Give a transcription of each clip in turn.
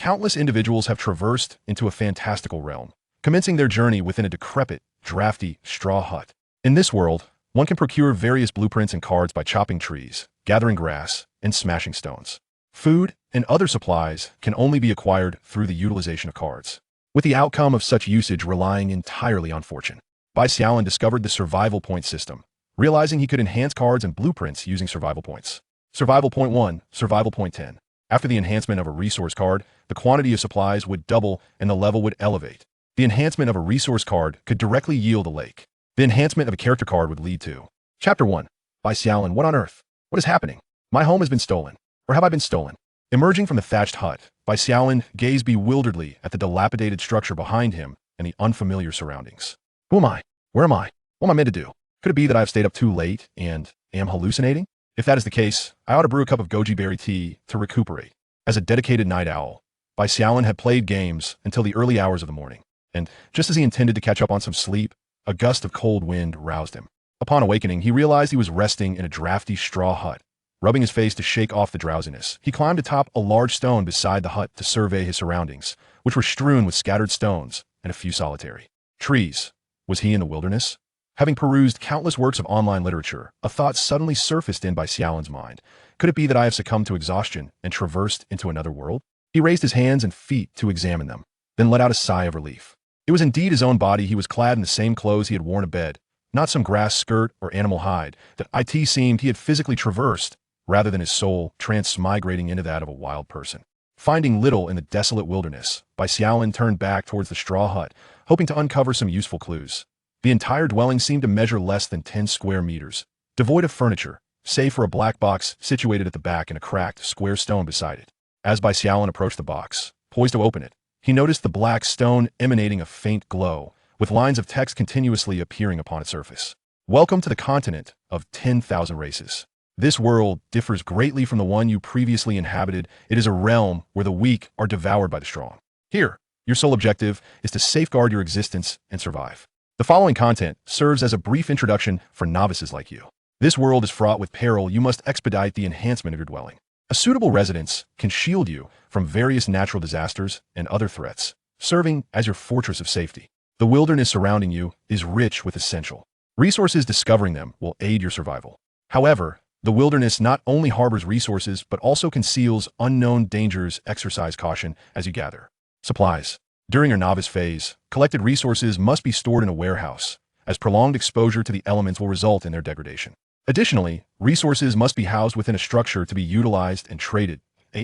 countless individuals have traversed into a fantastical realm, commencing their journey within a decrepit, drafty straw hut. In this world, one can procure various blueprints and cards by chopping trees, gathering grass, and smashing stones. Food and other supplies can only be acquired through the utilization of cards, with the outcome of such usage relying entirely on fortune. Bai Xiaolin discovered the survival point system, realizing he could enhance cards and blueprints using survival points. Survival point 1, survival point 10. After the enhancement of a resource card, the quantity of supplies would double and the level would elevate. The enhancement of a resource card could directly yield a lake. The enhancement of a character card would lead to Chapter 1. Bai Xiaolin, what on earth? What is happening? My home has been stolen. Or have I been stolen? Emerging from the thatched hut, Bai Xiaolin gazed bewilderedly at the dilapidated structure behind him and the unfamiliar surroundings. Who am I? Where am I? What am I meant to do? Could it be that I have stayed up too late and am hallucinating? If that is the case, I ought to brew a cup of goji berry tea to recuperate. As a dedicated night owl, Bai Xiaolin had played games until the early hours of the morning, and just as he intended to catch up on some sleep, a gust of cold wind roused him. Upon awakening, he realized he was resting in a drafty straw hut. Rubbing his face to shake off the drowsiness, he climbed atop a large stone beside the hut to survey his surroundings, which were strewn with scattered stones and a few solitary trees. Was he in the wilderness? Having perused countless works of online literature, a thought suddenly surfaced in Bai Xiaolin's mind. Could it be that I have succumbed to exhaustion and traversed into another world? He raised his hands and feet to examine them, then let out a sigh of relief. It was indeed his own body. He was clad in the same clothes he had worn to bed, not some grass skirt or animal hide that it seemed he had physically traversed, rather than his soul transmigrating into that of a wild person. Finding little in the desolate wilderness, Bai Xiaolin turned back towards the straw hut, hoping to uncover some useful clues. The entire dwelling seemed to measure less than 10 square meters, devoid of furniture, save for a black box situated at the back and a cracked, square stone beside it. As Bai Xiaolin approached the box, poised to open it, he noticed the black stone emanating a faint glow, with lines of text continuously appearing upon its surface. Welcome to the continent of 10,000 races. This world differs greatly from the one you previously inhabited. It is a realm where the weak are devoured by the strong. Here, your sole objective is to safeguard your existence and survive. The following content serves as a brief introduction for novices like you. This world is fraught with peril. You must expedite the enhancement of your dwelling. A suitable residence can shield you from various natural disasters and other threats, serving as your fortress of safety. The wilderness surrounding you is rich with essential resources. Discovering them will aid your survival. However, the wilderness not only harbors resources but also conceals unknown dangers. Exercise caution as you gather supplies. During your novice phase, collected resources must be stored in a warehouse, as prolonged exposure to the elements will result in their degradation. Additionally, resources must be housed within a structure to be utilized and traded.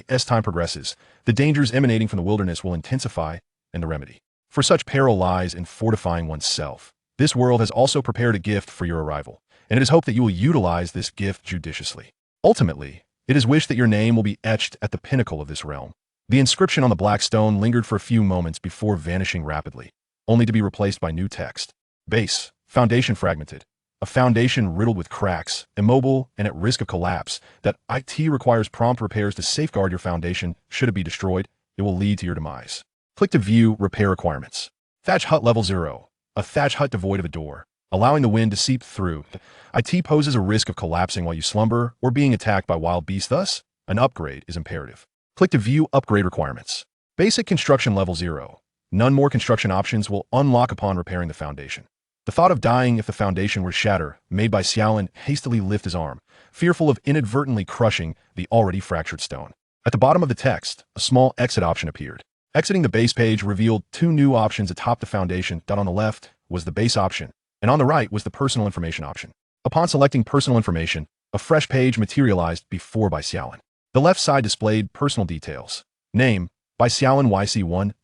As time progresses, the dangers emanating from the wilderness will intensify, and the remedy for such peril lies in fortifying oneself. This world has also prepared a gift for your arrival, and it is hoped that you will utilize this gift judiciously. Ultimately, it is wished that your name will be etched at the pinnacle of this realm. The inscription on the black stone lingered for a few moments before vanishing rapidly, only to be replaced by new text. Base, foundation fragmented. A foundation riddled with cracks, immobile, and at risk of collapse. That it requires prompt repairs to safeguard your foundation. Should it be destroyed, it will lead to your demise. Click to view repair requirements. Thatch hut level 0. A thatch hut devoid of a door, allowing the wind to seep through. It poses a risk of collapsing while you slumber or being attacked by wild beasts. Thus, an upgrade is imperative. Click to view upgrade requirements. Basic construction level 0. None more construction options will unlock upon repairing the foundation. The thought of dying if the foundation were to shatter made Bai Xiaolin hastily lift his arm, fearful of inadvertently crushing the already fractured stone. At the bottom of the text, a small exit option appeared. Exiting the base page revealed two new options atop the foundation. On the left was the base option, and on the right was the personal information option. Upon selecting personal information, a fresh page materialized before Bai Xiaolin. The left side displayed personal details. Name, Bai Xiaolin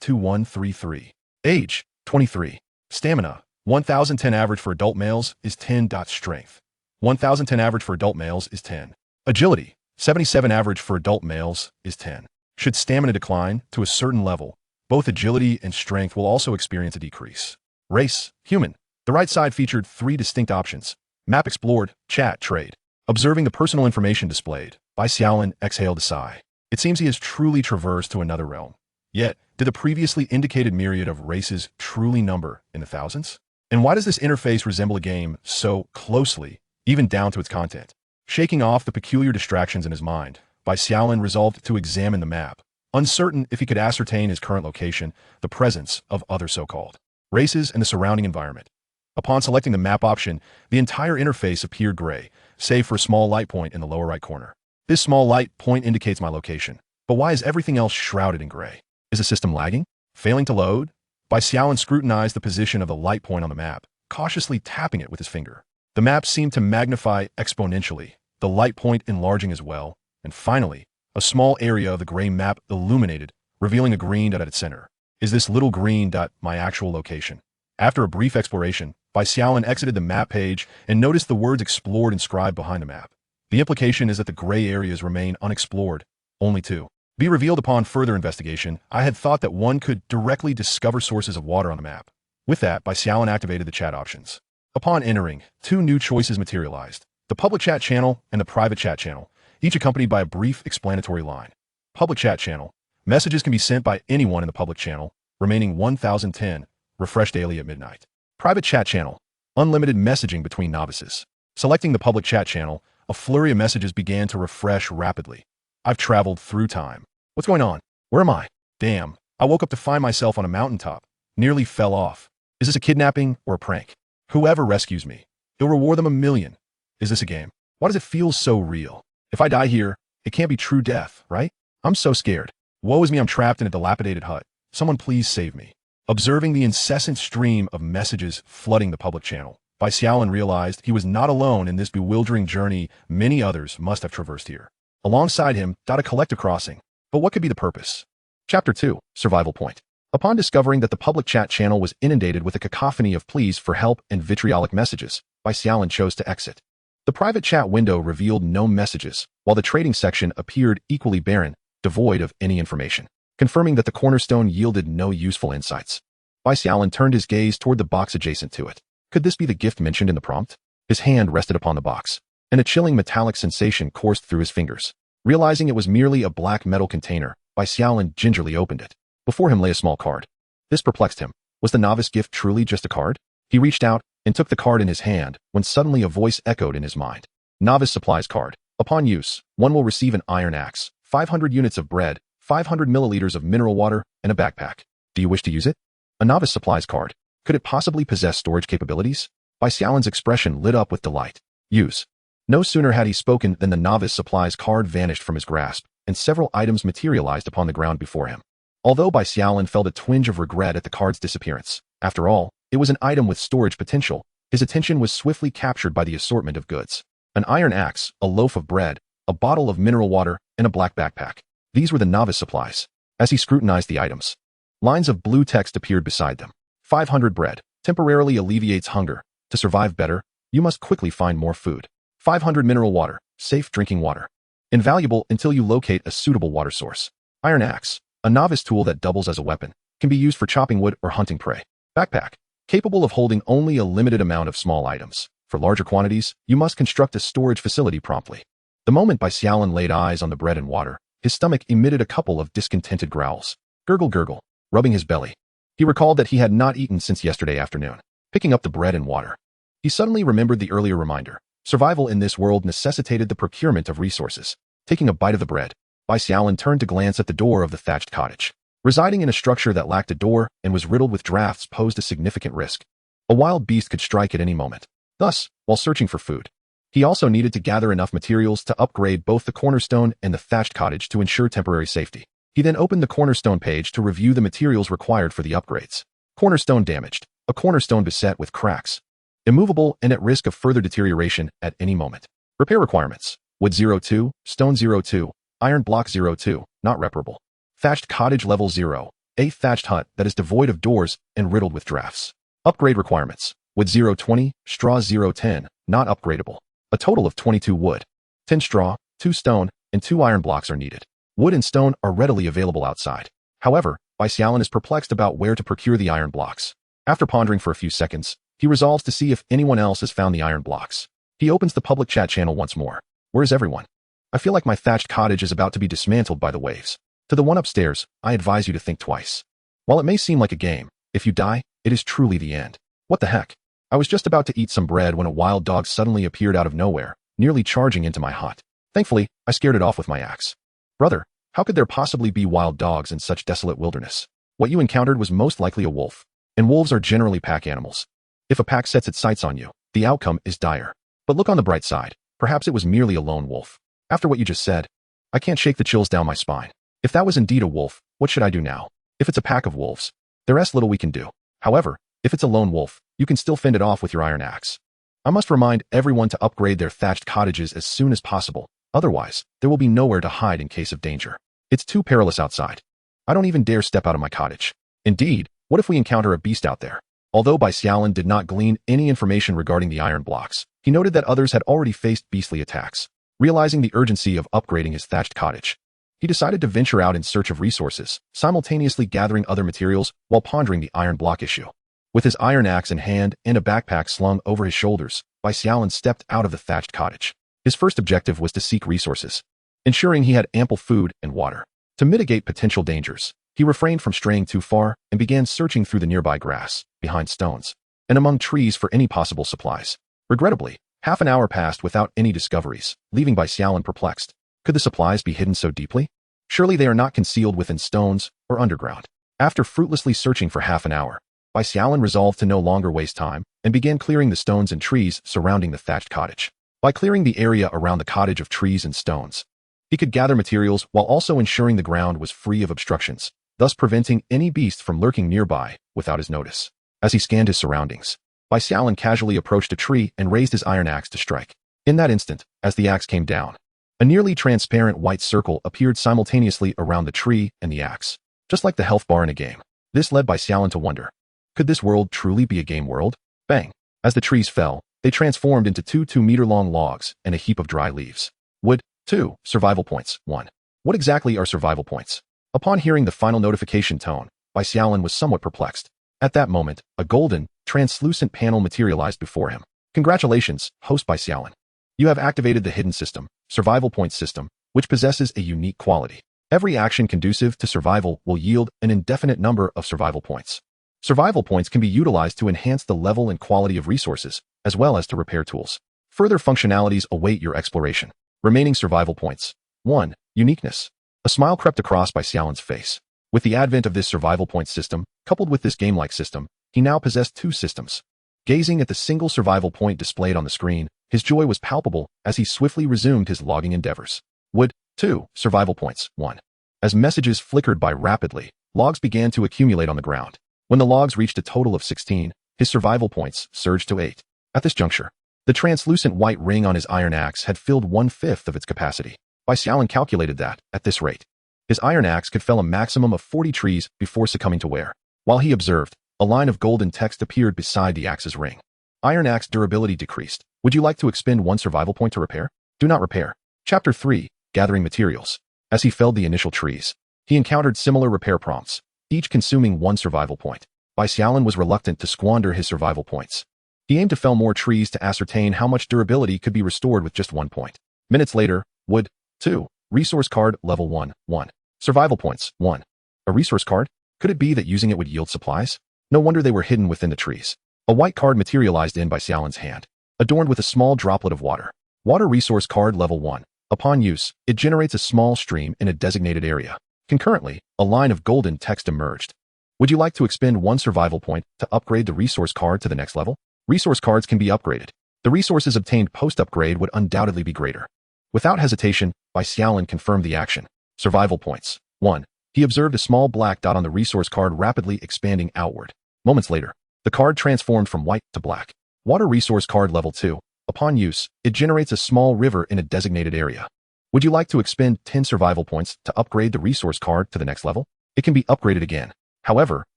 YC12133. Age, 23. Stamina, 1010 average for adult males is 10. Strength, 1010 average for adult males is 10. Agility, 77 average for adult males is 10. Should stamina decline to a certain level, both agility and strength will also experience a decrease. Race, human. The right side featured three distinct options. Map explored, chat, trade. Observing the personal information displayed, Bai Xiaolin exhaled a sigh. It seems he has truly traversed to another realm. Yet, did the previously indicated myriad of races truly number in the thousands? And why does this interface resemble a game so closely, even down to its content? Shaking off the peculiar distractions in his mind, Bai Xiaolin resolved to examine the map. uncertain if he could ascertain his current location, the presence of other so-called races, and the surrounding environment. Upon selecting the map option, the entire interface appeared gray, save for a small light point in the lower right corner. This small light point indicates my location. But why is everything else shrouded in gray? Is the system lagging? Failing to load? Bai Xiaolin scrutinized the position of the light point on the map, cautiously tapping it with his finger. The map seemed to magnify exponentially, the light point enlarging as well, and finally, a small area of the gray map illuminated, revealing a green dot at its center. Is this little green dot my actual location? After a brief exploration, Bai Xiaolin exited the map page and noticed the words explored inscribed behind the map. The implication is that the gray areas remain unexplored, only to be revealed upon further investigation. I had thought that one could directly discover sources of water on the map. With that, Bai Xiaolin activated the chat options. Upon entering, two new choices materialized: the public chat channel and the private chat channel, each accompanied by a brief explanatory line. Public chat channel. Messages can be sent by anyone in the public channel, remaining 1010, refresh daily at midnight. Private chat channel. Unlimited messaging between novices. Selecting the public chat channel, a flurry of messages began to refresh rapidly. I've traveled through time. What's going on? Where am I? Damn, I woke up to find myself on a mountaintop. Nearly fell off. Is this a kidnapping or a prank? Whoever rescues me, it'll reward them 1,000,000. Is this a game? Why does it feel so real? If I die here, it can't be true death, right? I'm so scared. Woe is me, I'm trapped in a dilapidated hut. Someone please save me. Observing the incessant stream of messages flooding the public channel, Bai Xiaolin realized he was not alone in this bewildering journey many others must have traversed here. Alongside him, a collector crossing. But what could be the purpose? Chapter 2, Survival Point. Upon discovering that the public chat channel was inundated with a cacophony of pleas for help and vitriolic messages, Bai Xiaolin chose to exit. The private chat window revealed no messages, while the trading section appeared equally barren, devoid of any information, confirming that the cornerstone yielded no useful insights. Bai Xiaolin turned his gaze toward the box adjacent to it. Could this be the gift mentioned in the prompt? His hand rested upon the box, and a chilling metallic sensation coursed through his fingers. Realizing it was merely a black metal container, Bai Xiaolin gingerly opened it. Before him lay a small card. This perplexed him. Was the novice gift truly just a card? He reached out and took the card in his hand when suddenly a voice echoed in his mind. Novice supplies card. Upon use, one will receive an iron axe, 500 units of bread, 500 milliliters of mineral water, and a backpack. Do you wish to use it? A novice supplies card. Could it possibly possess storage capabilities? Bai Xiaolin's expression lit up with delight. Use. No sooner had he spoken than the novice supplies card vanished from his grasp, and several items materialized upon the ground before him. Although Bai Xiaolin felt a twinge of regret at the card's disappearance, after all, it was an item with storage potential, his attention was swiftly captured by the assortment of goods. An iron axe, a loaf of bread, a bottle of mineral water, and a black backpack. These were the novice supplies. As he scrutinized the items, lines of blue text appeared beside them. 500 bread, temporarily alleviates hunger. To survive better, you must quickly find more food. 500 mineral water, safe drinking water. Invaluable until you locate a suitable water source. Iron axe, a novice tool that doubles as a weapon, can be used for chopping wood or hunting prey. Backpack, capable of holding only a limited amount of small items. For larger quantities, you must construct a storage facility promptly. The moment Bai Xiaolin laid eyes on the bread and water, his stomach emitted a couple of discontented growls. Gurgle gurgle, rubbing his belly. He recalled that he had not eaten since yesterday afternoon. Picking up the bread and water, he suddenly remembered the earlier reminder. Survival in this world necessitated the procurement of resources. Taking a bite of the bread, Bai Xiaolin turned to glance at the door of the thatched cottage. Residing in a structure that lacked a door and was riddled with drafts posed a significant risk. A wild beast could strike at any moment. Thus, while searching for food, he also needed to gather enough materials to upgrade both the cornerstone and the thatched cottage to ensure temporary safety. He then opened the cornerstone page to review the materials required for the upgrades. Cornerstone damaged. A cornerstone beset with cracks. Immovable and at risk of further deterioration at any moment. Repair requirements. Wood 02, stone 02, iron block 02, not reparable. Thatched cottage level 0, a thatched hut that is devoid of doors and riddled with drafts. Upgrade requirements. Wood 020, straw 010, not upgradable. A total of 22 wood, 10 straw, 2 stone, and 2 iron blocks are needed. Wood and stone are readily available outside. However, Bai Xiaolin is perplexed about where to procure the iron blocks. After pondering for a few seconds, he resolves to see if anyone else has found the iron blocks. He opens the public chat channel once more. Where is everyone? I feel like my thatched cottage is about to be dismantled by the waves. To the one upstairs, I advise you to think twice. While it may seem like a game, if you die, it is truly the end. What the heck? I was just about to eat some bread when a wild dog suddenly appeared out of nowhere, nearly charging into my hut. Thankfully, I scared it off with my axe. Brother, How could there possibly be wild dogs in such desolate wilderness? What you encountered was most likely a wolf, and wolves are generally pack animals. If a pack sets its sights on you, the outcome is dire. But look on the bright side. Perhaps it was merely a lone wolf. After what you just said, I can't shake the chills down my spine. If that was indeed a wolf, what should I do now? If it's a pack of wolves, there's little we can do. However, if it's a lone wolf, you can still fend it off with your iron axe. I must remind everyone to upgrade their thatched cottages as soon as possible. Otherwise, there will be nowhere to hide in case of danger. It's too perilous outside. I don't even dare step out of my cottage. Indeed, what if we encounter a beast out there? Although Bai Xiaolin did not glean any information regarding the iron blocks, he noted that others had already faced beastly attacks. Realizing the urgency of upgrading his thatched cottage, he decided to venture out in search of resources, simultaneously gathering other materials while pondering the iron block issue. With his iron axe in hand and a backpack slung over his shoulders, Bai Xiaolin stepped out of the thatched cottage. His first objective was to seek resources, ensuring he had ample food and water. To mitigate potential dangers, he refrained from straying too far and began searching through the nearby grass, behind stones, and among trees for any possible supplies. Regrettably, half an hour passed without any discoveries, leaving Bai Xiaolin perplexed. Could the supplies be hidden so deeply? Surely they are not concealed within stones or underground. After fruitlessly searching for half an hour, Bai Xiaolin resolved to no longer waste time and began clearing the stones and trees surrounding the thatched cottage. By clearing the area around the cottage of trees and stones, he could gather materials while also ensuring the ground was free of obstructions, thus preventing any beast from lurking nearby without his notice. As he scanned his surroundings, Bai Xiaolin casually approached a tree and raised his iron axe to strike. In that instant, as the axe came down, a nearly transparent white circle appeared simultaneously around the tree and the axe, just like the health bar in a game. This led Bai Xiaolin to wonder, could this world truly be a game world? Bang! As the trees fell, they transformed into two 2-meter-long logs and a heap of dry leaves. Wood. 2. Survival points. 1. What exactly are survival points? Upon hearing the final notification tone, Bai Xiaolin was somewhat perplexed. At that moment, a golden, translucent panel materialized before him. Congratulations, host Bai Xiaolin. You have activated the hidden system, survival points system, which possesses a unique quality. Every action conducive to survival will yield an indefinite number of survival points. Survival points can be utilized to enhance the level and quality of resources, as well as to repair tools. Further functionalities await your exploration. Remaining survival points. 1. Uniqueness. A smile crept across Bai Xiaolin's face. With the advent of this survival point system, coupled with this game-like system, he now possessed two systems. Gazing at the single survival point displayed on the screen, his joy was palpable as he swiftly resumed his logging endeavors. Wood. 2. Survival points. 1. As messages flickered by rapidly, logs began to accumulate on the ground. When the logs reached a total of 16, his survival points surged to 8. At this juncture, the translucent white ring on his iron axe had filled 1/5 of its capacity. Bai Xiaolin calculated that, at this rate, his iron axe could fell a maximum of 40 trees before succumbing to wear. While he observed, a line of golden text appeared beside the axe's ring. Iron axe durability decreased. Would you like to expend 1 survival point to repair? Do not repair. Chapter 3. Gathering materials. As he felled the initial trees, he encountered similar repair prompts, each consuming 1 survival point. Bai Xiaolin was reluctant to squander his survival points. He aimed to fell more trees to ascertain how much durability could be restored with just 1 point. Minutes later, Wood. 2. Resource card level 1. 1. Survival points. 1. A resource card? Could it be that using it would yield supplies? No wonder they were hidden within the trees. A white card materialized in Bai Xiaolin's hand, adorned with a small droplet of water. Water resource card level 1. Upon use, it generates a small stream in a designated area. Concurrently, a line of golden text emerged. Would you like to expend 1 survival point to upgrade the resource card to the next level? Resource cards can be upgraded. The resources obtained post-upgrade would undoubtedly be greater. Without hesitation, Bai Xiaolin confirmed the action. Survival points. 1. He observed a small black dot on the resource card rapidly expanding outward. Moments later, the card transformed from white to black. Water resource card level 2. Upon use, it generates a small river in a designated area. Would you like to expend 10 survival points to upgrade the resource card to the next level? It can be upgraded again. However,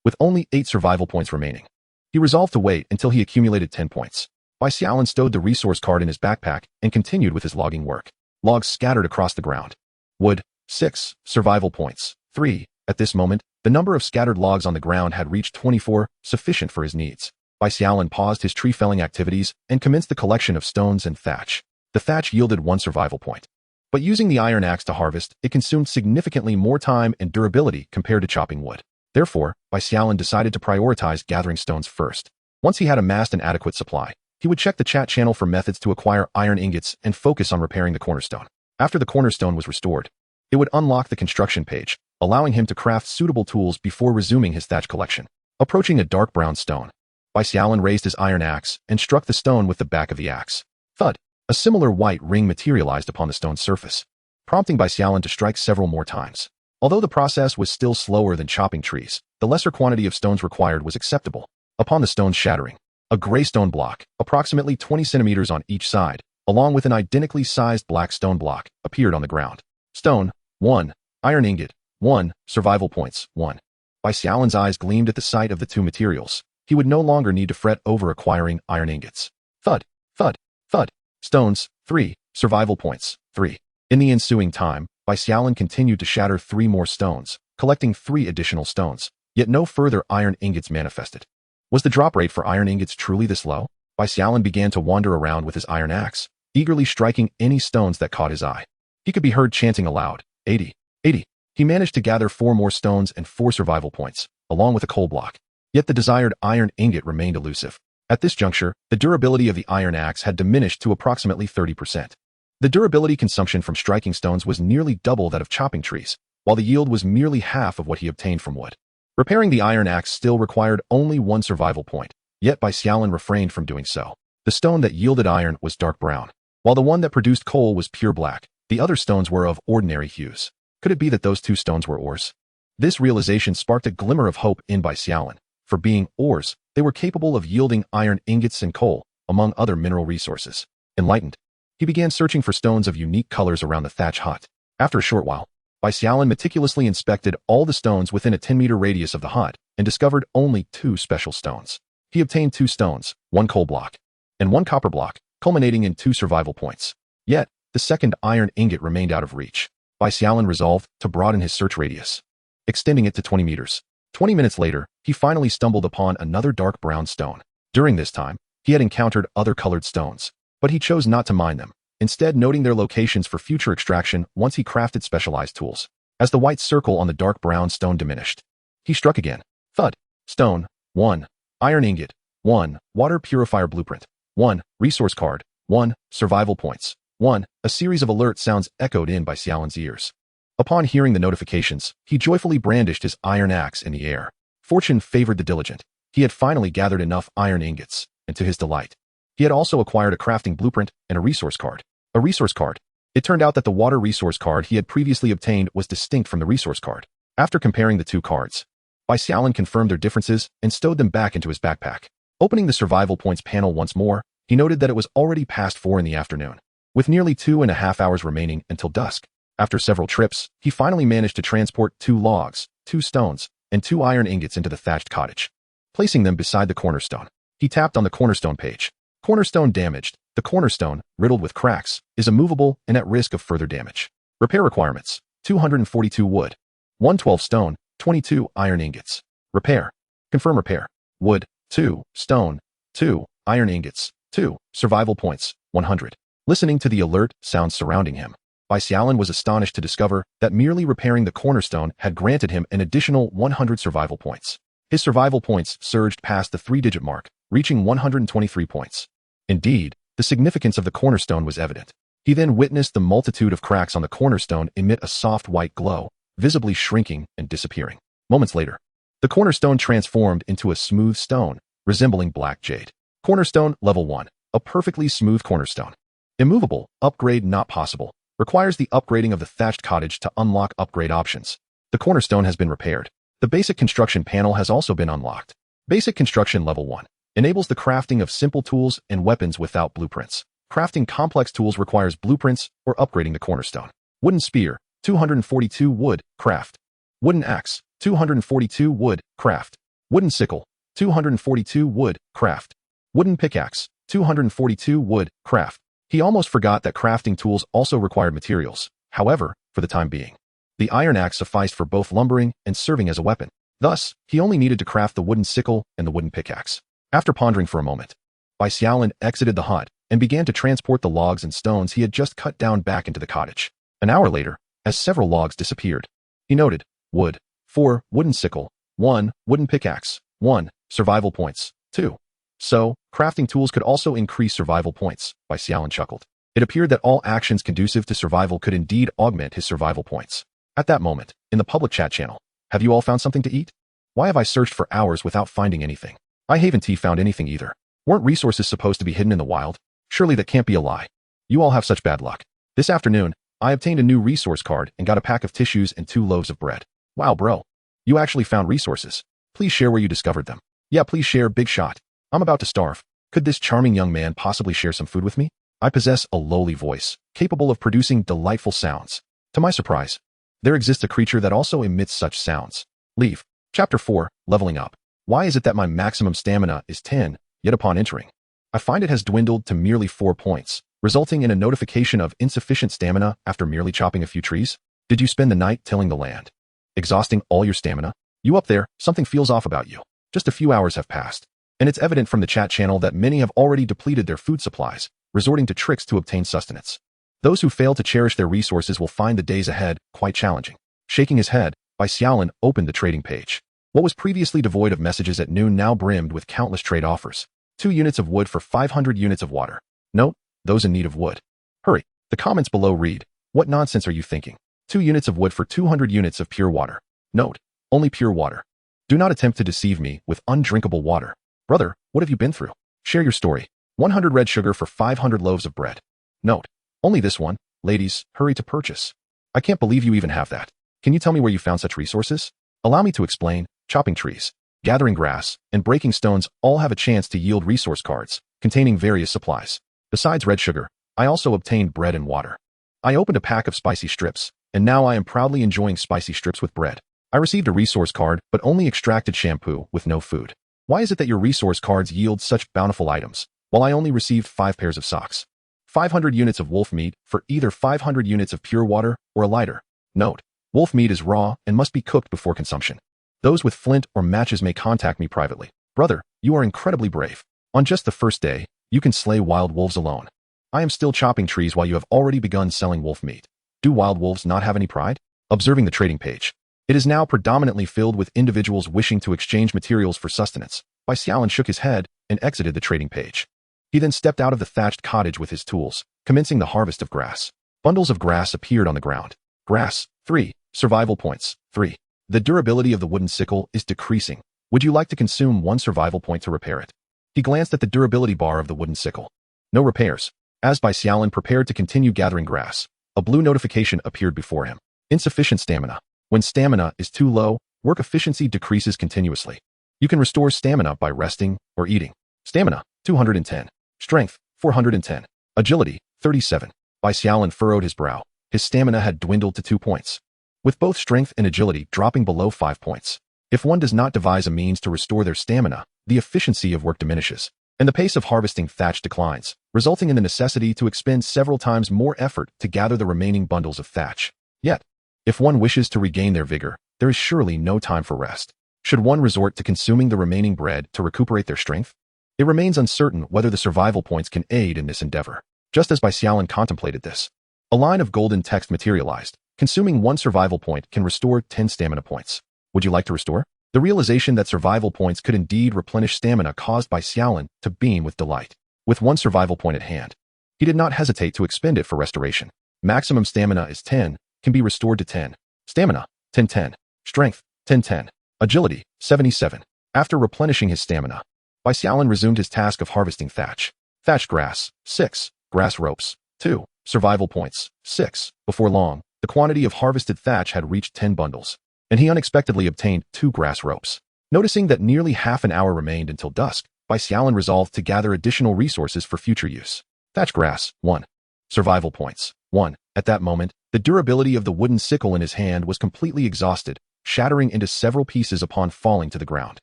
with only 8 survival points remaining. He resolved to wait until he accumulated 10 points. Bai Xiaolin stowed the resource card in his backpack and continued with his logging work. Logs scattered across the ground. Wood. 6. Survival points. 3. At this moment, the number of scattered logs on the ground had reached 24, sufficient for his needs. Bai Xiaolin paused his tree-felling activities and commenced the collection of stones and thatch. The thatch yielded 1 survival point. But using the iron axe to harvest, it consumed significantly more time and durability compared to chopping wood. Therefore, Bai Xiaolin decided to prioritize gathering stones first. Once he had amassed an adequate supply, he would check the chat channel for methods to acquire iron ingots and focus on repairing the cornerstone. After the cornerstone was restored, It would unlock the construction page, allowing him to craft suitable tools before resuming his thatch collection. Approaching a dark brown stone, Bai Xiaolin raised his iron axe and struck the stone with the back of the axe. Thud! A similar white ring materialized upon the stone's surface, prompting Bai Xiaolin to strike several more times. Although the process was still slower than chopping trees, the lesser quantity of stones required was acceptable. Upon the stone's shattering, a gray stone block, approximately 20 centimeters on each side, along with an identically sized black stone block, appeared on the ground. Stone, 1. Iron ingot, 1. Survival points, 1. Bai Xiaolin's eyes gleamed at the sight of the two materials. He would no longer need to fret over acquiring iron ingots. Thud, thud, thud. Stones, 3. Survival points, 3. In the ensuing time, Bai Xiaolin continued to shatter 3 more stones, collecting 3 additional stones, yet no further iron ingots manifested. Was the drop rate for iron ingots truly this low? Bai Xiaolin began to wander around with his iron axe, eagerly striking any stones that caught his eye. He could be heard chanting aloud, 80, 80. He managed to gather 4 more stones and 4 survival points, along with a coal block. Yet the desired iron ingot remained elusive. At this juncture, the durability of the iron axe had diminished to approximately 30%. The durability consumption from striking stones was nearly double that of chopping trees, while the yield was merely half of what he obtained from wood. Repairing the iron axe still required only 1 survival point, yet Bai Xiaolin refrained from doing so. The stone that yielded iron was dark brown, while the one that produced coal was pure black. The other stones were of ordinary hues. Could it be that those 2 stones were ores? This realization sparked a glimmer of hope in Bai Xiaolin. For being ores, they were capable of yielding iron ingots and coal, among other mineral resources. Enlightened, he began searching for stones of unique colors around the thatch hut. After a short while, Bai Xiaolin meticulously inspected all the stones within a 10-meter radius of the hut and discovered only 2 special stones. He obtained 2 stones, 1 coal block, and 1 copper block, culminating in 2 survival points. Yet, the second iron ingot remained out of reach. Bai Xiaolin resolved to broaden his search radius, extending it to 20 meters. 20 minutes later, he finally stumbled upon another dark brown stone. During this time, he had encountered other colored stones, but he chose not to mine them, instead noting their locations for future extraction once he crafted specialized tools. As the white circle on the dark brown stone diminished, he struck again. Thud. Stone, 1. Iron ingot, 1. Water purifier blueprint, 1. Resource card, 1. Survival points, 1. A series of alert sounds echoed in Bai Xiaolin's ears. Upon hearing the notifications, he joyfully brandished his iron axe in the air. Fortune favored the diligent. He had finally gathered enough iron ingots, and to his delight, he had also acquired a crafting blueprint and a resource card. A resource card. It turned out that the water resource card he had previously obtained was distinct from the resource card. After comparing the 2 cards, Bai Xiaolin confirmed their differences and stowed them back into his backpack. Opening the survival points panel once more, he noted that it was already past 4 in the afternoon, with nearly 2.5 hours remaining until dusk. After several trips, he finally managed to transport 2 logs, 2 stones, and 2 iron ingots into the thatched cottage. Placing them beside the cornerstone, he tapped on the cornerstone page. Cornerstone damaged. The cornerstone, riddled with cracks, is immovable and at risk of further damage. Repair requirements: 242 wood, 112 stone, 22 iron ingots. Repair. Confirm repair. Wood, 2, stone, 2, iron ingots, 2, survival points, 100. Listening to the alert sounds surrounding him, Bai Xiaolin was astonished to discover that merely repairing the cornerstone had granted him an additional 100 survival points. His survival points surged past the 3-digit mark, reaching 123 points. Indeed, the significance of the cornerstone was evident. He then witnessed the multitude of cracks on the cornerstone emit a soft white glow, visibly shrinking and disappearing. Moments later, the cornerstone transformed into a smooth stone, resembling black jade. Cornerstone Level 1. A perfectly smooth cornerstone. Immovable, upgrade not possible. Requires the upgrading of the thatched cottage to unlock upgrade options. The cornerstone has been repaired. The basic construction panel has also been unlocked. Basic construction Level 1. Enables the crafting of simple tools and weapons without blueprints. Crafting complex tools requires blueprints or upgrading the cornerstone. Wooden spear, 242 wood, craft. Wooden axe, 242 wood, craft. Wooden sickle, 242 wood, craft. Wooden pickaxe, 242 wood, craft. He almost forgot that crafting tools also required materials. However, for the time being, the iron axe sufficed for both lumbering and serving as a weapon. Thus, he only needed to craft the wooden sickle and the wooden pickaxe. After pondering for a moment, Bai Xiaolin exited the hut and began to transport the logs and stones he had just cut down back into the cottage. An hour later, as several logs disappeared, he noted, wood, 4, wooden sickle, 1, wooden pickaxe, 1, survival points, 2. So, crafting tools could also increase survival points, Bai Xiaolin chuckled. It appeared that all actions conducive to survival could indeed augment his survival points. At that moment, in the public chat channel, have you all found something to eat? Why have I searched for hours without finding anything? I haven't found anything either. Weren't resources supposed to be hidden in the wild? Surely that can't be a lie. You all have such bad luck. This afternoon, I obtained a new resource card and got a pack of tissues and 2 loaves of bread. Wow, bro. You actually found resources. Please share where you discovered them. Yeah, please share, big shot. I'm about to starve. Could this charming young man possibly share some food with me? I possess a lowly voice, capable of producing delightful sounds. To my surprise, there exists a creature that also emits such sounds. Leave. Chapter 4, Leveling Up. Why is it that my maximum stamina is 10, yet upon entering, I find it has dwindled to merely 4 points, resulting in a notification of insufficient stamina after merely chopping a few trees? Did you spend the night tilling the land, exhausting all your stamina? You up there, something feels off about you. Just a few hours have passed, and it's evident from the chat channel that many have already depleted their food supplies, resorting to tricks to obtain sustenance. Those who fail to cherish their resources will find the days ahead quite challenging. Shaking his head, Bai Xiaolin opened the trading page. What was previously devoid of messages at noon now brimmed with countless trade offers. 2 units of wood for 500 units of water. Note, those in need of wood. Hurry. The comments below read, what nonsense are you thinking? 2 units of wood for 200 units of pure water. Note, only pure water. Do not attempt to deceive me with undrinkable water. Brother, what have you been through? Share your story. 100 red sugar for 500 loaves of bread. Note, only this one. Ladies, hurry to purchase. I can't believe you even have that. Can you tell me where you found such resources? Allow me to explain. Chopping trees, gathering grass, and breaking stones all have a chance to yield resource cards containing various supplies. Besides red sugar, I also obtained bread and water. I opened a pack of spicy strips, and now I am proudly enjoying spicy strips with bread. I received a resource card but only extracted shampoo with no food. Why is it that your resource cards yield such bountiful items, while I only received 5 pairs of socks? 500 units of wolf meat for either 500 units of pure water or a lighter. Note, wolf meat is raw and must be cooked before consumption. Those with flint or matches may contact me privately. Brother, you are incredibly brave. On just the first day, you can slay wild wolves alone. I am still chopping trees while you have already begun selling wolf meat. Do wild wolves not have any pride? Observing the trading page. It is now predominantly filled with individuals wishing to exchange materials for sustenance. Bai Xiaolin shook his head and exited the trading page. He then stepped out of the thatched cottage with his tools, commencing the harvest of grass. Bundles of grass appeared on the ground. Grass, 3. Survival points, 3. The durability of the wooden sickle is decreasing. Would you like to consume 1 survival point to repair it? He glanced at the durability bar of the wooden sickle. No repairs. As Bai Xiaolin prepared to continue gathering grass, a blue notification appeared before him. Insufficient stamina. When stamina is too low, work efficiency decreases continuously. You can restore stamina by resting or eating. Stamina, 210. Strength, 410. Agility, 37. Bai Xiaolin furrowed his brow. His stamina had dwindled to 2 points, with both strength and agility dropping below 5 points. If one does not devise a means to restore their stamina, the efficiency of work diminishes, and the pace of harvesting thatch declines, resulting in the necessity to expend several times more effort to gather the remaining bundles of thatch. Yet, if one wishes to regain their vigor, there is surely no time for rest. Should one resort to consuming the remaining bread to recuperate their strength? It remains uncertain whether the survival points can aid in this endeavor. Just as Bai Xiaolin contemplated this, a line of golden text materialized. Consuming 1 survival point can restore 10 stamina points. Would you like to restore? The realization that survival points could indeed replenish stamina caused Bai Xiaolin to beam with delight. With 1 survival point at hand, he did not hesitate to expend it for restoration. Maximum stamina is 10, can be restored to 10. Stamina, 10-10. Strength, 10-10. Agility, 77. After replenishing his stamina, Bai Xiaolin resumed his task of harvesting thatch. Thatched grass, 6. Grass ropes, 2. Survival points, 6. Before long, the quantity of harvested thatch had reached 10 bundles, and he unexpectedly obtained 2 grass ropes. Noticing that nearly half an hour remained until dusk, Bai Xiaolin resolved to gather additional resources for future use. Thatch grass, 1. Survival points, 1. At that moment, the durability of the wooden sickle in his hand was completely exhausted, shattering into several pieces upon falling to the ground.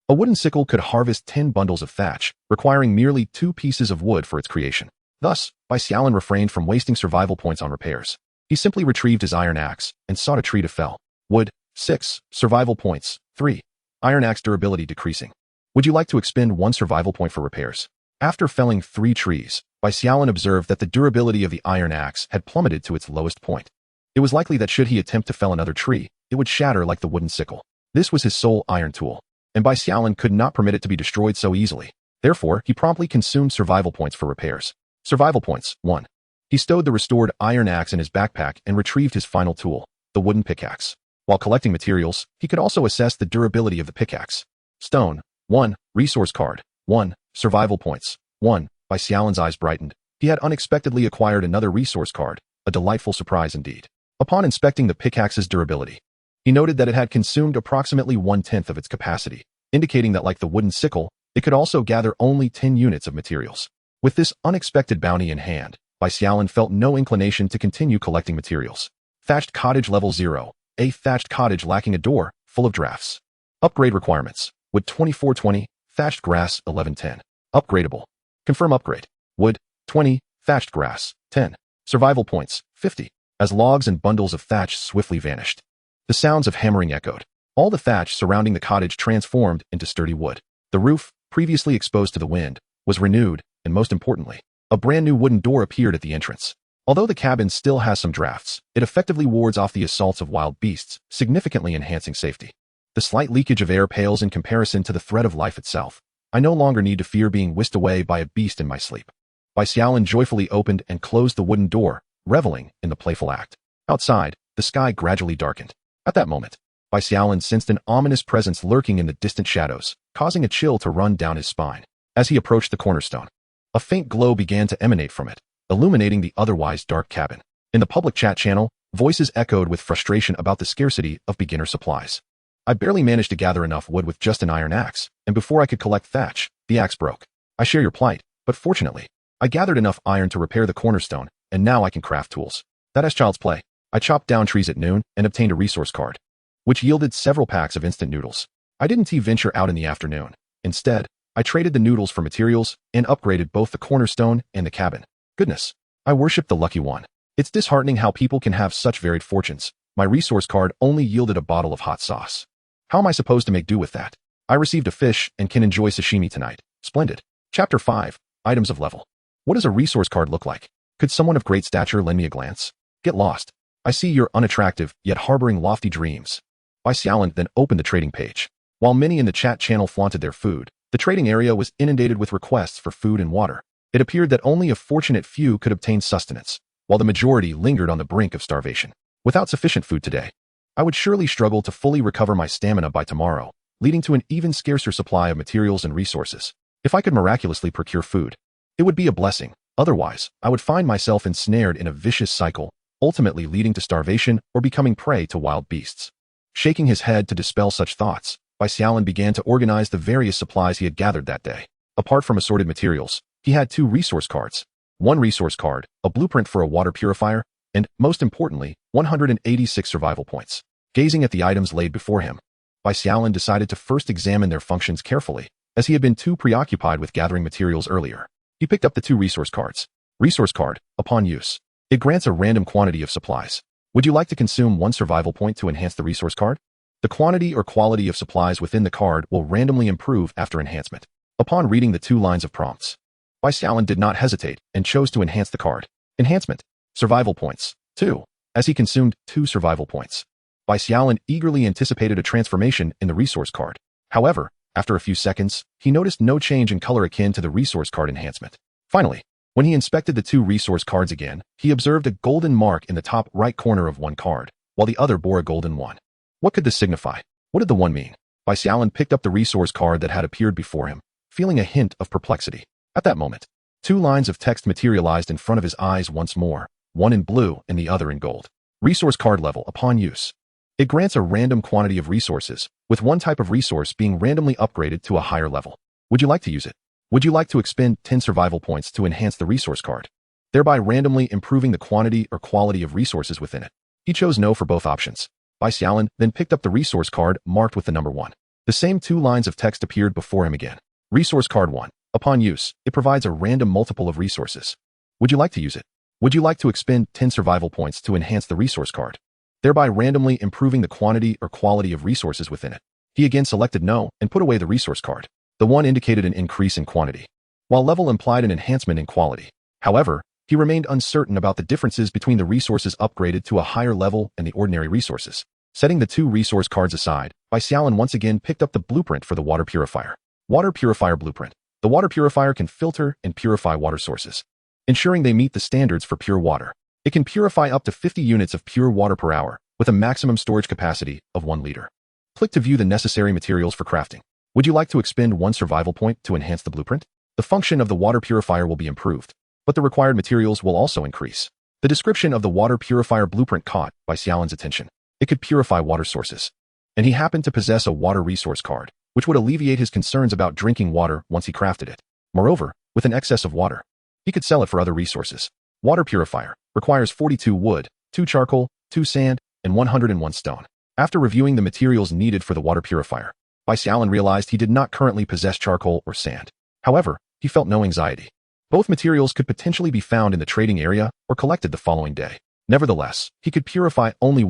A wooden sickle could harvest 10 bundles of thatch, requiring merely 2 pieces of wood for its creation. Thus, Bai Xiaolin refrained from wasting survival points on repairs. He simply retrieved his iron axe and sought a tree to fell. Wood, 6. Survival points, 3. Iron axe durability decreasing. Would you like to expend 1 survival point for repairs? After felling 3 trees, Bai Xiaolin observed that the durability of the iron axe had plummeted to its lowest point. It was likely that should he attempt to fell another tree, it would shatter like the wooden sickle. This was his sole iron tool, and Bai Xiaolin could not permit it to be destroyed so easily. Therefore, he promptly consumed survival points for repairs. Survival points, 1. He stowed the restored iron axe in his backpack and retrieved his final tool, the wooden pickaxe. While collecting materials, he could also assess the durability of the pickaxe. Stone, 1. Resource card, 1. Survival points, 1. Bai Xiaolin's eyes brightened. He had unexpectedly acquired another resource card, a delightful surprise indeed. Upon inspecting the pickaxe's durability, he noted that it had consumed approximately 1/10 of its capacity, indicating that like the wooden sickle, it could also gather only 10 units of materials. With this unexpected bounty in hand, Bai Xiaolin felt no inclination to continue collecting materials. Thatched cottage level 0. A thatched cottage lacking a door, full of drafts. Upgrade requirements. Wood 2420, thatched grass 1110. Upgradable. Confirm upgrade. Wood 20, thatched grass 10. Survival points 50. As logs and bundles of thatch swiftly vanished, the sounds of hammering echoed. All the thatch surrounding the cottage transformed into sturdy wood. The roof, previously exposed to the wind, was renewed, and most importantly, a brand new wooden door appeared at the entrance. Although the cabin still has some drafts, it effectively wards off the assaults of wild beasts, significantly enhancing safety. The slight leakage of air pales in comparison to the threat of life itself. I no longer need to fear being whisked away by a beast in my sleep. Bai Xiaolin joyfully opened and closed the wooden door, reveling in the playful act. Outside, the sky gradually darkened. At that moment, Bai Xiaolin sensed an ominous presence lurking in the distant shadows, causing a chill to run down his spine. As he approached the cornerstone, a faint glow began to emanate from it, illuminating the otherwise dark cabin. In the public chat channel, voices echoed with frustration about the scarcity of beginner supplies. I barely managed to gather enough wood with just an iron axe, and before I could collect thatch, the axe broke. I share your plight, but fortunately, I gathered enough iron to repair the cornerstone, and now I can craft tools. That is child's play. I chopped down trees at noon and obtained a resource card, which yielded several packs of instant noodles. I didn't venture out in the afternoon. Instead, I traded the noodles for materials and upgraded both the cornerstone and the cabin. Goodness, I worship the lucky one. It's disheartening how people can have such varied fortunes. My resource card only yielded a bottle of hot sauce. How am I supposed to make do with that? I received a fish and can enjoy sashimi tonight. Splendid. Chapter 5. Items of level. What does a resource card look like? Could someone of great stature lend me a glance? Get lost. I see you're unattractive, yet harboring lofty dreams. Bai Xiaolin then opened the trading page. While many in the chat channel flaunted their food, the trading area was inundated with requests for food and water. It appeared that only a fortunate few could obtain sustenance, while the majority lingered on the brink of starvation. Without sufficient food today, I would surely struggle to fully recover my stamina by tomorrow, leading to an even scarcer supply of materials and resources. If I could miraculously procure food, it would be a blessing. Otherwise, I would find myself ensnared in a vicious cycle, ultimately leading to starvation or becoming prey to wild beasts. Shaking his head to dispel such thoughts, Bai Xiaolin began to organize the various supplies he had gathered that day. Apart from assorted materials, he had 2 resource cards. 1 resource card, a blueprint for a water purifier, and, most importantly, 186 survival points. Gazing at the items laid before him, Bai Xiaolin decided to first examine their functions carefully, as he had been too preoccupied with gathering materials earlier. He picked up the 2 resource cards. Resource card, upon use, it grants a random quantity of supplies. Would you like to consume 1 survival point to enhance the resource card? The quantity or quality of supplies within the card will randomly improve after enhancement. Upon reading the 2 lines of prompts, Bai Xiaolin did not hesitate and chose to enhance the card. Enhancement. Survival points. 2. As he consumed 2 survival points, Bai Xiaolin eagerly anticipated a transformation in the resource card. However, after a few seconds, he noticed no change in color akin to the resource card enhancement. Finally, when he inspected the 2 resource cards again, he observed a golden mark in the top right corner of one card, while the other bore a golden 1. What could this signify? What did the 1 mean? Bai Xiaolin picked up the resource card that had appeared before him, feeling a hint of perplexity. At that moment, 2 lines of text materialized in front of his eyes once more, one in blue and the other in gold. Resource card level upon use. It grants a random quantity of resources, with one type of resource being randomly upgraded to a higher level. Would you like to use it? Would you like to expend 10 survival points to enhance the resource card, thereby randomly improving the quantity or quality of resources within it? He chose no for both options. Bai Xiaolin then picked up the resource card marked with the number 1. The same 2 lines of text appeared before him again. Resource card 1. Upon use, it provides a random multiple of resources. Would you like to use it? Would you like to expend 10 survival points to enhance the resource card, thereby randomly improving the quantity or quality of resources within it? He again selected no and put away the resource card. The 1 indicated an increase in quantity, while level implied an enhancement in quality. However, he remained uncertain about the differences between the resources upgraded to a higher level and the ordinary resources. Setting the 2 resource cards aside, Bai Xiaolin once again picked up the blueprint for the water purifier. Water purifier blueprint. The water purifier can filter and purify water sources. ensuring they meet the standards for pure water. It can purify up to 50 units of pure water per hour, with a maximum storage capacity of 1 liter. Click to view the necessary materials for crafting. Would you like to expend 1 survival point to enhance the blueprint? The function of the water purifier will be improved, but the required materials will also increase. The description of the water purifier blueprint caught Bai Xiaolin's attention. It could purify water sources, and he happened to possess a water resource card, which would alleviate his concerns about drinking water once he crafted it. Moreover, with an excess of water, he could sell it for other resources. Water purifier requires 42 wood, 2 charcoal, 2 sand, and 101 stone. After reviewing the materials needed for the water purifier, Bai Xiaolin realized he did not currently possess charcoal or sand. However, he felt no anxiety. Both materials could potentially be found in the trading area or collected the following day. Nevertheless, he could purify only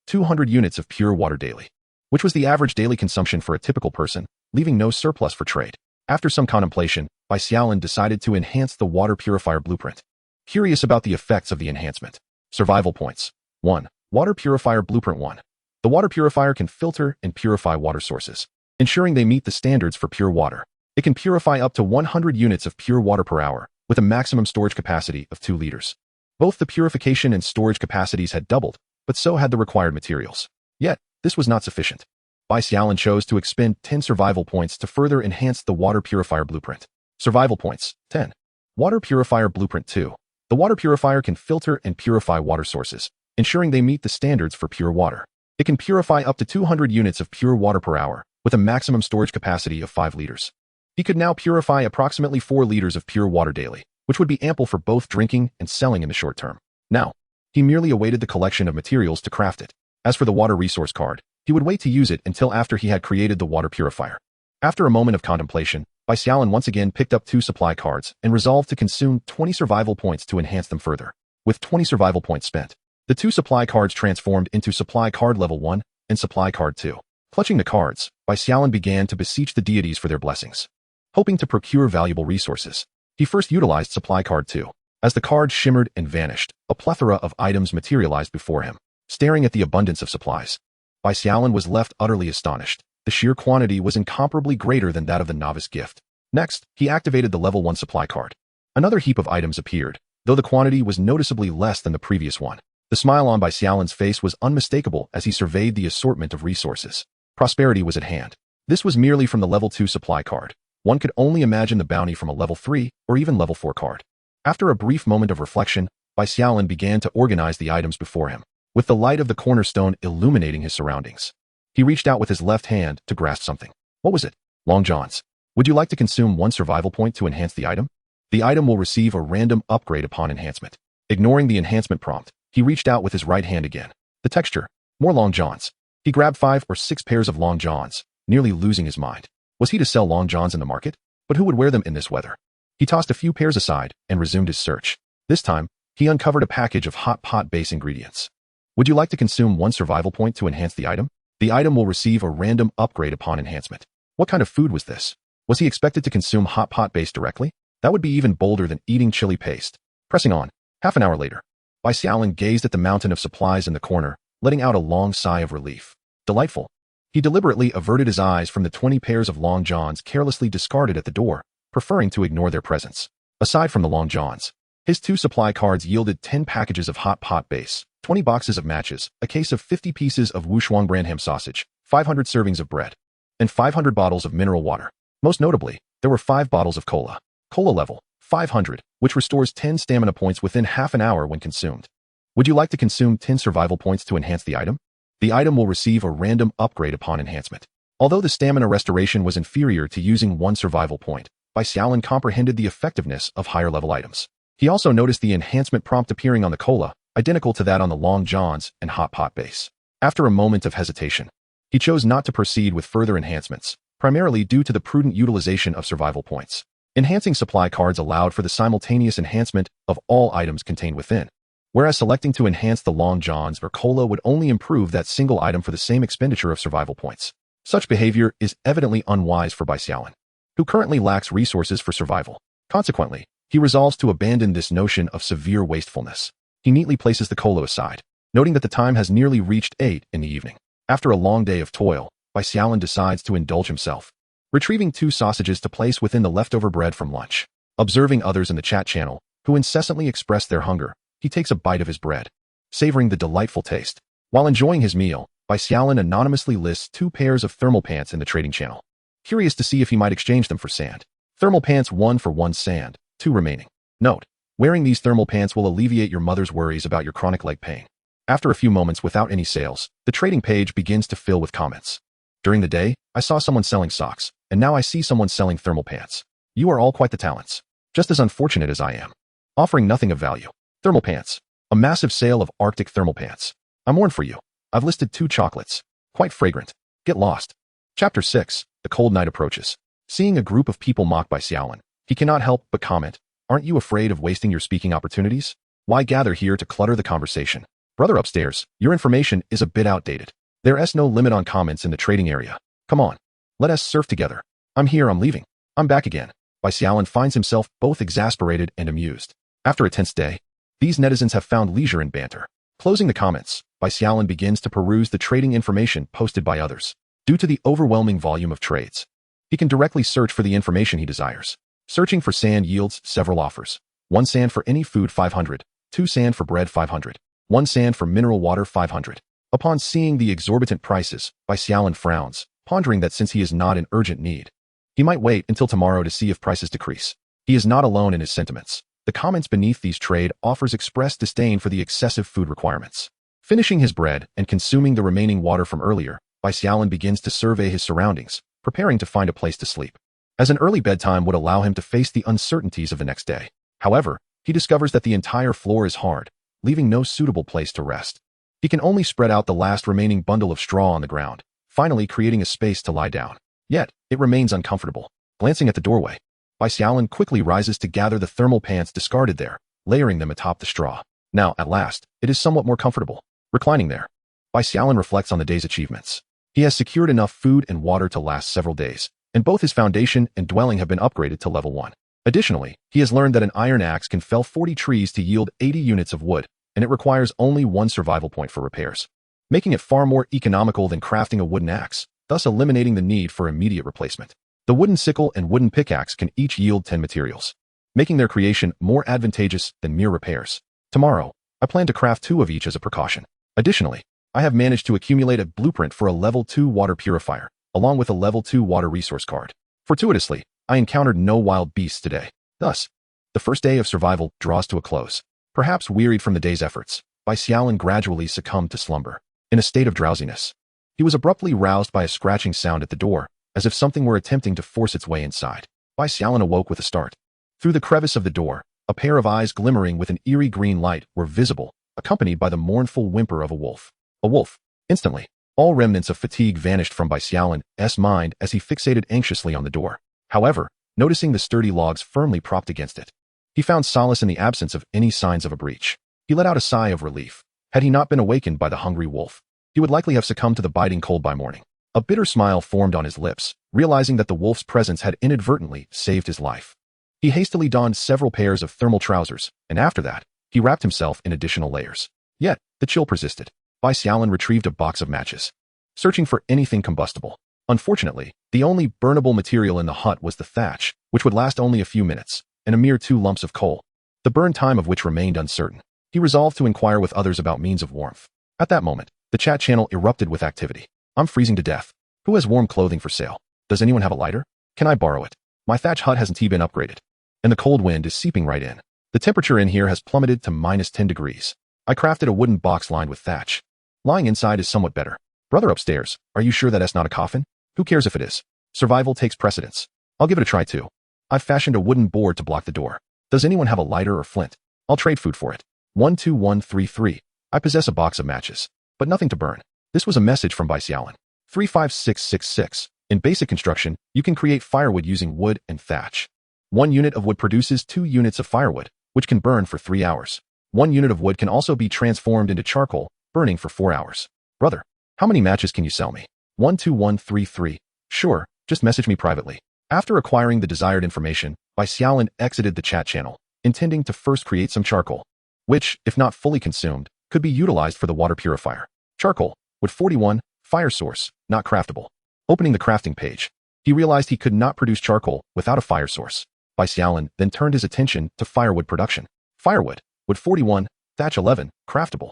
200 units of pure water daily, which was the average daily consumption for a typical person, leaving no surplus for trade. After some contemplation, Bai Xiaolin decided to enhance the water purifier blueprint. Curious about the effects of the enhancement. Survival points. 1. Water purifier blueprint 1. The water purifier can filter and purify water sources, ensuring they meet the standards for pure water. It can purify up to 100 units of pure water per hour, with a maximum storage capacity of 2 liters. Both the purification and storage capacities had doubled, but so had the required materials. Yet, this was not sufficient. Bai Xiaolin chose to expend 10 survival points to further enhance the water purifier blueprint. Survival points. 10. Water purifier blueprint 2. The water purifier can filter and purify water sources, ensuring they meet the standards for pure water. It can purify up to 200 units of pure water per hour, with a maximum storage capacity of 5 liters. He could now purify approximately 4 liters of pure water daily, which would be ample for both drinking and selling in the short term. Now, he merely awaited the collection of materials to craft it. As for the water resource card, he would wait to use it until after he had created the water purifier. After a moment of contemplation, Bai Xiaolin once again picked up 2 supply cards and resolved to consume 20 survival points to enhance them further. With 20 survival points spent, the 2 supply cards transformed into supply card level 1 and supply card 2. Clutching the cards, Bai Xiaolin began to beseech the deities for their blessings. Hoping to procure valuable resources, he first utilized supply card 2. As the card shimmered and vanished, a plethora of items materialized before him. Staring at the abundance of supplies, Bai Xiaolin was left utterly astonished. The sheer quantity was incomparably greater than that of the novice gift. Next, he activated the level 1 supply card. Another heap of items appeared, though the quantity was noticeably less than the previous one. The smile on Bai Xiaolin's face was unmistakable as he surveyed the assortment of resources. Prosperity was at hand. This was merely from the level 2 supply card. One could only imagine the bounty from a level 3 or even level 4 card. After a brief moment of reflection, Bai Xiaolin began to organize the items before him, with the light of the cornerstone illuminating his surroundings. He reached out with his left hand to grasp something. What was it? Long johns. Would you like to consume 1 survival point to enhance the item? The item will receive a random upgrade upon enhancement. Ignoring the enhancement prompt, he reached out with his right hand again. The texture. More long johns. He grabbed 5 or 6 pairs of long johns, nearly losing his mind. Was he to sell long johns in the market? But who would wear them in this weather? He tossed a few pairs aside and resumed his search. This time, he uncovered a package of hot pot base ingredients. Would you like to consume 1 survival point to enhance the item? The item will receive a random upgrade upon enhancement. What kind of food was this? Was he expected to consume hot pot base directly? That would be even bolder than eating chili paste. Pressing on. Half an hour later, Bai Xiaolin gazed at the mountain of supplies in the corner, letting out a long sigh of relief. Delightful. He deliberately averted his eyes from the 20 pairs of long johns carelessly discarded at the door, preferring to ignore their presence. Aside from the long johns, his 2 supply cards yielded 10 packages of hot pot base, 20 boxes of matches, a case of 50 pieces of Wushuang brand ham sausage, 500 servings of bread, and 500 bottles of mineral water. Most notably, there were 5 bottles of cola. Cola level, 500, which restores 10 stamina points within half an hour when consumed. Would you like to consume 10 survival points to enhance the item? The item will receive a random upgrade upon enhancement. Although the stamina restoration was inferior to using 1 survival point, Bai Xiaolin comprehended the effectiveness of higher level items. He also noticed the enhancement prompt appearing on the cola, identical to that on the long johns and hot pot base. After a moment of hesitation, he chose not to proceed with further enhancements, primarily due to the prudent utilization of survival points. Enhancing supply cards allowed for the simultaneous enhancement of all items contained within, whereas selecting to enhance the long johns or cola would only improve that single item for the same expenditure of survival points. Such behavior is evidently unwise for Bai Xiaolin, who currently lacks resources for survival. Consequently, he resolves to abandon this notion of severe wastefulness. He neatly places the cola aside, noting that the time has nearly reached 8 in the evening. After a long day of toil, Bai Xiaolin decides to indulge himself, retrieving 2 sausages to place within the leftover bread from lunch. Observing others in the chat channel, who incessantly express their hunger. He takes a bite of his bread, savoring the delightful taste. While enjoying his meal, Bai Xiaolin anonymously lists 2 pairs of thermal pants in the trading channel, curious to see if he might exchange them for sand. Thermal pants 1 for 1 sand, 2 remaining. Note: wearing these thermal pants will alleviate your mother's worries about your chronic leg pain. After a few moments without any sales, the trading page begins to fill with comments. During the day, I saw someone selling socks, and now I see someone selling thermal pants. You are all quite the talents. Just as unfortunate as I am. Offering nothing of value. Thermal pants. A massive sale of Arctic thermal pants. I mourn for you. I've listed 2 chocolates. Quite fragrant. Get lost. Chapter 6. The cold night approaches. Seeing a group of people mocked by Xiaolin, he cannot help but comment, "Aren't you afraid of wasting your speaking opportunities? Why gather here to clutter the conversation? Brother upstairs, your information is a bit outdated. There's no limit on comments in the trading area. Come on. Let us surf together. I'm here, I'm leaving. I'm back again." Bai Xiaolin finds himself both exasperated and amused. After a tense day, these netizens have found leisure in banter. Closing the comments, Bai Xiaolin begins to peruse the trading information posted by others. Due to the overwhelming volume of trades, he can directly search for the information he desires. Searching for sand yields several offers. 1 sand for any food 500, 2 sand for bread 500, 1 sand for mineral water 500. Upon seeing the exorbitant prices, Bai Xiaolin frowns, pondering that since he is not in urgent need, he might wait until tomorrow to see if prices decrease. He is not alone in his sentiments. The comments beneath these trade offers express disdain for the excessive food requirements. Finishing his bread and consuming the remaining water from earlier, Bai Xiaolin begins to survey his surroundings, preparing to find a place to sleep, as an early bedtime would allow him to face the uncertainties of the next day. However, he discovers that the entire floor is hard, leaving no suitable place to rest. He can only spread out the last remaining bundle of straw on the ground, finally creating a space to lie down. Yet, it remains uncomfortable. Glancing at the doorway, Bai Xiaolin quickly rises to gather the thermal pants discarded there, layering them atop the straw. Now, at last, it is somewhat more comfortable. Reclining there, Bai Xiaolin reflects on the day's achievements. He has secured enough food and water to last several days, and both his foundation and dwelling have been upgraded to level 1. Additionally, he has learned that an iron axe can fell 40 trees to yield 80 units of wood, and it requires only 1 survival point for repairs, making it far more economical than crafting a wooden axe, thus eliminating the need for immediate replacement. The wooden sickle and wooden pickaxe can each yield 10 materials, making their creation more advantageous than mere repairs. Tomorrow, I plan to craft 2 of each as a precaution. Additionally, I have managed to accumulate a blueprint for a level 2 water purifier, along with a level 2 water resource card. Fortuitously, I encountered no wild beasts today. Thus, the first day of survival draws to a close. Perhaps wearied from the day's efforts, Bai Xiaolin gradually succumbed to slumber. In a state of drowsiness, he was abruptly roused by a scratching sound at the door, as if something were attempting to force its way inside. Bai Xiaolin awoke with a start. Through the crevice of the door, a pair of eyes glimmering with an eerie green light were visible, accompanied by the mournful whimper of a wolf. A wolf. Instantly, all remnants of fatigue vanished from Bai Xiaolin's mind as he fixated anxiously on the door. However, noticing the sturdy logs firmly propped against it, he found solace in the absence of any signs of a breach. He let out a sigh of relief. Had he not been awakened by the hungry wolf, he would likely have succumbed to the biting cold by morning. A bitter smile formed on his lips, realizing that the wolf's presence had inadvertently saved his life. He hastily donned several pairs of thermal trousers, and after that, he wrapped himself in additional layers. Yet, the chill persisted. Bai Xiaolin retrieved a box of matches, searching for anything combustible. Unfortunately, the only burnable material in the hut was the thatch, which would last only a few minutes, and a mere 2 lumps of coal, the burn time of which remained uncertain. He resolved to inquire with others about means of warmth. At that moment, the chat channel erupted with activity. "I'm freezing to death. Who has warm clothing for sale? Does anyone have a lighter? Can I borrow it? My thatch hut hasn't been upgraded, and the cold wind is seeping right in. The temperature in here has plummeted to -10 degrees. I crafted a wooden box lined with thatch. Lying inside is somewhat better. Brother upstairs, are you sure that's not a coffin? Who cares if it is? Survival takes precedence. I'll give it a try too. I've fashioned a wooden board to block the door. Does anyone have a lighter or flint? I'll trade food for it. 12133. I possess a box of matches, but nothing to burn." This was a message from Bai Xiaolin. 35666. In basic construction, you can create firewood using wood and thatch. 1 unit of wood produces 2 units of firewood, which can burn for 3 hours. 1 unit of wood can also be transformed into charcoal, burning for 4 hours. Brother, how many matches can you sell me? 12133. Sure, just message me privately. After acquiring the desired information, Bai Xiaolin exited the chat channel, intending to first create some charcoal, which, if not fully consumed, could be utilized for the water purifier. Charcoal, wood 41, fire source, not craftable. Opening the crafting page, he realized he could not produce charcoal without a fire source. Bai Xiaolin then turned his attention to firewood production. Firewood, wood 41, thatch 11, craftable.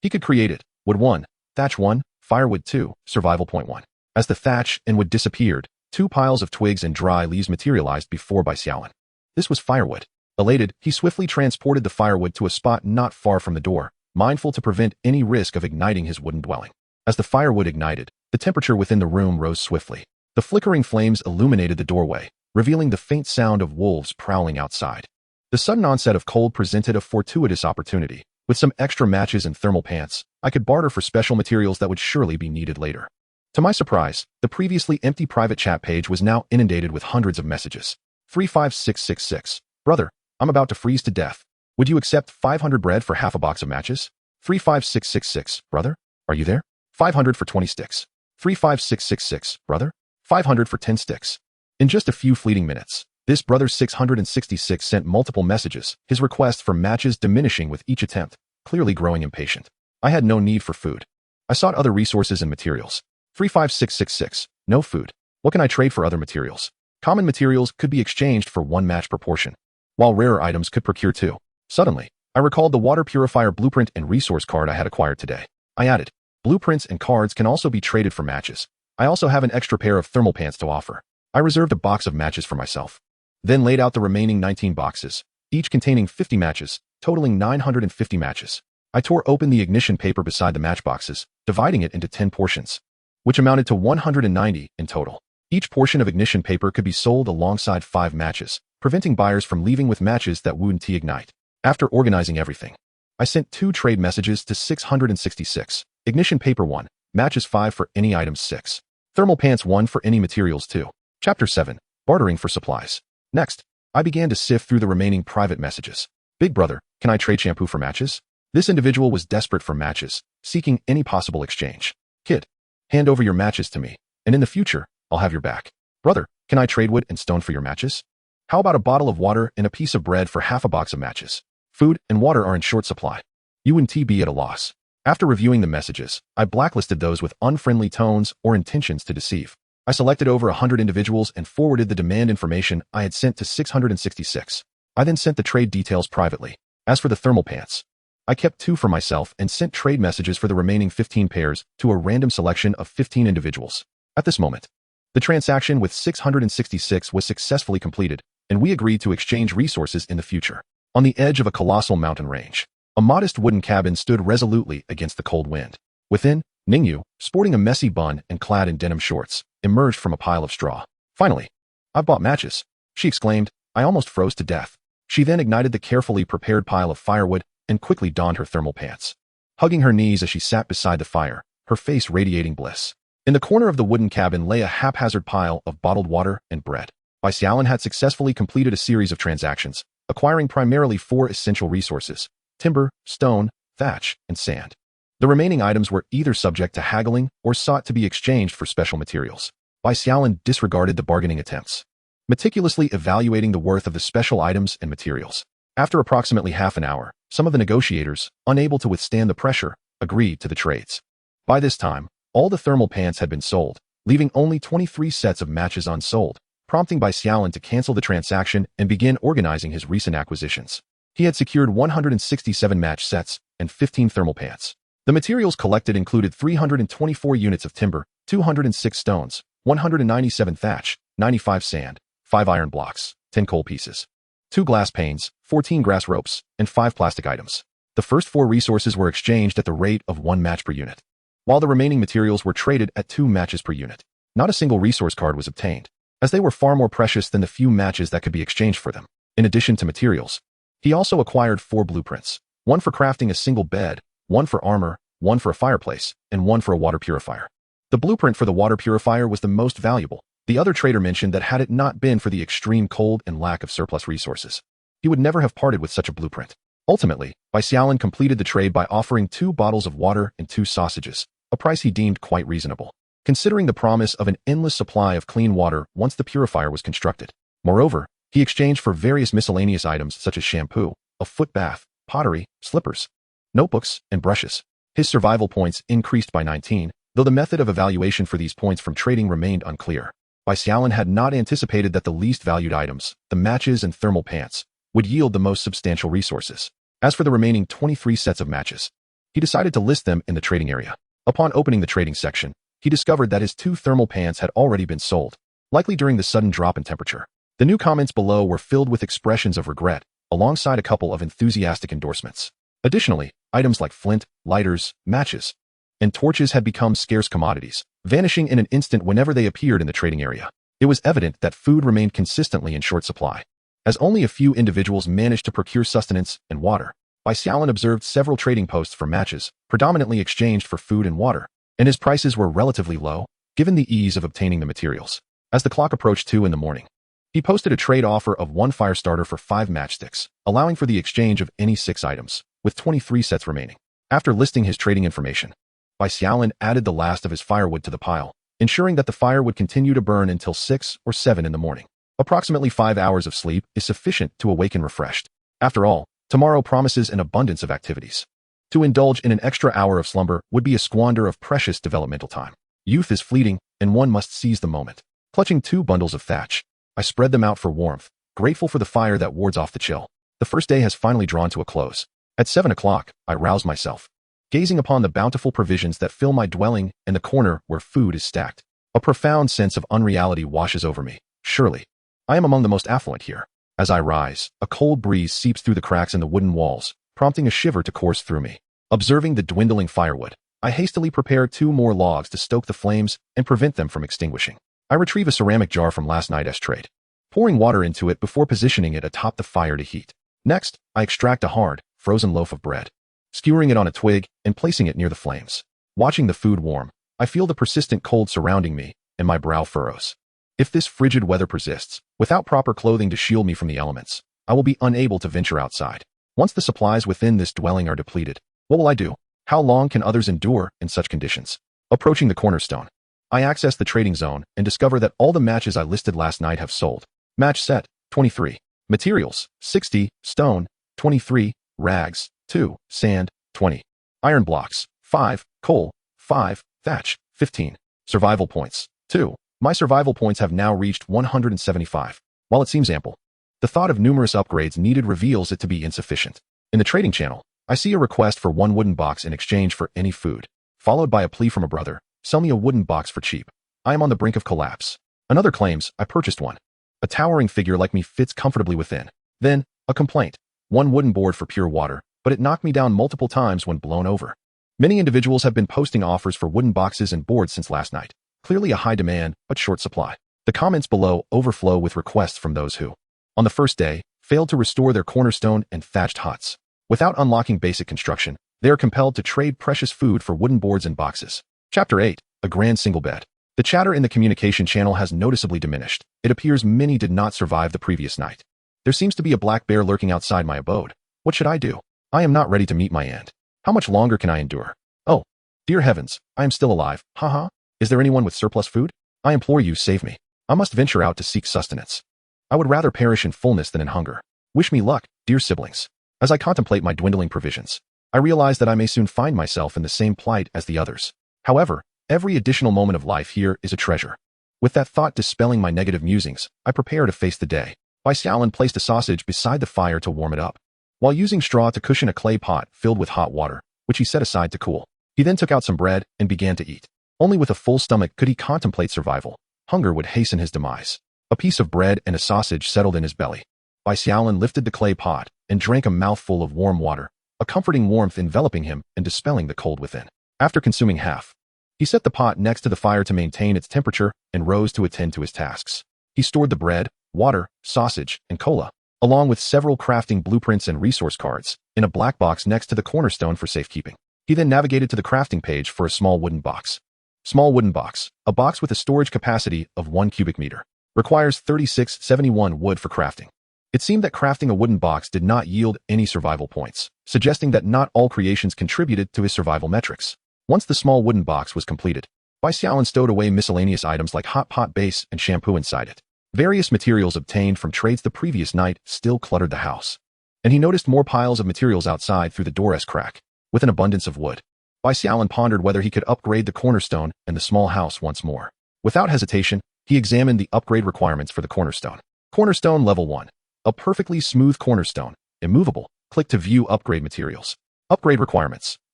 He could create it. Wood 1, thatch 1, firewood 2, survival point 1. As the thatch and wood disappeared, 2 piles of twigs and dry leaves materialized before Bai Xiaolin. This was firewood. Elated, he swiftly transported the firewood to a spot not far from the door, mindful to prevent any risk of igniting his wooden dwelling. As the firewood ignited, the temperature within the room rose swiftly. The flickering flames illuminated the doorway, revealing the faint sound of wolves prowling outside. The sudden onset of cold presented a fortuitous opportunity. With some extra matches and thermal pants, I could barter for special materials that would surely be needed later. To my surprise, the previously empty private chat page was now inundated with hundreds of messages. 35666. Brother, I'm about to freeze to death. Would you accept 500 bread for half a box of matches? 35666. Brother, are you there? 500 for 20 sticks. 35666. Brother, 500 for 10 sticks. In just a few fleeting minutes, this brother 666 sent multiple messages, his request for matches diminishing with each attempt, clearly growing impatient. I had no need for food. I sought other resources and materials. 35666. No food. What can I trade for other materials? Common materials could be exchanged for 1 match per portion, while rarer items could procure 2. Suddenly, I recalled the water purifier blueprint and resource card I had acquired today. I added, blueprints and cards can also be traded for matches. I also have an extra pair of thermal pants to offer. I reserved a box of matches for myself, then laid out the remaining 19 boxes, each containing 50 matches, totaling 950 matches. I tore open the ignition paper beside the matchboxes, dividing it into 10 portions, which amounted to 190 in total. Each portion of ignition paper could be sold alongside 5 matches, preventing buyers from leaving with matches that wouldn't ignite. After organizing everything, I sent 2 trade messages to 666. Ignition paper 1, matches 5 for any items 6. Thermal pants 1 for any materials 2. Chapter 7, bartering for supplies. Next, I began to sift through the remaining private messages. Big brother, can I trade shampoo for matches? This individual was desperate for matches, seeking any possible exchange. Kid, hand over your matches to me, and in the future, I'll have your back. Brother, can I trade wood and stone for your matches? How about a bottle of water and a piece of bread for half a box of matches? Food and water are in short supply. You wouldn't be at a loss. After reviewing the messages, I blacklisted those with unfriendly tones or intentions to deceive. I selected over 100 individuals and forwarded the demand information I had sent to 666. I then sent the trade details privately. As for the thermal pants, I kept 2 for myself and sent trade messages for the remaining 15 pairs to a random selection of 15 individuals. At this moment, the transaction with 666 was successfully completed, and we agreed to exchange resources in the future. On the edge of a colossal mountain range, a modest wooden cabin stood resolutely against the cold wind. Within, Ningyu, sporting a messy bun and clad in denim shorts, emerged from a pile of straw. Finally, I've bought matches, she exclaimed. I almost froze to death. She then ignited the carefully prepared pile of firewood and quickly donned her thermal pants, hugging her knees as she sat beside the fire, her face radiating bliss. In the corner of the wooden cabin lay a haphazard pile of bottled water and bread. Bai Xiaolin had successfully completed a series of transactions, acquiring primarily 4 essential resources: timber, stone, thatch, and sand. The remaining items were either subject to haggling or sought to be exchanged for special materials. Bai Xiaolin disregarded the bargaining attempts, meticulously evaluating the worth of the special items and materials. After approximately half an hour, some of the negotiators, unable to withstand the pressure, agreed to the trades. By this time, all the thermal pants had been sold, leaving only 23 sets of matches unsold, prompting Bai Xiaolin to cancel the transaction and begin organizing his recent acquisitions. He had secured 167 match sets and 15 thermal pants. The materials collected included 324 units of timber, 206 stones, 197 thatch, 95 sand, 5 iron blocks, 10 coal pieces, 2 glass panes, 14 grass ropes, and 5 plastic items. The first 4 resources were exchanged at the rate of 1 match per unit, while the remaining materials were traded at 2 matches per unit. Not a single resource card was obtained, as they were far more precious than the few matches that could be exchanged for them. In addition to materials, he also acquired 4 blueprints, 1 for crafting a single bed, 1 for armor, 1 for a fireplace, and 1 for a water purifier. The blueprint for the water purifier was the most valuable. The other trader mentioned that had it not been for the extreme cold and lack of surplus resources, he would never have parted with such a blueprint. Ultimately, Bai Xiaolin completed the trade by offering 2 bottles of water and 2 sausages, a price he deemed quite reasonable, considering the promise of an endless supply of clean water once the purifier was constructed. Moreover, he exchanged for various miscellaneous items such as shampoo, a foot bath, pottery, slippers, notebooks, and brushes. His survival points increased by 19, though the method of evaluation for these points from trading remained unclear. Bai Xiaolin had not anticipated that the least valued items, the matches and thermal pants, would yield the most substantial resources. As for the remaining 23 sets of matches, he decided to list them in the trading area. Upon opening the trading section, he discovered that his 2 thermal pants had already been sold, likely during the sudden drop in temperature. The new comments below were filled with expressions of regret, alongside a couple of enthusiastic endorsements. Additionally, items like flint, lighters, matches, and torches had become scarce commodities, vanishing in an instant whenever they appeared in the trading area. It was evident that food remained consistently in short supply. As only a few individuals managed to procure sustenance and water, Bai Xiaolin observed several trading posts for matches, predominantly exchanged for food and water, and his prices were relatively low, given the ease of obtaining the materials. As the clock approached 2 in the morning, he posted a trade offer of 1 fire starter for 5 matchsticks, allowing for the exchange of any 6 items, with 23 sets remaining. After listing his trading information, Bai Xiaolin added the last of his firewood to the pile, ensuring that the fire would continue to burn until 6 or 7 in the morning. Approximately 5 hours of sleep is sufficient to awaken refreshed. After all, tomorrow promises an abundance of activities. To indulge in an extra hour of slumber would be a squander of precious developmental time. Youth is fleeting, and one must seize the moment. Clutching 2 bundles of thatch, I spread them out for warmth, grateful for the fire that wards off the chill. The first day has finally drawn to a close. At 7 o'clock, I roused myself, gazing upon the bountiful provisions that fill my dwelling and the corner where food is stacked. A profound sense of unreality washes over me. Surely, I am among the most affluent here. As I rise, a cold breeze seeps through the cracks in the wooden walls, prompting a shiver to course through me. Observing the dwindling firewood, I hastily prepare 2 more logs to stoke the flames and prevent them from extinguishing. I retrieve a ceramic jar from last night's trade, pouring water into it before positioning it atop the fire to heat. Next, I extract a hard, frozen loaf of bread, skewering it on a twig and placing it near the flames. Watching the food warm, I feel the persistent cold surrounding me, and my brow furrows. If this frigid weather persists, without proper clothing to shield me from the elements, I will be unable to venture outside. Once the supplies within this dwelling are depleted, what will I do? How long can others endure in such conditions? Approaching the cornerstone, I access the trading zone and discover that all the matches I listed last night have sold. Match set, 23. Materials, 60. Stone, 23. Rags, 2. Sand, 20. Iron blocks, 5. Coal, 5. Thatch, 15. Survival points, 2. My survival points have now reached 175. While it seems ample, the thought of numerous upgrades needed reveals it to be insufficient. In the trading channel, I see a request for 1 wooden box in exchange for any food, followed by a plea from a brother, sell me a wooden box for cheap. I am on the brink of collapse. Another claims, I purchased one. A towering figure like me fits comfortably within. Then, a complaint, 1 wooden board for pure water, but it knocked me down multiple times when blown over. Many individuals have been posting offers for wooden boxes and boards since last night. Clearly a high demand, but short supply. The comments below overflow with requests from those who, on the first day, failed to restore their cornerstone and thatched huts. Without unlocking basic construction, they are compelled to trade precious food for wooden boards and boxes. Chapter 8. A grand single bed. The chatter in the communication channel has noticeably diminished. It appears many did not survive the previous night. There seems to be a black bear lurking outside my abode. What should I do? I am not ready to meet my end. How much longer can I endure? Oh, dear heavens, I am still alive. Haha. Is there anyone with surplus food? I implore you, save me. I must venture out to seek sustenance. I would rather perish in fullness than in hunger. Wish me luck, dear siblings. As I contemplate my dwindling provisions, I realize that I may soon find myself in the same plight as the others. However, every additional moment of life here is a treasure. With that thought dispelling my negative musings, I prepare to face the day. Bai Xiaolin placed a sausage beside the fire to warm it up, while using straw to cushion a clay pot filled with hot water, which he set aside to cool. He then took out some bread and began to eat. Only with a full stomach could he contemplate survival. Hunger would hasten his demise. A piece of bread and a sausage settled in his belly. Bai Xiaolin lifted the clay pot and drank a mouthful of warm water, a comforting warmth enveloping him and dispelling the cold within. After consuming half, he set the pot next to the fire to maintain its temperature and rose to attend to his tasks. He stored the bread, water, sausage, and cola, along with several crafting blueprints and resource cards, in a black box next to the cornerstone for safekeeping. He then navigated to the crafting page for a small wooden box. Small wooden box, a box with a storage capacity of 1 cubic meter. Requires 3671 wood for crafting. It seemed that crafting a wooden box did not yield any survival points, suggesting that not all creations contributed to his survival metrics. Once the small wooden box was completed, Bai Xiaolin stowed away miscellaneous items like hot pot base and shampoo inside it. Various materials obtained from trades the previous night still cluttered the house, and he noticed more piles of materials outside through the door's crack. With an abundance of wood, Bai Xiaolin pondered whether he could upgrade the cornerstone and the small house once more. Without hesitation, He examined the upgrade requirements for the cornerstone. Cornerstone Level 1. A perfectly smooth cornerstone. Immovable. Click to view upgrade materials. Upgrade requirements.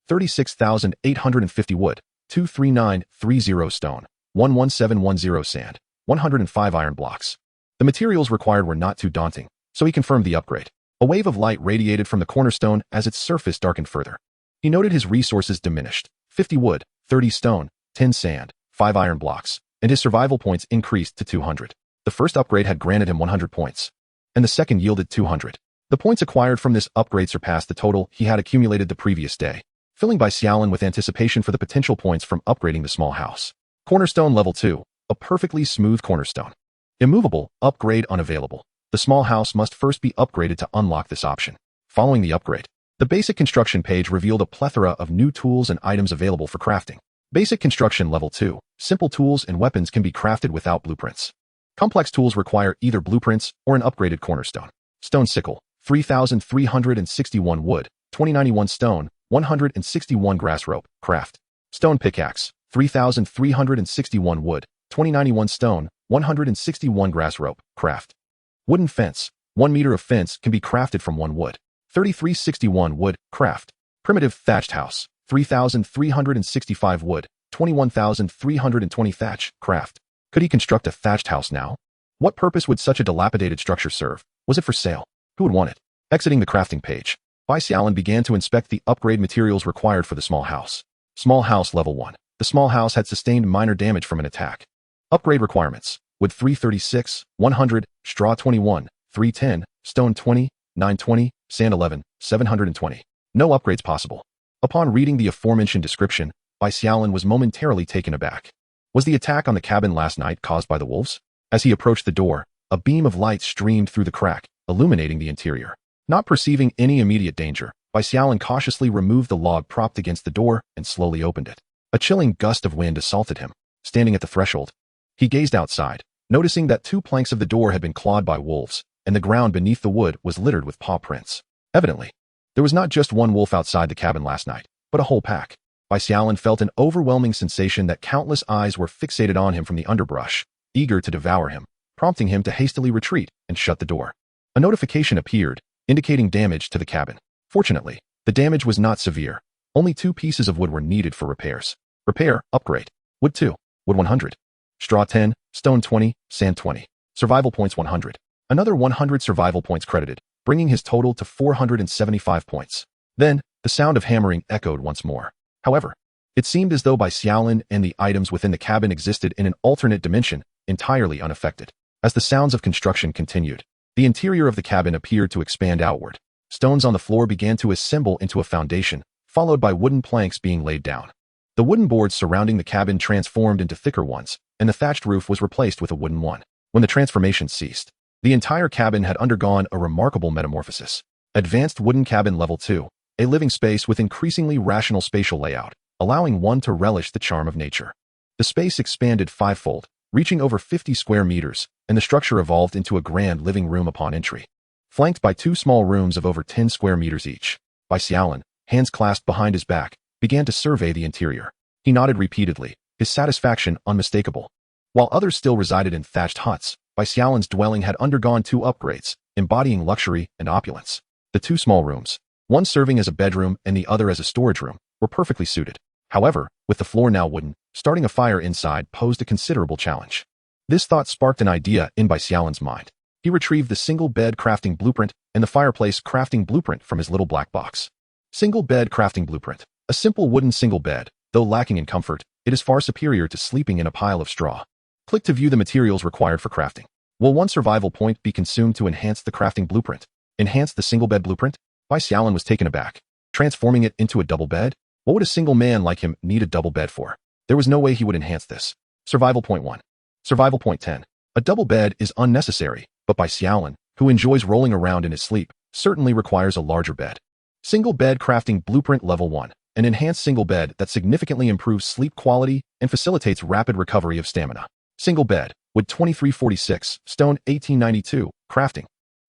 36,850 wood, 23930 stone, 11710 sand, 105 iron blocks. The materials required were not too daunting, so he confirmed the upgrade. A wave of light radiated from the cornerstone as its surface darkened further. He noted his resources diminished: 50 wood, 30 stone, 10 sand, 5 iron blocks, and his survival points increased to 200. The first upgrade had granted him 100 points, and the second yielded 200. The points acquired from this upgrade surpassed the total he had accumulated the previous day, filling Bai Xiaolin with anticipation for the potential points from upgrading the small house. Cornerstone Level 2. A perfectly smooth cornerstone. Immovable. Upgrade unavailable. The small house must first be upgraded to unlock this option. Following the upgrade, the basic construction page revealed a plethora of new tools and items available for crafting. Basic construction Level 2. Simple tools and weapons can be crafted without blueprints. Complex tools require either blueprints or an upgraded cornerstone. Stone sickle. 3,361 wood, 2091 stone, 161 grass rope, craft. Stone pickaxe. 3,361 wood, 2091 stone, 161 grass rope, craft. Wooden fence. 1 meter of fence can be crafted from 1 wood. 3361 wood, craft. Primitive thatched house. 3,365 wood, 21,320 thatch, craft. Could he construct a thatched house now? What purpose would such a dilapidated structure serve? Was it for sale? Who would want it? Exiting the crafting page, Bai Xiaolin began to inspect the upgrade materials required for the small house. Small house Level 1. The small house had sustained minor damage from an attack. Upgrade requirements. Wood 336, 100, straw 21, 310, stone 20, 920, sand 11, 720. No upgrades possible. Upon reading the aforementioned description, Bai Xiaolin was momentarily taken aback. Was the attack on the cabin last night caused by the wolves? As he approached the door, a beam of light streamed through the crack, illuminating the interior. Not perceiving any immediate danger, Bai Xiaolin cautiously removed the log propped against the door and slowly opened it. A chilling gust of wind assaulted him. Standing at the threshold, he gazed outside, noticing that 2 planks of the door had been clawed by wolves, and the ground beneath the wood was littered with paw prints. Evidently, there was not just one wolf outside the cabin last night, but a whole pack. Bai Xiaolin felt an overwhelming sensation that countless eyes were fixated on him from the underbrush, eager to devour him, prompting him to hastily retreat and shut the door. A notification appeared, indicating damage to the cabin. Fortunately, the damage was not severe. Only 2 pieces of wood were needed for repairs. Repair, upgrade. Wood 2, wood 100. Straw 10, stone 20, sand 20. Survival points 100. Another 100 survival points credited, bringing his total to 475 points. Then, the sound of hammering echoed once more. However, it seemed as though Bai Xiaolin and the items within the cabin existed in an alternate dimension, entirely unaffected. As the sounds of construction continued, the interior of the cabin appeared to expand outward. Stones on the floor began to assemble into a foundation, followed by wooden planks being laid down. The wooden boards surrounding the cabin transformed into thicker ones, and the thatched roof was replaced with a wooden one. When the transformation ceased, the entire cabin had undergone a remarkable metamorphosis. Advanced wooden cabin Level 2, a living space with increasingly rational spatial layout, allowing one to relish the charm of nature. The space expanded 5-fold, reaching over 50 square meters, and the structure evolved into a grand living room upon entry. Flanked by 2 small rooms of over 10 square meters each, Bai Xiaolin, hands clasped behind his back, began to survey the interior. He nodded repeatedly, his satisfaction unmistakable. While others still resided in thatched huts, Bai Xiaolin's dwelling had undergone 2 upgrades, embodying luxury and opulence. The 2 small rooms, one serving as a bedroom and the other as a storage room, were perfectly suited. However, with the floor now wooden, starting a fire inside posed a considerable challenge. This thought sparked an idea in Bai Xiaolin's mind. He retrieved the single bed crafting blueprint and the fireplace crafting blueprint from his little black box. Single bed crafting blueprint. A simple wooden single bed, though lacking in comfort, it is far superior to sleeping in a pile of straw. Click to view the materials required for crafting. Will 1 survival point be consumed to enhance the crafting blueprint? Enhance the single bed blueprint? Bai Xiaolin was taken aback. Transforming it into a double bed? What would a single man like him need a double bed for? There was no way he would enhance this. Survival point 1. Survival point 10. A double bed is unnecessary, but Bai Xiaolin, who enjoys rolling around in his sleep, certainly requires a larger bed. Single bed crafting blueprint Level 1. An enhanced single bed that significantly improves sleep quality and facilitates rapid recovery of stamina. Single bed, wood 2346, stone 1892, crafting.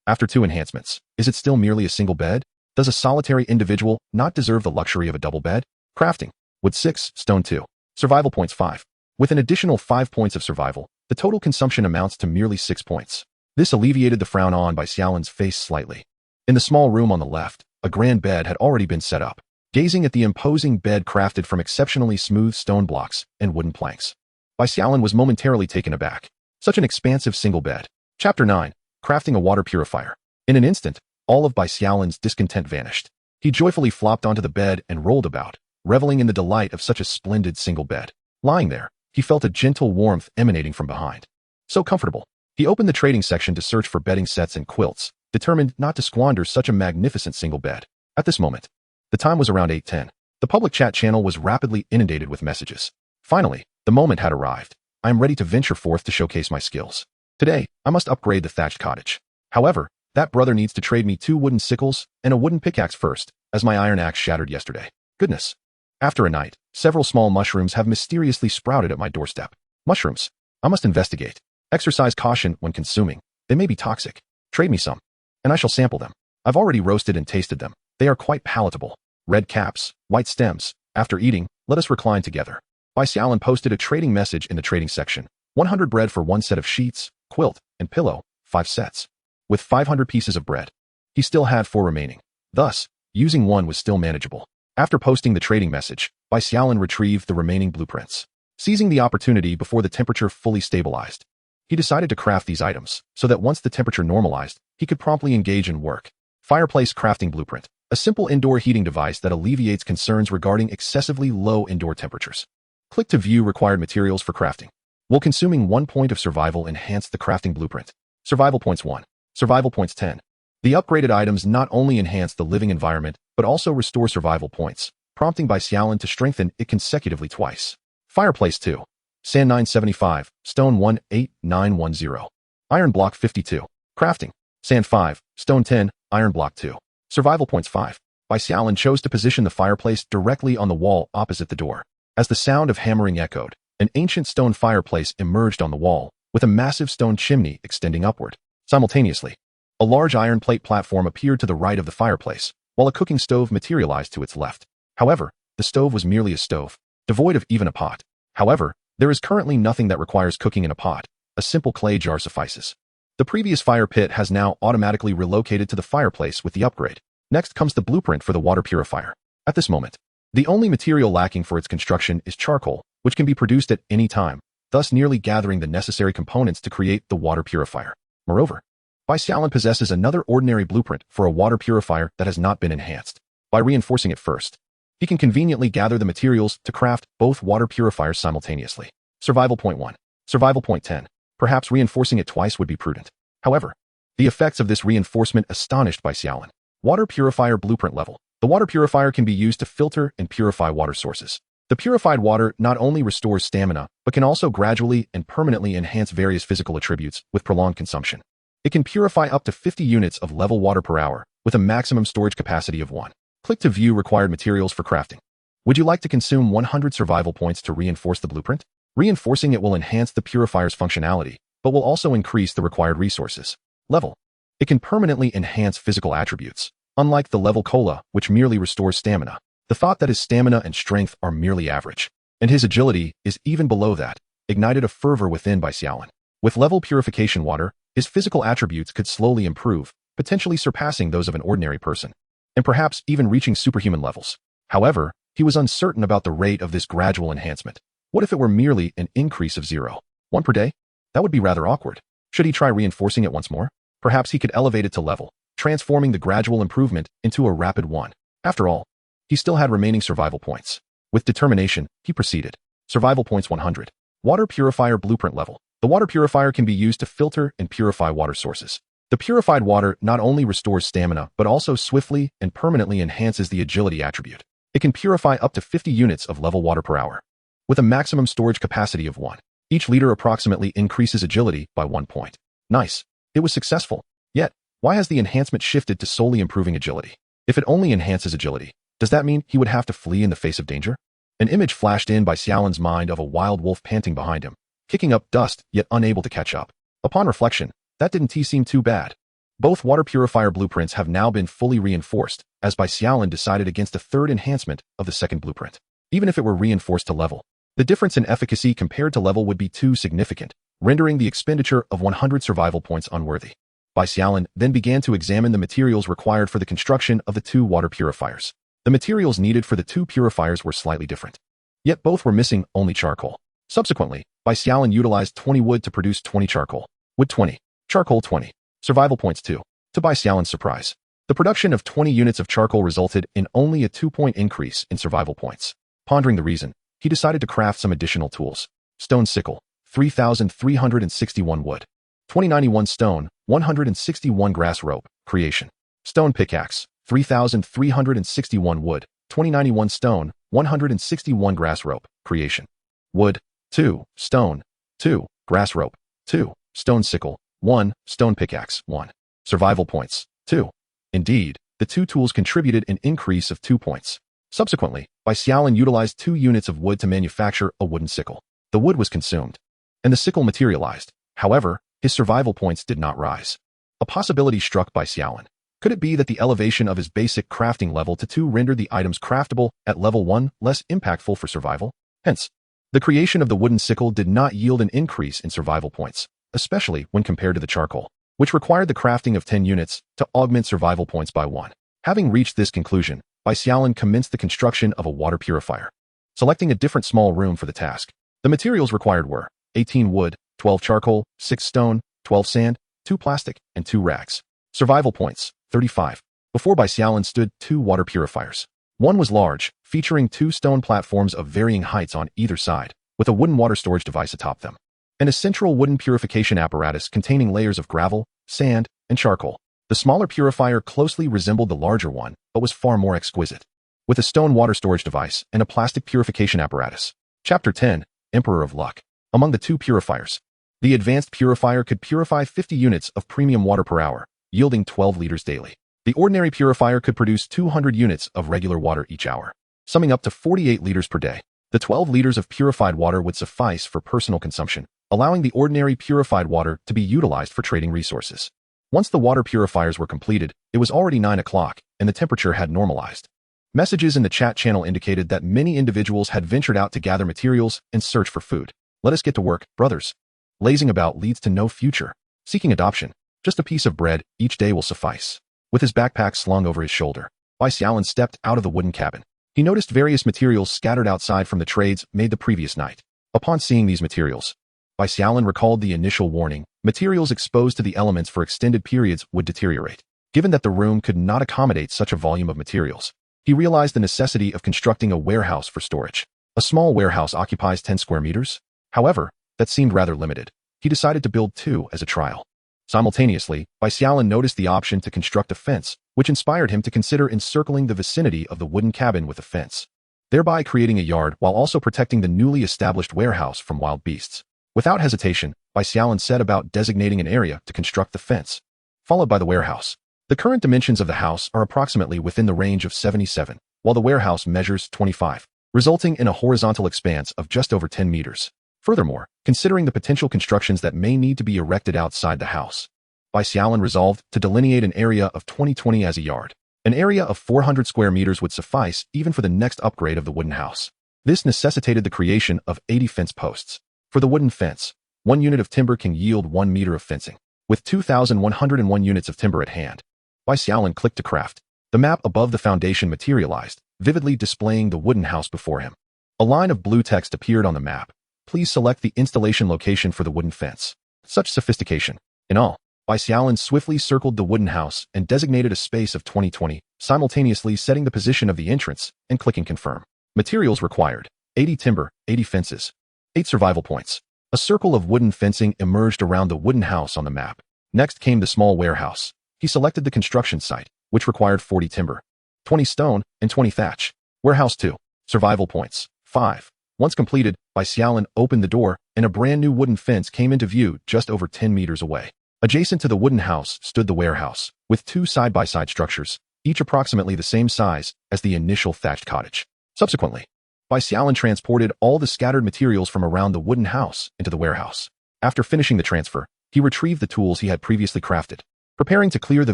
After 2 enhancements, is it still merely a single bed? Does a solitary individual not deserve the luxury of a double bed? Crafting, wood 6, stone 2. Survival points 5. With an additional 5 points of survival, The total consumption amounts to merely 6 points. This alleviated the frown on Bai Xiaolin's face slightly. In the small room on the left, a grand bed had already been set up. Gazing at the imposing bed crafted from exceptionally smooth stone blocks and wooden planks, Bai Xiaolin was momentarily taken aback. Such an expansive single bed. Chapter 9. Crafting a Water Purifier. In an instant, all of Bai Xiaolin's discontent vanished. He joyfully flopped onto the bed and rolled about, reveling in the delight of such a splendid single bed. Lying there, he felt a gentle warmth emanating from behind. So comfortable. He opened the trading section to search for bedding sets and quilts, determined not to squander such a magnificent single bed. At this moment, the time was around 8:10. The public chat channel was rapidly inundated with messages. Finally, the moment had arrived. I am ready to venture forth to showcase my skills. Today, I must upgrade the thatched cottage. However, that brother needs to trade me 2 wooden sickles and a wooden pickaxe first, as my iron axe shattered yesterday. Goodness. After a night, several small mushrooms have mysteriously sprouted at my doorstep. Mushrooms. I must investigate. Exercise caution when consuming. They may be toxic. Trade me some, and I shall sample them. I've already roasted and tasted them. They are quite palatable. Red caps, white stems. After eating, let us recline together. Bai Xiaolin posted a trading message in the trading section. 100 bread for 1 set of sheets, quilt, and pillow, 5 sets. With 500 pieces of bread. He still had 4 remaining. Thus, using 1 was still manageable. After posting the trading message, Bai Xiaolin retrieved the remaining blueprints. Seizing the opportunity before the temperature fully stabilized, he decided to craft these items so that once the temperature normalized, he could promptly engage in work. Fireplace crafting blueprint. A simple indoor heating device that alleviates concerns regarding excessively low indoor temperatures. Click to view required materials for crafting. Will consuming 1 point of survival enhance the crafting blueprint? Survival points 1. Survival points 10. The upgraded items not only enhance the living environment, but also restore survival points, prompting Bai Xiaolin to strengthen it consecutively twice. Fireplace 2. Sand 975, Stone 18910. Iron block 52. Crafting. Sand 5, Stone 10, Iron block 2. Survival points 5. Bai Xiaolin chose to position the fireplace directly on the wall opposite the door. As the sound of hammering echoed, an ancient stone fireplace emerged on the wall, with a massive stone chimney extending upward. Simultaneously, a large iron plate platform appeared to the right of the fireplace, while a cooking stove materialized to its left. However, the stove was merely a stove, devoid of even a pot. However, there is currently nothing that requires cooking in a pot. A simple clay jar suffices. The previous fire pit has now automatically relocated to the fireplace with the upgrade. Next comes the blueprint for the water purifier. At this moment, the only material lacking for its construction is charcoal, which can be produced at any time, thus nearly gathering the necessary components to create the water purifier. Moreover, Bai Xiaolin possesses another ordinary blueprint for a water purifier that has not been enhanced. By reinforcing it first, he can conveniently gather the materials to craft both water purifiers simultaneously. Survival point 1. Survival point 10. Perhaps reinforcing it twice would be prudent. However, the effects of this reinforcement astonished Bai Xiaolin. Water purifier blueprint level. The water purifier can be used to filter and purify water sources. The purified water not only restores stamina, but can also gradually and permanently enhance various physical attributes with prolonged consumption. It can purify up to 50 units of level water per hour, with a maximum storage capacity of 1. Click to view required materials for crafting. Would you like to consume 100 survival points to reinforce the blueprint? Reinforcing it will enhance the purifier's functionality, but will also increase the required resources. Level. It can permanently enhance physical attributes, unlike the level cola, which merely restores stamina. The thought that his stamina and strength are merely average, and his agility is even below that, ignited a fervor within Bai Xiaolin. With level purification water, his physical attributes could slowly improve, potentially surpassing those of an ordinary person, and perhaps even reaching superhuman levels. However, he was uncertain about the rate of this gradual enhancement. What if it were merely an increase of 0.1 per day? That would be rather awkward. Should he try reinforcing it once more? Perhaps he could elevate it to level, transforming the gradual improvement into a rapid one. After all, he still had remaining survival points. With determination, he proceeded. Survival points 100. Water purifier blueprint level. The water purifier can be used to filter and purify water sources. The purified water not only restores stamina, but also swiftly and permanently enhances the agility attribute. It can purify up to 50 units of level water per hour, with a maximum storage capacity of 1. Each liter approximately increases agility by 1 point. Nice. It was successful. Yet, why has the enhancement shifted to solely improving agility? If it only enhances agility, does that mean he would have to flee in the face of danger? An image flashed in Bai Xiaolin's mind of a wild wolf panting behind him, kicking up dust yet unable to catch up. Upon reflection, that didn't seem too bad. Both water purifier blueprints have now been fully reinforced, as Bai Xiaolin decided against a third enhancement of the second blueprint. Even if it were reinforced to level, the difference in efficacy compared to level would be too significant. rendering the expenditure of 100 survival points unworthy. Bai Xiaolin then began to examine the materials required for the construction of the 2 water purifiers. The materials needed for the 2 purifiers were slightly different. Yet both were missing only charcoal. Subsequently, Bai Xiaolin utilized 20 wood to produce 20 charcoal. Wood 20. Charcoal 20. Survival points 2. To Bai Xiaolin's surprise, the production of 20 units of charcoal resulted in only a 2-point increase in survival points. Pondering the reason, he decided to craft some additional tools. Stone sickle, 3,361 wood. 2091 stone, 161 grass rope, creation. Stone pickaxe, 3,361 wood. 2091 stone, 161 grass rope, creation. Wood, 2, stone, 2, grass rope, 2, stone sickle, 1, stone pickaxe, 1. Survival points, 2. Indeed, the 2 tools contributed an increase of 2 points. Subsequently, Bai Xiaolin utilized 2 units of wood to manufacture a wooden sickle. The wood was consumed, and the sickle materialized. However, his survival points did not rise. A possibility struck Bai Xiaolin. Could it be that the elevation of his basic crafting level to 2 rendered the items craftable at level 1 less impactful for survival? Hence, the creation of the wooden sickle did not yield an increase in survival points, especially when compared to the charcoal, which required the crafting of 10 units to augment survival points by 1. Having reached this conclusion, Bai Xiaolin commenced the construction of a water purifier. Selecting a different small room for the task, the materials required were 18 wood, 12 charcoal, 6 stone, 12 sand, 2 plastic, and 2 rags. Survival points, 35. Before Bai Xiaolin stood 2 water purifiers. One was large, featuring 2 stone platforms of varying heights on either side, with a wooden water storage device atop them, and a central wooden purification apparatus containing layers of gravel, sand, and charcoal. The smaller purifier closely resembled the larger one, but was far more exquisite, with a stone water storage device and a plastic purification apparatus. Chapter 10, Emperor of Luck. Among the 2 purifiers, the advanced purifier could purify 50 units of premium water per hour, yielding 12 liters daily. The ordinary purifier could produce 200 units of regular water each hour, summing up to 48 liters per day. The 12 liters of purified water would suffice for personal consumption, allowing the ordinary purified water to be utilized for trading resources. Once the water purifiers were completed, it was already 9 o'clock, and the temperature had normalized. Messages in the chat channel indicated that many individuals had ventured out to gather materials and search for food. Let us get to work, brothers. Lazing about leads to no future. Seeking adoption. Just a piece of bread each day will suffice. With his backpack slung over his shoulder, Bai Xiaolin stepped out of the wooden cabin. He noticed various materials scattered outside from the trades made the previous night. Upon seeing these materials, Bai Xiaolin recalled the initial warning: materials exposed to the elements for extended periods would deteriorate. Given that the room could not accommodate such a volume of materials, he realized the necessity of constructing a warehouse for storage. A small warehouse occupies 10 square meters. However, that seemed rather limited. He decided to build 2 as a trial. Simultaneously, Bai Xiaolin noticed the option to construct a fence, which inspired him to consider encircling the vicinity of the wooden cabin with a fence, thereby creating a yard while also protecting the newly established warehouse from wild beasts. Without hesitation, Bai Xiaolin set about designating an area to construct the fence, followed by the warehouse. The current dimensions of the house are approximately within the range of 77, while the warehouse measures 25, resulting in a horizontal expanse of just over 10 meters. Furthermore, considering the potential constructions that may need to be erected outside the house, Bai Xiaolin resolved to delineate an area of 2020 as a yard. An area of 400 square meters would suffice even for the next upgrade of the wooden house. This necessitated the creation of 80 fence posts. For the wooden fence, 1 unit of timber can yield 1 meter of fencing. With 2,101 units of timber at hand, Bai Xiaolin clicked to craft. The map above the foundation materialized, vividly displaying the wooden house before him. A line of blue text appeared on the map. Please select the installation location for the wooden fence. Such sophistication. In all, Bai Xiaolin swiftly circled the wooden house and designated a space of 2020, simultaneously setting the position of the entrance and clicking confirm. Materials required: 80 timber, 80 fences, 8 survival points. A circle of wooden fencing emerged around the wooden house on the map. Next came the small warehouse. He selected the construction site, which required 40 timber, 20 stone, and 20 thatch. Warehouse 2. Survival points, 5. Once completed, Bai Xiaolin opened the door, and a brand new wooden fence came into view just over 10 meters away. Adjacent to the wooden house stood the warehouse, with 2 side-by-side structures, each approximately the same size as the initial thatched cottage. Subsequently, Bai Xiaolin transported all the scattered materials from around the wooden house into the warehouse. After finishing the transfer, he retrieved the tools he had previously crafted, preparing to clear the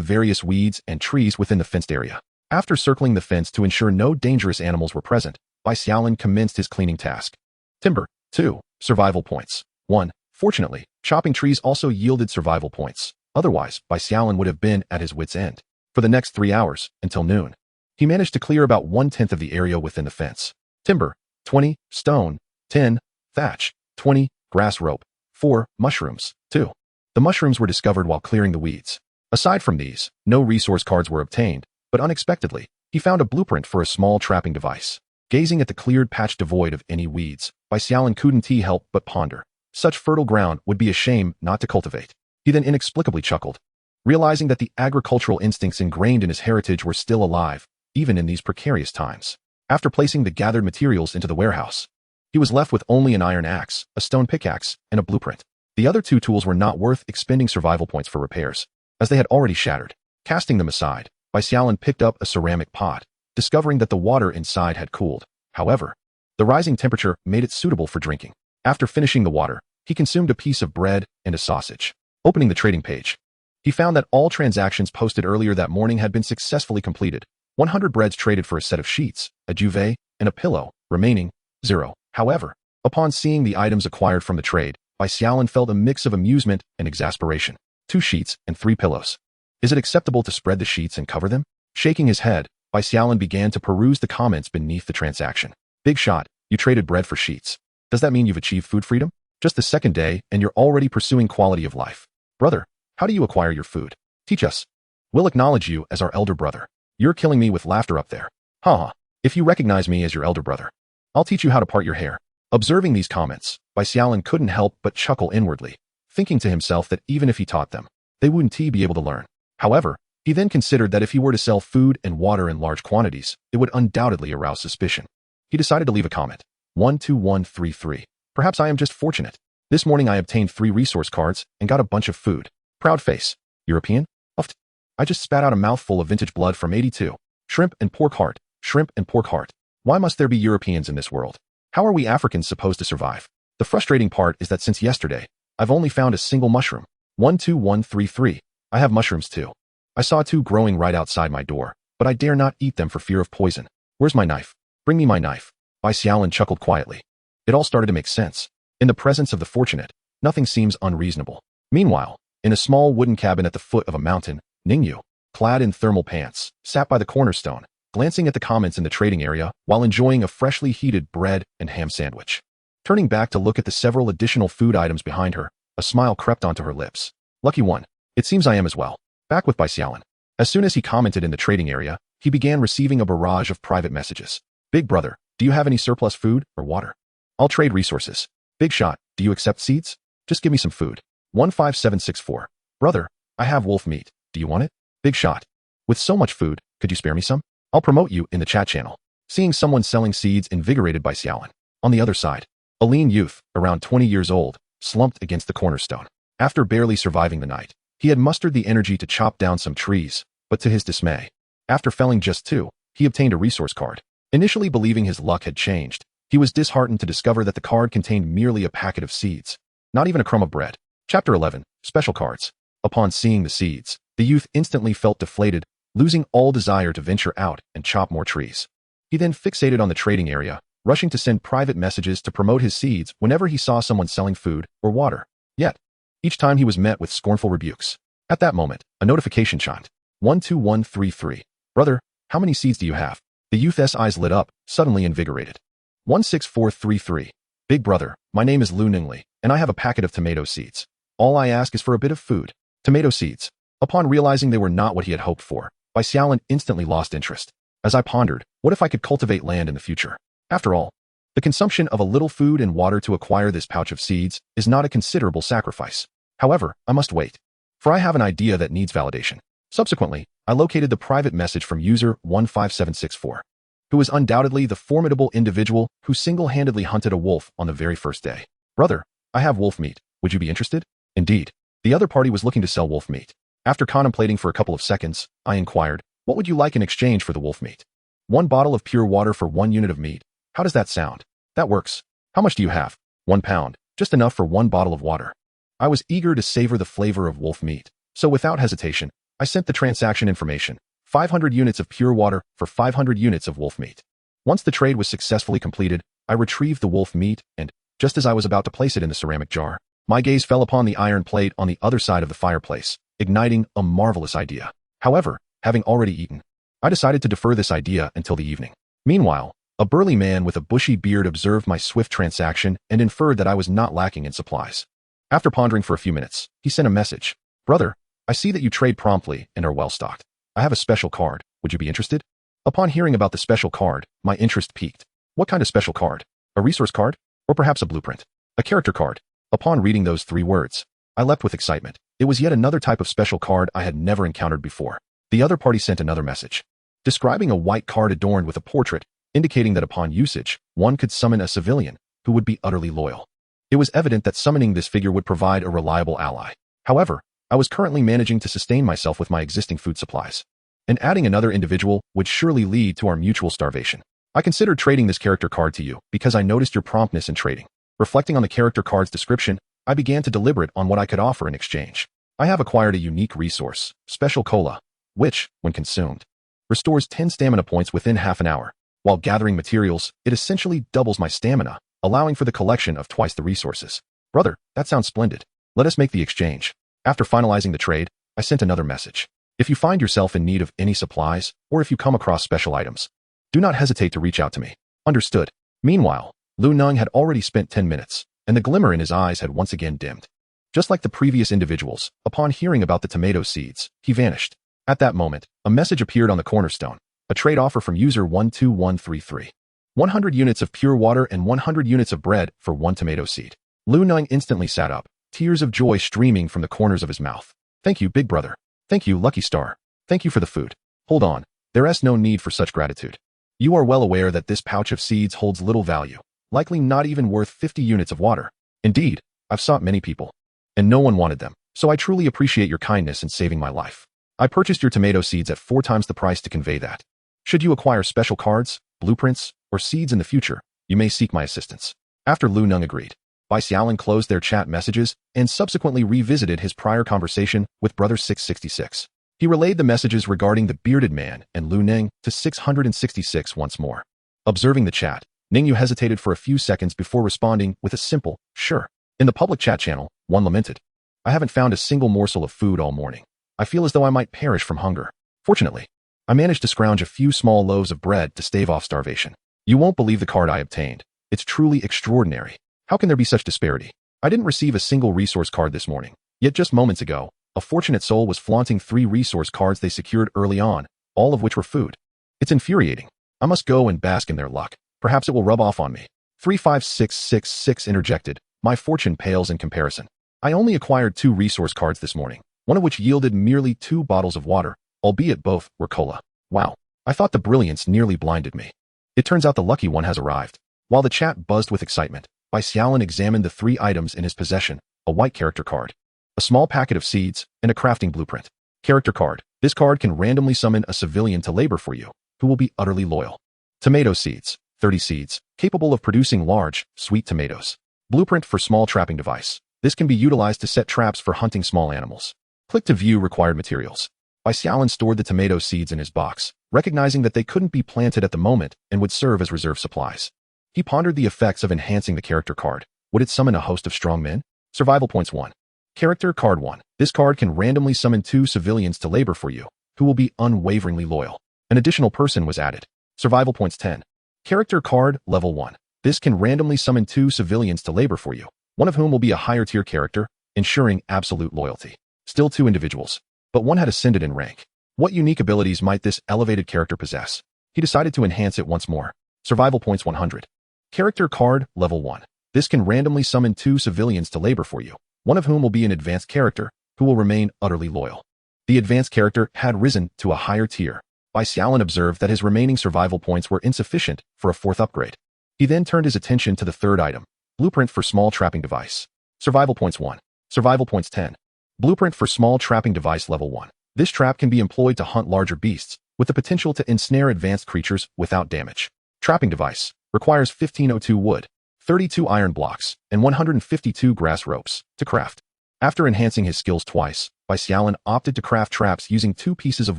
various weeds and trees within the fenced area. After circling the fence to ensure no dangerous animals were present, Bai Xiaolin commenced his cleaning task. Timber, 2. Survival points, 1. Fortunately, chopping trees also yielded survival points. Otherwise, Bai Xiaolin would have been at his wit's end. For the next 3 hours, until noon, he managed to clear about 1/10 of the area within the fence. Timber, 20, stone, 10, thatch, 20, grass rope, 4, mushrooms, 2. The mushrooms were discovered while clearing the weeds. Aside from these, no resource cards were obtained, but unexpectedly, he found a blueprint for a small trapping device. Gazing at the cleared patch devoid of any weeds, Bai Xiaolin couldn't help but ponder. Such fertile ground would be a shame not to cultivate. He then inexplicably chuckled, realizing that the agricultural instincts ingrained in his heritage were still alive, even in these precarious times. After placing the gathered materials into the warehouse, he was left with only an iron axe, a stone pickaxe, and a blueprint. The other 2 tools were not worth expending survival points for repairs, as they had already shattered. Casting them aside, Bai Xiaolin picked up a ceramic pot, discovering that the water inside had cooled. However, the rising temperature made it suitable for drinking. After finishing the water, he consumed a piece of bread and a sausage. Opening the trading page, he found that all transactions posted earlier that morning had been successfully completed. 100 breads traded for a set of sheets, a duvet, and a pillow, remaining 0. However, upon seeing the items acquired from the trade, Bai Xiaolin felt a mix of amusement and exasperation. 2 sheets and 3 pillows. Is it acceptable to spread the sheets and cover them? Shaking his head, Bai Xiaolin began to peruse the comments beneath the transaction. Big shot, you traded bread for sheets. Does that mean you've achieved food freedom? Just the second day and you're already pursuing quality of life. Brother, how do you acquire your food? Teach us. We'll acknowledge you as our elder brother. You're killing me with laughter up there. Haha. If you recognize me as your elder brother, I'll teach you how to part your hair. Observing these comments, Bai Xiaolin couldn't help but chuckle inwardly, thinking to himself that even if he taught them, they wouldn't be able to learn. However, he then considered that if he were to sell food and water in large quantities, it would undoubtedly arouse suspicion. He decided to leave a comment. 12133. Perhaps I am just fortunate. This morning I obtained 3 resource cards and got a bunch of food. Proud face. European? Uft. I just spat out a mouthful of vintage blood from 82. Shrimp and pork heart. Shrimp and pork heart. Why must there be Europeans in this world? How are we Africans supposed to survive? The frustrating part is that since yesterday, I've only found a single mushroom. 12133. I have mushrooms too. I saw 2 growing right outside my door, but I dare not eat them for fear of poison. Where's my knife? Bring me my knife. Bai Xiaolin chuckled quietly. It all started to make sense. In the presence of the fortunate, nothing seems unreasonable. Meanwhile, in a small wooden cabin at the foot of a mountain, Ningyu, clad in thermal pants, sat by the cornerstone, glancing at the comments in the trading area while enjoying a freshly heated bread and ham sandwich. Turning back to look at the several additional food items behind her, a smile crept onto her lips. Lucky one. It seems I am as well. Back with Bai Xiaolin. As soon as he commented in the trading area, he began receiving a barrage of private messages. Big brother, do you have any surplus food or water? I'll trade resources. Big shot, do you accept seeds? Just give me some food. 15764. Brother, I have wolf meat. Do you want it? Big shot. With so much food, could you spare me some? I'll promote you in the chat channel. Seeing someone selling seeds invigorated Bai Xiaolin. On the other side, a lean youth, around 20 years old, slumped against the cornerstone. After barely surviving the night, he had mustered the energy to chop down some trees, but to his dismay, after felling just 2, he obtained a resource card. Initially believing his luck had changed, he was disheartened to discover that the card contained merely a packet of seeds, not even a crumb of bread. Chapter 11, Special Cards. Upon seeing the seeds, the youth instantly felt deflated, losing all desire to venture out and chop more trees. He then fixated on the trading area, rushing to send private messages to promote his seeds whenever he saw someone selling food or water. Yet, each time he was met with scornful rebukes. At that moment, a notification chimed. 12133. Brother, how many seeds do you have? The youth's eyes lit up, suddenly invigorated. 16433. Big brother, my name is Lu Ningli, and I have a packet of tomato seeds. All I ask is for a bit of food. Tomato seeds. Upon realizing they were not what he had hoped for, Bai Xiaolin instantly lost interest. As I pondered, what if I could cultivate land in the future? After all, the consumption of a little food and water to acquire this pouch of seeds is not a considerable sacrifice. However, I must wait, for I have an idea that needs validation. Subsequently, I located the private message from user 15764, who was undoubtedly the formidable individual who single-handedly hunted a wolf on the very first day. Brother, I have wolf meat. Would you be interested? Indeed. The other party was looking to sell wolf meat. After contemplating for a couple of seconds, I inquired, what would you like in exchange for the wolf meat? 1 bottle of pure water for 1 unit of meat. How does that sound? That works. How much do you have? 1 pound, just enough for 1 bottle of water. I was eager to savor the flavor of wolf meat, so without hesitation, I sent the transaction information, 500 units of pure water for 500 units of wolf meat. Once the trade was successfully completed, I retrieved the wolf meat and, just as I was about to place it in the ceramic jar, My gaze fell upon the iron plate on the other side of the fireplace, igniting a marvelous idea. However, having already eaten, I decided to defer this idea until the evening. Meanwhile, a burly man with a bushy beard observed my swift transaction and inferred that I was not lacking in supplies. After pondering for a few minutes, he sent a message. Brother, I see that you trade promptly and are well stocked. I have a special card. Would you be interested? Upon hearing about the special card, my interest piqued. What kind of special card? A resource card? Or perhaps a blueprint? A character card? Upon reading those 3 words, I leapt with excitement. It was yet another type of special card I had never encountered before. The other party sent another message, describing a white card adorned with a portrait, indicating that upon usage, one could summon a civilian who would be utterly loyal. It was evident that summoning this figure would provide a reliable ally. However, I was currently managing to sustain myself with my existing food supplies, and adding another individual would surely lead to our mutual starvation. I considered trading this character card to you because I noticed your promptness in trading. Reflecting on the character card's description, I began to deliberate on what I could offer in exchange. I have acquired a unique resource, Special Cola, which, when consumed, restores 10 stamina points within half an hour. While gathering materials, it essentially doubles my stamina, allowing for the collection of twice the resources. Brother, that sounds splendid. Let us make the exchange. After finalizing the trade, I sent another message. If you find yourself in need of any supplies, or if you come across special items, do not hesitate to reach out to me. Understood. Meanwhile, Lu Neng had already spent 10 minutes, and the glimmer in his eyes had once again dimmed. Just like the previous individuals, upon hearing about the tomato seeds, he vanished. At that moment, a message appeared on the cornerstone, a trade offer from user 12133. 100 units of pure water and 100 units of bread for 1 tomato seed. Lu Neng instantly sat up, tears of joy streaming from the corners of his mouth. Thank you, big brother. Thank you, lucky star. Thank you for the food. Hold on, there is no need for such gratitude. You are well aware that this pouch of seeds holds little value, likely not even worth 50 units of water. Indeed, I've sought many people, and no one wanted them, so I truly appreciate your kindness in saving my life. I purchased your tomato seeds at 4 times the price to convey that. Should you acquire special cards, blueprints, or seeds in the future, you may seek my assistance. After Lu Neng agreed, Bai Xiaolin closed their chat messages and subsequently revisited his prior conversation with Brother 666. He relayed the messages regarding the bearded man and Lu Neng to 666 once more. Observing the chat, Ningyu hesitated for a few seconds before responding with a simple, sure. In the public chat channel, one lamented, I haven't found a single morsel of food all morning. I feel as though I might perish from hunger. Fortunately, I managed to scrounge a few small loaves of bread to stave off starvation. You won't believe the card I obtained. It's truly extraordinary. How can there be such disparity? I didn't receive a single resource card this morning, yet just moments ago, a fortunate soul was flaunting 3 resource cards they secured early on, all of which were food. It's infuriating. I must go and bask in their luck. Perhaps it will rub off on me. 35666 interjected. My fortune pales in comparison. I only acquired 2 resource cards this morning, one of which yielded merely 2 bottles of water, albeit both were cola. Wow. I thought the brilliance nearly blinded me. It turns out the lucky one has arrived. While the chat buzzed with excitement, Bai Xiaolin examined the 3 items in his possession, a white character card, a small packet of seeds, and a crafting blueprint. Character card. This card can randomly summon a civilian to labor for you, who will be utterly loyal. Tomato seeds. 30 seeds, capable of producing large, sweet tomatoes. Blueprint for small trapping device. This can be utilized to set traps for hunting small animals. Click to view required materials. Bai Xiaolin stored the tomato seeds in his box, recognizing that they couldn't be planted at the moment and would serve as reserve supplies. He pondered the effects of enhancing the character card. Would it summon a host of strong men? Survival points 1. Character card 1. This card can randomly summon 2 civilians to labor for you, who will be unwaveringly loyal. An additional person was added. Survival points 10. Character card level 1. This can randomly summon 2 civilians to labor for you, one of whom will be a higher tier character, ensuring absolute loyalty. Still 2 individuals, but one had ascended in rank. What unique abilities might this elevated character possess? He decided to enhance it once more. Survival points 100. Character card level 1. This can randomly summon 2 civilians to labor for you, one of whom will be an advanced character, who will remain utterly loyal. The advanced character had risen to a higher tier. Bai Xiaolin observed that his remaining survival points were insufficient for a 4th upgrade. He then turned his attention to the 3rd item, blueprint for small trapping device. Survival points 1. Survival points 10. Blueprint for small trapping device level 1. This trap can be employed to hunt larger beasts, with the potential to ensnare advanced creatures without damage. Trapping device requires 1502 wood, 32 iron blocks, and 152 grass ropes to craft. After enhancing his skills twice, Bai Xiaolin opted to craft traps using 2 pieces of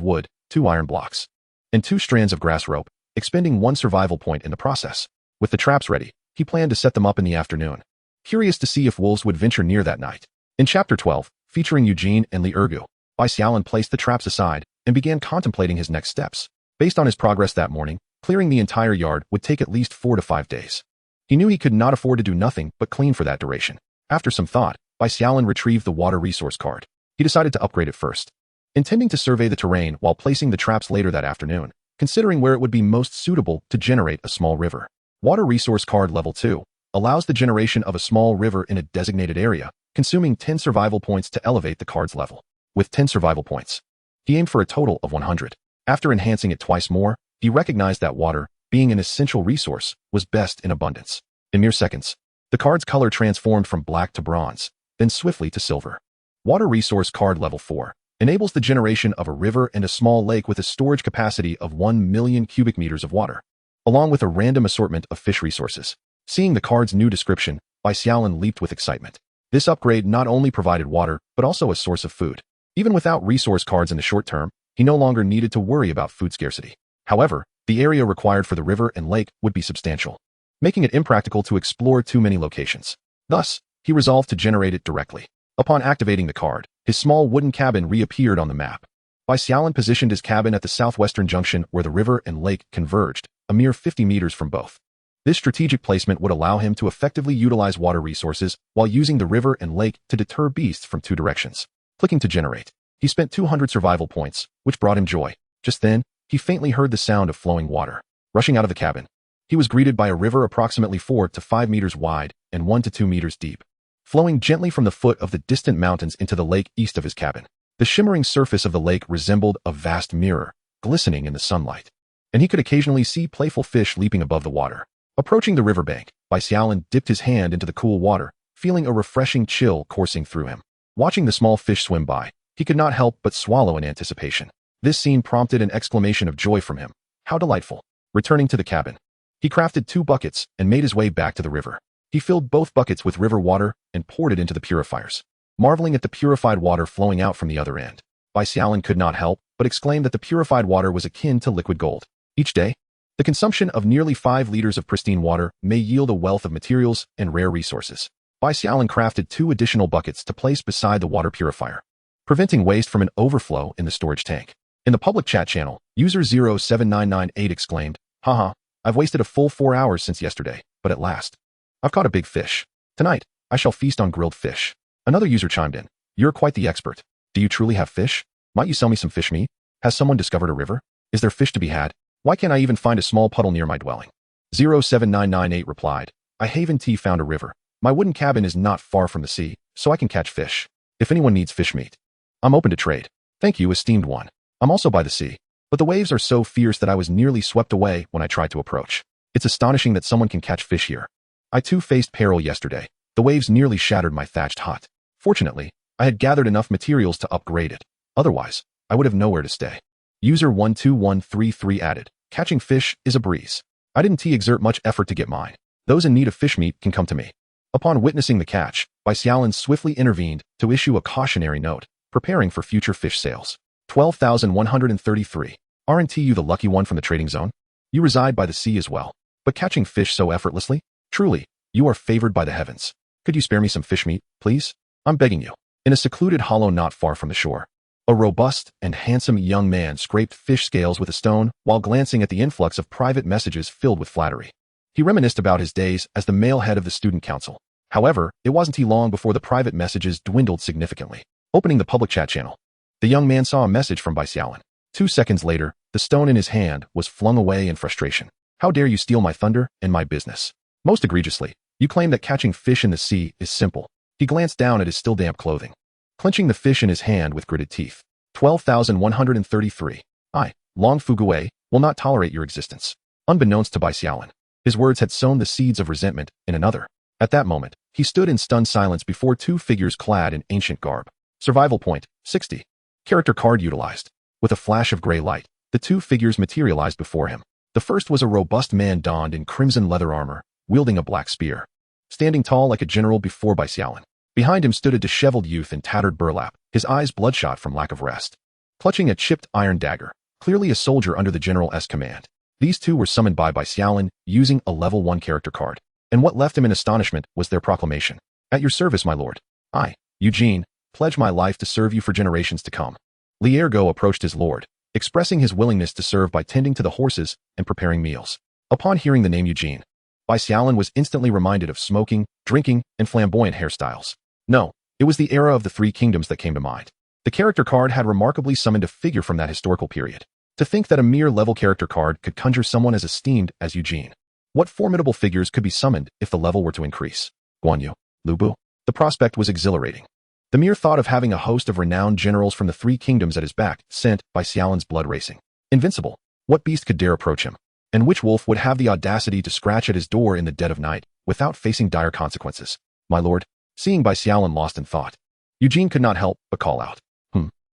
wood, 2 iron blocks, and 2 strands of grass rope, expending 1 survival point in the process. With the traps ready, he planned to set them up in the afternoon. curious to see if wolves would venture near that night. In Chapter 12, featuring Eugene and Li Ergu, Bai Xiaolin placed the traps aside and began contemplating his next steps. Based on his progress that morning, clearing the entire yard would take at least 4 to 5 days. He knew he could not afford to do nothing but clean for that duration. After some thought, Bai Xiaolin retrieved the water resource card. He decided to upgrade it first. Intending to survey the terrain while placing the traps later that afternoon, considering where it would be most suitable to generate a small river. Water Resource Card Level 2 allows the generation of a small river in a designated area, consuming 10 survival points to elevate the card's level. With 10 survival points, he aimed for a total of 100. After enhancing it twice more, he recognized that water, being an essential resource, was best in abundance. In mere seconds, the card's color transformed from black to bronze, then swiftly to silver. Water Resource Card Level 4 enables the generation of a river and a small lake with a storage capacity of 1 million cubic meters of water, along with a random assortment of fish resources. Seeing the card's new description, Bai Xiaolin leaped with excitement. This upgrade not only provided water, but also a source of food. Even without resource cards in the short term, he no longer needed to worry about food scarcity. However, the area required for the river and lake would be substantial, making it impractical to explore too many locations. Thus, he resolved to generate it directly. Upon activating the card, his small wooden cabin reappeared on the map. Bai Xiaolin positioned his cabin at the southwestern junction where the river and lake converged, a mere 50 meters from both. This strategic placement would allow him to effectively utilize water resources while using the river and lake to deter beasts from 2 directions. Clicking to generate, he spent 200 survival points, which brought him joy. Just then, he faintly heard the sound of flowing water. Rushing out of the cabin, he was greeted by a river approximately 4 to 5 meters wide and 1 to 2 meters deep, flowing gently from the foot of the distant mountains into the lake east of his cabin. The shimmering surface of the lake resembled a vast mirror, glistening in the sunlight, and he could occasionally see playful fish leaping above the water. Approaching the riverbank, Bai Xiaolin dipped his hand into the cool water, feeling a refreshing chill coursing through him. Watching the small fish swim by, he could not help but swallow in anticipation. This scene prompted an exclamation of joy from him. How delightful! Returning to the cabin, he crafted 2 buckets and made his way back to the river. He filled both buckets with river water and poured it into the purifiers. Marveling at the purified water flowing out from the other end, Bai Xiaolin could not help but exclaim that the purified water was akin to liquid gold. Each day, the consumption of nearly 5 liters of pristine water may yield a wealth of materials and rare resources. Bai Xiaolin crafted 2 additional buckets to place beside the water purifier, preventing waste from an overflow in the storage tank. In the public chat channel, user 07998 exclaimed, "Haha, I've wasted a full 4 hours since yesterday, but at last, I've caught a big fish. Tonight, I shall feast on grilled fish." Another user chimed in, "You're quite the expert. Do you truly have fish? Might you sell me some fish meat? Has someone discovered a river? Is there fish to be had? Why can't I even find a small puddle near my dwelling?" 07998 replied, "I haven't found a river. My wooden cabin is not far from the sea, so I can catch fish. If anyone needs fish meat, I'm open to trade. Thank you, esteemed one. I'm also by the sea, but the waves are so fierce that I was nearly swept away when I tried to approach. It's astonishing that someone can catch fish here. I too faced peril yesterday. The waves nearly shattered my thatched hut. Fortunately, I had gathered enough materials to upgrade it. Otherwise, I would have nowhere to stay." User 12133 added, "Catching fish is a breeze. I didn't exert much effort to get mine. Those in need of fish meat can come to me." Upon witnessing the catch, Bai Xiaolin swiftly intervened to issue a cautionary note, preparing for future fish sales. 12,133. Aren't you the lucky one from the trading zone? You reside by the sea as well, but catching fish so effortlessly? Truly, you are favored by the heavens. Could you spare me some fish meat, please? I'm begging you." In a secluded hollow not far from the shore, a robust and handsome young man scraped fish scales with a stone while glancing at the influx of private messages filled with flattery. He reminisced about his days as the male head of the student council. However, it wasn't long before the private messages dwindled significantly. Opening the public chat channel, the young man saw a message from Bai Xiaolin. 2 seconds later, the stone in his hand was flung away in frustration. "How dare you steal my thunder and my business? Most egregiously, you claim that catching fish in the sea is simple." He glanced down at his still damp clothing, clenching the fish in his hand with gritted teeth. 12,133. "I, Long Fugue, will not tolerate your existence." Unbeknownst to Bai Xiaolin, his words had sown the seeds of resentment in another. At that moment, he stood in stunned silence before 2 figures clad in ancient garb. Survival point, 60. Character card utilized. With a flash of gray light, the 2 figures materialized before him. The first was a robust man donned in crimson leather armor, wielding a black spear, standing tall like a general before Bai Xiaolin. Behind him stood a disheveled youth in tattered burlap, his eyes bloodshot from lack of rest, clutching a chipped iron dagger, clearly a soldier under the general's command. These 2 were summoned by Bai Xiaolin using a level 1 character card. and what left him in astonishment was their proclamation. At your service, my lord. I, Eugene, pledge my life to serve you for generations to come. Liergo approached his lord, expressing his willingness to serve by tending to the horses and preparing meals. Upon hearing the name Eugene, Bai Xiaolin was instantly reminded of smoking, drinking, and flamboyant hairstyles. No, it was the era of the Three Kingdoms that came to mind. The character card had remarkably summoned a figure from that historical period. To think that a mere level character card could conjure someone as esteemed as Eugene. What formidable figures could be summoned if the level were to increase? Guan Yu, Lu Bu. The prospect was exhilarating. The mere thought of having a host of renowned generals from the Three Kingdoms at his back sent Bai Xiaolin's blood racing. Invincible. What beast could dare approach him? And which wolf would have the audacity to scratch at his door in the dead of night without facing dire consequences? My lord, seeing Bai Xiaolin lost in thought, Eugene could not help but call out.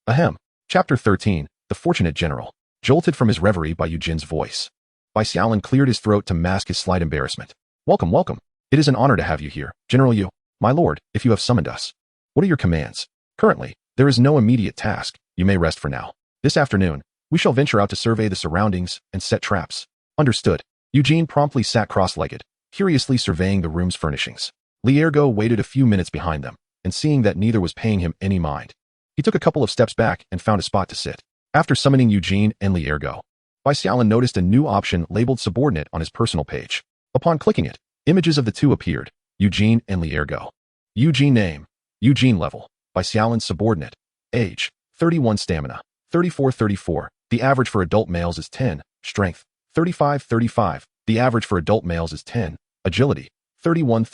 Ahem. Chapter 13, The Fortunate General. Jolted from his reverie by Eugene's voice, Bai Xiaolin cleared his throat to mask his slight embarrassment. Welcome, welcome. It is an honor to have you here, General Yu. My lord, if you have summoned us. What are your commands? Currently, there is no immediate task. You may rest for now. This afternoon, we shall venture out to survey the surroundings and set traps. Understood. Eugene promptly sat cross-legged, curiously surveying the room's furnishings. Liergo waited a few minutes behind them, and seeing that neither was paying him any mind, he took a couple of steps back and found a spot to sit. After summoning Eugene and Liergo, Bai Xiaolin noticed a new option labeled Subordinate on his personal page. Upon clicking it, images of the two appeared, Eugene and Liergo. Eugene name, Eugene level, Bai Xiaolin subordinate, age, 31 stamina, 34. The average for adult males is 10, strength, 35. The average for adult males is 10, agility, 31.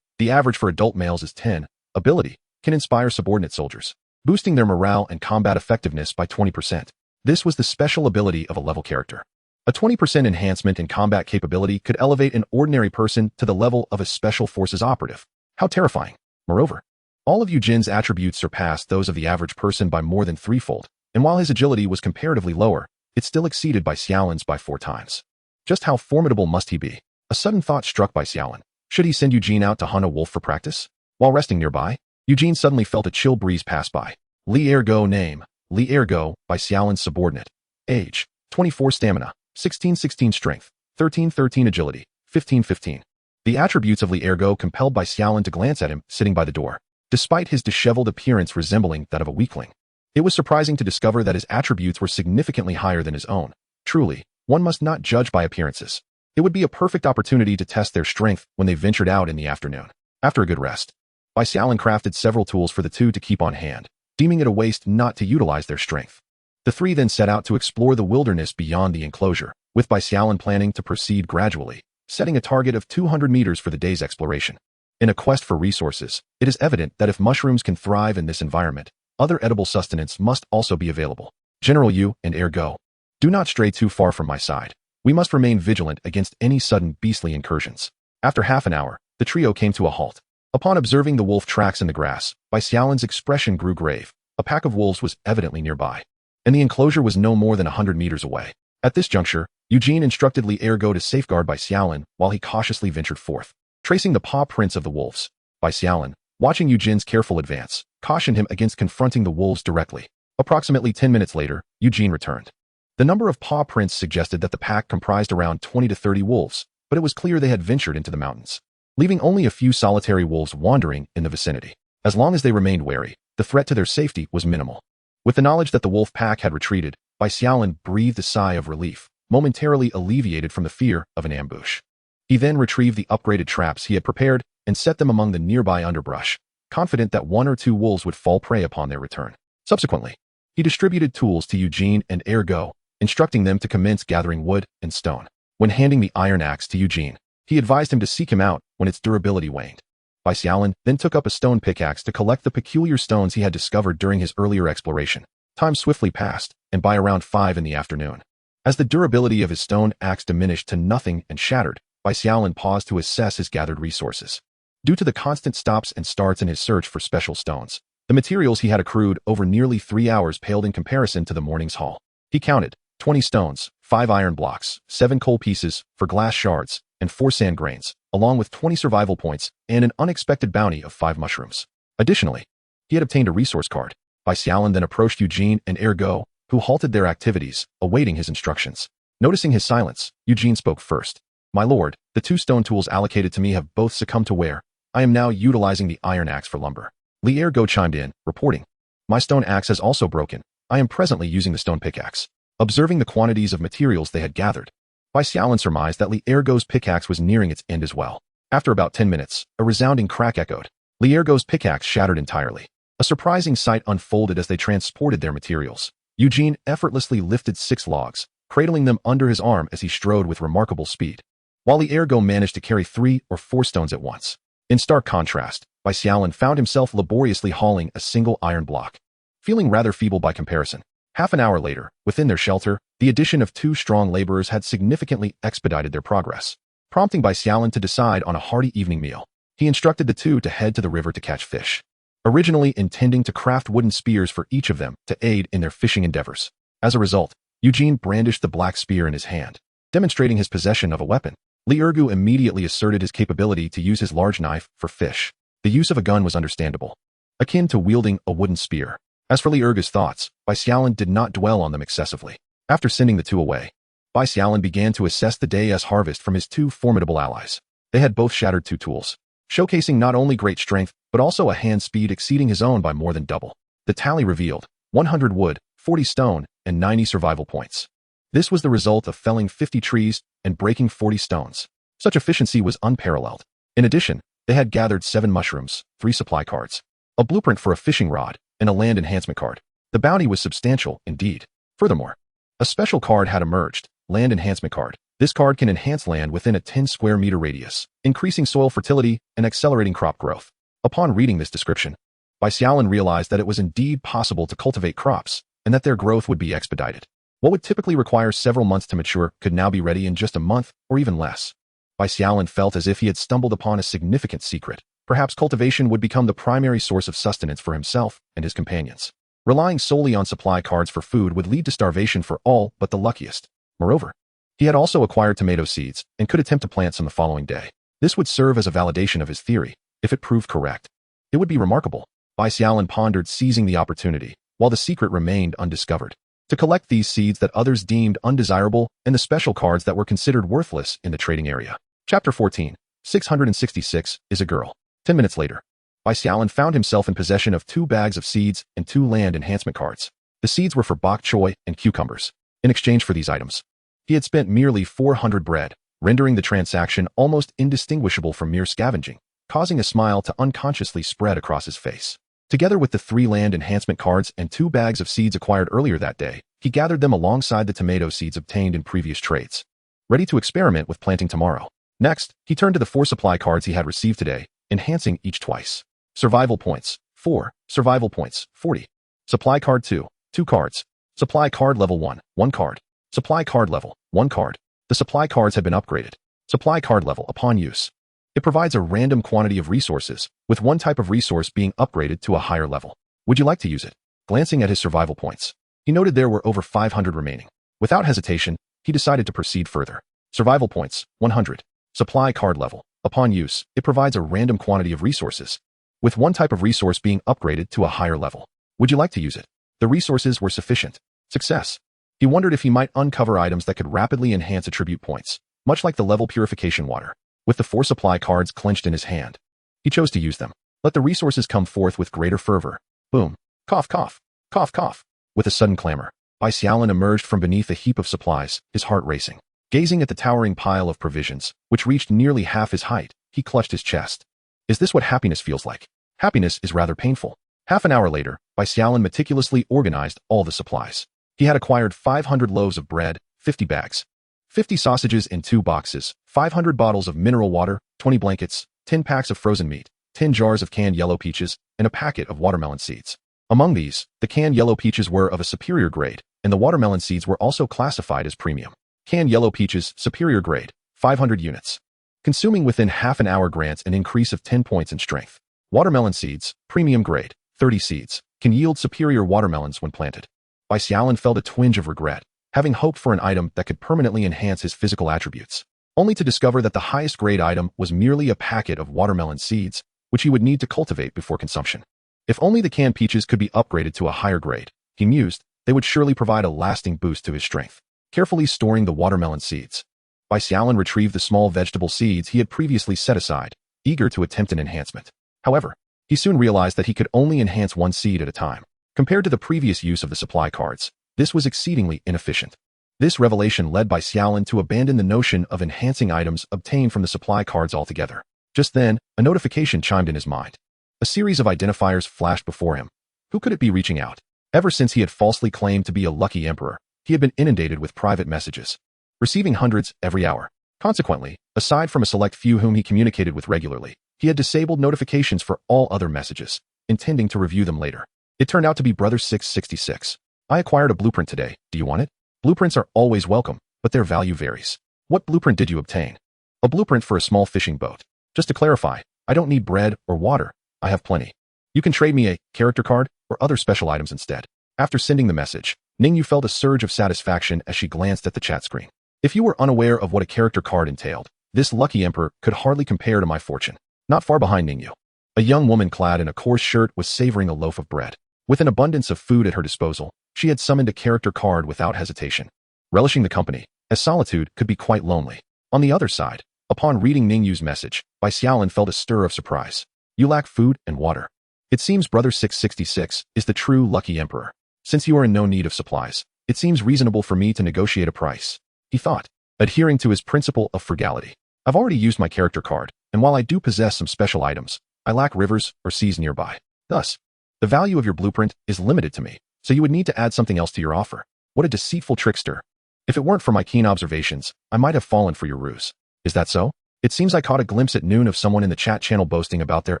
The average for adult males is 10, ability, can inspire subordinate soldiers, boosting their morale and combat effectiveness by 20%. This was the special ability of a level character. A 20% enhancement in combat capability could elevate an ordinary person to the level of a special forces operative. How terrifying. Moreover, all of Eugene's attributes surpassed those of the average person by more than threefold, and while his agility was comparatively lower, it still exceeded Bai Xiaolin's by 4 times. Just how formidable must he be? A sudden thought struck Bai Xiaolin. Should he send Eugene out to hunt a wolf for practice? While resting nearby, Eugene suddenly felt a chill breeze pass by. Liergo name, Liergo, Bai Xiaolin's subordinate. Age, 24 stamina, 16 strength, 13 agility, 15. The attributes of Liergo compelled Bai Xiaolin to glance at him sitting by the door, despite his disheveled appearance resembling that of a weakling. It was surprising to discover that his attributes were significantly higher than his own. Truly, one must not judge by appearances. It would be a perfect opportunity to test their strength when they ventured out in the afternoon. After a good rest, Bai Xiaolin crafted several tools for the two to keep on hand, deeming it a waste not to utilize their strength. The three then set out to explore the wilderness beyond the enclosure, with Bai Xiaolin planning to proceed gradually, setting a target of 200 meters for the day's exploration. In a quest for resources, it is evident that if mushrooms can thrive in this environment, other edible sustenance must also be available. General Yu and Ergo, do not stray too far from my side. We must remain vigilant against any sudden beastly incursions. After half an hour, the trio came to a halt. Upon observing the wolf tracks in the grass, Bai Xiaolin's expression grew grave. A pack of wolves was evidently nearby, and the enclosure was no more than 100 meters away. At this juncture, Eugene instructed Liergo to safeguard Bai Xiaolin while he cautiously ventured forth. Tracing the paw prints of the wolves, Bai Xiaolin, watching Eugene's careful advance, cautioned him against confronting the wolves directly. Approximately 10 minutes later, Eugene returned. The number of paw prints suggested that the pack comprised around 20 to 30 wolves, but it was clear they had ventured into the mountains, leaving only a few solitary wolves wandering in the vicinity. As long as they remained wary, the threat to their safety was minimal. With the knowledge that the wolf pack had retreated, Bai Xiaolin breathed a sigh of relief, momentarily alleviated from the fear of an ambush. He then retrieved the upgraded traps he had prepared and set them among the nearby underbrush, confident that 1 or 2 wolves would fall prey upon their return. Subsequently, he distributed tools to Eugene and Ergo, instructing them to commence gathering wood and stone. When handing the iron axe to Eugene, he advised him to seek him out when its durability waned. Bai Xiaolin then took up a stone pickaxe to collect the peculiar stones he had discovered during his earlier exploration. Time swiftly passed, and by around 5 in the afternoon, as the durability of his stone axe diminished to nothing and shattered, Bai Xiaolin paused to assess his gathered resources. Due to the constant stops and starts in his search for special stones, the materials he had accrued over nearly 3 hours paled in comparison to the morning's haul. He counted 20 stones, 5 iron blocks, 7 coal pieces, 4 glass shards, and 4 sand grains, along with 20 survival points and an unexpected bounty of 5 mushrooms. Additionally, he had obtained a resource card. Bai Xiaolin then approached Eugene and Ergo, who halted their activities, awaiting his instructions. Noticing his silence, Eugene spoke first. My lord, the 2 stone tools allocated to me have both succumbed to wear. I am now utilizing the iron axe for lumber. Li Ergo chimed in, reporting. My stone axe has also broken. I am presently using the stone pickaxe. Observing the quantities of materials they had gathered, Bai Xiaolin surmised that Li Ergo's pickaxe was nearing its end as well. After about 10 minutes, a resounding crack echoed. Li Ergo's pickaxe shattered entirely. A surprising sight unfolded as they transported their materials. Eugene effortlessly lifted 6 logs, cradling them under his arm as he strode with remarkable speed, while Li Ergo managed to carry 3 or 4 stones at once. In stark contrast, Bai Xiaolin found himself laboriously hauling a single iron block, feeling rather feeble by comparison. Half an hour later, within their shelter, the addition of 2 strong laborers had significantly expedited their progress, prompting Bai Xiaolin to decide on a hearty evening meal. He instructed the 2 to head to the river to catch fish, originally intending to craft wooden spears for each of them to aid in their fishing endeavors. As a result, Eugene brandished the black spear in his hand, demonstrating his possession of a weapon. Li Ergo immediately asserted his capability to use his large knife for fish. The use of a gun was understandable, akin to wielding a wooden spear. As for Li Ergo's thoughts, Bai Xiaolin did not dwell on them excessively. After sending the 2 away, Bai Xiaolin began to assess the day's harvest from his 2 formidable allies. They had both shattered 2 tools, showcasing not only great strength, but also a hand speed exceeding his own by more than double. The tally revealed 100 wood, 40 stone, and 90 survival points. This was the result of felling 50 trees and breaking 40 stones. Such efficiency was unparalleled. In addition, they had gathered 7 mushrooms, 3 supply cards, a blueprint for a fishing rod, and a land enhancement card. The bounty was substantial, indeed. Furthermore, a special card had emerged, Land Enhancement Card. This card can enhance land within a 10 square meter radius, increasing soil fertility and accelerating crop growth. Upon reading this description, Bai Xiaolin realized that it was indeed possible to cultivate crops, and that their growth would be expedited. What would typically require several months to mature could now be ready in just a month or even less. Bai Xiaolin felt as if he had stumbled upon a significant secret. Perhaps cultivation would become the primary source of sustenance for himself and his companions. Relying solely on supply cards for food would lead to starvation for all but the luckiest. Moreover, he had also acquired tomato seeds and could attempt to plant some the following day. This would serve as a validation of his theory. If it proved correct, it would be remarkable. Bai Xiaolin pondered, seizing the opportunity, while the secret remained undiscovered, to collect these seeds that others deemed undesirable and the special cards that were considered worthless in the trading area. Chapter 14, 666, is a girl. 10 minutes later, Bai Xiaolin found himself in possession of 2 bags of seeds and 2 land enhancement cards. The seeds were for bok choy and cucumbers. In exchange for these items, he had spent merely 400 bread, rendering the transaction almost indistinguishable from mere scavenging, causing a smile to unconsciously spread across his face. Together with the 3 land enhancement cards and 2 bags of seeds acquired earlier that day, he gathered them alongside the tomato seeds obtained in previous trades, ready to experiment with planting tomorrow. Next, he turned to the 4 supply cards he had received today, enhancing each twice. Survival points, 4. Survival points, 40. Supply card 2, 2 cards. Supply card level 1, 1 card. Supply card level, 1 card. The supply cards had been upgraded. Supply card level upon use. It provides a random quantity of resources, with one type of resource being upgraded to a higher level. Would you like to use it? Glancing at his survival points, he noted there were over 500 remaining. Without hesitation, he decided to proceed further. Survival points, 100. Supply card level. Upon use, it provides a random quantity of resources, with one type of resource being upgraded to a higher level. Would you like to use it? The resources were sufficient. Success. He wondered if he might uncover items that could rapidly enhance attribute points, much like the level purification water. With the 4 supply cards clenched in his hand, he chose to use them. Let the resources come forth with greater fervor. Boom. Cough, cough. Cough, cough. With a sudden clamor, Bai Xiaolin emerged from beneath a heap of supplies, his heart racing. Gazing at the towering pile of provisions, which reached nearly half his height, he clutched his chest. Is this what happiness feels like? Happiness is rather painful. Half an hour later, Bai Xiaolin meticulously organized all the supplies. He had acquired 500 loaves of bread, 50 bags, 50 sausages in 2 boxes, 500 bottles of mineral water, 20 blankets, 10 packs of frozen meat, 10 jars of canned yellow peaches, and a packet of watermelon seeds. Among these, the canned yellow peaches were of a superior grade, and the watermelon seeds were also classified as premium. Canned yellow peaches, superior grade, 500 units. Consuming within half an hour grants an increase of 10 points in strength. Watermelon seeds, premium grade, 30 seeds, can yield superior watermelons when planted. Bai Xiaolin felt a twinge of regret, having hoped for an item that could permanently enhance his physical attributes, only to discover that the highest grade item was merely a packet of watermelon seeds, which he would need to cultivate before consumption. If only the canned peaches could be upgraded to a higher grade, he mused, they would surely provide a lasting boost to his strength. Carefully storing the watermelon seeds, Bai Xiaolin retrieved the small vegetable seeds he had previously set aside, eager to attempt an enhancement. However, he soon realized that he could only enhance one seed at a time. Compared to the previous use of the supply cards, this was exceedingly inefficient. This revelation led Bai Xiaolin to abandon the notion of enhancing items obtained from the supply cards altogether. Just then, a notification chimed in his mind. A series of identifiers flashed before him. Who could it be reaching out? Ever since he had falsely claimed to be a lucky emperor, he had been inundated with private messages, receiving hundreds every hour. Consequently, aside from a select few whom he communicated with regularly, he had disabled notifications for all other messages, intending to review them later. It turned out to be Brother 666. I acquired a blueprint today. Do you want it? Blueprints are always welcome, but their value varies. What blueprint did you obtain? A blueprint for a small fishing boat. Just to clarify, I don't need bread or water. I have plenty. You can trade me a character card or other special items instead. After sending the message, Ningyu felt a surge of satisfaction as she glanced at the chat screen. If you were unaware of what a character card entailed, this lucky emperor could hardly compare to my fortune. Not far behind Ningyu, a young woman clad in a coarse shirt was savoring a loaf of bread. With an abundance of food at her disposal, she had summoned a character card without hesitation. Relishing the company, as solitude could be quite lonely. On the other side, upon reading Ningyu's message, Bai Xiaolin felt a stir of surprise. You lack food and water. It seems Brother 666 is the true lucky emperor. Since you are in no need of supplies, it seems reasonable for me to negotiate a price, he thought, adhering to his principle of frugality. I've already used my character card, and while I do possess some special items, I lack rivers or seas nearby. Thus, the value of your blueprint is limited to me, so you would need to add something else to your offer. What a deceitful trickster. If it weren't for my keen observations, I might have fallen for your ruse. Is that so? It seems I caught a glimpse at noon of someone in the chat channel boasting about their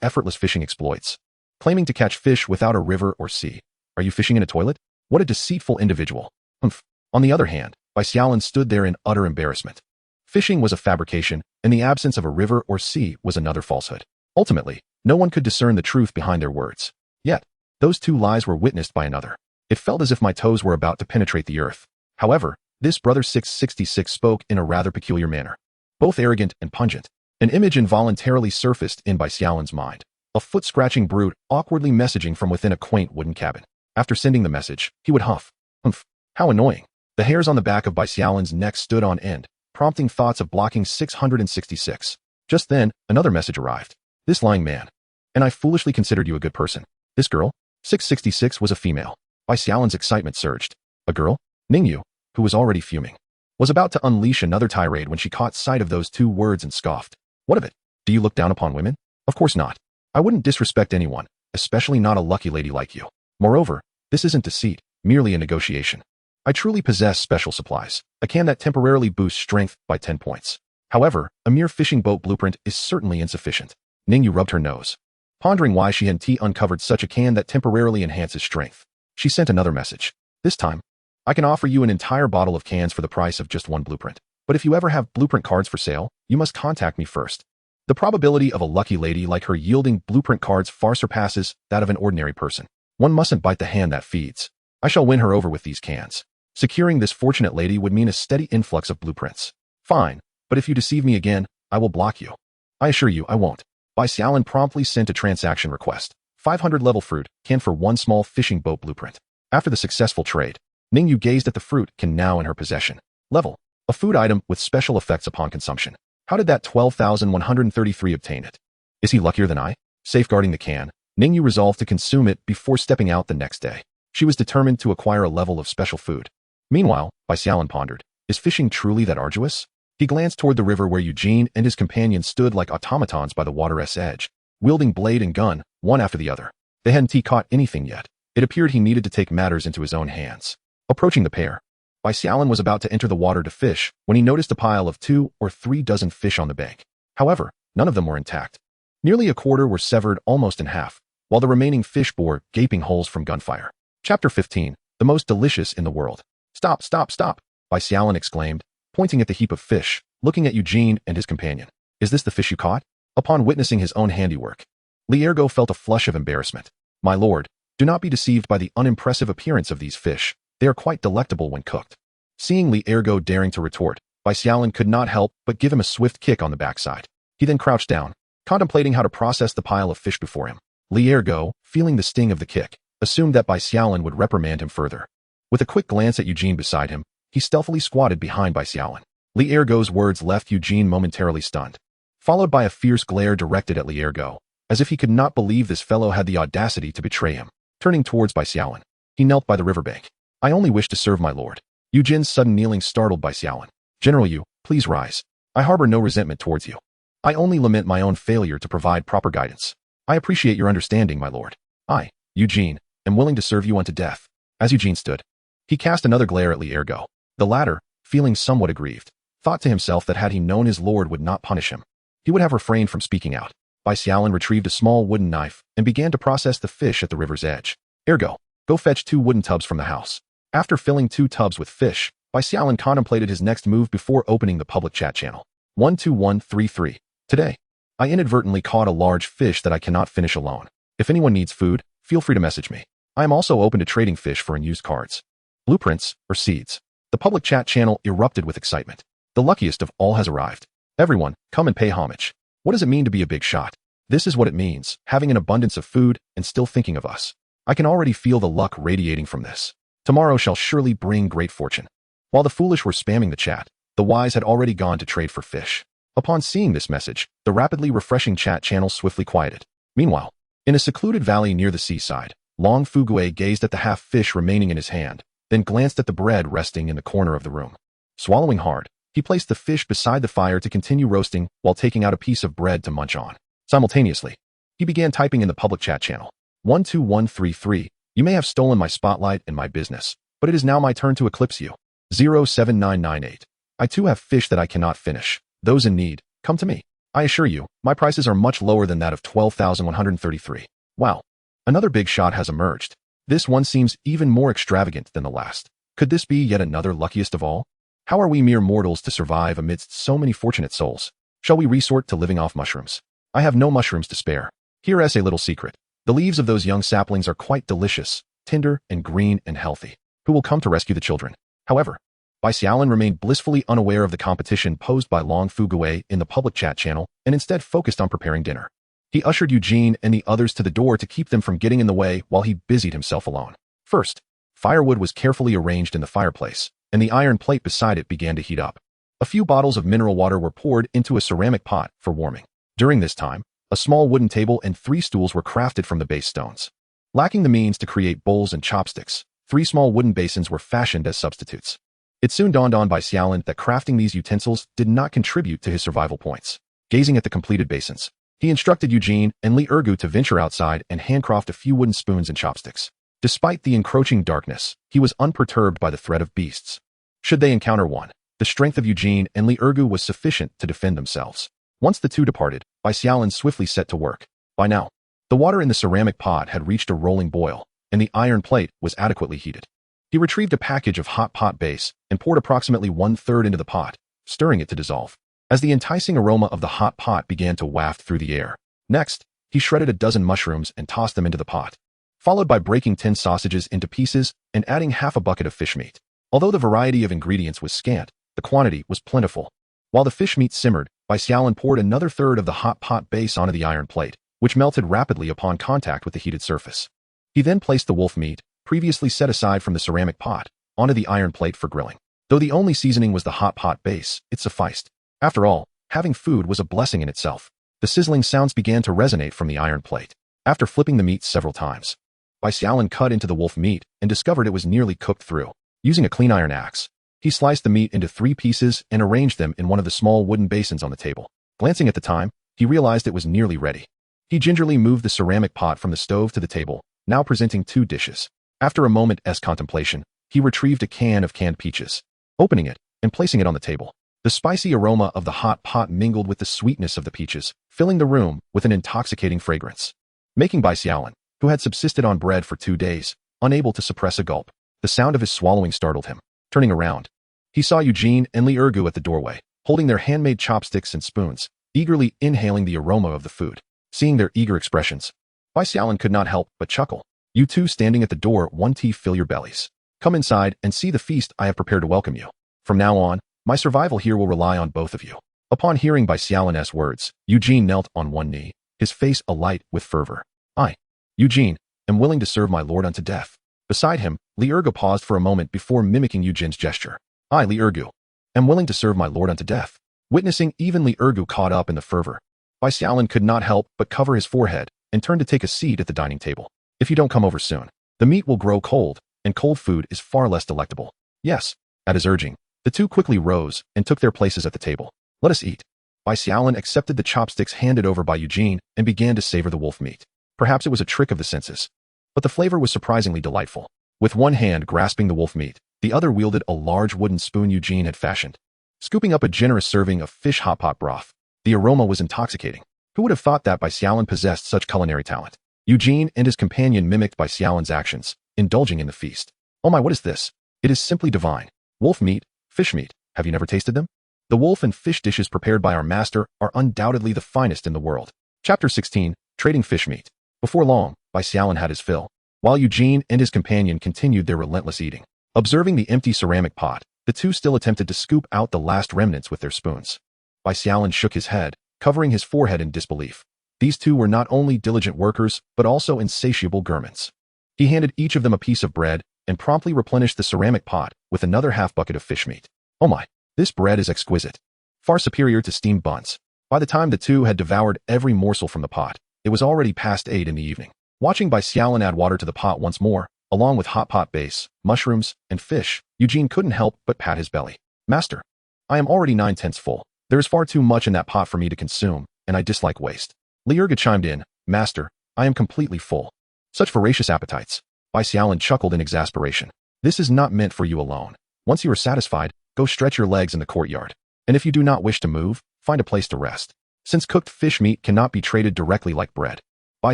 effortless fishing exploits, claiming to catch fish without a river or sea. Are you fishing in a toilet? What a deceitful individual. Humph. On the other hand, Bai Xiaolin stood there in utter embarrassment. Fishing was a fabrication, and the absence of a river or sea was another falsehood. Ultimately, no one could discern the truth behind their words. Yet, those two lies were witnessed by another. It felt as if my toes were about to penetrate the earth. However, this Brother 666 spoke in a rather peculiar manner, both arrogant and pungent. An image involuntarily surfaced in Bai Xiaolin's mind. A foot-scratching brute awkwardly messaging from within a quaint wooden cabin. After sending the message, he would huff. Humph. How annoying. The hairs on the back of Bai Xiaolin's neck stood on end, prompting thoughts of blocking 666. Just then, another message arrived. This lying man. And I foolishly considered you a good person. This girl, 666, was a female. Bai Xiaolin's excitement surged. A girl? Ningyu, who was already fuming, was about to unleash another tirade when she caught sight of those two words and scoffed. What of it? Do you look down upon women? Of course not. I wouldn't disrespect anyone, especially not a lucky lady like you. Moreover, this isn't deceit, merely a negotiation. I truly possess special supplies, a can that temporarily boosts strength by 10 points. However, a mere fishing boat blueprint is certainly insufficient. Ningyu rubbed her nose, pondering why she hadn't uncovered such a can that temporarily enhances strength. She sent another message. This time, I can offer you an entire bottle of cans for the price of just one blueprint. But if you ever have blueprint cards for sale, you must contact me first. The probability of a lucky lady like her yielding blueprint cards far surpasses that of an ordinary person. One mustn't bite the hand that feeds. I shall win her over with these cans. Securing this fortunate lady would mean a steady influx of blueprints. Fine, but if you deceive me again, I will block you. I assure you I won't. Bai Xiaolin promptly sent a transaction request. 500 level fruit can for one small fishing boat blueprint. After the successful trade, Ningyu gazed at the fruit can now in her possession. Level. A food item with special effects upon consumption. How did that 12,133 obtain it? Is he luckier than I? Safeguarding the can, Ningyu resolved to consume it before stepping out the next day. She was determined to acquire a level of special food. Meanwhile, Bai Xiaolin pondered, is fishing truly that arduous? He glanced toward the river where Eugene and his companion stood like automatons by the water's edge, wielding blade and gun, one after the other. They hadn't caught anything yet. It appeared he needed to take matters into his own hands. Approaching the pair, Bai Xiaolin was about to enter the water to fish when he noticed a pile of 2 or 3 dozen fish on the bank. However, none of them were intact. Nearly a quarter were severed almost in half, while the remaining fish bore gaping holes from gunfire. Chapter 15, the most delicious in the world. Stop, stop, stop, Bai Xiaolin exclaimed, pointing at the heap of fish, looking at Eugene and his companion. Is this the fish you caught? Upon witnessing his own handiwork, Liergo felt a flush of embarrassment. My lord, do not be deceived by the unimpressive appearance of these fish. They are quite delectable when cooked. Seeing Liergo daring to retort, Bai Xiaolin could not help but give him a swift kick on the backside. He then crouched down, contemplating how to process the pile of fish before him. Liergo, feeling the sting of the kick, assumed that Bai Xiaolin would reprimand him further. With a quick glance at Eugene beside him, he stealthily squatted behind Bai Xiaolin. Li Ergo's words left Eugene momentarily stunned, followed by a fierce glare directed at Li Ergo, as if he could not believe this fellow had the audacity to betray him. Turning towards Bai Xiaolin, he knelt by the riverbank. I only wish to serve my lord. Eugene's sudden kneeling startled Bai Xiaolin. General Yu, please rise. I harbor no resentment towards you. I only lament my own failure to provide proper guidance. I appreciate your understanding, my lord. I, Eugene, am willing to serve you unto death. As Eugene stood, he cast another glare at Li Ergo. The latter, feeling somewhat aggrieved, thought to himself that had he known his lord would not punish him, he would have refrained from speaking out. Bai Xiaolin retrieved a small wooden knife and began to process the fish at the river's edge. Ergo, go fetch 2 wooden tubs from the house. After filling 2 tubs with fish, Bai Xiaolin contemplated his next move before opening the public chat channel. 12133. Today, I inadvertently caught a large fish that I cannot finish alone. If anyone needs food, feel free to message me. I am also open to trading fish for unused cards, blueprints, or seeds. The public chat channel erupted with excitement. The luckiest of all has arrived. Everyone, come and pay homage. What does it mean to be a big shot? This is what it means, having an abundance of food and still thinking of us. I can already feel the luck radiating from this. Tomorrow shall surely bring great fortune. While the foolish were spamming the chat, the wise had already gone to trade for fish. Upon seeing this message, the rapidly refreshing chat channel swiftly quieted. Meanwhile, in a secluded valley near the seaside, Long Fugue gazed at the half fish remaining in his hand, then glanced at the bread resting in the corner of the room. Swallowing hard, he placed the fish beside the fire to continue roasting while taking out a piece of bread to munch on. Simultaneously, he began typing in the public chat channel. 12133. You may have stolen my spotlight and my business, but it is now my turn to eclipse you. 07998. I too have fish that I cannot finish. Those in need, come to me. I assure you, my prices are much lower than that of 12,133. Wow. Another big shot has emerged. This one seems even more extravagant than the last. Could this be yet another luckiest of all? How are we mere mortals to survive amidst so many fortunate souls? Shall we resort to living off mushrooms? I have no mushrooms to spare. Here's a little secret. The leaves of those young saplings are quite delicious, tender and green and healthy. Who will come to rescue the children? However, Bai Xiaolin remained blissfully unaware of the competition posed by Long Fugue in the public chat channel and instead focused on preparing dinner. He ushered Eugene and the others to the door to keep them from getting in the way while he busied himself alone. First, firewood was carefully arranged in the fireplace, and the iron plate beside it began to heat up. A few bottles of mineral water were poured into a ceramic pot for warming. During this time, a small wooden table and 3 stools were crafted from the base stones. Lacking the means to create bowls and chopsticks, 3 small wooden basins were fashioned as substitutes. It soon dawned on Bai Xiaolin that crafting these utensils did not contribute to his survival points. Gazing at the completed basins, he instructed Eugene and Li Ergu to venture outside and handcraft a few wooden spoons and chopsticks. Despite the encroaching darkness, he was unperturbed by the threat of beasts. Should they encounter one, the strength of Eugene and Li Ergu was sufficient to defend themselves. Once the two departed, Bai Xiaolin swiftly set to work. By now, the water in the ceramic pot had reached a rolling boil, and the iron plate was adequately heated. He retrieved a package of hot pot base and poured approximately 1/3 into the pot, stirring it to dissolve, as the enticing aroma of the hot pot began to waft through the air. Next, he shredded a dozen mushrooms and tossed them into the pot, followed by breaking 10 sausages into pieces and adding half a bucket of fish meat. Although the variety of ingredients was scant, the quantity was plentiful. While the fish meat simmered, Bai Xiaolin poured another third of the hot pot base onto the iron plate, which melted rapidly upon contact with the heated surface. He then placed the wolf meat, previously set aside from the ceramic pot, onto the iron plate for grilling. Though the only seasoning was the hot pot base, it sufficed. After all, having food was a blessing in itself. The sizzling sounds began to resonate from the iron plate. After flipping the meat several times, Bai Xiaolin cut into the wolf meat and discovered it was nearly cooked through. Using a clean iron axe, he sliced the meat into 3 pieces and arranged them in one of the small wooden basins on the table. Glancing at the time, he realized it was nearly ready. He gingerly moved the ceramic pot from the stove to the table, now presenting 2 dishes. After a moment's contemplation, he retrieved a can of canned peaches, opening it and placing it on the table. The spicy aroma of the hot pot mingled with the sweetness of the peaches, filling the room with an intoxicating fragrance, making Bai Xiaolin, who had subsisted on bread for 2 days, unable to suppress a gulp. The sound of his swallowing startled him. Turning around, he saw Eugene and Li Ergu at the doorway, holding their handmade chopsticks and spoons, eagerly inhaling the aroma of the food. Seeing their eager expressions, Bai Xiaolin could not help but chuckle. You two standing at the door, one tea fill your bellies. Come inside and see the feast I have prepared to welcome you. From now on, my survival here will rely on both of you. Upon hearing Bai Xiaolin's words, Eugene knelt on one knee, his face alight with fervor. I, Eugene, am willing to serve my lord unto death. Beside him, Li Ergu paused for a moment before mimicking Eugene's gesture. I, Li Ergu, am willing to serve my lord unto death. Witnessing evenly Ergu caught up in the fervor, Bai Xiaolin could not help but cover his forehead and turn to take a seat at the dining table. If you don't come over soon, the meat will grow cold, and cold food is far less delectable. Yes. At his urging, the two quickly rose and took their places at the table. Let us eat. Bai Xiaolin accepted the chopsticks handed over by Eugene and began to savor the wolf meat. Perhaps it was a trick of the senses, but the flavor was surprisingly delightful. With one hand grasping the wolf meat, the other wielded a large wooden spoon Eugene had fashioned, scooping up a generous serving of fish hot pot broth. The aroma was intoxicating. Who would have thought that Bai Xiaolin possessed such culinary talent? Eugene and his companion mimicked Bai Xiaolin's actions, indulging in the feast. Oh my, what is this? It is simply divine. Wolf meat, fish meat, have you never tasted them? The wolf and fish dishes prepared by our master are undoubtedly the finest in the world. Chapter 16, Trading Fish Meat. Before long, Bai Xiaolin had his fill, while Eugene and his companion continued their relentless eating. Observing the empty ceramic pot, the two still attempted to scoop out the last remnants with their spoons. Bai Xiaolin shook his head, covering his forehead in disbelief. These two were not only diligent workers, but also insatiable gourmands. He handed each of them a piece of bread and promptly replenished the ceramic pot with another half bucket of fish meat. Oh my, this bread is exquisite. Far superior to steamed buns. By the time the two had devoured every morsel from the pot, it was already past 8 in the evening. Watching Bai Xiaolin add water to the pot once more, along with hot pot base, mushrooms, and fish, Eugene couldn't help but pat his belly. Master, I am already 9/10 full. There is far too much in that pot for me to consume, and I dislike waste. Liurga chimed in, Master, I am completely full. Such voracious appetites. Bai Xiaolin chuckled in exasperation. This is not meant for you alone. Once you are satisfied, go stretch your legs in the courtyard. And if you do not wish to move, find a place to rest. Since cooked fish meat cannot be traded directly like bread, Bai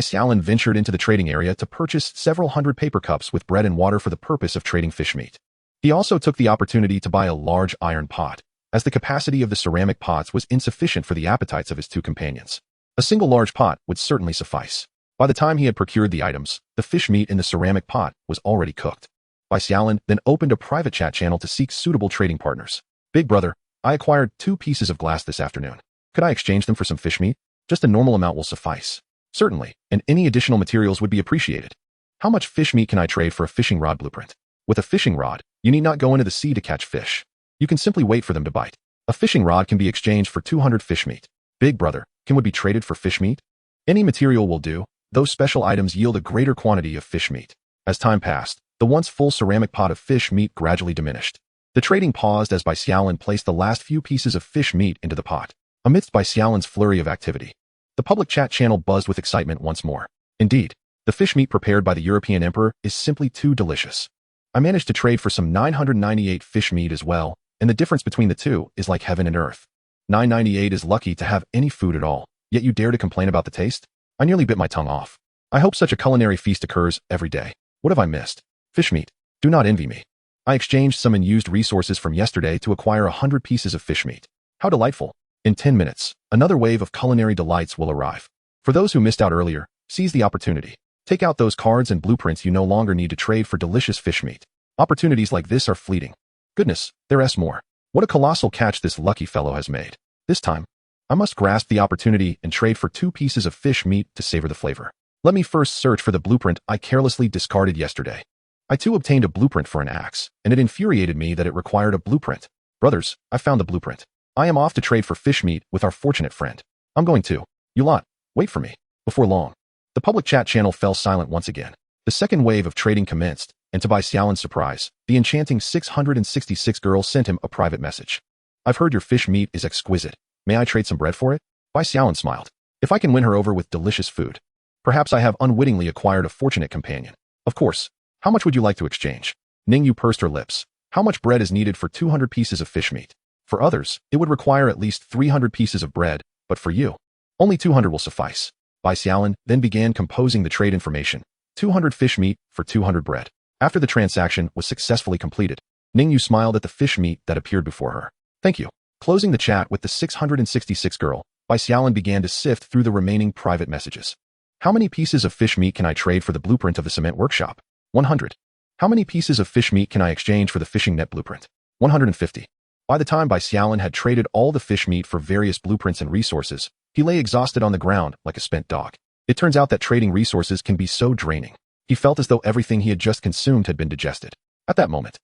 Xiaolin ventured into the trading area to purchase several hundred paper cups with bread and water for the purpose of trading fish meat. He also took the opportunity to buy a large iron pot, as the capacity of the ceramic pots was insufficient for the appetites of his two companions. A single large pot would certainly suffice. By the time he had procured the items, the fish meat in the ceramic pot was already cooked. Bai Xiaolin then opened a private chat channel to seek suitable trading partners. Big brother, I acquired 2 pieces of glass this afternoon. Could I exchange them for some fish meat? Just a normal amount will suffice. Certainly, and any additional materials would be appreciated. How much fish meat can I trade for a fishing rod blueprint? With a fishing rod, you need not go into the sea to catch fish. You can simply wait for them to bite. A fishing rod can be exchanged for 200 fish meat. Big brother, can would be traded for fish meat? Any material will do. Those special items yield a greater quantity of fish meat. As time passed, the once full ceramic pot of fish meat gradually diminished. The trading paused as Bai Xiaolin placed the last few pieces of fish meat into the pot. Amidst Bai Xiaolin's flurry of activity, the public chat channel buzzed with excitement once more. Indeed, the fish meat prepared by the European emperor is simply too delicious. I managed to trade for some 998 fish meat as well, and the difference between the two is like heaven and earth. 998 is lucky to have any food at all, yet you dare to complain about the taste? I nearly bit my tongue off. I hope such a culinary feast occurs every day. What have I missed? Fish meat. Do not envy me. I exchanged some unused resources from yesterday to acquire 100 pieces of fish meat. How delightful. In 10 minutes, another wave of culinary delights will arrive. For those who missed out earlier, seize the opportunity. Take out those cards and blueprints you no longer need to trade for delicious fish meat. Opportunities like this are fleeting. Goodness, there's more. What a colossal catch this lucky fellow has made. This time, I must grasp the opportunity and trade for 2 pieces of fish meat to savor the flavor. Let me first search for the blueprint I carelessly discarded yesterday. I too obtained a blueprint for an axe, and it infuriated me that it required a blueprint. Brothers, I found the blueprint. I am off to trade for fish meat with our fortunate friend. I'm going to. You lot, wait for me. Before long, the public chat channel fell silent once again. The second wave of trading commenced, and to Bai Xiaolin's surprise, the enchanting 666 girl sent him a private message. I've heard your fish meat is exquisite. May I trade some bread for it? Bai Xiaolin smiled. If I can win her over with delicious food, perhaps I have unwittingly acquired a fortunate companion. Of course. How much would you like to exchange? Ningyu pursed her lips. How much bread is needed for 200 pieces of fish meat? For others, it would require at least 300 pieces of bread, but for you, only 200 will suffice. Bai Xiaolin then began composing the trade information. 200 fish meat for 200 bread. After the transaction was successfully completed, Ningyu smiled at the fish meat that appeared before her. Thank you. Closing the chat with the 666 girl, Bai Xiaolin began to sift through the remaining private messages. How many pieces of fish meat can I trade for the blueprint of the cement workshop? 100. How many pieces of fish meat can I exchange for the fishing net blueprint? 150. By the time Bai Xiaolin had traded all the fish meat for various blueprints and resources, he lay exhausted on the ground like a spent dog. It turns out that trading resources can be so draining. He felt as though everything he had just consumed had been digested. At that moment,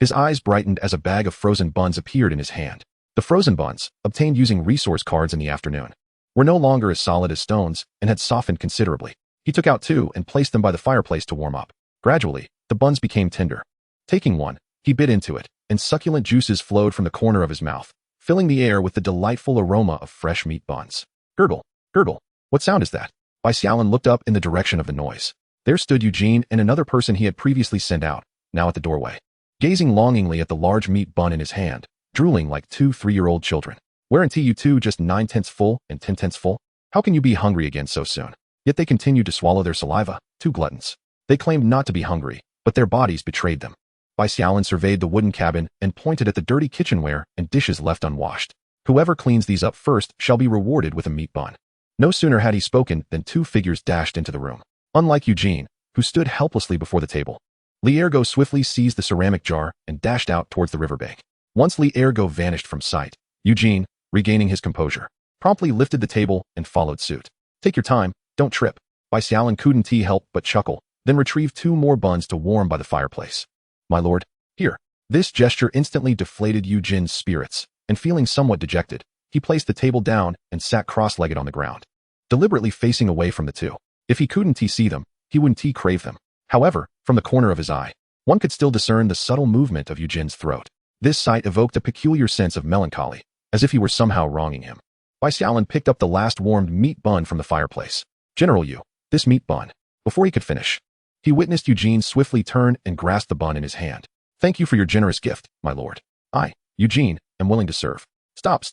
His eyes brightened as a bag of frozen buns appeared in his hand. The frozen buns, obtained using resource cards in the afternoon, were no longer as solid as stones and had softened considerably. He took out two and placed them by the fireplace to warm up. Gradually, the buns became tender. Taking one, he bit into it, and succulent juices flowed from the corner of his mouth, filling the air with the delightful aroma of fresh meat buns. Gurgle, gurgle. What sound is that? Bai Xiaolin looked up in the direction of the noise. There stood Eugene and another person he had previously sent out, now at the doorway, gazing longingly at the large meat bun in his hand, drooling like two 3-year-old children. Weren't you two just 9/10 full and 10/10 full? How can you be hungry again so soon? Yet they continued to swallow their saliva, two gluttons. They claimed not to be hungry, but their bodies betrayed them. Bai Xiaolin surveyed the wooden cabin and pointed at the dirty kitchenware and dishes left unwashed. Whoever cleans these up first shall be rewarded with a meat bun. No sooner had he spoken than two figures dashed into the room. Unlike Eugene, who stood helplessly before the table, Li Ergo swiftly seized the ceramic jar and dashed out towards the riverbank. Once Li Ergo vanished from sight, Eugene, regaining his composure, promptly lifted the table and followed suit. Take your time, don't trip. Bai Xiaolin couldn't help but chuckle, then retrieved two more buns to warm by the fireplace. My lord, here. This gesture instantly deflated Eugene's spirits, and feeling somewhat dejected, he placed the table down and sat cross-legged on the ground, deliberately facing away from the two. If he couldn't see them, he wouldn't crave them. However, from the corner of his eye, one could still discern the subtle movement of Eugene's throat. This sight evoked a peculiar sense of melancholy, as if he were somehow wronging him. Bai Xiaolin picked up the last warmed meat bun from the fireplace. General Yu, this meat bun. Before he could finish, he witnessed Eugene swiftly turn and grasp the bun in his hand. Thank you for your generous gift, my lord. I, Eugene, am willing to serve. Stop.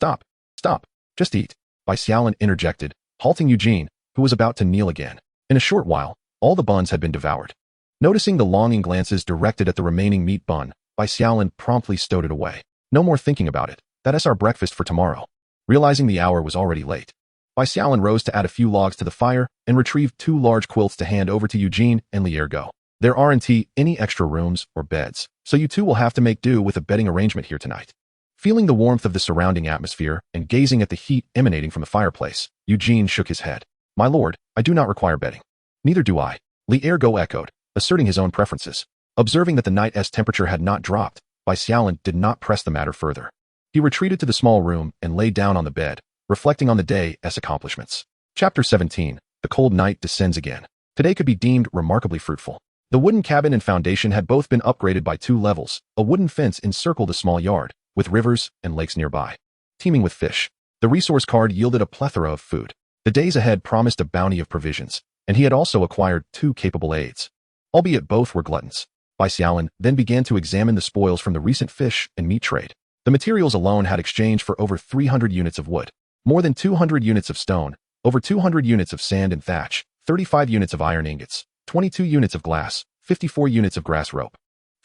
Just eat. Bai Xiaolin interjected, halting Eugene, who was about to kneel again. In a short while, all the buns had been devoured. Noticing the longing glances directed at the remaining meat bun, Bai Xiaolin promptly stowed it away. No more thinking about it. That's our breakfast for tomorrow. Realizing the hour was already late, Bai Xiaolin rose to add a few logs to the fire and retrieved two large quilts to hand over to Eugene and Li Ergo. There aren't any extra rooms or beds, so you two will have to make do with a bedding arrangement here tonight. Feeling the warmth of the surrounding atmosphere and gazing at the heat emanating from the fireplace, Eugene shook his head. My lord, I do not require bedding. Neither do I. Li Ergo echoed, asserting his own preferences. Observing that the night's temperature had not dropped, Bai Xiaolin did not press the matter further. He retreated to the small room and lay down on the bed, reflecting on the day's accomplishments. Chapter 17. The cold night descends again. Today could be deemed remarkably fruitful. The wooden cabin and foundation had both been upgraded by 2 levels. A wooden fence encircled a small yard, with rivers and lakes nearby, teeming with fish. The resource card yielded a plethora of food. The days ahead promised a bounty of provisions, and he had also acquired 2 capable aides, albeit both were gluttons. Bai Xiaolin then began to examine the spoils from the recent fish and meat trade. The materials alone had exchanged for over 300 units of wood, more than 200 units of stone, over 200 units of sand and thatch, 35 units of iron ingots, 22 units of glass, 54 units of grass rope,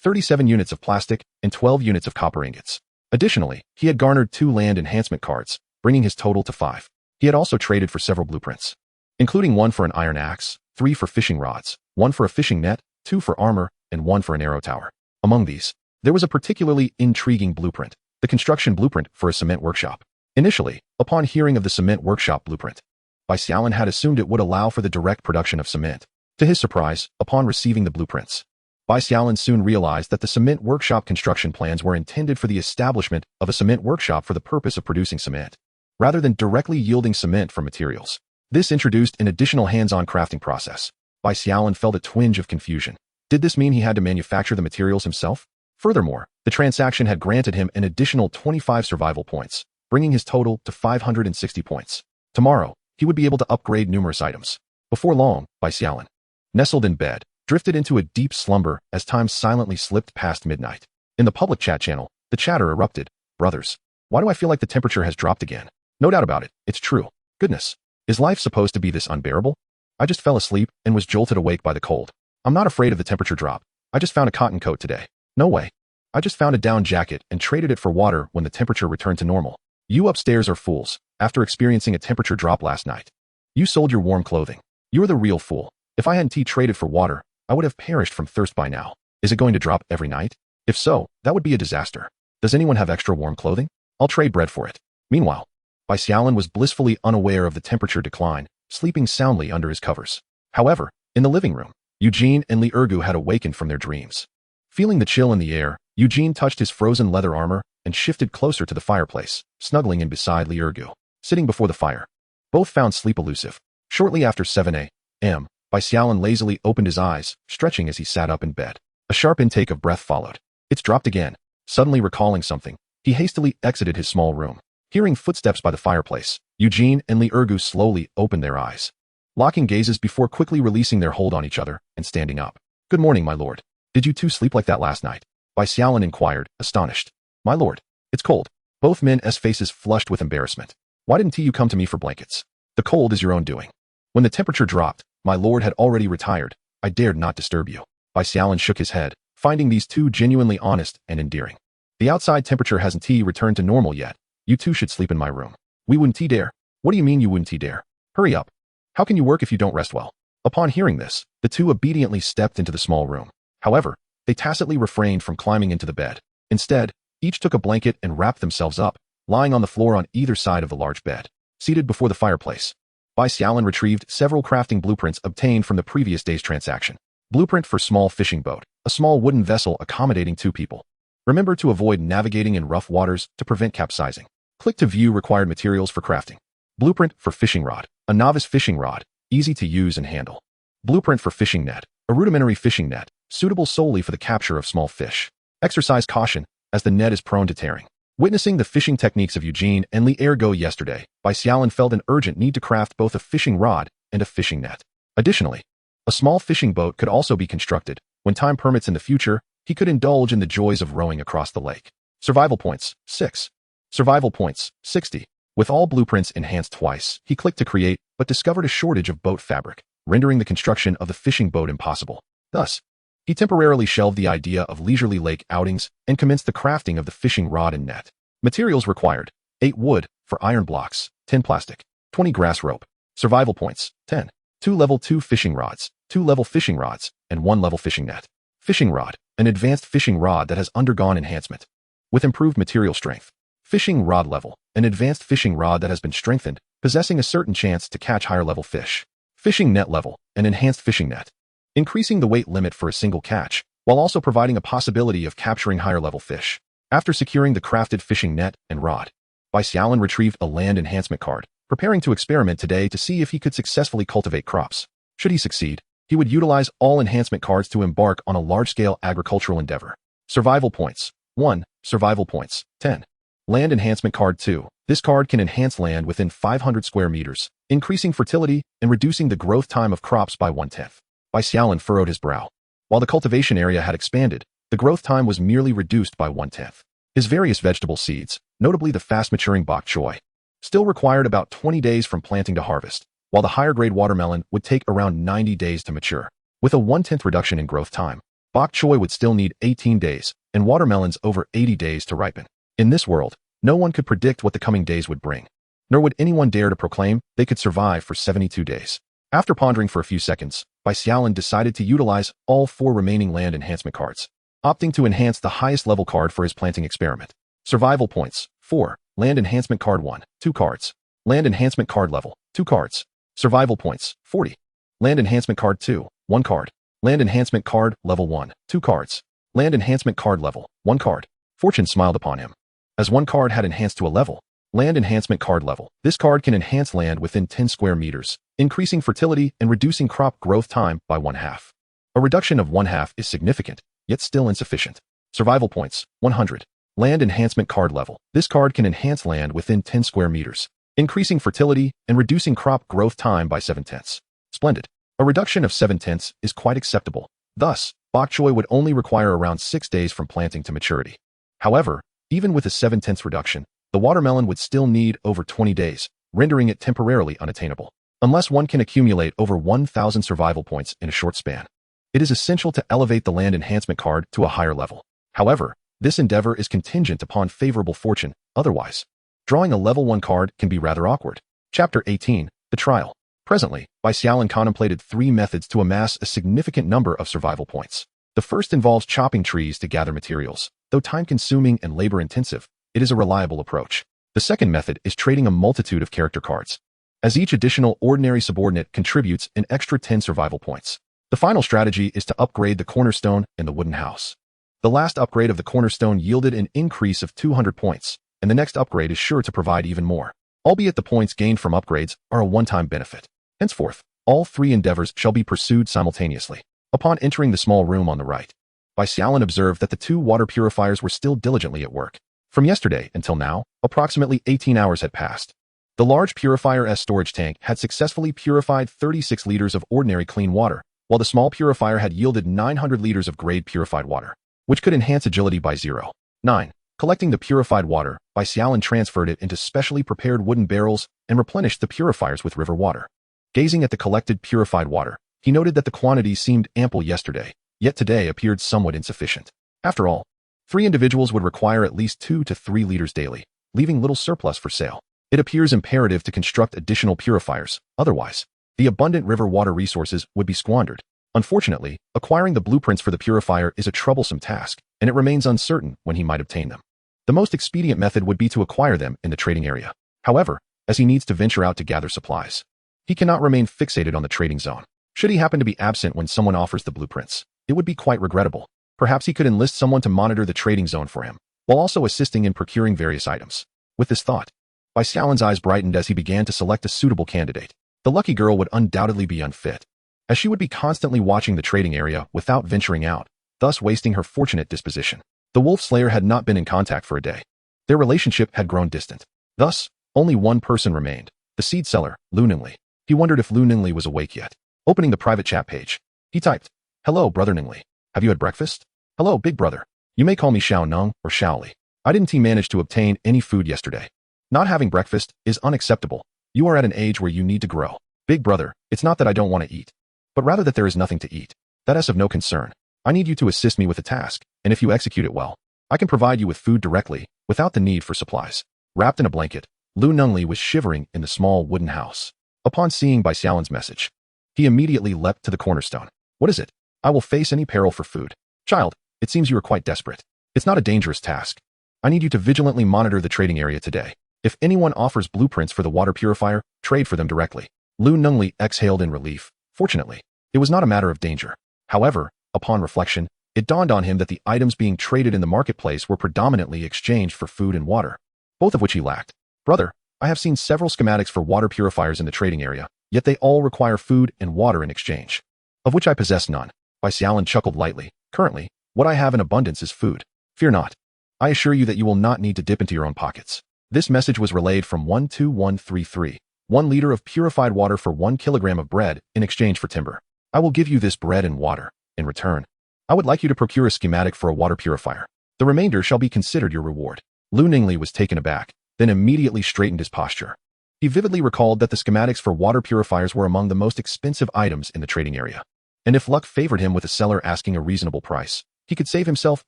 37 units of plastic, and 12 units of copper ingots. Additionally, he had garnered 2 land enhancement cards, bringing his total to 5. He had also traded for several blueprints, including 1 for an iron axe, 3 for fishing rods, 1 for a fishing net, 2 for armor, and 1 for an arrow tower. Among these, there was a particularly intriguing blueprint, the construction blueprint for a cement workshop. Initially, upon hearing of the cement workshop blueprint, Bai Xiaolin had assumed it would allow for the direct production of cement. To his surprise, upon receiving the blueprints, Bai Xiaolin soon realized that the cement workshop construction plans were intended for the establishment of a cement workshop for the purpose of producing cement, rather than directly yielding cement from materials. This introduced an additional hands-on crafting process. Bai Xiaolin felt a twinge of confusion. Did this mean he had to manufacture the materials himself? Furthermore, the transaction had granted him an additional 25 survival points, bringing his total to 560 points. Tomorrow, he would be able to upgrade numerous items. Before long, Bai Xiaolin, nestled in bed, drifted into a deep slumber as time silently slipped past midnight. In the public chat channel, the chatter erupted. Brothers, why do I feel like the temperature has dropped again? No doubt about it, it's true. Goodness, is life supposed to be this unbearable? I just fell asleep and was jolted awake by the cold. I'm not afraid of the temperature drop. I just found a cotton coat today. No way. I just found a down jacket and traded it for water when the temperature returned to normal. You upstairs are fools, after experiencing a temperature drop last night. You sold your warm clothing. You're the real fool. If I hadn't traded for water, I would have perished from thirst by now. Is it going to drop every night? If so, that would be a disaster. Does anyone have extra warm clothing? I'll trade bread for it. Meanwhile, Bai Xiaolin was blissfully unaware of the temperature decline, sleeping soundly under his covers. However, in the living room, Eugene and Li Ergu had awakened from their dreams. Feeling the chill in the air, Eugene touched his frozen leather armor and shifted closer to the fireplace, snuggling in beside Li Ergu, sitting before the fire. Both found sleep elusive. Shortly after 7 a.m., Bai Xiaolin lazily opened his eyes, stretching as he sat up in bed. A sharp intake of breath followed. It's dropped again. Suddenly recalling something, he hastily exited his small room. Hearing footsteps by the fireplace, Eugene and Li Ergu slowly opened their eyes, locking gazes before quickly releasing their hold on each other and standing up. "Good morning, my lord. Did you two sleep like that last night?" Bai Xiaolin inquired, astonished. "My lord, it's cold." Both men's faces flushed with embarrassment. "Why didn't you come to me for blankets? The cold is your own doing. When the temperature dropped, my lord had already retired. I dared not disturb you." Bai Xiaolin shook his head, finding these two genuinely honest and endearing. "The outside temperature hasn't returned to normal yet. You two should sleep in my room." "We wouldn't dare." "What do you mean you wouldn't dare? Hurry up. How can you work if you don't rest well?" Upon hearing this, the two obediently stepped into the small room. However, they tacitly refrained from climbing into the bed. Instead, each took a blanket and wrapped themselves up, lying on the floor on either side of the large bed. Seated before the fireplace, Bai Xiaolin retrieved several crafting blueprints obtained from the previous day's transaction. Blueprint for small fishing boat, a small wooden vessel accommodating 2 people. Remember to avoid navigating in rough waters to prevent capsizing. Click to view required materials for crafting. Blueprint for fishing rod, a novice fishing rod, easy to use and handle. Blueprint for fishing net, a rudimentary fishing net, suitable solely for the capture of small fish. Exercise caution, as the net is prone to tearing. Witnessing the fishing techniques of Eugene and Li Ergu yesterday, Bai Xiaolin felt an urgent need to craft both a fishing rod and a fishing net. Additionally, a small fishing boat could also be constructed. When time permits in the future, he could indulge in the joys of rowing across the lake. Survival points, 6. Survival points, 60. With all blueprints enhanced twice, he clicked to create, but discovered a shortage of boat fabric, rendering the construction of the fishing boat impossible. Thus, he temporarily shelved the idea of leisurely lake outings and commenced the crafting of the fishing rod and net. Materials required: 8 wood for iron blocks, 10 plastic, 20 grass rope. Survival points, 10. 2 level 2 fishing rods, 2 level fishing rods, and 1 level fishing net. Fishing rod, an advanced fishing rod that has undergone enhancement with improved material strength. Fishing rod level, an advanced fishing rod that has been strengthened, possessing a certain chance to catch higher level fish. Fishing net level, an enhanced fishing net, increasing the weight limit for a single catch, while also providing a possibility of capturing higher level fish. After securing the crafted fishing net and rod, Bai Xiaolin retrieved a land enhancement card, preparing to experiment today to see if he could successfully cultivate crops. Should he succeed, he would utilize all enhancement cards to embark on a large-scale agricultural endeavor. Survival points, 1. Survival points, 10. Land enhancement card 2. This card can enhance land within 500 square meters, increasing fertility and reducing the growth time of crops by 1/10. Bai Xiaolin furrowed his brow. While the cultivation area had expanded, the growth time was merely reduced by 1/10. His various vegetable seeds, notably the fast-maturing bok choy, still required about 20 days from planting to harvest, while the higher-grade watermelon would take around 90 days to mature. With a 1/10 reduction in growth time, bok choy would still need 18 days, and watermelons over 80 days to ripen. In this world, no one could predict what the coming days would bring, nor would anyone dare to proclaim they could survive for 72 days. After pondering for a few seconds, Bai Xiaolin decided to utilize all 4 remaining land enhancement cards, opting to enhance the highest level card for his planting experiment. Survival points, 4. Land enhancement card 1, 2 cards. Land enhancement card level, 2 cards. Survival points, 40. Land enhancement card 2, 1 card. Land enhancement card level 1, 2 cards. Land enhancement card level, 1 card. Fortune smiled upon him, as 1 card had enhanced to a level. Land enhancement card level. This card can enhance land within 10 square meters, increasing fertility and reducing crop growth time by 1/2. A reduction of 1/2 is significant, yet still insufficient. Survival points, 100. Land enhancement card level. This card can enhance land within 10 square meters, increasing fertility and reducing crop growth time by 7/10. Splendid. A reduction of 7/10 is quite acceptable. Thus, bok choy would only require around 6 days from planting to maturity. However, even with a 7/10 reduction, the watermelon would still need over 20 days, rendering it temporarily unattainable. Unless one can accumulate over 1,000 survival points in a short span, it is essential to elevate the land enhancement card to a higher level. However, this endeavor is contingent upon favorable fortune. Otherwise, drawing a level 1 card can be rather awkward. Chapter 18, The Trial. Presently, Bai Xiaolin contemplated 3 methods to amass a significant number of survival points. The first involves chopping trees to gather materials. Though time-consuming and labor-intensive, it is a reliable approach. The second method is trading a multitude of character cards, as each additional ordinary subordinate contributes an extra 10 survival points. The final strategy is to upgrade the cornerstone in the wooden house. The last upgrade of the cornerstone yielded an increase of 200 points, and the next upgrade is sure to provide even more, albeit the points gained from upgrades are a one-time benefit. Henceforth, all three endeavors shall be pursued simultaneously. Upon entering the small room on the right, Bai Xiaolin observed that the two water purifiers were still diligently at work. From yesterday until now, approximately 18 hours had passed. The large Purifier's storage tank had successfully purified 36 liters of ordinary clean water, while the small purifier had yielded 900 liters of grade purified water, which could enhance agility by 0.9. Collecting the purified water, Bai Xiaolin transferred it into specially prepared wooden barrels and replenished the purifiers with river water. Gazing at the collected purified water, he noted that the quantity seemed ample yesterday, yet today appeared somewhat insufficient. After all, 3 individuals would require at least 2 to 3 liters daily, leaving little surplus for sale. It appears imperative to construct additional purifiers, otherwise, the abundant river water resources would be squandered. Unfortunately, acquiring the blueprints for the purifier is a troublesome task, and it remains uncertain when he might obtain them. The most expedient method would be to acquire them in the trading area. However, as he needs to venture out to gather supplies, he cannot remain fixated on the trading zone. Should he happen to be absent when someone offers the blueprints, it would be quite regrettable. Perhaps he could enlist someone to monitor the trading zone for him, while also assisting in procuring various items. With this thought, Bai Xiaolin's eyes brightened as he began to select a suitable candidate. The lucky girl would undoubtedly be unfit, as she would be constantly watching the trading area without venturing out, thus wasting her fortunate disposition. The wolf slayer had not been in contact for a day. Their relationship had grown distant. Thus, only one person remained, the seed seller, Lu Ningli. He wondered if Lu Ningli was awake yet. Opening the private chat page, he typed, "Hello, brother Ningli. Have you had breakfast? Hello, big brother. You may call me Xiao Nung or Xiaoli. I didn't manage to obtain any food yesterday. Not having breakfast is unacceptable. You are at an age where you need to grow. Big brother, it's not that I don't want to eat, but rather that there is nothing to eat. That is of no concern. I need you to assist me with a task, and if you execute it well, I can provide you with food directly, without the need for supplies." Wrapped in a blanket, Lu Ningli was shivering in the small wooden house. Upon seeing Bai Xiaolin's message, he immediately leapt to the cornerstone. "What is it? I will face any peril for food. Child, it seems you are quite desperate. It's not a dangerous task. I need you to vigilantly monitor the trading area today. If anyone offers blueprints for the water purifier, trade for them directly." Lu Ningli exhaled in relief. Fortunately, it was not a matter of danger. However, upon reflection, it dawned on him that the items being traded in the marketplace were predominantly exchanged for food and water, both of which he lacked. "Brother, I have seen several schematics for water purifiers in the trading area, yet they all require food and water in exchange, of which I possess none." Bai Xiaolin chuckled lightly. "Currently, what I have in abundance is food. Fear not. I assure you that you will not need to dip into your own pockets." This message was relayed from 12133. 1 liter of purified water for 1 kilogram of bread in exchange for timber. I will give you this bread and water. In return, I would like you to procure a schematic for a water purifier. The remainder shall be considered your reward. Lu Ningli was taken aback, then immediately straightened his posture. He vividly recalled that the schematics for water purifiers were among the most expensive items in the trading area. And if luck favored him with a seller asking a reasonable price, he could save himself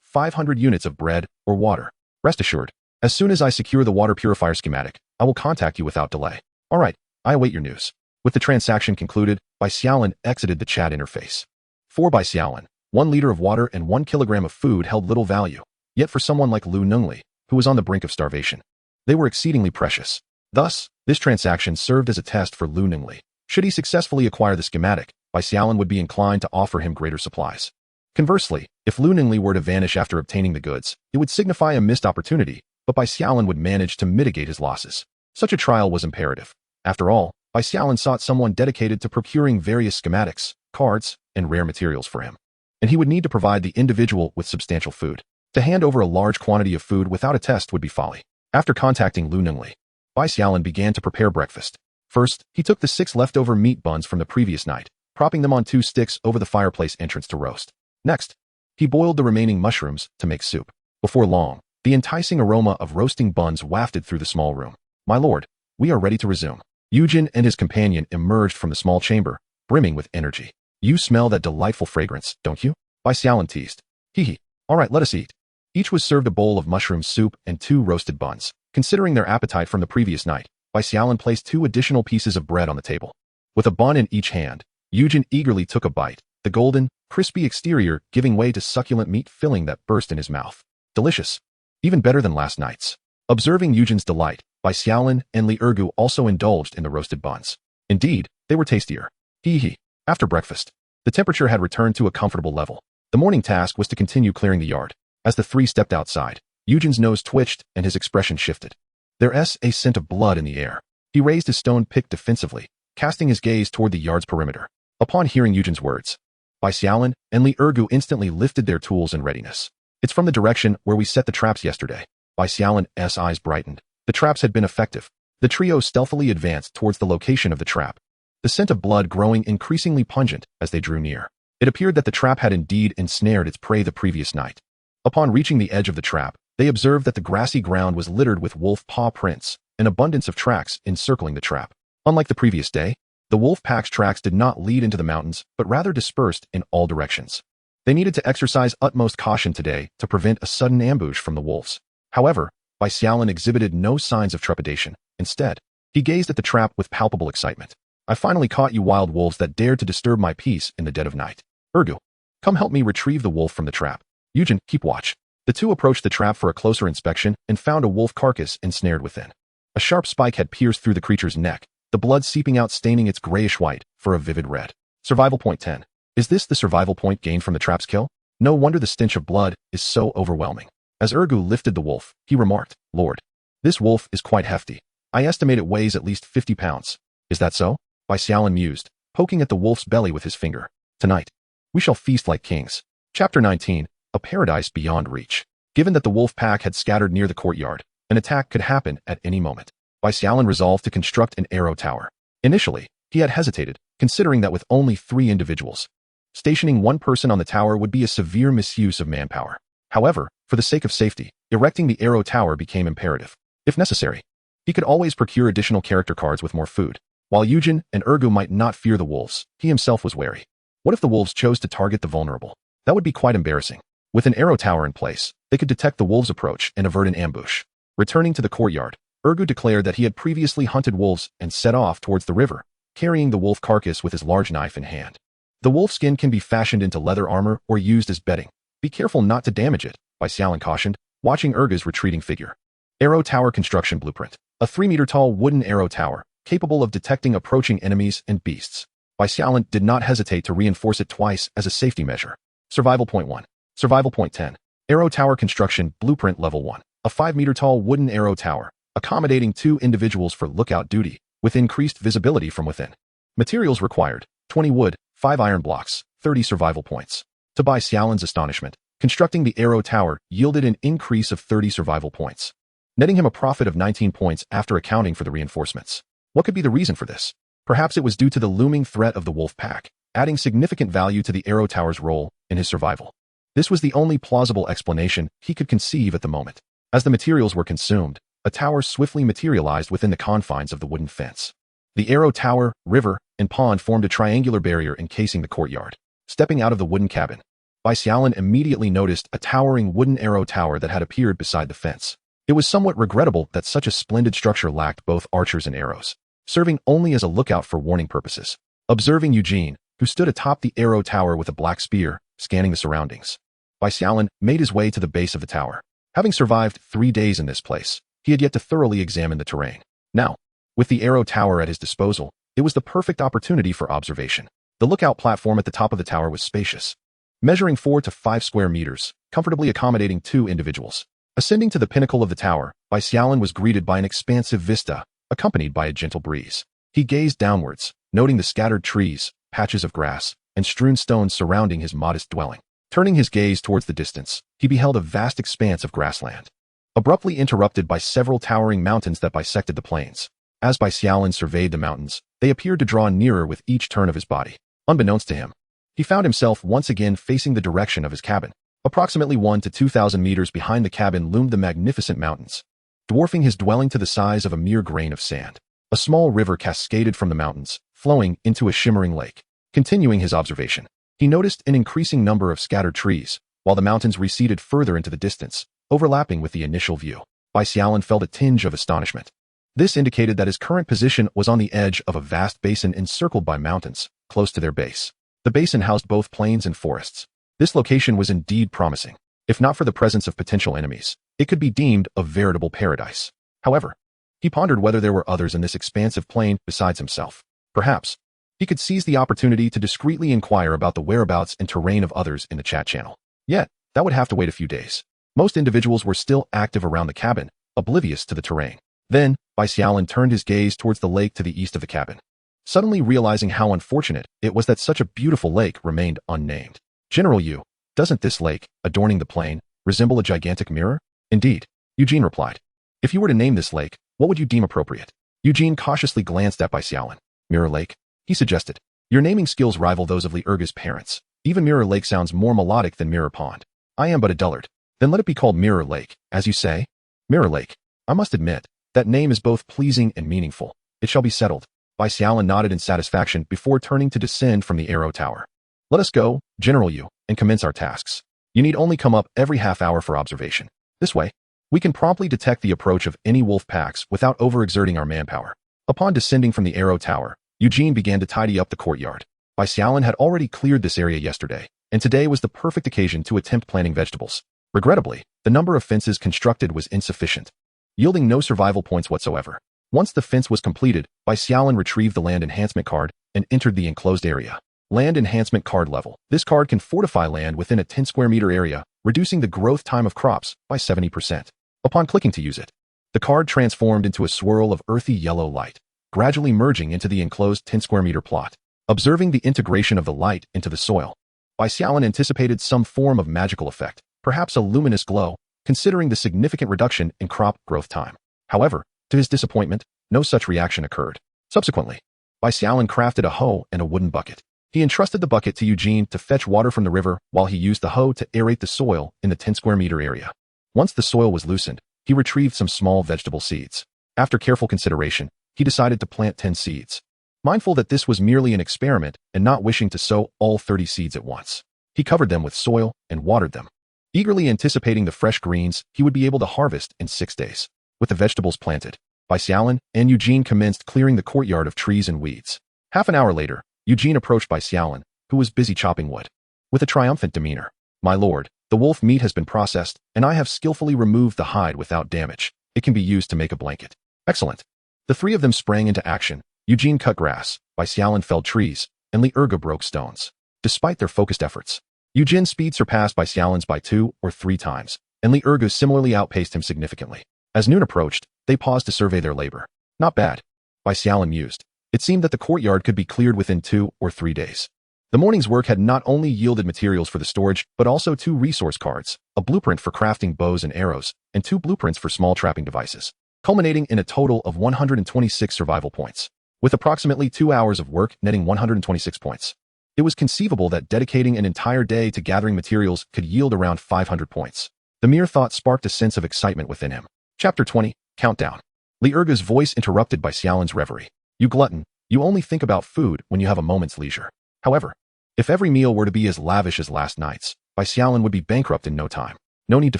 500 units of bread or water. "Rest assured, as soon as I secure the water purifier schematic, I will contact you without delay." "All right, I await your news." With the transaction concluded, Bai Xiaolin exited the chat interface. For Bai Xiaolin, 1 liter of water and 1 kilogram of food held little value, yet for someone like Lu Ningli, who was on the brink of starvation, they were exceedingly precious. Thus, this transaction served as a test for Lu Ningli. Should he successfully acquire the schematic, Bai Xiaolin would be inclined to offer him greater supplies. Conversely, if Lu Ningli were to vanish after obtaining the goods, it would signify a missed opportunity, but Bai Xiaolin would manage to mitigate his losses. Such a trial was imperative. After all, Bai Xiaolin sought someone dedicated to procuring various schematics, cards, and rare materials for him. And he would need to provide the individual with substantial food. To hand over a large quantity of food without a test would be folly. After contacting Lu Ningli, Bai Xiaolin began to prepare breakfast. First, he took the 6 leftover meat buns from the previous night, propping them on 2 sticks over the fireplace entrance to roast. Next, he boiled the remaining mushrooms to make soup. Before long, the enticing aroma of roasting buns wafted through the small room. "My lord, we are ready to resume." Yujin and his companion emerged from the small chamber, brimming with energy. "You smell that delightful fragrance, don't you?" Bai Xiaolin teased. "Hee. All right, let us eat." Each was served a bowl of mushroom soup and 2 roasted buns. Considering their appetite from the previous night, Bai Xiaolin placed 2 additional pieces of bread on the table. With a bun in each hand, Yujin eagerly took a bite, the golden, crispy exterior giving way to succulent meat filling that burst in his mouth. Delicious. Even better than last night's. Observing Yujin's delight, Bai Xiaolin and Li Ergu also indulged in the roasted buns. Indeed, they were tastier. Hee. After breakfast, the temperature had returned to a comfortable level. The morning task was to continue clearing the yard. As the three stepped outside, Eugen's nose twitched and his expression shifted. There's a scent of blood in the air. He raised his stone pick defensively, casting his gaze toward the yard's perimeter. Upon hearing Eugen's words, Bai Xiaolin and Li Ergu instantly lifted their tools in readiness. It's from the direction where we set the traps yesterday. Bai Xiaolin's eyes brightened. The traps had been effective. The trio stealthily advanced towards the location of the trap, the scent of blood growing increasingly pungent as they drew near. It appeared that the trap had indeed ensnared its prey the previous night. Upon reaching the edge of the trap, they observed that the grassy ground was littered with wolf paw prints, an abundance of tracks encircling the trap. Unlike the previous day, the wolf pack's tracks did not lead into the mountains, but rather dispersed in all directions. They needed to exercise utmost caution today to prevent a sudden ambush from the wolves. However, Bai Xiaolin exhibited no signs of trepidation. Instead, he gazed at the trap with palpable excitement. I finally caught you wild wolves that dared to disturb my peace in the dead of night. Ergu, come help me retrieve the wolf from the trap. Eugen, keep watch. The two approached the trap for a closer inspection and found a wolf carcass ensnared within. A sharp spike had pierced through the creature's neck, the blood seeping out, staining its grayish-white for a vivid red. Survival point 10. Is this the survival point gained from the trap's kill? No wonder the stench of blood is so overwhelming. As Ergu lifted the wolf, he remarked, Lord, this wolf is quite hefty. I estimate it weighs at least 50 pounds. Is that so? Bai Xiaolin mused, poking at the wolf's belly with his finger. Tonight, we shall feast like kings. Chapter 19, A Paradise Beyond Reach. Given that the wolf pack had scattered near the courtyard, an attack could happen at any moment. Bai Xiaolin resolved to construct an arrow tower. Initially, he had hesitated, considering that with only 3 individuals, stationing one person on the tower would be a severe misuse of manpower. However, for the sake of safety, erecting the arrow tower became imperative. If necessary, he could always procure additional character cards with more food. While Eugen and Ergu might not fear the wolves, he himself was wary. What if the wolves chose to target the vulnerable? That would be quite embarrassing. With an arrow tower in place, they could detect the wolves' approach and avert an ambush. Returning to the courtyard, Ergu declared that he had previously hunted wolves and set off towards the river, carrying the wolf carcass with his large knife in hand. The wolf skin can be fashioned into leather armor or used as bedding. Be careful not to damage it, Bai Xiaolin cautioned, watching Ergu's retreating figure. Arrow Tower Construction Blueprint. A 3-meter-tall wooden arrow tower, capable of detecting approaching enemies and beasts. Bai Xiaolin did not hesitate to reinforce it twice as a safety measure. Survival Point 1. Survival Point 10. Arrow Tower Construction Blueprint Level 1. A 5-meter-tall wooden arrow tower, accommodating 2 individuals for lookout duty, with increased visibility from within. Materials required: 20 wood, 5 iron blocks, 30 survival points. To Bai Xiaolin's astonishment, constructing the arrow tower yielded an increase of 30 survival points, netting him a profit of 19 points after accounting for the reinforcements. What could be the reason for this? Perhaps it was due to the looming threat of the wolf pack, adding significant value to the arrow tower's role in his survival. This was the only plausible explanation he could conceive at the moment. As the materials were consumed, a tower swiftly materialized within the confines of the wooden fence. The arrow tower, river, and pond formed a triangular barrier encasing the courtyard. Stepping out of the wooden cabin, Bai Xiaolin immediately noticed a towering wooden arrow tower that had appeared beside the fence. It was somewhat regrettable that such a splendid structure lacked both archers and arrows, serving only as a lookout for warning purposes. Observing Eugene, who stood atop the arrow tower with a black spear, scanning the surroundings, Bai Xiaolin made his way to the base of the tower. Having survived 3 days in this place, he had yet to thoroughly examine the terrain. Now, with the arrow tower at his disposal, it was the perfect opportunity for observation. The lookout platform at the top of the tower was spacious, measuring 4 to 5 square meters, comfortably accommodating 2 individuals. Ascending to the pinnacle of the tower, Bai Xiaolin was greeted by an expansive vista, accompanied by a gentle breeze. He gazed downwards, noting the scattered trees, patches of grass, and strewn stones surrounding his modest dwelling. Turning his gaze towards the distance, he beheld a vast expanse of grassland, abruptly interrupted by several towering mountains that bisected the plains. As Bai Xiaolin surveyed the mountains, they appeared to draw nearer with each turn of his body. Unbeknownst to him, he found himself once again facing the direction of his cabin. Approximately 1 to 2,000 meters behind the cabin loomed the magnificent mountains, dwarfing his dwelling to the size of a mere grain of sand. A small river cascaded from the mountains, flowing into a shimmering lake. Continuing his observation, he noticed an increasing number of scattered trees, while the mountains receded further into the distance, overlapping with the initial view. Bai Xiaolin felt a tinge of astonishment. This indicated that his current position was on the edge of a vast basin encircled by mountains, close to their base. The basin housed both plains and forests. This location was indeed promising. If not for the presence of potential enemies, it could be deemed a veritable paradise. However, he pondered whether there were others in this expansive plain besides himself. Perhaps He could seize the opportunity to discreetly inquire about the whereabouts and terrain of others in the chat channel. Yet, that would have to wait a few days. Most individuals were still active around the cabin, oblivious to the terrain. Then, Bai Xiaolin turned his gaze towards the lake to the east of the cabin, suddenly realizing how unfortunate it was that such a beautiful lake remained unnamed. General Yu, doesn't this lake, adorning the plain, resemble a gigantic mirror? Indeed, Eugene replied. If you were to name this lake, what would you deem appropriate? Eugene cautiously glanced at Bai Xiaolin. Mirror Lake, he suggested. Your naming skills rival those of Li Erga's parents. Even Mirror Lake sounds more melodic than Mirror Pond. I am but a dullard. Then let it be called Mirror Lake, as you say. Mirror Lake. I must admit, that name is both pleasing and meaningful. It shall be settled. Bai Xiaolin nodded in satisfaction before turning to descend from the arrow tower. Let us go, General Yu, and commence our tasks. You need only come up every half hour for observation. This way, we can promptly detect the approach of any wolf packs without overexerting our manpower. Upon descending from the arrow tower, Eugene began to tidy up the courtyard. Bai Xiaolin had already cleared this area yesterday, and today was the perfect occasion to attempt planting vegetables. Regrettably, the number of fences constructed was insufficient, yielding no survival points whatsoever. Once the fence was completed, Bai Xiaolin retrieved the land enhancement card and entered the enclosed area. Land enhancement card level. This card can fortify land within a 10 square meter area, reducing the growth time of crops by 70%. Upon clicking to use it, the card transformed into a swirl of earthy yellow light, gradually merging into the enclosed 10 square meter plot. Observing the integration of the light into the soil, Bai Xiaolin anticipated some form of magical effect, perhaps a luminous glow, considering the significant reduction in crop growth time. However, to his disappointment, no such reaction occurred. Subsequently, Bai Xiaolin crafted a hoe and a wooden bucket. He entrusted the bucket to Eugene to fetch water from the river while he used the hoe to aerate the soil in the 10 square meter area. Once the soil was loosened, he retrieved some small vegetable seeds. After careful consideration, he decided to plant 10 seeds. Mindful that this was merely an experiment and not wishing to sow all 30 seeds at once, he covered them with soil and watered them, eagerly anticipating the fresh greens he would be able to harvest in 6 days. With the vegetables planted, Bai Xiaolin and Eugene commenced clearing the courtyard of trees and weeds. Half an hour later, Eugene approached Bai Xiaolin, who was busy chopping wood. With a triumphant demeanor, "My lord, the wolf meat has been processed, and I have skillfully removed the hide without damage. It can be used to make a blanket." Excellent. The three of them sprang into action. Eugene cut grass, Bai Xiaolin felled trees, and Li Erga broke stones. Despite their focused efforts, Eugene's speed surpassed Bai Xiaolin's by 2 or 3 times, and Li Erga's similarly outpaced him significantly. As noon approached, they paused to survey their labor. Not bad, Bai Xiaolin mused. It seemed that the courtyard could be cleared within 2 or 3 days. The morning's work had not only yielded materials for the storage, but also 2 resource cards, a blueprint for crafting bows and arrows, and 2 blueprints for small trapping devices, culminating in a total of 126 survival points. With approximately 2 hours of work netting 126 points, it was conceivable that dedicating an entire day to gathering materials could yield around 500 points. The mere thought sparked a sense of excitement within him. Chapter 20, Countdown. Li Erga's voice interrupted Bai Xiaolin's reverie. "You glutton, you only think about food when you have a moment's leisure." However, if every meal were to be as lavish as last night's, Bai Xiaolin would be bankrupt in no time. "No need to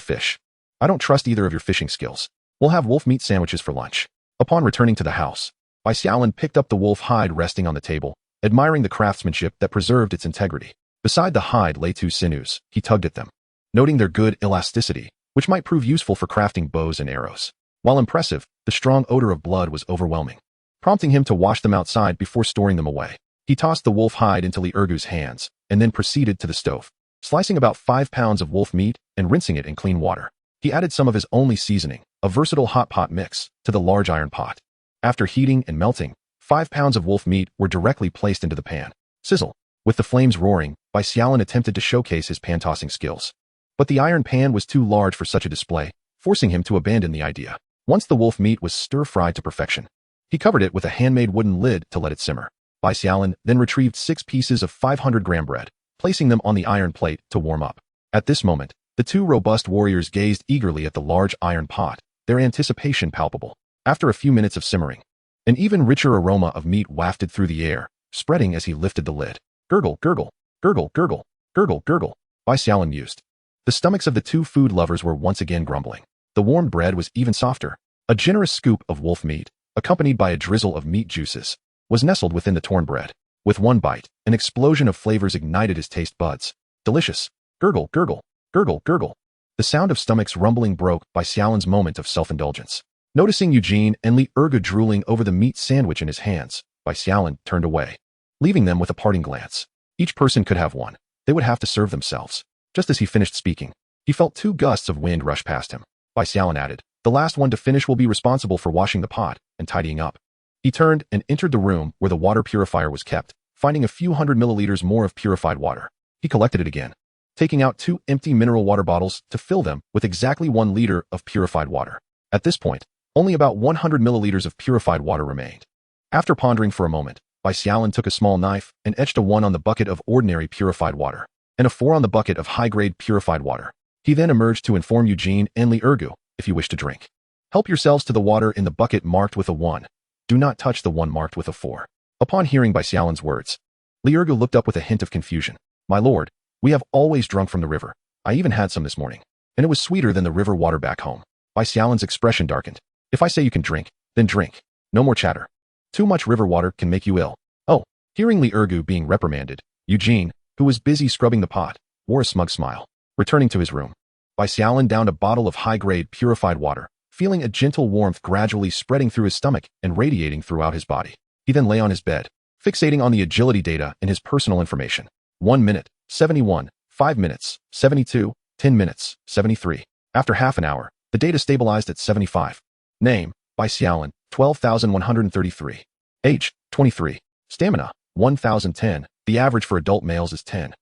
fish. I don't trust either of your fishing skills. We'll have wolf meat sandwiches for lunch." Upon returning to the house, Bai Xiaolin picked up the wolf hide resting on the table, admiring the craftsmanship that preserved its integrity. Beside the hide lay 2 sinews. He tugged at them, noting their good elasticity, which might prove useful for crafting bows and arrows. While impressive, the strong odor of blood was overwhelming, prompting him to wash them outside before storing them away. He tossed the wolf hide into Li Ergu's hands, and then proceeded to the stove, slicing about 5 pounds of wolf meat and rinsing it in clean water. He added some of his only seasoning, a versatile hot pot mix, to the large iron pot. After heating and melting, 5 pounds of wolf meat were directly placed into the pan. Sizzle. With the flames roaring, Bai Xiaolin attempted to showcase his pan-tossing skills. But the iron pan was too large for such a display, forcing him to abandon the idea. Once the wolf meat was stir-fried to perfection, he covered it with a handmade wooden lid to let it simmer. Bai Xiaolin then retrieved 6 pieces of 500-gram bread, placing them on the iron plate to warm up. At this moment, the 2 robust warriors gazed eagerly at the large iron pot, their anticipation palpable. After a few minutes of simmering, an even richer aroma of meat wafted through the air, spreading as he lifted the lid. Gurgle, gurgle, gurgle, gurgle, gurgle, gurgle, Bai Xiaolin mused. The stomachs of the 2 food lovers were once again grumbling. The warmed bread was even softer. A generous scoop of wolf meat, accompanied by a drizzle of meat juices, was nestled within the torn bread. With one bite, an explosion of flavors ignited his taste buds. Delicious. Gurgle, gurgle, gurgle, gurgle. The sound of stomachs rumbling broke Bai Xiaolin's moment of self-indulgence. Noticing Eugene and Li Erga drooling over the meat sandwich in his hands, Bai Xiaolin turned away. leaving them with a parting glance. Each person could have one. They would have to serve themselves. Just as he finished speaking, he felt 2 gusts of wind rush past him. Bai Xiaolin added, "The last one to finish will be responsible for washing the pot and tidying up." He turned and entered the room where the water purifier was kept, finding a few hundred milliliters more of purified water. He collected it again, taking out 2 empty mineral water bottles to fill them with exactly 1 liter of purified water. At this point, only about 100 milliliters of purified water remained. After pondering for a moment, Bai Xiaolin took a small knife and etched a 1 on the bucket of ordinary purified water, and a 4 on the bucket of high-grade purified water. He then emerged to inform Eugene and Li Ergu, "If you wish to drink, help yourselves to the water in the bucket marked with a 1. Do not touch the one marked with a 4. Upon hearing Bai Xiaolin's words, Li Ergu looked up with a hint of confusion. "My lord, we have always drunk from the river. I even had some this morning, and it was sweeter than the river water back home." Bai Xiaolin's expression darkened. "If I say you can drink, then drink. No more chatter. Too much river water can make you ill." "Oh." Hearing Li Ergu being reprimanded, Eugene, who was busy scrubbing the pot, wore a smug smile. Returning to his room, Bai Xiaolin downed a bottle of high-grade purified water, feeling a gentle warmth gradually spreading through his stomach and radiating throughout his body. He then lay on his bed, fixating on the agility data in his personal information. 1 minute, 71, 5 minutes, 72, 10 minutes, 73. After half an hour, the data stabilized at 75. Name, Bai Xiaolin, 12,133. Age, 23. Stamina, 1,010. The average for adult males is 10.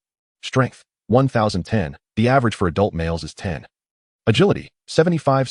Strength, 1,010. The average for adult males is 10. Agility, 75.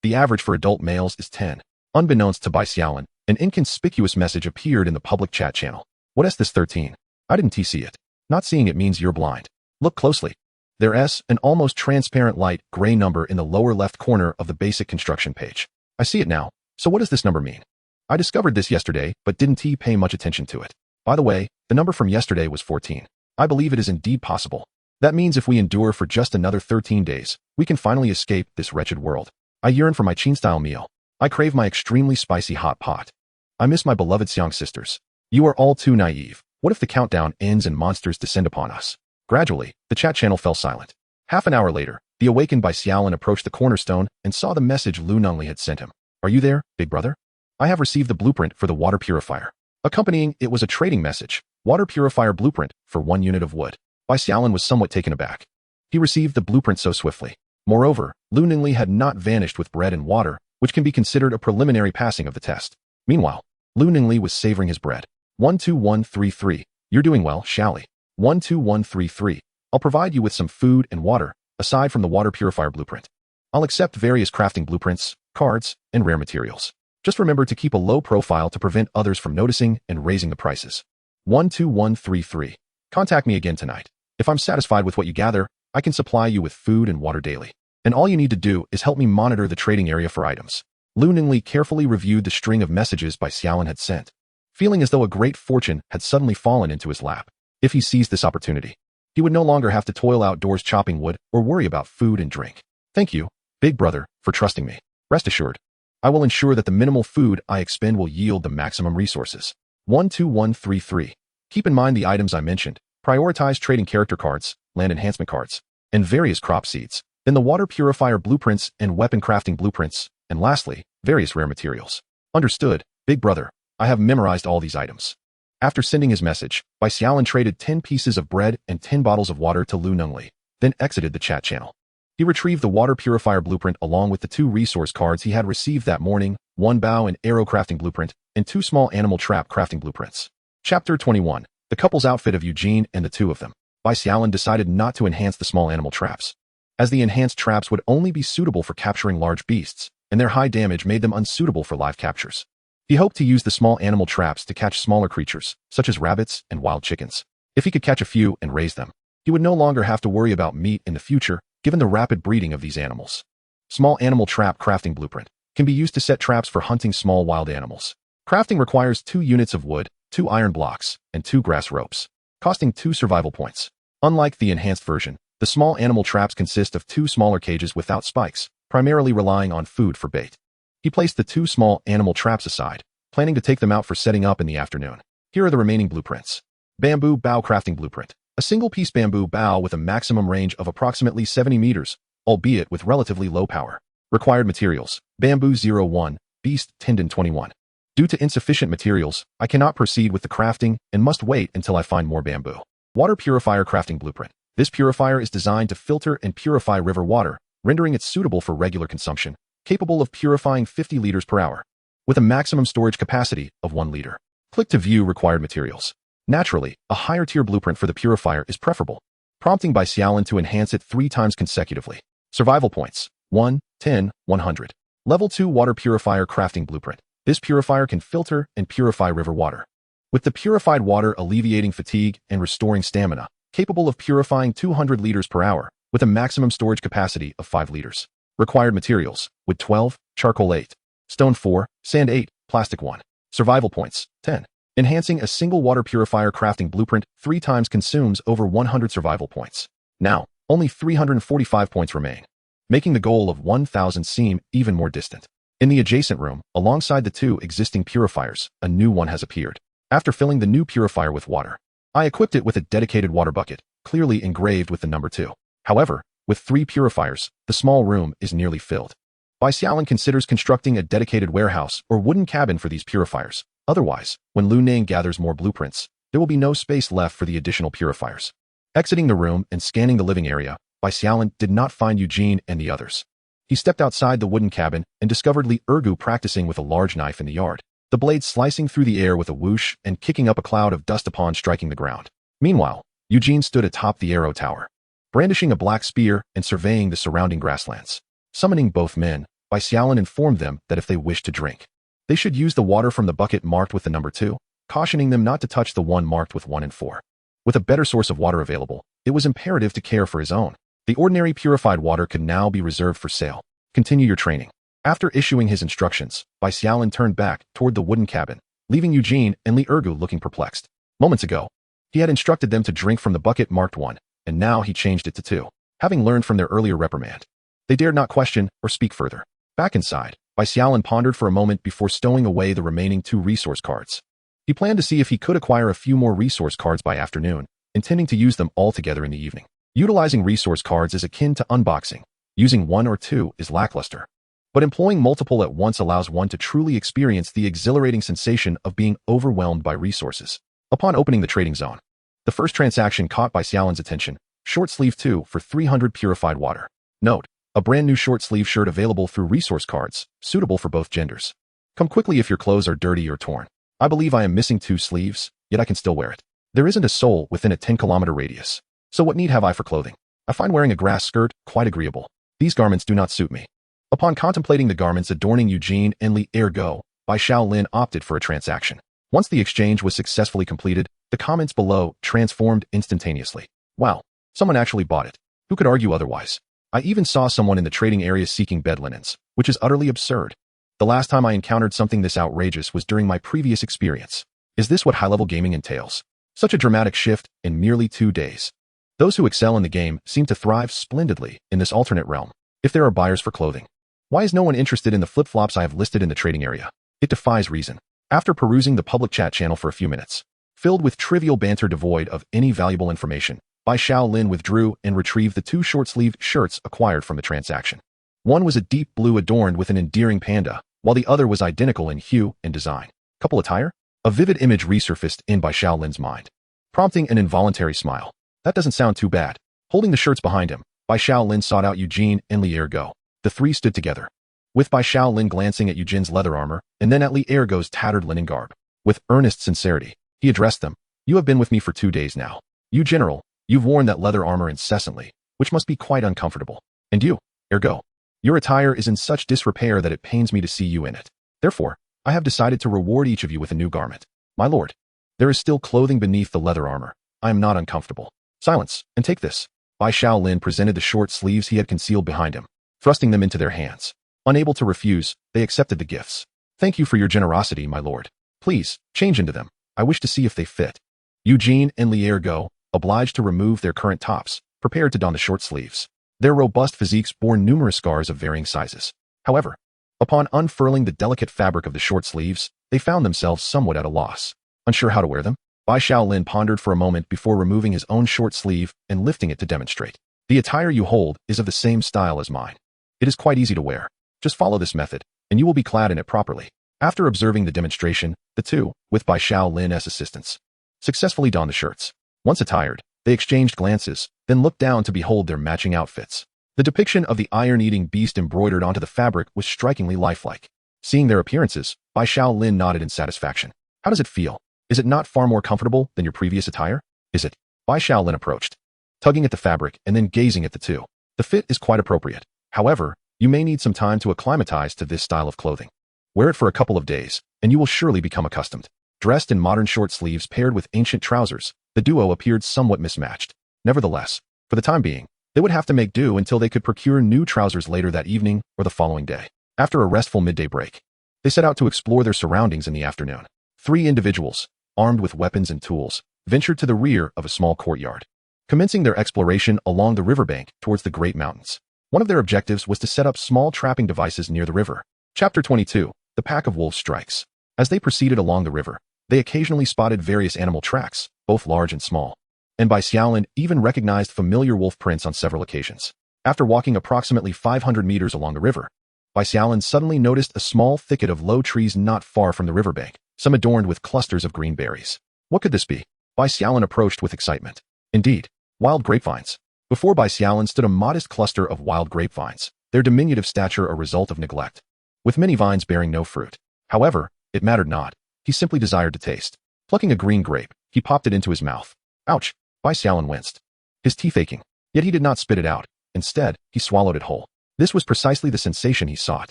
The average for adult males is 10. Unbeknownst to Bai Xiaolin, an inconspicuous message appeared in the public chat channel. "What is this 13? I didn't see it." "Not seeing it means you're blind. Look closely. There's an almost transparent light gray number in the lower left corner of the basic construction page. I see it now. So what does this number mean? I discovered this yesterday, but didn't pay much attention to it. By the way, the number from yesterday was 14. I believe it is indeed possible. That means if we endure for just another 13 days, we can finally escape this wretched world. I yearn for my Qin-style meal. I crave my extremely spicy hot pot. I miss my beloved Xiang sisters. You are all too naive. What if the countdown ends and monsters descend upon us?" Gradually, the chat channel fell silent. Half an hour later, the awakened Bai Xiaolin approached the cornerstone and saw the message Lu Nengli had sent him. "Are you there, big brother? I have received the blueprint for the water purifier." Accompanying it was a trading message, "Water purifier blueprint for 1 unit of wood." Bai Xiaolin was somewhat taken aback. He received the blueprint so swiftly. Moreover, Lu Nengli had not vanished with bread and water, which can be considered a preliminary passing of the test. Meanwhile, Lu Nengli was savoring his bread. 12133. "You're doing well, Xiaoli. 12133. I'll provide you with some food and water, aside from the water purifier blueprint. I'll accept various crafting blueprints, cards, and rare materials. Just remember to keep a low profile to prevent others from noticing and raising the prices. 12133. Contact me again tonight. If I'm satisfied with what you gather, I can supply you with food and water daily. And all you need to do is help me monitor the trading area for items." Lu Nengli carefully reviewed the string of messages Bai Xiaolin had sent, feeling as though a great fortune had suddenly fallen into his lap. If he seized this opportunity, he would no longer have to toil outdoors chopping wood or worry about food and drink. "Thank you, big brother, for trusting me. Rest assured, I will ensure that the minimal food I expend will yield the maximum resources." 12133. Keep in mind the items I mentioned. Prioritize trading character cards, land enhancement cards, and various crop seeds. Then the water purifier blueprints and weapon crafting blueprints, and lastly, various rare materials. "Understood, big brother. I have memorized all these items." After sending his message, Bai Xiaolin traded 10 pieces of bread and 10 bottles of water to Lu Nengli, then exited the chat channel. He retrieved the water purifier blueprint along with the 2 resource cards he had received that morning, 1 bow and arrow crafting blueprint, and 2 small animal trap crafting blueprints. Chapter 21. The couple's outfit of Eugene and the 2 of them. Bai Xiaolin decided not to enhance the small animal traps, as the enhanced traps would only be suitable for capturing large beasts, and their high damage made them unsuitable for live captures. He hoped to use the small animal traps to catch smaller creatures, such as rabbits and wild chickens. If he could catch a few and raise them, he would no longer have to worry about meat in the future, given the rapid breeding of these animals. Small animal trap crafting blueprint can be used to set traps for hunting small wild animals. Crafting requires 2 units of wood, 2 iron blocks, and 2 grass ropes, costing 2 survival points. Unlike the enhanced version, the small animal traps consist of 2 smaller cages without spikes, primarily relying on food for bait. He placed the 2 small animal traps aside, planning to take them out for setting up in the afternoon. Here are the remaining blueprints. Bamboo bow crafting blueprint. A single-piece bamboo bow with a maximum range of approximately 70 meters, albeit with relatively low power. Required materials: bamboo 01, beast tendon 21. Due to insufficient materials, I cannot proceed with the crafting and must wait until I find more bamboo. Water Purifier Crafting Blueprint. This purifier is designed to filter and purify river water, rendering it suitable for regular consumption, capable of purifying 50 liters per hour, with a maximum storage capacity of 1 liter. Click to view required materials. Naturally, a higher tier blueprint for the purifier is preferable, prompting Bai Xiaolin to enhance it 3 times consecutively. Survival points: 1, 10, 100. Level 2 Water Purifier Crafting Blueprint. This purifier can filter and purify river water, with the purified water alleviating fatigue and restoring stamina, capable of purifying 200 liters per hour, with a maximum storage capacity of 5 liters. Required materials: wood 12, charcoal 8, stone 4, sand 8, plastic 1. Survival points: 10. Enhancing a single water purifier crafting blueprint 3 times consumes over 100 survival points. Now, only 345 points remain, making the goal of 1,000 seem even more distant. In the adjacent room, alongside the 2 existing purifiers, a new one has appeared. After filling the new purifier with water, I equipped it with a dedicated water bucket, clearly engraved with the number 2. However, with 3 purifiers, the small room is nearly filled. Bai Xiaolin considers constructing a dedicated warehouse or wooden cabin for these purifiers. Otherwise, when Lu Nang gathers more blueprints, there will be no space left for the additional purifiers. Exiting the room and scanning the living area, Bai Xiaolin did not find Eugene and the others. He stepped outside the wooden cabin and discovered Li Ergu practicing with a large knife in the yard, the blade slicing through the air with a whoosh and kicking up a cloud of dust upon striking the ground. Meanwhile, Eugene stood atop the arrow tower, brandishing a black spear and surveying the surrounding grasslands. Summoning both men, Bai Xiaolin informed them that if they wished to drink, they should use the water from the bucket marked with the number 2, cautioning them not to touch the one marked with 1 and 4. With a better source of water available, it was imperative to care for his own. The ordinary purified water could now be reserved for sale. Continue your training. After issuing his instructions, Bai Xiaolin turned back toward the wooden cabin, leaving Eugene and Li Ergu looking perplexed. Moments ago, he had instructed them to drink from the bucket marked 1, and now he changed it to 2. Having learned from their earlier reprimand, they dared not question or speak further. Back inside, Bai Xiaolin pondered for a moment before stowing away the remaining 2 resource cards. He planned to see if he could acquire a few more resource cards by afternoon, intending to use them all together in the evening. Utilizing resource cards is akin to unboxing. Using 1 or 2 is lackluster, but employing multiple at once allows one to truly experience the exhilarating sensation of being overwhelmed by resources. Upon opening the trading zone, the first transaction caught Bai Xiaolin's attention: short sleeve 2 for 300 purified water. Note: a brand new short sleeve shirt available through resource cards, suitable for both genders. Come quickly if your clothes are dirty or torn. I believe I am missing 2 sleeves, yet I can still wear it. There isn't a soul within a 10-kilometer radius, so what need have I for clothing? I find wearing a grass skirt quite agreeable. These garments do not suit me. Upon contemplating the garments adorning Eugene and Li Ergu, Bai Xiaolin opted for a transaction. Once the exchange was successfully completed, the comments below transformed instantaneously. Wow, someone actually bought it. Who could argue otherwise? I even saw someone in the trading area seeking bed linens, which is utterly absurd. The last time I encountered something this outrageous was during my previous experience. Is this what high-level gaming entails? Such a dramatic shift in merely 2 days. Those who excel in the game seem to thrive splendidly in this alternate realm. If there are buyers for clothing, why is no one interested in the flip-flops I have listed in the trading area? It defies reason. After perusing the public chat channel for a few minutes, filled with trivial banter devoid of any valuable information, Bai Xiaolin withdrew and retrieved the 2 short-sleeved shirts acquired from the transaction. One was a deep blue adorned with an endearing panda, while the other was identical in hue and design. Couple attire? A vivid image resurfaced in Bai Xiaolin's mind, prompting an involuntary smile. That doesn't sound too bad. Holding the shirts behind him, Bai Xiaolin sought out Eugene and Li Ergu. The 3 stood together, with Bai Xiaolin glancing at Eugene's leather armor and then at Li Ergu's tattered linen garb. With earnest sincerity, he addressed them. You have been with me for 2 days now. You general, you've worn that leather armor incessantly, which must be quite uncomfortable. And you, Ergu, your attire is in such disrepair that it pains me to see you in it. Therefore, I have decided to reward each of you with a new garment. My lord, there is still clothing beneath the leather armor. I am not uncomfortable. Silence, and take this. Bai Xiaolin presented the short sleeves he had concealed behind him, thrusting them into their hands. Unable to refuse, they accepted the gifts. Thank you for your generosity, my lord. Please, change into them. I wish to see if they fit. Eugene and Li Ergu, obliged to remove their current tops, prepared to don the short sleeves. Their robust physiques bore numerous scars of varying sizes. However, upon unfurling the delicate fabric of the short sleeves, they found themselves somewhat at a loss. Unsure how to wear them, Bai Xiaolin pondered for a moment before removing his own short sleeve and lifting it to demonstrate. The attire you hold is of the same style as mine. It is quite easy to wear. Just follow this method, and you will be clad in it properly. After observing the demonstration, the two, with Bai Xiaolin's assistance, successfully donned the shirts. Once attired, they exchanged glances, then looked down to behold their matching outfits. The depiction of the iron-eating beast embroidered onto the fabric was strikingly lifelike. Seeing their appearances, Bai Xiaolin nodded in satisfaction. How does it feel? Is it not far more comfortable than your previous attire? Is it? Bai Xiaolin approached, tugging at the fabric and then gazing at the two. The fit is quite appropriate. However, you may need some time to acclimatize to this style of clothing. Wear it for a couple of days, and you will surely become accustomed. Dressed in modern short sleeves paired with ancient trousers, the duo appeared somewhat mismatched. Nevertheless, for the time being, they would have to make do until they could procure new trousers later that evening or the following day. After a restful midday break, they set out to explore their surroundings in the afternoon. 3 individuals, armed with weapons and tools, ventured to the rear of a small courtyard, commencing their exploration along the riverbank towards the Great Mountains. One of their objectives was to set up small trapping devices near the river. Chapter 22. The Pack of Wolves Strikes. As they proceeded along the river, they occasionally spotted various animal tracks, both large and small, and Bai Xiaolin even recognized familiar wolf prints on several occasions. After walking approximately 500 meters along the river, Bai Xiaolin suddenly noticed a small thicket of low trees not far from the riverbank, some adorned with clusters of green berries. What could this be? Bai Xiaolin approached with excitement. Indeed, wild grapevines. Before Bai Xiaolin stood a modest cluster of wild grapevines, their diminutive stature a result of neglect, with many vines bearing no fruit. However, it mattered not. He simply desired to taste. Plucking a green grape, he popped it into his mouth. Ouch! Bai Xiaolin winced, his teeth aching. Yet he did not spit it out. Instead, he swallowed it whole. This was precisely the sensation he sought.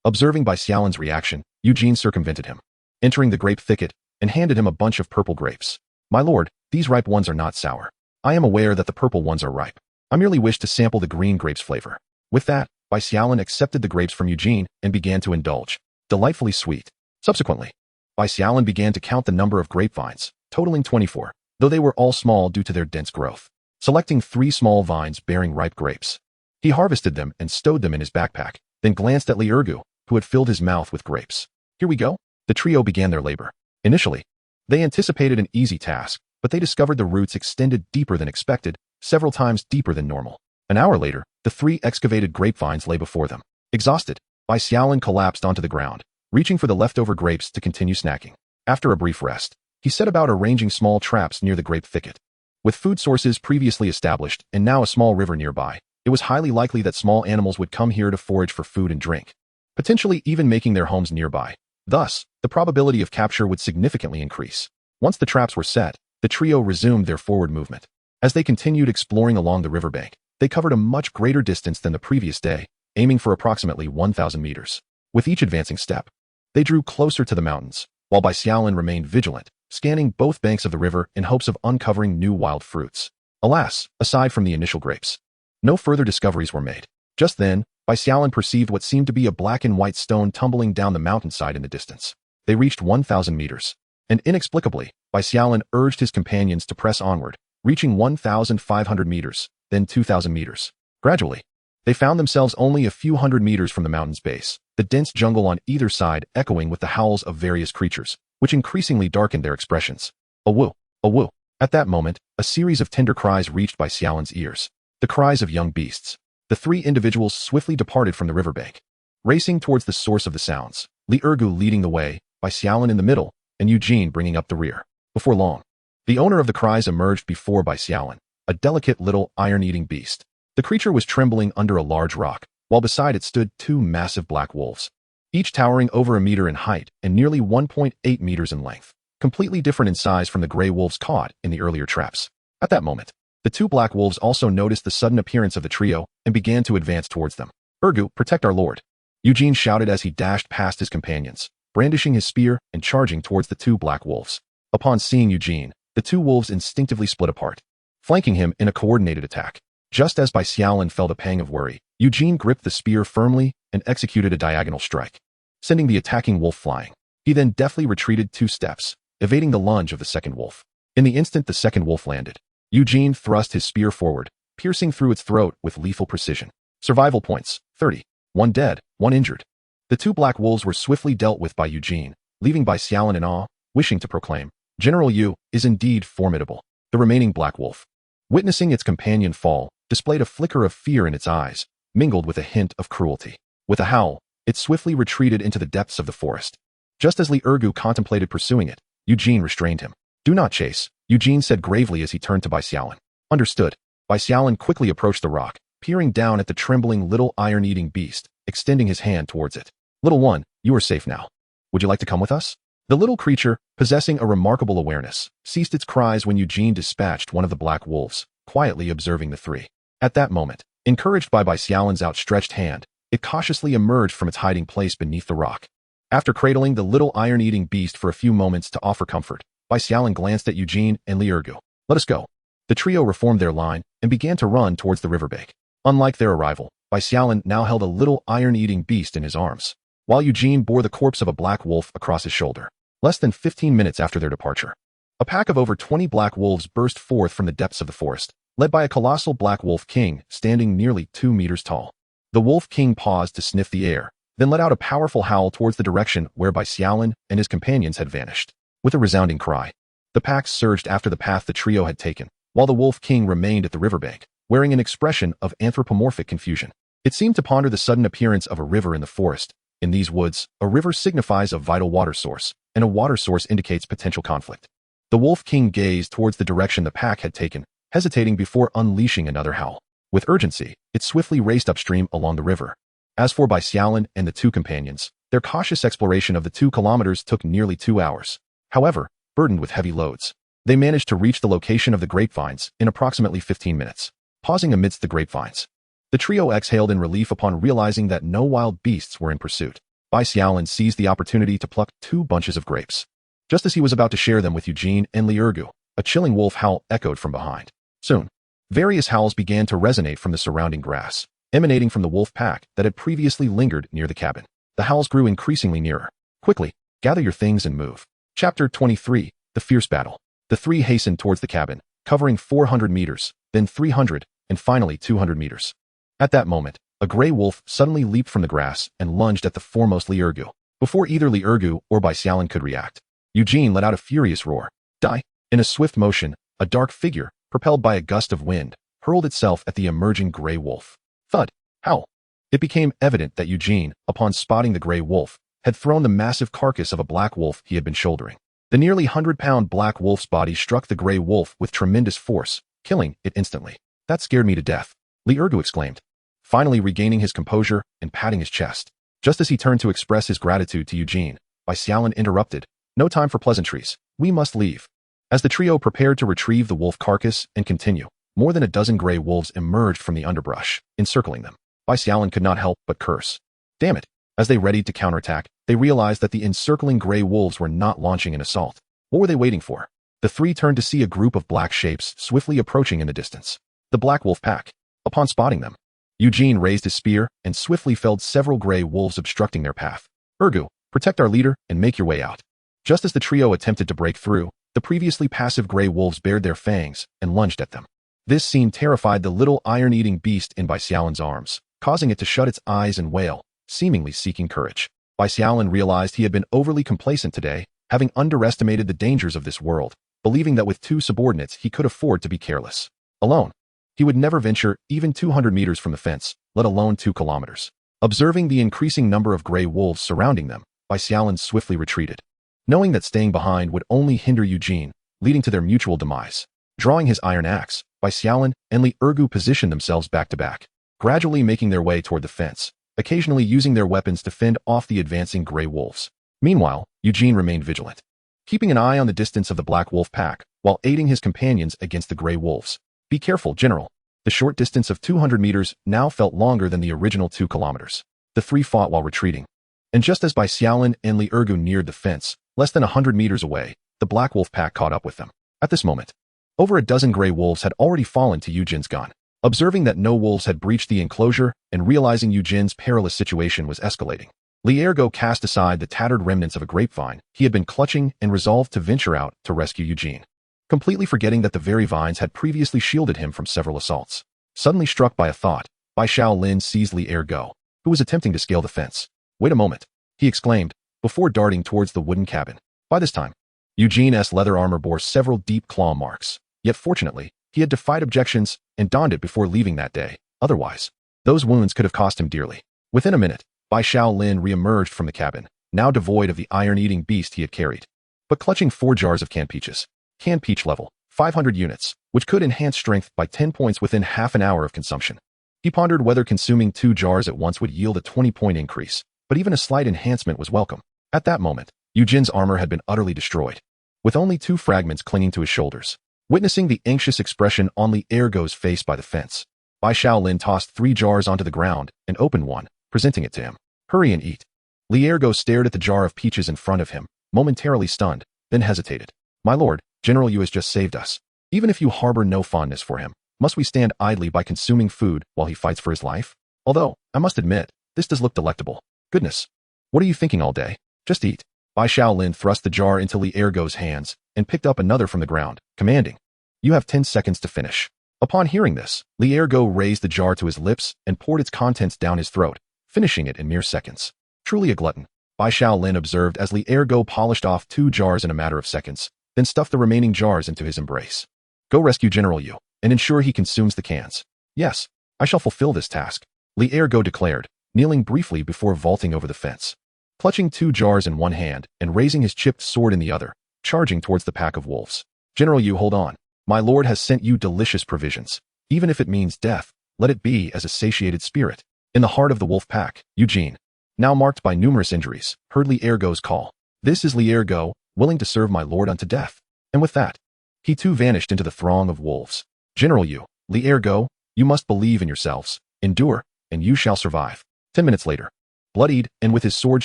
Observing Bai Xiaolin's reaction, Eugene circumvented him, entering the grape thicket, and handed him a bunch of purple grapes. My lord, these ripe ones are not sour. I am aware that the purple ones are ripe. I merely wish to sample the green grape's flavor. With that, Bai Xiaolin accepted the grapes from Eugene and began to indulge. Delightfully sweet. Subsequently, Bai Xiaolin began to count the number of grapevines, totaling 24, though they were all small due to their dense growth. Selecting 3 small vines bearing ripe grapes, he harvested them and stowed them in his backpack, then glanced at Li Ergu, who had filled his mouth with grapes. Here we go. The trio began their labor. Initially, they anticipated an easy task, but they discovered the roots extended deeper than expected, several times deeper than normal. An hour later, the 3 excavated grapevines lay before them. Exhausted, Bai Xiaolin collapsed onto the ground, reaching for the leftover grapes to continue snacking. After a brief rest, he set about arranging small traps near the grape thicket. With food sources previously established and now a small river nearby, it was highly likely that small animals would come here to forage for food and drink, potentially even making their homes nearby. Thus, the probability of capture would significantly increase. Once the traps were set, the trio resumed their forward movement. As they continued exploring along the riverbank, they covered a much greater distance than the previous day, aiming for approximately 1,000 meters. With each advancing step, they drew closer to the mountains, while Bai Xiaolin remained vigilant, scanning both banks of the river in hopes of uncovering new wild fruits. Alas, aside from the initial grapes, no further discoveries were made. Just then, Bai Xiaolin perceived what seemed to be a black and white stone tumbling down the mountainside in the distance. They reached 1,000 meters, and inexplicably, Bai Xiaolin urged his companions to press onward, reaching 1,500 meters, then 2,000 meters. Gradually, they found themselves only a few hundred meters from the mountain's base, the dense jungle on either side echoing with the howls of various creatures, which increasingly darkened their expressions. Awoo! Awoo! At that moment, a series of tender cries reached Bai Xiaolin's ears. The cries of young beasts. The 3 individuals swiftly departed from the riverbank, racing towards the source of the sounds, Li Ergu leading the way, Bai Xiaolin in the middle, and Eugene bringing up the rear. Before long, the owner of the cries emerged before Bai Xiaolin, a delicate little iron-eating beast. The creature was trembling under a large rock, while beside it stood 2 massive black wolves, each towering over a meter in height and nearly 1.8 meters in length, completely different in size from the gray wolves caught in the earlier traps. At that moment, the 2 black wolves also noticed the sudden appearance of the trio and began to advance towards them. Ergu, protect our lord! Eugene shouted as he dashed past his companions, brandishing his spear and charging towards the 2 black wolves. Upon seeing Eugene, the 2 wolves instinctively split apart, flanking him in a coordinated attack. Just as Bai Xiaolin felt a pang of worry, Eugene gripped the spear firmly and executed a diagonal strike, sending the attacking wolf flying. He then deftly retreated 2 steps, evading the lunge of the second wolf. In the instant the second wolf landed, Eugene thrust his spear forward, piercing through its throat with lethal precision. Survival points, 30. 1 dead, 1 injured. The 2 black wolves were swiftly dealt with by Eugene, leaving Bai Xiaolin in awe, wishing to proclaim, General Yu is indeed formidable. The remaining black wolf, witnessing its companion fall, displayed a flicker of fear in its eyes, mingled with a hint of cruelty. With a howl, it swiftly retreated into the depths of the forest, Just as Li Ergu contemplated pursuing it, Eugene restrained him. "Do not chase," Eugene said gravely as he turned to Bai Xiaolin. "Understood." Bai Xiaolin quickly approached the rock, peering down at the trembling little iron-eating beast, extending his hand towards it. "Little one, you are safe now. Would you like to come with us?" The little creature, possessing a remarkable awareness, ceased its cries when Eugene dispatched one of the black wolves, quietly observing the three. At that moment, encouraged by Bai Xiaolin's outstretched hand, it cautiously emerged from its hiding place beneath the rock. After cradling the little iron-eating beast for a few moments to offer comfort, Bai Xiaolin glanced at Eugene and Li Ergu. "Let us go." The trio reformed their line and began to run towards the riverbank. Unlike their arrival, Bai Xiaolin now held a little iron-eating beast in his arms, while Eugene bore the corpse of a black wolf across his shoulder. Less than 15 minutes after their departure, a pack of over 20 black wolves burst forth from the depths of the forest, led by a colossal black wolf king standing nearly 2 meters tall. The wolf king paused to sniff the air, then let out a powerful howl towards the direction where Bai Xiaolin and his companions had vanished. With a resounding cry, the pack surged after the path the trio had taken, while the wolf king remained at the riverbank, wearing an expression of anthropomorphic confusion. It seemed to ponder the sudden appearance of a river in the forest. In these woods, a river signifies a vital water source, and a water source indicates potential conflict. The wolf king gazed towards the direction the pack had taken, hesitating before unleashing another howl. With urgency, it swiftly raced upstream along the river. As for Bai Xiaolin and the two companions, their cautious exploration of the 2 kilometers took nearly 2 hours. However, burdened with heavy loads, they managed to reach the location of the grapevines in approximately 15 minutes. Pausing amidst the grapevines, the trio exhaled in relief upon realizing that no wild beasts were in pursuit. Bai Xiaolin seized the opportunity to pluck 2 bunches of grapes. Just as he was about to share them with Eugene and Li Ergu, a chilling wolf howl echoed from behind. Soon, various howls began to resonate from the surrounding grass, emanating from the wolf pack that had previously lingered near the cabin. The howls grew increasingly nearer. "Quickly, gather your things and move." Chapter 23, The Fierce Battle. The three hastened towards the cabin, covering 400 meters, then 300, and finally 200 meters. At that moment, a gray wolf suddenly leaped from the grass and lunged at the foremost Li Ergu. Before either Li Ergu or Bai Xiaolin could react, Eugene let out a furious roar. "Die!" In a swift motion, a dark figure, propelled by a gust of wind, hurled itself at the emerging gray wolf. Thud! Howl! It became evident that Eugene, upon spotting the gray wolf, had thrown the massive carcass of a black wolf he had been shouldering. The nearly 100-pound black wolf's body struck the gray wolf with tremendous force, killing it instantly. "That scared me to death," Li Ergu exclaimed, finally regaining his composure and patting his chest. Just as he turned to express his gratitude to Eugene, Bai Xiaolin interrupted. "No time for pleasantries. We must leave." As the trio prepared to retrieve the wolf carcass and continue, more than a dozen gray wolves emerged from the underbrush, encircling them. Bai Xiaolin could not help but curse. Damn it! As they readied to counterattack, they realized that the encircling gray wolves were not launching an assault. What were they waiting for? The three turned to see a group of black shapes swiftly approaching in the distance. The black wolf pack. Upon spotting them, Eugene raised his spear and swiftly felled several gray wolves obstructing their path. "Ergu, protect our leader and make your way out." Just as the trio attempted to break through, the previously passive gray wolves bared their fangs and lunged at them. This scene terrified the little iron-eating beast in Bai Xiaolin's arms, causing it to shut its eyes and wail, seemingly seeking courage. Bai Xiaolin realized he had been overly complacent today, having underestimated the dangers of this world, believing that with 2 subordinates he could afford to be careless. Alone, he would never venture even 200 meters from the fence, let alone 2 kilometers. Observing the increasing number of gray wolves surrounding them, Bai Xiaolin swiftly retreated, knowing that staying behind would only hinder Eugene, leading to their mutual demise. Drawing his iron axe, Bai Xiaolin and Li Ergu positioned themselves back to back, gradually making their way toward the fence, occasionally using their weapons to fend off the advancing gray wolves. Meanwhile, Eugene remained vigilant, keeping an eye on the distance of the black wolf pack while aiding his companions against the gray wolves. "Be careful, General." The short distance of 200 meters now felt longer than the original 2 kilometers. The three fought while retreating. And just as Bai Xiaolin and Li Ergu neared the fence, less than 100 meters away, the black wolf pack caught up with them. At this moment, over a dozen gray wolves had already fallen to Eugene's gun. Observing that no wolves had breached the enclosure and realizing Eugene's perilous situation was escalating, Li Ergu cast aside the tattered remnants of a grapevine he had been clutching and resolved to venture out to rescue Eugene, completely forgetting that the very vines had previously shielded him from several assaults. Suddenly struck by a thought, Bai Xiaolin seized Li Ergu, who was attempting to scale the fence. "Wait a moment," he exclaimed, before darting towards the wooden cabin. By this time, Eugene's leather armor bore several deep claw marks, yet fortunately, he had defied objections and donned it before leaving that day. Otherwise, those wounds could have cost him dearly. Within a minute, Bai Xiaolin re-emerged from the cabin, now devoid of the iron-eating beast he had carried, but clutching 4 jars of canned peaches. Canned peach level, 500 units, which could enhance strength by 10 points within half an hour of consumption. He pondered whether consuming 2 jars at once would yield a 20-point increase, but even a slight enhancement was welcome. At that moment, Eugene's armor had been utterly destroyed, with only 2 fragments clinging to his shoulders. Witnessing the anxious expression on Li Ergo's face by the fence, Bai Xiaolin tossed 3 jars onto the ground and opened one, presenting it to him. Hurry and eat. Li Ergo stared at the jar of peaches in front of him, momentarily stunned, then hesitated. My lord, General Yu has just saved us. Even if you harbor no fondness for him, must we stand idly by consuming food while he fights for his life? Although, I must admit, this does look delectable. Goodness. What are you thinking all day? Just eat. Bai Xiaolin thrust the jar into Li Ergo's hands and picked up another from the ground, commanding, You have 10 seconds to finish. Upon hearing this, Li Ergo raised the jar to his lips and poured its contents down his throat, finishing it in mere seconds. Truly a glutton, Bai Xiaolin observed as Li Ergo polished off 2 jars in a matter of seconds, then stuffed the remaining jars into his embrace. Go rescue General Yu, and ensure he consumes the cans. Yes, I shall fulfill this task, Li Ergo declared, kneeling briefly before vaulting over the fence. Clutching 2 jars in one hand and raising his chipped sword in the other, charging towards the pack of wolves. General Yu, hold on. My lord has sent you delicious provisions. Even if it means death, let it be as a satiated spirit. In the heart of the wolf pack, Eugene, now marked by numerous injuries, heard Li Ergo's call. This is Li Ergo, willing to serve my lord unto death. And with that, he too vanished into the throng of wolves. General Yu, Li Ergo, you must believe in yourselves, endure, and you shall survive. 10 minutes later, bloodied and with his sword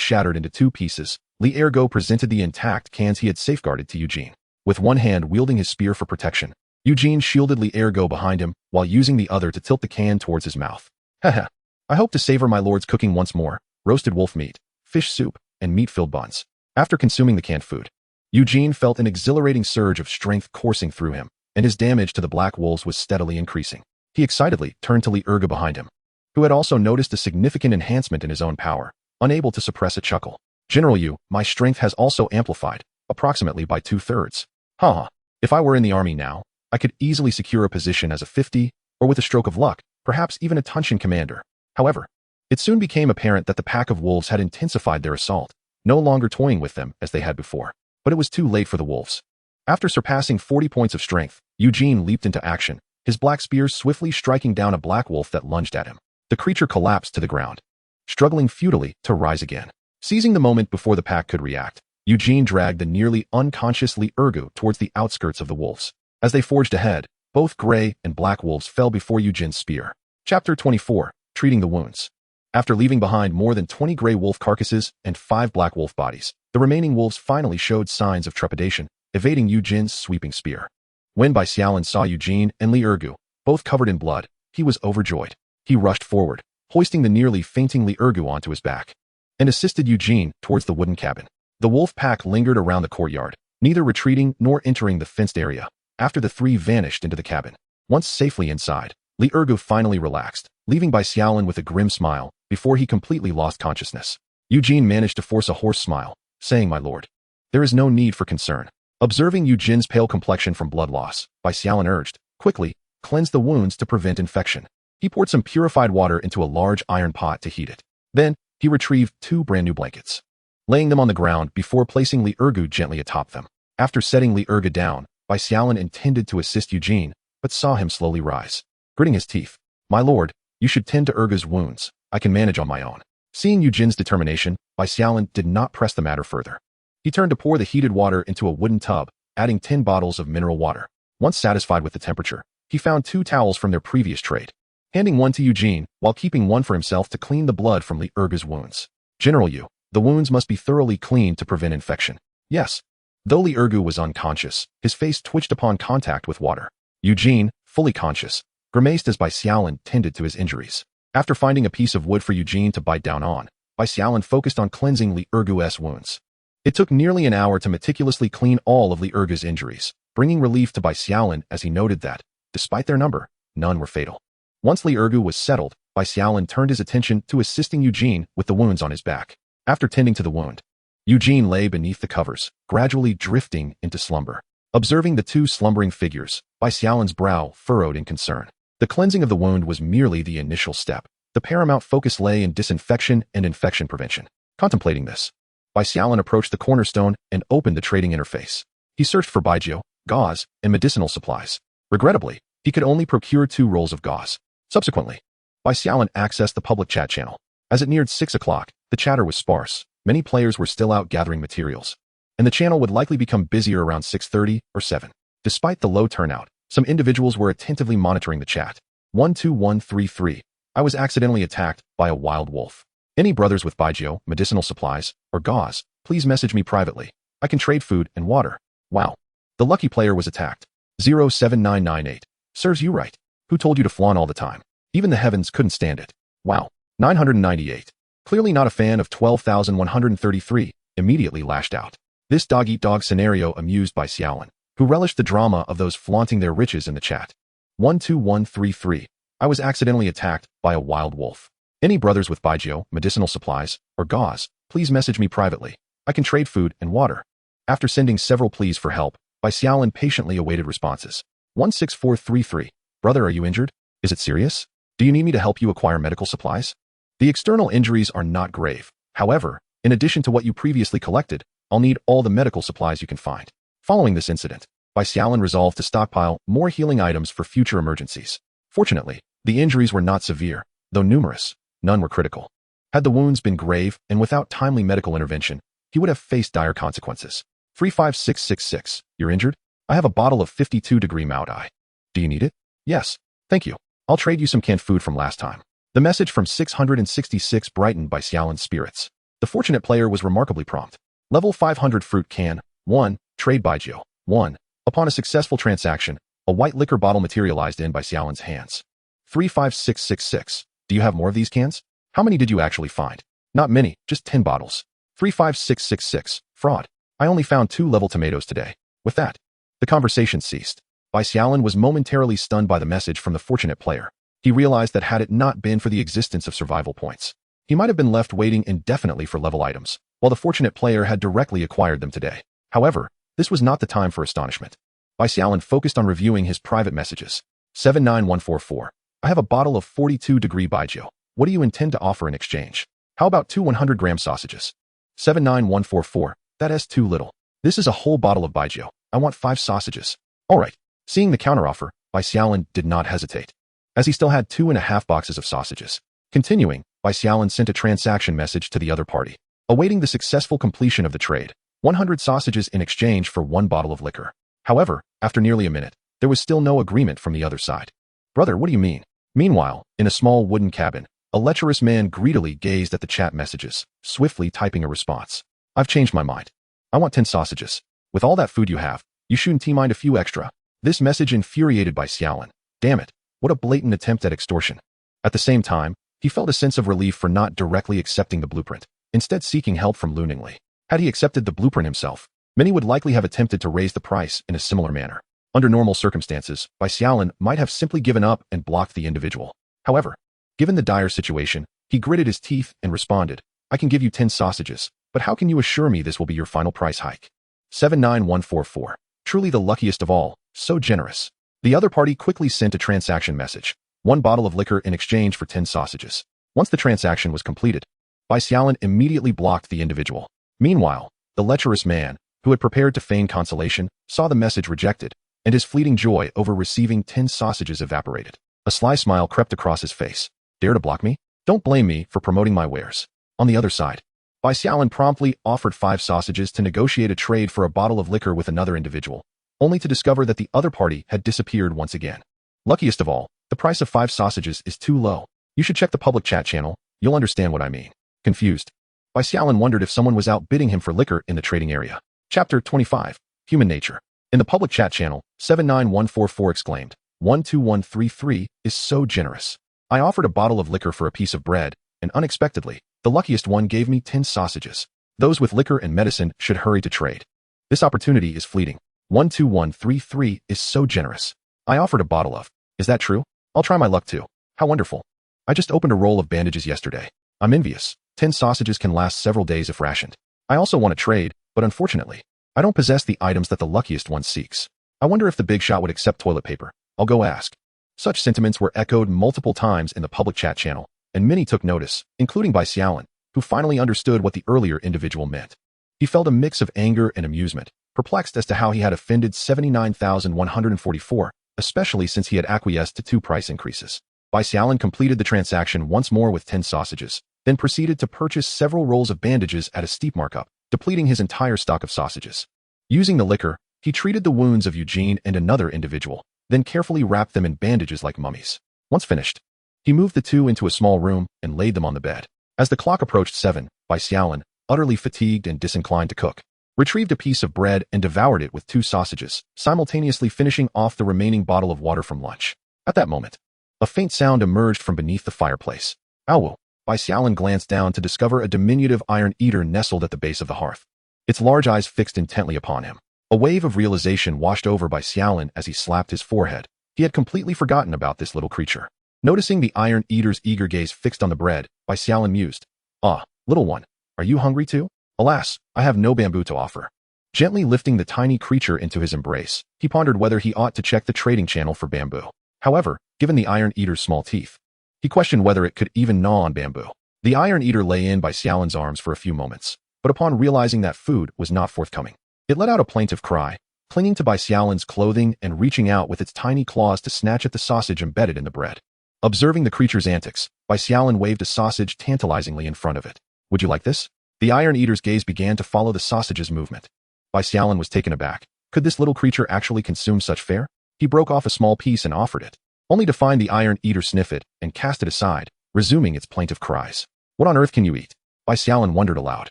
shattered into 2 pieces, Li Ergo presented the intact cans he had safeguarded to Eugene. With one hand wielding his spear for protection, Eugene shielded Li Ergo behind him while using the other to tilt the can towards his mouth. Haha, I hope to savor my lord's cooking once more, roasted wolf meat, fish soup, and meat-filled buns. After consuming the canned food, Eugene felt an exhilarating surge of strength coursing through him, and his damage to the black wolves was steadily increasing. He excitedly turned to Li Ergo behind him, who had also noticed a significant enhancement in his own power, unable to suppress a chuckle. General Yu, my strength has also amplified, approximately by 2/3. Haha, if I were in the army now, I could easily secure a position as a 50, or with a stroke of luck, perhaps even a Tunshin commander. However, it soon became apparent that the pack of wolves had intensified their assault, no longer toying with them as they had before. But it was too late for the wolves. After surpassing 40 points of strength, Eugene leaped into action, his black spear swiftly striking down a black wolf that lunged at him. The creature collapsed to the ground, struggling futilely to rise again. Seizing the moment before the pack could react, Eugene dragged the nearly unconscious Li Ergo towards the outskirts of the wolves. As they forged ahead, both gray and black wolves fell before Eugene's spear. Chapter 24, Treating the Wounds. After leaving behind more than 20 gray wolf carcasses and 5 black wolf bodies, the remaining wolves finally showed signs of trepidation, evading Eugene's sweeping spear. When Bai Xiaolin saw Eugene and Li Ergo, both covered in blood, he was overjoyed. He rushed forward, hoisting the nearly fainting Li Ergo onto his back, and assisted Eugene towards the wooden cabin. The wolf pack lingered around the courtyard, neither retreating nor entering the fenced area, after the 3 vanished into the cabin. Once safely inside, Li Ergo finally relaxed, leaving Bai Xiaolin with a grim smile, before he completely lost consciousness. Eugene managed to force a hoarse smile, saying, My lord, there is no need for concern. Observing Eugene's pale complexion from blood loss, Bai Xiaolin urged, quickly, cleanse the wounds to prevent infection. He poured some purified water into a large iron pot to heat it. Then, he retrieved 2 brand new blankets, laying them on the ground before placing Li Ergo gently atop them. After setting Li Ergo down, Bai Xiaolin intended to assist Eugene, but saw him slowly rise. Gritting his teeth, My lord, you should tend to Ergo's wounds. I can manage on my own. Seeing Eugene's determination, Bai Xiaolin did not press the matter further. He turned to pour the heated water into a wooden tub, adding 10 bottles of mineral water. Once satisfied with the temperature, he found 2 towels from their previous trade, handing one to Eugene while keeping one for himself to clean the blood from Li Ergo's wounds. General Yu, the wounds must be thoroughly cleaned to prevent infection. Yes. Though Li Ergo was unconscious, his face twitched upon contact with water. Eugene, fully conscious, grimaced as Bai Xiaolin tended to his injuries. After finding a piece of wood for Eugene to bite down on, Bai Xiaolin focused on cleansing Li Ergo's wounds. It took nearly an hour to meticulously clean all of Li Ergo's injuries, bringing relief to Bai Xiaolin as he noted that, despite their number, none were fatal. Once Li Ergo was settled, Bai Xiaolin turned his attention to assisting Eugene with the wounds on his back. After tending to the wound, Eugene lay beneath the covers, gradually drifting into slumber. Observing the 2 slumbering figures, Bai Xiaolin's brow furrowed in concern. The cleansing of the wound was merely the initial step. The paramount focus lay in disinfection and infection prevention. Contemplating this, Bai Xiaolin approached the cornerstone and opened the trading interface. He searched for baijiu, gauze, and medicinal supplies. Regrettably, he could only procure 2 rolls of gauze. Subsequently, Bai Xiaolin accessed the public chat channel. As it neared 6 o'clock, the chatter was sparse. Many players were still out gathering materials, and the channel would likely become busier around 6:30 or 7. Despite the low turnout, some individuals were attentively monitoring the chat. 12133. I was accidentally attacked by a wild wolf. Any brothers with baijiu, medicinal supplies, or gauze, please message me privately. I can trade food and water. Wow. The lucky player was attacked. 07998. Serves you right. Who told you to flaunt all the time? Even the heavens couldn't stand it. Wow. 998. Clearly not a fan of 12,133, immediately lashed out. This dog-eat-dog scenario amused Bai Xiaolin, who relished the drama of those flaunting their riches in the chat. 12133. I was accidentally attacked by a wild wolf. Any brothers with baijiu, medicinal supplies, or gauze, please message me privately. I can trade food and water. After sending several pleas for help, Bai Xiaolin patiently awaited responses. 16433. Brother, are you injured? Is it serious? Do you need me to help you acquire medical supplies? The external injuries are not grave. However, in addition to what you previously collected, I'll need all the medical supplies you can find. Following this incident, Bai Xiaolin resolved to stockpile more healing items for future emergencies. Fortunately, the injuries were not severe, though numerous. None were critical. Had the wounds been grave and without timely medical intervention, he would have faced dire consequences. 35666. You're injured? I have a bottle of 52-degree Maodai. Do you need it? Yes. Thank you. I'll trade you some canned food from last time. The message from 666 brightened Bai Xiaolin's spirits. The fortunate player was remarkably prompt. Level 500 fruit can. 1. Trade baijiu. 1. Upon a successful transaction, a white liquor bottle materialized in Bai Xiaolin's hands. 35666. Do you have more of these cans? How many did you actually find? Not many, just 10 bottles. 35666. Fraud. I only found 2 level tomatoes today. With that, the conversation ceased. Bai Xiaolin was momentarily stunned by the message from the fortunate player. He realized that had it not been for the existence of survival points, he might have been left waiting indefinitely for level items, while the fortunate player had directly acquired them today. However, this was not the time for astonishment. Bai Xiaolin focused on reviewing his private messages. 79144. I have a bottle of 42-degree baijiu. What do you intend to offer in exchange? How about 2 100-gram sausages? 79144. That is too little. This is a whole bottle of baijiu. I want 5 sausages. All right. Seeing the counteroffer, Bai Xiaolin did not hesitate, as he still had 2.5 boxes of sausages. Continuing, Bai Xiaolin sent a transaction message to the other party, awaiting the successful completion of the trade. 100 sausages in exchange for 1 bottle of liquor. However, after nearly a minute, there was still no agreement from the other side. Brother, what do you mean? Meanwhile, in a small wooden cabin, a lecherous man greedily gazed at the chat messages, swiftly typing a response. I've changed my mind. I want 10 sausages. With all that food you have, you shouldn't mind a few extra. This message infuriated Bai Xiaolin. Damn it, what a blatant attempt at extortion. At the same time, he felt a sense of relief for not directly accepting the blueprint, instead seeking help from Luningli. Had he accepted the blueprint himself, many would likely have attempted to raise the price in a similar manner. Under normal circumstances, Bai Xiaolin might have simply given up and blocked the individual. However, given the dire situation, he gritted his teeth and responded, I can give you 10 sausages, but how can you assure me this will be your final price hike? 79144. Truly the luckiest of all, so generous. The other party quickly sent a transaction message. 1 bottle of liquor in exchange for 10 sausages. Once the transaction was completed, Bai Xiaolin immediately blocked the individual. Meanwhile, the lecherous man, who had prepared to feign consolation, saw the message rejected, and his fleeting joy over receiving 10 sausages evaporated. A sly smile crept across his face. Dare to block me? Don't blame me for promoting my wares. On the other side, Bai Xiaolin promptly offered 5 sausages to negotiate a trade for a bottle of liquor with another individual, only to discover that the other party had disappeared once again. Luckiest of all, the price of 5 sausages is too low. You should check the public chat channel, you'll understand what I mean. Confused, Bai Xiaolin wondered if someone was outbidding him for liquor in the trading area. Chapter 25. Human Nature. In the public chat channel, 79144 exclaimed, 12133 is so generous. I offered a bottle of liquor for a piece of bread, and unexpectedly, the luckiest one gave me 10 sausages. Those with liquor and medicine should hurry to trade. This opportunity is fleeting. 12133 is so generous. I offered a bottle of. Is that true? I'll try my luck too. How wonderful. I just opened a roll of bandages yesterday. I'm envious. 10 sausages can last several days if rationed. I also want to trade, but unfortunately, I don't possess the items that the luckiest one seeks. I wonder if the big shot would accept toilet paper. I'll go ask. Such sentiments were echoed multiple times in the public chat channel, and many took notice, including Bai Xiaolin, who finally understood what the earlier individual meant. He felt a mix of anger and amusement, perplexed as to how he had offended 79,144, especially since he had acquiesced to 2 price increases. Bai Xiaolin completed the transaction once more with 10 sausages, then proceeded to purchase several rolls of bandages at a steep markup, depleting his entire stock of sausages. Using the liquor, he treated the wounds of Eugene and another individual, then carefully wrapped them in bandages like mummies. Once finished, he moved the 2 into a small room and laid them on the bed. As the clock approached 7, Bai Xiaolin, utterly fatigued and disinclined to cook, retrieved a piece of bread and devoured it with 2 sausages, simultaneously finishing off the remaining bottle of water from lunch. At that moment, a faint sound emerged from beneath the fireplace. Ow! Bai Xiaolin glanced down to discover a diminutive iron eater nestled at the base of the hearth, its large eyes fixed intently upon him. A wave of realization washed over Bai Xiaolin as he slapped his forehead. He had completely forgotten about this little creature. Noticing the iron eater's eager gaze fixed on the bread, Bai Xiaolin mused, "Ah, little one, are you hungry too? Alas, I have no bamboo to offer." Gently lifting the tiny creature into his embrace, he pondered whether he ought to check the trading channel for bamboo. However, given the iron eater's small teeth, he questioned whether it could even gnaw on bamboo. The iron eater lay in Bai Xiaolin's arms for a few moments, but upon realizing that food was not forthcoming, it let out a plaintive cry, clinging to Bai Xiaolin's clothing and reaching out with its tiny claws to snatch at the sausage embedded in the bread. Observing the creature's antics, Bai Xiaolin waved a sausage tantalizingly in front of it. "Would you like this?" The iron eater's gaze began to follow the sausage's movement. Bai Xiaolin was taken aback. Could this little creature actually consume such fare? He broke off a small piece and offered it, only to find the iron eater sniff it and cast it aside, resuming its plaintive cries. "What on earth can you eat?" Bai Xiaolin wondered aloud.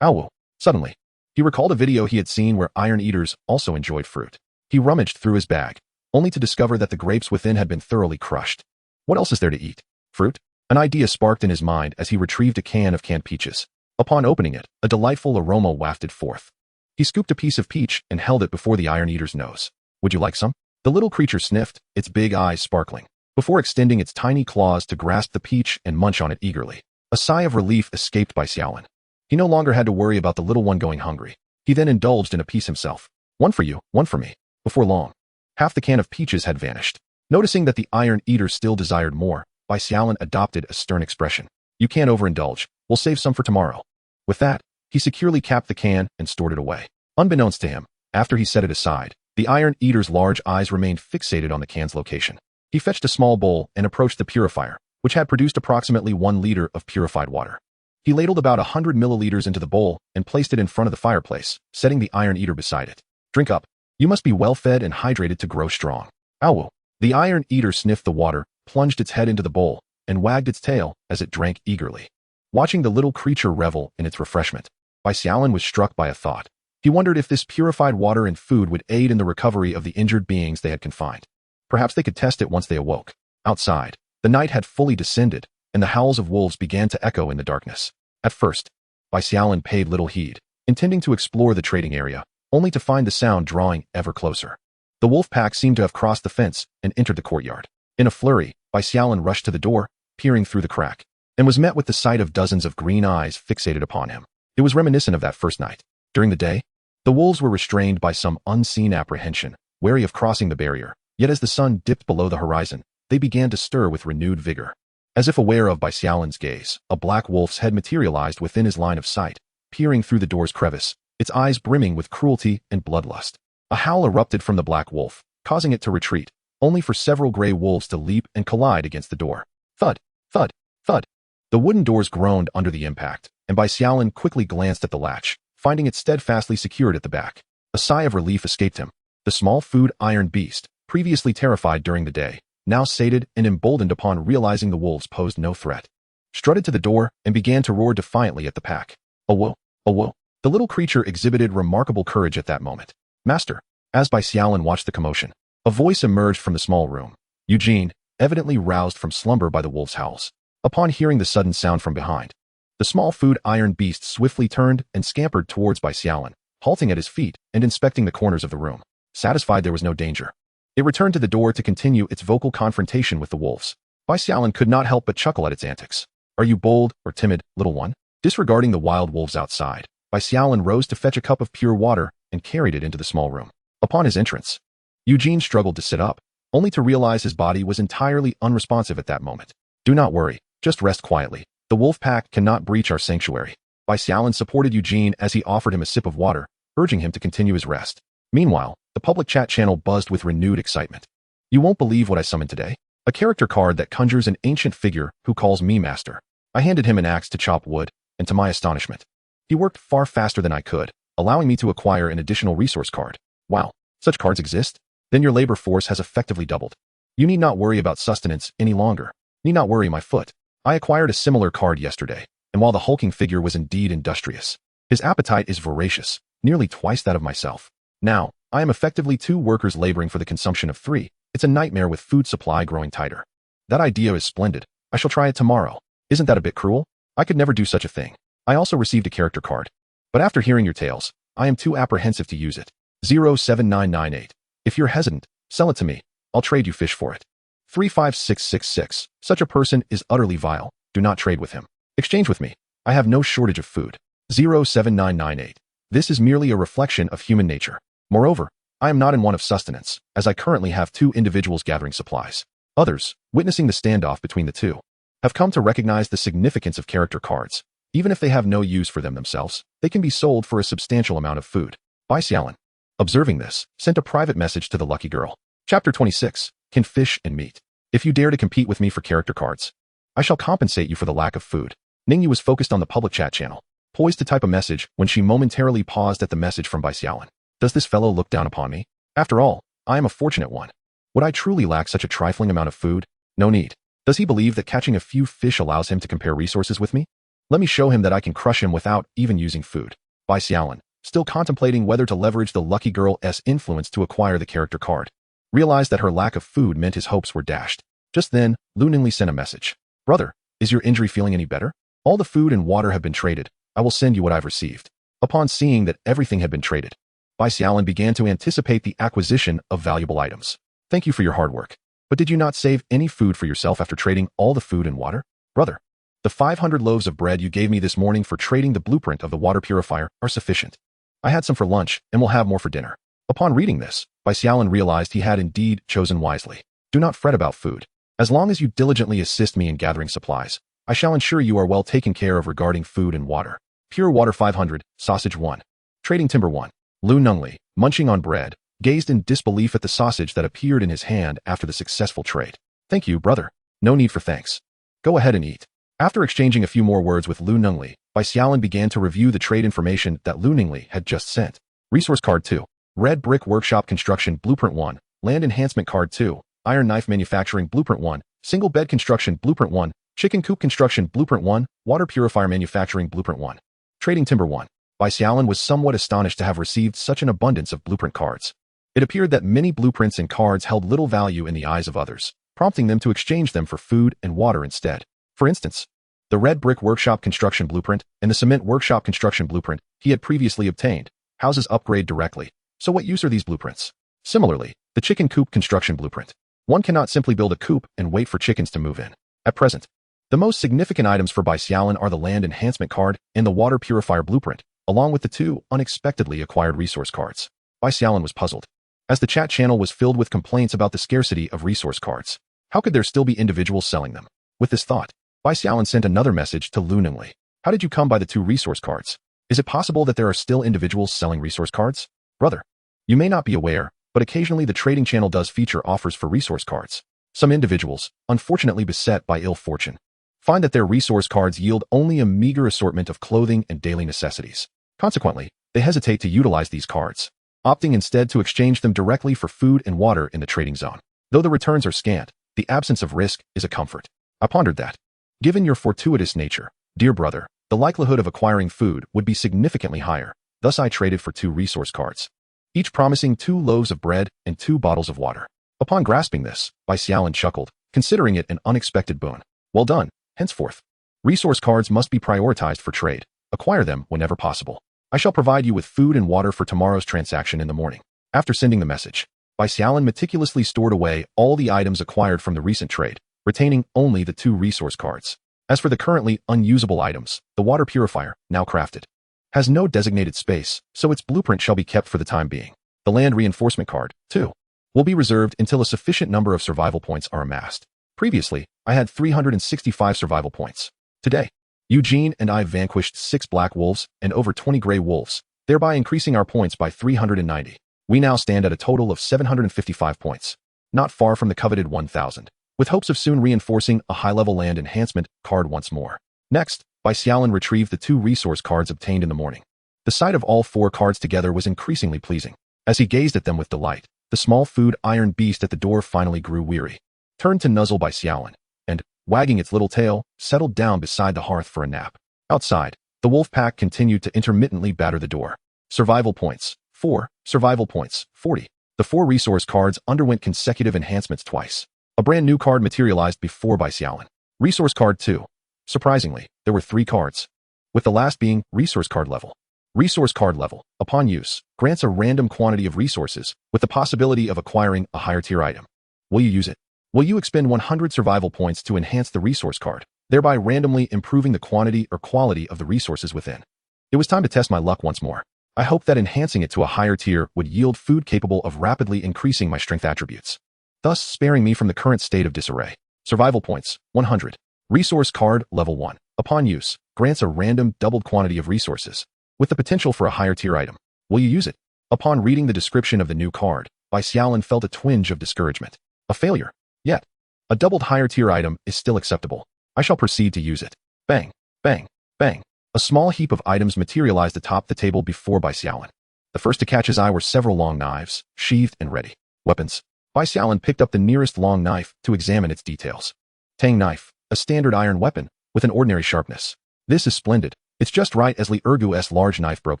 Ow! Suddenly, he recalled a video he had seen where iron eaters also enjoyed fruit. He rummaged through his bag, only to discover that the grapes within had been thoroughly crushed. What else is there to eat? Fruit? An idea sparked in his mind as he retrieved a can of canned peaches. Upon opening it, a delightful aroma wafted forth. He scooped a piece of peach and held it before the iron eater's nose. "Would you like some?" The little creature sniffed, its big eyes sparkling, before extending its tiny claws to grasp the peach and munch on it eagerly. A sigh of relief escaped Bai Xiaolin. He no longer had to worry about the little one going hungry. He then indulged in a piece himself. "One for you, one for me." Before long, half the can of peaches had vanished. Noticing that the iron eater still desired more, Bai Xiaolin adopted a stern expression. "You can't overindulge. We'll save some for tomorrow." With that, he securely capped the can and stored it away. Unbeknownst to him, after he set it aside, the iron eater's large eyes remained fixated on the can's location. He fetched a small bowl and approached the purifier, which had produced approximately 1 liter of purified water. He ladled about 100 milliliters into the bowl and placed it in front of the fireplace, setting the iron eater beside it. "Drink up. You must be well fed and hydrated to grow strong." Ow! The iron eater sniffed the water, plunged its head into the bowl, and wagged its tail as it drank eagerly. Watching the little creature revel in its refreshment, Bai Xiaolin was struck by a thought. He wondered if this purified water and food would aid in the recovery of the injured beings they had confined. Perhaps they could test it once they awoke. Outside, the night had fully descended, and the howls of wolves began to echo in the darkness. At first, Bai Xiaolin paid little heed, intending to explore the trading area, only to find the sound drawing ever closer. The wolf pack seemed to have crossed the fence and entered the courtyard. In a flurry, Bai Xiaolin rushed to the door, peering through the crack, and was met with the sight of dozens of green eyes fixated upon him. It was reminiscent of that first night. During the day, the wolves were restrained by some unseen apprehension, wary of crossing the barrier, yet as the sun dipped below the horizon, they began to stir with renewed vigor. As if aware of Bai Xiaolin's gaze, a black wolf's head materialized within his line of sight, peering through the door's crevice, its eyes brimming with cruelty and bloodlust. A howl erupted from the black wolf, causing it to retreat, only for several gray wolves to leap and collide against the door. Thud, thud, thud. The wooden doors groaned under the impact, and Bai Xiaolin quickly glanced at the latch, finding it steadfastly secured at the back. A sigh of relief escaped him. The small food iron beast, previously terrified during the day, now sated and emboldened upon realizing the wolves posed no threat, strutted to the door and began to roar defiantly at the pack. "Awo, awo." The little creature exhibited remarkable courage at that moment. "Master." As Bai Xiaolin watched the commotion, a voice emerged from the small room. Eugene, evidently roused from slumber by the wolf's howls. Upon hearing the sudden sound from behind, the small food iron beast swiftly turned and scampered towards Bai Xiaolin, halting at his feet and inspecting the corners of the room. Satisfied there was no danger, it returned to the door to continue its vocal confrontation with the wolves. Bai Xiaolin could not help but chuckle at its antics. "Are you bold or timid, little one?" Disregarding the wild wolves outside, Bai Xiaolin rose to fetch a cup of pure water and carried it into the small room. Upon his entrance, Eugene struggled to sit up, only to realize his body was entirely unresponsive at that moment. "Do not worry, just rest quietly. The wolf pack cannot breach our sanctuary." Bai Xiaolin supported Eugene as he offered him a sip of water, urging him to continue his rest. Meanwhile, the public chat channel buzzed with renewed excitement. You won't believe what I summoned today. A character card that conjures an ancient figure who calls me master. I handed him an axe to chop wood, and to my astonishment, he worked far faster than I could, allowing me to acquire an additional resource card. Wow, such cards exist? Then your labor force has effectively doubled. You need not worry about sustenance any longer. Need not worry, my foot. I acquired a similar card yesterday, and while the hulking figure was indeed industrious, his appetite is voracious, nearly twice that of myself. Now, I am effectively 2 workers laboring for the consumption of 3. It's a nightmare with food supply growing tighter. That idea is splendid. I shall try it tomorrow. Isn't that a bit cruel? I could never do such a thing. I also received a character card. But after hearing your tales, I am too apprehensive to use it. 07998. If you're hesitant, sell it to me. I'll trade you fish for it. 35666. Such a person is utterly vile. Do not trade with him. Exchange with me. I have no shortage of food. 07998. This is merely a reflection of human nature. Moreover, I am not in want of sustenance, as I currently have 2 individuals gathering supplies. Others, witnessing the standoff between the 2, have come to recognize the significance of character cards. Even if they have no use for them themselves, they can be sold for a substantial amount of food. Bai Xiaolin, observing this, sent a private message to the lucky girl. Chapter 26. Can fish and meat. If you dare to compete with me for character cards, I shall compensate you for the lack of food. Ningyu was focused on the public chat channel, poised to type a message when she momentarily paused at the message from Bai Xiaolin. Does this fellow look down upon me? After all, I am a fortunate one. Would I truly lack such a trifling amount of food? No need. Does he believe that catching a few fish allows him to compare resources with me? Let me show him that I can crush him without even using food. Bai Xiaolin, still contemplating whether to leverage the lucky girl's influence to acquire the character card, realized that her lack of food meant his hopes were dashed. Just then, Lu Ningli sent a message. Brother, is your injury feeling any better? All the food and water have been traded. I will send you what I've received. Upon seeing that everything had been traded, Bai Xiaolin began to anticipate the acquisition of valuable items. Thank you for your hard work. But did you not save any food for yourself after trading all the food and water? Brother, the 500 loaves of bread you gave me this morning for trading the blueprint of the water purifier are sufficient. I had some for lunch and will have more for dinner. Upon reading this, Bai Xiaolin realized he had indeed chosen wisely. Do not fret about food. As long as you diligently assist me in gathering supplies, I shall ensure you are well taken care of regarding food and water. Pure water 500, sausage 1. Trading timber 1. Lu Ningli, munching on bread, gazed in disbelief at the sausage that appeared in his hand after the successful trade. Thank you, brother. No need for thanks. Go ahead and eat. After exchanging a few more words with Lu Ningli, Bai Xiaolin began to review the trade information that Lu Ningli had just sent. Resource Card 2. Red Brick Workshop Construction Blueprint 1. Land Enhancement Card 2. Iron Knife Manufacturing Blueprint 1. Single Bed Construction Blueprint 1. Chicken Coop Construction Blueprint 1. Water Purifier Manufacturing Blueprint 1. Trading Timber 1. Bai Xiaolin was somewhat astonished to have received such an abundance of blueprint cards. It appeared that many blueprints and cards held little value in the eyes of others, prompting them to exchange them for food and water instead. For instance, the Red Brick Workshop Construction Blueprint and the Cement Workshop Construction Blueprint he had previously obtained. Houses upgrade directly. So what use are these blueprints? Similarly, the Chicken Coop Construction Blueprint. One cannot simply build a coop and wait for chickens to move in. At present, the most significant items for Bai Xiaolin are the Land Enhancement Card and the Water Purifier Blueprint, along with the 2 unexpectedly acquired resource cards. Bai Xiaolin was puzzled, as the chat channel was filled with complaints about the scarcity of resource cards. How could there still be individuals selling them? With this thought, Bai Xiaolin sent another message to Lu Ningli. How did you come by the 2 resource cards? Is it possible that there are still individuals selling resource cards? Brother, you may not be aware, but occasionally the trading channel does feature offers for resource cards. Some individuals, unfortunately beset by ill fortune, find that their resource cards yield only a meager assortment of clothing and daily necessities. Consequently, they hesitate to utilize these cards, opting instead to exchange them directly for food and water in the trading zone. Though the returns are scant, the absence of risk is a comfort. I pondered that, given your fortuitous nature, dear brother, the likelihood of acquiring food would be significantly higher. Thus I traded for 2 resource cards, each promising 2 loaves of bread and 2 bottles of water. Upon grasping this, Bai Xiaolin chuckled, considering it an unexpected boon. Well done. Henceforth, resource cards must be prioritized for trade. Acquire them whenever possible. I shall provide you with food and water for tomorrow's transaction in the morning. After sending the message, Bai Xiaolin meticulously stored away all the items acquired from the recent trade, retaining only the 2 resource cards. As for the currently unusable items, the water purifier, now crafted, has no designated space, so its blueprint shall be kept for the time being. The land reinforcement card, too, will be reserved until a sufficient number of survival points are amassed. Previously, I had 365 survival points. Today, Eugene and I vanquished 6 black wolves and over 20 gray wolves, thereby increasing our points by 390. We now stand at a total of 755 points, not far from the coveted 1,000, with hopes of soon reinforcing a high-level land enhancement card once more. Next, Bai Xiaolin retrieved the 2 resource cards obtained in the morning. The sight of all 4 cards together was increasingly pleasing. As he gazed at them with delight, the small food iron beast at the door finally grew weary, turned to nuzzle Bai Xiaolin, and, wagging its little tail, settled down beside the hearth for a nap. Outside, the wolf pack continued to intermittently batter the door. Survival points, 4. Survival points, 40. The 4 resource cards underwent consecutive enhancements twice. A brand new card materialized before Bai Xiaolin. Resource card 2. Surprisingly, there were 3 cards, with the last being resource card level. Resource card level, upon use, grants a random quantity of resources with the possibility of acquiring a higher tier item. Will you use it? Will you expend 100 survival points to enhance the resource card, thereby randomly improving the quantity or quality of the resources within? It was time to test my luck once more. I hoped that enhancing it to a higher tier would yield food capable of rapidly increasing my strength attributes, thus sparing me from the current state of disarray. Survival points, 100. Resource card level 1, upon use, grants a random doubled quantity of resources, with the potential for a higher tier item. Will you use it? Upon reading the description of the new card, Bai Xiaolin felt a twinge of discouragement. A failure. Yet, a doubled higher tier item is still acceptable. I shall proceed to use it. Bang, bang, bang. A small heap of items materialized atop the table before Bai Xiaolin. The first to catch his eye were several long knives, sheathed and ready. Weapons. Bai Xiaolin picked up the nearest long knife to examine its details. Tang knife, a standard iron weapon, with an ordinary sharpness. This is splendid. It's just right as Li Ergu's large knife broke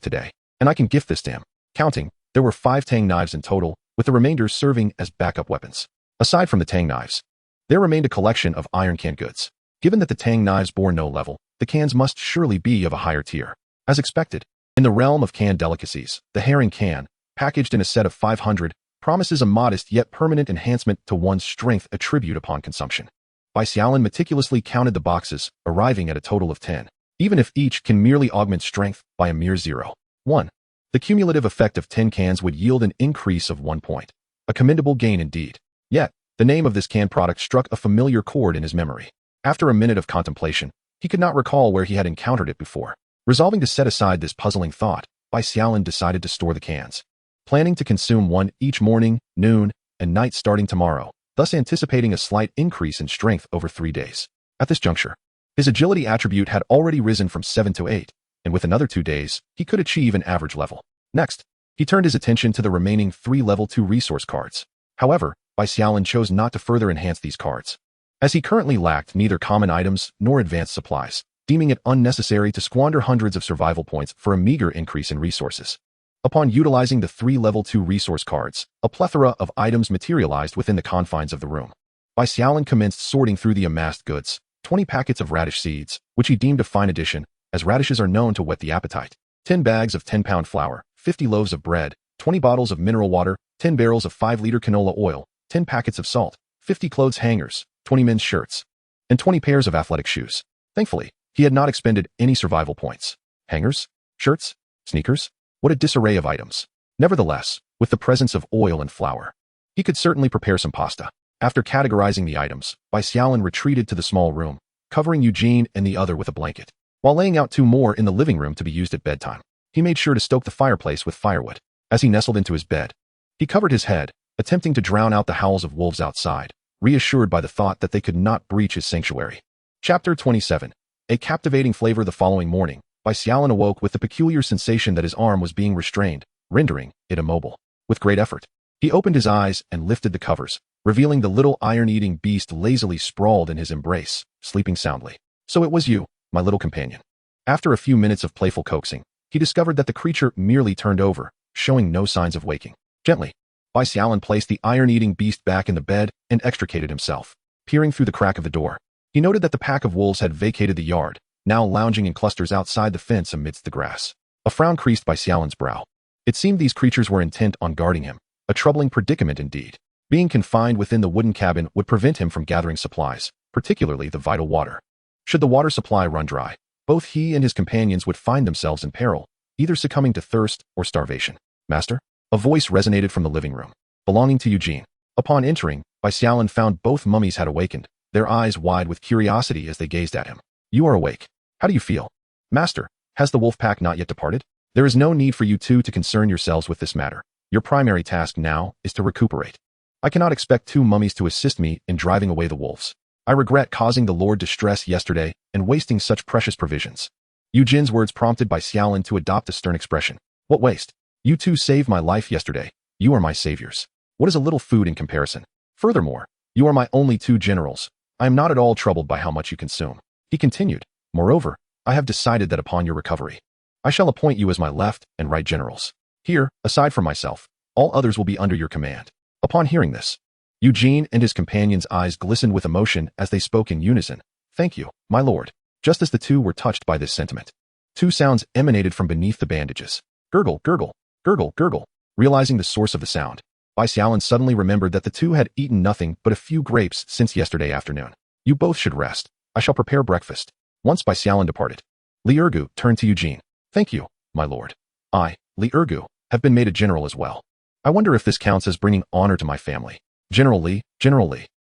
today, and I can gift this to him. Counting, there were 5 Tang knives in total, with the remainder serving as backup weapons. Aside from the Tang knives, there remained a collection of iron canned goods. Given that the Tang knives bore no level, the cans must surely be of a higher tier. As expected, in the realm of canned delicacies, the herring can, packaged in a set of 500, promises a modest yet permanent enhancement to one's strength attribute upon consumption. Bai Xiaolin meticulously counted the boxes, arriving at a total of 10. Even if each can merely augment strength by a mere 0. 1. The cumulative effect of 10 cans would yield an increase of 1 point. A commendable gain indeed. Yet, the name of this canned product struck a familiar chord in his memory. After a minute of contemplation, he could not recall where he had encountered it before. Resolving to set aside this puzzling thought, Bai Xiaolin decided to store the cans, planning to consume 1 each morning, noon, and night starting tomorrow, thus anticipating a slight increase in strength over 3 days. At this juncture, his agility attribute had already risen from 7 to 8, and with another 2 days, he could achieve an average level. Next, he turned his attention to the remaining 3 level 2 resource cards. However, Bai Xiaolin chose not to further enhance these cards, as he currently lacked neither common items nor advanced supplies, deeming it unnecessary to squander hundreds of survival points for a meager increase in resources. Upon utilizing the 3 level 2 resource cards, a plethora of items materialized within the confines of the room. Bai Xiaolin commenced sorting through the amassed goods. 20 packets of radish seeds, which he deemed a fine addition, as radishes are known to whet the appetite. 10 bags of 10-pound flour, 50 loaves of bread, 20 bottles of mineral water, 10 barrels of 5-liter canola oil, 10 packets of salt, 50 clothes hangers, 20 men's shirts, and 20 pairs of athletic shoes. Thankfully, he had not expended any survival points. Hangers? Shirts? Sneakers? What a disarray of items. Nevertheless, with the presence of oil and flour, he could certainly prepare some pasta. After categorizing the items, Bai Xiaolin retreated to the small room, covering Eugene and the other with a blanket, while laying out 2 more in the living room to be used at bedtime. He made sure to stoke the fireplace with firewood. As he nestled into his bed, he covered his head, attempting to drown out the howls of wolves outside, reassured by the thought that they could not breach his sanctuary. Chapter 27. A captivating flavor. The following morning, Bai Xiaolin awoke with the peculiar sensation that his arm was being restrained, rendering it immobile. With great effort, he opened his eyes and lifted the covers, revealing the little iron-eating beast lazily sprawled in his embrace, sleeping soundly. So it was you, my little companion. After a few minutes of playful coaxing, he discovered that the creature merely turned over, showing no signs of waking. Gently, Bai Xiaolin placed the iron-eating beast back in the bed and extricated himself. Peering through the crack of the door, he noted that the pack of wolves had vacated the yard, now lounging in clusters outside the fence amidst the grass. A frown creased Bai Xiaolin's brow. It seemed these creatures were intent on guarding him, a troubling predicament indeed. Being confined within the wooden cabin would prevent him from gathering supplies, particularly the vital water. Should the water supply run dry, both he and his companions would find themselves in peril, either succumbing to thirst or starvation. Master? A voice resonated from the living room, belonging to Eugene. Upon entering, Bai Xiaolin found both mummies had awakened, their eyes wide with curiosity as they gazed at him. You are awake. How do you feel? Master, has the wolf pack not yet departed? There is no need for you two to concern yourselves with this matter. Your primary task now is to recuperate. I cannot expect 2 mummies to assist me in driving away the wolves. I regret causing the Lord distress yesterday and wasting such precious provisions. Yu Jin's words prompted Bai Xiaolin to adopt a stern expression. What waste? You two saved my life yesterday. You are my saviors. What is a little food in comparison? Furthermore, you are my only 2 generals. I am not at all troubled by how much you consume. He continued. Moreover, I have decided that upon your recovery, I shall appoint you as my left and right generals. Here, aside from myself, all others will be under your command. Upon hearing this, Eugene and his companion's eyes glistened with emotion as they spoke in unison. Thank you, my lord. Just as the 2 were touched by this sentiment, 2 sounds emanated from beneath the bandages. Gurgle, gurgle, gurgle, gurgle. Realizing the source of the sound, Bai Xiaolin suddenly remembered that the 2 had eaten nothing but a few grapes since yesterday afternoon. You both should rest. I shall prepare breakfast. Once Bai Xiaolin departed, Li Ergu turned to Eugene. Thank you, my lord. I, Li Ergu, have been made a general as well. I wonder if this counts as bringing honor to my family. General Li,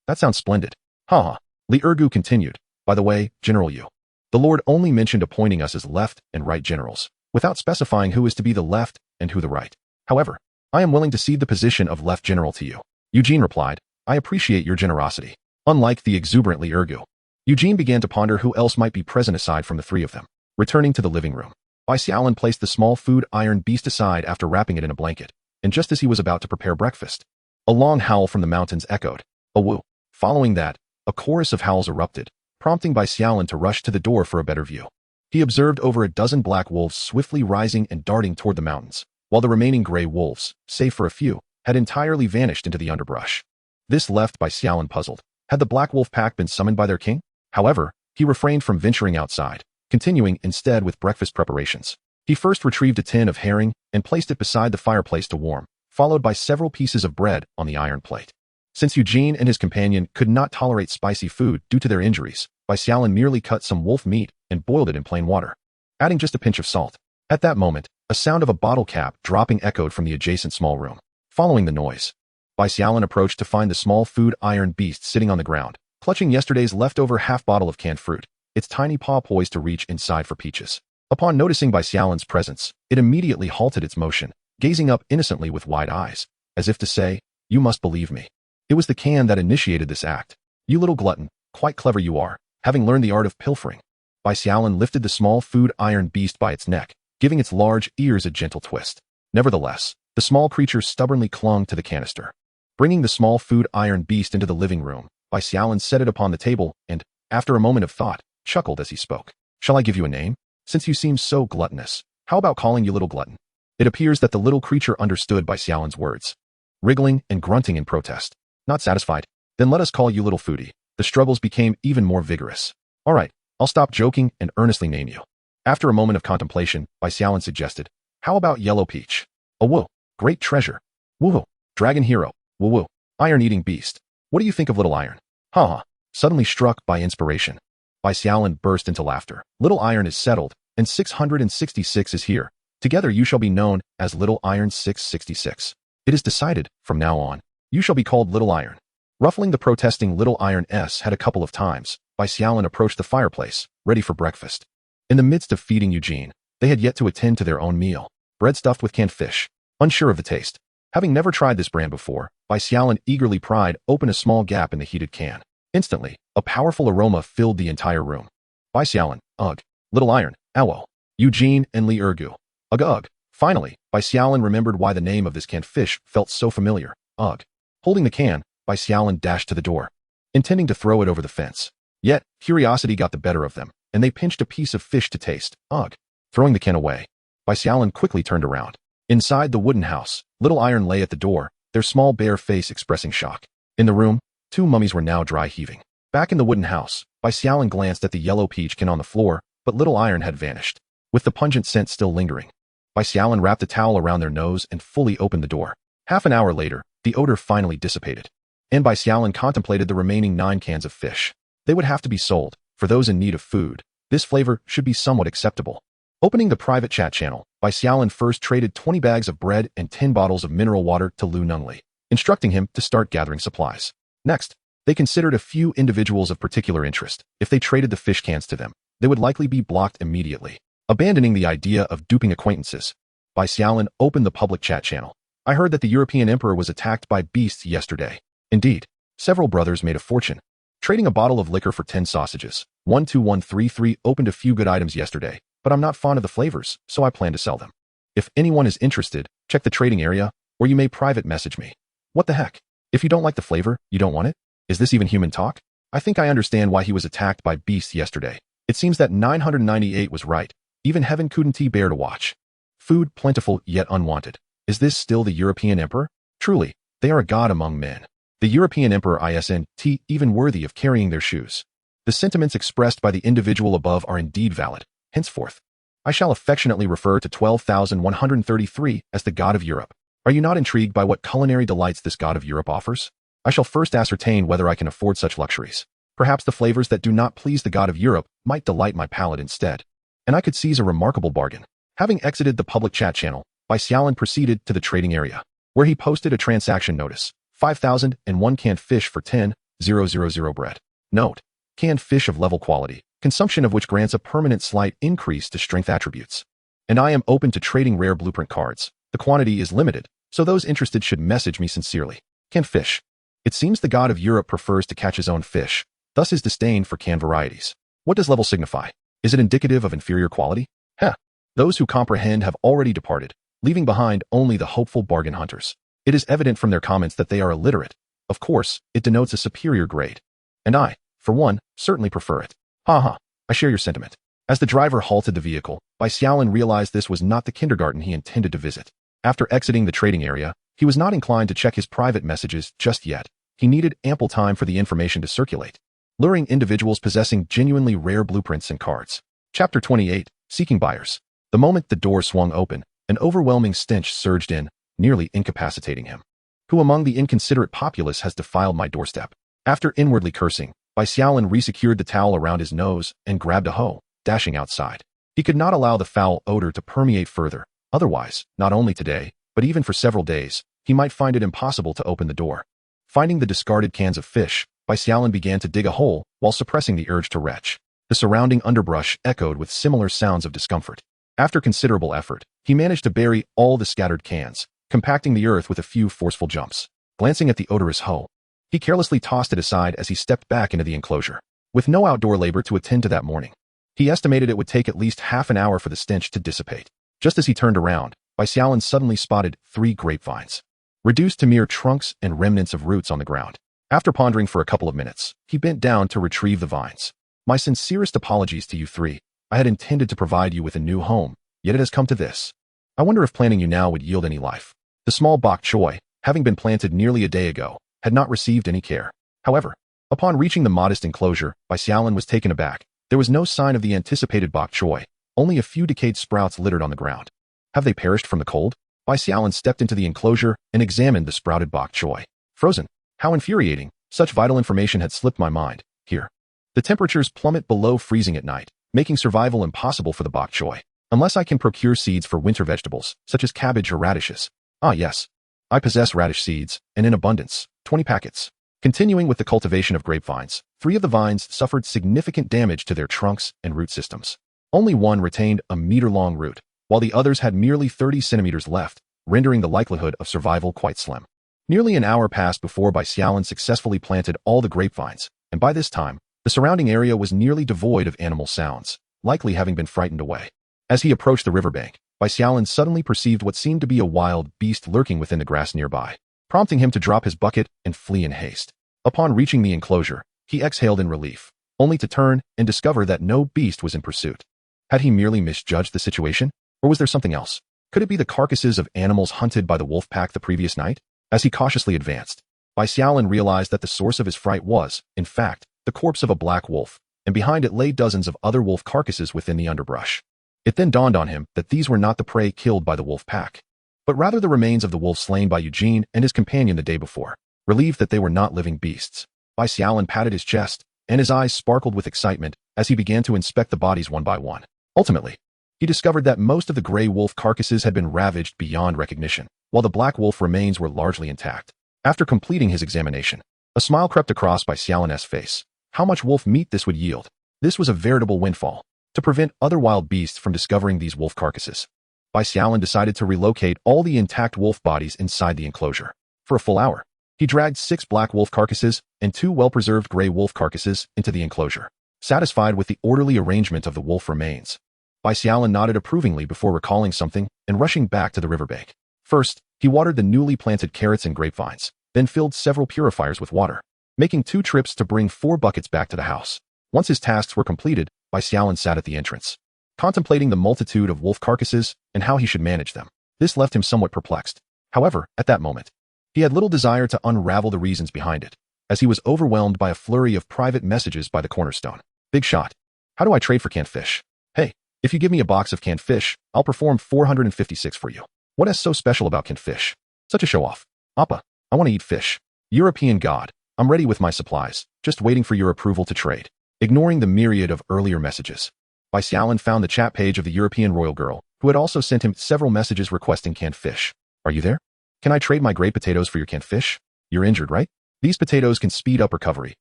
that sounds splendid. Haha. Li Ergu continued. By the way, General Yu, the Lord only mentioned appointing us as left and right generals, without specifying who is to be the left and who the right. However, I am willing to cede the position of left general to you. Eugene replied, I appreciate your generosity. Unlike the exuberant Li Ergu, Eugene began to ponder who else might be present aside from the 3 of them. Returning to the living room, Bai Xiaolin placed the small food iron beast aside after wrapping it in a blanket, and just as he was about to prepare breakfast, a long howl from the mountains echoed. A woo. Following that, a chorus of howls erupted, prompting Bai Xiaolin to rush to the door for a better view. He observed over a dozen black wolves swiftly rising and darting toward the mountains, while the remaining gray wolves, save for a few, had entirely vanished into the underbrush. This left Bai Xiaolin puzzled. Had the black wolf pack been summoned by their king? However, he refrained from venturing outside, continuing instead with breakfast preparations. He first retrieved a tin of herring and placed it beside the fireplace to warm, followed by several pieces of bread on the iron plate. Since Eugene and his companion could not tolerate spicy food due to their injuries, Bai Xiaolin merely cut some wolf meat and boiled it in plain water, adding just a pinch of salt. At that moment, a sound of a bottle cap dropping echoed from the adjacent small room. Following the noise, Bai Xiaolin approached to find the small food iron beast sitting on the ground, clutching yesterday's leftover half bottle of canned fruit, its tiny paw poised to reach inside for peaches. Upon noticing Bai Xiaolin's presence, it immediately halted its motion, gazing up innocently with wide eyes, as if to say, you must believe me. It was the can that initiated this act. You little glutton, quite clever you are, having learned the art of pilfering. Bai Xiaolin lifted the small food iron beast by its neck, giving its large ears a gentle twist. Nevertheless, the small creature stubbornly clung to the canister. Bringing the small food iron beast into the living room, Bai Xiaolin set it upon the table and, after a moment of thought, chuckled as he spoke. Shall I give you a name? Since you seem so gluttonous, how about calling you little glutton? It appears that the little creature understood Bai Xiaolin's words, wriggling and grunting in protest. Not satisfied? Then let us call you little foodie. The struggles became even more vigorous. All right, I'll stop joking and earnestly name you. After a moment of contemplation, Bai Xiaolin suggested, how about Yellow Peach? A woo, great treasure. Woo, dragon hero. Woo, iron-eating beast. What do you think of Little Iron? Ha. Suddenly struck by inspiration, Bai Xiaolin burst into laughter. Little Iron is settled, and 666 is here. Together you shall be known as Little Iron 666. It is decided, from now on, you shall be called Little Iron. Ruffling the protesting Little Iron S head a couple of times, Bai Xiaolin approached the fireplace, ready for breakfast. In the midst of feeding Eugene, they had yet to attend to their own meal, bread stuffed with canned fish. Unsure of the taste, having never tried this brand before, Bai Xiaolin eagerly pried open a small gap in the heated can. Instantly, a powerful aroma filled the entire room. Bai Xiaolin, ugh. Little Iron, awo. Eugene and Li Ergu, ugh ugh. Finally, Bai Xiaolin remembered why the name of this canned fish felt so familiar, ugh. Holding the can, Bai Xiaolin dashed to the door, intending to throw it over the fence. Yet, curiosity got the better of them, and they pinched a piece of fish to taste, ugh. Throwing the can away, Bai Xiaolin quickly turned around. Inside the wooden house, Little Iron lay at the door, their small bare face expressing shock. In the room, two mummies were now dry heaving. Back in the wooden house, Bai Xiaolin glanced at the yellow peach can on the floor, but Little Iron had vanished, with the pungent scent still lingering. Bai Xiaolin wrapped a towel around their nose and fully opened the door. Half an hour later, the odor finally dissipated, and Bai Xiaolin contemplated the remaining 9 cans of fish. They would have to be sold. For those in need of food, this flavor should be somewhat acceptable. Opening the private chat channel, Bai Xiaolin first traded 20 bags of bread and 10 bottles of mineral water to Lu Nunli, instructing him to start gathering supplies. Next, they considered a few individuals of particular interest. If they traded the fish cans to them, they would likely be blocked immediately. Abandoning the idea of duping acquaintances, Bai Xiaolin opened the public chat channel. I heard that the European emperor was attacked by beasts yesterday. Indeed, several brothers made a fortune, trading a bottle of liquor for 10 sausages. 12133 opened a few good items yesterday, but I'm not fond of the flavors, so I plan to sell them. If anyone is interested, check the trading area, or you may private message me. What the heck? If you don't like the flavor, you don't want it? Is this even human talk? I think I understand why he was attacked by beasts yesterday. It seems that 998 was right. Even heaven couldn't bear to watch. Food plentiful yet unwanted. Is this still the European emperor? Truly, they are a god among men. The European emperor isn't even worthy of carrying their shoes. The sentiments expressed by the individual above are indeed valid. Henceforth, I shall affectionately refer to 12,133 as the god of Europe. Are you not intrigued by what culinary delights this god of Europe offers? I shall first ascertain whether I can afford such luxuries. Perhaps the flavors that do not please the god of Europe might delight my palate instead. And I could seize a remarkable bargain. Having exited the public chat channel, Bai Xiaolin proceeded to the trading area, where he posted a transaction notice. 5,001 canned fish for 10,000 bread. Note: canned fish of level quality, consumption of which grants a permanent slight increase to strength attributes. And I am open to trading rare blueprint cards. The quantity is limited, so those interested should message me sincerely. Canned fish. It seems the god of Europe prefers to catch his own fish, thus his disdain for canned varieties. What does level signify? Is it indicative of inferior quality? Heh. Those who comprehend have already departed, leaving behind only the hopeful bargain hunters. It is evident from their comments that they are illiterate. Of course, it denotes a superior grade. And I, for one, certainly prefer it. Haha, I share your sentiment. As the driver halted the vehicle, Bai Xiaolin realized this was not the kindergarten he intended to visit. After exiting the trading area, he was not inclined to check his private messages just yet. He needed ample time for the information to circulate, luring individuals possessing genuinely rare blueprints and cards. Chapter 28, Seeking Buyers. The moment the door swung open, an overwhelming stench surged in, nearly incapacitating him. Who among the inconsiderate populace has defiled my doorstep? After inwardly cursing, Bai Xiaolin resecured the towel around his nose and grabbed a hoe, dashing outside. He could not allow the foul odor to permeate further. Otherwise, not only today, but even for several days, he might find it impossible to open the door. Finding the discarded cans of fish, Bai Xiaolin began to dig a hole while suppressing the urge to retch. The surrounding underbrush echoed with similar sounds of discomfort. After considerable effort, he managed to bury all the scattered cans, compacting the earth with a few forceful jumps. Glancing at the odorous hoe, he carelessly tossed it aside as he stepped back into the enclosure. With no outdoor labor to attend to that morning, he estimated it would take at least half an hour for the stench to dissipate. Just as he turned around, Bai Xiaolin suddenly spotted 3 grapevines, reduced to mere trunks and remnants of roots on the ground. After pondering for a couple of minutes, he bent down to retrieve the vines. My sincerest apologies to you 3. I had intended to provide you with a new home, yet it has come to this. I wonder if planting you now would yield any life. The small bok choy, having been planted nearly a day ago, had not received any care. However, upon reaching the modest enclosure, Bai Xiaolin was taken aback. There was no sign of the anticipated bok choy, only a few decayed sprouts littered on the ground. Have they perished from the cold? Bai Xiaolin stepped into the enclosure and examined the sprouted bok choy. Frozen. How infuriating. Such vital information had slipped my mind. Here. The temperatures plummet below freezing at night, making survival impossible for the bok choy. Unless I can procure seeds for winter vegetables, such as cabbage or radishes. Ah yes. I possess radish seeds, and in abundance. 20 packets. Continuing with the cultivation of grapevines, 3 of the vines suffered significant damage to their trunks and root systems. Only one retained a meter-long root, while the others had merely 30 centimeters left, rendering the likelihood of survival quite slim. Nearly an hour passed before Bai Xiaolin successfully planted all the grapevines, and by this time, the surrounding area was nearly devoid of animal sounds, likely having been frightened away. As he approached the riverbank, Bai Xiaolin suddenly perceived what seemed to be a wild beast lurking within the grass nearby, prompting him to drop his bucket and flee in haste. Upon reaching the enclosure, he exhaled in relief, only to turn and discover that no beast was in pursuit. Had he merely misjudged the situation, or was there something else? Could it be the carcasses of animals hunted by the wolf pack the previous night? As he cautiously advanced, Bai Xiaolin realized that the source of his fright was, in fact, the corpse of a black wolf, and behind it lay dozens of other wolf carcasses within the underbrush. It then dawned on him that these were not the prey killed by the wolf pack, but rather the remains of the wolf slain by Eugene and his companion the day before. Relieved that they were not living beasts, Bai Xiaolin patted his chest, and his eyes sparkled with excitement as he began to inspect the bodies one by one. Ultimately, he discovered that most of the gray wolf carcasses had been ravaged beyond recognition, while the black wolf remains were largely intact. After completing his examination, a smile crept across Bai Xiaolin's face. How much wolf meat this would yield. This was a veritable windfall. To prevent other wild beasts from discovering these wolf carcasses, Bai Xiaolin decided to relocate all the intact wolf bodies inside the enclosure. For a full hour, he dragged 6 black wolf carcasses and 2 well-preserved gray wolf carcasses into the enclosure. Satisfied with the orderly arrangement of the wolf remains, Bai Xiaolin nodded approvingly before recalling something and rushing back to the riverbank. First, he watered the newly planted carrots and grapevines, then filled several purifiers with water, making 2 trips to bring 4 buckets back to the house. Once his tasks were completed, Bai Xiaolin sat at the entrance, contemplating the multitude of wolf carcasses and how he should manage them. This left him somewhat perplexed. However, at that moment, he had little desire to unravel the reasons behind it, as he was overwhelmed by a flurry of private messages by the cornerstone. Big shot. How do I trade for canned fish? Hey, if you give me a box of canned fish, I'll perform 456 for you. What is so special about canned fish? Such a show-off. Appa, I want to eat fish. European god, I'm ready with my supplies, just waiting for your approval to trade. Ignoring the myriad of earlier messages, Bai Xiaolin found the chat page of the European royal girl, who had also sent him several messages requesting canned fish. Are you there? Can I trade my great potatoes for your canned fish? You're injured, right? These potatoes can speed up recovery.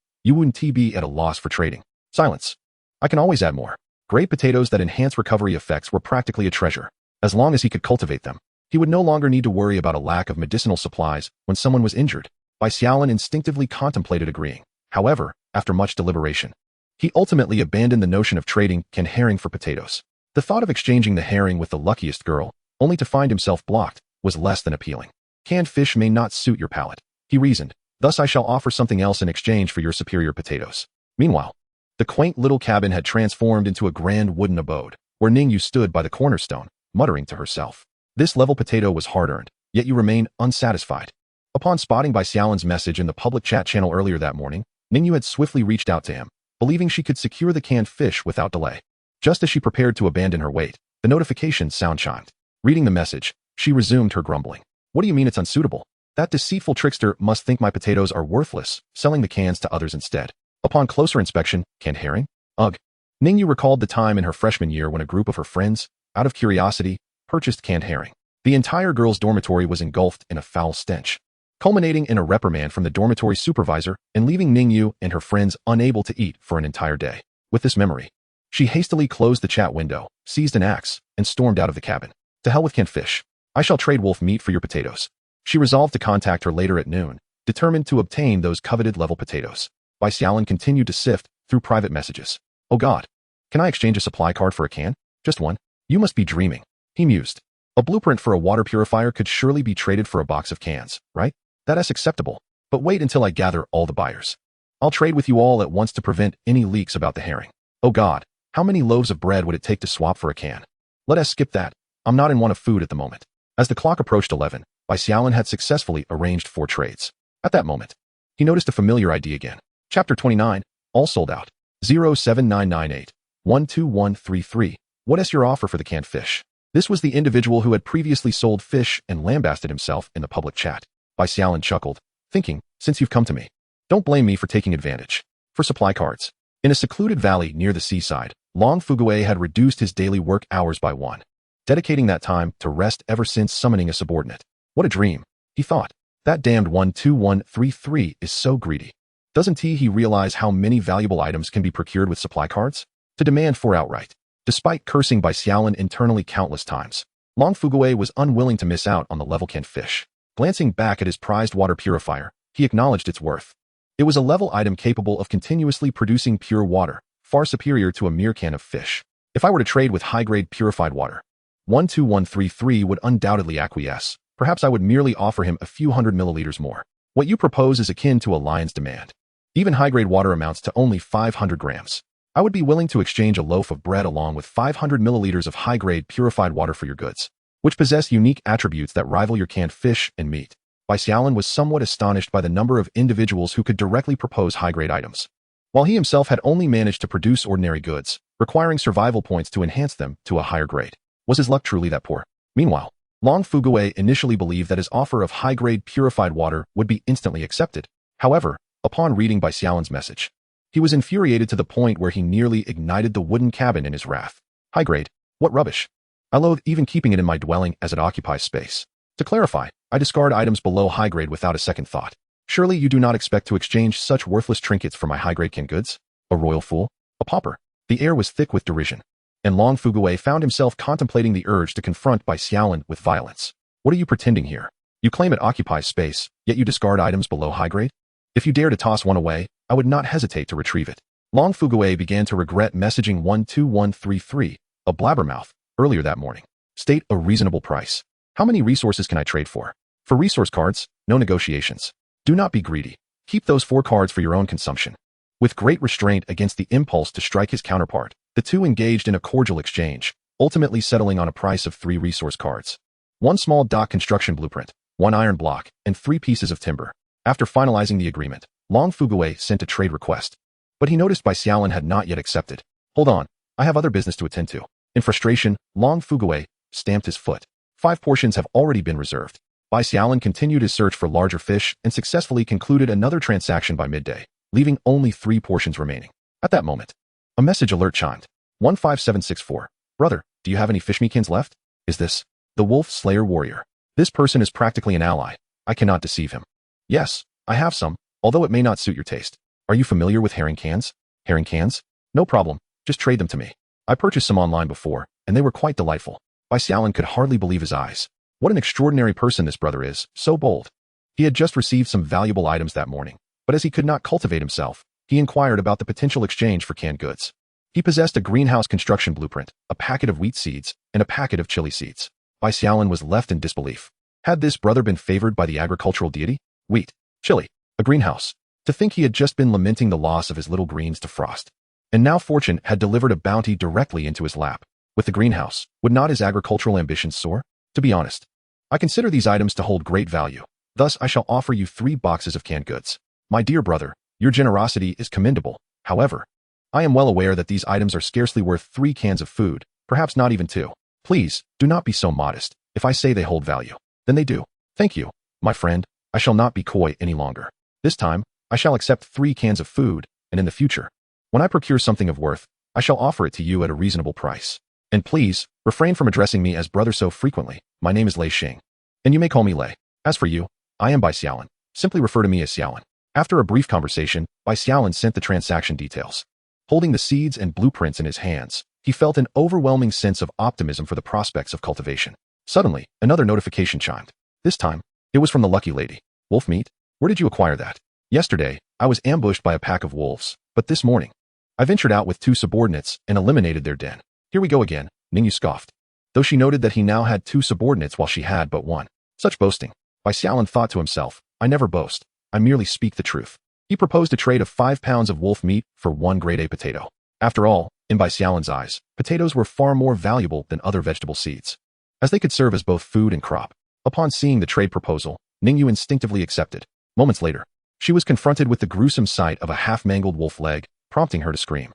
You wouldn't be at a loss for trading. Silence. I can always add more. Great potatoes that enhance recovery effects were practically a treasure. As long as he could cultivate them, he would no longer need to worry about a lack of medicinal supplies when someone was injured. Bai Xiaolin instinctively contemplated agreeing. However, after much deliberation, he ultimately abandoned the notion of trading canned herring for potatoes. The thought of exchanging the herring with the luckiest girl, only to find himself blocked, was less than appealing. Canned fish may not suit your palate, he reasoned. Thus I shall offer something else in exchange for your superior potatoes. Meanwhile, the quaint little cabin had transformed into a grand wooden abode, where Ningyu stood by the cornerstone, muttering to herself. This level potato was hard-earned, yet you remain unsatisfied. Upon spotting Bai Xiaolin's message in the public chat channel earlier that morning, Ningyu had swiftly reached out to him, believing she could secure the canned fish without delay. Just as she prepared to abandon her weight, the notification sound chimed. Reading the message, she resumed her grumbling. What do you mean it's unsuitable? That deceitful trickster must think my potatoes are worthless, selling the cans to others instead. Upon closer inspection, canned herring? Ugh. Ningyu recalled the time in her freshman year when a group of her friends, out of curiosity, purchased canned herring. The entire girls' dormitory was engulfed in a foul stench, culminating in a reprimand from the dormitory supervisor and leaving Ningyu and her friends unable to eat for an entire day. With this memory, she hastily closed the chat window, seized an axe, and stormed out of the cabin. To hell with canned fish. I shall trade wolf meat for your potatoes. She resolved to contact her later at noon, determined to obtain those coveted level potatoes. Bai Xiaolin continued to sift through private messages. Oh God, can I exchange a supply card for a can? Just one? You must be dreaming, he mused. A blueprint for a water purifier could surely be traded for a box of cans, right? That is acceptable. But wait until I gather all the buyers. I'll trade with you all at once to prevent any leaks about the herring. Oh God, how many loaves of bread would it take to swap for a can? Let us skip that. I'm not in want of food at the moment. As the clock approached 11, Bai Xiaolin had successfully arranged 4 trades. At that moment, he noticed a familiar ID again. Chapter 29, all sold out. 07998 12133. What is your offer for the canned fish? This was the individual who had previously sold fish and lambasted himself in the public chat. Bai Xiaolin chuckled, thinking, since you've come to me, don't blame me for taking advantage. For supply cards. In a secluded valley near the seaside, Long Fugue had reduced his daily work hours by 1, dedicating that time to rest ever since summoning a subordinate. What a dream, he thought. That damned 12133 is so greedy. Doesn't he realize how many valuable items can be procured with supply cards? To demand 4 outright. Despite cursing Bai Xiaolin internally countless times, Long Fugue was unwilling to miss out on the level canned fish. Glancing back at his prized water purifier, he acknowledged its worth. It was a level item capable of continuously producing pure water, far superior to a mere can of fish. If I were to trade with high-grade purified water, 12133 would undoubtedly acquiesce. Perhaps I would merely offer him a few hundred milliliters more. What you propose is akin to a lion's demand. Even high-grade water amounts to only 500 grams. I would be willing to exchange a loaf of bread along with 500 milliliters of high-grade purified water for your goods, which possess unique attributes that rival your canned fish and meat. Bai Xiaolin was somewhat astonished by the number of individuals who could directly propose high-grade items, while he himself had only managed to produce ordinary goods, requiring survival points to enhance them to a higher grade. Was his luck truly that poor? Meanwhile, Long Fugue initially believed that his offer of high-grade purified water would be instantly accepted. However, upon reading Bai Xiaolin's message, he was infuriated to the point where he nearly ignited the wooden cabin in his wrath. High-grade? What rubbish! I loathe even keeping it in my dwelling as it occupies space. To clarify, I discard items below high-grade without a second thought. Surely you do not expect to exchange such worthless trinkets for my high-grade canned goods? A royal fool? A pauper? The air was thick with derision, and Long Fugaway found himself contemplating the urge to confront Bai Xiaolin with violence. What are you pretending here? You claim it occupies space, yet you discard items below high grade? If you dare to toss one away, I would not hesitate to retrieve it. Long Fugaway began to regret messaging 12133, a blabbermouth, earlier that morning. State a reasonable price. How many resources can I trade for? For resource cards, no negotiations. Do not be greedy. Keep those 4 cards for your own consumption. With great restraint against the impulse to strike his counterpart, the two engaged in a cordial exchange, ultimately settling on a price of 3 resource cards. 1 small dock construction blueprint, 1 iron block, and 3 pieces of timber. After finalizing the agreement, Long Fugaway sent a trade request. But he noticed Bai Xiaolin had not yet accepted. Hold on, I have other business to attend to. In frustration, Long Fugaway stamped his foot. 5 portions have already been reserved. Bai Xiaolin continued his search for larger fish and successfully concluded another transaction by midday, leaving only 3 portions remaining. At that moment, a message alert chimed. 15764. Brother, do you have any fishmeekins left? Is this the Wolf Slayer Warrior? This person is practically an ally. I cannot deceive him. Yes, I have some, although it may not suit your taste. Are you familiar with herring cans? Herring cans? No problem, just trade them to me. I purchased some online before, and they were quite delightful. Bai Xiaolin could hardly believe his eyes. What an extraordinary person this brother is, so bold. He had just received some valuable items that morning, but as he could not cultivate himself, he inquired about the potential exchange for canned goods. He possessed a greenhouse construction blueprint, a packet of wheat seeds, and a packet of chili seeds. Bai Xiaolin was left in disbelief. Had this brother been favored by the agricultural deity? Wheat, chili, a greenhouse. To think he had just been lamenting the loss of his little greens to frost. And now fortune had delivered a bounty directly into his lap. With the greenhouse, would not his agricultural ambitions soar? To be honest, I consider these items to hold great value. Thus I shall offer you 3 boxes of canned goods. My dear brother, your generosity is commendable. However, I am well aware that these items are scarcely worth 3 cans of food, perhaps not even 2. Please, do not be so modest. If I say they hold value, then they do. Thank you, my friend. I shall not be coy any longer. This time, I shall accept 3 cans of food, and in the future, when I procure something of worth, I shall offer it to you at a reasonable price. And please, refrain from addressing me as brother so frequently. My name is Lei Xing, and you may call me Lei. As for you, I am Bai Xiaolin. Simply refer to me as Xiaolin. After a brief conversation, Bai Xiaolin sent the transaction details. Holding the seeds and blueprints in his hands, he felt an overwhelming sense of optimism for the prospects of cultivation. Suddenly, another notification chimed. This time, it was from the lucky lady. Wolf meat? Where did you acquire that? Yesterday, I was ambushed by a pack of wolves, but this morning, I ventured out with 2 subordinates and eliminated their den. Here we go again, Ningyu scoffed. Though she noted that he now had 2 subordinates while she had but 1. Such boasting. Bai Xiaolin thought to himself, I never boast. I merely speak the truth. He proposed a trade of 5 pounds of wolf meat for 1 grade A potato. After all, in Bai Xiaolin's eyes, potatoes were far more valuable than other vegetable seeds, as they could serve as both food and crop. Upon seeing the trade proposal, Ningyu instinctively accepted. Moments later, she was confronted with the gruesome sight of a half-mangled wolf leg, prompting her to scream.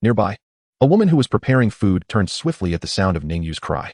Nearby, a woman who was preparing food turned swiftly at the sound of Ningyu's cry.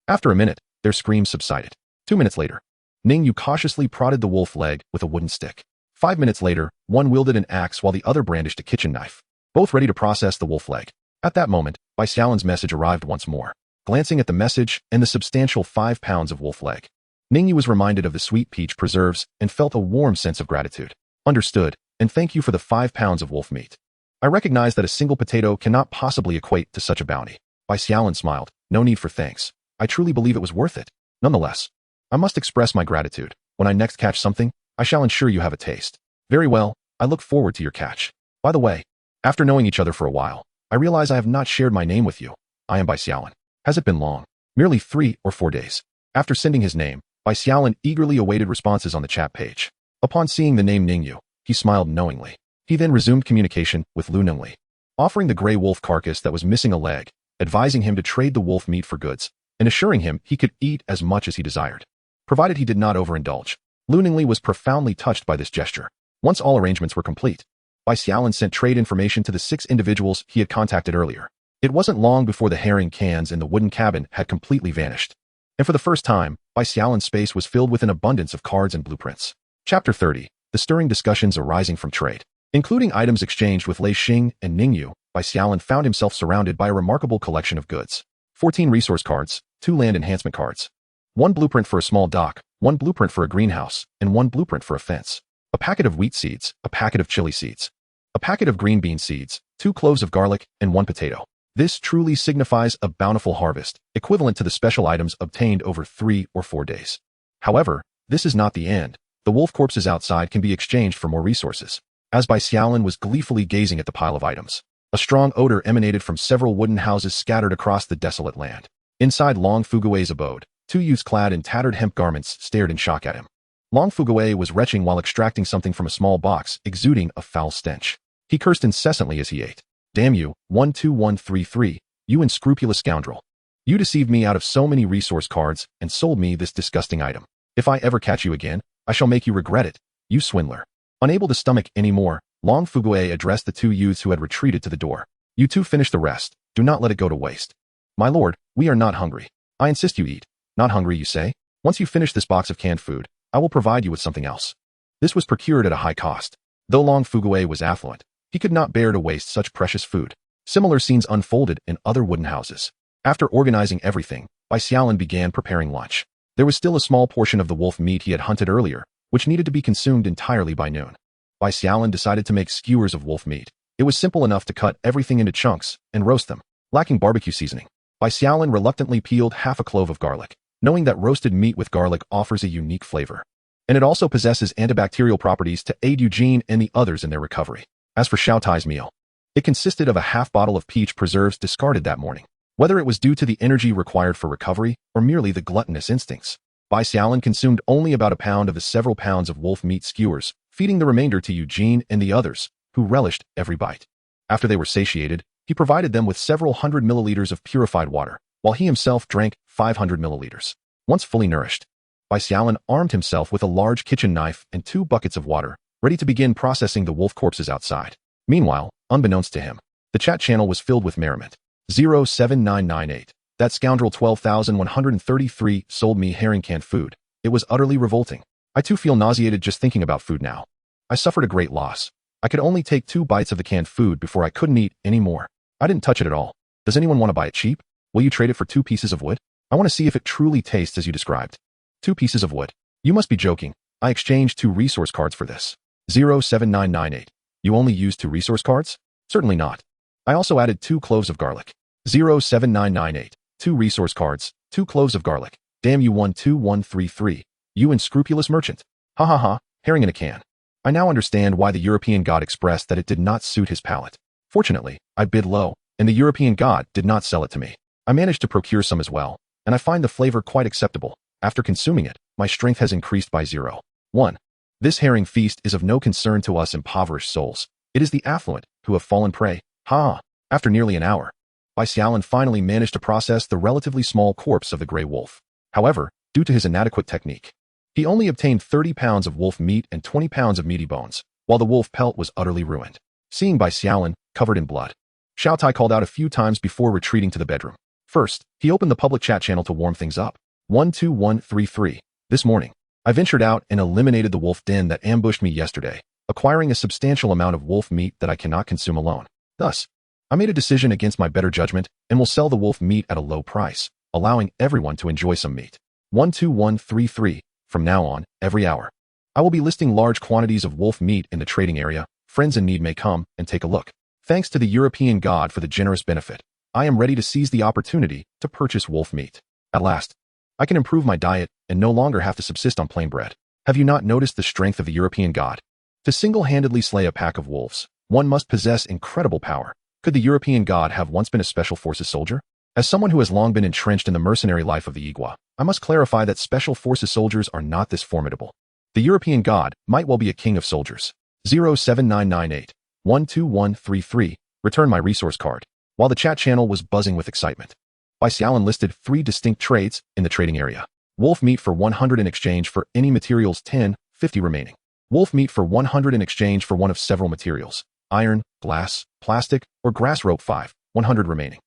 After a minute, their screams subsided. 2 minutes later, Ningyu cautiously prodded the wolf leg with a wooden stick. 5 minutes later, one wielded an axe while the other brandished a kitchen knife, both ready to process the wolf leg. At that moment, Bai Xiaolin's message arrived once more. Glancing at the message and the substantial 5 pounds of wolf leg, Ningyu was reminded of the sweet peach preserves and felt a warm sense of gratitude. Understood, and thank you for the 5 pounds of wolf meat. I recognize that a single potato cannot possibly equate to such a bounty. Bai Xiaolin smiled. No need for thanks. I truly believe it was worth it. Nonetheless, I must express my gratitude. When I next catch something, I shall ensure you have a taste. Very well, I look forward to your catch. By the way, after knowing each other for a while, I realize I have not shared my name with you. I am Bai Xiaolin. Has it been long? Merely 3 or 4 days. After sending his name, Bai Xiaolin eagerly awaited responses on the chat page. Upon seeing the name Ningyu, he smiled knowingly. He then resumed communication with Lu Nengli, offering the gray wolf carcass that was missing a leg, advising him to trade the wolf meat for goods, and assuring him he could eat as much as he desired, provided he did not overindulge. Lu Nengli was profoundly touched by this gesture. Once all arrangements were complete, Bai Xiaolin sent trade information to the 6 individuals he had contacted earlier. It wasn't long before the herring cans in the wooden cabin had completely vanished. And for the first time, Bai Xiaolin's space was filled with an abundance of cards and blueprints. Chapter 30. The stirring discussions arising from trade. Including items exchanged with Lei Xing and Ningyu, Bai Xiaolin found himself surrounded by a remarkable collection of goods. 14 resource cards, 2 land enhancement cards, 1 blueprint for a small dock, 1 blueprint for a greenhouse, and 1 blueprint for a fence. A packet of wheat seeds, a packet of chili seeds, A packet of green bean seeds, 2 cloves of garlic, and 1 potato. This truly signifies a bountiful harvest, equivalent to the special items obtained over 3 or 4 days. However, this is not the end. The wolf corpses outside can be exchanged for more resources. As Bai Xiaolin was gleefully gazing at the pile of items, a strong odor emanated from several wooden houses scattered across the desolate land. Inside Long Fugue's abode, 2 youths clad in tattered hemp garments stared in shock at him. Long Fugue was retching while extracting something from a small box, exuding a foul stench. He cursed incessantly as he ate. Damn you, 12133, you unscrupulous scoundrel. You deceived me out of so many resource cards and sold me this disgusting item. If I ever catch you again, I shall make you regret it, you swindler. Unable to stomach any more, Long Fugue addressed the 2 youths who had retreated to the door. You two finish the rest. Do not let it go to waste. My lord, we are not hungry. I insist you eat. Not hungry, you say? Once you finish this box of canned food, I will provide you with something else. This was procured at a high cost. Though Long Fugue was affluent, he could not bear to waste such precious food. Similar scenes unfolded in other wooden houses. After organizing everything, Bai Xiaolin began preparing lunch. There was still a small portion of the wolf meat he had hunted earlier, which needed to be consumed entirely by noon. Bai Xiaolin decided to make skewers of wolf meat. It was simple enough to cut everything into chunks and roast them. Lacking barbecue seasoning, Bai Xiaolin reluctantly peeled half a clove of garlic, knowing that roasted meat with garlic offers a unique flavor. And it also possesses antibacterial properties to aid Eugene and the others in their recovery. As for Xiaotai's meal, it consisted of a half bottle of peach preserves discarded that morning. Whether it was due to the energy required for recovery or merely the gluttonous instincts, Bai Xiaolin consumed only about a pound of the several pounds of wolf meat skewers, feeding the remainder to Eugene and the others, who relished every bite. After they were satiated, he provided them with several hundred milliliters of purified water, while he himself drank 500 milliliters. Once fully nourished, Bai Xiaolin armed himself with a large kitchen knife and 2 buckets of water, ready to begin processing the wolf corpses outside. Meanwhile, unbeknownst to him, the chat channel was filled with merriment. 07998. That scoundrel 12,133 sold me herring canned food. It was utterly revolting. I too feel nauseated just thinking about food now. I suffered a great loss. I could only take 2 bites of the canned food before I couldn't eat any more. I didn't touch it at all. Does anyone want to buy it cheap? Will you trade it for 2 pieces of wood? I want to see if it truly tastes as you described. 2 pieces of wood. You must be joking. I exchanged 2 resource cards for this. 07998. You only used 2 resource cards? Certainly not. I also added 2 cloves of garlic. 07998. 2 resource cards, 2 cloves of garlic. Damn you 12133. You unscrupulous merchant. Ha ha ha, herring in a can. I now understand why the European god expressed that it did not suit his palate. Fortunately, I bid low, and the European god did not sell it to me. I managed to procure some as well, and I find the flavor quite acceptable. After consuming it, my strength has increased by 0.1. This herring feast is of no concern to us impoverished souls. It is the affluent who have fallen prey. Ha! After nearly an hour, Bai Xiaolin finally managed to process the relatively small corpse of the gray wolf. However, due to his inadequate technique, he only obtained 30 pounds of wolf meat and 20 pounds of meaty bones, while the wolf pelt was utterly ruined. Seeing Bai Xiaolin covered in blood, Xiaotai called out a few times before retreating to the bedroom. First, he opened the public chat channel to warm things up. 12133. This morning, I ventured out and eliminated the wolf den that ambushed me yesterday, acquiring a substantial amount of wolf meat that I cannot consume alone. Thus, I made a decision against my better judgment and will sell the wolf meat at a low price, allowing everyone to enjoy some meat. 12133. From now on, every hour, I will be listing large quantities of wolf meat in the trading area. Friends in need may come and take a look. Thanks to the European god for the generous benefit, I am ready to seize the opportunity to purchase wolf meat. At last, I can improve my diet and no longer have to subsist on plain bread. Have you not noticed the strength of the European god? To single-handedly slay a pack of wolves, one must possess incredible power. Could the European god have once been a special forces soldier? As someone who has long been entrenched in the mercenary life of the Igua, I must clarify that special forces soldiers are not this formidable. The European god might well be a king of soldiers. 07998. 12133. Return my resource card. While the chat channel was buzzing with excitement, Bai Xiaolin listed 3 distinct trades in the trading area. Wolf meat for 100 in exchange for any materials 10, 50 remaining. Wolf meat for 100 in exchange for one of several materials. Iron, glass, plastic, or grass rope 5, 100 remaining.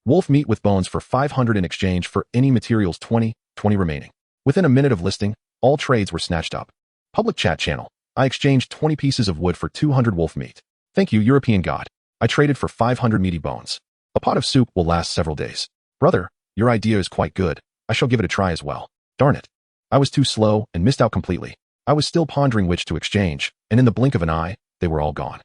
Wolf meat with bones for 500 in exchange for any materials 20, 20 remaining. Within a minute of listing, all trades were snatched up. Public chat channel. I exchanged 20 pieces of wood for 200 wolf meat. Thank you, European god. I traded for 500 meaty bones. A pot of soup will last several days. Brother, your idea is quite good. I shall give it a try as well. Darn it. I was too slow and missed out completely. I was still pondering which to exchange, and in the blink of an eye, they were all gone.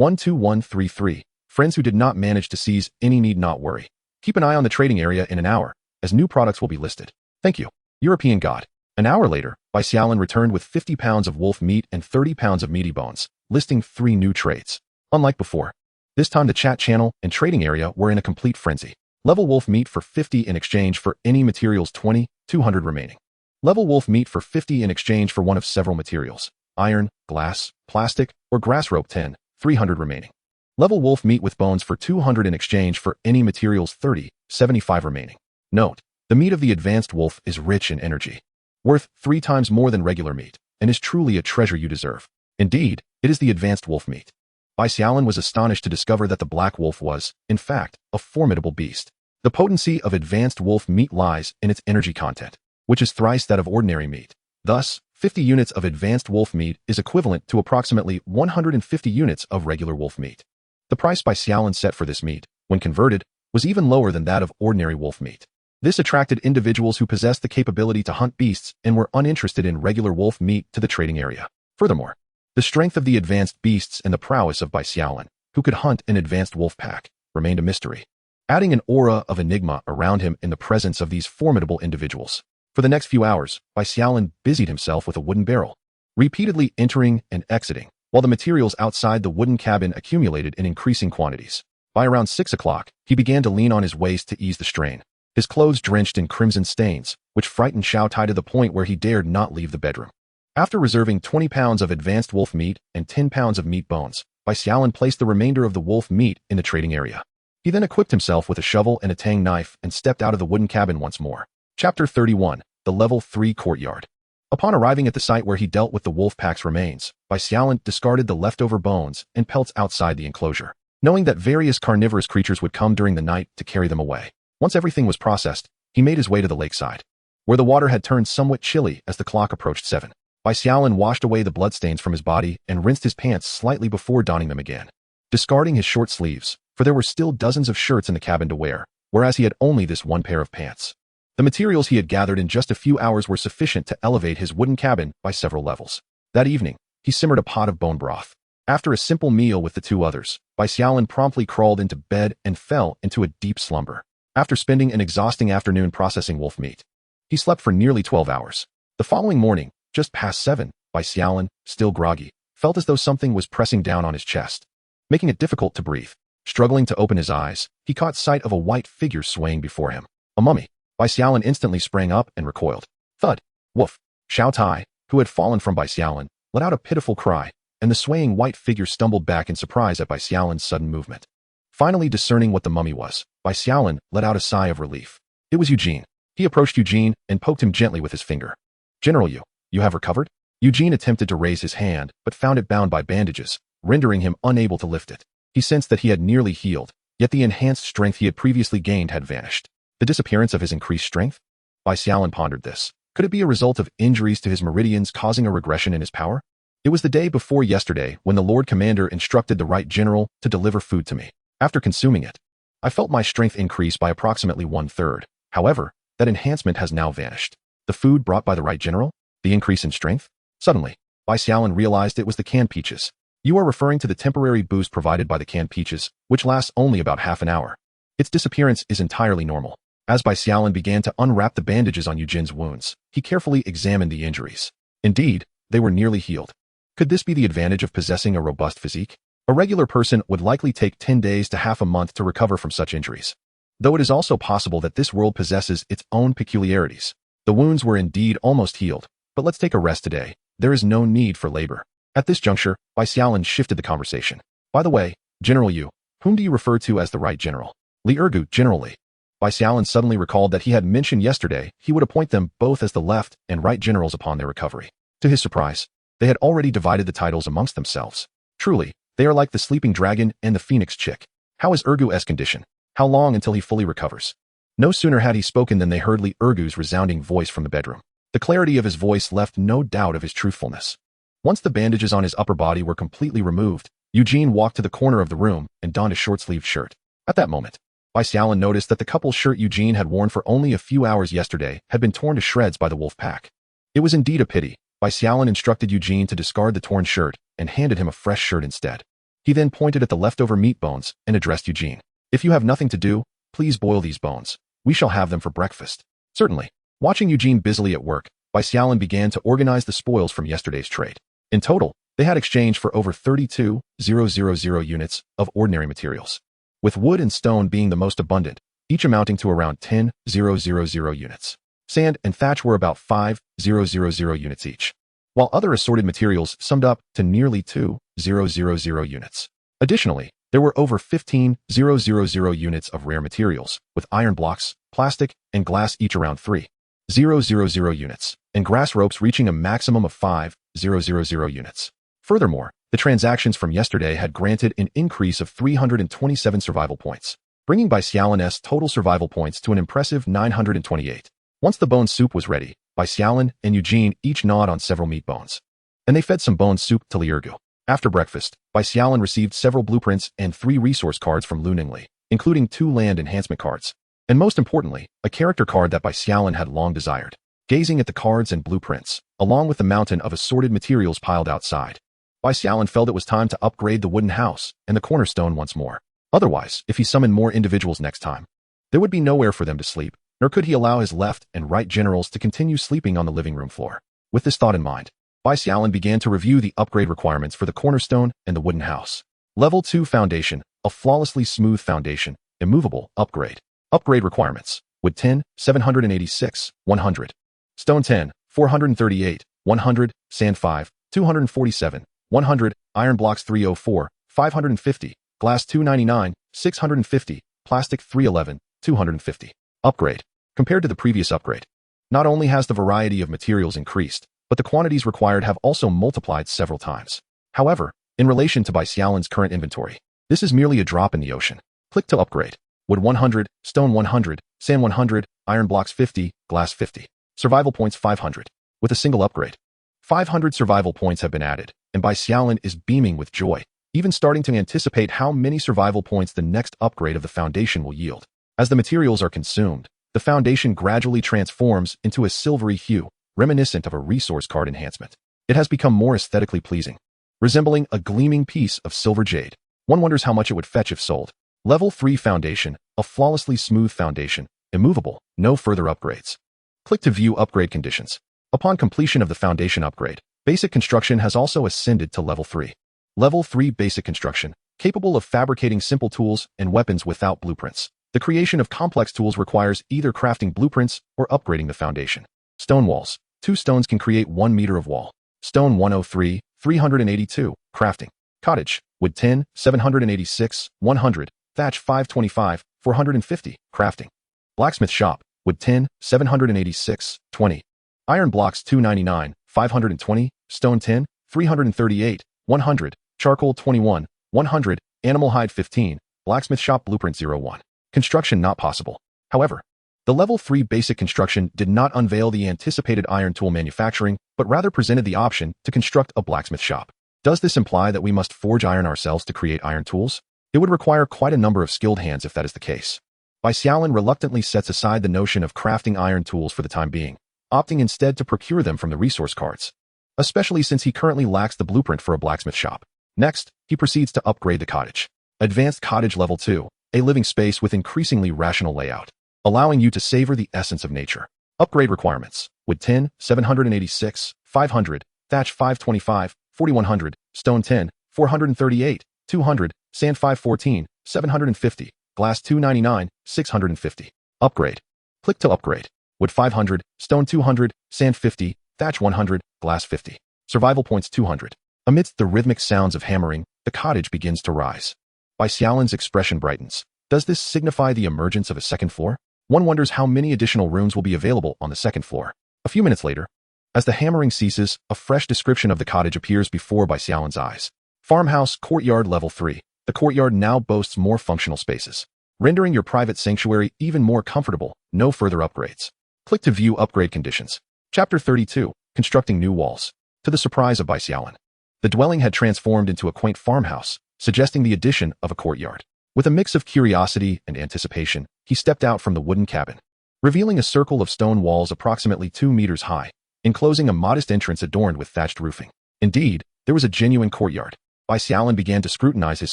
12133. Friends who did not manage to seize any need not worry. Keep an eye on the trading area in an hour, as new products will be listed. Thank you. European God. An hour later, Bai Xiaolin returned with 50 pounds of wolf meat and 30 pounds of meaty bones, listing 3 new trades. Unlike before, this time the chat channel and trading area were in a complete frenzy. Level wolf meat for 50 in exchange for any materials 20, 200 remaining. Level wolf meat for 50 in exchange for one of several materials. Iron, glass, plastic, or grass rope 10, 300 remaining. Level wolf meat with bones for 200 in exchange for any materials 30, 75 remaining. Note, the meat of the advanced wolf is rich in energy, worth 3 times more than regular meat, and is truly a treasure you deserve. Indeed, it is the advanced wolf meat. Bai Xiaolin was astonished to discover that the black wolf was, in fact, a formidable beast. The potency of advanced wolf meat lies in its energy content, which is thrice that of ordinary meat. Thus, 50 units of advanced wolf meat is equivalent to approximately 150 units of regular wolf meat. The price Bai Xiaolin set for this meat, when converted, was even lower than that of ordinary wolf meat. This attracted individuals who possessed the capability to hunt beasts and were uninterested in regular wolf meat to the trading area. Furthermore, the strength of the advanced beasts and the prowess of Bai Xiaolin, who could hunt an advanced wolf pack, remained a mystery, adding an aura of enigma around him in the presence of these formidable individuals. For the next few hours, Bai Xiaolin busied himself with a wooden barrel, repeatedly entering and exiting, while the materials outside the wooden cabin accumulated in increasing quantities. By around 6 o'clock, he began to lean on his waist to ease the strain, his clothes drenched in crimson stains, which frightened Xiao Tai to the point where he dared not leave the bedroom. After reserving 20 pounds of advanced wolf meat and 10 pounds of meat bones, Bai Xiaolin placed the remainder of the wolf meat in the trading area. He then equipped himself with a shovel and a tang knife and stepped out of the wooden cabin once more. Chapter 31. The Level 3 Courtyard. Upon arriving at the site where he dealt with the wolf pack's remains, Bai Xiaolin discarded the leftover bones and pelts outside the enclosure, knowing that various carnivorous creatures would come during the night to carry them away. Once everything was processed, he made his way to the lakeside, where the water had turned somewhat chilly as the clock approached 7. Bai Xiaolin washed away the bloodstains from his body and rinsed his pants slightly before donning them again, discarding his short sleeves, for there were still dozens of shirts in the cabin to wear, whereas he had only this one pair of pants. The materials he had gathered in just a few hours were sufficient to elevate his wooden cabin by several levels. That evening, he simmered a pot of bone broth. After a simple meal with the 2 others, Bai Xiaolin promptly crawled into bed and fell into a deep slumber. After spending an exhausting afternoon processing wolf meat, he slept for nearly 12 hours. The following morning, just past 7, Bai Xiaolin, still groggy, felt as though something was pressing down on his chest, making it difficult to breathe. Struggling to open his eyes, he caught sight of a white figure swaying before him. A mummy. Bai Xiaolin instantly sprang up and recoiled. Thud. Woof. Xiao Tai, who had fallen from Bai Xiaolin, let out a pitiful cry, and the swaying white figure stumbled back in surprise at Bai Xiaolin's sudden movement. Finally discerning what the mummy was, Bai Xiaolin let out a sigh of relief. It was Eugene. He approached Eugene and poked him gently with his finger. General you have recovered? Eugene attempted to raise his hand, but found it bound by bandages, rendering him unable to lift it. He sensed that he had nearly healed, yet the enhanced strength he had previously gained had vanished. The disappearance of his increased strength? Bai Xiaolin pondered this. Could it be a result of injuries to his meridians causing a regression in his power? It was the day before yesterday when the Lord Commander instructed the right general to deliver food to me. After consuming it, I felt my strength increase by approximately 1/3. However, that enhancement has now vanished. The food brought by the right general? The increase in strength? Suddenly, Bai Xiaolin realized it was the canned peaches. You are referring to the temporary boost provided by the canned peaches, which lasts only about half an hour. Its disappearance is entirely normal. As Bai Xiaolin began to unwrap the bandages on Eugene's wounds, he carefully examined the injuries. Indeed, they were nearly healed. Could this be the advantage of possessing a robust physique? A regular person would likely take 10 days to half a month to recover from such injuries. Though it is also possible that this world possesses its own peculiarities. The wounds were indeed almost healed, but let's take a rest today. There is no need for labor. At this juncture, Bai Xiaolin shifted the conversation. By the way, General Yu, whom do you refer to as the right general? Li Ergu, General Li. Bai Xiaolin suddenly recalled that he had mentioned yesterday he would appoint them both as the left and right generals upon their recovery. To his surprise, they had already divided the titles amongst themselves. Truly, they are like the sleeping dragon and the phoenix chick. How is Ergu's condition? How long until he fully recovers? No sooner had he spoken than they heard Li Ergu's resounding voice from the bedroom. The clarity of his voice left no doubt of his truthfulness. Once the bandages on his upper body were completely removed, Eugene walked to the corner of the room and donned a short-sleeved shirt. At that moment, Bai Xiaolin noticed that the couple's shirt Eugene had worn for only a few hours yesterday had been torn to shreds by the wolf pack. It was indeed a pity. Bai Xiaolin instructed Eugene to discard the torn shirt and handed him a fresh shirt instead. He then pointed at the leftover meat bones and addressed Eugene. If you have nothing to do, please boil these bones. We shall have them for breakfast. Certainly. Watching Eugene busily at work, Bai Xiaolin began to organize the spoils from yesterday's trade. In total, they had exchanged for over 32,000 units of ordinary materials, with wood and stone being the most abundant, each amounting to around 10,000 units. Sand and thatch were about 5,000 units each, while other assorted materials summed up to nearly 2,000 units. Additionally, there were over 15,000 units of rare materials, with iron blocks, plastic, and glass each around 3,000 units, and grass ropes reaching a maximum of 5,000 units. Furthermore, the transactions from yesterday had granted an increase of 327 survival points, bringing Bai Xiaolin's total survival points to an impressive 928. Once the bone soup was ready, Bai Xiaolin and Eugene each gnawed on several meat bones, and they fed some bone soup to Liurgu. After breakfast, Bai Xiaolin received several blueprints and 3 resource cards from Lu Ningli, including 2 land enhancement cards, and most importantly, a character card that Bai Xiaolin had long desired. Gazing at the cards and blueprints, along with the mountain of assorted materials piled outside, Bai Xiaolin felt it was time to upgrade the wooden house and the cornerstone once more. Otherwise, if he summoned more individuals next time, there would be nowhere for them to sleep, nor could he allow his left and right generals to continue sleeping on the living room floor. With this thought in mind, Bai Xiaolin began to review the upgrade requirements for the cornerstone and the wooden house. Level 2 Foundation, a flawlessly smooth foundation, immovable, upgrade. Upgrade requirements: wood 10, 786, 100. Stone 10, 438, 100. Sand 5, 247, 100. Iron blocks 304, 550. Glass 299, 650. Plastic 311, 250. Upgrade. Compared to the previous upgrade, not only has the variety of materials increased, but the quantities required have also multiplied several times. However, in relation to Bai Xiaolin's current inventory, this is merely a drop in the ocean. Click to upgrade. Wood 100, stone 100, sand 100, iron blocks 50, glass 50. Survival points 500. With a single upgrade, 500 survival points have been added, and Bai Xiaolin is beaming with joy, even starting to anticipate how many survival points the next upgrade of the foundation will yield. As the materials are consumed, the foundation gradually transforms into a silvery hue, reminiscent of a resource card enhancement. It has become more aesthetically pleasing, resembling a gleaming piece of silver jade. One wonders how much it would fetch if sold. Level 3 Foundation, a flawlessly smooth foundation, immovable, no further upgrades. Click to view upgrade conditions. Upon completion of the foundation upgrade, basic construction has also ascended to level 3. Level 3 Basic construction, capable of fabricating simple tools and weapons without blueprints. The creation of complex tools requires either crafting blueprints or upgrading the foundation. Stone walls. 2 stones can create 1 meter of wall. Stone 103, 382, crafting. Cottage. Wood 10, 786, 100. Thatch 525, 450, crafting. Blacksmith shop. Wood 10, 786, 20. Iron blocks 299, 520. Stone 10, 338, 100. Charcoal 21, 100. Animal hide 15. Blacksmith shop blueprint 01. Construction not possible. However, the level 3 basic construction did not unveil the anticipated iron tool manufacturing, but rather presented the option to construct a blacksmith shop. Does this imply that we must forge iron ourselves to create iron tools? It would require quite a number of skilled hands if that is the case. Bai Xiaolin reluctantly sets aside the notion of crafting iron tools for the time being, opting instead to procure them from the resource cards, especially since he currently lacks the blueprint for a blacksmith shop. Next, he proceeds to upgrade the cottage. Advanced Cottage Level 2, a living space with increasingly rational layout, allowing you to savor the essence of nature. Upgrade requirements: wood 10, 786, 500, thatch 525, 4100, stone 10, 438, 200, sand 514, 750, glass 299, 650. Upgrade. Click to upgrade. Wood 500, stone 200, sand 50, thatch 100, glass 50. Survival points 200. Amidst the rhythmic sounds of hammering, the cottage begins to rise. Bai Xiaolin's expression brightens. Does this signify the emergence of a second floor? One wonders how many additional rooms will be available on the second floor. A few minutes later, as the hammering ceases, a fresh description of the cottage appears before Bai Xiaolin's eyes. Farmhouse Courtyard Level 3. The courtyard now boasts more functional spaces, rendering your private sanctuary even more comfortable. No further upgrades. Click to view upgrade conditions. Chapter 32. Constructing new walls. To the surprise of Bai Xiaolin, the dwelling had transformed into a quaint farmhouse, suggesting the addition of a courtyard. With a mix of curiosity and anticipation, he stepped out from the wooden cabin, revealing a circle of stone walls approximately 2 meters high, enclosing a modest entrance adorned with thatched roofing. Indeed, there was a genuine courtyard. Bai Xiaolin began to scrutinize his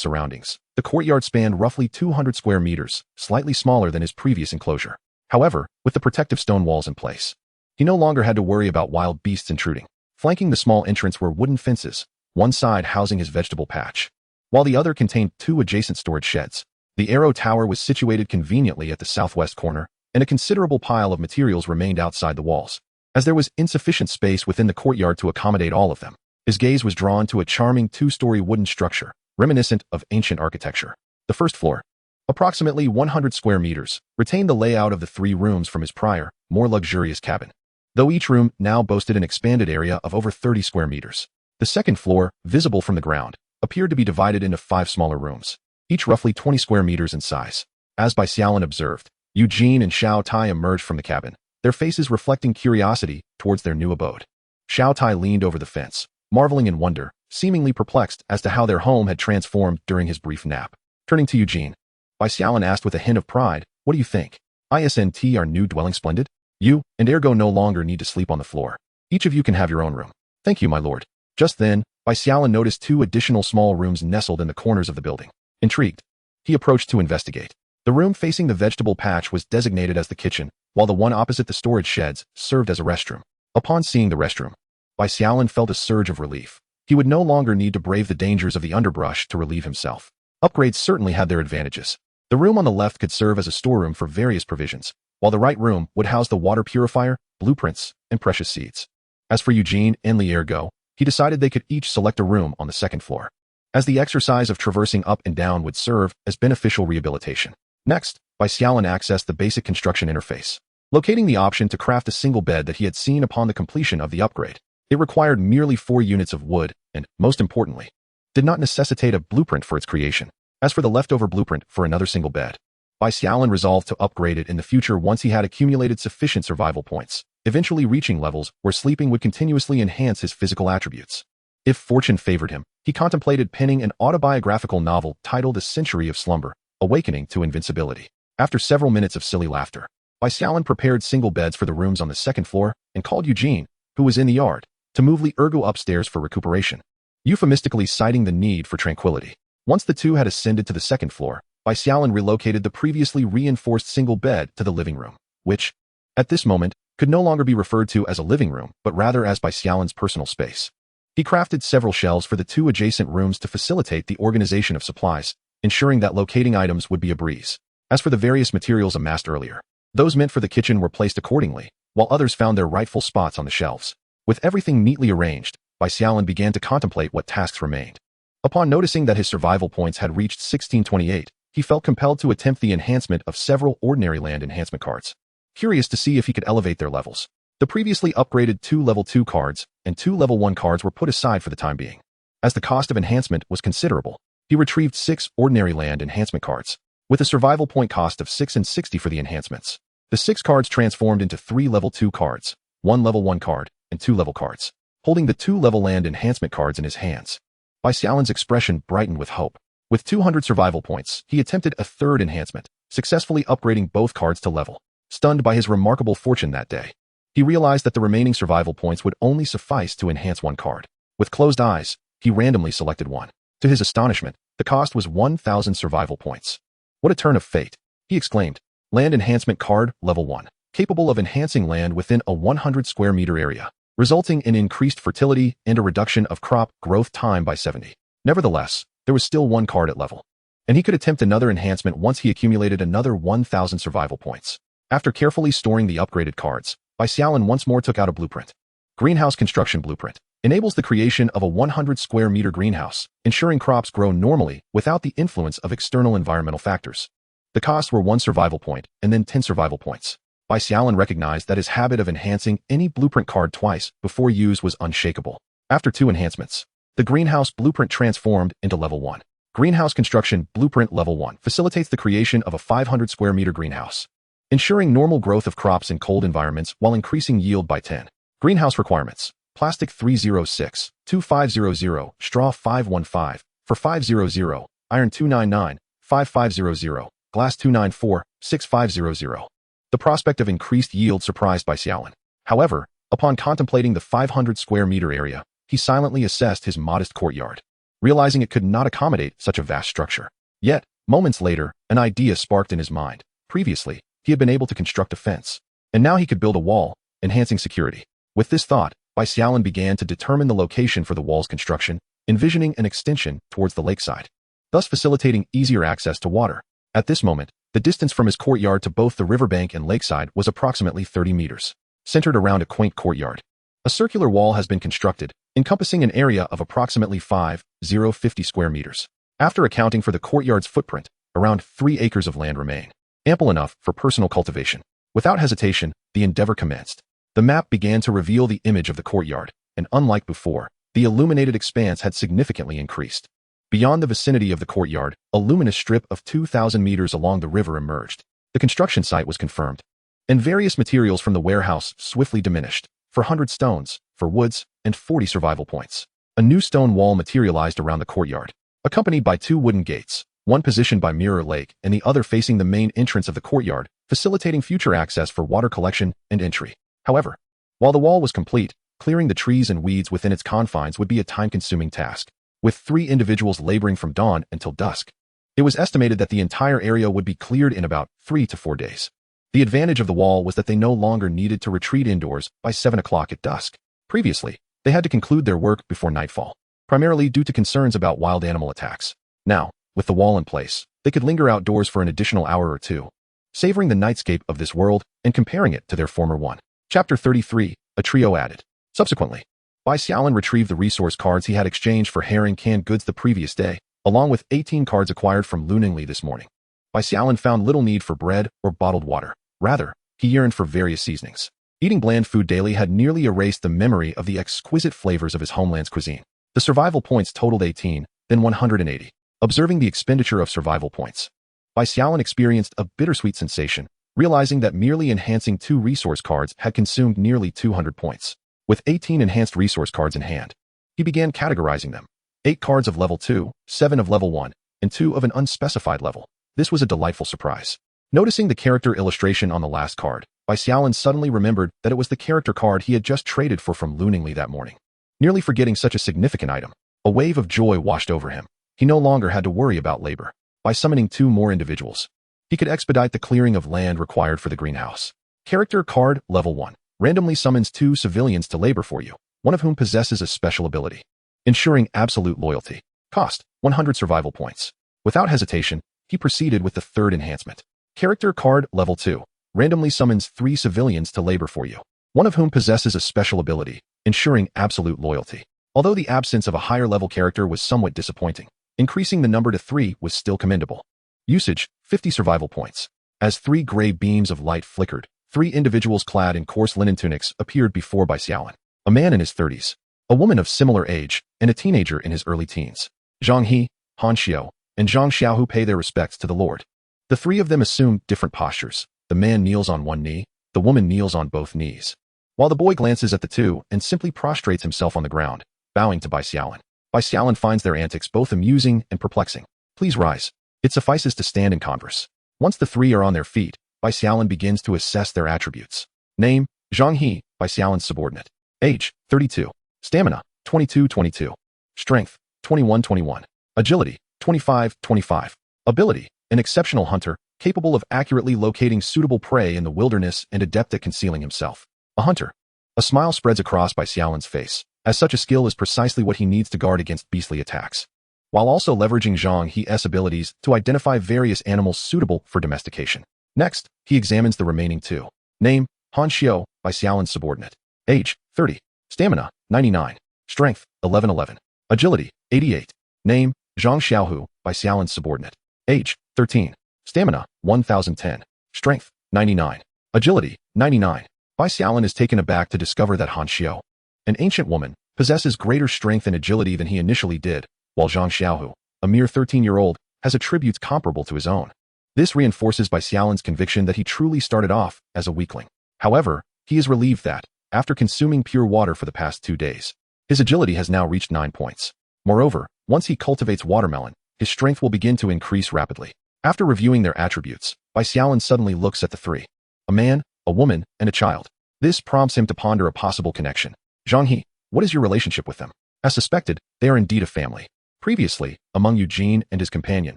surroundings. The courtyard spanned roughly 200 square meters, slightly smaller than his previous enclosure. However, with the protective stone walls in place, he no longer had to worry about wild beasts intruding. Flanking the small entrance were wooden fences, one side housing his vegetable patch, while the other contained two adjacent storage sheds. The arrow tower was situated conveniently at the southwest corner, and a considerable pile of materials remained outside the walls. As there was insufficient space within the courtyard to accommodate all of them, his gaze was drawn to a charming two-story wooden structure, reminiscent of ancient architecture. The first floor, approximately 100 square meters, retained the layout of the three rooms from his prior, more luxurious cabin, though each room now boasted an expanded area of over 30 square meters. The second floor, visible from the ground, appeared to be divided into 5 smaller rooms, each roughly 20 square meters in size. As Bai Xiaolin observed, Eugene and Xiao Tai emerged from the cabin, their faces reflecting curiosity towards their new abode. Xiao Tai leaned over the fence, marveling in wonder, seemingly perplexed as to how their home had transformed during his brief nap. Turning to Eugene, Bai Xiaolin asked with a hint of pride, "What do you think? Isn't our new dwelling splendid? You and Ergo no longer need to sleep on the floor. Each of you can have your own room." "Thank you, my lord." Just then, Bai Xiaolin noticed 2 additional small rooms nestled in the corners of the building. Intrigued, he approached to investigate. The room facing the vegetable patch was designated as the kitchen, while the one opposite the storage sheds served as a restroom. Upon seeing the restroom, Bai Xiaolin felt a surge of relief. He would no longer need to brave the dangers of the underbrush to relieve himself. Upgrades certainly had their advantages. The room on the left could serve as a storeroom for various provisions, while the right room would house the water purifier, blueprints, and precious seeds. As for Eugene and Ergo, he decided they could each select a room on the second floor, as the exercise of traversing up and down would serve as beneficial rehabilitation. Next, Bai Xiaolin accessed the basic construction interface, locating the option to craft a single bed that he had seen upon the completion of the upgrade. It required merely 4 units of wood and, most importantly, did not necessitate a blueprint for its creation. As for the leftover blueprint for another single bed, Bai Xiaolin resolved to upgrade it in the future once he had accumulated sufficient survival points, eventually reaching levels where sleeping would continuously enhance his physical attributes. If fortune favored him, he contemplated penning an autobiographical novel titled A Century of Slumber, Awakening to Invincibility. After several minutes of silly laughter, Bai Xiaolin prepared single beds for the rooms on the second floor and called Eugene, who was in the yard, to move Ergo upstairs for recuperation, euphemistically citing the need for tranquility. Once the two had ascended to the second floor, Bai Xiaolin relocated the previously reinforced single bed to the living room, which, at this moment, could no longer be referred to as a living room, but rather as Bai Xiaolin's personal space. He crafted several shelves for the 2 adjacent rooms to facilitate the organization of supplies, ensuring that locating items would be a breeze. As for the various materials amassed earlier, those meant for the kitchen were placed accordingly, while others found their rightful spots on the shelves. With everything neatly arranged, Bai Xiaolin began to contemplate what tasks remained. Upon noticing that his survival points had reached 1628, he felt compelled to attempt the enhancement of several ordinary land enhancement cards. Curious to see if he could elevate their levels, the previously upgraded 2 level 2 cards and 2 level 1 cards were put aside for the time being. As the cost of enhancement was considerable, he retrieved 6 ordinary land enhancement cards, with a survival point cost of 6 and 60 for the enhancements. The 6 cards transformed into 3 level 2 cards, 1 level 1 card, and 2 level cards, holding the 2 level land enhancement cards in his hands. Bai Xiaolin's expression brightened with hope. With 200 survival points, he attempted a third enhancement, successfully upgrading both cards to level. Stunned by his remarkable fortune that day, he realized that the remaining survival points would only suffice to enhance 1 card. With closed eyes, he randomly selected one. To his astonishment, the cost was 1,000 survival points. "What a turn of fate," he exclaimed. Land enhancement card, level 1, capable of enhancing land within a 100 square meter area, resulting in increased fertility and a reduction of crop growth time by 70. Nevertheless, there was still 1 card at level, and he could attempt another enhancement once he accumulated another 1,000 survival points. After carefully storing the upgraded cards, Bai Xiaolin once more took out a blueprint. Greenhouse Construction Blueprint enables the creation of a 100 square meter greenhouse, ensuring crops grow normally without the influence of external environmental factors. The costs were 1 survival point and then 10 survival points. Bai Xiaolin recognized that his habit of enhancing any blueprint card twice before use was unshakable. After 2 enhancements, the greenhouse blueprint transformed into level 1. Greenhouse Construction Blueprint Level 1 facilitates the creation of a 500 square meter greenhouse, ensuring normal growth of crops in cold environments while increasing yield by 10. Greenhouse requirements: plastic 306, 2500, straw 515, for 500, iron 299, 5500, glass 294, 6500. The prospect of increased yield surprised Bai Xiaolin. However, upon contemplating the 500 square meter area, he silently assessed his modest courtyard. realizing it could not accommodate such a vast structure. Yet, moments later, an idea sparked in his mind. Previously, he had been able to construct a fence, and now he could build a wall, enhancing security. With this thought, Bai Xiaolin began to determine the location for the wall's construction, envisioning an extension towards the lakeside, thus facilitating easier access to water. At this moment, the distance from his courtyard to both the riverbank and lakeside was approximately 30 meters, centered around a quaint courtyard. A circular wall has been constructed, encompassing an area of approximately 5,050 square meters. After accounting for the courtyard's footprint, around 3 acres of land remain, ample enough for personal cultivation. Without hesitation, the endeavor commenced. The map began to reveal the image of the courtyard, and unlike before, the illuminated expanse had significantly increased. Beyond the vicinity of the courtyard, a luminous strip of 2,000 meters along the river emerged. The construction site was confirmed, and various materials from the warehouse swiftly diminished. 400 stones, for woods, and 40 survival points. A new stone wall materialized around the courtyard, accompanied by 2 wooden gates, one positioned by Mirror Lake and the other facing the main entrance of the courtyard, facilitating future access for water collection and entry. However, while the wall was complete, clearing the trees and weeds within its confines would be a time-consuming task. With 3 individuals laboring from dawn until dusk, it was estimated that the entire area would be cleared in about 3 to 4 days. The advantage of the wall was that they no longer needed to retreat indoors by 7 o'clock at dusk. Previously, they had to conclude their work before nightfall, primarily due to concerns about wild animal attacks. Now, with the wall in place, they could linger outdoors for an additional hour or 2, savoring the nightscape of this world and comparing it to their former one. Chapter 33, A Trio Added. Subsequently, Bai Xiaolin retrieved the resource cards he had exchanged for herring canned goods the previous day, along with 18 cards acquired from Luningli this morning. Bai Xiaolin found little need for bread or bottled water. Rather, he yearned for various seasonings. Eating bland food daily had nearly erased the memory of the exquisite flavors of his homeland's cuisine. The survival points totaled 18, then 180. Observing the expenditure of survival points, Bai Xiaolin experienced a bittersweet sensation, realizing that merely enhancing 2 resource cards had consumed nearly 200 points. With 18 enhanced resource cards in hand, he began categorizing them. 8 cards of level 2, 7 of level 1, and 2 of an unspecified level. This was a delightful surprise. Noticing the character illustration on the last card, Bai Xiaolin suddenly remembered that it was the character card he had just traded for from Luningli that morning. Nearly forgetting such a significant item, a wave of joy washed over him. He no longer had to worry about labor. By summoning 2 more individuals, he could expedite the clearing of land required for the greenhouse. Character card level 1. Randomly summons 2 civilians to labor for you, one of whom possesses a special ability, ensuring absolute loyalty. Cost, 100 survival points. Without hesitation, he proceeded with the 3rd enhancement. Character card level 2. Randomly summons 3 civilians to labor for you, one of whom possesses a special ability, ensuring absolute loyalty. Although the absence of a higher level character was somewhat disappointing, increasing the number to 3 was still commendable. Usage, 50 survival points. As 3 gray beams of light flickered, 3 individuals clad in coarse linen tunics appeared before Bai Xiaolin. A man in his 30s, a woman of similar age, and a teenager in his early teens. Zhang He, Han Xiao, and Zhang Xiaohu pay their respects to the Lord. The 3 of them assume different postures. The man kneels on one knee, the woman kneels on both knees, while the boy glances at the 2 and simply prostrates himself on the ground, bowing to Bai Xiaolin. Bai Xiaolin finds their antics both amusing and perplexing. Please rise. It suffices to stand and converse. Once the 3 are on their feet, Bai Xiaolin begins to assess their attributes. Name, Zhang He, Bai Xiaolin's subordinate. Age, 32. Stamina, 22-22. Strength, 21-21. Agility, 25-25. Ability, an exceptional hunter, capable of accurately locating suitable prey in the wilderness and adept at concealing himself. A hunter. A smile spreads across Bai Xiaolin's face, as such a skill is precisely what he needs to guard against beastly attacks, while also leveraging Zhang He's abilities to identify various animals suitable for domestication. Next, he examines the remaining 2. Name, Han Xiao, Bai Xiaolin's subordinate. Age, 30. Stamina, 99. Strength, 11-11. Agility, 88. Name, Zhang Xiaohu, Bai Xiaolin's subordinate. Age, 13. Stamina, 1010. Strength, 99. Agility, 99. Bai Xiaolin is taken aback to discover that Han Xiao, an ancient woman, possesses greater strength and agility than he initially did, while Zhang Xiaohu, a mere 13-year-old, has attributes comparable to his own. This reinforces Bai Xiaolin's conviction that he truly started off as a weakling. However, he is relieved that, after consuming pure water for the past 2 days, his agility has now reached 9 points. Moreover, once he cultivates watermelon, his strength will begin to increase rapidly. After reviewing their attributes, Bai Xiaolin suddenly looks at the 3. A man, a woman, and a child. This prompts him to ponder a possible connection. Zhang He, what is your relationship with them? As suspected, they are indeed a family. Previously, among Eugene and his companion,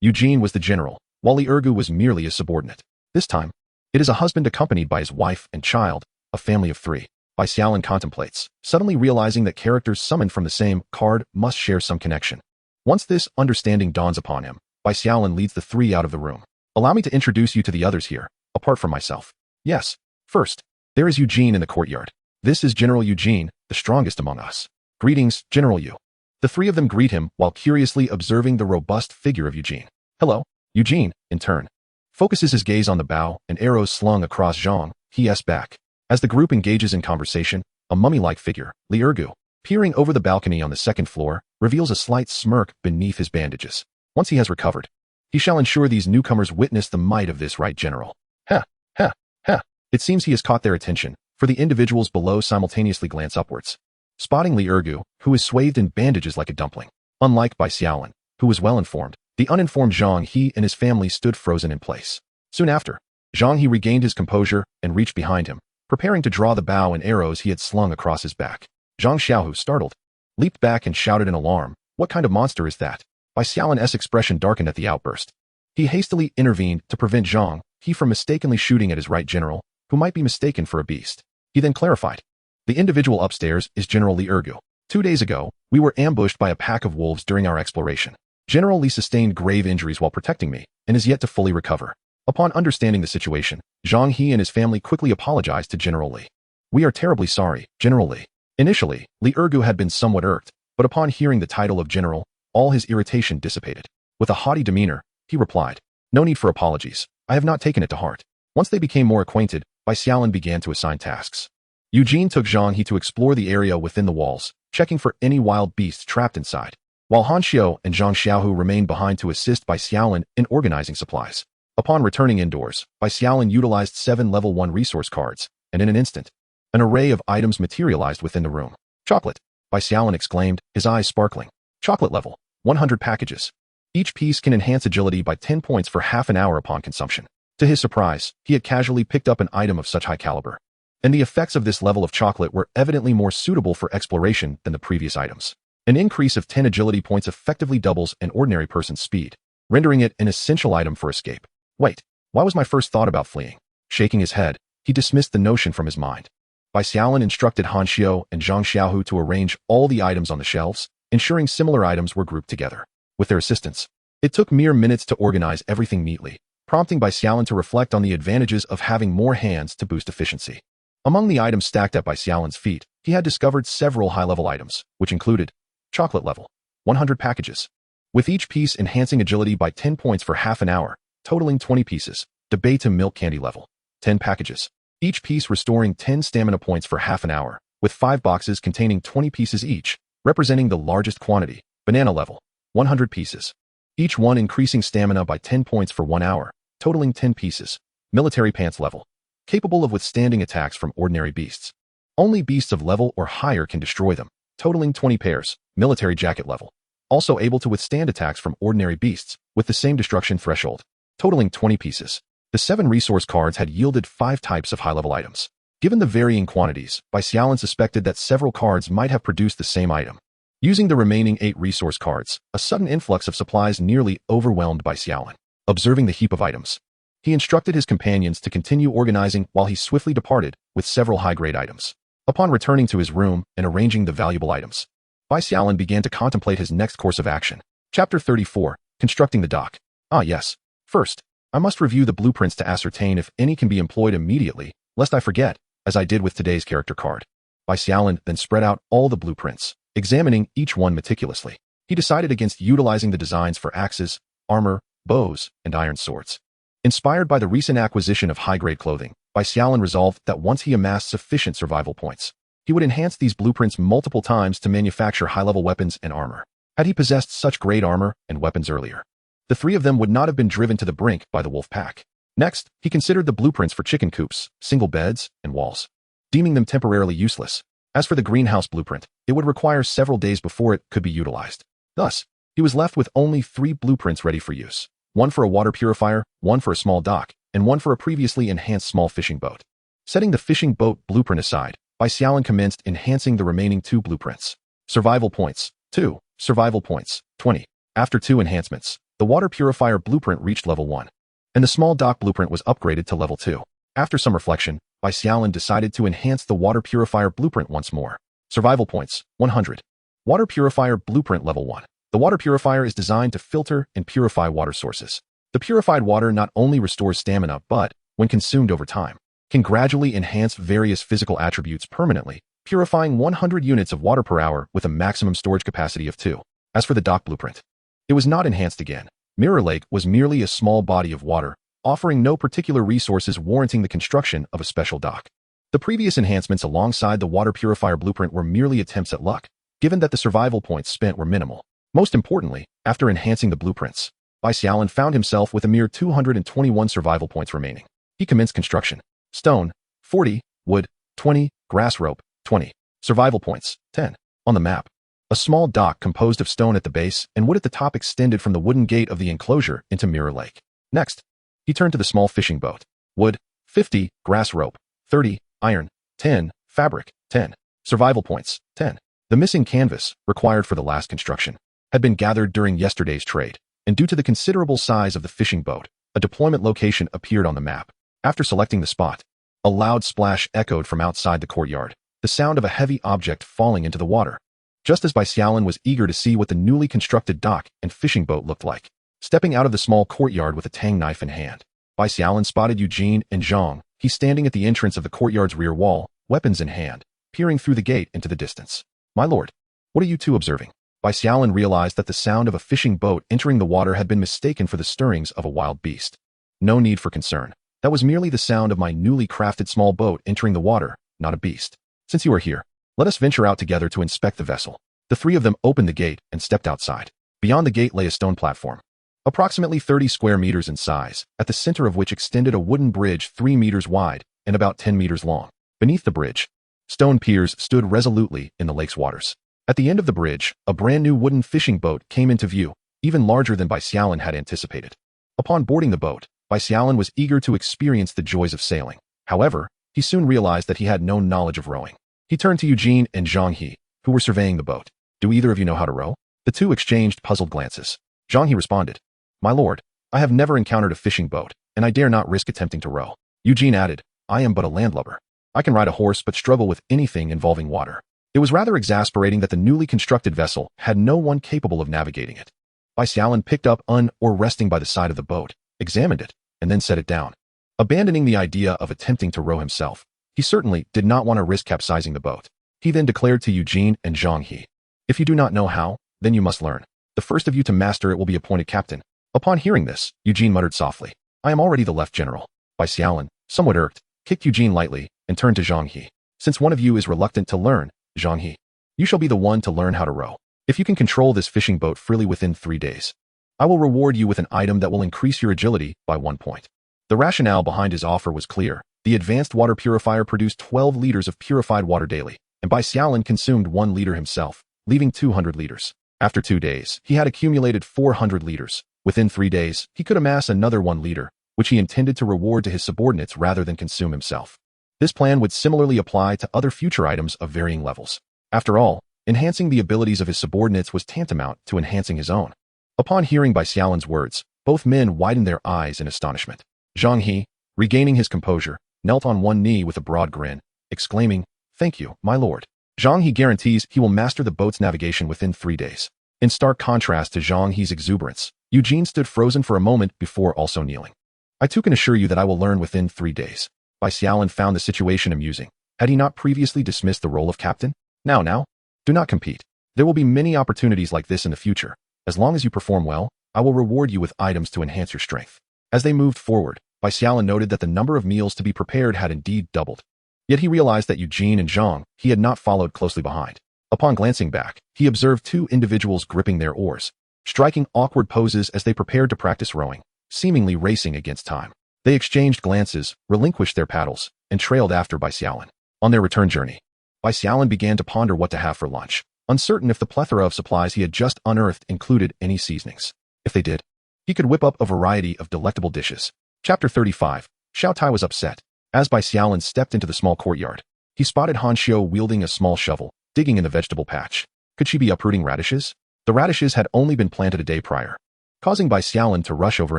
Eugene was the general, while Li Ergu was merely his subordinate. This time, it is a husband accompanied by his wife and child, a family of 3. Bai Xiaolin contemplates, suddenly realizing that characters summoned from the same card must share some connection. Once this understanding dawns upon him, Bai Xiaolin leads the 3 out of the room. Allow me to introduce you to the others here, apart from myself. Yes. First, there is Eugene in the courtyard. This is General Eugene, the strongest among us. Greetings, General Yu. The 3 of them greet him while curiously observing the robust figure of Eugene. Hello. Eugene, in turn, focuses his gaze on the bow and arrows slung across Zhang He's back. As the group engages in conversation, a mummy-like figure, Li Ergu, peering over the balcony on the 2nd floor, reveals a slight smirk beneath his bandages. Once he has recovered, he shall ensure these newcomers witness the might of this right general. Ha, ha, ha. It seems he has caught their attention, for the individuals below simultaneously glance upwards, spotting Li Ergu, who is swathed in bandages like a dumpling. Unlike Bai Xiaolin, who was well-informed, the uninformed Zhang He and his family stood frozen in place. Soon after, Zhang He regained his composure and reached behind him, preparing to draw the bow and arrows he had slung across his back. Zhang Xiaohu, startled, leaped back and shouted in alarm, "What kind of monster is that?" Bai Xiaolin's expression darkened at the outburst. He hastily intervened to prevent Zhang He from mistakenly shooting at his right general, who might be mistaken for a beast. He then clarified, "The individual upstairs is General Li Ergu. 2 days ago, we were ambushed by a pack of wolves during our exploration. General Li sustained grave injuries while protecting me, and is yet to fully recover." Upon understanding the situation, Zhang He and his family quickly apologized to General Li. "We are terribly sorry, General Li." Initially, Li Ergu had been somewhat irked, but upon hearing the title of general, all his irritation dissipated. With a haughty demeanor, he replied, "No need for apologies. I have not taken it to heart." Once they became more acquainted, Bai Xiaolin began to assign tasks. Eugene took Zhang He to explore the area within the walls, checking for any wild beasts trapped inside, while Han Xiao and Zhang Xiaohu remained behind to assist Bai Xiaolin in organizing supplies. Upon returning indoors, Bai Xiaolin utilized 7 level 1 resource cards, and in an instant, an array of items materialized within the room. "Chocolate!" Bai Xiaolin exclaimed, his eyes sparkling. "Chocolate level, 100 packages. Each piece can enhance agility by 10 points for half an hour upon consumption." To his surprise, he had casually picked up an item of such high caliber, and the effects of this level of chocolate were evidently more suitable for exploration than the previous items. An increase of 10 agility points effectively doubles an ordinary person's speed, rendering it an essential item for escape. Wait, why was my first thought about fleeing? Shaking his head, he dismissed the notion from his mind. Bai Xiaolin instructed Han Xiao and Zhang Xiaohu to arrange all the items on the shelves, ensuring similar items were grouped together. With their assistance, it took mere minutes to organize everything neatly, prompting Bai Xiaolin to reflect on the advantages of having more hands to boost efficiency. Among the items stacked at Bai Xiaolin's feet, he had discovered several high-level items, which included chocolate level, 100 packages, with each piece enhancing agility by 10 points for half an hour, totaling 20 pieces. Debate to milk candy level, 10 packages, each piece restoring 10 stamina points for half an hour, with 5 boxes containing 20 pieces each, representing the largest quantity. Banana level, 100 pieces, each one increasing stamina by 10 points for 1 hour, totaling 10 pieces. Military pants level, capable of withstanding attacks from ordinary beasts. Only beasts of level or higher can destroy them, totaling 20 pairs. Military jacket level, also able to withstand attacks from ordinary beasts, with the same destruction threshold, totaling 20 pieces. The 7 resource cards had yielded 5 types of high-level items. Given the varying quantities, Bai Xiaolin suspected that several cards might have produced the same item. Using the remaining 8 resource cards, a sudden influx of supplies nearly overwhelmed Bai Xiaolin. Observing the heap of items, he instructed his companions to continue organizing while he swiftly departed with several high-grade items. Upon returning to his room and arranging the valuable items, Bai Xiaolin began to contemplate his next course of action. Chapter 34, Constructing the Dock. Ah yes. First, I must review the blueprints to ascertain if any can be employed immediately, lest I forget, as I did with today's character card. Bai Xiaolin then spread out all the blueprints, examining each one meticulously. He decided against utilizing the designs for axes, armor, bows, and iron swords. Inspired by the recent acquisition of high-grade clothing, Bai Xiaolin resolved that once he amassed sufficient survival points, he would enhance these blueprints multiple times to manufacture high-level weapons and armor. Had he possessed such great armor and weapons earlier, the 3 of them would not have been driven to the brink by the wolf pack. Next, he considered the blueprints for chicken coops, single beds, and walls, deeming them temporarily useless. As for the greenhouse blueprint, it would require several days before it could be utilized. Thus, he was left with only 3 blueprints ready for use. One for a water purifier, one for a small dock, and one for a previously enhanced small fishing boat. Setting the fishing boat blueprint aside, Bai Xiaolin commenced enhancing the remaining 2 blueprints. Survival points, 2. Survival points, 20. After 2 enhancements, the water purifier blueprint reached level 1, and the small dock blueprint was upgraded to level 2. After some reflection, Bai Xiaolin decided to enhance the water purifier blueprint once more. Survival points, 100. Water purifier blueprint level 1. The water purifier is designed to filter and purify water sources. The purified water not only restores stamina but, when consumed over time, can gradually enhance various physical attributes permanently, purifying 100 units of water per hour with a maximum storage capacity of 2. As for the dock blueprint, it was not enhanced again. Mirror Lake was merely a small body of water, offering no particular resources warranting the construction of a special dock. The previous enhancements alongside the water purifier blueprint were merely attempts at luck, given that the survival points spent were minimal. Most importantly, after enhancing the blueprints, Bai Xiaolin found himself with a mere 221 survival points remaining. He commenced construction. Stone, 40, wood, 20, grass rope, 20. Survival points, 10. On the map, a small dock composed of stone at the base and wood at the top extended from the wooden gate of the enclosure into Mirror Lake. Next, he turned to the small fishing boat. Wood, 50, grass rope, 30, iron, 10, fabric, 10. Survival points, 10. The missing canvas, required for the last construction, had been gathered during yesterday's trade, and due to the considerable size of the fishing boat, a deployment location appeared on the map. After selecting the spot, a loud splash echoed from outside the courtyard, the sound of a heavy object falling into the water. Just as Bai Xiaolin was eager to see what the newly constructed dock and fishing boat looked like, stepping out of the small courtyard with a tang knife in hand, Bai Xiaolin spotted Eugene and Zhang. He standing at the entrance of the courtyard's rear wall, weapons in hand, peering through the gate into the distance. My lord, what are you two observing? Bai Xiaolin realized that the sound of a fishing boat entering the water had been mistaken for the stirrings of a wild beast. No need for concern. That was merely the sound of my newly crafted small boat entering the water, not a beast. Since you are here, let us venture out together to inspect the vessel. The three of them opened the gate and stepped outside. Beyond the gate lay a stone platform, approximately 30 square meters in size, at the center of which extended a wooden bridge 3 meters wide and about 10 meters long. Beneath the bridge, stone piers stood resolutely in the lake's waters. At the end of the bridge, a brand new wooden fishing boat came into view, even larger than Bai Xiaolin had anticipated. Upon boarding the boat, Bai Xiaolin was eager to experience the joys of sailing. However, he soon realized that he had no knowledge of rowing. He turned to Eugene and Zhang He, who were surveying the boat. Do either of you know how to row? The two exchanged puzzled glances. Zhang He responded, My lord, I have never encountered a fishing boat, and I dare not risk attempting to row. Eugene added, I am but a landlubber. I can ride a horse but struggle with anything involving water. It was rather exasperating that the newly constructed vessel had no one capable of navigating it. Bai Xiaolin picked up or resting by the side of the boat, examined it, and then set it down. Abandoning the idea of attempting to row himself, he certainly did not want to risk capsizing the boat. He then declared to Eugene and Zhang He, If you do not know how, then you must learn. The first of you to master it will be appointed captain. Upon hearing this, Eugene muttered softly, I am already the left general. Bai Xiaolin, somewhat irked, kicked Eugene lightly and turned to Zhang He. Since one of you is reluctant to learn, Zhang He, you shall be the one to learn how to row. If you can control this fishing boat freely within 3 days, I will reward you with an item that will increase your agility by 1 point. The rationale behind his offer was clear. The advanced water purifier produced 12 liters of purified water daily, and Bai Xiaolin consumed 1 liter himself, leaving 200 liters. After 2 days, he had accumulated 400 liters. Within 3 days, he could amass another 1 liter, which he intended to reward to his subordinates rather than consume himself. This plan would similarly apply to other future items of varying levels. After all, enhancing the abilities of his subordinates was tantamount to enhancing his own. Upon hearing Bai Xiaolin's words, both men widened their eyes in astonishment. Zhang He, regaining his composure, knelt on one knee with a broad grin, exclaiming, Thank you, my lord. Zhang He guarantees he will master the boat's navigation within 3 days. In stark contrast to Zhang He's exuberance, Eugene stood frozen for a moment before also kneeling. I too can assure you that I will learn within 3 days. Bai Xiaolin found the situation amusing. Had he not previously dismissed the role of captain? Now, do not compete. There will be many opportunities like this in the future. As long as you perform well, I will reward you with items to enhance your strength. As they moved forward, Bai Xiaolin noted that the number of meals to be prepared had indeed doubled. Yet he realized that Eugene and Zhang He had not followed closely behind. Upon glancing back, he observed 2 individuals gripping their oars, striking awkward poses as they prepared to practice rowing, seemingly racing against time. They exchanged glances, relinquished their paddles, and trailed after Bai Xiaolin. On their return journey, Bai Xiaolin began to ponder what to have for lunch, uncertain if the plethora of supplies he had just unearthed included any seasonings. If they did, he could whip up a variety of delectable dishes. Chapter 35. Xiao Tai was upset. As Bai Xiaolin stepped into the small courtyard, he spotted Han Xiu wielding a small shovel, digging in the vegetable patch. Could she be uprooting radishes? The radishes had only been planted a day prior, causing Bai Xiaolin to rush over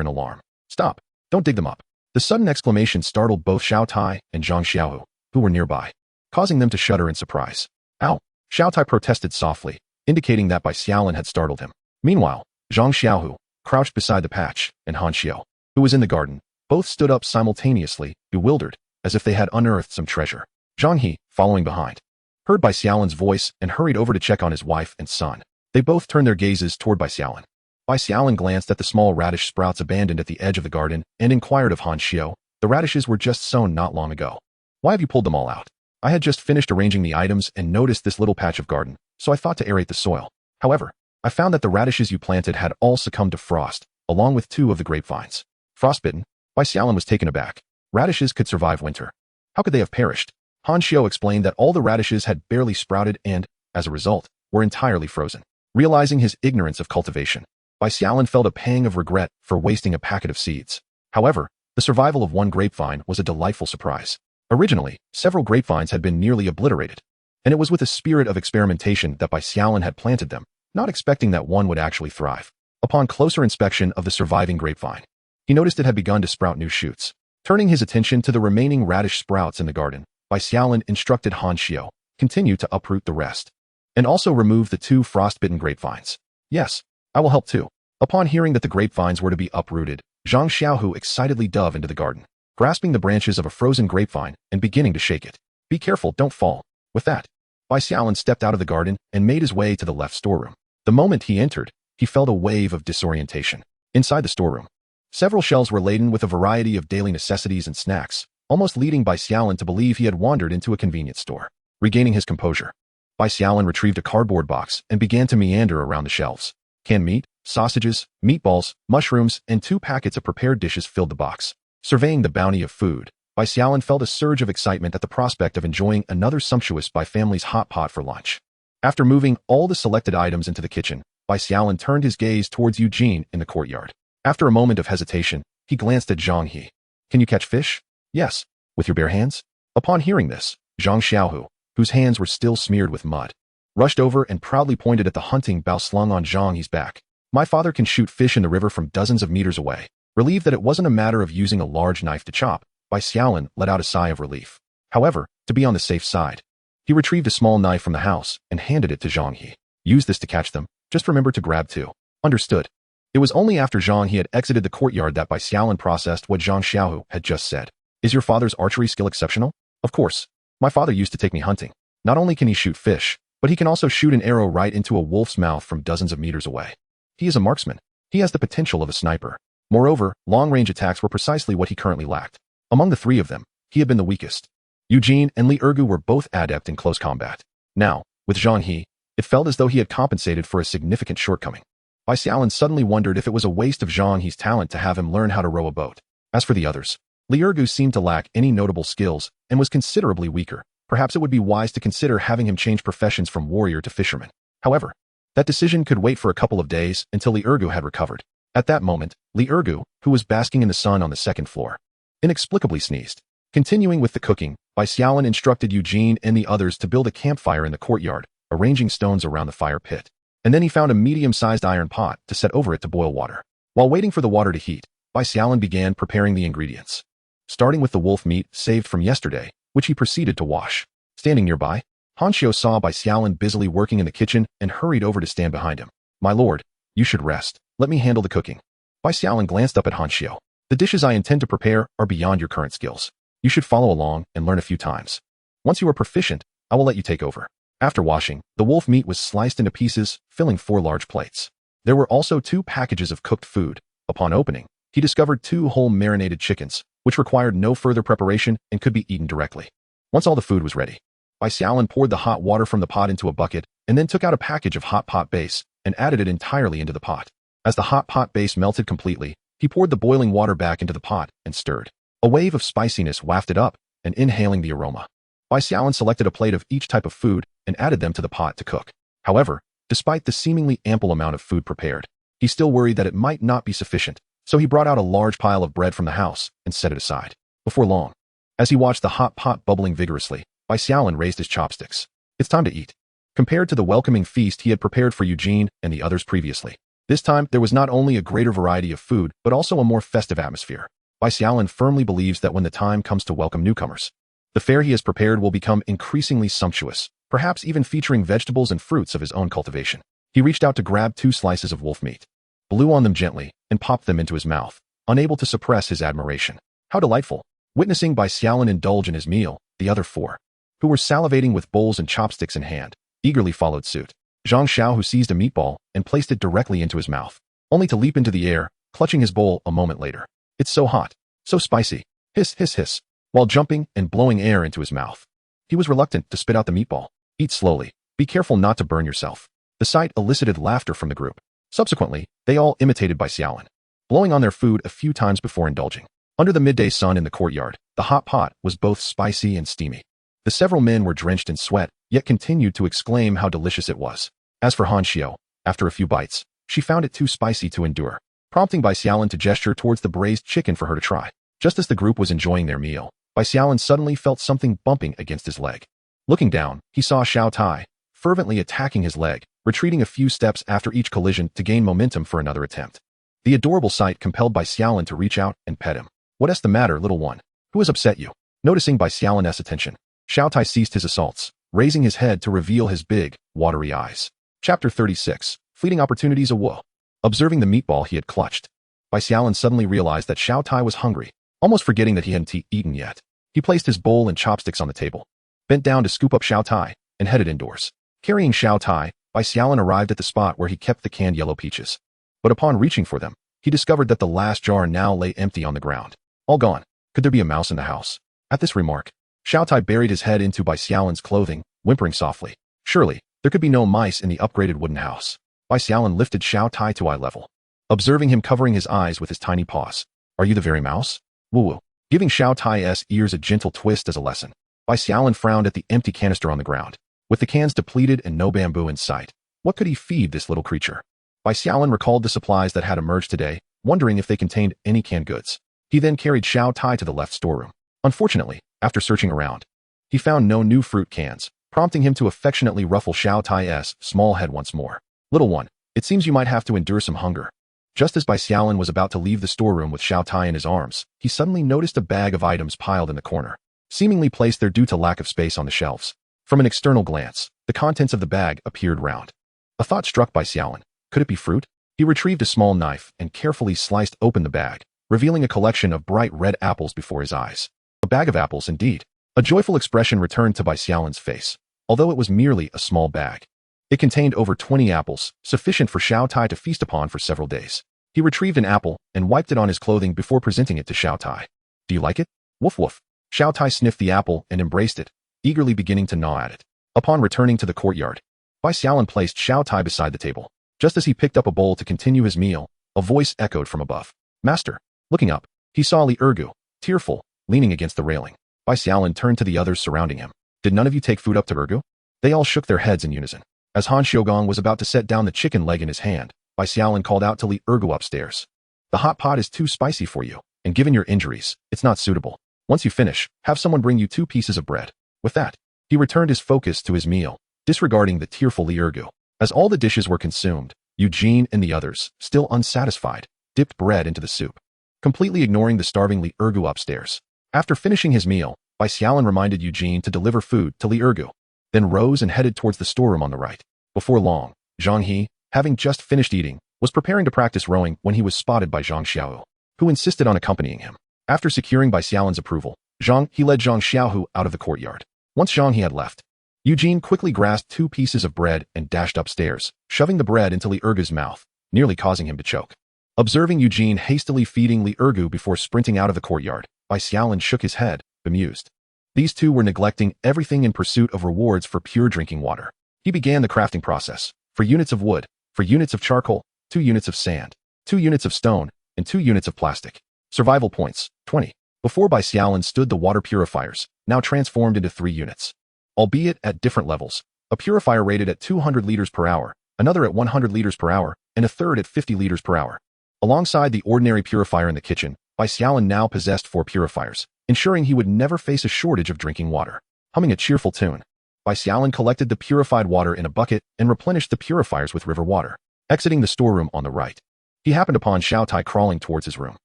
in alarm. Stop! Don't dig them up. The sudden exclamation startled both Xiao Tai and Zhang Xiaohu, who were nearby, causing them to shudder in surprise. Ow! Xiao Tai protested softly, indicating that Bai Xiaolin had startled him. Meanwhile, Zhang Xiaohu, crouched beside the patch, and Han Xiao, who was in the garden, both stood up simultaneously, bewildered, as if they had unearthed some treasure. Zhang He, following behind, heard Bai Xiaolin's voice and hurried over to check on his wife and son. They both turned their gazes toward Bai Xiaolin. Bai Xiaolin glanced at the small radish sprouts abandoned at the edge of the garden and inquired of Han Xiao. The radishes were just sown not long ago. Why have you pulled them all out? I had just finished arranging the items and noticed this little patch of garden, so I thought to aerate the soil. However, I found that the radishes you planted had all succumbed to frost, along with 2 of the grapevines. Frostbitten? Bai Xiaolin was taken aback. Radishes could survive winter. How could they have perished? Han Xiao explained that all the radishes had barely sprouted and, as a result, were entirely frozen. Realizing his ignorance of cultivation, Bai Xiaolin felt a pang of regret for wasting a packet of seeds. However, the survival of 1 grapevine was a delightful surprise. Originally, several grapevines had been nearly obliterated, and it was with a spirit of experimentation that Bai Xiaolin had planted them, not expecting that one would actually thrive. Upon closer inspection of the surviving grapevine, he noticed it had begun to sprout new shoots. Turning his attention to the remaining radish sprouts in the garden, Bai Xiaolin instructed Han Xiao, continue to uproot the rest, and also remove the 2 frostbitten grapevines. Yes, I will help too. Upon hearing that the grapevines were to be uprooted, Zhang Xiaohu excitedly dove into the garden, grasping the branches of a frozen grapevine and beginning to shake it. Be careful, don't fall. With that, Bai Xiaolin stepped out of the garden and made his way to the left storeroom. The moment he entered, he felt a wave of disorientation. Inside the storeroom, several shelves were laden with a variety of daily necessities and snacks, almost leading Bai Xiaolin to believe he had wandered into a convenience store. Regaining his composure, Bai Xiaolin retrieved a cardboard box and began to meander around the shelves. Canned meat, sausages, meatballs, mushrooms, and 2 packets of prepared dishes filled the box. Surveying the bounty of food, Bai Xiaolin felt a surge of excitement at the prospect of enjoying another sumptuous Bai family's hot pot for lunch. After moving all the selected items into the kitchen, Bai Xiaolin turned his gaze towards Eugene in the courtyard. After a moment of hesitation, he glanced at Zhang He. Can you catch fish? Yes. With your bare hands? Upon hearing this, Zhang Xiaohu, whose hands were still smeared with mud, rushed over and proudly pointed at the hunting bow slung on Zhang He's back. My father can shoot fish in the river from dozens of meters away. Relieved that it wasn't a matter of using a large knife to chop, Bai Xiaolin let out a sigh of relief. However, to be on the safe side, he retrieved a small knife from the house and handed it to Zhang He. Use this to catch them. Just remember to grab 2. Understood. It was only after Zhang He had exited the courtyard that Bai Xiaolin processed what Zhang Xiaohu had just said. Is your father's archery skill exceptional? Of course. My father used to take me hunting. Not only can he shoot fish, but he can also shoot an arrow right into a wolf's mouth from dozens of meters away. He is a marksman. He has the potential of a sniper. Moreover, long-range attacks were precisely what he currently lacked. Among the 3 of them, he had been the weakest. Eugene and Li Ergu were both adept in close combat. Now, with Zhang He, it felt as though he had compensated for a significant shortcoming. Bai Xiaolin suddenly wondered if it was a waste of Zhang He's talent to have him learn how to row a boat. As for the others, Li Ergu seemed to lack any notable skills and was considerably weaker. Perhaps it would be wise to consider having him change professions from warrior to fisherman. However, that decision could wait for a couple of days until Li Ergu had recovered. At that moment, Li Ergu, who was basking in the sun on the 2nd floor, inexplicably sneezed. Continuing with the cooking, Bai Xiaolin instructed Eugene and the others to build a campfire in the courtyard, arranging stones around the fire pit. And then he found a medium-sized iron pot to set over it to boil water. While waiting for the water to heat, Bai Xiaolin began preparing the ingredients, starting with the wolf meat saved from yesterday, which he proceeded to wash. Standing nearby, Han Xiao saw Bai Xiaolin busily working in the kitchen and hurried over to stand behind him. My lord, you should rest. Let me handle the cooking. Bai Xiaolin glanced up at Han Xiao. The dishes I intend to prepare are beyond your current skills. You should follow along and learn a few times. Once you are proficient, I will let you take over. After washing, the wolf meat was sliced into pieces, filling 4 large plates. There were also 2 packages of cooked food. Upon opening, he discovered 2 whole marinated chickens, which required no further preparation and could be eaten directly. Once all the food was ready, Bai Xiaolin poured the hot water from the pot into a bucket and then took out a package of hot pot base and added it entirely into the pot. As the hot pot base melted completely, he poured the boiling water back into the pot and stirred. A wave of spiciness wafted up, and inhaling the aroma, Bai Xiaolin selected a plate of each type of food and added them to the pot to cook. However, despite the seemingly ample amount of food prepared, he still worried that it might not be sufficient, so he brought out a large pile of bread from the house and set it aside. Before long, as he watched the hot pot bubbling vigorously, Bai Xiaolin raised his chopsticks. It's time to eat. compared to the welcoming feast he had prepared for Eugene and the others previously. This time, there was not only a greater variety of food, but also a more festive atmosphere. Bai Xiaolin firmly believes that when the time comes to welcome newcomers, the fare he has prepared will become increasingly sumptuous, perhaps even featuring vegetables and fruits of his own cultivation. He reached out to grab 2 slices of wolf meat, blew on them gently, and popped them into his mouth, unable to suppress his admiration. How delightful! Witnessing Bai Xiaolin indulge in his meal, the other 4, who were salivating with bowls and chopsticks in hand, eagerly followed suit. Zhang Xiao who seized a meatball and placed it directly into his mouth, only to leap into the air, clutching his bowl a moment later. It's so hot, so spicy, hiss hiss hiss, while jumping and blowing air into his mouth. He was reluctant to spit out the meatball. Eat slowly, be careful not to burn yourself. The sight elicited laughter from the group. Subsequently, they all imitated Bai Xiaolin, blowing on their food a few times before indulging. Under the midday sun in the courtyard, the hot pot was both spicy and steamy. The several men were drenched in sweat, yet continued to exclaim how delicious it was. As for Han Xiao, after a few bites, she found it too spicy to endure, prompting Bai Xiaolin to gesture towards the braised chicken for her to try. Just as the group was enjoying their meal, Bai Xiaolin suddenly felt something bumping against his leg. Looking down, he saw Xiao Tai, fervently attacking his leg, retreating a few steps after each collision to gain momentum for another attempt. The adorable sight compelled Bai Xiaolin to reach out and pet him. What's the matter, little one? Who has upset you? Noticing Bai Xiaolin's attention, Xiao Tai ceased his assaults, raising his head to reveal his big, watery eyes. Chapter 36. Fleeting Opportunities Awo. Observing the meatball he had clutched, Bai Xiaolin suddenly realized that Xiao Tai was hungry, almost forgetting that he hadn't eaten yet. He placed his bowl and chopsticks on the table, bent down to scoop up Xiao Tai, and headed indoors. Carrying Xiao Tai, Bai Xiaolin arrived at the spot where he kept the canned yellow peaches. But upon reaching for them, he discovered that the last jar now lay empty on the ground. All gone. Could there be a mouse in the house? At this remark, Xiao Tai buried his head into Bai Xiaolin's clothing, whimpering softly. Surely, there could be no mice in the upgraded wooden house. Bai Xiaolin lifted Xiao Tai to eye level, observing him covering his eyes with his tiny paws. Are you the very mouse? Woo-woo. Giving Xiao Tai's ears a gentle twist as a lesson, Bai Xiaolin frowned at the empty canister on the ground. With the cans depleted and no bamboo in sight, what could he feed this little creature? Bai Xiaolin recalled the supplies that had emerged today, wondering if they contained any canned goods. He then carried Xiao Tai to the left storeroom. Unfortunately, after searching around, he found no new fruit cans, prompting him to affectionately ruffle Xiao Tai's small head once more. Little one, it seems you might have to endure some hunger. Just as Bai Xiaolin was about to leave the storeroom with Xiao Tai in his arms, he suddenly noticed a bag of items piled in the corner, seemingly placed there due to lack of space on the shelves. From an external glance, the contents of the bag appeared round. A thought struck Bai Xiaolin. Could it be fruit? He retrieved a small knife and carefully sliced open the bag, revealing a collection of bright red apples before his eyes. A bag of apples indeed. A joyful expression returned to Bai Xiaolin's face, although it was merely a small bag. It contained over 20 apples, sufficient for Xiao Tai to feast upon for several days. He retrieved an apple and wiped it on his clothing before presenting it to Xiao Tai. Do you like it? Woof woof. Xiao Tai sniffed the apple and embraced it, eagerly beginning to gnaw at it. Upon returning to the courtyard, Bai Xiaolin placed Xiao Tai beside the table. Just as he picked up a bowl to continue his meal, a voice echoed from above. Master. Looking up, he saw Li Ergu, tearful, leaning against the railing. Bai Xiaolin turned to the others surrounding him. Did none of you take food up to Ergu? They all shook their heads in unison. As Han Xiaogong was about to set down the chicken leg in his hand, Bai Xiaolin called out to Li Ergu upstairs. The hot pot is too spicy for you, and given your injuries, it's not suitable. Once you finish, have someone bring you 2 pieces of bread. With that, he returned his focus to his meal, disregarding the tearful Li Ergu. As all the dishes were consumed, Eugene and the others, still unsatisfied, dipped bread into the soup, completely ignoring the starving Li Ergu upstairs. After finishing his meal, Bai Xiaolin reminded Eugene to deliver food to Li Ergu, then rose and headed towards the storeroom on the right. Before long, Zhang He, having just finished eating, was preparing to practice rowing when he was spotted by Zhang Xiaohu, who insisted on accompanying him. After securing Bai Xiaolin's approval, he led Zhang Xiaohu out of the courtyard. Once Zhang He had left, Eugene quickly grasped 2 pieces of bread and dashed upstairs, shoving the bread into Li Ergu's mouth, nearly causing him to choke. Observing Eugene hastily feeding Li Ergu before sprinting out of the courtyard, Bai Xiaolin shook his head, bemused. These two were neglecting everything in pursuit of rewards for pure drinking water. He began the crafting process. For units of wood, for units of charcoal, 2 units of sand, 2 units of stone, and 2 units of plastic. Survival points, 20. Before Bai Xiaolin stood the water purifiers, now transformed into 3 units. Albeit at different levels. A purifier rated at 200 liters per hour, another at 100 liters per hour, and a third at 50 liters per hour. Alongside the ordinary purifier in the kitchen, Bai Xiaolin now possessed 4 purifiers, ensuring he would never face a shortage of drinking water. Humming a cheerful tune, Bai Xiaolin collected the purified water in a bucket and replenished the purifiers with river water. Exiting the storeroom on the right, he happened upon Xiao Tai crawling towards his room.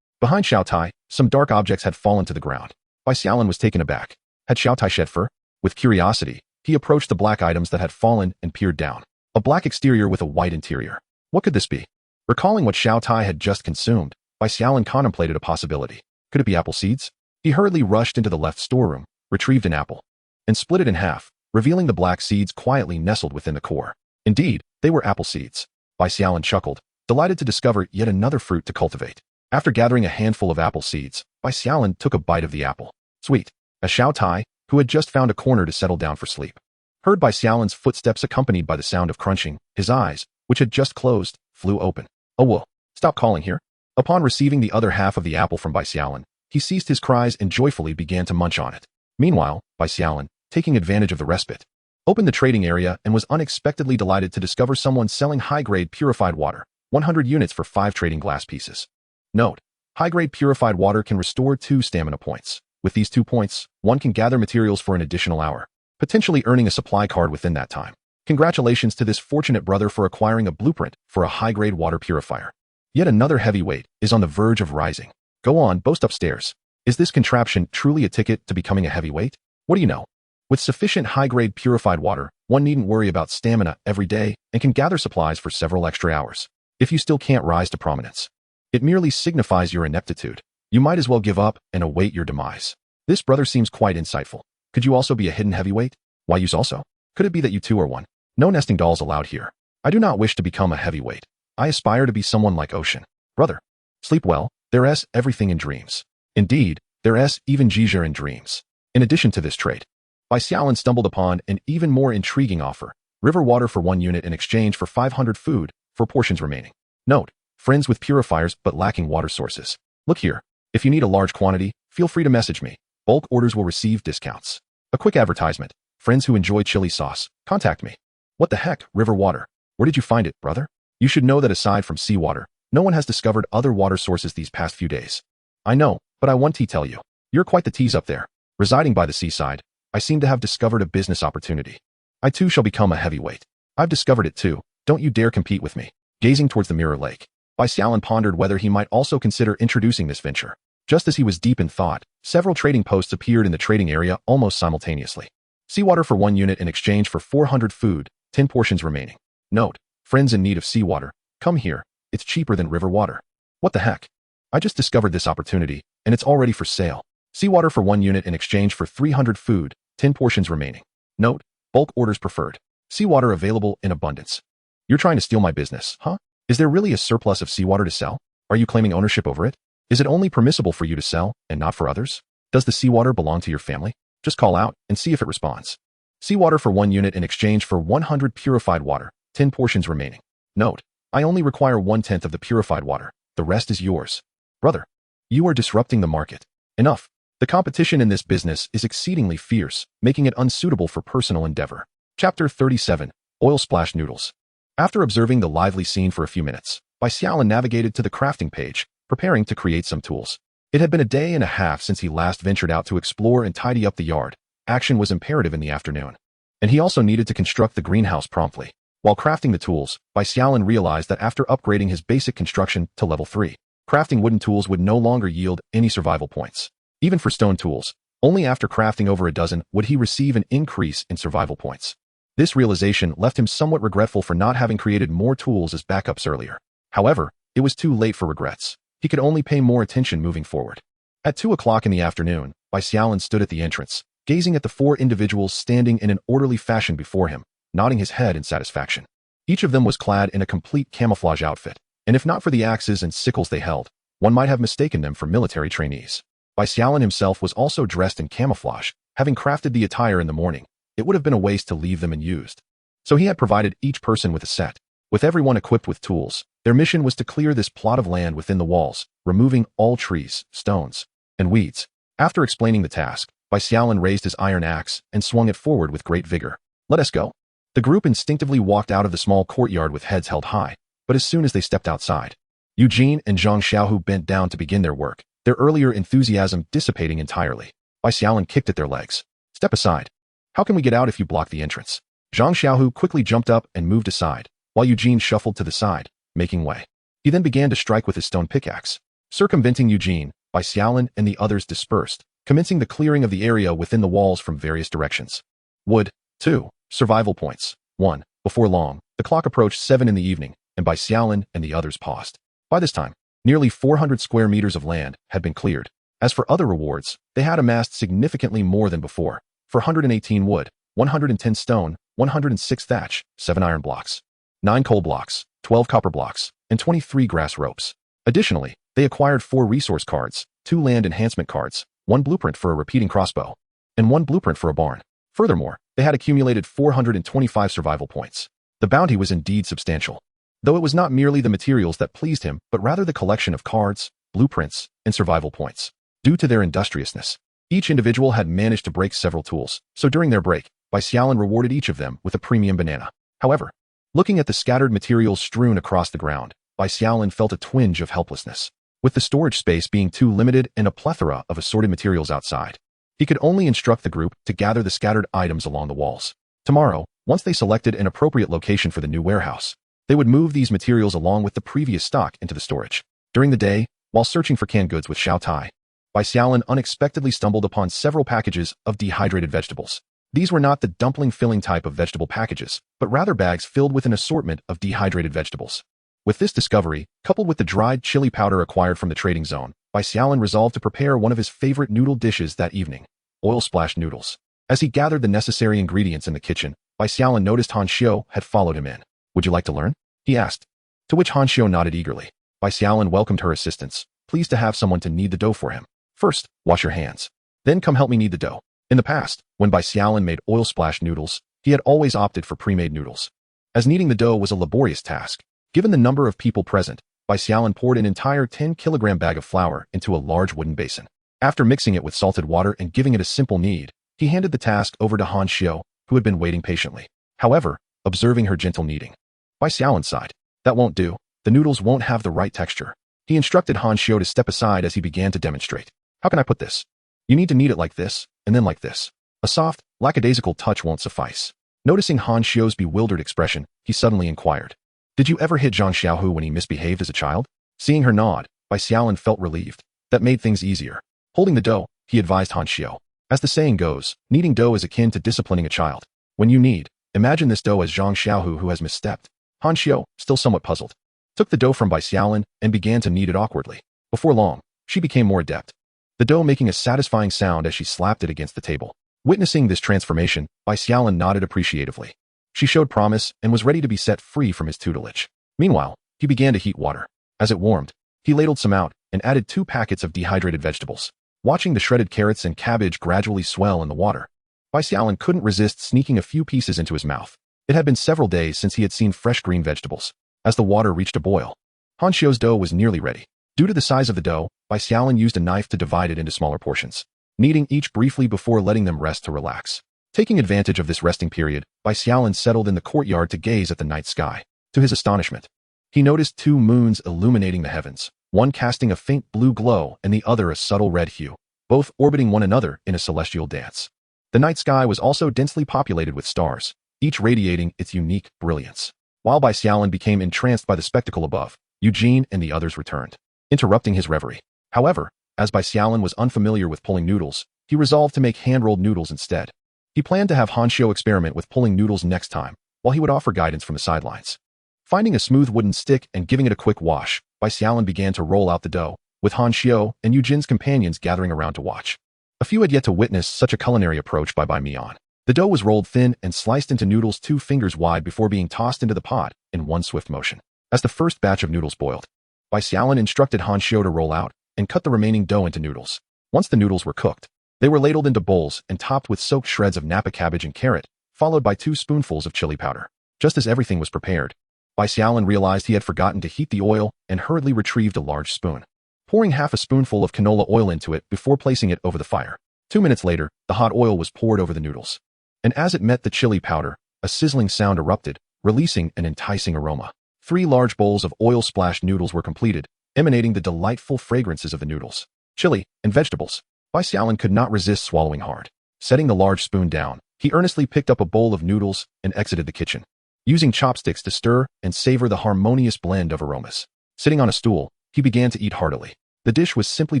Behind Xiao Tai, some dark objects had fallen to the ground. Bai Xiaolin was taken aback. Had Xiao Tai shed fur? With curiosity, he approached the black items that had fallen and peered down. A black exterior with a white interior. What could this be? Recalling what Xiao Tai had just consumed, Bai Xiaolin contemplated a possibility. Could it be apple seeds? He hurriedly rushed into the left storeroom, retrieved an apple, and split it in half, revealing the black seeds quietly nestled within the core. Indeed, they were apple seeds. Bai Xiaolin chuckled, delighted to discover yet another fruit to cultivate. After gathering a handful of apple seeds, Bai Xiaolin took a bite of the apple. Sweet. As Xiao Tai, who had just found a corner to settle down for sleep, heard Bai Xiaolin's footsteps accompanied by the sound of crunching, his eyes, which had just closed, flew open. Oh whoa, stop calling here. Upon receiving the other half of the apple from Bai Xiaolin, he ceased his cries and joyfully began to munch on it. Meanwhile, Bai Xiaolin, taking advantage of the respite, opened the trading area and was unexpectedly delighted to discover someone selling high-grade purified water, 100 units for 5 trading glass pieces. Note: high-grade purified water can restore 2 stamina points. With these 2 points, one can gather materials for an additional hour, potentially earning a supply card within that time. Congratulations to this fortunate brother for acquiring a blueprint for a high-grade water purifier. Yet another heavyweight is on the verge of rising. Go on, boast upstairs. Is this contraption truly a ticket to becoming a heavyweight? What do you know? With sufficient high-grade purified water, one needn't worry about stamina every day and can gather supplies for several extra hours. If you still can't rise to prominence, it merely signifies your ineptitude. You might as well give up and await your demise. This brother seems quite insightful. Could you also be a hidden heavyweight? Why use also? Could it be that you two are one? No nesting dolls allowed here. I do not wish to become a heavyweight. I aspire to be someone like Ocean. Brother, sleep well. There's everything in dreams. Indeed, there's even Jizher in dreams. In addition to this trait, Bai Xiaolin stumbled upon an even more intriguing offer. River water for 1 unit in exchange for 500 food, 4 portions remaining. Note: friends with purifiers but lacking water sources. Look here. If you need a large quantity, feel free to message me. Bulk orders will receive discounts. A quick advertisement. Friends who enjoy chili sauce, contact me. What the heck, river water? Where did you find it, brother? You should know that aside from seawater, no one has discovered other water sources these past few days. I know, but I want to tell you. You're quite the tease up there. Residing by the seaside, I seem to have discovered a business opportunity. I too shall become a heavyweight. I've discovered it too. Don't you dare compete with me. Gazing towards the mirror lake, Bai Xiaolin pondered whether he might also consider introducing this venture. Just as he was deep in thought, several trading posts appeared in the trading area almost simultaneously. Seawater for 1 unit in exchange for 400 food, 10 portions remaining. Note: friends in need of seawater, come here. It's cheaper than river water. What the heck? I just discovered this opportunity, and it's already for sale. Seawater for 1 unit in exchange for 300 food, 10 portions remaining. Note: bulk orders preferred. Seawater available in abundance. You're trying to steal my business, huh? Is there really a surplus of seawater to sell? Are you claiming ownership over it? Is it only permissible for you to sell, and not for others? Does the seawater belong to your family? Just call out and see if it responds. Seawater for 1 unit in exchange for 100 purified water, 10 portions remaining. Note: I only require 1/10 of the purified water. The rest is yours. Brother, you are disrupting the market. Enough. The competition in this business is exceedingly fierce, making it unsuitable for personal endeavor. Chapter 37. Oil Splash Noodles. After observing the lively scene for a few minutes, Bai Xiaolin navigated to the crafting page, preparing to create some tools. It had been a day and a half since he last ventured out to explore and tidy up the yard. Action was imperative in the afternoon. And he also needed to construct the greenhouse promptly. While crafting the tools, Bai Xiaolin realized that after upgrading his basic construction to level 3, crafting wooden tools would no longer yield any survival points. Even for stone tools, only after crafting over a dozen would he receive an increase in survival points. This realization left him somewhat regretful for not having created more tools as backups earlier. However, it was too late for regrets. He could only pay more attention moving forward. At 2 o'clock in the afternoon, Bai Xiaolin stood at the entrance, gazing at the 4 individuals standing in an orderly fashion before him, nodding his head in satisfaction. Each of them was clad in a complete camouflage outfit, and if not for the axes and sickles they held, one might have mistaken them for military trainees. Bai Xiaolin himself was also dressed in camouflage. Having crafted the attire in the morning, it would have been a waste to leave them unused. So he had provided each person with a set. With everyone equipped with tools, their mission was to clear this plot of land within the walls, removing all trees, stones, and weeds. After explaining the task, Bai Xiaolin raised his iron axe and swung it forward with great vigor. Let us go. The group instinctively walked out of the small courtyard with heads held high, but as soon as they stepped outside, Eugene and Zhang Xiaohu bent down to begin their work, their earlier enthusiasm dissipating entirely. Bai Xiaolin kicked at their legs. Step aside. How can we get out if you block the entrance? Zhang Xiaohu quickly jumped up and moved aside, while Eugene shuffled to the side, making way. He then began to strike with his stone pickaxe. Circumventing Eugene, Bai Xiaolin and the others dispersed, commencing the clearing of the area within the walls from various directions. Wood. 2. Survival points. 1. Before long, the clock approached 7 in the evening, and Bai Xiaolin and the others paused. By this time, nearly 400 square meters of land had been cleared. As for other rewards, they had amassed significantly more than before. 418 wood, 110 stone, 106 thatch, 7 iron blocks, 9 coal blocks, 12 copper blocks, and 23 grass ropes. Additionally, they acquired 4 resource cards, 2 land enhancement cards, 1 blueprint for a repeating crossbow, and 1 blueprint for a barn. Furthermore, they had accumulated 425 survival points. The bounty was indeed substantial, though it was not merely the materials that pleased him, but rather the collection of cards, blueprints, and survival points. Due to their industriousness, each individual had managed to break several tools, so during their break, Bai Xiaolin rewarded each of them with a premium banana. However, looking at the scattered materials strewn across the ground, Bai Xiaolin felt a twinge of helplessness. With the storage space being too limited and a plethora of assorted materials outside, he could only instruct the group to gather the scattered items along the walls. Tomorrow, once they selected an appropriate location for the new warehouse, they would move these materials along with the previous stock into the storage. During the day, while searching for canned goods with Xiao Tai, Bai Xiaolin unexpectedly stumbled upon several packages of dehydrated vegetables. These were not the dumpling-filling type of vegetable packages, but rather bags filled with an assortment of dehydrated vegetables. With this discovery, coupled with the dried chili powder acquired from the trading zone, Bai Xiaolin resolved to prepare one of his favorite noodle dishes that evening, oil-splashed noodles. As he gathered the necessary ingredients in the kitchen, Bai Xiaolin noticed Han Xiao had followed him in. "Would you like to learn?" he asked. To which Han Xiao nodded eagerly. Bai Xiaolin welcomed her assistance, pleased to have someone to knead the dough for him. "First, wash your hands. Then come help me knead the dough." In the past, when Bai Xiaolin made oil-splashed noodles, he had always opted for pre-made noodles, as kneading the dough was a laborious task. Given the number of people present, Bai Xiaolin poured an entire 10-kilogram bag of flour into a large wooden basin. After mixing it with salted water and giving it a simple knead, he handed the task over to Han Xiao, who had been waiting patiently. However, observing her gentle kneading, Bai Xiaolin sighed. "That won't do. The noodles won't have the right texture." He instructed Han Xiao to step aside as he began to demonstrate. "How can I put this? You need to knead it like this, and then like this." A soft, lackadaisical touch won't suffice. Noticing Han Xiao's bewildered expression, he suddenly inquired, "Did you ever hit Zhang Xiaohu when he misbehaved as a child?" Seeing her nod, Bai Xiaolin felt relieved. That made things easier. Holding the dough, he advised Han Xiao. As the saying goes, kneading dough is akin to disciplining a child. When you knead, imagine this dough as Zhang Xiaohu who has misstepped. Han Xiao, still somewhat puzzled, took the dough from Bai Xiaolin and began to knead it awkwardly. Before long, she became more adept, the dough making a satisfying sound as she slapped it against the table. Witnessing this transformation, Bai Xiaolin nodded appreciatively. She showed promise and was ready to be set free from his tutelage. Meanwhile, he began to heat water. As it warmed, he ladled some out and added 2 packets of dehydrated vegetables. Watching the shredded carrots and cabbage gradually swell in the water, Bai Xiaolin couldn't resist sneaking a few pieces into his mouth. It had been several days since he had seen fresh green vegetables. As the water reached a boil, Han Xiao's dough was nearly ready. Due to the size of the dough, Bai Xiaolin used a knife to divide it into smaller portions, kneading each briefly before letting them rest to relax. Taking advantage of this resting period, Bai Xiaolin settled in the courtyard to gaze at the night sky. To his astonishment, he noticed 2 moons illuminating the heavens, one casting a faint blue glow and the other a subtle red hue, both orbiting one another in a celestial dance. The night sky was also densely populated with stars, each radiating its unique brilliance. While Bai Xiaolin became entranced by the spectacle above, Eugene and the others returned, interrupting his reverie. However, as Bai Xiaolin was unfamiliar with pulling noodles, he resolved to make hand-rolled noodles instead. He planned to have Han Xiao experiment with pulling noodles next time, while he would offer guidance from the sidelines. Finding a smooth wooden stick and giving it a quick wash, Bai Xiaolin began to roll out the dough, with Han Xiao and Eugene's companions gathering around to watch. A few had yet to witness such a culinary approach by Bai Mian. The dough was rolled thin and sliced into noodles 2 fingers wide before being tossed into the pot in one swift motion. As the first batch of noodles boiled, Bai Xiaolin instructed Han Xiao to roll out and cut the remaining dough into noodles. Once the noodles were cooked, they were ladled into bowls and topped with soaked shreds of napa cabbage and carrot, followed by 2 spoonfuls of chili powder. Just as everything was prepared, Bai Xiaolin realized he had forgotten to heat the oil and hurriedly retrieved a large spoon, pouring half a spoonful of canola oil into it before placing it over the fire. 2 minutes later, the hot oil was poured over the noodles, and as it met the chili powder, a sizzling sound erupted, releasing an enticing aroma. 3 large bowls of oil-splashed noodles were completed, emanating the delightful fragrances of the noodles, chili, and vegetables. Bai Xiaolin could not resist swallowing hard. Setting the large spoon down, He earnestly picked up a bowl of noodles and exited the kitchen, using chopsticks to stir and savor the harmonious blend of aromas. Sitting on a stool, he began to eat heartily. The dish was simply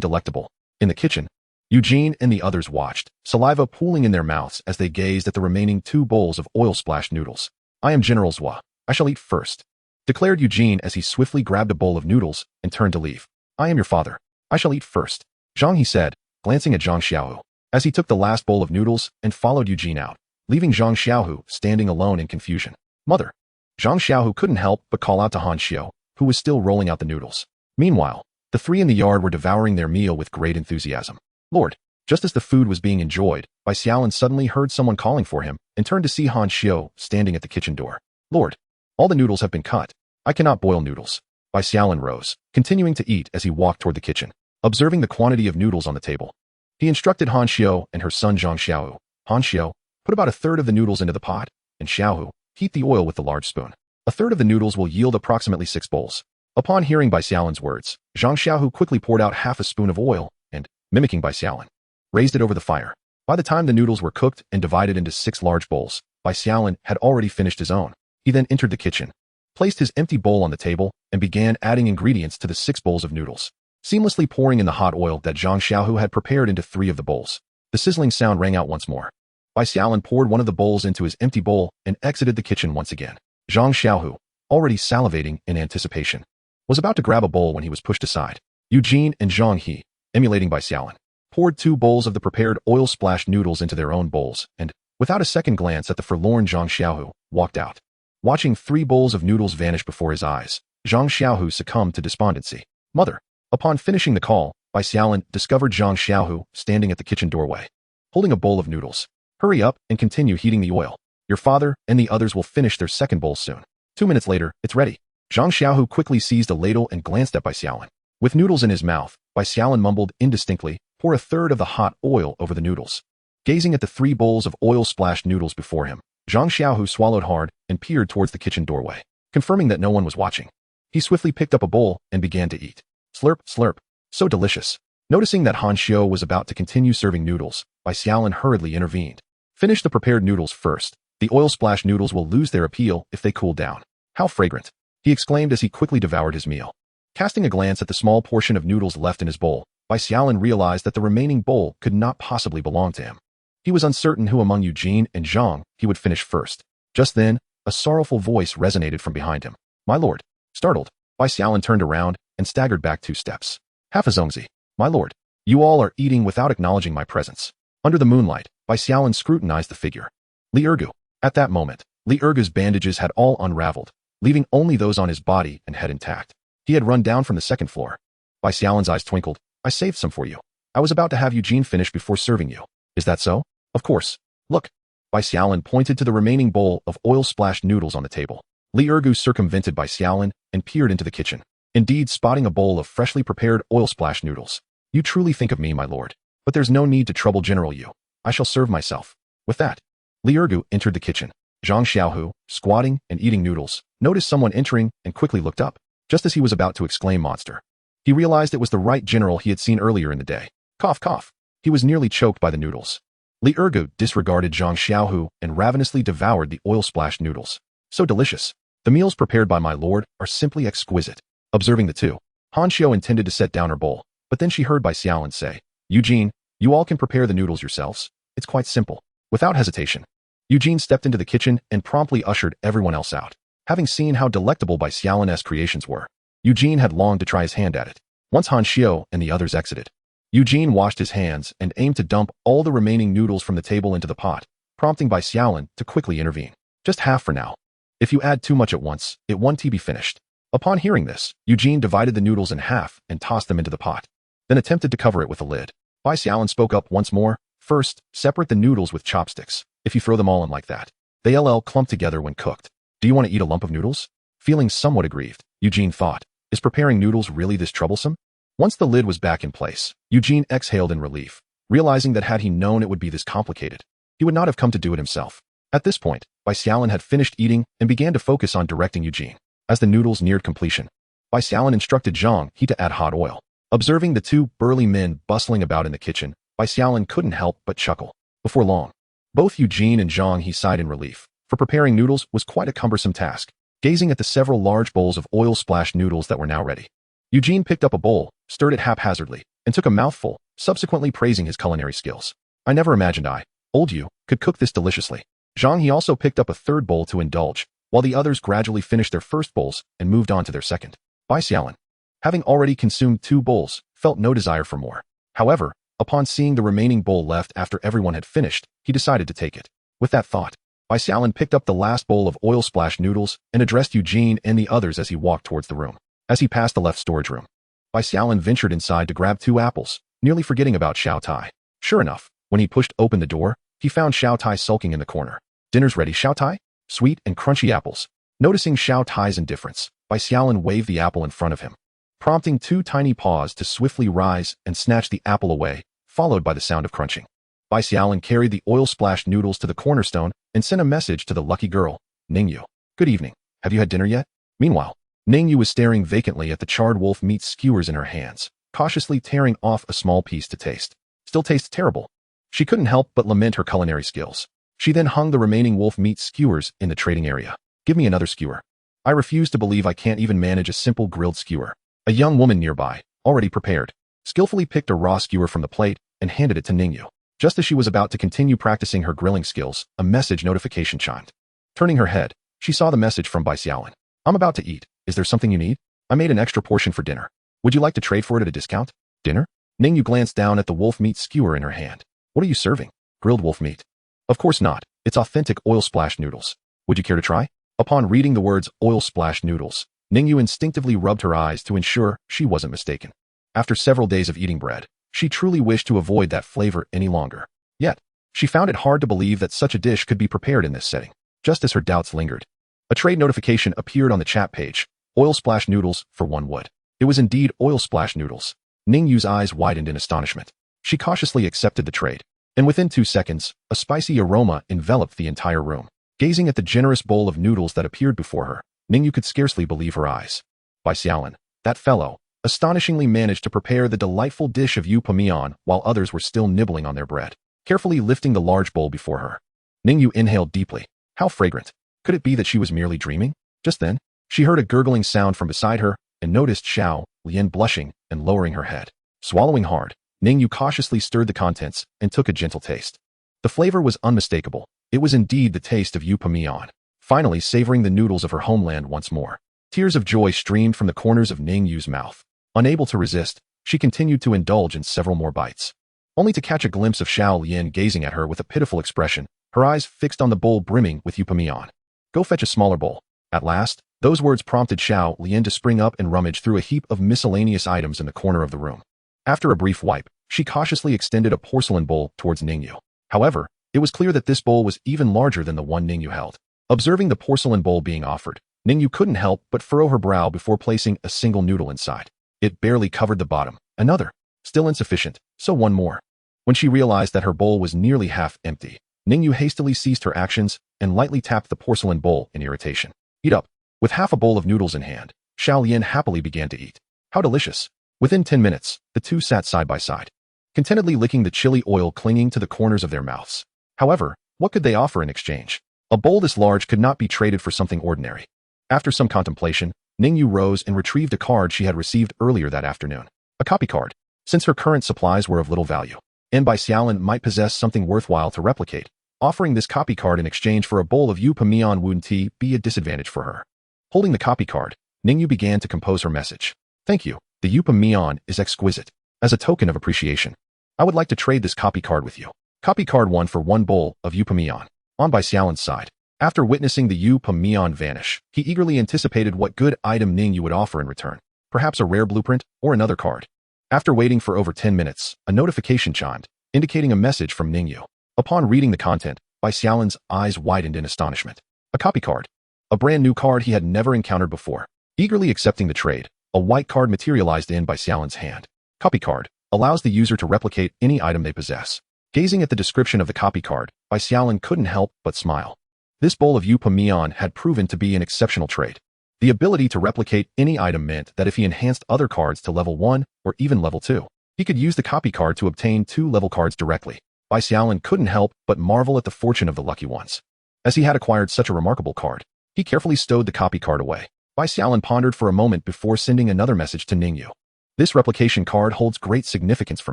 delectable. In the kitchen, Eugene and the others watched, saliva pooling in their mouths as they gazed at the remaining 2 bowls of oil-splashed noodles. "I am General Zhua. I shall eat first," declared Eugene as he swiftly grabbed a bowl of noodles and turned to leave. "I am your father. I shall eat first, Zhang," he said, glancing at Zhang Xiaohu, as he took the last bowl of noodles and followed Eugene out, leaving Zhang Xiaohu standing alone in confusion. "Mother." Zhang Xiaohu couldn't help but call out to Han Xiao, who was still rolling out the noodles. Meanwhile, the 3 in the yard were devouring their meal with great enthusiasm. "Lord." Just as the food was being enjoyed, Bai Xiaolin suddenly heard someone calling for him and turned to see Han Xiao standing at the kitchen door. "Lord, all the noodles have been cut. I cannot boil noodles." Bai Xiaolin rose, continuing to eat as he walked toward the kitchen. Observing the quantity of noodles on the table, he instructed Han Xiao and her son Zhang Xiaohu. "Han Xiao, put about 1/3 of the noodles into the pot, and Xiaohu, heat the oil with the large spoon. 1/3 of the noodles will yield approximately 6 bowls." Upon hearing Bai Xiaolin's words, Zhang Xiaohu quickly poured out half a spoon of oil and, mimicking Bai Xiaolin, raised it over the fire. By the time the noodles were cooked and divided into 6 large bowls, Bai Xiaolin had already finished his own. He then entered the kitchen, placed his empty bowl on the table, and began adding ingredients to the 6 bowls of noodles, seamlessly pouring in the hot oil that Zhang Xiaohu had prepared into 3 of the bowls. The sizzling sound rang out once more. Bai Xiaolin poured one of the bowls into his empty bowl and exited the kitchen once again. Zhang Xiaohu, already salivating in anticipation, was about to grab a bowl when he was pushed aside. Eugene and Zhang He, emulating Bai Xiaolin, poured 2 bowls of the prepared oil-splashed noodles into their own bowls and, without a second glance at the forlorn Zhang Xiaohu, walked out. Watching 3 bowls of noodles vanish before his eyes, Zhang Xiaohu succumbed to despondency. "Mother." Upon finishing the call, Bai Xiaolin discovered Zhang Xiaohu standing at the kitchen doorway, holding a bowl of noodles. "Hurry up and continue heating the oil. Your father and the others will finish their second bowl soon. 2 minutes later, it's ready." Zhang Xiaohu quickly seized a ladle and glanced at Bai Xiaolin. With noodles in his mouth, Bai Xiaolin mumbled indistinctly, "Pour 1/3 of the hot oil over the noodles." Gazing at the 3 bowls of oil-splashed noodles before him, Zhang Xiaohu swallowed hard and peered towards the kitchen doorway, confirming that no one was watching. He swiftly picked up a bowl and began to eat. Slurp, slurp. So delicious. Noticing that Han Xiao was about to continue serving noodles, Bai Xiaolin hurriedly intervened. "Finish the prepared noodles first. The oil-splashed noodles will lose their appeal if they cool down." "How fragrant," he exclaimed as he quickly devoured his meal. Casting a glance at the small portion of noodles left in his bowl, Bai Xiaolin realized that the remaining bowl could not possibly belong to him. He was uncertain who among Eugene and Zhang he would finish first. Just then, a sorrowful voice resonated from behind him. "My lord." Startled, Bai Xiaolin turned around and staggered back 2 steps. "Half a zongzi. My lord. You all are eating without acknowledging my presence." Under the moonlight, Bai Xiaolin scrutinized the figure. Li Ergu. At that moment, Li Ergu's bandages had all unraveled, leaving only those on his body and head intact. He had run down from the 2nd floor. Bai Xiaolin's eyes twinkled. "I saved some for you. I was about to have Eugene finish before serving you. Is that so?" "Of course. Look." Bai Xiaolin pointed to the remaining bowl of oil-splashed noodles on the table. Li Ergu circumvented Bai Xiaolin and peered into the kitchen, indeed spotting a bowl of freshly prepared oil-splashed noodles. "You truly think of me, my lord. But there's no need to trouble General Yu. I shall serve myself." With that, Li Ergu entered the kitchen. Zhang Xiaohu, squatting and eating noodles, noticed someone entering and quickly looked up. Just as he was about to exclaim monster, he realized it was the right general he had seen earlier in the day. Cough, cough. He was nearly choked by the noodles. Li Ergu disregarded Zhang Xiaohu and ravenously devoured the oil-splashed noodles. "So delicious. The meals prepared by my lord are simply exquisite." Observing the two, Han Xiao intended to set down her bowl, but then she heard Bai Xiaolin say, "Eugene, you all can prepare the noodles yourselves. It's quite simple." Without hesitation, Eugene stepped into the kitchen and promptly ushered everyone else out. Having seen how delectable Bai Xiaolin's creations were, Eugene had longed to try his hand at it. Once Han Xiao and the others exited, Eugene washed his hands and aimed to dump all the remaining noodles from the table into the pot, prompting Bai Xiaolin to quickly intervene. "Just half for now. If you add too much at once, it won't be finished." Upon hearing this, Eugene divided the noodles in half and tossed them into the pot, then attempted to cover it with a lid. Bai Xiaolin spoke up once more. "First, separate the noodles with chopsticks. If you throw them all in like that, they'll clump together when cooked. Do you want to eat a lump of noodles?" Feeling somewhat aggrieved, Eugene thought, is preparing noodles really this troublesome? Once the lid was back in place, Eugene exhaled in relief, realizing that had he known it would be this complicated, he would not have come to do it himself. At this point, Bai Xiaolin had finished eating and began to focus on directing Eugene. As the noodles neared completion, Bai Xiaolin instructed Zhang He to add hot oil. Observing the 2 burly men bustling about in the kitchen, Bai Xiaolin couldn't help but chuckle. Before long, Both Eugene and Zhang He sighed in relief, for preparing noodles was quite a cumbersome task, gazing at the several large bowls of oil-splashed noodles that were now ready. Eugene picked up a bowl, stirred it haphazardly, and took a mouthful, subsequently praising his culinary skills. I never imagined old you, could cook this deliciously. Zhang He also picked up a third bowl to indulge, while the others gradually finished their first bowls and moved on to their second. Bai Xiaolin, having already consumed 2 bowls, felt no desire for more. However, upon seeing the remaining bowl left after everyone had finished, he decided to take it. With that thought, Bai Xiaolin picked up the last bowl of oil-splashed noodles and addressed Eugene and the others as he walked towards the room. As he passed the left storage room, Bai Xiaolin ventured inside to grab 2 apples, nearly forgetting about Xiao Tai. Sure enough, when he pushed open the door, he found Xiao Tai sulking in the corner. Dinner's ready, Xiao Tai? Sweet and crunchy apples. Noticing Xiao Tai's indifference, Bai Xiaolin waved the apple in front of him, prompting 2 tiny paws to swiftly rise and snatch the apple away, followed by the sound of crunching. Bai Xiaolin carried the oil-splashed noodles to the cornerstone and sent a message to the lucky girl, Ningyu. Good evening. Have you had dinner yet? Meanwhile, Ningyu was staring vacantly at the charred wolf meat skewers in her hands, cautiously tearing off a small piece to taste. Still tastes terrible. She couldn't help but lament her culinary skills. She then hung the remaining wolf meat skewers in the trading area. Give me another skewer. I refuse to believe I can't even manage a simple grilled skewer. A young woman nearby, already prepared, skillfully picked a raw skewer from the plate and handed it to Ningyu. Just as she was about to continue practicing her grilling skills, a message notification chimed. Turning her head, she saw the message from Bai Xiaolin. I'm about to eat. Is there something you need? I made an extra portion for dinner. Would you like to trade for it at a discount? Dinner? Ningyu glanced down at the wolf meat skewer in her hand. What are you serving? Grilled wolf meat. Of course not. It's authentic oil-splashed noodles. Would you care to try? Upon reading the words oil-splashed noodles, Ningyu instinctively rubbed her eyes to ensure she wasn't mistaken. After several days of eating bread, she truly wished to avoid that flavor any longer. Yet, she found it hard to believe that such a dish could be prepared in this setting. Just as her doubts lingered, a trade notification appeared on the chat page. Oil-splashed noodles for 1 wood. It was indeed oil-splashed noodles. Ningyu's eyes widened in astonishment. She cautiously accepted the trade, and within 2 seconds, a spicy aroma enveloped the entire room. Gazing at the generous bowl of noodles that appeared before her, Ningyu could scarcely believe her eyes. Bai Xiaolin, that fellow, astonishingly managed to prepare the delightful dish of yu pamian while others were still nibbling on their bread. Carefully lifting the large bowl before her, Ningyu inhaled deeply. How fragrant. Could it be that she was merely dreaming? Just then, she heard a gurgling sound from beside her and noticed Xiaolin blushing and lowering her head. Swallowing hard, Ningyu cautiously stirred the contents and took a gentle taste. The flavor was unmistakable. It was indeed the taste of yu pamian. Finally savoring the noodles of her homeland once more. Tears of joy streamed from the corners of Ningyu's mouth. Unable to resist, she continued to indulge in several more bites, only to catch a glimpse of Xiaolin gazing at her with a pitiful expression, her eyes fixed on the bowl brimming with yu pamian. Go fetch a smaller bowl. At last, those words prompted Xiaolin to spring up and rummage through a heap of miscellaneous items in the corner of the room. After a brief wipe, she cautiously extended a porcelain bowl towards Ningyu. However, it was clear that this bowl was even larger than the one Ningyu held. Observing the porcelain bowl being offered, Ningyu couldn't help but furrow her brow before placing a single noodle inside. It barely covered the bottom. Another. Still insufficient, so one more. When she realized that her bowl was nearly half empty, Ningyu hastily ceased her actions and lightly tapped the porcelain bowl in irritation. Eat up. With half a bowl of noodles in hand, Xiaolin happily began to eat. How delicious. Within 10 minutes, the two sat side by side, contentedly licking the chili oil clinging to the corners of their mouths. However, what could they offer in exchange? A bowl this large could not be traded for something ordinary. After some contemplation, Ningyu rose and retrieved a card she had received earlier that afternoon. A copy card. Since her current supplies were of little value, and Bai Xiaolin might possess something worthwhile to replicate, offering this copy card in exchange for a bowl of yu pamian woon tea be a disadvantage for her. Holding the copy card, Ningyu began to compose her message. Thank you. The yu pamian is exquisite. As a token of appreciation, I would like to trade this copy card with you. Copy card 1 for 1 bowl of yu pamian. On Bai Xiaolin's side, after witnessing the yu pamian vanish, he eagerly anticipated what good item Ningyu would offer in return. Perhaps a rare blueprint or another card. After waiting for over 10 minutes, a notification chimed, indicating a message from Ningyu. Upon reading the content, Bai Xiaolin's eyes widened in astonishment. A copy card. A brand new card he had never encountered before. Eagerly accepting the trade, a white card materialized in Bai Xiaolin's hand. Copy card. Allows the user to replicate any item they possess. Gazing at the description of the copy card, Bai Xiaolin couldn't help but smile. This bowl of yu pamian had proven to be an exceptional trait. The ability to replicate any item meant that if he enhanced other cards to level 1 or even level 2, he could use the copy card to obtain 2 level cards directly. Bai Xiaolin couldn't help but marvel at the fortune of the lucky ones. As he had acquired such a remarkable card, he carefully stowed the copy card away. Bai Xiaolin pondered for a moment before sending another message to Ningyu. This replication card holds great significance for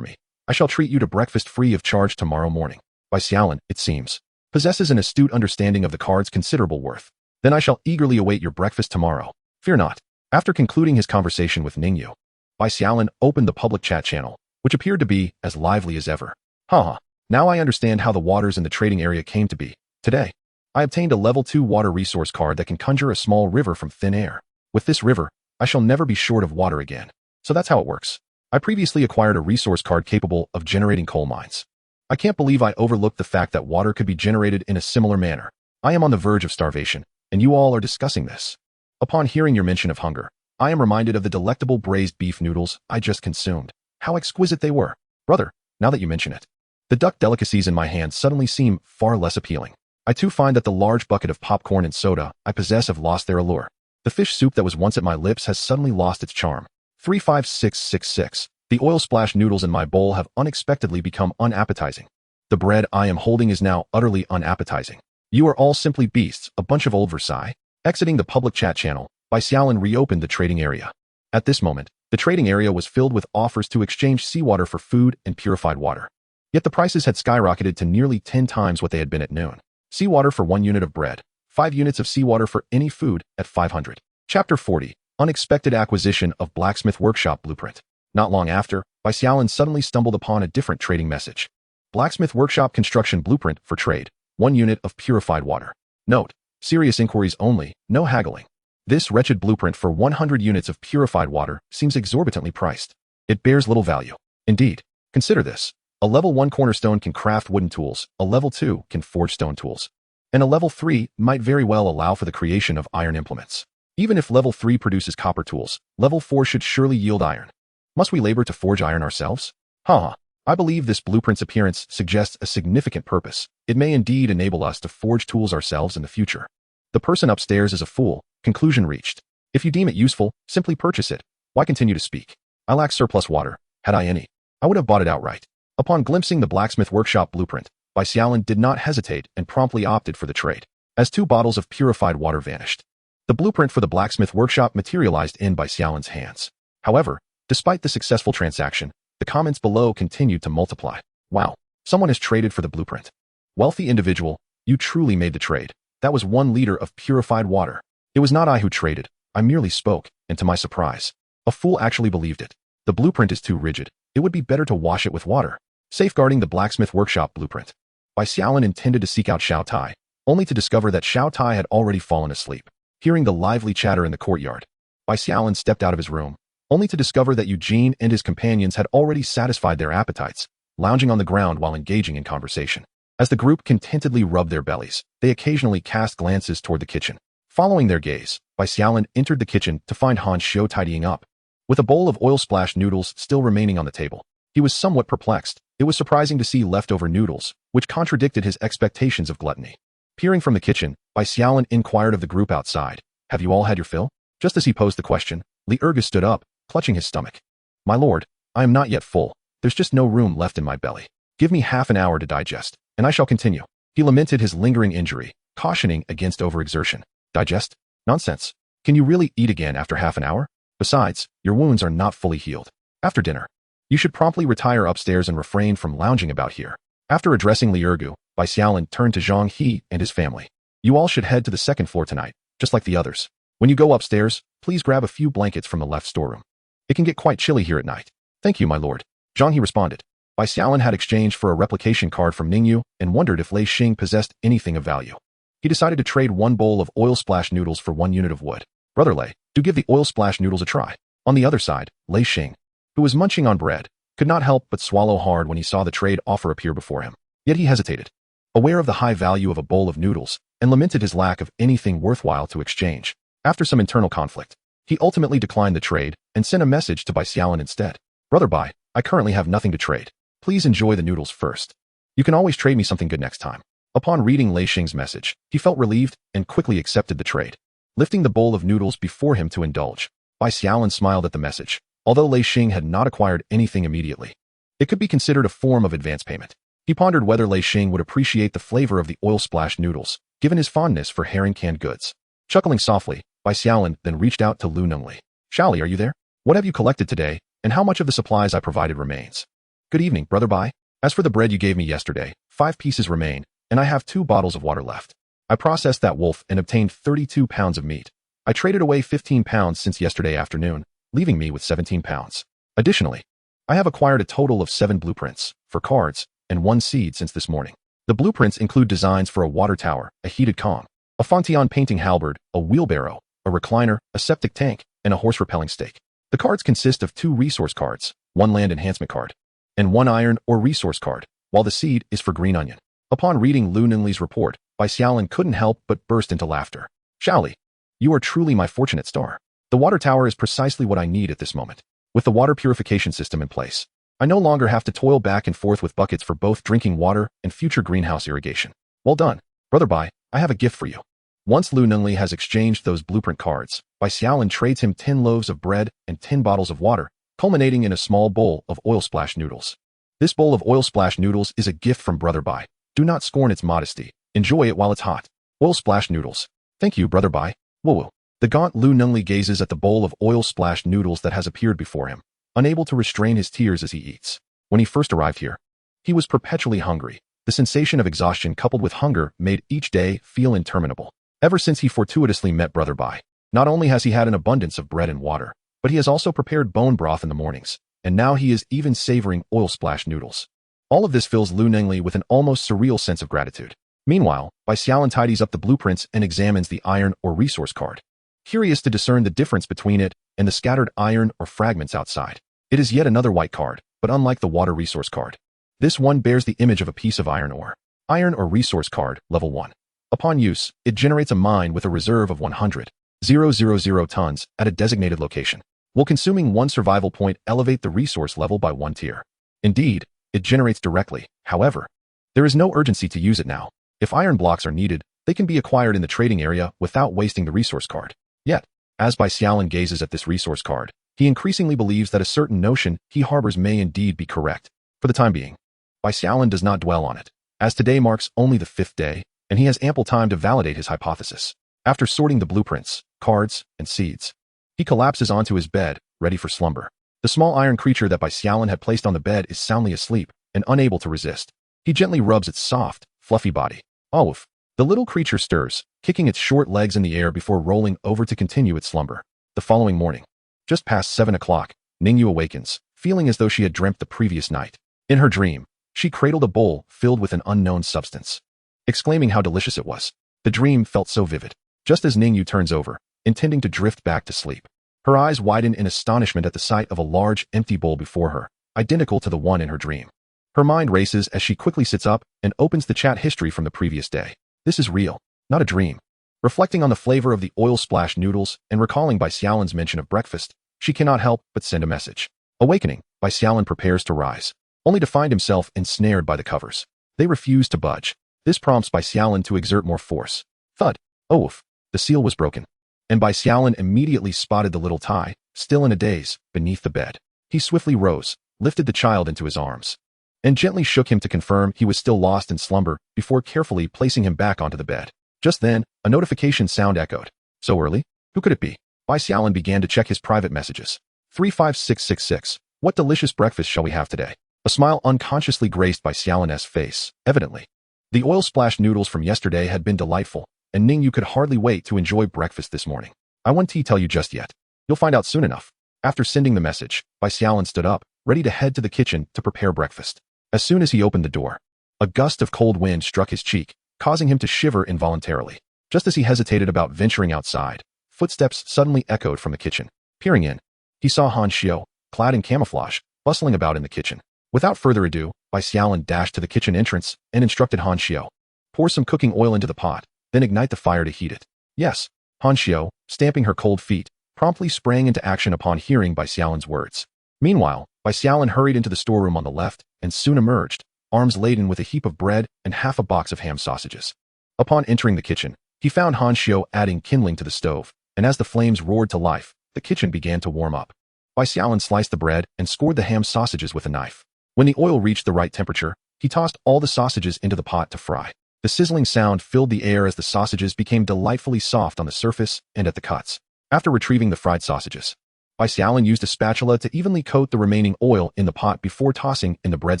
me. I shall treat you to breakfast free of charge tomorrow morning. Bai Xiaolin, it seems, possesses an astute understanding of the card's considerable worth. Then I shall eagerly await your breakfast tomorrow. Fear not. After concluding his conversation with Ningyu, Bai Xiaolin opened the public chat channel, which appeared to be as lively as ever. Haha, now I understand how the waters in the trading area came to be. Today, I obtained a level 2 water resource card that can conjure a small river from thin air. With this river, I shall never be short of water again. So that's how it works. I previously acquired a resource card capable of generating coal mines. I can't believe I overlooked the fact that water could be generated in a similar manner. I am on the verge of starvation, and you all are discussing this. Upon hearing your mention of hunger, I am reminded of the delectable braised beef noodles I just consumed. How exquisite they were. Brother, now that you mention it, the duck delicacies in my hands suddenly seem far less appealing. I too find that the large bucket of popcorn and soda I possess have lost their allure. The fish soup that was once at my lips has suddenly lost its charm. 35666. The oil splash noodles in my bowl have unexpectedly become unappetizing. The bread I am holding is now utterly unappetizing. You are all simply beasts, a bunch of old Versailles. Exiting the public chat channel, Bai Xiaolin reopened the trading area. At this moment, the trading area was filled with offers to exchange seawater for food and purified water. Yet the prices had skyrocketed to nearly 10 times what they had been at noon. Seawater for 1 unit of bread, 5 units of seawater for any food at 500. Chapter 40. Unexpected acquisition of blacksmith workshop blueprint. Not long after, Bai Xiaolin suddenly stumbled upon a different trading message. Blacksmith workshop construction blueprint for trade, 1 unit of purified water. Note, serious inquiries only, no haggling. This wretched blueprint for 100 units of purified water seems exorbitantly priced. It bears little value. Indeed, consider this. A level 1 cornerstone can craft wooden tools, a level 2 can forge stone tools, and a level 3 might very well allow for the creation of iron implements. Even if level 3 produces copper tools, level 4 should surely yield iron. Must we labor to forge iron ourselves? I believe this blueprint's appearance suggests a significant purpose. It may indeed enable us to forge tools ourselves in the future. The person upstairs is a fool. Conclusion reached. If you deem it useful, simply purchase it. Why continue to speak? I lack surplus water. Had I any, I would have bought it outright. Upon glimpsing the blacksmith workshop blueprint, Bai Xiaolin did not hesitate and promptly opted for the trade. As 2 bottles of purified water vanished, the blueprint for the blacksmith workshop materialized in Bai Xiaolin's hands. However, despite the successful transaction, the comments below continued to multiply. Wow, someone has traded for the blueprint. Wealthy individual, you truly made the trade. That was 1 liter of purified water. It was not I who traded. I merely spoke, and to my surprise, a fool actually believed it. The blueprint is too rigid. It would be better to wash it with water. Safeguarding the blacksmith workshop blueprint. Bai Xiaolin intended to seek out Xiao Tai, only to discover that Xiao Tai had already fallen asleep. Hearing the lively chatter in the courtyard, Bai Xiaolin stepped out of his room, only to discover that Eugene and his companions had already satisfied their appetites, lounging on the ground while engaging in conversation. As the group contentedly rubbed their bellies, they occasionally cast glances toward the kitchen. Following their gaze, Bai Xiaolin entered the kitchen to find Han Xiu tidying up. With a bowl of oil splash noodles still remaining on the table, he was somewhat perplexed. It was surprising to see leftover noodles, which contradicted his expectations of gluttony. Peering from the kitchen, Bai Xiaolin inquired of the group outside, "Have you all had your fill?" Just as he posed the question, Li Ergus stood up, clutching his stomach. "My lord, I am not yet full. There's just no room left in my belly. Give me half an hour to digest, and I shall continue." He lamented his lingering injury, cautioning against overexertion. "Digest? Nonsense. Can you really eat again after half an hour? Besides, your wounds are not fully healed. After dinner, you should promptly retire upstairs and refrain from lounging about here." After addressing Li Ergu, Bai Xiaolin turned to Zhang He and his family. "You all should head to the 2nd floor tonight, just like the others. When you go upstairs, please grab a few blankets from the left storeroom. It can get quite chilly here at night." "Thank you, my lord." Zhang He responded. Bai Xiaolin had exchanged for a replication card from Ningyu and wondered if Lei Xing possessed anything of value. He decided to trade 1 bowl of oil splash noodles for 1 unit of wood. "Brother Lei, do give the oil splash noodles a try." On the other side, Lei Xing, who was munching on bread, could not help but swallow hard when he saw the trade offer appear before him. Yet he hesitated, aware of the high value of a bowl of noodles, and lamented his lack of anything worthwhile to exchange. After some internal conflict, he ultimately declined the trade and sent a message to Bai Xiaolin instead. "Brother Bai, I currently have nothing to trade. Please enjoy the noodles first. You can always trade me something good next time." Upon reading Lei Xing's message, he felt relieved and quickly accepted the trade. Lifting the bowl of noodles before him to indulge, Bai Xiaolin smiled at the message. Although Lei Xing had not acquired anything immediately, it could be considered a form of advance payment. He pondered whether Lei Xing would appreciate the flavor of the oil-splashed noodles, given his fondness for herring canned goods. Chuckling softly, Bai Xiaolin then reached out to Lu Nengli. "Xiaoli, are you there? What have you collected today, and how much of the supplies I provided remains?" "Good evening, Brother Bai. As for the bread you gave me yesterday, 5 pieces remain, and I have 2 bottles of water left. I processed that wolf and obtained 32 pounds of meat. I traded away 15 pounds since yesterday afternoon, leaving me with 17 pounds. Additionally, I have acquired a total of 7 blueprints, for cards, and 1 seed since this morning. The blueprints include designs for a water tower, a heated Kong, a Fontaine painting halberd, a wheelbarrow, a recliner, a septic tank, and a horse-repelling stake. The cards consist of 2 resource cards, 1 land enhancement card, and 1 iron or resource card, while the seed is for green onion." Upon reading Lu Nengli's report, Bai Xiaolin couldn't help but burst into laughter. "Xiaoli, you are truly my fortunate star. The water tower is precisely what I need at this moment. With the water purification system in place, I no longer have to toil back and forth with buckets for both drinking water and future greenhouse irrigation. Well done. Brother Bai, I have a gift for you." Once Lu Nengli has exchanged those blueprint cards, Bai Xiaolin trades him 10 loaves of bread and 10 bottles of water, culminating in a small bowl of oil-splashed noodles. This bowl of oil-splashed noodles is a gift from Brother Bai. Do not scorn its modesty. Enjoy it while it's hot. Oil-splashed noodles. "Thank you, Brother Bai. Woo-woo." The gaunt Lu Nengli gazes at the bowl of oil-splashed noodles that has appeared before him, unable to restrain his tears as he eats. When he first arrived here, he was perpetually hungry. The sensation of exhaustion coupled with hunger made each day feel interminable. Ever since he fortuitously met Brother Bai, not only has he had an abundance of bread and water, but he has also prepared bone broth in the mornings, and now he is even savoring oil-splashed noodles. All of this fills Lu Nengli with an almost surreal sense of gratitude. Meanwhile, Bai Xiaolin tidies up the blueprints and examines the iron or resource card, curious to discern the difference between it and the scattered iron or fragments outside. It is yet another white card, but unlike the water resource card, this one bears the image of a piece of iron ore. Iron or resource card, level 1. Upon use, it generates a mine with a reserve of 100,000 tons at a designated location. Will consuming 1 survival point elevate the resource level by 1 tier? Indeed, it generates directly. However, there is no urgency to use it now. If iron blocks are needed, they can be acquired in the trading area without wasting the resource card. Yet, as Bai Xiaolin gazes at this resource card, he increasingly believes that a certain notion he harbors may indeed be correct. For the time being, Bai Xiaolin does not dwell on it, as today marks only the 5th day, and he has ample time to validate his hypothesis. After sorting the blueprints, cards, and seeds, he collapses onto his bed, ready for slumber. The small iron creature that Bai Xiaolin had placed on the bed is soundly asleep and unable to resist. He gently rubs its soft, fluffy body. Oof! The little creature stirs, kicking its short legs in the air before rolling over to continue its slumber. The following morning, just past 7 o'clock, Ningyu awakens, feeling as though she had dreamt the previous night. In her dream, she cradled a bowl filled with an unknown substance, exclaiming how delicious it was. The dream felt so vivid. Just as Ningyu turns over, intending to drift back to sleep, her eyes widen in astonishment at the sight of a large, empty bowl before her, identical to the one in her dream. Her mind races as she quickly sits up and opens the chat history from the previous day. This is real, not a dream. Reflecting on the flavor of the oil-splashed noodles and recalling Bai Xiaolin's mention of breakfast, she cannot help but send a message. Awakening, Bai Xiaolin prepares to rise, only to find himself ensnared by the covers. They refuse to budge. This prompts Bai Xiaolin to exert more force. Thud! Oof! The seal was broken, and Bai Xiaolin immediately spotted the little Tai, still in a daze, beneath the bed. He swiftly rose, lifted the child into his arms, and gently shook him to confirm he was still lost in slumber before carefully placing him back onto the bed. Just then, a notification sound echoed. So early? Who could it be? Bai Xiaolin began to check his private messages. 35666. What delicious breakfast shall we have today? A smile unconsciously graced Bai Xiaolin's face, evidently. The oil-splashed noodles from yesterday had been delightful, and Ningyu could hardly wait to enjoy breakfast this morning. I won't tell you just yet. You'll find out soon enough. After sending the message, Bai Xiaolin stood up, ready to head to the kitchen to prepare breakfast. As soon as he opened the door, a gust of cold wind struck his cheek, causing him to shiver involuntarily. Just as he hesitated about venturing outside, footsteps suddenly echoed from the kitchen. Peering in, he saw Han Xiao, clad in camouflage, bustling about in the kitchen. Without further ado, Bai Xiaolin dashed to the kitchen entrance and instructed Han Xiao. Pour some cooking oil into the pot, then ignite the fire to heat it. Yes, Han Xiao, stamping her cold feet, promptly sprang into action upon hearing Bai Xiaolin's words. Meanwhile, Bai Xiaolin hurried into the storeroom on the left and soon emerged, arms laden with a heap of bread and half a box of ham sausages. Upon entering the kitchen, he found Han Xiao adding kindling to the stove, and as the flames roared to life, the kitchen began to warm up. Bai Xiaolin sliced the bread and scored the ham sausages with a knife. When the oil reached the right temperature, He tossed all the sausages into the pot to fry. The sizzling sound filled the air as the sausages became delightfully soft on the surface and at the cuts. After retrieving the fried sausages, Bai Xiaolin used a spatula to evenly coat the remaining oil in the pot before tossing in the bread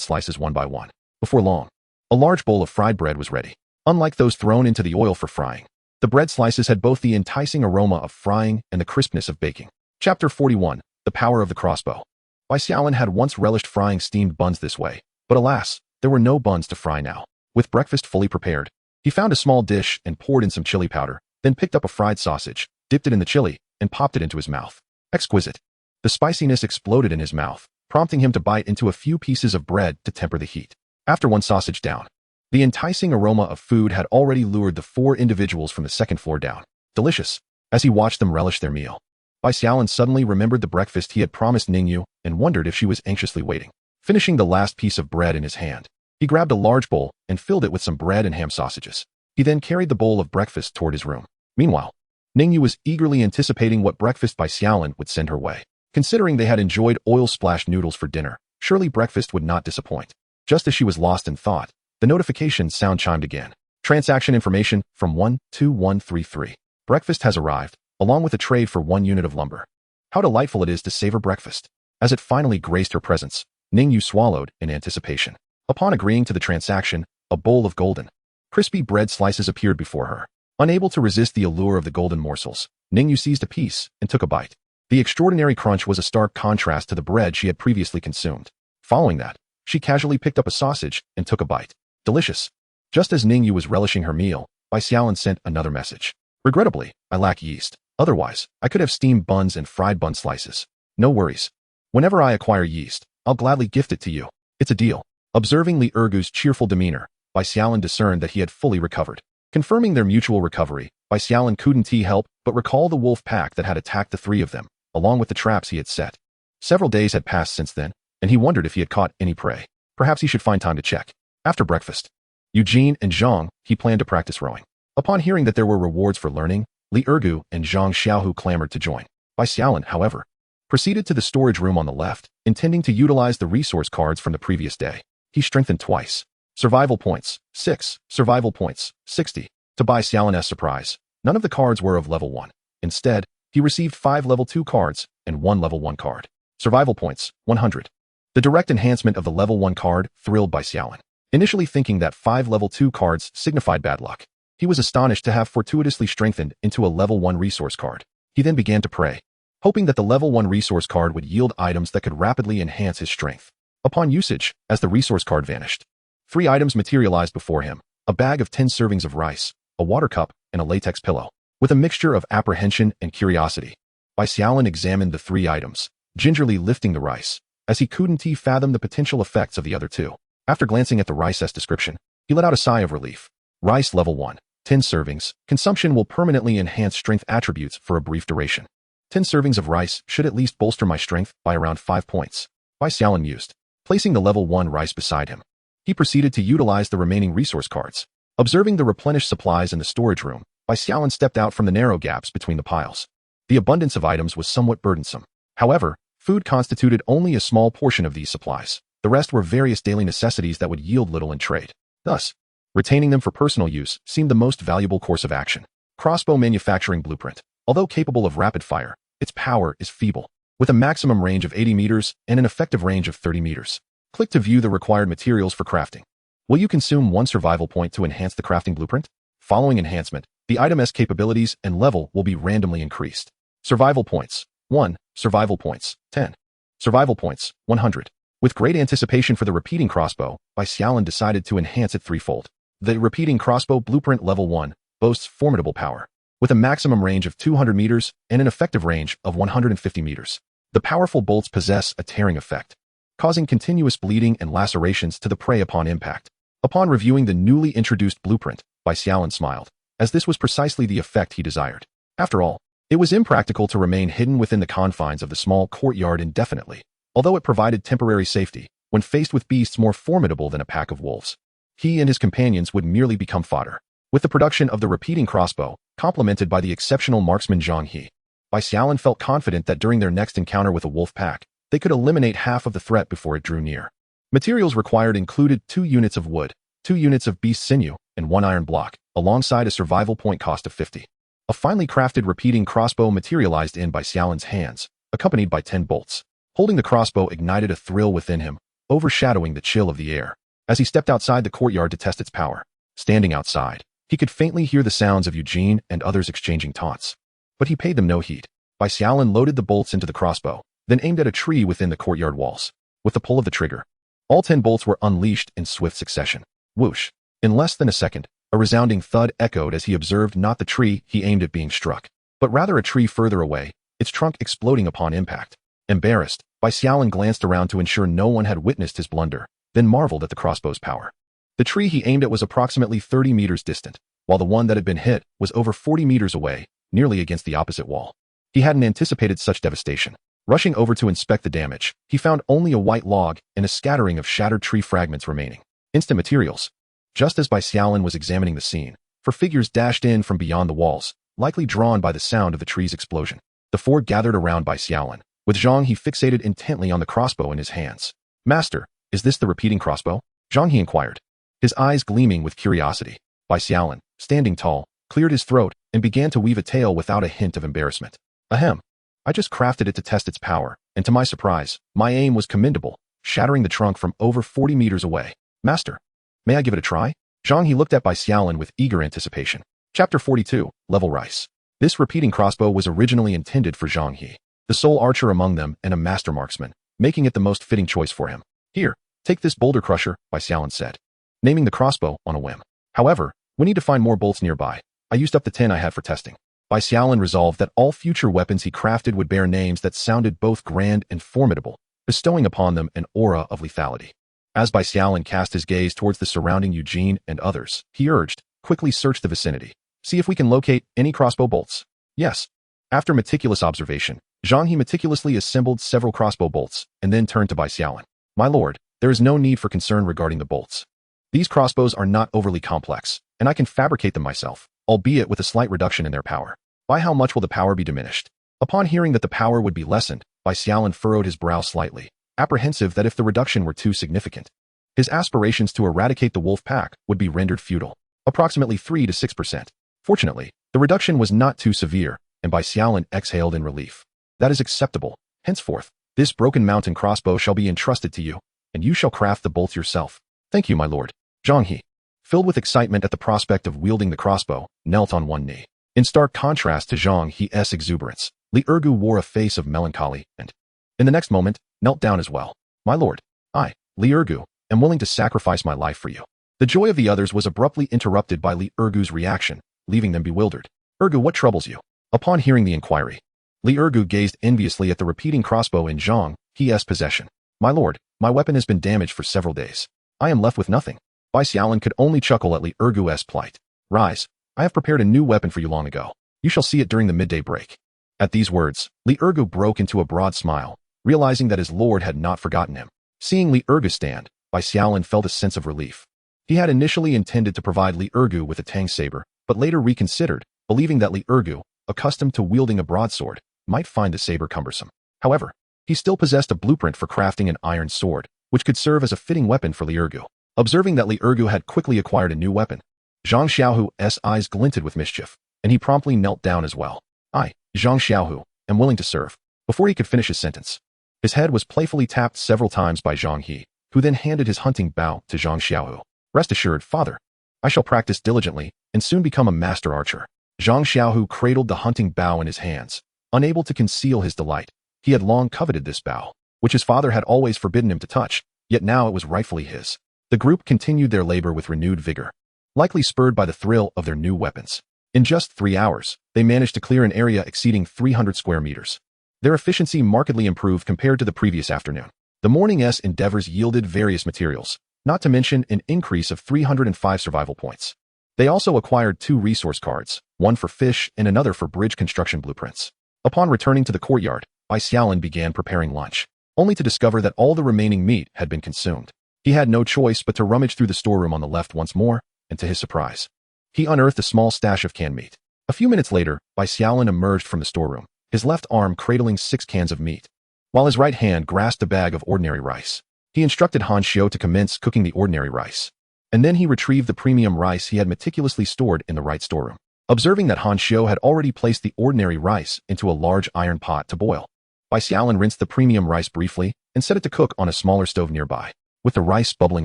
slices one by one. Before long, a large bowl of fried bread was ready. Unlike those thrown into the oil for frying, the bread slices had both the enticing aroma of frying and the crispness of baking. Chapter 41. The Power of the Crossbow. Bai Xiaolin had once relished frying steamed buns this way, but alas, there were no buns to fry now. With breakfast fully prepared, he found a small dish and poured in some chili powder, then picked up a fried sausage, dipped it in the chili, and popped it into his mouth. Exquisite. The spiciness exploded in his mouth, prompting him to bite into a few pieces of bread to temper the heat. After one sausage down, the enticing aroma of food had already lured the 4 individuals from the second floor down. Delicious. As he watched them relish their meal, Bai Xiaolin suddenly remembered the breakfast he had promised Ningyu and wondered if she was anxiously waiting. Finishing the last piece of bread in his hand, he grabbed a large bowl and filled it with some bread and ham sausages. He then carried the bowl of breakfast toward his room. Meanwhile, Ningyu was eagerly anticipating what breakfast Bai Xiaolin would send her way. Considering they had enjoyed oil-splashed noodles for dinner, surely breakfast would not disappoint. Just as she was lost in thought, the notification sound chimed again. Transaction information from 12133. Breakfast has arrived, along with a trade for 1 unit of lumber. How delightful it is to savor breakfast. As it finally graced her presence, Ningyu swallowed in anticipation. Upon agreeing to the transaction, a bowl of golden, crispy bread slices appeared before her. Unable to resist the allure of the golden morsels, Ningyu seized a piece and took a bite. The extraordinary crunch was a stark contrast to the bread she had previously consumed. Following that, she casually picked up a sausage and took a bite. Delicious. Just as Ningyu was relishing her meal, Bai Xiaolin sent another message. Regrettably, I lack yeast. Otherwise, I could have steamed buns and fried bun slices. No worries. Whenever I acquire yeast, I'll gladly gift it to you. It's a deal. Observing Li Ergu's cheerful demeanor, Bai Xiaolin discerned that he had fully recovered. Confirming their mutual recovery, Bai Xiaolin couldn't help but recall the wolf pack that had attacked the 3 of them, along with the traps he had set. Several days had passed since then, and he wondered if he had caught any prey. Perhaps he should find time to check. After breakfast, Eugene and Zhang, he planned to practice rowing. Upon hearing that there were rewards for learning, Li Ergu and Zhang Xiaohu clamored to join. Bai Xiaolin, however, proceeded to the storage room on the left, intending to utilize the resource cards from the previous day. He strengthened twice. Survival points, 6. Survival points, 60. To Bai Xiaolin's surprise, none of the cards were of level 1. Instead, he received 5 level 2 cards and 1 level 1 card. Survival points, 100. The direct enhancement of the level 1 card thrilled Bai Xiaolin. Initially thinking that 5 level 2 cards signified bad luck, he was astonished to have fortuitously strengthened into a level 1 resource card. He then began to pray, hoping that the level 1 resource card would yield items that could rapidly enhance his strength. Upon usage, as the resource card vanished, 3 items materialized before him: a bag of 10 servings of rice, a water cup, and a latex pillow. With a mixture of apprehension and curiosity, Bai Xiaolin examined the 3 items, gingerly lifting the rice, as he couldn't fathom the potential effects of the other 2. After glancing at the rice's description, he let out a sigh of relief. Rice level 1, 10 servings. Consumption will permanently enhance strength attributes for a brief duration. 10 servings of rice should at least bolster my strength by around 5 points. Bai Xiaolin mused. Placing the level 1 rice beside him, he proceeded to utilize the remaining resource cards. Observing the replenished supplies in the storage room, Bai Xiaolin stepped out from the narrow gaps between the piles. The abundance of items was somewhat burdensome. However, food constituted only a small portion of these supplies. The rest were various daily necessities that would yield little in trade. Thus, retaining them for personal use seemed the most valuable course of action. Crossbow manufacturing blueprint. Although capable of rapid fire, its power is feeble, with a maximum range of 80 meters and an effective range of 30 meters. Click to view the required materials for crafting. Will you consume 1 survival point to enhance the crafting blueprint? Following enhancement, the item's capabilities and level will be randomly increased. Survival points, 1. Survival points, 10. Survival points, 100. With great anticipation for the repeating crossbow, Bai Xiaolin decided to enhance it threefold. The repeating crossbow blueprint level 1 boasts formidable power, with a maximum range of 200 meters and an effective range of 150 meters. The powerful bolts possess a tearing effect, causing continuous bleeding and lacerations to the prey upon impact. Upon reviewing the newly introduced blueprint, Bai Xiaolin smiled, as this was precisely the effect he desired. After all, it was impractical to remain hidden within the confines of the small courtyard indefinitely, although it provided temporary safety. When faced with beasts more formidable than a pack of wolves, he and his companions would merely become fodder. With the production of the repeating crossbow, complemented by the exceptional marksman Zhang He, Bai Xiaolin felt confident that during their next encounter with a wolf pack, they could eliminate half of the threat before it drew near. Materials required included 2 units of wood, 2 units of beast sinew, and 1 iron block, alongside a survival point cost of 50. A finely crafted repeating crossbow materialized in Bai Xiaolin's hands, accompanied by 10 bolts. Holding the crossbow ignited a thrill within him, overshadowing the chill of the air. As he stepped outside the courtyard to test its power, standing outside, he could faintly hear the sounds of Eugene and others exchanging taunts. But he paid them no heed. Bai Xiaolin loaded the bolts into the crossbow, then aimed at a tree within the courtyard walls. With the pull of the trigger, all 10 bolts were unleashed in swift succession. Whoosh! In less than a second, a resounding thud echoed as he observed not the tree he aimed at being struck, but rather a tree further away, its trunk exploding upon impact. Embarrassed, Bai Xiaolin glanced around to ensure no one had witnessed his blunder, then marveled at the crossbow's power. The tree he aimed at was approximately 30 meters distant, while the one that had been hit was over 40 meters away, nearly against the opposite wall. He hadn't anticipated such devastation. Rushing over to inspect the damage, he found only a white log and a scattering of shattered tree fragments remaining. Instant materials. Just as Bai Xiaolin was examining the scene, 4 figures dashed in from beyond the walls, likely drawn by the sound of the tree's explosion. The 4 gathered around Bai Xiaolin. With Zhang He fixated intently on the crossbow in his hands. "Master, is this the repeating crossbow?" Zhang He inquired, his eyes gleaming with curiosity. Bai Xiaolin, standing tall, cleared his throat and began to weave a tale without a hint of embarrassment. "Ahem. I just crafted it to test its power, and to my surprise, my aim was commendable, shattering the trunk from over 40 meters away. Master, may I give it a try?" Zhang He looked at Bai Xiaolin with eager anticipation. Chapter 42, Level Rice. This repeating crossbow was originally intended for Zhang He, the sole archer among them and a master marksman, making it the most fitting choice for him. "Here, take this boulder crusher," Bai Xiaolin said, naming the crossbow on a whim. "However, we need to find more bolts nearby. I used up the 10 I had for testing." Bai Xiaolin resolved that all future weapons he crafted would bear names that sounded both grand and formidable, bestowing upon them an aura of lethality. As Bai Xiaolin cast his gaze towards the surrounding Eugene and others, he urged, "Quickly search the vicinity. See if we can locate any crossbow bolts." "Yes." After meticulous observation, Zhang He meticulously assembled several crossbow bolts, and then turned to Bai Xiaolin. "My lord, there is no need for concern regarding the bolts. These crossbows are not overly complex, and I can fabricate them myself, albeit with a slight reduction in their power." "By how much will the power be diminished?" Upon hearing that the power would be lessened, Bai Xiaolin furrowed his brow slightly, apprehensive that if the reduction were too significant, his aspirations to eradicate the wolf pack would be rendered futile. Approximately 3 to 6%. Fortunately, the reduction was not too severe, and Bai Xiaolin exhaled in relief. "That is acceptable. Henceforth, this broken mountain crossbow shall be entrusted to you, and you shall craft the bolts yourself." "Thank you, my lord." Zhang He, filled with excitement at the prospect of wielding the crossbow, knelt on one knee. In stark contrast to Zhang He's exuberance, Li Ergu wore a face of melancholy and, in the next moment, knelt down as well. "My lord, I, Li Ergu, am willing to sacrifice my life for you." The joy of the others was abruptly interrupted by Li Ergu's reaction, leaving them bewildered. "Ergu, what troubles you?" Upon hearing the inquiry, Li Ergu gazed enviously at the repeating crossbow in Zhang He's possession. "My lord, my weapon has been damaged for several days. I am left with nothing." Bai Xiaolin could only chuckle at Li Ergu's plight. "Rise. I have prepared a new weapon for you long ago. You shall see it during the midday break." At these words, Li Ergu broke into a broad smile, realizing that his lord had not forgotten him. Seeing Li Ergu stand, Bai Xiaolin felt a sense of relief. He had initially intended to provide Li Ergu with a tang saber, but later reconsidered, believing that Li Ergu, accustomed to wielding a broadsword, might find the saber cumbersome. However, he still possessed a blueprint for crafting an iron sword, which could serve as a fitting weapon for Li Ergu. Observing that Li Ergu had quickly acquired a new weapon, Zhang Xiaohu's eyes glinted with mischief, and he promptly knelt down as well. "I, Zhang Xiaohu, am willing to serve." Before he could finish his sentence, his head was playfully tapped several times by Zhang He, who then handed his hunting bow to Zhang Xiaohu. "Rest assured, father, I shall practice diligently and soon become a master archer." Zhang Xiaohu cradled the hunting bow in his hands, unable to conceal his delight. He had long coveted this bow, which his father had always forbidden him to touch, yet now it was rightfully his. The group continued their labor with renewed vigor, likely spurred by the thrill of their new weapons. In just 3 hours, they managed to clear an area exceeding 300 square meters. Their efficiency markedly improved compared to the previous afternoon. The morning's endeavors yielded various materials, not to mention an increase of 305 survival points. They also acquired 2 resource cards, one for fish and another for bridge construction blueprints. Upon returning to the courtyard, Bai Xiaolin began preparing lunch, only to discover that all the remaining meat had been consumed. He had no choice but to rummage through the storeroom on the left once more, and to his surprise, he unearthed a small stash of canned meat. A few minutes later, Bai Xiaolin emerged from the storeroom, his left arm cradling 6 cans of meat, while his right hand grasped a bag of ordinary rice. He instructed Han Xiao to commence cooking the ordinary rice. And then he retrieved the premium rice he had meticulously stored in the right storeroom. Observing that Han Xiao had already placed the ordinary rice into a large iron pot to boil, Bai Xiaolin rinsed the premium rice briefly and set it to cook on a smaller stove nearby. With the rice bubbling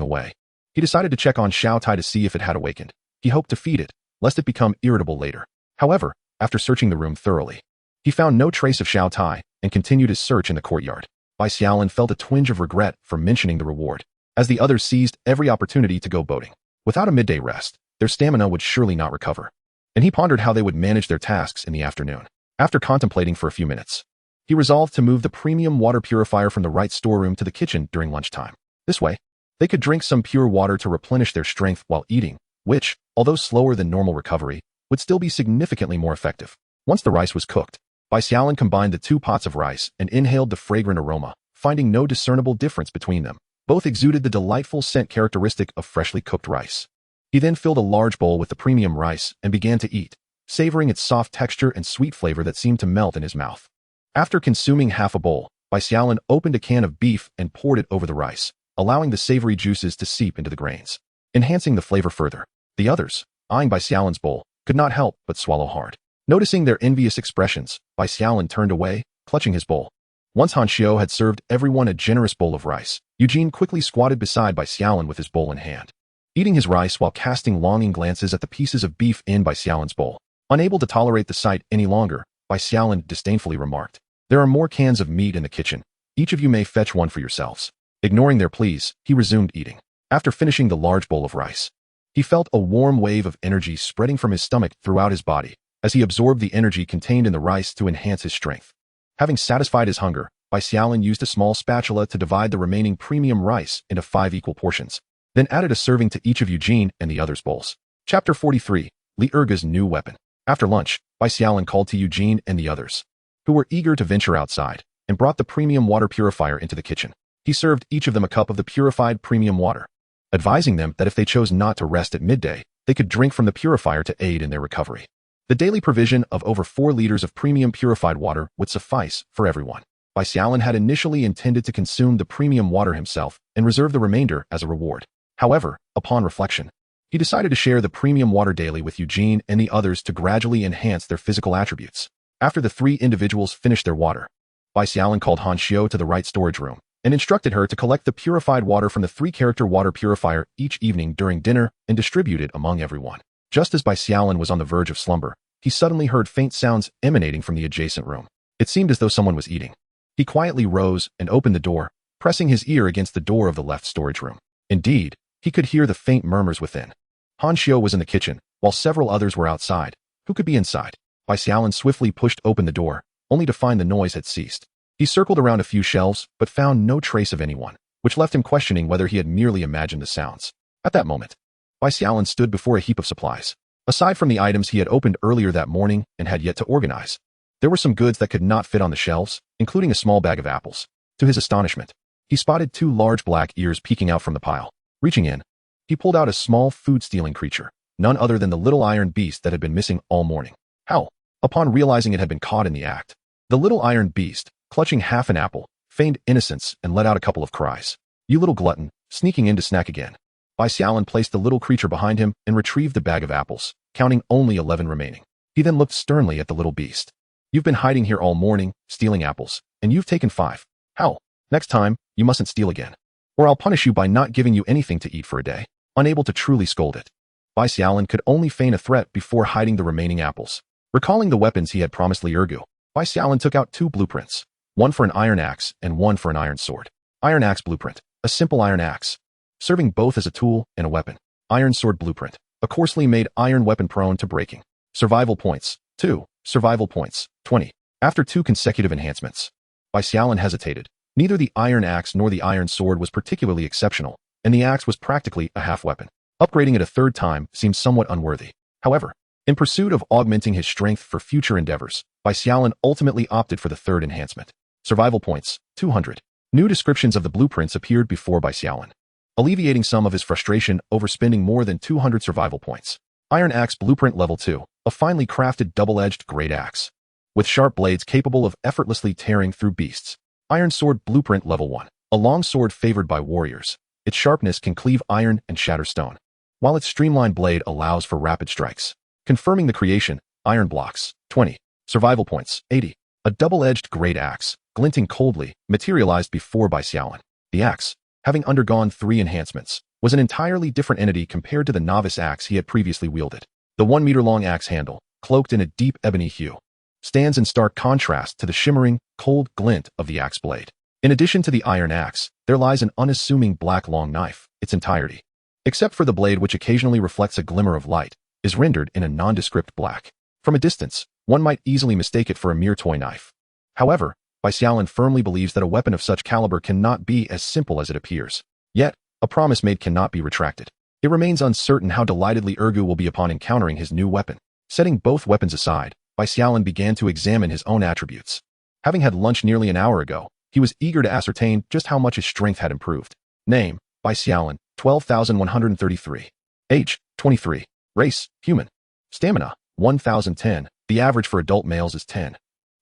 away, he decided to check on Xiao Tai to see if it had awakened. He hoped to feed it, lest it become irritable later. However, after searching the room thoroughly, he found no trace of Xiao Tai and continued his search in the courtyard. Bai Xiaolin felt a twinge of regret for mentioning the reward, as the others seized every opportunity to go boating. Without a midday rest, their stamina would surely not recover, and he pondered how they would manage their tasks in the afternoon. After contemplating for a few minutes, he resolved to move the premium water purifier from the right storeroom to the kitchen during lunchtime. This way, they could drink some pure water to replenish their strength while eating, which, although slower than normal recovery, would still be significantly more effective. Once the rice was cooked, Bai Xiaolin combined the 2 pots of rice and inhaled the fragrant aroma, finding no discernible difference between them. Both exuded the delightful scent characteristic of freshly cooked rice. He then filled a large bowl with the premium rice and began to eat, savoring its soft texture and sweet flavor that seemed to melt in his mouth. After consuming half a bowl, Bai Xiaolin opened a can of beef and poured it over the rice, allowing the savory juices to seep into the grains, enhancing the flavor further. The others, eyeing Bai Xiaolin's bowl, could not help but swallow hard. Noticing their envious expressions, Bai Xiaolin turned away, clutching his bowl. Once Han Xiao had served everyone a generous bowl of rice, Eugene quickly squatted beside Bai Xiaolin with his bowl in hand, eating his rice while casting longing glances at the pieces of beef in Bai Xiaolin's bowl. Unable to tolerate the sight any longer, Bai Xiaolin disdainfully remarked, "There are more cans of meat in the kitchen. Each of you may fetch one for yourselves." Ignoring their pleas, he resumed eating. After finishing the large bowl of rice, he felt a warm wave of energy spreading from his stomach throughout his body, as he absorbed the energy contained in the rice to enhance his strength. Having satisfied his hunger, Bai Xiaolin used a small spatula to divide the remaining premium rice into 5 equal portions, then added a serving to each of Eugene and the others' bowls. Chapter 43, Li Erga's New Weapon. After lunch, Bai Xiaolin called to Eugene and the others, who were eager to venture outside, and brought the premium water purifier into the kitchen. He served each of them a cup of the purified premium water, advising them that if they chose not to rest at midday, they could drink from the purifier to aid in their recovery. The daily provision of over 4 liters of premium purified water would suffice for everyone. Bai Xiaolin had initially intended to consume the premium water himself and reserve the remainder as a reward. However, upon reflection, he decided to share the premium water daily with Eugene and the others to gradually enhance their physical attributes. After the 3 individuals finished their water, Bai Xiaolin called Han Xiao to the right storage room and instructed her to collect the purified water from the 3-character water purifier each evening during dinner and distribute it among everyone. Just as Bai Xiaolin was on the verge of slumber, he suddenly heard faint sounds emanating from the adjacent room. It seemed as though someone was eating. He quietly rose and opened the door, pressing his ear against the door of the left storage room. Indeed, he could hear the faint murmurs within. Han Xiao was in the kitchen, while several others were outside. Who could be inside? Bai Xiaolin swiftly pushed open the door, only to find the noise had ceased. He circled around a few shelves, but found no trace of anyone, which left him questioning whether he had merely imagined the sounds. At that moment, Bai Xiaolin stood before a heap of supplies. Aside from the items he had opened earlier that morning and had yet to organize, there were some goods that could not fit on the shelves, including a small bag of apples. To his astonishment, he spotted 2 large black ears peeking out from the pile. Reaching in, he pulled out a small food-stealing creature, none other than the little iron beast that had been missing all morning. How? Upon realizing it had been caught in the act, the little iron beast, clutching half an apple, feigned innocence and let out a couple of cries. "You little glutton, sneaking in to snack again." Bai Xiaolin placed the little creature behind him and retrieved the bag of apples, counting only 11 remaining. He then looked sternly at the little beast. "You've been hiding here all morning, stealing apples, and you've taken 5. How? Next time, you mustn't steal again, or I'll punish you by not giving you anything to eat for a day." Unable to truly scold it, Bai Xiaolin could only feign a threat before hiding the remaining apples. Recalling the weapons he had promised Li Ergu, Bai Xiaolin took out 2 blueprints, one for an iron axe and one for an iron sword. Iron axe blueprint, a simple iron axe, serving both as a tool and a weapon. Iron sword blueprint, a coarsely made iron weapon prone to breaking. Survival points, 2. Survival points, 20. After 2 consecutive enhancements, Bai Xiaolin hesitated. Neither the iron axe nor the iron sword was particularly exceptional, and the axe was practically a half-weapon. Upgrading it a 3rd time seemed somewhat unworthy. However, in pursuit of augmenting his strength for future endeavors, Bai Xiaolin ultimately opted for the 3rd enhancement. Survival points, 200. New descriptions of the blueprints appeared before Bai Xiaolin, alleviating some of his frustration over spending more than 200 survival points. Iron axe blueprint level 2, a finely crafted double-edged great axe, with sharp blades capable of effortlessly tearing through beasts. Iron sword blueprint level 1, a long sword favored by warriors. Its sharpness can cleave iron and shatter stone, while its streamlined blade allows for rapid strikes. Confirming the creation, iron blocks, 20. Survival points, 80. A double-edged great axe, glinting coldly, materialized before Bai Xiaolin. The axe, having undergone 3 enhancements, was an entirely different entity compared to the novice axe he had previously wielded. The 1-meter-long axe handle, cloaked in a deep ebony hue, stands in stark contrast to the shimmering, cold glint of the axe blade. In addition to the iron axe, there lies an unassuming black long knife. Its entirety, except for the blade which occasionally reflects a glimmer of light, is rendered in a nondescript black. From a distance, one might easily mistake it for a mere toy knife. However, Bai Xiaolin firmly believes that a weapon of such caliber cannot be as simple as it appears. Yet, a promise made cannot be retracted. It remains uncertain how delighted Li Ergu will be upon encountering his new weapon. Setting both weapons aside, Bai Xiaolin began to examine his own attributes. Having had lunch nearly an hour ago, he was eager to ascertain just how much his strength had improved. Name, Bai Xiaolin, 12,133. Age, 23. Race, human. Stamina, 1,010. The average for adult males is 10.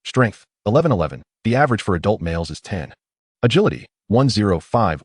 Strength, 1111. The average for adult males is 10. Agility, 105.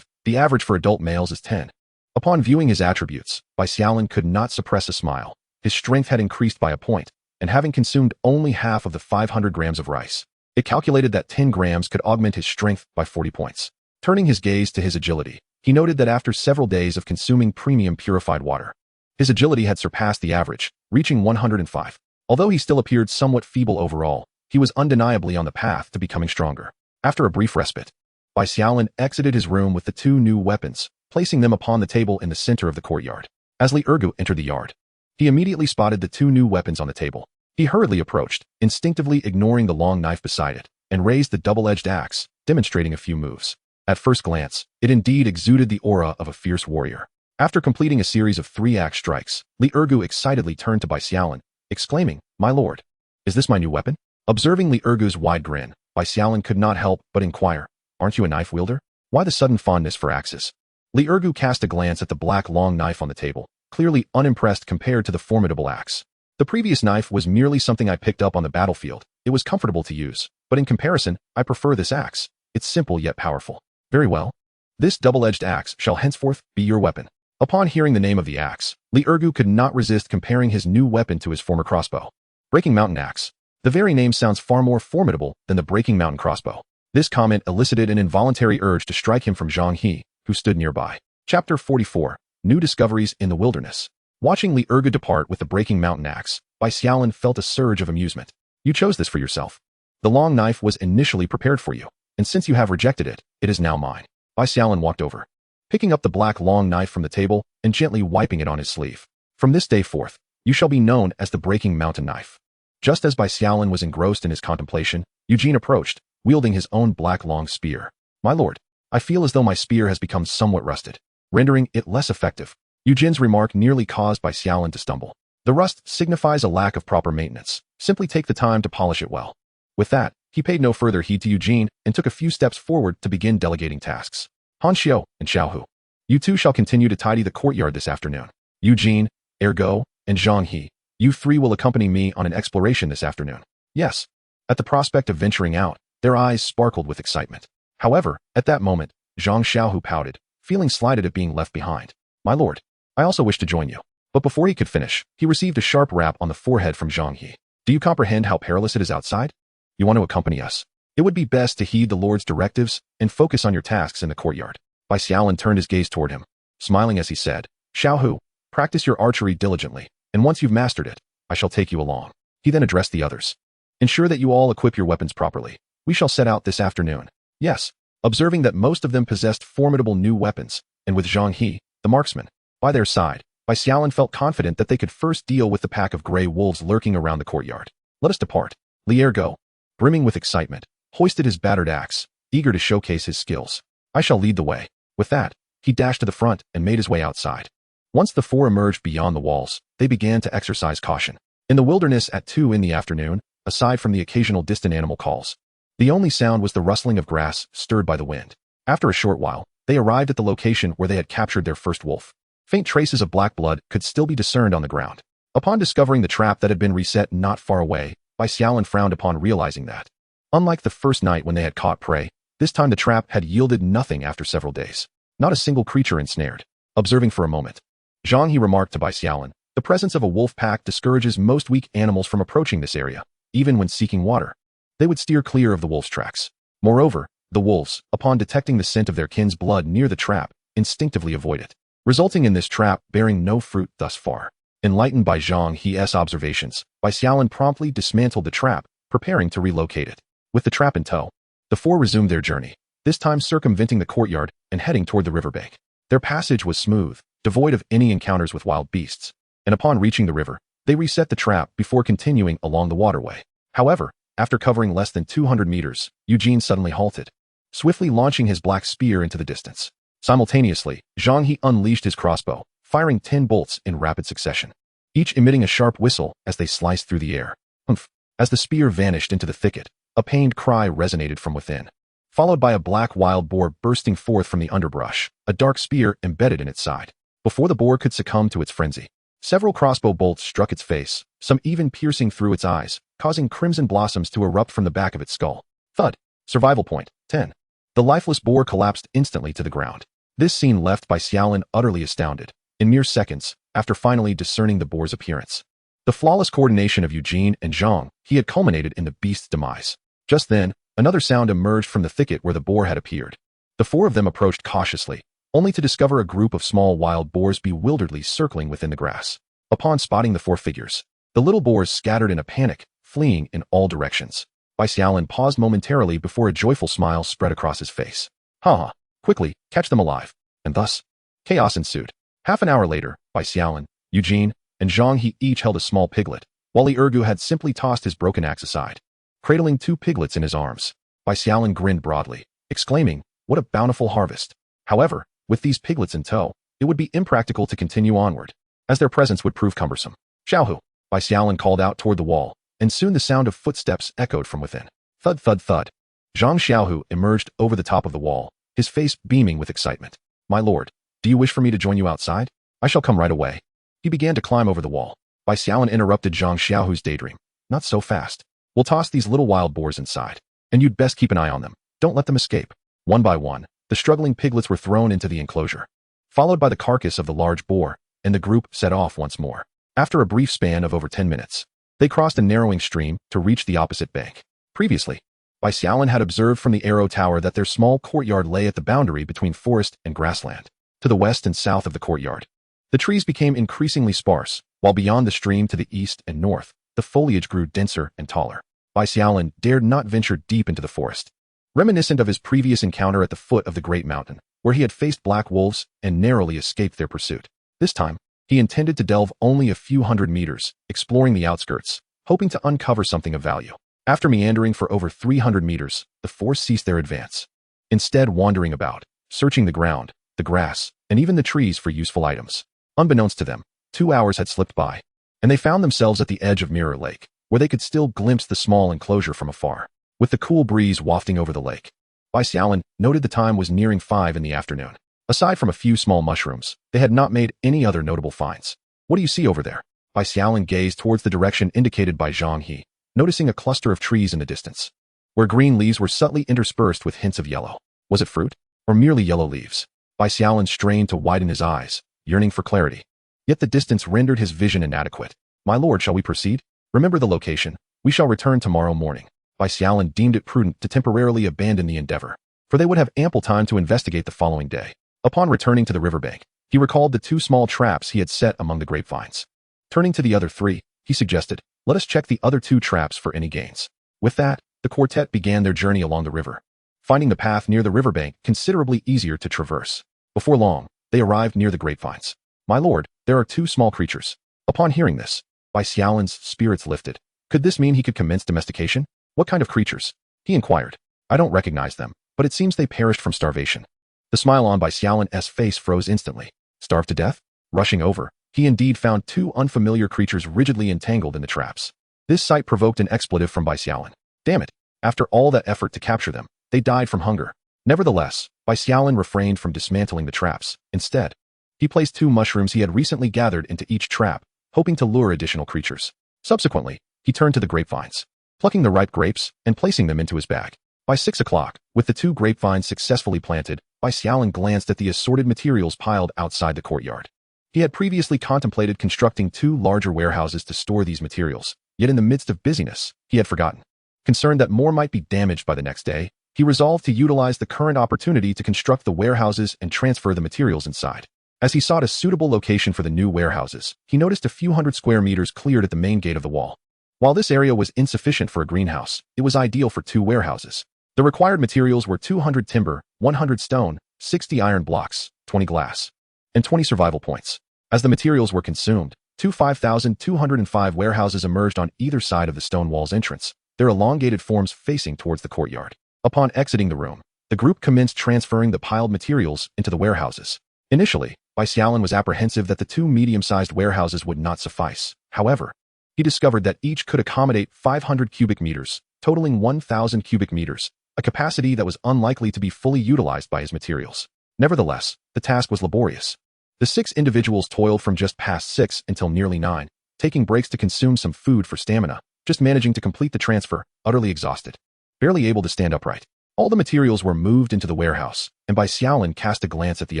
The average for adult males is 10. Upon viewing his attributes, Bai Xiaolin could not suppress a smile. His strength had increased by a point, and having consumed only half of the 500 grams of rice, it calculated that 10 grams could augment his strength by 40 points. Turning his gaze to his agility, he noted that after several days of consuming premium purified water, his agility had surpassed the average, reaching 105. Although he still appeared somewhat feeble overall, he was undeniably on the path to becoming stronger. After a brief respite, Bai Xiaolin exited his room with the 2 new weapons, placing them upon the table in the center of the courtyard. As Li Ergu entered the yard, he immediately spotted the 2 new weapons on the table. He hurriedly approached, instinctively ignoring the long knife beside it, and raised the double-edged axe, demonstrating a few moves. At first glance, it indeed exuded the aura of a fierce warrior. After completing a series of 3 axe strikes, Li Ergu excitedly turned to Bai Xiaolin, exclaiming, "My lord, is this my new weapon?" Observing Li Ergu's wide grin, Bai Xiaolin could not help but inquire, "Aren't you a knife wielder? Why the sudden fondness for axes?" Li Ergu cast a glance at the black long knife on the table, clearly unimpressed compared to the formidable axe. "The previous knife was merely something I picked up on the battlefield. It was comfortable to use, but in comparison, I prefer this axe. It's simple yet powerful." "Very well. This double-edged axe shall henceforth be your weapon." Upon hearing the name of the axe, Li Ergu could not resist comparing his new weapon to his former crossbow. Breaking Mountain Axe. The very name sounds far more formidable than the Breaking Mountain crossbow. This comment elicited an involuntary urge to strike him from Zhang He, who stood nearby. Chapter 44. New Discoveries in the Wilderness. Watching Li Ergu depart with the Breaking Mountain Axe, Bai Xiaolin felt a surge of amusement. "You chose this for yourself. The long knife was initially prepared for you, and since you have rejected it, it is now mine." Bai Xiaolin walked over, picking up the black long knife from the table and gently wiping it on his sleeve. "From this day forth, you shall be known as the Breaking Mountain Knife." Just as Bai Xiaolin was engrossed in his contemplation, Eugene approached, wielding his own black long spear. "My lord, I feel as though my spear has become somewhat rusted, rendering it less effective." Eugene's remark nearly caused Bai Xiaolin to stumble. "The rust signifies a lack of proper maintenance. Simply take the time to polish it well." With that, he paid no further heed to Eugene and took a few steps forward to begin delegating tasks. "Han Xiao and Xiaohu, you 2 shall continue to tidy the courtyard this afternoon. Eugene, Ergo, and Zhang He, you 3 will accompany me on an exploration this afternoon." "Yes." At the prospect of venturing out, their eyes sparkled with excitement. However, at that moment, Zhang Xiaohu pouted, feeling slighted at being left behind. "My lord, I also wish to join you." But before he could finish, he received a sharp rap on the forehead from Zhang He. "Do you comprehend how perilous it is outside? You want to accompany us? It would be best to heed the Lord's directives and focus on your tasks in the courtyard." Bai Xiaolin turned his gaze toward him, smiling as he said, "Xiaohu, practice your archery diligently, and once you've mastered it, I shall take you along." He then addressed the others. "Ensure that you all equip your weapons properly. We shall set out this afternoon." "Yes." Observing that most of them possessed formidable new weapons, and with Zhang He, the marksman, by their side, Bai Xiaolin felt confident that they could first deal with the pack of gray wolves lurking around the courtyard. "Let us depart." Li Ergo, brimming with excitement, hoisted his battered axe, eager to showcase his skills. "I shall lead the way." With that, he dashed to the front and made his way outside. Once the 4 emerged beyond the walls, they began to exercise caution. In the wilderness at 2 in the afternoon, aside from the occasional distant animal calls, the only sound was the rustling of grass stirred by the wind. After a short while, they arrived at the location where they had captured their first wolf. Faint traces of black blood could still be discerned on the ground. Upon discovering the trap that had been reset not far away, Bai Xiaolin frowned upon realizing that, unlike the first night when they had caught prey, This time the trap had yielded nothing after several days. Not a single creature ensnared. Observing for a moment, Zhang He remarked to Bai Xiaolin, the presence of a wolf pack discourages most weak animals from approaching this area, even when seeking water. They would steer clear of the wolf's tracks. Moreover, the wolves, upon detecting the scent of their kin's blood near the trap, instinctively avoid it, resulting in this trap bearing no fruit thus far. Enlightened by Zhang He's observations, Bai Xiaolin promptly dismantled the trap, preparing to relocate it. With the trap in tow, the four resumed their journey, this time circumventing the courtyard and heading toward the riverbank. Their passage was smooth, devoid of any encounters with wild beasts, and upon reaching the river, they reset the trap before continuing along the waterway. However, after covering less than 200 meters, Eugene suddenly halted, swiftly launching his black spear into the distance. Simultaneously, Zhang He unleashed his crossbow, firing 10 bolts in rapid succession, each emitting a sharp whistle as they sliced through the air. Humph! As the spear vanished into the thicket, a pained cry resonated from within, followed by a black wild boar bursting forth from the underbrush, a dark spear embedded in its side. Before the boar could succumb to its frenzy, several crossbow bolts struck its face, some even piercing through its eyes, causing crimson blossoms to erupt from the back of its skull. Thud. Survival point, 10. The lifeless boar collapsed instantly to the ground. This scene left Bai Xiaolin utterly astounded, in mere seconds, after finally discerning the boar's appearance. The flawless coordination of Eugene and Zhang He had culminated in the beast's demise. Just then, another sound emerged from the thicket where the boar had appeared. The four of them approached cautiously, only to discover a group of small wild boars bewilderedly circling within the grass. Upon spotting the four figures, the little boars scattered in a panic, fleeing in all directions. Bai Xiaolin paused momentarily before a joyful smile spread across his face. Ha! Quickly, catch them alive. And thus, chaos ensued. Half an hour later, Bai Xiaolin, Eugene, and Zhang He each held a small piglet, while Li Ergu had simply tossed his broken axe aside, cradling 2 piglets in his arms. Bai Xiaolin grinned broadly, exclaiming, "What a bountiful harvest!" However, with these piglets in tow, it would be impractical to continue onward, as their presence would prove cumbersome. "Xiaohu!" Bai Xiaolin called out toward the wall, and soon the sound of footsteps echoed from within. Thud, thud, thud. Zhang Xiaohu emerged over the top of the wall, his face beaming with excitement. "My lord, do you wish for me to join you outside? I shall come right away." He began to climb over the wall. Bai Xiaolin interrupted Zhang Xiaohu's daydream. "Not so fast. We'll toss these little wild boars inside, and you'd best keep an eye on them. Don't let them escape." One by one, the struggling piglets were thrown into the enclosure, followed by the carcass of the large boar, and the group set off once more. After a brief span of over 10 minutes, they crossed a narrowing stream to reach the opposite bank. Previously, Bai Xiaolin had observed from the arrow tower that their small courtyard lay at the boundary between forest and grassland. To the west and south of the courtyard, the trees became increasingly sparse, while beyond the stream to the east and north, the foliage grew denser and taller. Bai Xiaolin dared not venture deep into the forest, reminiscent of his previous encounter at the foot of the Great Mountain, where he had faced black wolves and narrowly escaped their pursuit. This time, he intended to delve only a few hundred meters, exploring the outskirts, hoping to uncover something of value. After meandering for over 300 meters, the four ceased their advance, instead wandering about, searching the ground, the grass, and even the trees for useful items. Unbeknownst to them, 2 hours had slipped by, and they found themselves at the edge of Mirror Lake, where they could still glimpse the small enclosure from afar. With the cool breeze wafting over the lake, Bai Xiaolin noted the time was nearing 5 in the afternoon. Aside from a few small mushrooms, they had not made any other notable finds. "What do you see over there?" Bai Xiaolin gazed towards the direction indicated by Zhang He, noticing a cluster of trees in the distance, where green leaves were subtly interspersed with hints of yellow. Was it fruit, or merely yellow leaves? Bai Xiaolin strained to widen his eyes, yearning for clarity. Yet the distance rendered his vision inadequate. "My lord, shall we proceed? Remember the location. We shall return tomorrow morning." Bai Xiaolin deemed it prudent to temporarily abandon the endeavor, for they would have ample time to investigate the following day. Upon returning to the riverbank, he recalled the 2 small traps he had set among the grapevines. Turning to the other 3, he suggested, "Let us check the other 2 traps for any gains." With that, the quartet began their journey along the river, finding the path near the riverbank considerably easier to traverse. Before long, they arrived near the grapevines. "My lord, there are 2 small creatures." Upon hearing this, Bai Xiaolin's spirits lifted. Could this mean he could commence domestication? "What kind of creatures?" he inquired. "I don't recognize them, but it seems they perished from starvation." The smile on Bai Xiaolin's face froze instantly. Starved to death? Rushing over, he indeed found 2 unfamiliar creatures rigidly entangled in the traps. This sight provoked an expletive from Bai Xiaolin. Damn it! After all that effort to capture them, they died from hunger. Nevertheless, Bai Xiaolin refrained from dismantling the traps. Instead, he placed 2 mushrooms he had recently gathered into each trap, hoping to lure additional creatures. Subsequently, he turned to the grapevines, plucking the ripe grapes and placing them into his bag. By 6 o'clock, with the 2 grapevines successfully planted, Bai Xiaolin glanced at the assorted materials piled outside the courtyard. He had previously contemplated constructing 2 larger warehouses to store these materials, yet in the midst of busyness, he had forgotten. Concerned that more might be damaged by the next day, he resolved to utilize the current opportunity to construct the warehouses and transfer the materials inside. As he sought a suitable location for the new warehouses, he noticed a few hundred square meters cleared at the main gate of the wall. While this area was insufficient for a greenhouse, it was ideal for 2 warehouses. The required materials were 200 timber, 100 stone, 60 iron blocks, 20 glass, and 20 survival points. As the materials were consumed, 5,205 warehouses emerged on either side of the stone wall's entrance, their elongated forms facing towards the courtyard. Upon exiting the room, the group commenced transferring the piled materials into the warehouses. Initially, Bai Xiaolin was apprehensive that the 2 medium-sized warehouses would not suffice. However, he discovered that each could accommodate 500 cubic meters, totaling 1,000 cubic meters, a capacity that was unlikely to be fully utilized by his materials. Nevertheless, the task was laborious. The 6 individuals toiled from just past 6 until nearly 9, taking breaks to consume some food for stamina, just managing to complete the transfer, utterly exhausted. Barely able to stand upright. All the materials were moved into the warehouse, and Bai Xiaolin cast a glance at the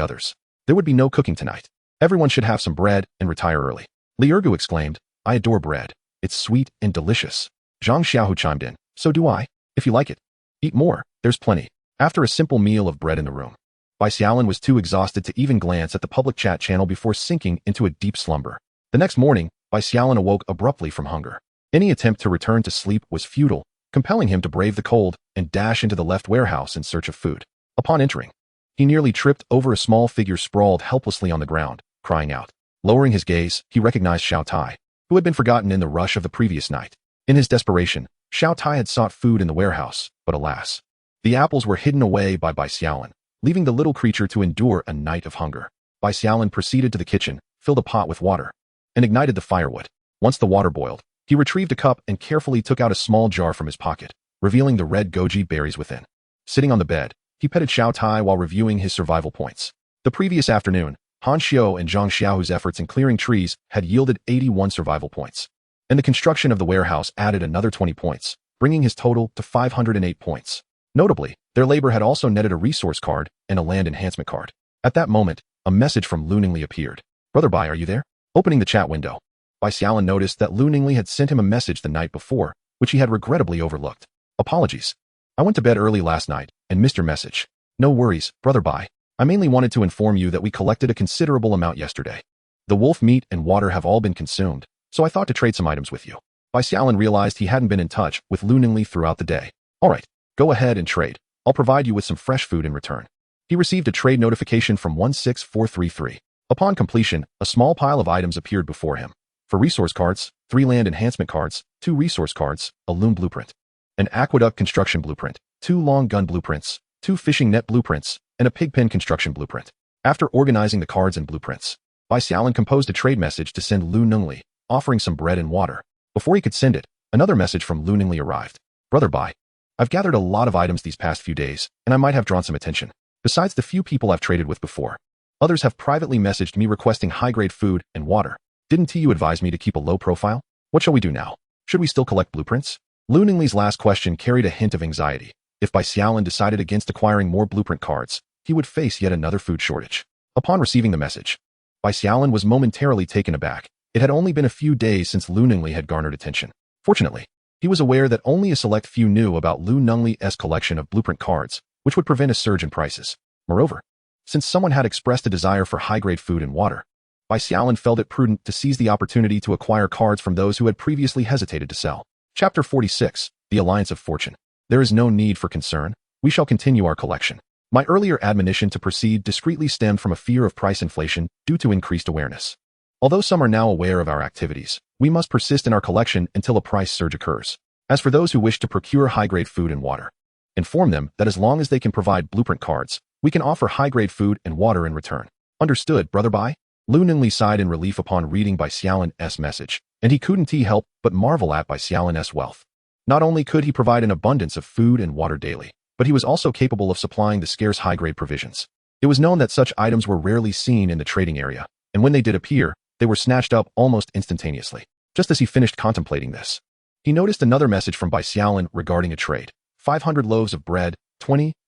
others. There would be no cooking tonight. Everyone should have some bread and retire early. Li Ergu exclaimed, "I adore bread. It's sweet and delicious." Zhang Xiaohu chimed in, "So do I, if you like it. Eat more, there's plenty." After a simple meal of bread in the room, Bai Xiaolin was too exhausted to even glance at the public chat channel before sinking into a deep slumber. The next morning, Bai Xiaolin awoke abruptly from hunger. Any attempt to return to sleep was futile, compelling him to brave the cold and dash into the left warehouse in search of food. Upon entering, he nearly tripped over a small figure sprawled helplessly on the ground, crying out. Lowering his gaze, he recognized Xiao Tai, who had been forgotten in the rush of the previous night. In his desperation, Xiao Tai had sought food in the warehouse, but alas, the apples were hidden away by Bai Xiaolin, leaving the little creature to endure a night of hunger. Bai Xiaolin proceeded to the kitchen, filled a pot with water, and ignited the firewood. Once the water boiled, he retrieved a cup and carefully took out a small jar from his pocket, revealing the red goji berries within. Sitting on the bed, he petted Xiao Tai while reviewing his survival points. The previous afternoon, Han Xiao and Zhang Xiaohu's efforts in clearing trees had yielded 81 survival points, and the construction of the warehouse added another 20 points, bringing his total to 508 points. Notably, their labor had also netted a resource card and a land enhancement card. At that moment, a message from Luningli appeared. "Brother Bai, are you there?" Opening the chat window, Bai Xiaolin noticed that Luningli had sent him a message the night before, which he had regrettably overlooked. "Apologies. I went to bed early last night and missed your message." "No worries, Brother Bai. I mainly wanted to inform you that we collected a considerable amount yesterday. The wolf meat and water have all been consumed, so I thought to trade some items with you." Bai Xiaolin realized he hadn't been in touch with Luningli throughout the day. "All right, go ahead and trade. I'll provide you with some fresh food in return." He received a trade notification from 16433. Upon completion, a small pile of items appeared before him. For resource cards, 3 land enhancement cards, 2 resource cards, a loom blueprint, an aqueduct construction blueprint, 2 long gun blueprints, 2 fishing net blueprints, and a pig pen construction blueprint. After organizing the cards and blueprints, Bai Xiaolin composed a trade message to send Lu Ningli, offering some bread and water. Before he could send it, another message from Lu Ningli arrived. "Brother Bai, I've gathered a lot of items these past few days, and I might have drawn some attention. Besides the few people I've traded with before, others have privately messaged me requesting high-grade food and water. Didn't TU advise me to keep a low profile? What shall we do now? Should we still collect blueprints?" Lu Ningli's last question carried a hint of anxiety. If Bai Xiaolin decided against acquiring more blueprint cards, he would face yet another food shortage. Upon receiving the message, Bai Xiaolin was momentarily taken aback. It had only been a few days since Lu Ningli had garnered attention. Fortunately, he was aware that only a select few knew about Lu Ningli's collection of blueprint cards, which would prevent a surge in prices. Moreover, since someone had expressed a desire for high-grade food and water, Bai Xiaolin felt it prudent to seize the opportunity to acquire cards from those who had previously hesitated to sell. Chapter 46, The Alliance of Fortune. There is no need for concern. We shall continue our collection. My earlier admonition to proceed discreetly stemmed from a fear of price inflation due to increased awareness. Although some are now aware of our activities, we must persist in our collection until a price surge occurs. As for those who wish to procure high-grade food and water, inform them that as long as they can provide blueprint cards, we can offer high-grade food and water in return. Understood, Brother Bai? Lu Ningli sighed in relief upon reading Bai Xiaolin's message, and he couldn't help but marvel at Bai Xiaolin's wealth. Not only could he provide an abundance of food and water daily, but he was also capable of supplying the scarce high-grade provisions. It was known that such items were rarely seen in the trading area, and when they did appear, they were snatched up almost instantaneously. Just as he finished contemplating this, he noticed another message from Bai Xiaolin regarding a trade. 500 loaves of bread,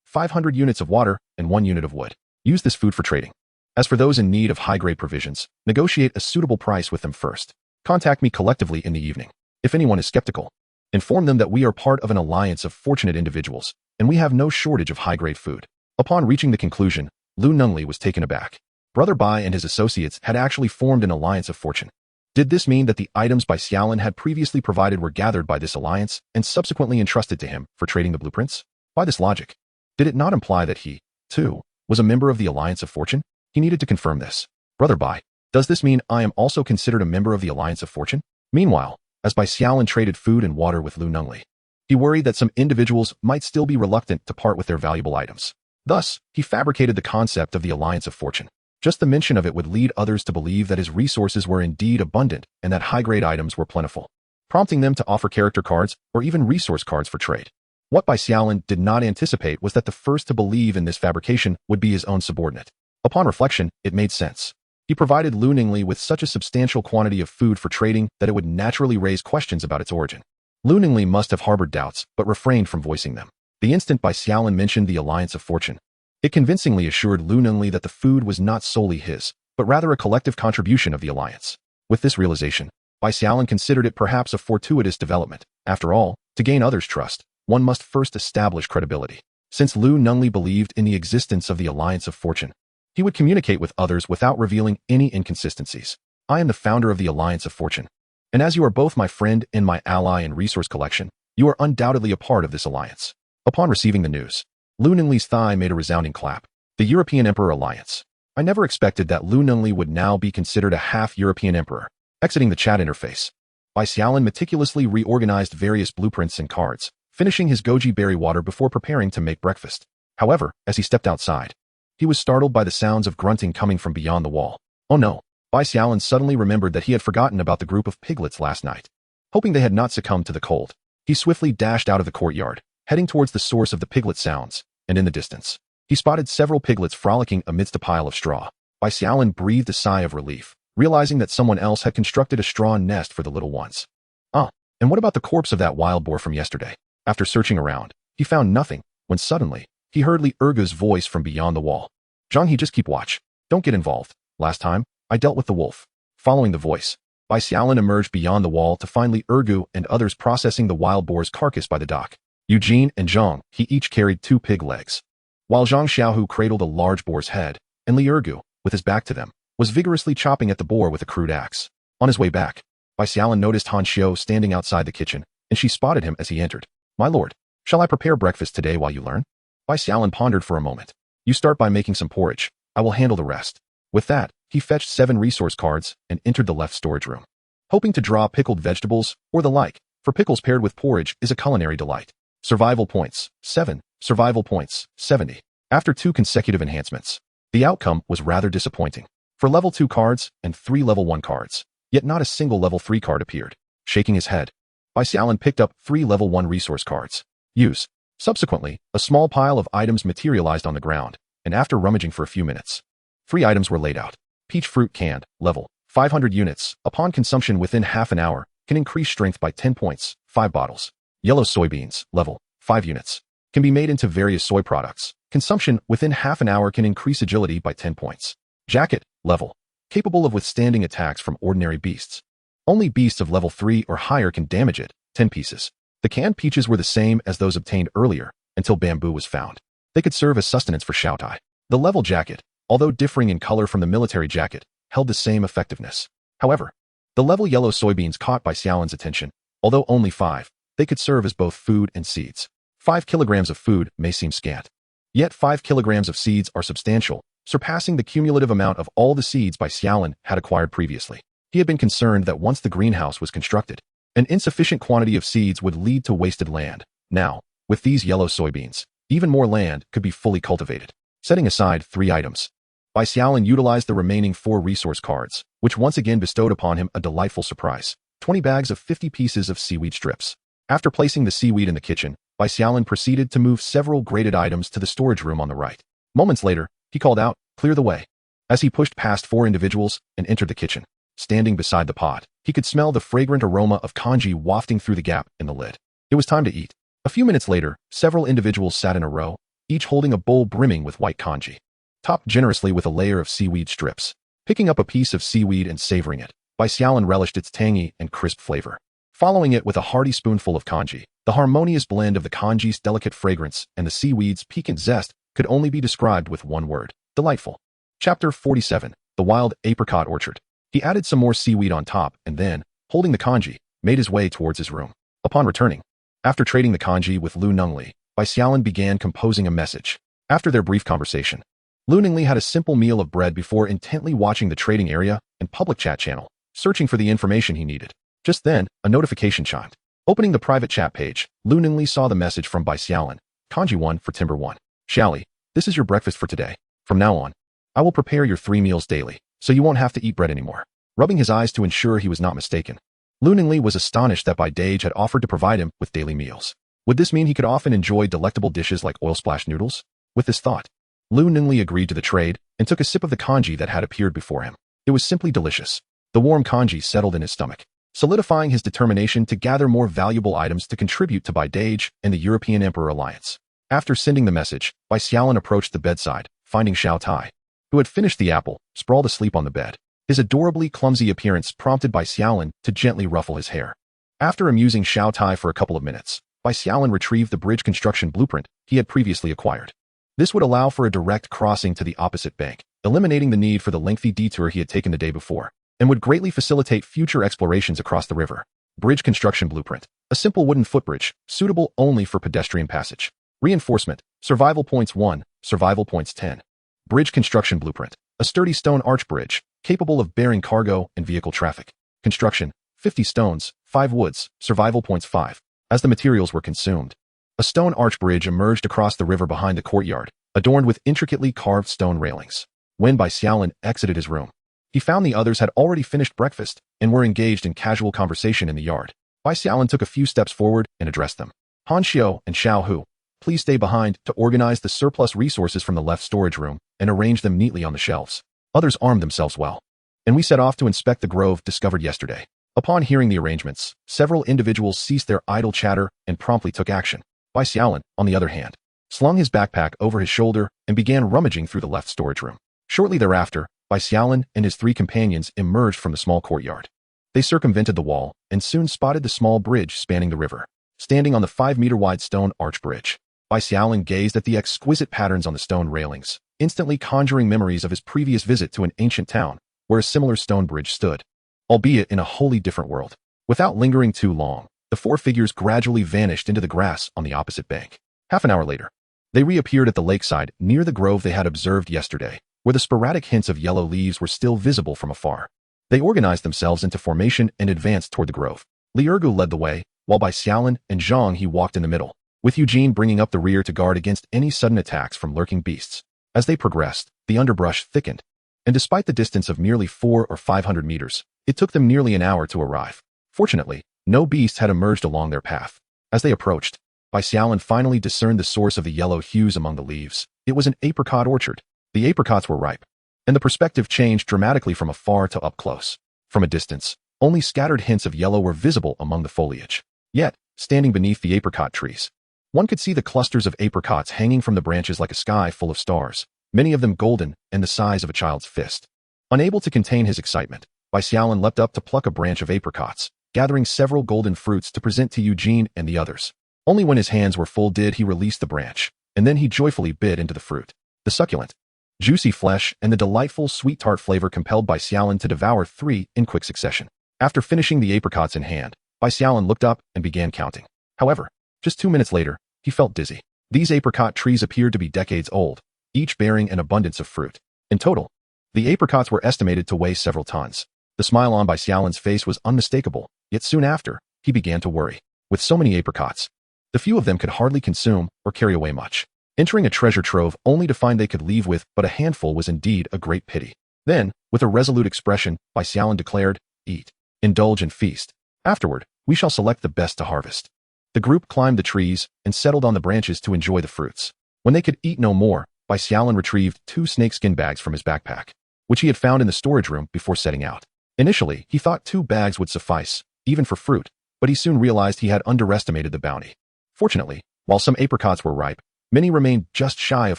500 units of water, and 1 unit of wood. Use this food for trading. As for those in need of high-grade provisions, negotiate a suitable price with them first. Contact me collectively in the evening. If anyone is skeptical, inform them that we are part of an alliance of fortunate individuals, and we have no shortage of high-grade food. Upon reaching the conclusion, Lu Nungli was taken aback. Brother Bai and his associates had actually formed an alliance of fortune. Did this mean that the items Bai Xiaolin had previously provided were gathered by this alliance and subsequently entrusted to him for trading the blueprints? By this logic, did it not imply that he, too, was a member of the alliance of fortune? He needed to confirm this. Brother Bai, does this mean I am also considered a member of the alliance of fortune? Meanwhile, as Bai Xiaolin traded food and water with Lu Nungli, he worried that some individuals might still be reluctant to part with their valuable items. Thus, he fabricated the concept of the alliance of fortune. Just the mention of it would lead others to believe that his resources were indeed abundant and that high-grade items were plentiful, prompting them to offer character cards or even resource cards for trade. What Bai Xiaolin did not anticipate was that the first to believe in this fabrication would be his own subordinate. Upon reflection, it made sense. He provided Lu Nungli with such a substantial quantity of food for trading that it would naturally raise questions about its origin. Lu Nungli must have harbored doubts, but refrained from voicing them. The instant Bai Xiaolin mentioned the alliance of fortune, it convincingly assured Lu Nungli that the food was not solely his, but rather a collective contribution of the alliance. With this realization, Bai Xiaolin considered it perhaps a fortuitous development. After all, to gain others' trust, one must first establish credibility. Since Lu Nungli believed in the existence of the alliance of fortune, he would communicate with others without revealing any inconsistencies. I am the founder of the alliance of fortune, and as you are both my friend and my ally in resource collection, you are undoubtedly a part of this alliance. Upon receiving the news, Lu Nungli's thigh made a resounding clap. The European Emperor Alliance. I never expected that Lu Nungli would now be considered a half-European emperor. Exiting the chat interface, Bai Xiaolin meticulously reorganized various blueprints and cards, finishing his goji berry water before preparing to make breakfast. However, as he stepped outside, he was startled by the sounds of grunting coming from beyond the wall. Oh no! Bai Xiaolin suddenly remembered that he had forgotten about the group of piglets last night. Hoping they had not succumbed to the cold, he swiftly dashed out of the courtyard, heading towards the source of the piglet sounds, and in the distance, he spotted several piglets frolicking amidst a pile of straw. Bai Xiaolin breathed a sigh of relief, realizing that someone else had constructed a straw nest for the little ones. And what about the corpse of that wild boar from yesterday? After searching around, he found nothing, when suddenly, he heard Li Ergu's voice from beyond the wall. Zhang He, just keep watch. Don't get involved. Last time, I dealt with the wolf. Following the voice, Bai Xiaolin emerged beyond the wall to find Li Ergu and others processing the wild boar's carcass by the dock. Eugene and Zhang He each carried 2 pig legs, while Zhang Xiaohu cradled a large boar's head, and Li Ergu, with his back to them, was vigorously chopping at the boar with a crude axe. On his way back, Bai Xiaolin noticed Han Xiu standing outside the kitchen, and she spotted him as he entered. My lord, shall I prepare breakfast today while you learn? Bai Xiaolin pondered for a moment. You start by making some porridge. I will handle the rest. With that, he fetched 7 resource cards and entered the left storage room, hoping to draw pickled vegetables or the like, for pickles paired with porridge is a culinary delight. Survival points, 7. Survival points, 70. After 2 consecutive enhancements, the outcome was rather disappointing. For level 2 cards and 3 level 1 cards, yet not a single level 3 card appeared. Shaking his head, Bai Xiaolin picked up 3 level 1 resource cards. Use. Subsequently, a small pile of items materialized on the ground, and after rummaging for a few minutes, 3 items were laid out. Peach fruit canned, level 500 units, upon consumption within half an hour, can increase strength by 10 points, 5 bottles. Yellow soybeans, level 5 units, can be made into various soy products. Consumption within half an hour can increase agility by 10 points. Jacket, level, capable of withstanding attacks from ordinary beasts. Only beasts of level 3 or higher can damage it, 10 pieces. The canned peaches were the same as those obtained earlier, until bamboo was found. They could serve as sustenance for Xiaotai. The level jacket, although differing in color from the military jacket, held the same effectiveness. However, the level yellow soybeans caught Bai Xiaolin's attention. Although only 5, they could serve as both food and seeds. 5 kilograms of food may seem scant, yet 5 kilograms of seeds are substantial, surpassing the cumulative amount of all the seeds Bai Xiaolin had acquired previously. He had been concerned that once the greenhouse was constructed, an insufficient quantity of seeds would lead to wasted land. Now, with these yellow soybeans, even more land could be fully cultivated. Setting aside 3 items, Bai Xiaolin utilized the remaining 4 resource cards, which once again bestowed upon him a delightful surprise. 20 bags of 50 pieces of seaweed strips. After placing the seaweed in the kitchen, Bai Xiaolin proceeded to move several graded items to the storage room on the right. Moments later, he called out, "Clear the way." As he pushed past 4 individuals and entered the kitchen, standing beside the pot, he could smell the fragrant aroma of congee wafting through the gap in the lid. It was time to eat. A few minutes later, several individuals sat in a row, each holding a bowl brimming with white congee, topped generously with a layer of seaweed strips. Picking up a piece of seaweed and savoring it, Bai Xiaolin relished its tangy and crisp flavor. Following it with a hearty spoonful of congee, the harmonious blend of the congee's delicate fragrance and the seaweed's piquant zest could only be described with one word: delightful. Chapter 47, The Wild Apricot Orchard. He added some more seaweed on top and then, holding the congee, made his way towards his room. Upon returning, after trading the congee with Lu Nengli, Bai Xiaolin began composing a message. After their brief conversation, Lu Nengli had a simple meal of bread before intently watching the trading area and public chat channel, searching for the information he needed. Just then, a notification chimed. Opening the private chat page, Lu Nengli saw the message from Bai Xiaolin. Congee 1 for Timber 1. Xiaoli, this is your breakfast for today. From now on, I will prepare your 3 meals daily, so you won't have to eat bread anymore. Rubbing his eyes to ensure he was not mistaken, Lu Nengli was astonished that Bai Dage had offered to provide him with daily meals. Would this mean he could often enjoy delectable dishes like oil splash noodles? With this thought, Lu Nengli agreed to the trade and took a sip of the congee that had appeared before him. It was simply delicious. The warm congee settled in his stomach, solidifying his determination to gather more valuable items to contribute to Bai Dage and the European Emperor Alliance. After sending the message, Bai Xiaolin approached the bedside, finding Xiao Tai, who had finished the apple, sprawled asleep on the bed. His adorably clumsy appearance prompted Bai Xiaolin to gently ruffle his hair. After amusing Xiao Tai for a couple of minutes, Bai Xiaolin retrieved the bridge construction blueprint he had previously acquired. This would allow for a direct crossing to the opposite bank, eliminating the need for the lengthy detour he had taken the day before, and would greatly facilitate future explorations across the river. Bridge construction blueprint. A simple wooden footbridge, suitable only for pedestrian passage. Reinforcement. Survival points 1, survival points 10. Bridge construction blueprint. A sturdy stone arch bridge, capable of bearing cargo and vehicle traffic. Construction. 50 stones, 5 woods, survival points 5. As the materials were consumed, a stone arch bridge emerged across the river behind the courtyard, adorned with intricately carved stone railings. When Bai Xiaolin exited his room, he found the others had already finished breakfast and were engaged in casual conversation in the yard. Bai Xiaolin took a few steps forward and addressed them. Han Xiao and Xiao Hu, please stay behind to organize the surplus resources from the left storage room and arrange them neatly on the shelves. Others armed themselves well, and we set off to inspect the grove discovered yesterday. Upon hearing the arrangements, several individuals ceased their idle chatter and promptly took action. Bai Xiaolin, on the other hand, slung his backpack over his shoulder and began rummaging through the left storage room. Shortly thereafter, Bai Xiaolin and his 3 companions emerged from the small courtyard. They circumvented the wall and soon spotted the small bridge spanning the river. Standing on the 5-meter-wide stone arch bridge, Bai Xiaolin gazed at the exquisite patterns on the stone railings, instantly conjuring memories of his previous visit to an ancient town where a similar stone bridge stood, albeit in a wholly different world. Without lingering too long, the 4 figures gradually vanished into the grass on the opposite bank. Half an hour later, they reappeared at the lakeside near the grove they had observed yesterday, where the sporadic hints of yellow leaves were still visible from afar. They organized themselves into formation and advanced toward the grove. Li Ergu led the way, while Bai Xiaolin and Zhang He walked in the middle, with Eugene bringing up the rear to guard against any sudden attacks from lurking beasts. As they progressed, the underbrush thickened, and despite the distance of merely 400 or 500 meters, it took them nearly an hour to arrive. Fortunately, no beasts had emerged along their path. As they approached, Bai Xiaolin finally discerned the source of the yellow hues among the leaves. It was an apricot orchard. The apricots were ripe, and the perspective changed dramatically from afar to up close. From a distance, only scattered hints of yellow were visible among the foliage. Yet, standing beneath the apricot trees, one could see the clusters of apricots hanging from the branches like a sky full of stars, many of them golden and the size of a child's fist. Unable to contain his excitement, Bai Xiaolin leapt up to pluck a branch of apricots, gathering several golden fruits to present to Eugene and the others. Only when his hands were full did he release the branch, and then he joyfully bit into the fruit. The succulent, juicy flesh and the delightful sweet tart flavor compelled Bai Xiaolin to devour 3 in quick succession. After finishing the apricots in hand, Bai Xiaolin looked up and began counting. However, just 2 minutes later, he felt dizzy. These apricot trees appeared to be decades old, each bearing an abundance of fruit. In total, the apricots were estimated to weigh several tons. The smile on Bai Xiaolin's face was unmistakable, yet soon after, he began to worry. With so many apricots, the few of them could hardly consume or carry away much. Entering a treasure trove only to find they could leave with but a handful was indeed a great pity. Then, with a resolute expression, Bai Xiaolin declared, "Eat, indulge and feast. Afterward, we shall select the best to harvest." The group climbed the trees and settled on the branches to enjoy the fruits. When they could eat no more, Bai Xiaolin retrieved 2 snakeskin bags from his backpack, which he had found in the storage room before setting out. Initially, he thought 2 bags would suffice, even for fruit, but he soon realized he had underestimated the bounty. Fortunately, while some apricots were ripe, many remained just shy of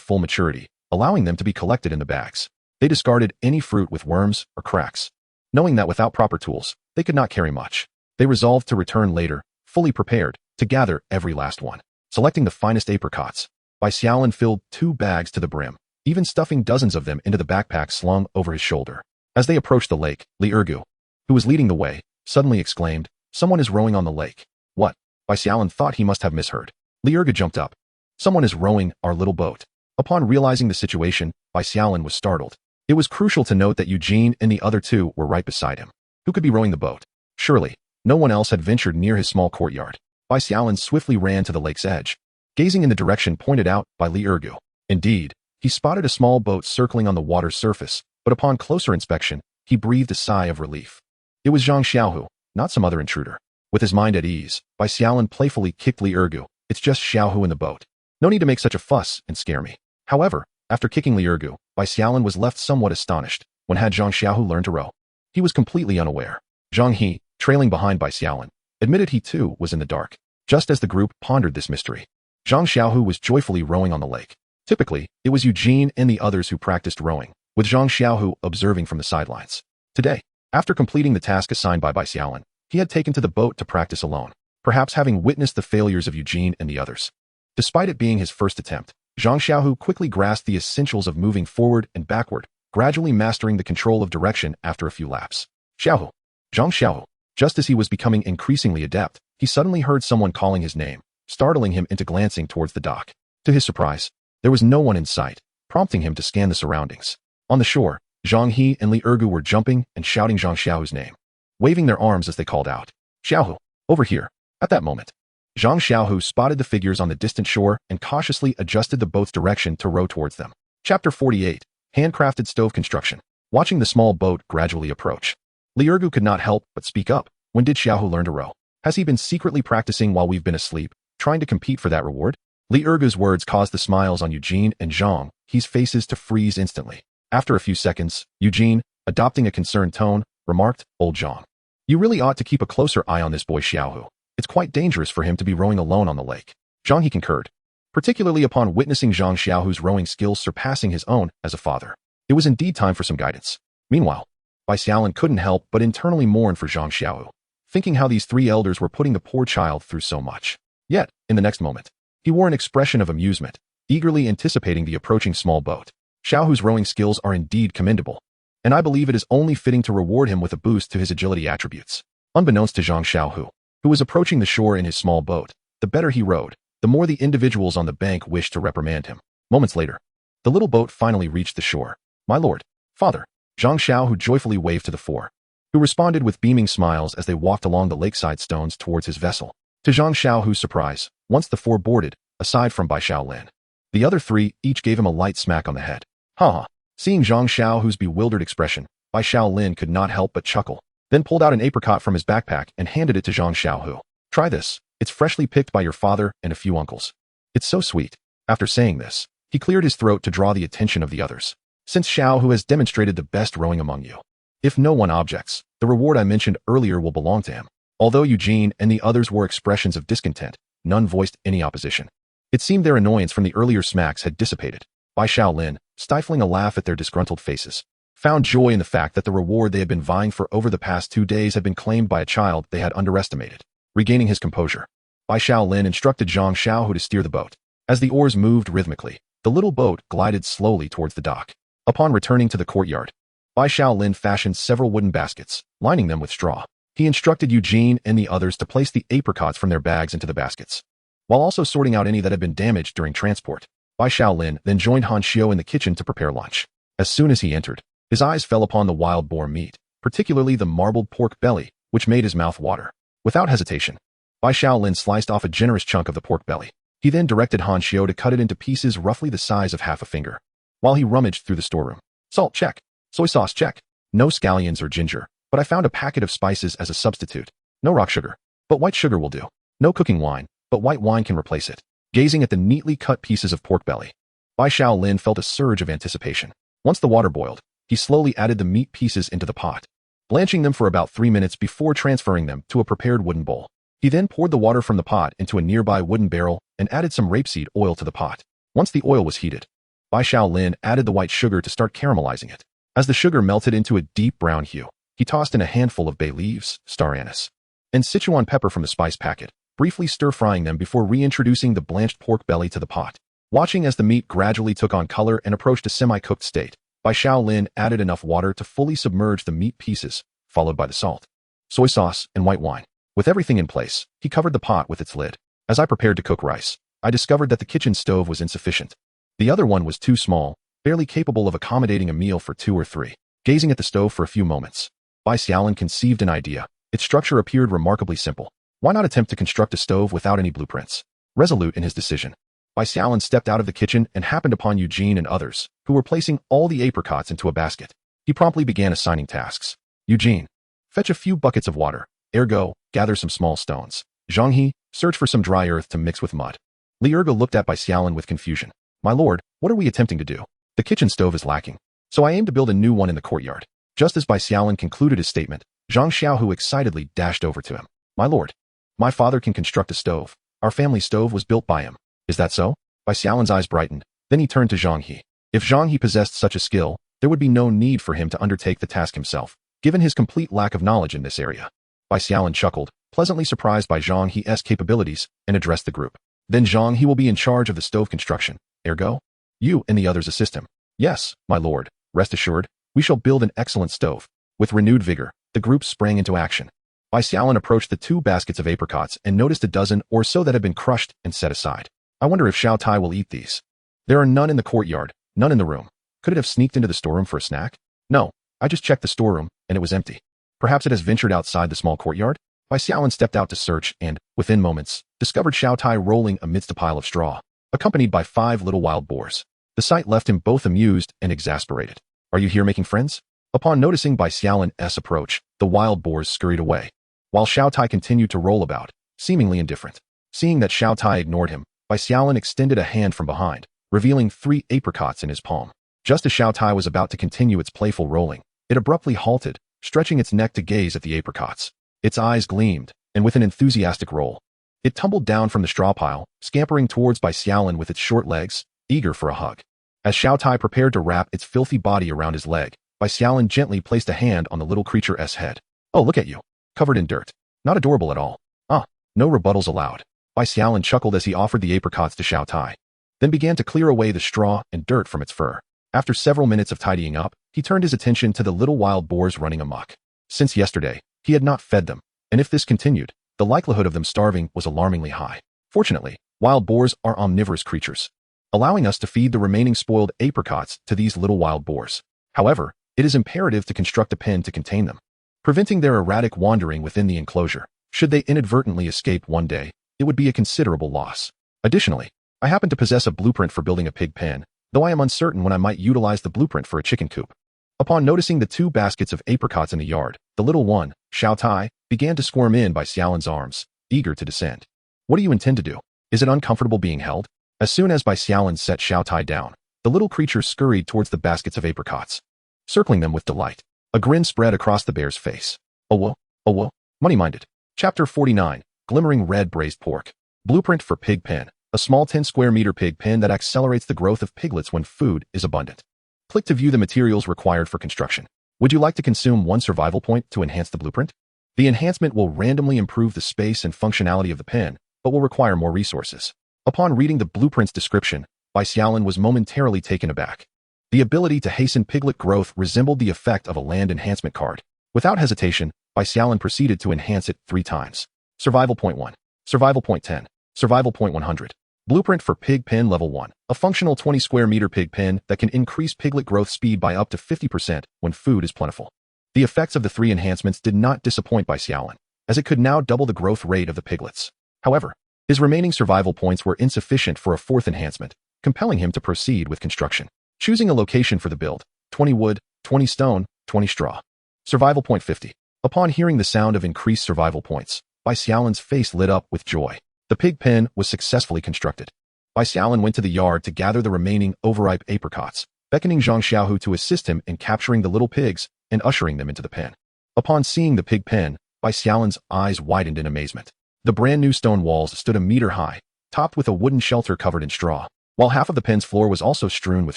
full maturity, allowing them to be collected in the bags. They discarded any fruit with worms or cracks. Knowing that without proper tools, they could not carry much, they resolved to return later, fully prepared, to gather every last one. Selecting the finest apricots, Bai Xiaolin filled 2 bags to the brim, even stuffing dozens of them into the backpack slung over his shoulder. As they approached the lake, Li Ergu, who was leading the way, suddenly exclaimed, "Someone is rowing on the lake." What? Bai Xiaolin thought he must have misheard. Li Ergu jumped up. "Someone is rowing our little boat." Upon realizing the situation, Bai Xiaolin was startled. It was crucial to note that Eugene and the other 2 were right beside him. Who could be rowing the boat? Surely, no one else had ventured near his small courtyard. Bai Xiaolin swiftly ran to the lake's edge, gazing in the direction pointed out by Li Ergu. Indeed, he spotted a small boat circling on the water's surface, but upon closer inspection, he breathed a sigh of relief. It was Zhang Xiaohu, not some other intruder. With his mind at ease, Bai Xiaolin playfully kicked Li Ergu. "It's just Xiaohu in the boat. No need to make such a fuss and scare me." However, after kicking Li Ergu, Bai Xiaolin was left somewhat astonished. When had Zhang Xiaohu learned to row? He was completely unaware. Zhang He, trailing behind Bai Xiaolin, admitted he too was in the dark. Just as the group pondered this mystery, Zhang Xiaohu was joyfully rowing on the lake. Typically, it was Eugene and the others who practiced rowing, with Zhang Xiaohu observing from the sidelines. Today, after completing the task assigned by Bai Xiaolin, he had taken to the boat to practice alone, perhaps having witnessed the failures of Eugene and the others. Despite it being his first attempt, Zhang Xiaohu quickly grasped the essentials of moving forward and backward, gradually mastering the control of direction after a few laps. Xiaohu. Zhang Xiaohu. Just as he was becoming increasingly adept, he suddenly heard someone calling his name, startling him into glancing towards the dock. To his surprise, there was no one in sight, prompting him to scan the surroundings. On the shore, Zhang He and Li Ergu were jumping and shouting Zhang Xiaohu's name, waving their arms as they called out, "Xiaohu, over here." At that moment, Zhang Xiaohu spotted the figures on the distant shore and cautiously adjusted the boat's direction to row towards them. Chapter 48, Handcrafted Stove Construction. Watching the small boat gradually approach, Li Ergu could not help but speak up. "When did Xiaohu learn to row? Has he been secretly practicing while we've been asleep, trying to compete for that reward?" Li Ergu's words caused the smiles on Eugene and Zhang He's faces to freeze instantly. After a few seconds, Eugene, adopting a concerned tone, remarked, "Old Zhang, you really ought to keep a closer eye on this boy Xiaohu. It's quite dangerous for him to be rowing alone on the lake." Zhang He concurred, particularly upon witnessing Zhang Xiaohu's rowing skills surpassing his own as a father. It was indeed time for some guidance. Meanwhile, Bai Xiaolin couldn't help but internally mourn for Zhang Xiaohu, thinking how these 3 elders were putting the poor child through so much. Yet, in the next moment, he wore an expression of amusement, eagerly anticipating the approaching small boat. Xiaohu's rowing skills are indeed commendable, and I believe it is only fitting to reward him with a boost to his agility attributes. Unbeknownst to Zhang Xiaohu, who was approaching the shore in his small boat, the better he rowed, the more the individuals on the bank wished to reprimand him. Moments later, the little boat finally reached the shore. "My lord, father," Zhang Xiaohu joyfully waved to the 4, who responded with beaming smiles as they walked along the lakeside stones towards his vessel. To Zhang Xiaohu's surprise, once the 4 boarded, aside from Bai Xiaolin, the other 3 each gave him a light smack on the head. "Ha!" Seeing Zhang Xiaohu's bewildered expression, Bai Xiaolin could not help but chuckle, then pulled out an apricot from his backpack and handed it to Zhang Xiaohu. "Try this. It's freshly picked by your father and a few uncles. It's so sweet." After saying this, he cleared his throat to draw the attention of the others. "Since Xiaohu has demonstrated the best rowing among you, if no one objects, the reward I mentioned earlier will belong to him." Although Eugene and the others wore expressions of discontent, none voiced any opposition. It seemed their annoyance from the earlier smacks had dissipated. Bai Xiaolin, stifling a laugh at their disgruntled faces, found joy in the fact that the reward they had been vying for over the past 2 days had been claimed by a child they had underestimated. Regaining his composure, Bai Xiaolin instructed Zhang Xiaohu to steer the boat. As the oars moved rhythmically, the little boat glided slowly towards the dock. Upon returning to the courtyard, Bai Xiaolin fashioned several wooden baskets, lining them with straw. He instructed Eugene and the others to place the apricots from their bags into the baskets, while also sorting out any that had been damaged during transport. Bai Xiaolin then joined Han Xiu in the kitchen to prepare lunch. As soon as he entered, his eyes fell upon the wild boar meat, particularly the marbled pork belly, which made his mouth water. Without hesitation, Bai Xiaolin sliced off a generous chunk of the pork belly. He then directed Han Xiu to cut it into pieces roughly the size of half a finger, while he rummaged through the storeroom. "Salt, check. Soy sauce, check. No scallions or ginger, but I found a packet of spices as a substitute. No rock sugar, but white sugar will do. No cooking wine, but white wine can replace it." Gazing at the neatly cut pieces of pork belly, Bai Xiaolin felt a surge of anticipation. Once the water boiled, he slowly added the meat pieces into the pot, blanching them for about 3 minutes before transferring them to a prepared wooden bowl. He then poured the water from the pot into a nearby wooden barrel and added some rapeseed oil to the pot. Once the oil was heated, Bai Xiaolin added the white sugar to start caramelizing it. As the sugar melted into a deep brown hue, he tossed in a handful of bay leaves, star anise, and Sichuan pepper from the spice packet, briefly stir-frying them before reintroducing the blanched pork belly to the pot. Watching as the meat gradually took on color and approached a semi-cooked state, Bai Xiaolin added enough water to fully submerge the meat pieces, followed by the salt, soy sauce, and white wine. With everything in place, he covered the pot with its lid. As I prepared to cook rice, I discovered that the kitchen stove was insufficient. The other one was too small, barely capable of accommodating a meal for 2 or 3. Gazing at the stove for a few moments, Bai Xiaolin conceived an idea. Its structure appeared remarkably simple. Why not attempt to construct a stove without any blueprints? Resolute in his decision, Bai Xiaolin stepped out of the kitchen and happened upon Eugene and others, who were placing all the apricots into a basket. He promptly began assigning tasks. Eugene, fetch a few buckets of water. Ergo, gather some small stones. Zhang He, search for some dry earth to mix with mud. Li Ergo looked at Bai Xiaolin with confusion. My lord, what are we attempting to do? The kitchen stove is lacking, so I aim to build a new one in the courtyard. Just as Bai Xiaolin concluded his statement, Zhang Xiaohu excitedly dashed over to him. My lord, my father can construct a stove. Our family stove was built by him. Is that so? Bai Xiaolin's eyes brightened. Then he turned to Zhang He. If Zhang He possessed such a skill, there would be no need for him to undertake the task himself, given his complete lack of knowledge in this area. Bai Xiaolin chuckled, pleasantly surprised by Zhang He's capabilities, and addressed the group. Then Zhang He will be in charge of the stove construction. Ergo, you and the others assist him. Yes, my lord, rest assured, we shall build an excellent stove. With renewed vigor, the group sprang into action. Bai Xiaolin approached the 2 baskets of apricots and noticed a dozen or so that had been crushed and set aside. I wonder if Xiao Tai will eat these. There are none in the courtyard, none in the room. Could it have sneaked into the storeroom for a snack? No, I just checked the storeroom, and it was empty. Perhaps it has ventured outside the small courtyard? Bai Xiaolin stepped out to search and, within moments, discovered Xiao Tai rolling amidst a pile of straw, accompanied by 5 little wild boars. The sight left him both amused and exasperated. Are you here making friends? Upon noticing Bai Xiaolin's approach, the wild boars scurried away, while Xiao Tai continued to roll about, seemingly indifferent. Seeing that Xiao Tai ignored him, Bai Xiaolin extended a hand from behind, revealing 3 apricots in his palm. Just as Xiao Tai was about to continue its playful rolling, it abruptly halted, stretching its neck to gaze at the apricots. Its eyes gleamed, and with an enthusiastic roll, it tumbled down from the straw pile, scampering towards Bai Xiaolin with its short legs, eager for a hug. As Xiao Tai prepared to wrap its filthy body around his leg, Bai Xiaolin gently placed a hand on the little creature's head. Oh, look at you, covered in dirt. Not adorable at all. Ah, no rebuttals allowed. Bai Xiaolin chuckled as he offered the apricots to Xiao Tai, then began to clear away the straw and dirt from its fur. After several minutes of tidying up, he turned his attention to the little wild boars running amok. Since yesterday, he had not fed them, and if this continued, the likelihood of them starving was alarmingly high. Fortunately, wild boars are omnivorous creatures, allowing us to feed the remaining spoiled apricots to these little wild boars. However, it is imperative to construct a pen to contain them, preventing their erratic wandering within the enclosure. Should they inadvertently escape one day, it would be a considerable loss. Additionally, I happen to possess a blueprint for building a pig pen, though I am uncertain when I might utilize the blueprint for a chicken coop. Upon noticing the 2 baskets of apricots in the yard, the little one, Xiao Tai, began to squirm in Bai Xiaolin's arms, eager to descend. What do you intend to do? Is it uncomfortable being held? As soon as Bai Xiaolin set Xiao Tai down, the little creature scurried towards the baskets of apricots, circling them with delight. A grin spread across the bear's face. Oh whoa, money-minded. Chapter 49, Glimmering Red Braised Pork. Blueprint for Pig Pen. A small 10 square meter pig pen that accelerates the growth of piglets when food is abundant. Click to view the materials required for construction. Would you like to consume 1 survival point to enhance the blueprint? The enhancement will randomly improve the space and functionality of the pen, but will require more resources. Upon reading the blueprint's description, Bai Xiaolin was momentarily taken aback. The ability to hasten piglet growth resembled the effect of a land enhancement card. Without hesitation, Bai Xiaolin proceeded to enhance it 3 times. Survival point 1. Survival point 10. Survival point 100. Blueprint for Pig Pen Level 1. A functional 20 square meter pig pen that can increase piglet growth speed by up to 50% when food is plentiful. The effects of the 3 enhancements did not disappoint Bai Xiaolin, as it could now double the growth rate of the piglets. However, his remaining survival points were insufficient for a 4th enhancement, compelling him to proceed with construction. Choosing a location for the build: 20 wood, 20 stone, 20 straw. Survival point 50. Upon hearing the sound of increased survival points, Bai Xiaolin's face lit up with joy. The pig pen was successfully constructed. Bai Xiaolin went to the yard to gather the remaining overripe apricots, beckoning Zhang Xiaohu to assist him in capturing the little pigs and ushering them into the pen. Upon seeing the pig pen, Bai Xiaolin's eyes widened in amazement. The brand new stone walls stood a meter high, topped with a wooden shelter covered in straw, while half of the pen's floor was also strewn with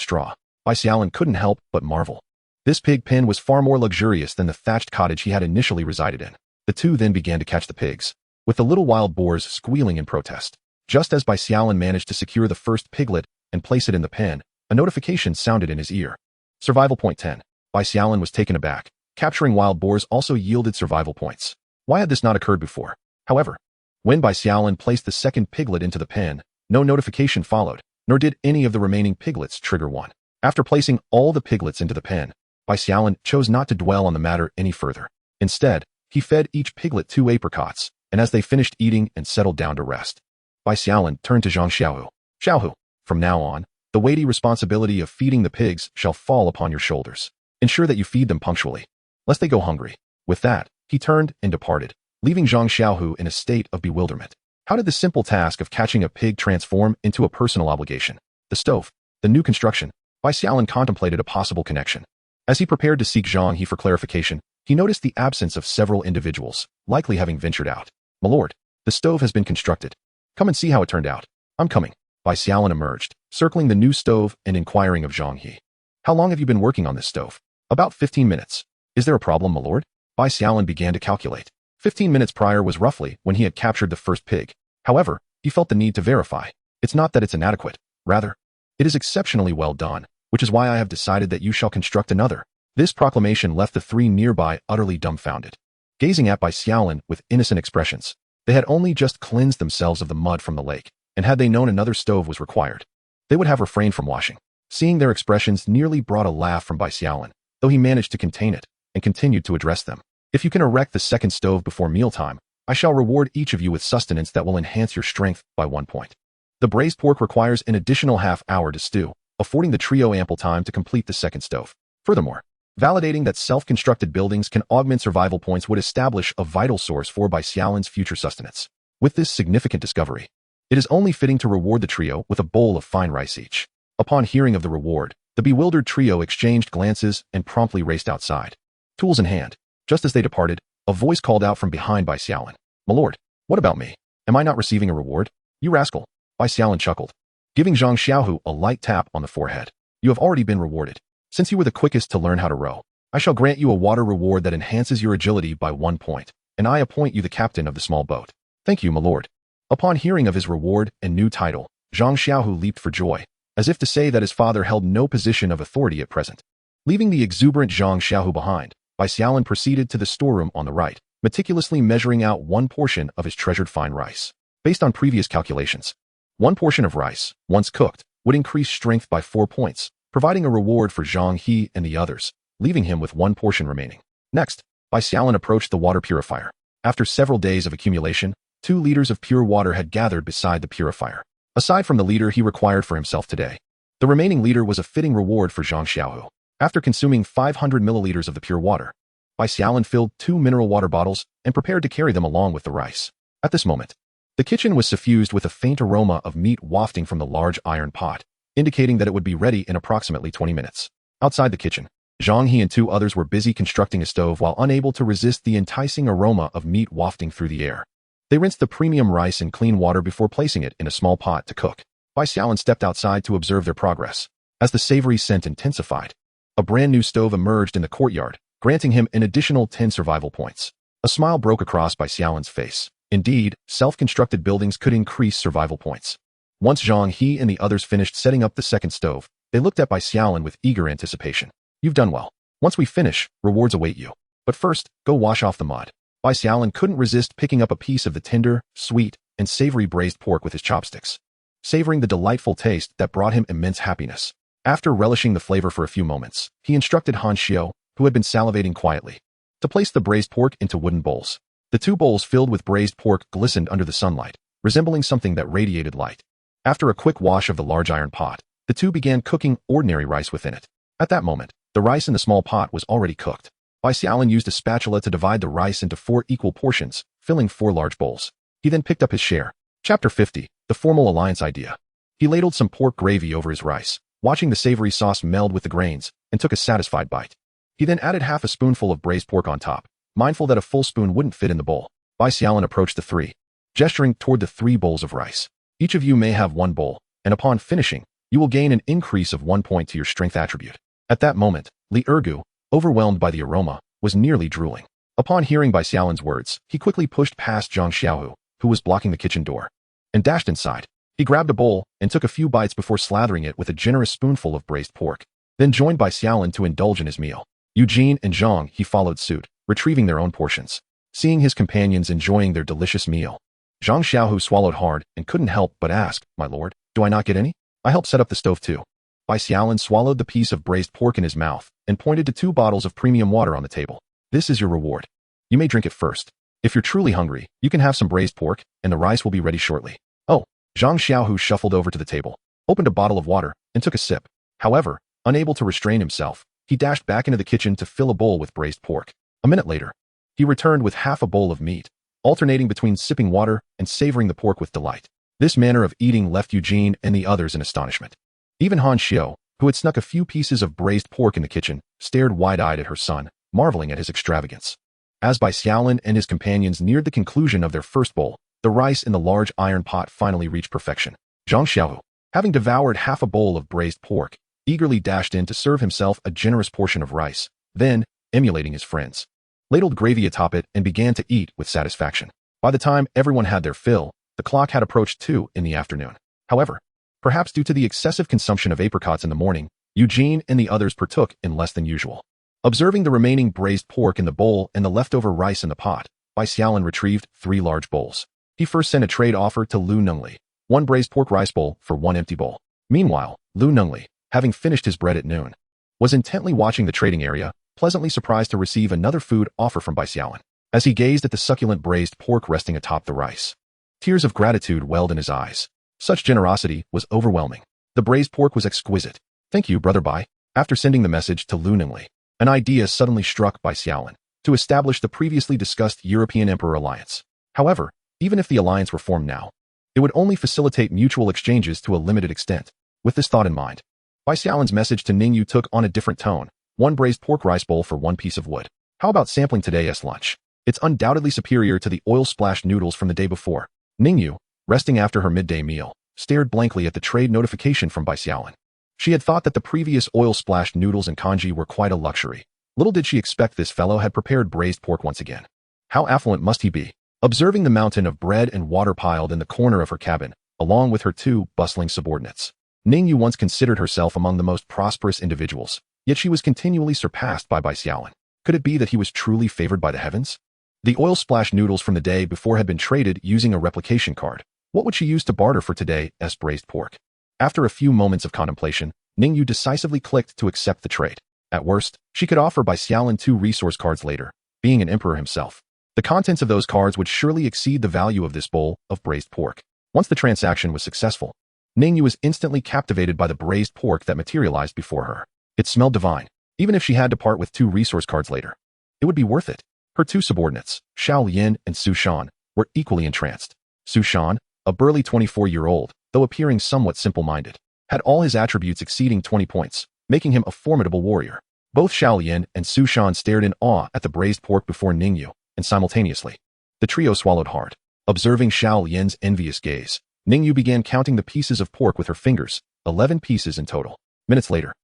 straw. Bai Xiaolin couldn't help but marvel. This pig pen was far more luxurious than the thatched cottage he had initially resided in. The two then began to catch the pigs, with the little wild boars squealing in protest. Just as Bai Xiaolin managed to secure the first piglet and place it in the pen, a notification sounded in his ear. Survival point 10. Bai Xiaolin was taken aback. Capturing wild boars also yielded survival points. Why had this not occurred before? However, when Bai Xiaolin placed the second piglet into the pen, no notification followed, nor did any of the remaining piglets trigger one. After placing all the piglets into the pen, Bai Xiaolin chose not to dwell on the matter any further. Instead, he fed each piglet 2 apricots, and as they finished eating and settled down to rest, Bai Xiaolin turned to Zhang Xiaohu. Xiaohu, from now on, the weighty responsibility of feeding the pigs shall fall upon your shoulders. Ensure that you feed them punctually, lest they go hungry. With that, he turned and departed, leaving Zhang Xiaohu in a state of bewilderment. How did the simple task of catching a pig transform into a personal obligation? The stove, the new construction. Bai Xiaolin contemplated a possible connection. As he prepared to seek Zhang He for clarification, he noticed the absence of several individuals, likely having ventured out. My lord, the stove has been constructed. Come and see how it turned out. I'm coming. Bai Xiaolin emerged, circling the new stove and inquiring of Zhang He. How long have you been working on this stove? About 15 minutes. Is there a problem, my lord? Bai Xiaolin began to calculate. 15 minutes prior was roughly when he had captured the first pig. However, he felt the need to verify. It's not that it's inadequate. Rather, it is exceptionally well done, which is why I have decided that you shall construct another. This proclamation left the three nearby utterly dumbfounded, gazing at Bai Xiaolin with innocent expressions. They had only just cleansed themselves of the mud from the lake, and had they known another stove was required, they would have refrained from washing. Seeing their expressions nearly brought a laugh from Bai Xiaolin, though he managed to contain it, and continued to address them. If you can erect the second stove before mealtime, I shall reward each of you with sustenance that will enhance your strength by 1 point. The braised pork requires an additional half-hour to stew, affording the trio ample time to complete the second stove. Furthermore, validating that self-constructed buildings can augment survival points would establish a vital source for Bai Xiaolin's future sustenance. With this significant discovery, it is only fitting to reward the trio with a bowl of fine rice each. Upon hearing of the reward, the bewildered trio exchanged glances and promptly raced outside, tools in hand. Just as they departed, a voice called out from behind Bai Xiaolin. My lord, what about me? Am I not receiving a reward? You rascal. Bai Xiaolin chuckled, giving Zhang Xiaohu a light tap on the forehead. You have already been rewarded. Since you were the quickest to learn how to row, I shall grant you a water reward that enhances your agility by 1 point, and I appoint you the captain of the small boat. Thank you, my lord. Upon hearing of his reward and new title, Zhang Xiaohu leaped for joy, as if to say that his father held no position of authority at present. Leaving the exuberant Zhang Xiaohu behind, Bai Xiaolin proceeded to the storeroom on the right, meticulously measuring out 1 portion of his treasured fine rice. Based on previous calculations, 1 portion of rice, once cooked, would increase strength by 4 points, providing a reward for Zhang He and the others, leaving him with 1 portion remaining. Next, Bai Xiaolin approached the water purifier. After several days of accumulation, 2 liters of pure water had gathered beside the purifier. Aside from the liter he required for himself today, the remaining liter was a fitting reward for Zhang Xiaohu. After consuming 500 milliliters of the pure water, Bai Xiaolin filled 2 mineral water bottles and prepared to carry them along with the rice. At this moment, the kitchen was suffused with a faint aroma of meat wafting from the large iron pot, indicating that it would be ready in approximately 20 minutes. Outside the kitchen, Zhang He and 2 others were busy constructing a stove while unable to resist the enticing aroma of meat wafting through the air. They rinsed the premium rice in clean water before placing it in a small pot to cook. Bai Xiaolin stepped outside to observe their progress. As the savory scent intensified, a brand new stove emerged in the courtyard, granting him an additional 10 survival points. A smile broke across Bai Xiaolin's face. Indeed, self-constructed buildings could increase survival points. Once Zhang He and the others finished setting up the second stove, they looked at Bai Xiaolin with eager anticipation. You've done well. Once we finish, rewards await you. But first, go wash off the mud. Bai Xiaolin couldn't resist picking up a piece of the tender, sweet, and savory braised pork with his chopsticks, savoring the delightful taste that brought him immense happiness. After relishing the flavor for a few moments, he instructed Han Xiao, who had been salivating quietly, to place the braised pork into wooden bowls. The 2 bowls filled with braised pork glistened under the sunlight, resembling something that radiated light. After a quick wash of the large iron pot, the 2 began cooking ordinary rice within it. At that moment, the rice in the small pot was already cooked. Bai Xiaolin used a spatula to divide the rice into 4 equal portions, filling 4 large bowls. He then picked up his share. Chapter 50, The Formal Alliance Idea. He ladled some pork gravy over his rice, watching the savory sauce meld with the grains, and took a satisfied bite. He then added half a spoonful of braised pork on top, mindful that a full spoon wouldn't fit in the bowl. Bai Xiaolin approached the 3 gesturing toward the 3 bowls of rice. Each of you may have 1 bowl, and upon finishing, you will gain an increase of 1 point to your strength attribute. At that moment, Li Ergu, overwhelmed by the aroma, was nearly drooling. Upon hearing Bai Xiaolin's words, he quickly pushed past Zhang Xiaohu, who was blocking the kitchen door, and dashed inside. He grabbed a bowl and took a few bites before slathering it with a generous spoonful of braised pork, then joined Bai Xiaolin to indulge in his meal. Eugene and Zhang he followed suit, retrieving their own portions. Seeing his companions enjoying their delicious meal, Zhang Xiaohu swallowed hard and couldn't help but ask, "My lord, do I not get any? I helped set up the stove too." Bai Xiaolin swallowed the piece of braised pork in his mouth and pointed to 2 bottles of premium water on the table. "This is your reward. You may drink it first. If you're truly hungry, you can have some braised pork, and the rice will be ready shortly." "Oh." Zhang Xiaohu shuffled over to the table, opened a bottle of water, and took a sip. However, unable to restrain himself, he dashed back into the kitchen to fill a bowl with braised pork. A minute later, he returned with half a bowl of meat, alternating between sipping water and savoring the pork with delight. This manner of eating left Eugene and the others in astonishment. Even Han Xiao, who had snuck a few pieces of braised pork in the kitchen, stared wide-eyed at her son, marveling at his extravagance. As Bai Xiaolin and his companions neared the conclusion of their first bowl, the rice in the large iron pot finally reached perfection. Zhang Xiaohu, having devoured half a bowl of braised pork, eagerly dashed in to serve himself a generous portion of rice, then, emulating his friends, ladled gravy atop it and began to eat with satisfaction. By the time everyone had their fill, the clock had approached 2 in the afternoon. However, perhaps due to the excessive consumption of apricots in the morning, Eugene and the others partook in less than usual. Observing the remaining braised pork in the bowl and the leftover rice in the pot, Bai Xiaolin retrieved 3 large bowls. He first sent a trade offer to Lu Nengli, 1 braised pork rice bowl for 1 empty bowl. Meanwhile, Lu Nengli, having finished his bread at noon, was intently watching the trading area, pleasantly surprised to receive another food offer from Bai Xiaolin. As he gazed at the succulent braised pork resting atop the rice, tears of gratitude welled in his eyes. Such generosity was overwhelming. The braised pork was exquisite. "Thank you, Brother Bai." After sending the message to Lu Nengli, an idea suddenly struck Bai Xiaolin to establish the previously discussed European Emperor alliance. However, even if the alliance were formed now, it would only facilitate mutual exchanges to a limited extent. With this thought in mind, Bai Xiaolin's message to Ningyu took on a different tone. 1 braised pork rice bowl for 1 piece of wood. How about sampling today's lunch? It's undoubtedly superior to the oil-splashed noodles from the day before. Ningyu, resting after her midday meal, stared blankly at the trade notification from Bai Xiaolin. She had thought that the previous oil-splashed noodles and kanji were quite a luxury. Little did she expect this fellow had prepared braised pork once again. How affluent must he be? Observing the mountain of bread and water piled in the corner of her cabin, along with her 2 bustling subordinates, Ningyu once considered herself among the most prosperous individuals, yet she was continually surpassed by Bai Xiaolin. Could it be that he was truly favored by the heavens? The oil-splashed noodles from the day before had been traded using a replication card. What would she use to barter for today's braised pork? After a few moments of contemplation, Ningyu decisively clicked to accept the trade. At worst, she could offer Bai Xiaolin 2 resource cards later, being an emperor himself. The contents of those cards would surely exceed the value of this bowl of braised pork. Once the transaction was successful, Ningyu was instantly captivated by the braised pork that materialized before her. It smelled divine. Even if she had to part with 2 resource cards later, it would be worth it. Her 2 subordinates, Xiao Yin and Su Shan, were equally entranced. Su Shan, a burly 24-year-old, though appearing somewhat simple-minded, had all his attributes exceeding 20 points, making him a formidable warrior. Both Xiao Yin and Su Shan stared in awe at the braised pork before Ningyu, and simultaneously, the trio swallowed hard. Observing Xiao Yin's envious gaze, Ningyu began counting the pieces of pork with her fingers, 11 pieces in total. Minutes later,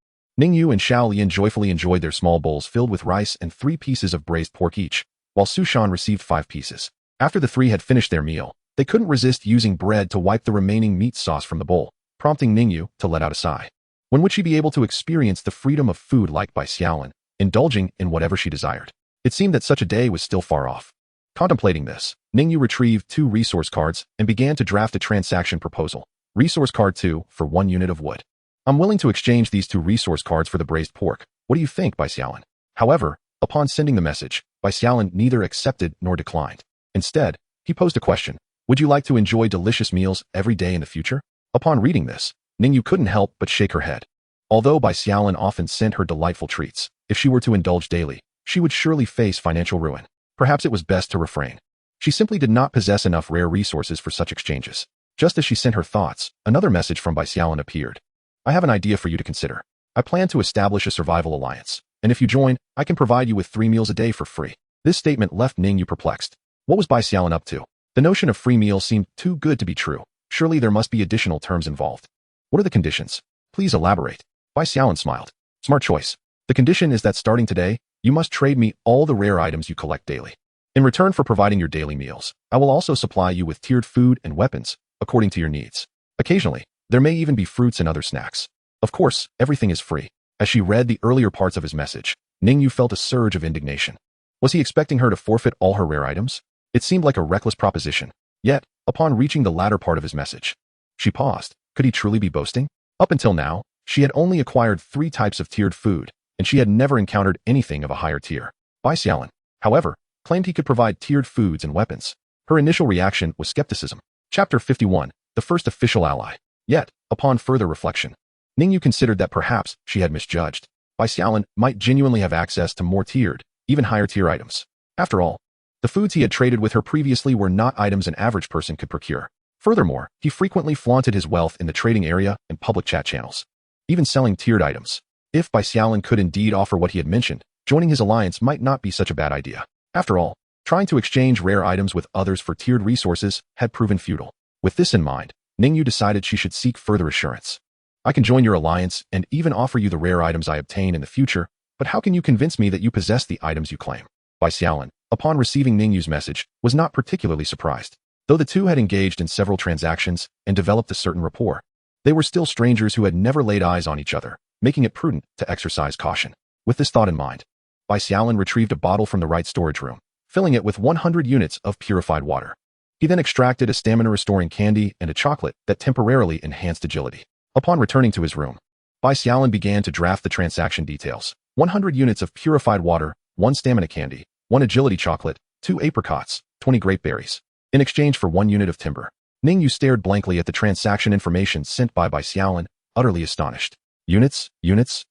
Ningyu and Xiao Yin joyfully enjoyed their small bowls filled with rice and 3 pieces of braised pork each, while Su Shan received 5 pieces. After the 3 had finished their meal, they couldn't resist using bread to wipe the remaining meat sauce from the bowl, prompting Ningyu to let out a sigh. When would she be able to experience the freedom of food like Bai Xiaolin, indulging in whatever she desired? It seemed that such a day was still far off. Contemplating this, Ningyu retrieved 2 resource cards and began to draft a transaction proposal. Resource card 2 for 1 unit of wood. I'm willing to exchange these 2 resource cards for the braised pork. What do you think, Bai Xiaolin? However, upon sending the message, Bai Xiaolin neither accepted nor declined. Instead, he posed a question. Would you like to enjoy delicious meals every day in the future? Upon reading this, Ningyu couldn't help but shake her head. Although Bai Xiaolin often sent her delightful treats, if she were to indulge daily, she would surely face financial ruin. Perhaps it was best to refrain. She simply did not possess enough rare resources for such exchanges. Just as she sent her thoughts, another message from Bai Xiaolin appeared. I have an idea for you to consider. I plan to establish a survival alliance, and if you join, I can provide you with 3 meals a day for free. This statement left Ningyu perplexed. What was Bai Xiaolin up to? The notion of free meals seemed too good to be true. Surely there must be additional terms involved. What are the conditions? Please elaborate. Bai Xiaolin smiled. Smart choice. The condition is that starting today, you must trade me all the rare items you collect daily. In return for providing your daily meals, I will also supply you with tiered food and weapons, according to your needs. Occasionally, there may even be fruits and other snacks. Of course, everything is free. As she read the earlier parts of his message, Ningyu felt a surge of indignation. Was he expecting her to forfeit all her rare items? It seemed like a reckless proposition. Yet, upon reaching the latter part of his message, she paused. Could he truly be boasting? Up until now, she had only acquired 3 types of tiered food, and she had never encountered anything of a higher tier. Bai Xiaolin, however, claimed he could provide tiered foods and weapons. Her initial reaction was skepticism. Chapter 51, the first official ally. Yet, upon further reflection, Ningyu considered that perhaps she had misjudged. Bai Xiaolin might genuinely have access to more tiered, even higher tier items. After all, the foods he had traded with her previously were not items an average person could procure. Furthermore, he frequently flaunted his wealth in the trading area and public chat channels, even selling tiered items. If Bai Xiaolin could indeed offer what he had mentioned, joining his alliance might not be such a bad idea. After all, trying to exchange rare items with others for tiered resources had proven futile. With this in mind, Ningyu decided she should seek further assurance. I can join your alliance and even offer you the rare items I obtain in the future, but how can you convince me that you possess the items you claim? Bai Xiaolin, upon receiving Ningyu's message, was not particularly surprised. Though the two had engaged in several transactions and developed a certain rapport, they were still strangers who had never laid eyes on each other, making it prudent to exercise caution. With this thought in mind, Bai Xiaolin retrieved a bottle from the right storage room, filling it with 100 units of purified water. He then extracted a stamina-restoring candy and a chocolate that temporarily enhanced agility. Upon returning to his room, Bai Xiaolin began to draft the transaction details. 100 units of purified water, 1 stamina candy, 1 agility chocolate, 2 apricots, 20 grape berries, in exchange for 1 unit of timber. Ningyu stared blankly at the transaction information sent by Bai Xiaolin, utterly astonished. Units,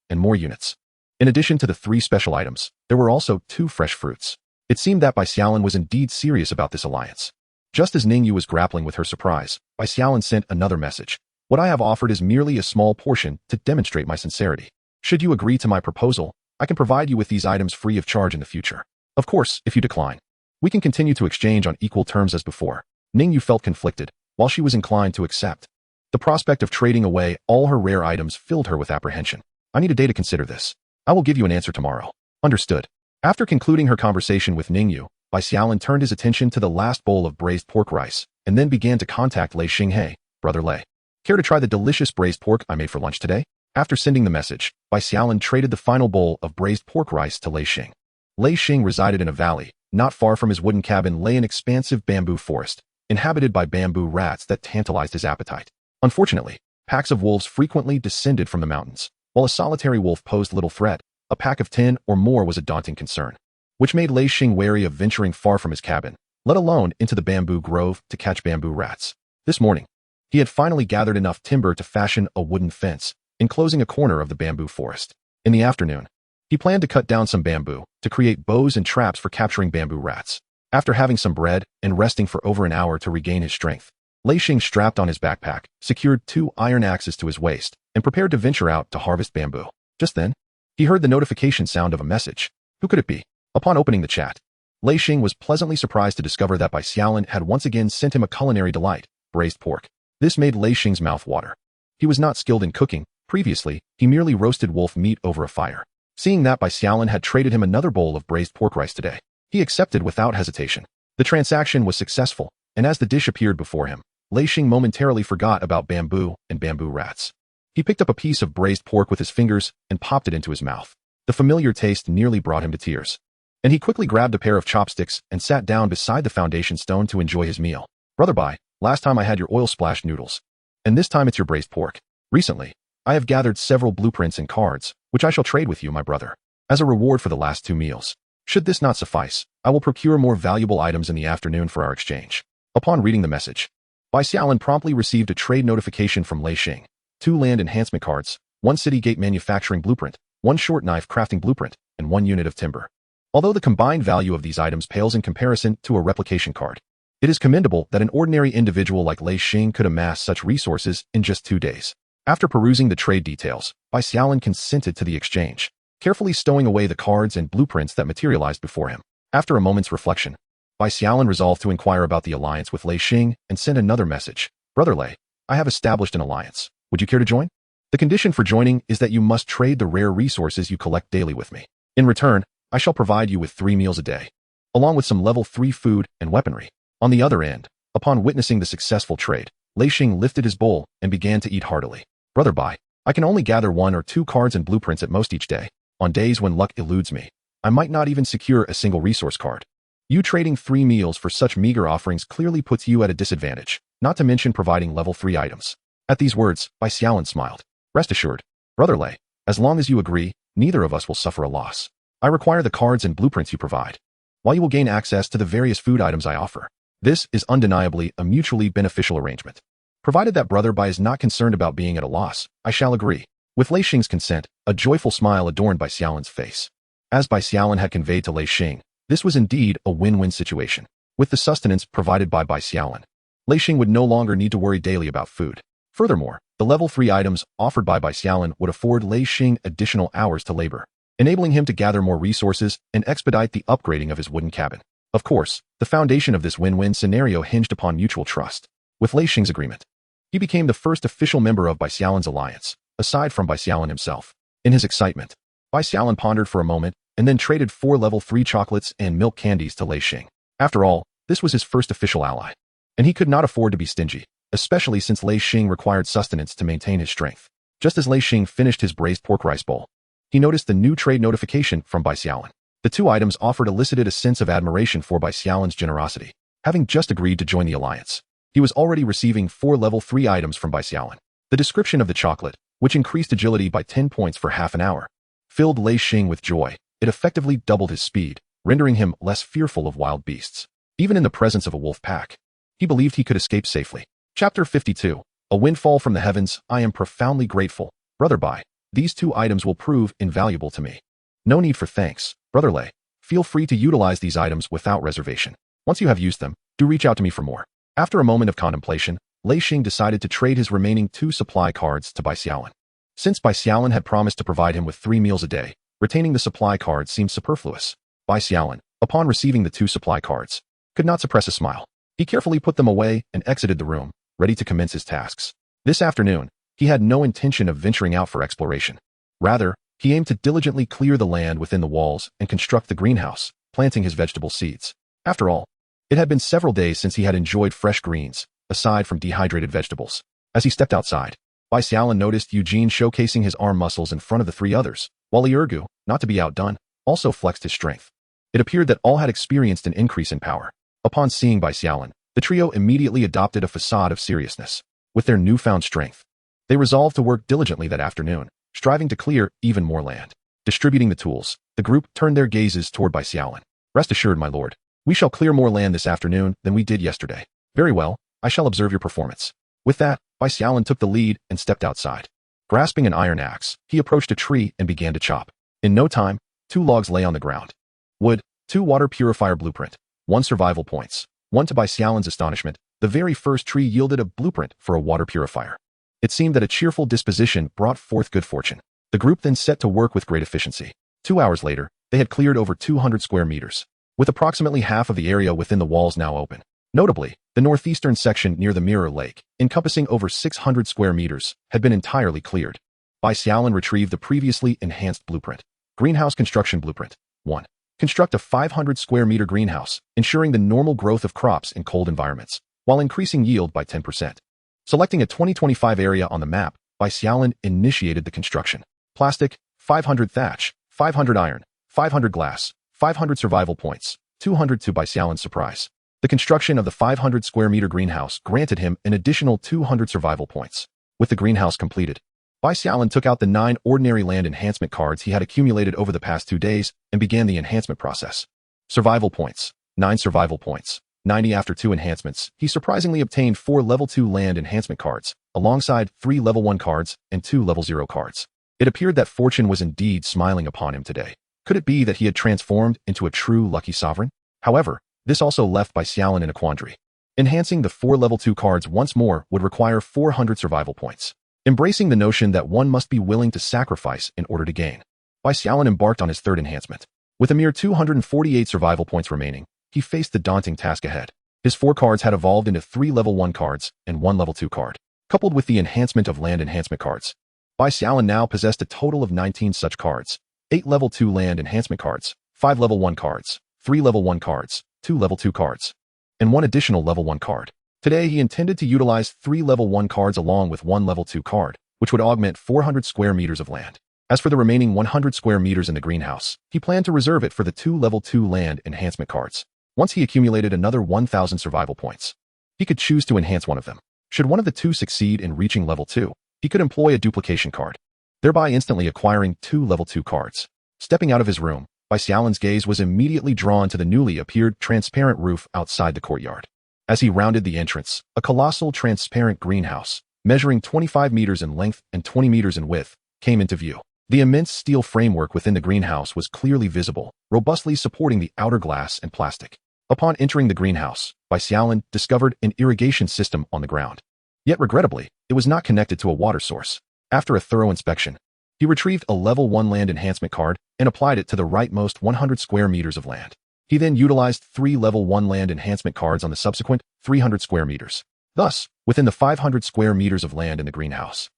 and more units. In addition to the 3 special items, there were also 2 fresh fruits. It seemed that Bai Xiaolin was indeed serious about this alliance. Just as Ningyu was grappling with her surprise, Bai Xiaolin sent another message. What I have offered is merely a small portion to demonstrate my sincerity. Should you agree to my proposal, I can provide you with these items free of charge in the future. Of course, if you decline, we can continue to exchange on equal terms as before. Ningyu felt conflicted, while she was inclined to accept. The prospect of trading away all her rare items filled her with apprehension. I need a day to consider this. I will give you an answer tomorrow. Understood. After concluding her conversation with Ningyu, Bai Xiaolin turned his attention to the last bowl of braised pork rice, and then began to contact Lei Xinghei. Brother Lei, care to try the delicious braised pork I made for lunch today? After sending the message, Bai Xiaolin traded the final bowl of braised pork rice to Lei Xing. Lei Xing resided in a valley. Not far from his wooden cabin lay an expansive bamboo forest, inhabited by bamboo rats that tantalized his appetite. Unfortunately, packs of wolves frequently descended from the mountains. While a solitary wolf posed little threat, a pack of 10 or more was a daunting concern, which made Lei Xing wary of venturing far from his cabin, let alone into the bamboo grove to catch bamboo rats. This morning, he had finally gathered enough timber to fashion a wooden fence, enclosing a corner of the bamboo forest. In the afternoon, he planned to cut down some bamboo to create bows and traps for capturing bamboo rats. After having some bread and resting for over an hour to regain his strength, Lei Xing strapped on his backpack, secured 2 iron axes to his waist, and prepared to venture out to harvest bamboo. Just then, he heard the notification sound of a message. Who could it be? Upon opening the chat, Lei Xing was pleasantly surprised to discover that Bai Xiaolin had once again sent him a culinary delight, braised pork. This made Lei Xing's mouth water. He was not skilled in cooking. Previously, he merely roasted wolf meat over a fire. Seeing that Bai Xiaolin had traded him another bowl of braised pork rice today, he accepted without hesitation. The transaction was successful, and as the dish appeared before him, Lei Xing momentarily forgot about bamboo and bamboo rats. He picked up a piece of braised pork with his fingers and popped it into his mouth. The familiar taste nearly brought him to tears, and he quickly grabbed a pair of chopsticks and sat down beside the foundation stone to enjoy his meal. Brother Bai, last time I had your oil-splashed noodles, and this time it's your braised pork. Recently, I have gathered several blueprints and cards, which I shall trade with you, my brother, as a reward for the last 2 meals. Should this not suffice, I will procure more valuable items in the afternoon for our exchange. Upon reading the message, Bai Xiaolin promptly received a trade notification from Lei Xing. 2 land enhancement cards, 1 city gate manufacturing blueprint, 1 short knife crafting blueprint, and 1 unit of timber. Although the combined value of these items pales in comparison to a replication card, it is commendable that an ordinary individual like Lei Xing could amass such resources in just 2 days. After perusing the trade details, Bai Xiaolin consented to the exchange, carefully stowing away the cards and blueprints that materialized before him. After a moment's reflection, Bai Xiaolin resolved to inquire about the alliance with Lei Xing and sent another message. Brother Lei, I have established an alliance. Would you care to join? The condition for joining is that you must trade the rare resources you collect daily with me. In return, I shall provide you with 3 meals a day, along with some level 3 food and weaponry. On the other end, upon witnessing the successful trade, Lei Xing lifted his bowl and began to eat heartily. Brother Bai, I can only gather 1 or 2 cards and blueprints at most each day. On days when luck eludes me, I might not even secure a single resource card. You trading 3 meals for such meager offerings clearly puts you at a disadvantage, not to mention providing level 3 items. At these words, Bai Xiaolin smiled. Rest assured, Brother Lei, as long as you agree, neither of us will suffer a loss. I require the cards and blueprints you provide, while you will gain access to the various food items I offer. This is undeniably a mutually beneficial arrangement. Provided that Brother Bai is not concerned about being at a loss, I shall agree. With Lei Xing's consent, a joyful smile adorned Bai Xiaolin's face. As Bai Xiaolin had conveyed to Lei Xing, this was indeed a win-win situation. With the sustenance provided by Bai Xiaolin, Lei Xing would no longer need to worry daily about food. Furthermore, the level 3 items offered by Bai Xiaolin would afford Lei Xing additional hours to labor, enabling him to gather more resources and expedite the upgrading of his wooden cabin. Of course, the foundation of this win-win scenario hinged upon mutual trust. With Lei Xing's agreement, he became the first official member of Bai Xiaolin's alliance, aside from Bai Xiaolin himself. In his excitement, Bai Xiaolin pondered for a moment and then traded 4 level 3 chocolates and milk candies to Lei Xing. After all, this was his first official ally, and he could not afford to be stingy, especially since Lei Xing required sustenance to maintain his strength. Just as Lei Xing finished his braised pork rice bowl, he noticed the new trade notification from Bai Xiaolin. The 2 items offered elicited a sense of admiration for Bai Xiaolin's generosity. Having just agreed to join the alliance, he was already receiving 4 level 3 items from Bai Xiaolin. The description of the chocolate, which increased agility by 10 points for half an hour, filled Lei Xing with joy. It effectively doubled his speed, rendering him less fearful of wild beasts. Even in the presence of a wolf pack, he believed he could escape safely. Chapter 52. A windfall from the heavens. I am profoundly grateful, Brother Bai. These 2 items will prove invaluable to me. No need for thanks, Brother Lei. Feel free to utilize these items without reservation. Once you have used them, do reach out to me for more. After a moment of contemplation, Lei Xing decided to trade his remaining 2 supply cards to Bai Xiaolin. Since Bai Xiaolin had promised to provide him with 3 meals a day, retaining the supply cards seemed superfluous. Bai Xiaolin, upon receiving the 2 supply cards, could not suppress a smile. He carefully put them away and exited the room, ready to commence his tasks. This afternoon, he had no intention of venturing out for exploration. Rather, he aimed to diligently clear the land within the walls and construct the greenhouse, planting his vegetable seeds. After all, it had been several days since he had enjoyed fresh greens, aside from dehydrated vegetables. As he stepped outside, Bai Xiaolin noticed Eugene showcasing his arm muscles in front of the 3 others, while Liurgu, not to be outdone, also flexed his strength. It appeared that all had experienced an increase in power. Upon seeing Bai Xiaolin, the trio immediately adopted a facade of seriousness. With their newfound strength, they resolved to work diligently that afternoon, striving to clear even more land. Distributing the tools, the group turned their gazes toward Bai Xiaolin. Rest assured, my lord, we shall clear more land this afternoon than we did yesterday. Very well, I shall observe your performance. With that, Bai Xiaolin took the lead and stepped outside. Grasping an iron axe, he approached a tree and began to chop. In no time, 2 logs lay on the ground. Wood, 2 water purifier blueprint, 1 survival points. 1 to Bai Xiaolin's astonishment, the very first tree yielded a blueprint for a water purifier. It seemed that a cheerful disposition brought forth good fortune. The group then set to work with great efficiency. 2 hours later, they had cleared over 200 square meters, with approximately half of the area within the walls now open. Notably, the northeastern section near the Mirror Lake, encompassing over 600 square meters, had been entirely cleared. Bai Xiaolin retrieved the previously enhanced blueprint. Greenhouse construction blueprint. 1. Construct a 500 square meter greenhouse, ensuring the normal growth of crops in cold environments, while increasing yield by 10%. Selecting a 2025 area on the map, Bai Xiaolin initiated the construction. Plastic, 500 thatch, 500 iron, 500 glass, 500 survival points, 200 to Bai Xiaolin's surprise. The construction of the 500 square meter greenhouse granted him an additional 200 survival points. With the greenhouse completed, Bai Xiaolin took out the 9 ordinary land enhancement cards he had accumulated over the past 2 days and began the enhancement process. Survival points. 9 survival points. 90 after 2 enhancements. He surprisingly obtained 4 level 2 land enhancement cards, alongside 3 level 1 cards and 2 level 0 cards. It appeared that fortune was indeed smiling upon him today. Could it be that he had transformed into a true lucky sovereign? However, this also left Bai Xiaolin in a quandary. Enhancing the 4 level 2 cards once more would require 400 survival points. Embracing the notion that one must be willing to sacrifice in order to gain, Bai Xiaolin embarked on his 3rd enhancement. With a mere 248 survival points remaining, he faced the daunting task ahead. His 4 cards had evolved into 3 level 1 cards and 1 level 2 card. Coupled with the enhancement of land enhancement cards, Bai Xiaolin now possessed a total of 19 such cards: 8 level 2 land enhancement cards, 5 level 1 cards, 3 level 1 cards, 2 level 2 cards, and 1 additional level 1 card. Today, he intended to utilize 3 level 1 cards along with 1 level 2 card, which would augment 400 square meters of land. As for the remaining 100 square meters in the greenhouse, he planned to reserve it for the 2 level 2 land enhancement cards. Once he accumulated another 1,000 survival points, he could choose to enhance one of them. Should one of the 2 succeed in reaching level 2, he could employ a duplication card, thereby instantly acquiring 2 level 2 cards. Stepping out of his room, Bai Xiaolin's gaze was immediately drawn to the newly appeared transparent roof outside the courtyard. As he rounded the entrance, a colossal transparent greenhouse, measuring 25 meters in length and 20 meters in width, came into view. The immense steel framework within the greenhouse was clearly visible, robustly supporting the outer glass and plastic. Upon entering the greenhouse, Bai Xiaolin discovered an irrigation system on the ground. Yet regrettably, it was not connected to a water source. After a thorough inspection, he retrieved a level 1 land enhancement card and applied it to the rightmost 100 square meters of land. He then utilized 3 level 1 land enhancement cards on the subsequent 300 square meters. Thus, within the 500 square meters of land in the greenhouse,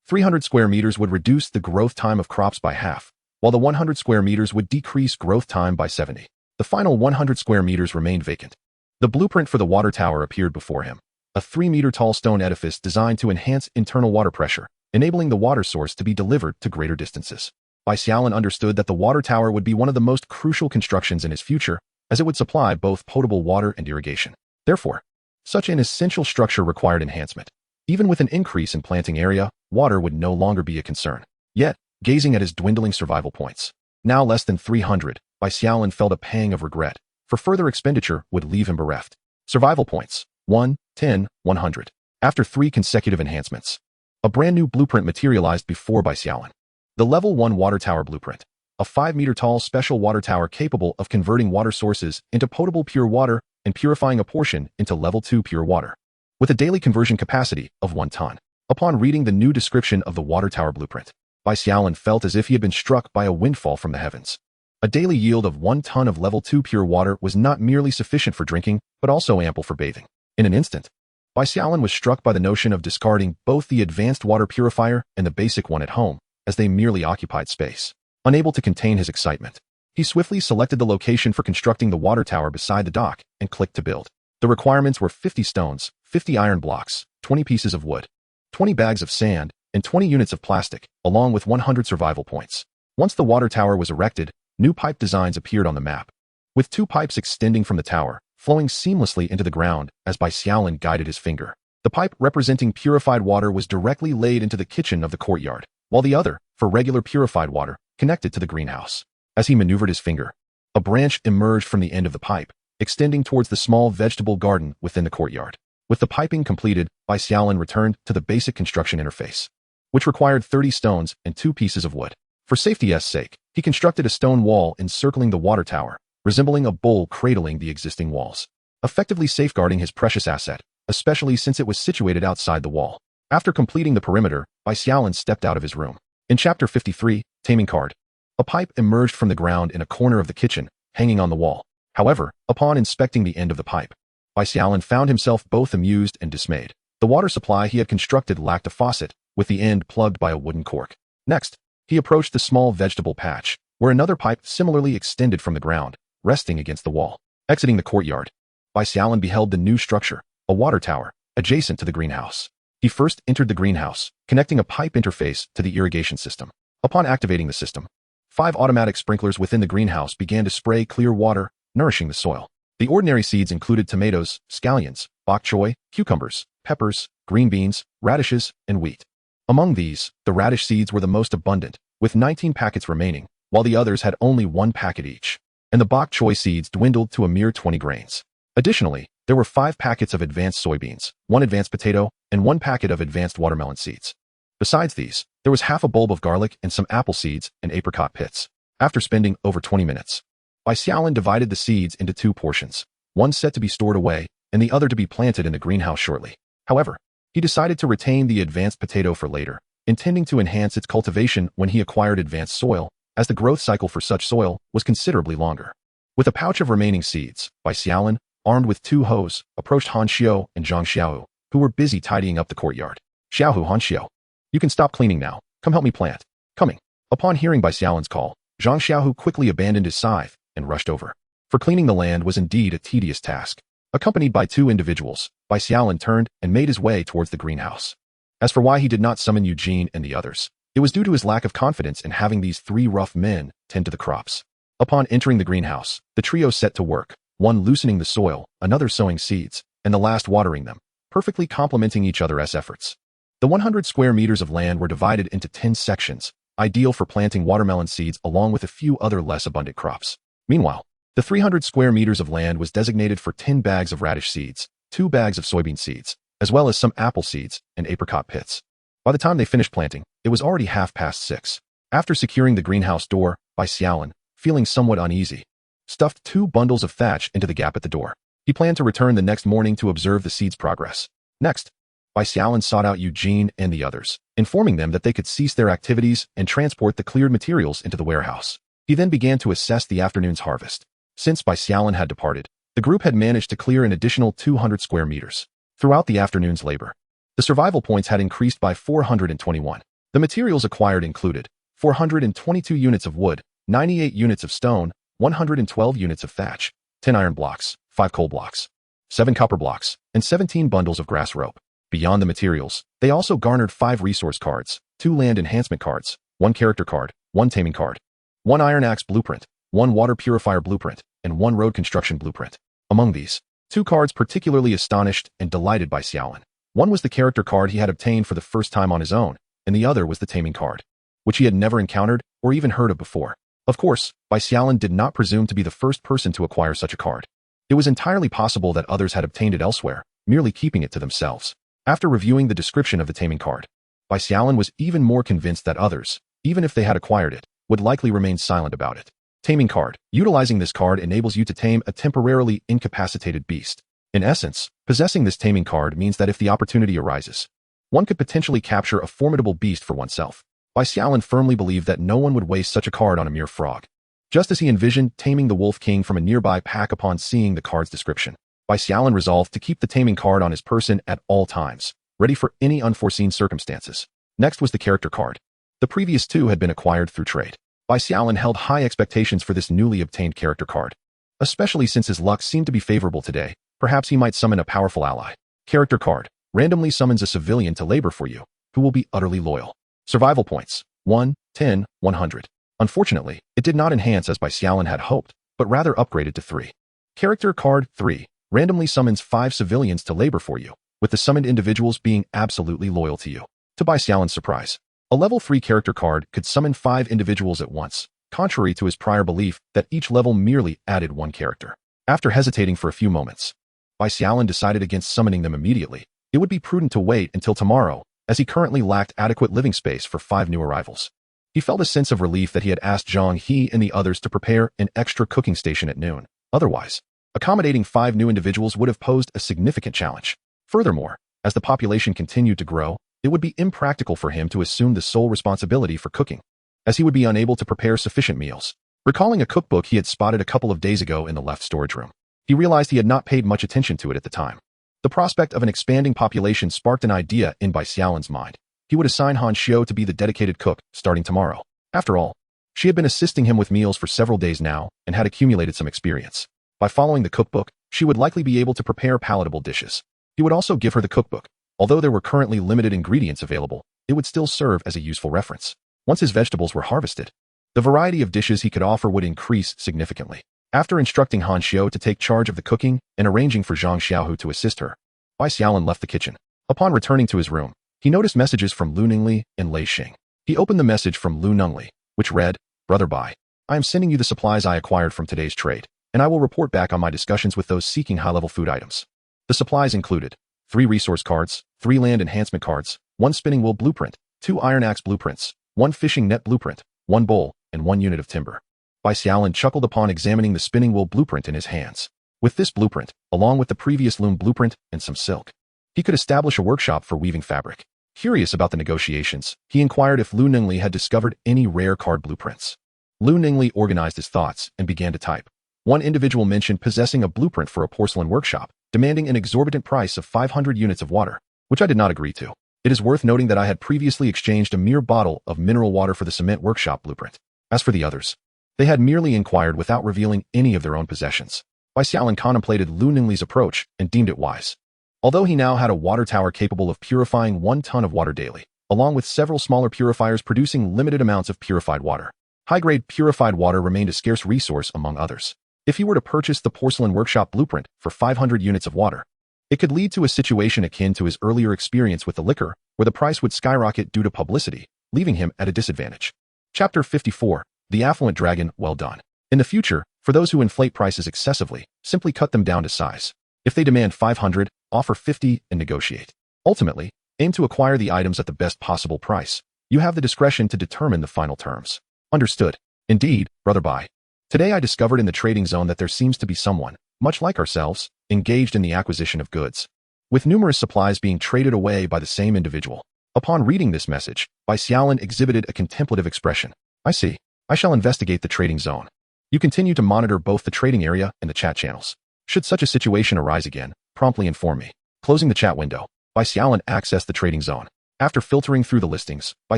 300 square meters would reduce the growth time of crops by half, while the 100 square meters would decrease growth time by 70. The final 100 square meters remained vacant. The blueprint for the water tower appeared before him, a 3-meter-tall stone edifice designed to enhance internal water pressure, enabling the water source to be delivered to greater distances. Bai Xiaolin understood that the water tower would be one of the most crucial constructions in his future, as it would supply both potable water and irrigation. Therefore, such an essential structure required enhancement. Even with an increase in planting area, water would no longer be a concern. Yet, gazing at his dwindling survival points, now less than 300, Bai Xiaolin felt a pang of regret, for further expenditure would leave him bereft. Survival points: 1, 10, 100. After 3 consecutive enhancements, a brand new blueprint materialized before Bai Xiaolin. The Level 1 Water Tower Blueprint, a 5-meter-tall special water tower capable of converting water sources into potable pure water and purifying a portion into Level 2 pure water, with a daily conversion capacity of 1 ton. Upon reading the new description of the water tower blueprint, Bai Xiaolin felt as if he had been struck by a windfall from the heavens. A daily yield of 1 ton of Level 2 pure water was not merely sufficient for drinking, but also ample for bathing. In an instant, Bai Xiaolin was struck by the notion of discarding both the advanced water purifier and the basic one at home, as they merely occupied space. Unable to contain his excitement, he swiftly selected the location for constructing the water tower beside the dock and clicked to build. The requirements were 50 stones, 50 iron blocks, 20 pieces of wood, 20 bags of sand, and 20 units of plastic, along with 100 survival points. Once the water tower was erected, new pipe designs appeared on the map, with 2 pipes extending from the tower, flowing seamlessly into the ground as Bai Xiaolin guided his finger. The pipe representing purified water was directly laid into the kitchen of the courtyard, while the other, for regular purified water, connected to the greenhouse. As he maneuvered his finger, a branch emerged from the end of the pipe, extending towards the small vegetable garden within the courtyard. With the piping completed, Bai Xiaolin returned to the basic construction interface, which required 30 stones and 2 pieces of wood. For safety's sake, he constructed a stone wall encircling the water tower, resembling a bull cradling the existing walls, effectively safeguarding his precious asset, especially since it was situated outside the wall. After completing the perimeter, Bai Xiaolin stepped out of his room. In Chapter 53, Taming Card, a pipe emerged from the ground in a corner of the kitchen, hanging on the wall. However, upon inspecting the end of the pipe, Bai Xiaolin found himself both amused and dismayed. The water supply he had constructed lacked a faucet, with the end plugged by a wooden cork. Next, he approached the small vegetable patch, where another pipe similarly extended from the ground, resting against the wall. Exiting the courtyard, Bai Xiaolin beheld the new structure, a water tower, adjacent to the greenhouse. He first entered the greenhouse, connecting a pipe interface to the irrigation system. Upon activating the system, 5 automatic sprinklers within the greenhouse began to spray clear water, nourishing the soil. The ordinary seeds included tomatoes, scallions, bok choy, cucumbers, peppers, green beans, radishes, and wheat. Among these, the radish seeds were the most abundant, with 19 packets remaining, while the others had only 1 packet each, and the bok choy seeds dwindled to a mere 20 grains. Additionally, there were 5 packets of advanced soybeans, 1 advanced potato, and 1 packet of advanced watermelon seeds. Besides these, there was half a bulb of garlic and some apple seeds and apricot pits. After spending over 20 minutes, Bai Xiaolin divided the seeds into 2 portions, one set to be stored away, and the other to be planted in the greenhouse shortly. However, he decided to retain the advanced potato for later, intending to enhance its cultivation when he acquired advanced soil, as the growth cycle for such soil was considerably longer. With a pouch of remaining seeds, Bai Xiaolin, armed with 2 hoes, approached Han Xiao and Zhang Xiaohu, who were busy tidying up the courtyard. Xiaohu, Han Xiao, you can stop cleaning now. Come help me plant. Coming. Upon hearing Bai Xiaolin's call, Zhang Xiaohu quickly abandoned his scythe and rushed over. For cleaning the land was indeed a tedious task. Accompanied by 2 individuals, Bai Xiaolin turned and made his way towards the greenhouse. As for why he did not summon Eugene and the others, it was due to his lack of confidence in having these 3 rough men tend to the crops. Upon entering the greenhouse, the trio set to work, one loosening the soil, another sowing seeds, and the last watering them, perfectly complementing each other's efforts. The 100 square meters of land were divided into 10 sections, ideal for planting watermelon seeds along with a few other less abundant crops. Meanwhile, the 300 square meters of land was designated for 10 bags of radish seeds, 2 bags of soybean seeds, as well as some apple seeds and apricot pits. By the time they finished planting, it was already 6:30. After securing the greenhouse door, Bai Xiaolin, feeling somewhat uneasy, stuffed 2 bundles of thatch into the gap at the door. He planned to return the next morning to observe the seeds' progress. Next, Bai Xiaolin sought out Eugene and the others, informing them that they could cease their activities and transport the cleared materials into the warehouse. He then began to assess the afternoon's harvest. Since Bai Xiaolin had departed, the group had managed to clear an additional 200 square meters. Throughout the afternoon's labor, the survival points had increased by 421. The materials acquired included 422 units of wood, 98 units of stone, 112 units of thatch, 10 iron blocks, 5 coal blocks, 7 copper blocks, and 17 bundles of grass rope. Beyond the materials, they also garnered 5 resource cards, 2 land enhancement cards, 1 character card, 1 taming card, 1 iron axe blueprint, 1 water purifier blueprint, and 1 road construction blueprint. Among these, 2 cards particularly astonished and delighted Bai Xiaolin. One was the character card he had obtained for the first time on his own, and the other was the taming card, which he had never encountered or even heard of before. Of course, Bai Xiaolin did not presume to be the first person to acquire such a card. It was entirely possible that others had obtained it elsewhere, merely keeping it to themselves. After reviewing the description of the taming card, Bai Xiaolin was even more convinced that others, even if they had acquired it, would likely remain silent about it. Taming card. Utilizing this card enables you to tame a temporarily incapacitated beast. In essence, possessing this taming card means that if the opportunity arises, one could potentially capture a formidable beast for oneself. Bai Xiaolin firmly believed that no one would waste such a card on a mere frog. Just as he envisioned taming the Wolf King from a nearby pack upon seeing the card's description, Bai Xiaolin resolved to keep the taming card on his person at all times, ready for any unforeseen circumstances. Next was the character card. The previous 2 had been acquired through trade. Bai Xiaolin held high expectations for this newly obtained character card, especially since his luck seemed to be favorable today. Perhaps he might summon a powerful ally. Character card. Randomly summons a civilian to labor for you, who will be utterly loyal. Survival points. 1, 10, 100. Unfortunately, it did not enhance as Bai Xiaolin had hoped, but rather upgraded to 3. Character card 3. Randomly summons 5 civilians to labor for you, with the summoned individuals being absolutely loyal to you. To Bai Xiaolin's surprise, a level 3 character card could summon 5 individuals at once, contrary to his prior belief that each level merely added 1 character. After hesitating for a few moments, Bai Xiaolin decided against summoning them immediately. It would be prudent to wait until tomorrow, as he currently lacked adequate living space for 5 new arrivals. He felt a sense of relief that he had asked Zhang He and the others to prepare an extra cooking station at noon. Otherwise, accommodating 5 new individuals would have posed a significant challenge. Furthermore, as the population continued to grow, it would be impractical for him to assume the sole responsibility for cooking, as he would be unable to prepare sufficient meals. Recalling a cookbook he had spotted a couple of days ago in the left storage room, he realized he had not paid much attention to it at the time. The prospect of an expanding population sparked an idea in Bai Xiaolin's mind. He would assign Han Xiao to be the dedicated cook, starting tomorrow. After all, she had been assisting him with meals for several days now and had accumulated some experience. By following the cookbook, she would likely be able to prepare palatable dishes. He would also give her the cookbook. Although there were currently limited ingredients available, it would still serve as a useful reference. Once his vegetables were harvested, the variety of dishes he could offer would increase significantly. After instructing Han Xiao to take charge of the cooking and arranging for Zhang Xiaohu to assist her, Bai Xiaolin left the kitchen. Upon returning to his room, he noticed messages from Lu Ningli and Lei Xing. He opened the message from Lu Ningli, which read, "Brother Bai, I am sending you the supplies I acquired from today's trade, and I will report back on my discussions with those seeking high-level food items." The supplies included 3 resource cards, 3 land enhancement cards, 1 spinning wool blueprint, 2 iron axe blueprints, 1 fishing net blueprint, 1 bowl, and 1 unit of timber. Bai Xiaolin chuckled upon examining the spinning wool blueprint in his hands. With this blueprint, along with the previous loom blueprint and some silk, he could establish a workshop for weaving fabric. Curious about the negotiations, he inquired if Lu Ningli had discovered any rare card blueprints. Lu Ningli organized his thoughts and began to type. One individual mentioned possessing a blueprint for a porcelain workshop, demanding an exorbitant price of 500 units of water, which I did not agree to. It is worth noting that I had previously exchanged a mere bottle of mineral water for the cement workshop blueprint. As for the others, they had merely inquired without revealing any of their own possessions. Bai Xiaolin contemplated Lu Ningli's approach and deemed it wise. Although he now had a water tower capable of purifying 1 ton of water daily, along with several smaller purifiers producing limited amounts of purified water, high-grade purified water remained a scarce resource among others. If he were to purchase the porcelain workshop blueprint for 500 units of water, it could lead to a situation akin to his earlier experience with the liquor, where the price would skyrocket due to publicity, leaving him at a disadvantage. Chapter 54. The Affluent Dragon. Well done. In the future, for those who inflate prices excessively, simply cut them down to size. If they demand 500, offer 50 and negotiate. Ultimately, aim to acquire the items at the best possible price. You have the discretion to determine the final terms. Understood. Indeed, Brother Bai. Today I discovered in the trading zone that there seems to be someone, much like ourselves, engaged in the acquisition of goods, with numerous supplies being traded away by the same individual. Upon reading this message, Bai Xiaolin exhibited a contemplative expression. I see. I shall investigate the trading zone. You continue to monitor both the trading area and the chat channels. Should such a situation arise again, promptly inform me. Closing the chat window, Bai Xiaolin accessed the trading zone. After filtering through the listings, Bai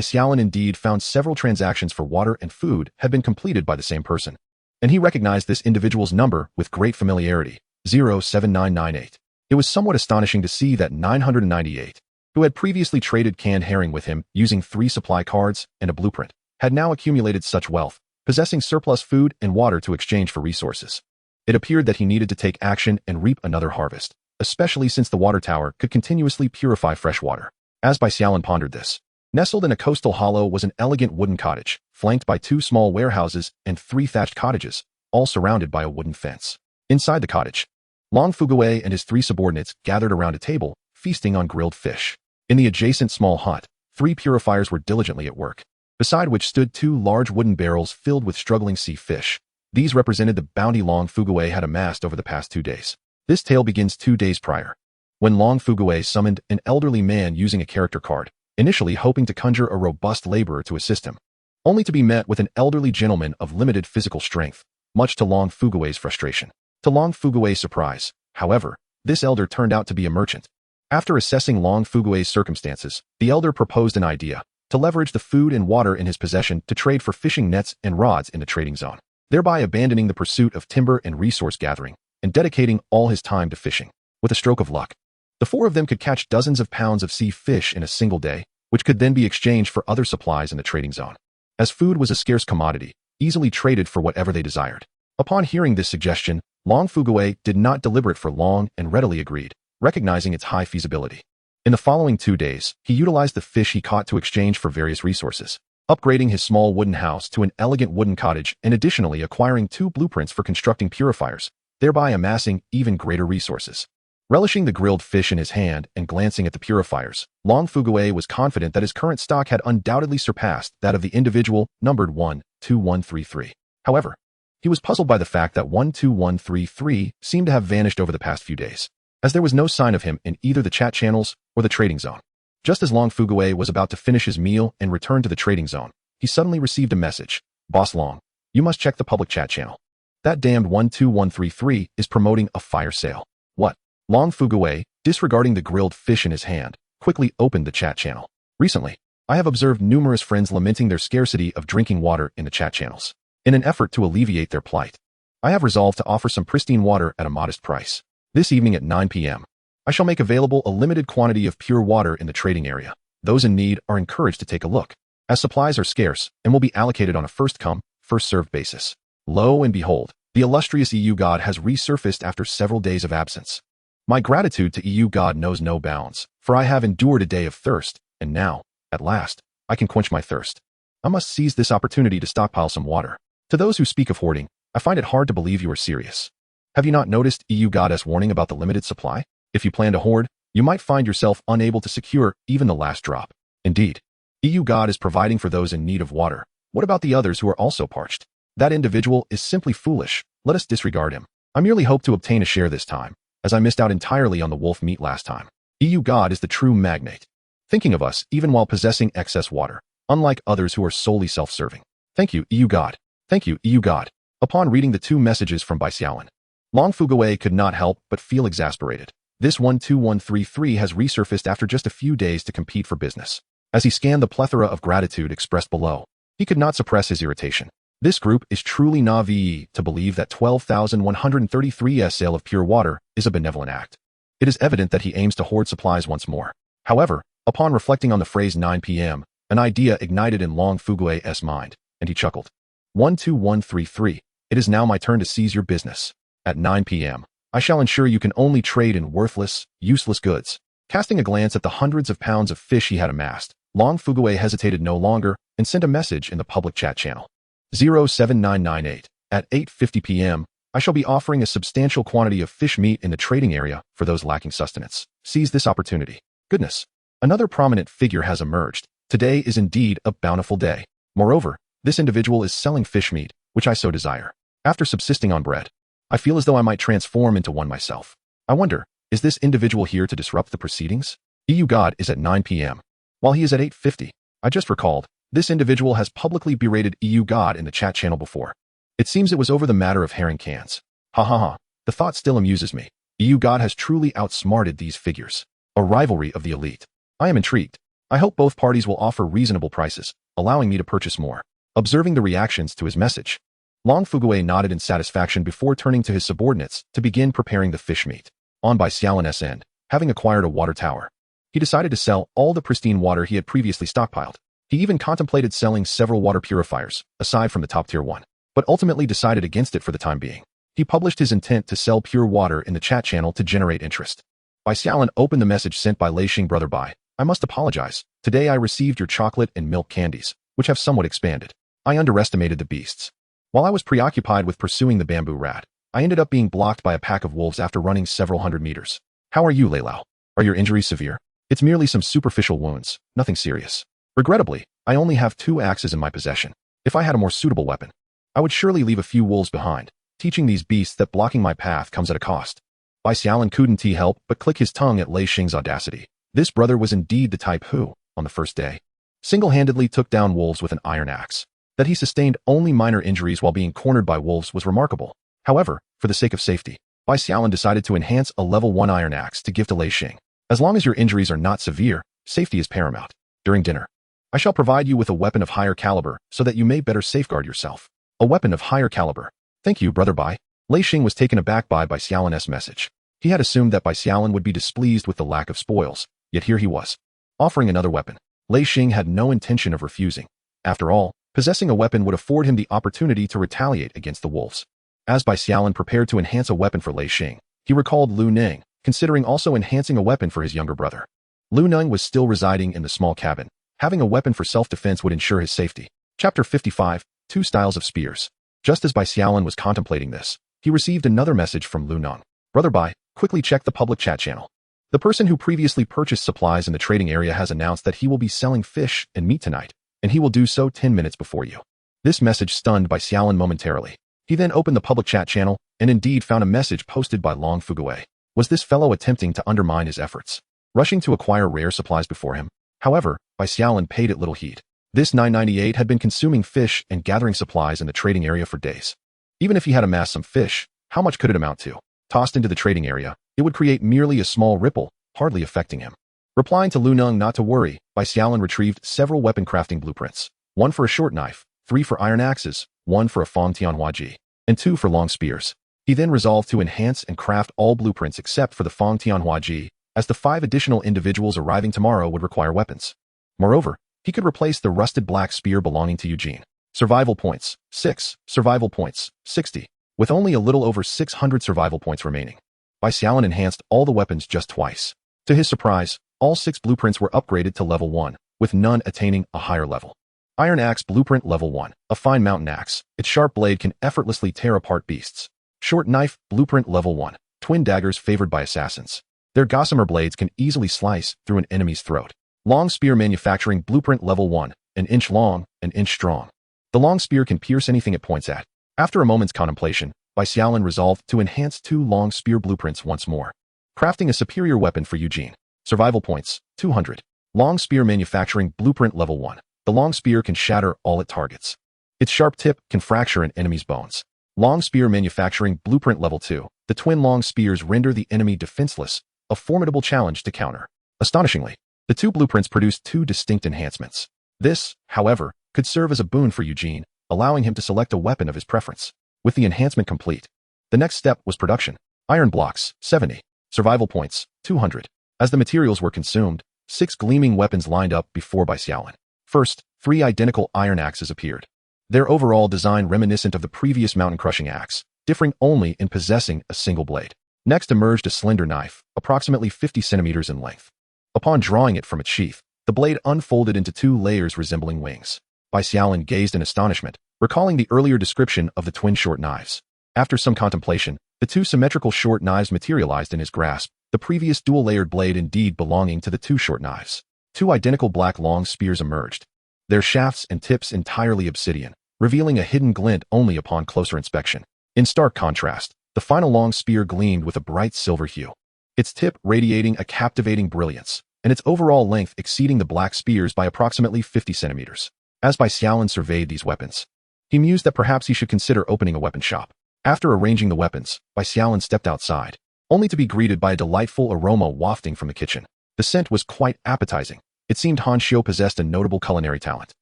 Xiaolin indeed found several transactions for water and food had been completed by the same person, and he recognized this individual's number with great familiarity, 07998. It was somewhat astonishing to see that 998, who had previously traded canned herring with him using 3 supply cards and a blueprint, had now accumulated such wealth, possessing surplus food and water to exchange for resources. It appeared that he needed to take action and reap another harvest, especially since the water tower could continuously purify fresh water. As Bai Xiaolin pondered this, nestled in a coastal hollow was an elegant wooden cottage, flanked by 2 small warehouses and 3 thatched cottages, all surrounded by a wooden fence. Inside the cottage, Long Fuguwei and his 3 subordinates gathered around a table, feasting on grilled fish. In the adjacent small hut, 3 purifiers were diligently at work, beside which stood 2 large wooden barrels filled with struggling sea fish. These represented the bounty Long Fuguwei had amassed over the past 2 days. This tale begins 2 days prior, when Long Fuguwei summoned an elderly man using a character card, initially hoping to conjure a robust laborer to assist him, only to be met with an elderly gentleman of limited physical strength, much to Long Fuguwei's frustration. To Long Fuguwei's surprise, however, this elder turned out to be a merchant. After assessing Long Fuguwei's circumstances, the elder proposed an idea to leverage the food and water in his possession to trade for fishing nets and rods in the trading zone, thereby abandoning the pursuit of timber and resource gathering and dedicating all his time to fishing. With a stroke of luck, the 4 of them could catch dozens of pounds of sea fish in a single day, which could then be exchanged for other supplies in the trading zone, as food was a scarce commodity, easily traded for whatever they desired. Upon hearing this suggestion, Long Fuguwei did not deliberate for long and readily agreed, recognizing its high feasibility. In the following 2 days, he utilized the fish he caught to exchange for various resources, upgrading his small wooden house to an elegant wooden cottage and additionally acquiring 2 blueprints for constructing purifiers, thereby amassing even greater resources. Relishing the grilled fish in his hand and glancing at the purifiers, Long Fuguwei was confident that his current stock had undoubtedly surpassed that of the individual numbered 12133. However, he was puzzled by the fact that 12133 seemed to have vanished over the past few days, as there was no sign of him in either the chat channels or the trading zone. Just as Long Fuguwei was about to finish his meal and return to the trading zone, he suddenly received a message. Boss Long, you must check the public chat channel. That damned 12133 is promoting a fire sale. What? Long Fuguwei, disregarding the grilled fish in his hand, quickly opened the chat channel. Recently, I have observed numerous friends lamenting their scarcity of drinking water in the chat channels. In an effort to alleviate their plight, I have resolved to offer some pristine water at a modest price. This evening at 9 p.m., I shall make available a limited quantity of pure water in the trading area. Those in need are encouraged to take a look, as supplies are scarce and will be allocated on a first-come, first-served basis. Lo and behold, the illustrious EU God has resurfaced after several days of absence. My gratitude to EU God knows no bounds, for I have endured a day of thirst, and now, at last, I can quench my thirst. I must seize this opportunity to stockpile some water. To those who speak of hoarding, I find it hard to believe you are serious. Have you not noticed EU God's warning about the limited supply? If you plan to hoard, you might find yourself unable to secure even the last drop. Indeed, EU God is providing for those in need of water. What about the others who are also parched? That individual is simply foolish. Let us disregard him. I merely hope to obtain a share this time, as I missed out entirely on the wolf meat last time. EU God is the true magnate, thinking of us even while possessing excess water, unlike others who are solely self-serving. Thank you, EU God. Thank you, EU God. Upon reading the two messages from Bai Xiaolin, Long Fugaway could not help but feel exasperated. This 12133 has resurfaced after just a few days to compete for business. As he scanned the plethora of gratitude expressed below, he could not suppress his irritation. This group is truly naive to believe that 12,133's sale of pure water is a benevolent act. It is evident that he aims to hoard supplies once more. However, upon reflecting on the phrase 9 p.m., an idea ignited in Long Fugaway's mind, and he chuckled. 12133, it is now my turn to seize your business. At 9 p.m., I shall ensure you can only trade in worthless, useless goods. Casting a glance at the hundreds of pounds of fish he had amassed, Long Fugaway hesitated no longer and sent a message in the public chat channel. 07998. At 8:50 p.m., I shall be offering a substantial quantity of fish meat in the trading area for those lacking sustenance. Seize this opportunity. Goodness. Another prominent figure has emerged. Today is indeed a bountiful day. Moreover, this individual is selling fish meat, which I so desire. After subsisting on bread, I feel as though I might transform into one myself. I wonder, is this individual here to disrupt the proceedings? EU God is at 9 p.m. While he is at 8:50. I just recalled, this individual has publicly berated EU God in the chat channel before. It seems it was over the matter of herring cans. Ha ha ha, the thought still amuses me. EU God has truly outsmarted these figures. A rivalry of the elite. I am intrigued. I hope both parties will offer reasonable prices, allowing me to purchase more. Observing the reactions to his message, Long Fugaway nodded in satisfaction before turning to his subordinates to begin preparing the fish meat. On Bai Xiaolin's end, having acquired a water tower, he decided to sell all the pristine water he had previously stockpiled. He even contemplated selling several water purifiers, aside from the top-tier one, but ultimately decided against it for the time being. He published his intent to sell pure water in the chat channel to generate interest. Bai Xiaolin opened the message sent by Lei Xing. Brother Bai, I must apologize. Today I received your chocolate and milk candies, which have somewhat expanded. I underestimated the beasts. While I was preoccupied with pursuing the bamboo rat, I ended up being blocked by a pack of wolves after running several hundred meters. How are you, Lei Lao? Are your injuries severe? It's merely some superficial wounds, nothing serious. Regrettably, I only have 2 axes in my possession. If I had a more suitable weapon, I would surely leave a few wolves behind, teaching these beasts that blocking my path comes at a cost. Bai Xiaolin couldn't help but click his tongue at Lei Xing's audacity. This brother was indeed the type who, on the first day, single-handedly took down wolves with an iron axe. That he sustained only minor injuries while being cornered by wolves was remarkable. However, for the sake of safety, Bai Xiaolin decided to enhance a level 1 iron axe to give to Lei Xing. As long as your injuries are not severe, safety is paramount. During dinner, I shall provide you with a weapon of higher caliber so that you may better safeguard yourself. A weapon of higher caliber. Thank you, Brother Bai. Lei Xing was taken aback by Bai Xiaolin's message. He had assumed that Bai Xiaolin would be displeased with the lack of spoils, yet here he was, offering another weapon. Lei Xing had no intention of refusing. After all, possessing a weapon would afford him the opportunity to retaliate against the wolves. As Bai Xiaolin prepared to enhance a weapon for Lei Xing, he recalled Lu Ning, considering also enhancing a weapon for his younger brother. Lu Ning was still residing in the small cabin. Having a weapon for self-defense would ensure his safety. Chapter 55, 2 Styles of Spears. Just as Bai Xiaolin was contemplating this, he received another message from Lu Ning. Brother Bai, quickly check the public chat channel. The person who previously purchased supplies in the trading area has announced that he will be selling fish and meat tonight, and he will do so 10 minutes before you. This message stunned Bai Xiaolin momentarily. He then opened the public chat channel and indeed found a message posted by Long Fugaway. Was this fellow attempting to undermine his efforts? Rushing to acquire rare supplies before him? However, Bai Xiaolin paid it little heed. This 998 had been consuming fish and gathering supplies in the trading area for days. Even if he had amassed some fish, how much could it amount to? Tossed into the trading area, it would create merely a small ripple, hardly affecting him. Replying to Lu Ning not to worry, Bai Xiaolin retrieved several weapon crafting blueprints. 1 for a short knife, 3 for iron axes, 1 for a fang tianhuaji, and 2 for long spears. He then resolved to enhance and craft all blueprints except for the fang tianhuaji, as the 5 additional individuals arriving tomorrow would require weapons. Moreover, he could replace the rusted black spear belonging to Eugene. Survival points, 6. Survival points, 60. With only a little over 600 survival points remaining, Bai Xiaolin enhanced all the weapons just twice. To his surprise, all 6 blueprints were upgraded to level 1, with none attaining a higher level. Iron Axe Blueprint Level 1, a fine mountain axe. Its sharp blade can effortlessly tear apart beasts. Short Knife Blueprint Level 1, twin daggers favored by assassins. Their gossamer blades can easily slice through an enemy's throat. Long Spear Manufacturing Blueprint Level 1, an inch long, an inch strong. The long spear can pierce anything it points at. After a moment's contemplation, Bai Xiaolin resolved to enhance 2 long spear blueprints once more. Crafting a superior weapon for Eugene. Survival points, 200. Long Spear Manufacturing Blueprint Level 1. The long spear can shatter all it targets. Its sharp tip can fracture an enemy's bones. Long Spear Manufacturing Blueprint Level 2. The twin long spears render the enemy defenseless, a formidable challenge to counter. Astonishingly, the two blueprints produce two distinct enhancements. This, however, could serve as a boon for Eugene, allowing him to select a weapon of his preference. With the enhancement complete, the next step was production. Iron blocks, 70. Survival points, 200. As the materials were consumed, 6 gleaming weapons lined up before Bai Xiaolin. First, 3 identical iron axes appeared. Their overall design reminiscent of the previous mountain-crushing axe, differing only in possessing a single blade. Next emerged a slender knife, approximately 50 centimeters in length. Upon drawing it from its sheath, the blade unfolded into 2 layers resembling wings. Bai Xiaolin gazed in astonishment, recalling the earlier description of the twin short knives. After some contemplation, the 2 symmetrical short knives materialized in his grasp, the previous dual-layered blade indeed belonging to the 2 short knives. 2 identical black long spears emerged, their shafts and tips entirely obsidian, revealing a hidden glint only upon closer inspection. In stark contrast, the final long spear gleamed with a bright silver hue, its tip radiating a captivating brilliance, and its overall length exceeding the black spears by approximately 50 centimeters. As Bai Xiaolin surveyed these weapons, he mused that perhaps he should consider opening a weapon shop. After arranging the weapons, Bai Xiaolin stepped outside, only to be greeted by a delightful aroma wafting from the kitchen. The scent was quite appetizing. It seemed Han Xiao possessed a notable culinary talent,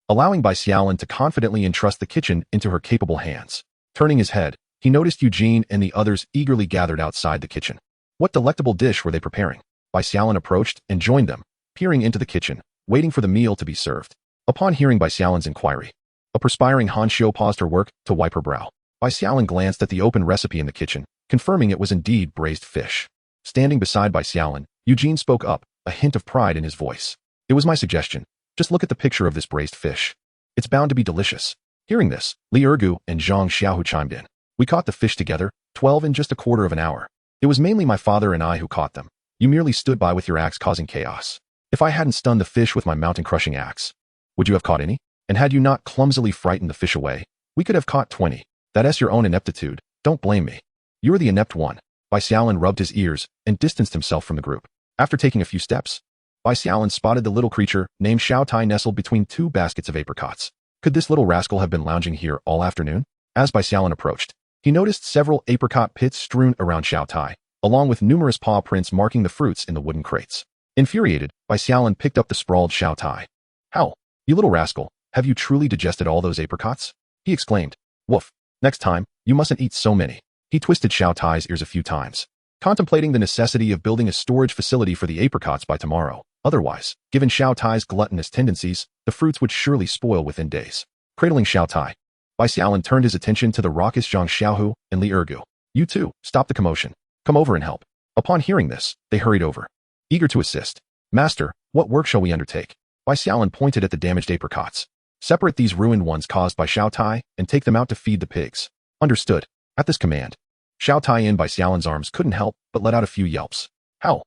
allowing Bai Xiaolin to confidently entrust the kitchen into her capable hands. Turning his head, he noticed Eugene and the others eagerly gathered outside the kitchen. What delectable dish were they preparing? Bai Xiaolin approached and joined them, peering into the kitchen, waiting for the meal to be served. Upon hearing Bai Xiaolin's inquiry, a perspiring Han Xiao paused her work to wipe her brow. Bai Xiaolin glanced at the open recipe in the kitchen, confirming it was indeed braised fish. Standing beside Bai Xiaolin, Eugene spoke up, a hint of pride in his voice. It was my suggestion. Just look at the picture of this braised fish. It's bound to be delicious. Hearing this, Li Ergu and Zhang Xiaohu chimed in. We caught the fish together, 12 in just a quarter of an hour. It was mainly my father and I who caught them. You merely stood by with your axe causing chaos. If I hadn't stunned the fish with my mountain-crushing axe, would you have caught any? And had you not clumsily frightened the fish away, we could have caught 20. That's your own ineptitude. Don't blame me. You're the inept one. Bai Xiaolin rubbed his ears and distanced himself from the group. After taking a few steps, Bai Xiaolin spotted the little creature named Xiao Tai nestled between 2 baskets of apricots. Could this little rascal have been lounging here all afternoon? As Bai Xiaolin approached, he noticed several apricot pits strewn around Xiao Tai, along with numerous paw prints marking the fruits in the wooden crates. Infuriated, Bai Xiaolin picked up the sprawled Xiao Tai. How? You little rascal, have you truly digested all those apricots? He exclaimed. Woof. Next time, you mustn't eat so many. He twisted Xiao Tai's ears a few times, contemplating the necessity of building a storage facility for the apricots by tomorrow. Otherwise, given Xiao Tai's gluttonous tendencies, the fruits would surely spoil within days. Cradling Xiao Tai, Bai Xiaolin turned his attention to the raucous Zhang Xiaohu and Li Ergu. You two, stop the commotion. Come over and help. Upon hearing this, they hurried over, eager to assist. Master, what work shall we undertake? Bai Xiaolin pointed at the damaged apricots. Separate these ruined ones caused by Xiao Tai and take them out to feed the pigs. Understood. At this command, Xiao Tai in Bai Xiaolin's arms couldn't help but let out a few yelps. How?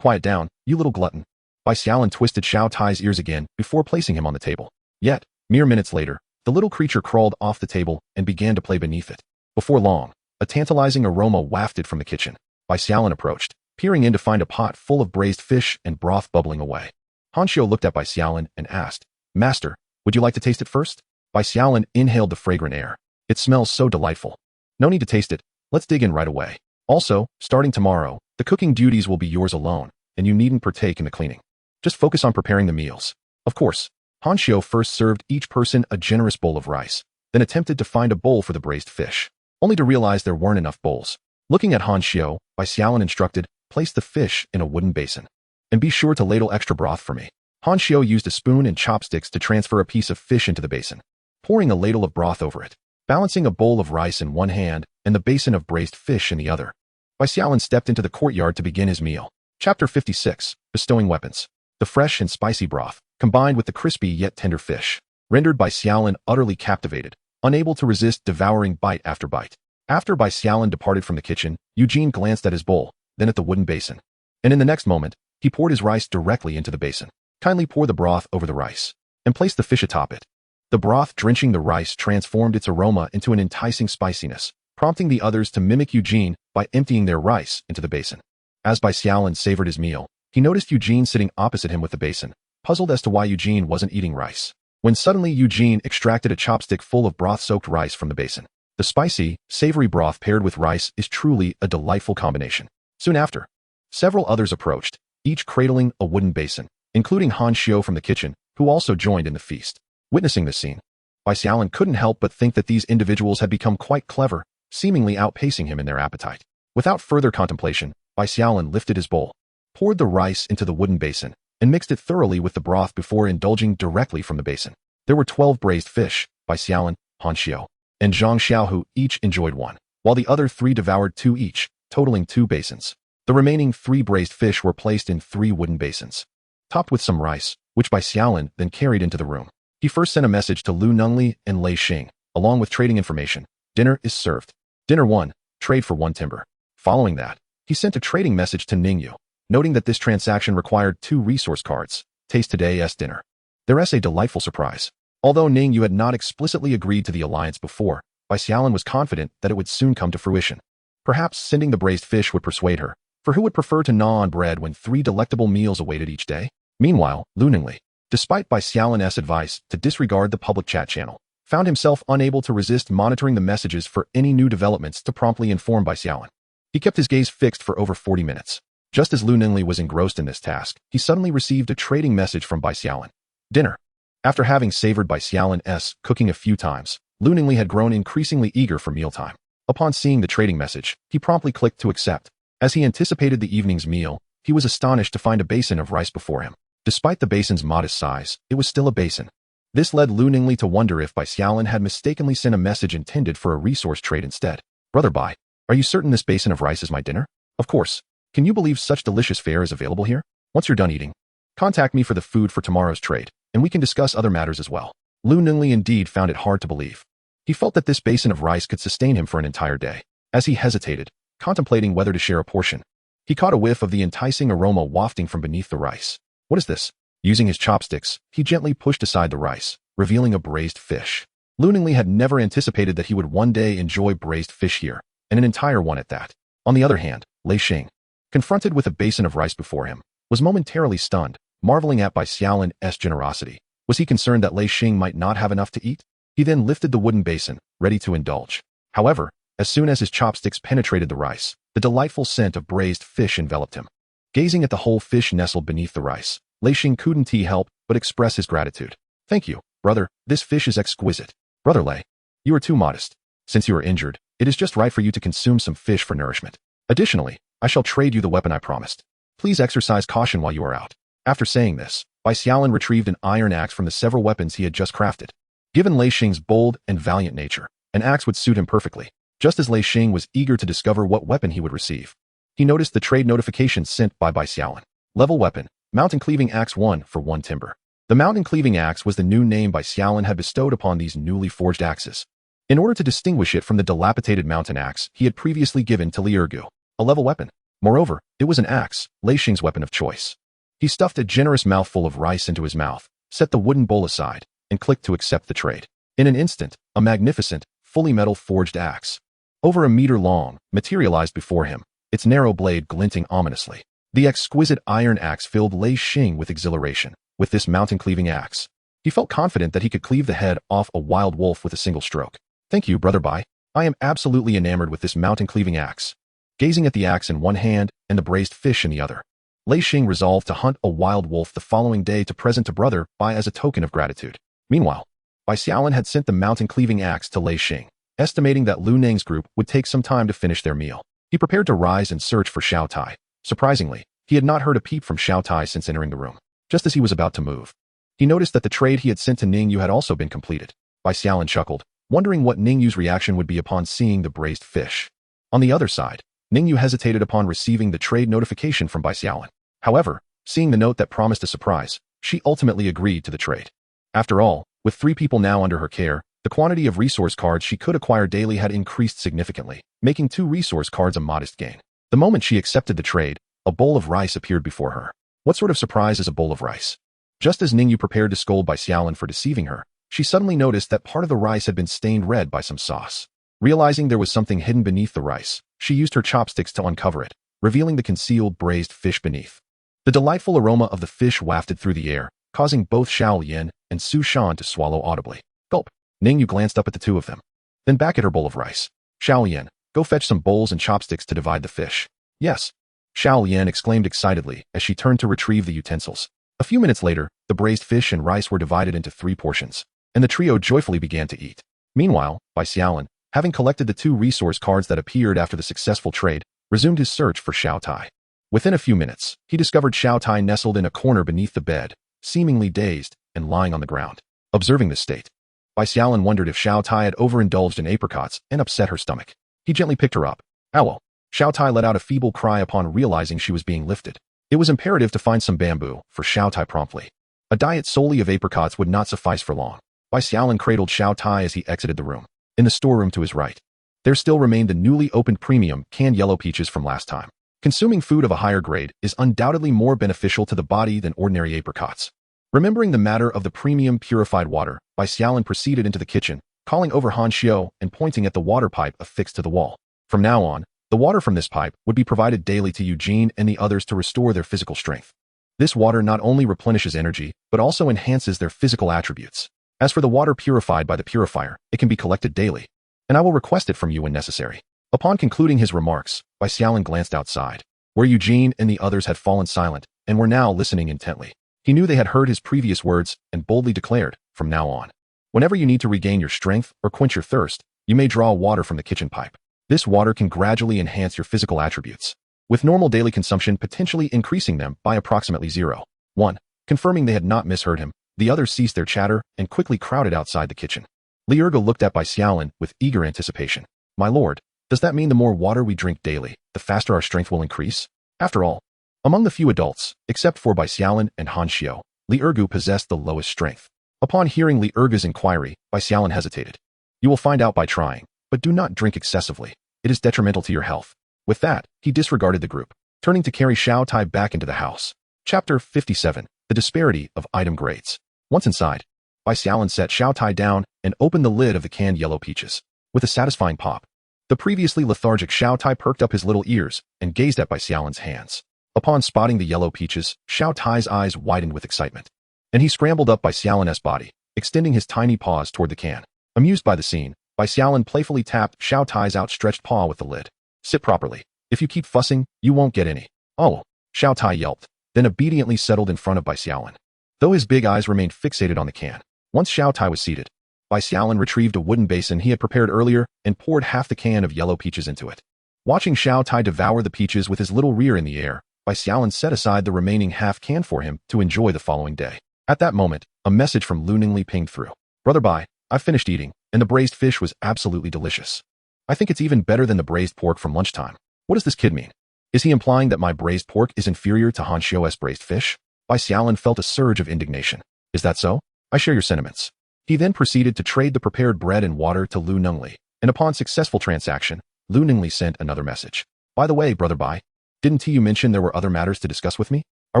Quiet down, you little glutton. Bai Xiaolin twisted Xiao Tai's ears again before placing him on the table. Yet, mere minutes later, the little creature crawled off the table and began to play beneath it. Before long, a tantalizing aroma wafted from the kitchen. Bai Xiaolin approached, peering in to find a pot full of braised fish and broth bubbling away. Han Xiao looked at Bai Xiaolin and asked, Master, would you like to taste it first? Bai Xiaolin inhaled the fragrant air. It smells so delightful. No need to taste it. Let's dig in right away. Also, starting tomorrow, the cooking duties will be yours alone, and you needn't partake in the cleaning. Just focus on preparing the meals. Of course, Han Xiao first served each person a generous bowl of rice, then attempted to find a bowl for the braised fish, only to realize there weren't enough bowls. Looking at Han Xiao, Bai Xiaolin instructed, place the fish in a wooden basin. And be sure to ladle extra broth for me. Han Xiao used a spoon and chopsticks to transfer a piece of fish into the basin, pouring a ladle of broth over it, balancing a bowl of rice in one hand and the basin of braised fish in the other. Bai Xiaolin stepped into the courtyard to begin his meal. Chapter 56, Bestowing Weapons. The fresh and spicy broth, combined with the crispy yet tender fish, rendered Bai Xiaolin utterly captivated, unable to resist devouring bite after bite. After Bai Xiaolin departed from the kitchen, Eugene glanced at his bowl, then at the wooden basin. And in the next moment, he poured his rice directly into the basin. Kindly pour the broth over the rice, and place the fish atop it. The broth drenching the rice transformed its aroma into an enticing spiciness, prompting the others to mimic Eugene by emptying their rice into the basin. As Bai Xiaolin savored his meal, he noticed Eugene sitting opposite him with the basin, puzzled as to why Eugene wasn't eating rice. When suddenly Eugene extracted a chopstick full of broth-soaked rice from the basin. The spicy, savory broth paired with rice is truly a delightful combination. Soon after, several others approached, each cradling a wooden basin, including Han Xiao from the kitchen, who also joined in the feast. Witnessing this scene, Bai Xiaolin couldn't help but think that these individuals had become quite clever, seemingly outpacing him in their appetite. Without further contemplation, Bai Xiaolin lifted his bowl, poured the rice into the wooden basin, and mixed it thoroughly with the broth before indulging directly from the basin. There were 12 braised fish, Bai Xiaolin, Han Xiao, and Zhang Xiao who each enjoyed one, while the other 3 devoured 2 each, totaling 2 basins. The remaining 3 braised fish were placed in 3 wooden basins, topped with some rice, which Bai Xiaolin then carried into the room. He first sent a message to Lu Nengli and Lei Xing, along with trading information. Dinner is served. Dinner 1, trade for 1 timber. Following that, he sent a trading message to Ningyu, noting that this transaction required 2 resource cards. Taste today's dinner. There's a delightful surprise. Although Ningyu had not explicitly agreed to the alliance before, Bai Xiaolin was confident that it would soon come to fruition. Perhaps sending the braised fish would persuade her, for who would prefer to gnaw on bread when 3 delectable meals awaited each day? Meanwhile, Lu Nengli, despite Bai Xiaolin's advice to disregard the public chat channel, found himself unable to resist monitoring the messages for any new developments to promptly inform Bai Xiaolin. He kept his gaze fixed for over 40 minutes. Just as Lu Nengli was engrossed in this task, he suddenly received a trading message from Bai Xiaolin. Dinner. After having savored Bai Xiaolin's cooking a few times, Lu Nengli had grown increasingly eager for mealtime. Upon seeing the trading message, he promptly clicked to accept. As he anticipated the evening's meal, he was astonished to find a basin of rice before him. Despite the basin's modest size, it was still a basin. This led Lu Nengli to wonder if Bai Xiaolin had mistakenly sent a message intended for a resource trade instead. Brother Bai, are you certain this basin of rice is my dinner? Of course. Can you believe such delicious fare is available here? Once you're done eating, contact me for the food for tomorrow's trade, and we can discuss other matters as well. Lu Nengli indeed found it hard to believe. He felt that this basin of rice could sustain him for an entire day. As he hesitated, contemplating whether to share a portion, he caught a whiff of the enticing aroma wafting from beneath the rice. What is this? Using his chopsticks, he gently pushed aside the rice, revealing a braised fish. Lu Nengli had never anticipated that he would one day enjoy braised fish here, and an entire one at that. On the other hand, Lei Xing, confronted with a basin of rice before him, was momentarily stunned, marveling at Bai Xiaolin's generosity. Was he concerned that Lei Xing might not have enough to eat? He then lifted the wooden basin, ready to indulge. However, as soon as his chopsticks penetrated the rice, the delightful scent of braised fish enveloped him. Gazing at the whole fish nestled beneath the rice, Lei Xing couldn't help but express his gratitude. Thank you, brother, this fish is exquisite. Brother Lei, you are too modest. Since you are injured, it is just right for you to consume some fish for nourishment. Additionally, I shall trade you the weapon I promised. Please exercise caution while you are out. After saying this, Bai Xiaolin retrieved an iron axe from the several weapons he had just crafted. Given Lei Xing's bold and valiant nature, an axe would suit him perfectly. Just as Lei Xing was eager to discover what weapon he would receive, he noticed the trade notification sent by Bai Xiaolin. Level weapon, Mountain Cleaving Axe 1 for 1 timber. The Mountain Cleaving Axe was the new name Bai Xiaolin had bestowed upon these newly forged axes, in order to distinguish it from the dilapidated mountain axe he had previously given to Li Ergu, a level weapon. Moreover, it was an axe, Lei Xing's weapon of choice. He stuffed a generous mouthful of rice into his mouth, set the wooden bowl aside, and clicked to accept the trade. In an instant, a magnificent, fully metal forged axe, over a meter long, materialized before him, its narrow blade glinting ominously. The exquisite iron axe filled Lei Xing with exhilaration. With this mountain-cleaving axe, he felt confident that he could cleave the head off a wild wolf with a single stroke. Thank you, Brother Bai. I am absolutely enamored with this mountain-cleaving axe. Gazing at the axe in one hand and the braised fish in the other, Lei Xing resolved to hunt a wild wolf the following day to present to Brother Bai as a token of gratitude. Meanwhile, Bai Xiaolin had sent the mountain-cleaving axe to Lei Xing, estimating that Lu Neng's group would take some time to finish their meal. He prepared to rise and search for Xiao Tai. Surprisingly, he had not heard a peep from Xiao Tai since entering the room. Just as he was about to move, he noticed that the trade he had sent to Ningyu had also been completed. Bai Xiaolin chuckled, wondering what Ningyu's reaction would be upon seeing the braised fish. On the other side, Ningyu hesitated upon receiving the trade notification from Bai Xiaolin. However, seeing the note that promised a surprise, she ultimately agreed to the trade. After all, with 3 people now under her care, the quantity of resource cards she could acquire daily had increased significantly, making 2 resource cards a modest gain. The moment she accepted the trade, a bowl of rice appeared before her. What sort of surprise is a bowl of rice? Just as Ningyu prepared to scold Bai Xiaolin for deceiving her, she suddenly noticed that part of the rice had been stained red by some sauce. Realizing there was something hidden beneath the rice, she used her chopsticks to uncover it, revealing the concealed braised fish beneath. The delightful aroma of the fish wafted through the air, causing both Xiao Lian and Su Shan to swallow audibly. Gulp. Ningyu glanced up at the 2 of them. Then back at her bowl of rice. Xiaolin, go fetch some bowls and chopsticks to divide the fish. Yes. Xiaolin exclaimed excitedly as she turned to retrieve the utensils. A few minutes later, the braised fish and rice were divided into 3 portions, and the trio joyfully began to eat. Meanwhile, Bai Xiaolin, having collected the 2 resource cards that appeared after the successful trade, resumed his search for Xiao Tai. Within a few minutes, he discovered Xiao Tai nestled in a corner beneath the bed, seemingly dazed and lying on the ground. Observing this state, Bai Xiaolin wondered if Xiao Tai had overindulged in apricots and upset her stomach. He gently picked her up. Ow! Xiao Tai let out a feeble cry upon realizing she was being lifted. It was imperative to find some bamboo for Xiao Tai promptly. A diet solely of apricots would not suffice for long. Bai Xiaolin cradled Xiao Tai as he exited the room. In the storeroom to his right, there still remained the newly opened premium canned yellow peaches from last time. Consuming food of a higher grade is undoubtedly more beneficial to the body than ordinary apricots. Remembering the matter of the premium purified water, Bai Xiaolin proceeded into the kitchen, calling over Han Xiao and pointing at the water pipe affixed to the wall. From now on, the water from this pipe would be provided daily to Eugene and the others to restore their physical strength. This water not only replenishes energy, but also enhances their physical attributes. As for the water purified by the purifier, it can be collected daily, and I will request it from you when necessary. Upon concluding his remarks, Bai Xiaolin glanced outside, where Eugene and the others had fallen silent and were now listening intently. He knew they had heard his previous words and boldly declared, from now on, whenever you need to regain your strength or quench your thirst, you may draw water from the kitchen pipe. This water can gradually enhance your physical attributes, with normal daily consumption potentially increasing them by approximately 0.1. Confirming they had not misheard him, the others ceased their chatter and quickly crowded outside the kitchen. Li Ergo looked at Bai Xiaolin with eager anticipation. My lord, does that mean the more water we drink daily, the faster our strength will increase? After all, among the few adults, except for Bai Xiaolin and Han Xiao, Li Ergo possessed the lowest strength. Upon hearing Li Ergo's inquiry, Bai Xiaolin hesitated. You will find out by trying, but do not drink excessively. It is detrimental to your health. With that, he disregarded the group, turning to carry Xiao Tai back into the house. Chapter 57. The Disparity of Item Grades. Once inside, Bai Xiaolin set Xiao Tai down and opened the lid of the canned yellow peaches. With a satisfying pop, the previously lethargic Xiao Tai perked up his little ears and gazed at Bai Xiaolin's hands. Upon spotting the yellow peaches, Xiao Tai's eyes widened with excitement, and he scrambled up Bai Xiaolin's body, extending his tiny paws toward the can. Amused by the scene, Bai Xiaolin playfully tapped Xiao Tai's outstretched paw with the lid. Sit properly. If you keep fussing, you won't get any. Oh, Xiao Tai yelped, then obediently settled in front of Bai Xiaolin, though his big eyes remained fixated on the can. Once Xiao Tai was seated, Bai Xiaolin retrieved a wooden basin he had prepared earlier and poured half the can of yellow peaches into it. Watching Xiao Tai devour the peaches with his little rear in the air, Bai Xiaolin set aside the remaining half can for him to enjoy the following day. At that moment, a message from Lu Ningli pinged through. Brother Bai, I've finished eating, and the braised fish was absolutely delicious. I think it's even better than the braised pork from lunchtime. What does this kid mean? Is he implying that my braised pork is inferior to Han Xiao's braised fish? Bai Xiaolin felt a surge of indignation. Is that so? I share your sentiments. He then proceeded to trade the prepared bread and water to Lu Ningli, and upon successful transaction, Lu Ningli sent another message. By the way, Brother Bai, didn't you mention there were other matters to discuss with me? Are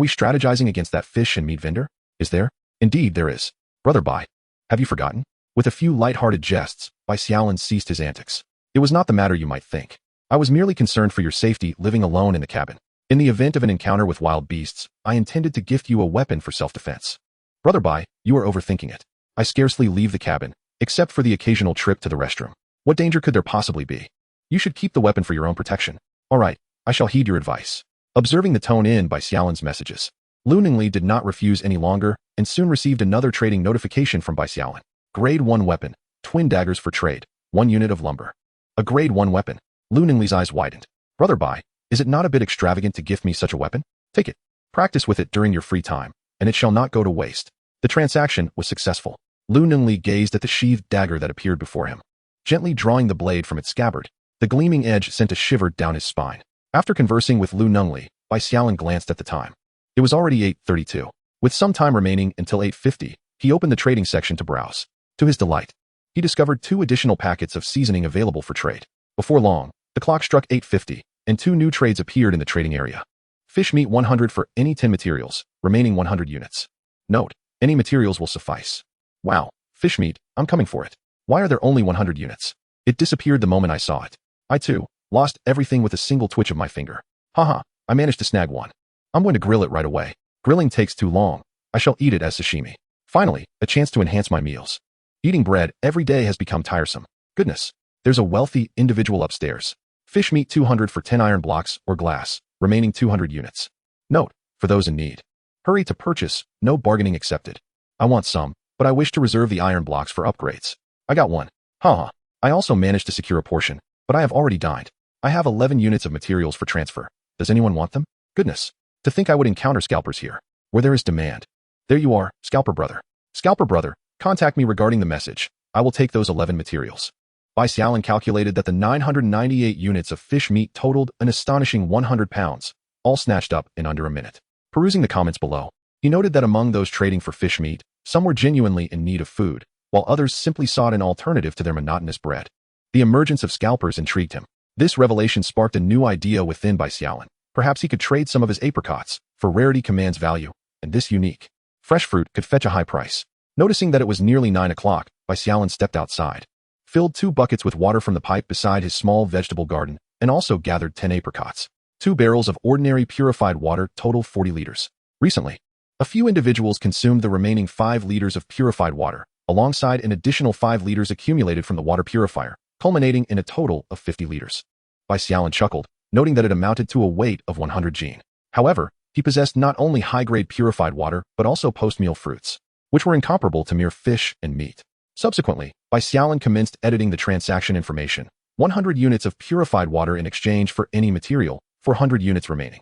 we strategizing against that fish and meat vendor? Is there? Indeed there is. Brother Bai, have you forgotten? With a few light-hearted jests, Bai Xiaolin ceased his antics. It was not the matter you might think. I was merely concerned for your safety living alone in the cabin. In the event of an encounter with wild beasts, I intended to gift you a weapon for self-defense. Brother Bai, you are overthinking it. I scarcely leave the cabin, except for the occasional trip to the restroom. What danger could there possibly be? You should keep the weapon for your own protection. All right, I shall heed your advice. Observing the tone in Bai Xiaolin's messages, Lu Ningli did not refuse any longer and soon received another trading notification from Bai Xiaolin. Grade 1 weapon, twin daggers for trade, 1 unit of lumber. A grade 1 weapon. Lu Ningli's eyes widened. Brother Bai, is it not a bit extravagant to gift me such a weapon? Take it. Practice with it during your free time, and it shall not go to waste. The transaction was successful. Lu Ningli gazed at the sheathed dagger that appeared before him. Gently drawing the blade from its scabbard, the gleaming edge sent a shiver down his spine. After conversing with Lu Ningli, Bai Xiaolin glanced at the time. It was already 8:32. With some time remaining until 8:50, he opened the trading section to browse. To his delight, he discovered 2 additional packets of seasoning available for trade. Before long, the clock struck 8:50, and 2 new trades appeared in the trading area. Fish meat 100 for any 10 materials, remaining 100 units. Note, any materials will suffice. Wow, fish meat, I'm coming for it. Why are there only 100 units? It disappeared the moment I saw it. I too, lost everything with a single twitch of my finger. Haha, I managed to snag one. I'm going to grill it right away. Grilling takes too long. I shall eat it as sashimi. Finally, a chance to enhance my meals. Eating bread every day has become tiresome. Goodness, there's a wealthy individual upstairs. Fish meat 200 for 10 iron blocks or glass, remaining 200 units. Note, for those in need. Hurry to purchase, no bargaining accepted. I want some, but I wish to reserve the iron blocks for upgrades. I got one. Haha. I also managed to secure a portion, but I have already dined. I have 11 units of materials for transfer. Does anyone want them? Goodness. To think I would encounter scalpers here, where there is demand. There you are, scalper brother. Scalper brother, contact me regarding the message. I will take those 11 materials. Bai Xiaolin calculated that the 998 units of fish meat totaled an astonishing 100 pounds, all snatched up in under a minute. Perusing the comments below, he noted that among those trading for fish meat, some were genuinely in need of food, while others simply sought an alternative to their monotonous bread. The emergence of scalpers intrigued him. This revelation sparked a new idea within Bai Xiaolin. Perhaps he could trade some of his apricots, for rarity commands value, and this unique, fresh fruit could fetch a high price. Noticing that it was nearly 9 o'clock, Bai Xiaolin stepped outside, filled 2 buckets with water from the pipe beside his small vegetable garden, and also gathered 10 apricots. 2 barrels of ordinary purified water totaled 40 liters. Recently, a few individuals consumed the remaining 5 liters of purified water, alongside an additional 5 liters accumulated from the water purifier, culminating in a total of 50 liters. Bai Xiaolin chuckled, noting that it amounted to a weight of 100 jin. However, he possessed not only high-grade purified water, but also post-meal fruits, which were incomparable to mere fish and meat. Subsequently, Bai Xiaolin commenced editing the transaction information. 100 units of purified water in exchange for any material, 400 units remaining.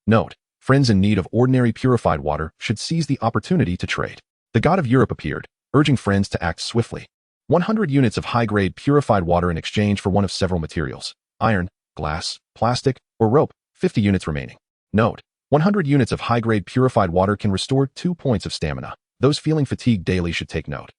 Note, friends in need of ordinary purified water should seize the opportunity to trade. The god of Europe appeared, urging friends to act swiftly. 100 units of high-grade purified water in exchange for one of several materials: iron, glass, plastic, or rope, 50 units remaining. Note, 100 units of high-grade purified water can restore 2 points of stamina. Those feeling fatigued daily should take note.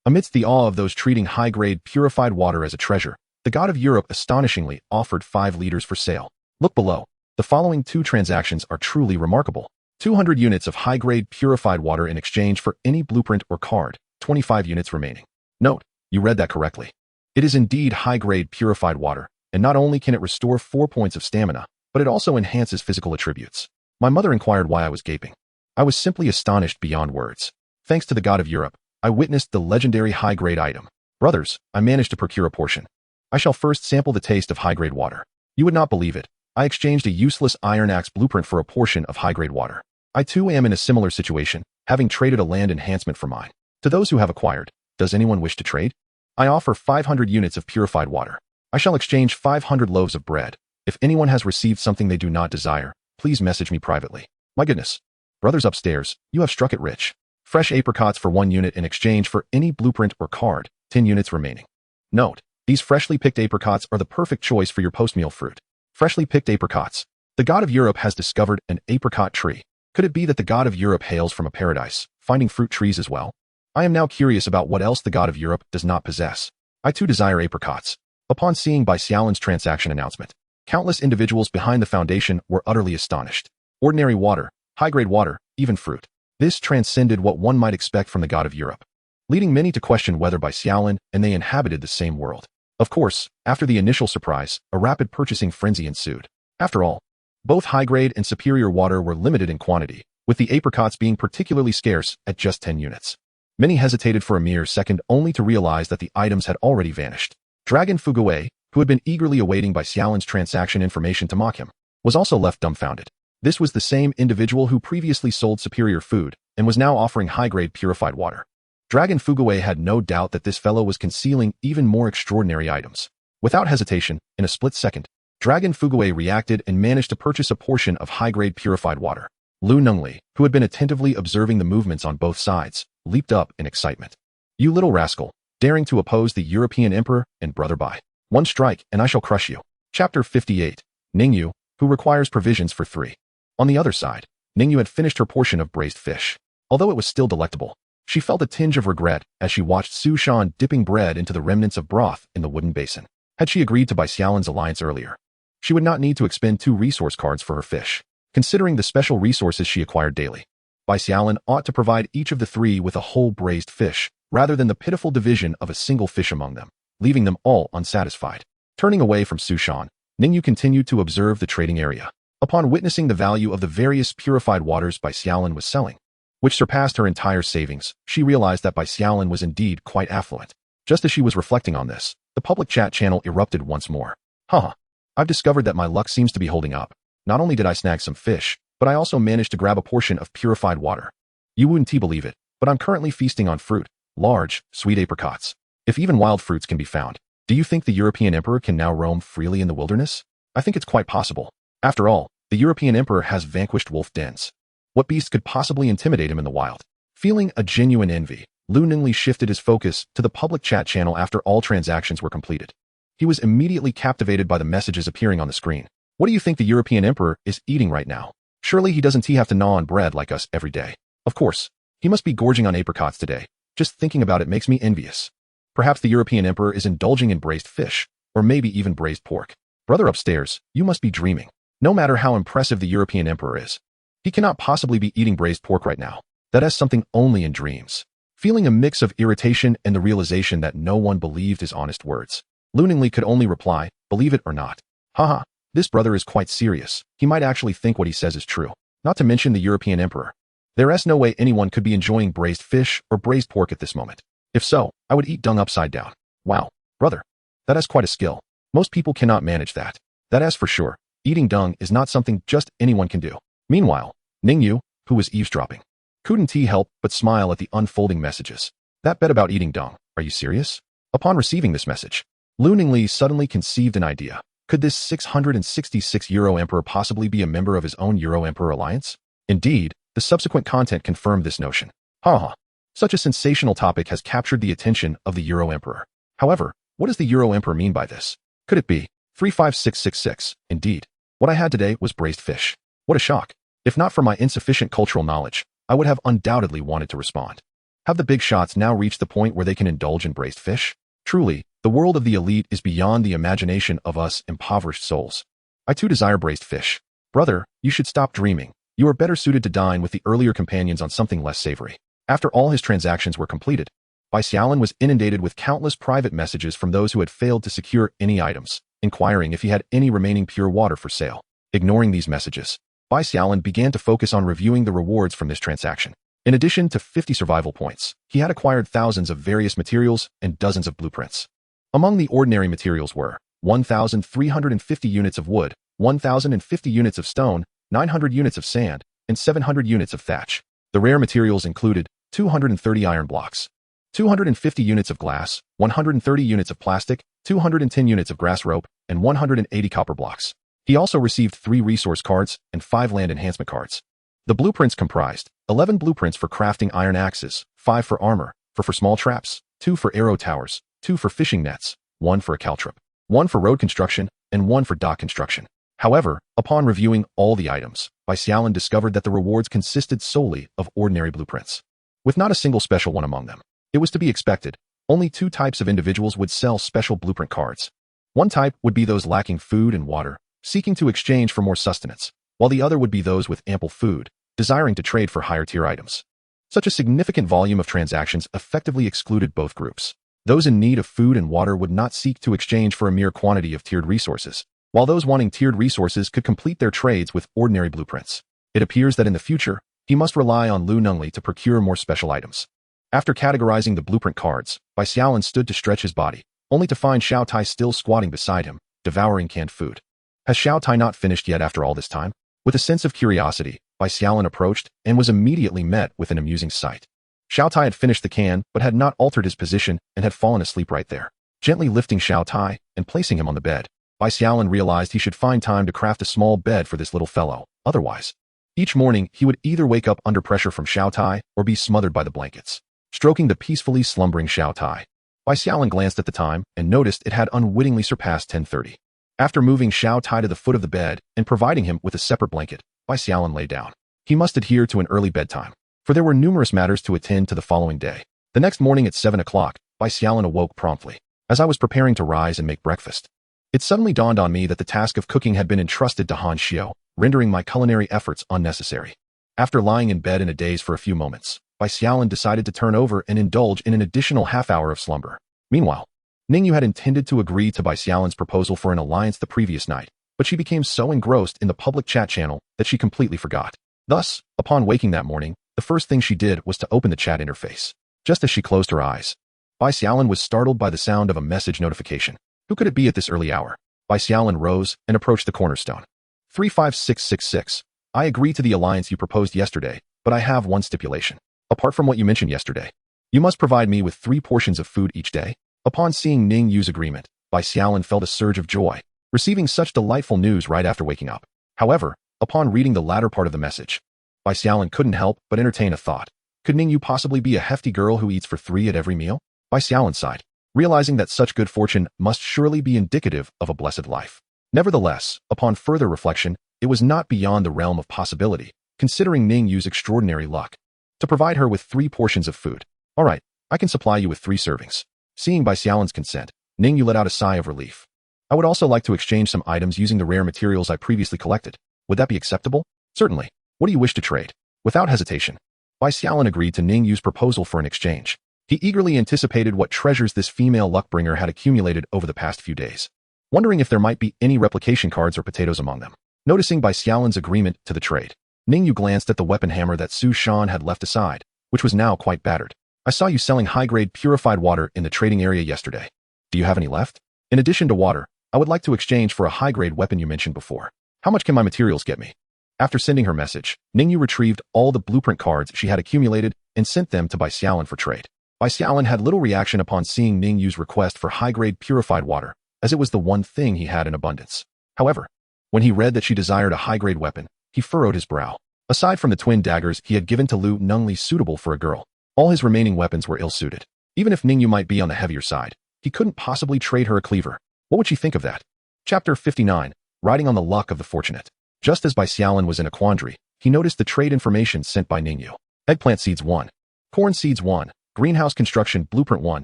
Amidst the awe of those treating high-grade purified water as a treasure, the god of Europe astonishingly offered 5 liters for sale. Look below. The following 2 transactions are truly remarkable. 200 units of high-grade purified water in exchange for any blueprint or card, 25 units remaining. Note, you read that correctly. It is indeed high-grade purified water, and not only can it restore 4 points of stamina, but it also enhances physical attributes. My mother inquired why I was gaping. I was simply astonished beyond words. Thanks to the god of Europe, I witnessed the legendary high-grade item. Brothers, I managed to procure a portion. I shall first sample the taste of high-grade water. You would not believe it. I exchanged a useless iron axe blueprint for a portion of high-grade water. I too am in a similar situation, having traded a land enhancement for mine. To those who have acquired, does anyone wish to trade? I offer 500 units of purified water. I shall exchange 500 loaves of bread. If anyone has received something they do not desire, please message me privately. My goodness. Brothers upstairs, you have struck it rich. Fresh apricots for 1 unit in exchange for any blueprint or card, 10 units remaining. Note, these freshly picked apricots are the perfect choice for your post-meal fruit. Freshly picked apricots. The god of Europe has discovered an apricot tree. Could it be that the god of Europe hails from a paradise, finding fruit trees as well? I am now curious about what else the god of Europe does not possess. I too desire apricots. Upon seeing Bai Xiaolin's transaction announcement, countless individuals behind the foundation were utterly astonished. Ordinary water, high-grade water, even fruit. This transcended what one might expect from the god of Europe, leading many to question whether Bai Xiaolin and they inhabited the same world. Of course, after the initial surprise, a rapid purchasing frenzy ensued. After all, both high-grade and superior water were limited in quantity, with the apricots being particularly scarce at just 10 units. Many hesitated for a mere second only to realize that the items had already vanished. Dragon Fugaway, who had been eagerly awaiting Bai Xiaolin's transaction information to mock him, was also left dumbfounded. This was the same individual who previously sold superior food and was now offering high-grade purified water. Dragon Fugaway had no doubt that this fellow was concealing even more extraordinary items. Without hesitation, in a split second, Dragon Fugaway reacted and managed to purchase a portion of high-grade purified water. Lu Nengli, who had been attentively observing the movements on both sides, leaped up in excitement. You little rascal, daring to oppose the European Emperor and Brother Bai. One strike and I shall crush you. Chapter 58. Ningyu, who requires provisions for 3. On the other side, Ningyu had finished her portion of braised fish. Although it was still delectable, she felt a tinge of regret as she watched Su Shan dipping bread into the remnants of broth in the wooden basin. Had she agreed to Bai Xiaolin's alliance earlier, she would not need to expend 2 resource cards for her fish, considering the special resources she acquired daily. Bai Xiaolin ought to provide each of the 3 with a whole braised fish, rather than the pitiful division of a single fish among them, leaving them all unsatisfied. Turning away from Su Shan, Ningyu continued to observe the trading area. Upon witnessing the value of the various purified waters Bai Xiaolin was selling, which surpassed her entire savings, she realized that Bai Xiaolin was indeed quite affluent. Just as she was reflecting on this, The public chat channel erupted once more. Haha. I've discovered that my luck seems to be holding up. Not only did I snag some fish, but I also managed to grab a portion of purified water. You wouldn't believe it, but I'm currently feasting on fruit, large, sweet apricots. If even wild fruits can be found, do you think the European emperor can now roam freely in the wilderness? I think it's quite possible. After all, the European emperor has vanquished wolf dens. What beast could possibly intimidate him in the wild? Feeling a genuine envy, Lu Ningli shifted his focus to the public chat channel after all transactions were completed. He was immediately captivated by the messages appearing on the screen. What do you think the European emperor is eating right now? Surely he doesn't have to gnaw on bread like us every day. Of course, he must be gorging on apricots today. Just thinking about it makes me envious. Perhaps the European emperor is indulging in braised fish, or maybe even braised pork. Brother upstairs, you must be dreaming. No matter how impressive the European emperor is, he cannot possibly be eating braised pork right now. That is something only in dreams. Feeling a mix of irritation and the realization that no one believed his honest words, Lu Ningli could only reply, believe it or not. Haha, this brother is quite serious. He might actually think what he says is true. Not to mention the European emperor. There is no way anyone could be enjoying braised fish or braised pork at this moment. If so, I would eat dung upside down. Wow, brother. That is quite a skill. Most people cannot manage that. That is for sure. Eating dung is not something just anyone can do. Meanwhile, Ningyu, who was eavesdropping, couldn't help but smile at the unfolding messages. That bet about eating dung, are you serious? Upon receiving this message, Lu Ningli suddenly conceived an idea. Could this 666 Euro Emperor possibly be a member of his own Euro Emperor alliance? Indeed, the subsequent content confirmed this notion. Haha. Such a sensational topic has captured the attention of the Euro Emperor. However, what does the Euro Emperor mean by this? Could it be 35666? Indeed. What I had today was braised fish. What a shock. If not for my insufficient cultural knowledge, I would have undoubtedly wanted to respond. Have the big shots now reached the point where they can indulge in braised fish? Truly, the world of the elite is beyond the imagination of us impoverished souls. I too desire braised fish. Brother, you should stop dreaming. You are better suited to dine with the earlier companions on something less savory. After all his transactions were completed, Bai Xiaolin was inundated with countless private messages from those who had failed to secure any items, inquiring if he had any remaining pure water for sale. Ignoring these messages, Bai Xiaolin began to focus on reviewing the rewards from this transaction. In addition to 50 survival points, he had acquired thousands of various materials and dozens of blueprints. Among the ordinary materials were 1,350 units of wood, 1,050 units of stone, 900 units of sand, and 700 units of thatch. The rare materials included 230 iron blocks, 250 units of glass, 130 units of plastic, 210 units of grass rope, and 180 copper blocks. He also received 3 resource cards and 5 land enhancement cards. The blueprints comprised 11 blueprints for crafting iron axes, 5 for armor, 4 for small traps, 2 for arrow towers, 2 for fishing nets, 1 for a caltrip, 1 for road construction, and 1 for dock construction. However, upon reviewing all the items, Bai Xiaolin discovered that the rewards consisted solely of ordinary blueprints, with not a single special one among them. It was to be expected. Only 2 types of individuals would sell special blueprint cards. One type would be those lacking food and water, seeking to exchange for more sustenance, while the other would be those with ample food, desiring to trade for higher tier items. Such a significant volume of transactions effectively excluded both groups. Those in need of food and water would not seek to exchange for a mere quantity of tiered resources, while those wanting tiered resources could complete their trades with ordinary blueprints. It appears that in the future, he must rely on Lu Ningli to procure more special items. After categorizing the blueprint cards, Bai Xiaolin stood to stretch his body, only to find Xiao Tai still squatting beside him, devouring canned food. Has Xiao Tai not finished yet after all this time? With a sense of curiosity, Bai Xiaolin approached and was immediately met with an amusing sight. Xiao Tai had finished the can but had not altered his position and had fallen asleep right there. Gently lifting Xiao Tai and placing him on the bed, Bai Xiaolin realized he should find time to craft a small bed for this little fellow. Otherwise, each morning he would either wake up under pressure from Xiao Tai or be smothered by the blankets. Stroking the peacefully slumbering Xiao Tai, Bai Xiaolin glanced at the time and noticed it had unwittingly surpassed 10:30. After moving Xiao Tai to the foot of the bed and providing him with a separate blanket, Bai Xiaolin lay down. He must adhere to an early bedtime, for there were numerous matters to attend to the following day. The next morning at 7 o'clock, Bai Xiaolin awoke promptly. As I was preparing to rise and make breakfast, it suddenly dawned on me that the task of cooking had been entrusted to Han Xiao, rendering my culinary efforts unnecessary. After lying in bed in a daze for a few moments, Bai Xiaolin decided to turn over and indulge in an additional half-hour of slumber. Meanwhile, Ningyu had intended to agree to Bai Xiaolin's proposal for an alliance the previous night, but she became so engrossed in the public chat channel that she completely forgot. Thus, upon waking that morning, the first thing she did was to open the chat interface. Just as she closed her eyes, Bai Xiaolin was startled by the sound of a message notification. Who could it be at this early hour? Bai Xiaolin rose and approached the cornerstone. 35666. I agree to the alliance you proposed yesterday, but I have one stipulation. Apart from what you mentioned yesterday, you must provide me with 3 portions of food each day. Upon seeing Ning Yu's agreement, Bai Xiaolin felt a surge of joy, receiving such delightful news right after waking up. However, upon reading the latter part of the message, Bai Xiaolin couldn't help but entertain a thought. Could Ning Yu possibly be a hefty girl who eats for 3 at every meal? Bai Xiaolin sighed, realizing that such good fortune must surely be indicative of a blessed life. Nevertheless, upon further reflection, it was not beyond the realm of possibility, considering Ning Yu's extraordinary luck, to provide her with 3 portions of food. All right, I can supply you with 3 servings. Seeing Bai Xiaolin's consent, Ning Yu let out a sigh of relief. I would also like to exchange some items using the rare materials I previously collected. Would that be acceptable? Certainly. What do you wish to trade? Without hesitation, Bai Xiaolin agreed to Ning Yu's proposal for an exchange. He eagerly anticipated what treasures this female luckbringer had accumulated over the past few days, wondering if there might be any replication cards or potatoes among them. Noticing Bai Xiaolin's agreement to the trade, Ning Yu glanced at the weapon hammer that Su Shan had left aside, which was now quite battered. I saw you selling high-grade purified water in the trading area yesterday. Do you have any left? In addition to water, I would like to exchange for a high-grade weapon you mentioned before. How much can my materials get me? After sending her message, Ning Yu retrieved all the blueprint cards she had accumulated and sent them to Bai Xiaolin for trade. Bai Xiaolin had little reaction upon seeing Ning Yu's request for high-grade purified water, as it was the one thing he had in abundance. However, when he read that she desired a high-grade weapon, he furrowed his brow. Aside from the twin daggers he had given to Lu Nungli suitable for a girl, all his remaining weapons were ill-suited. Even if Ning Yu might be on the heavier side, he couldn't possibly trade her a cleaver. What would she think of that? Chapter 59, Riding on the Luck of the Fortunate. Just as Bai Xiaolin was in a quandary, he noticed the trade information sent by Ning Yu. Eggplant seeds 1. Corn seeds 1. Greenhouse construction blueprint 1.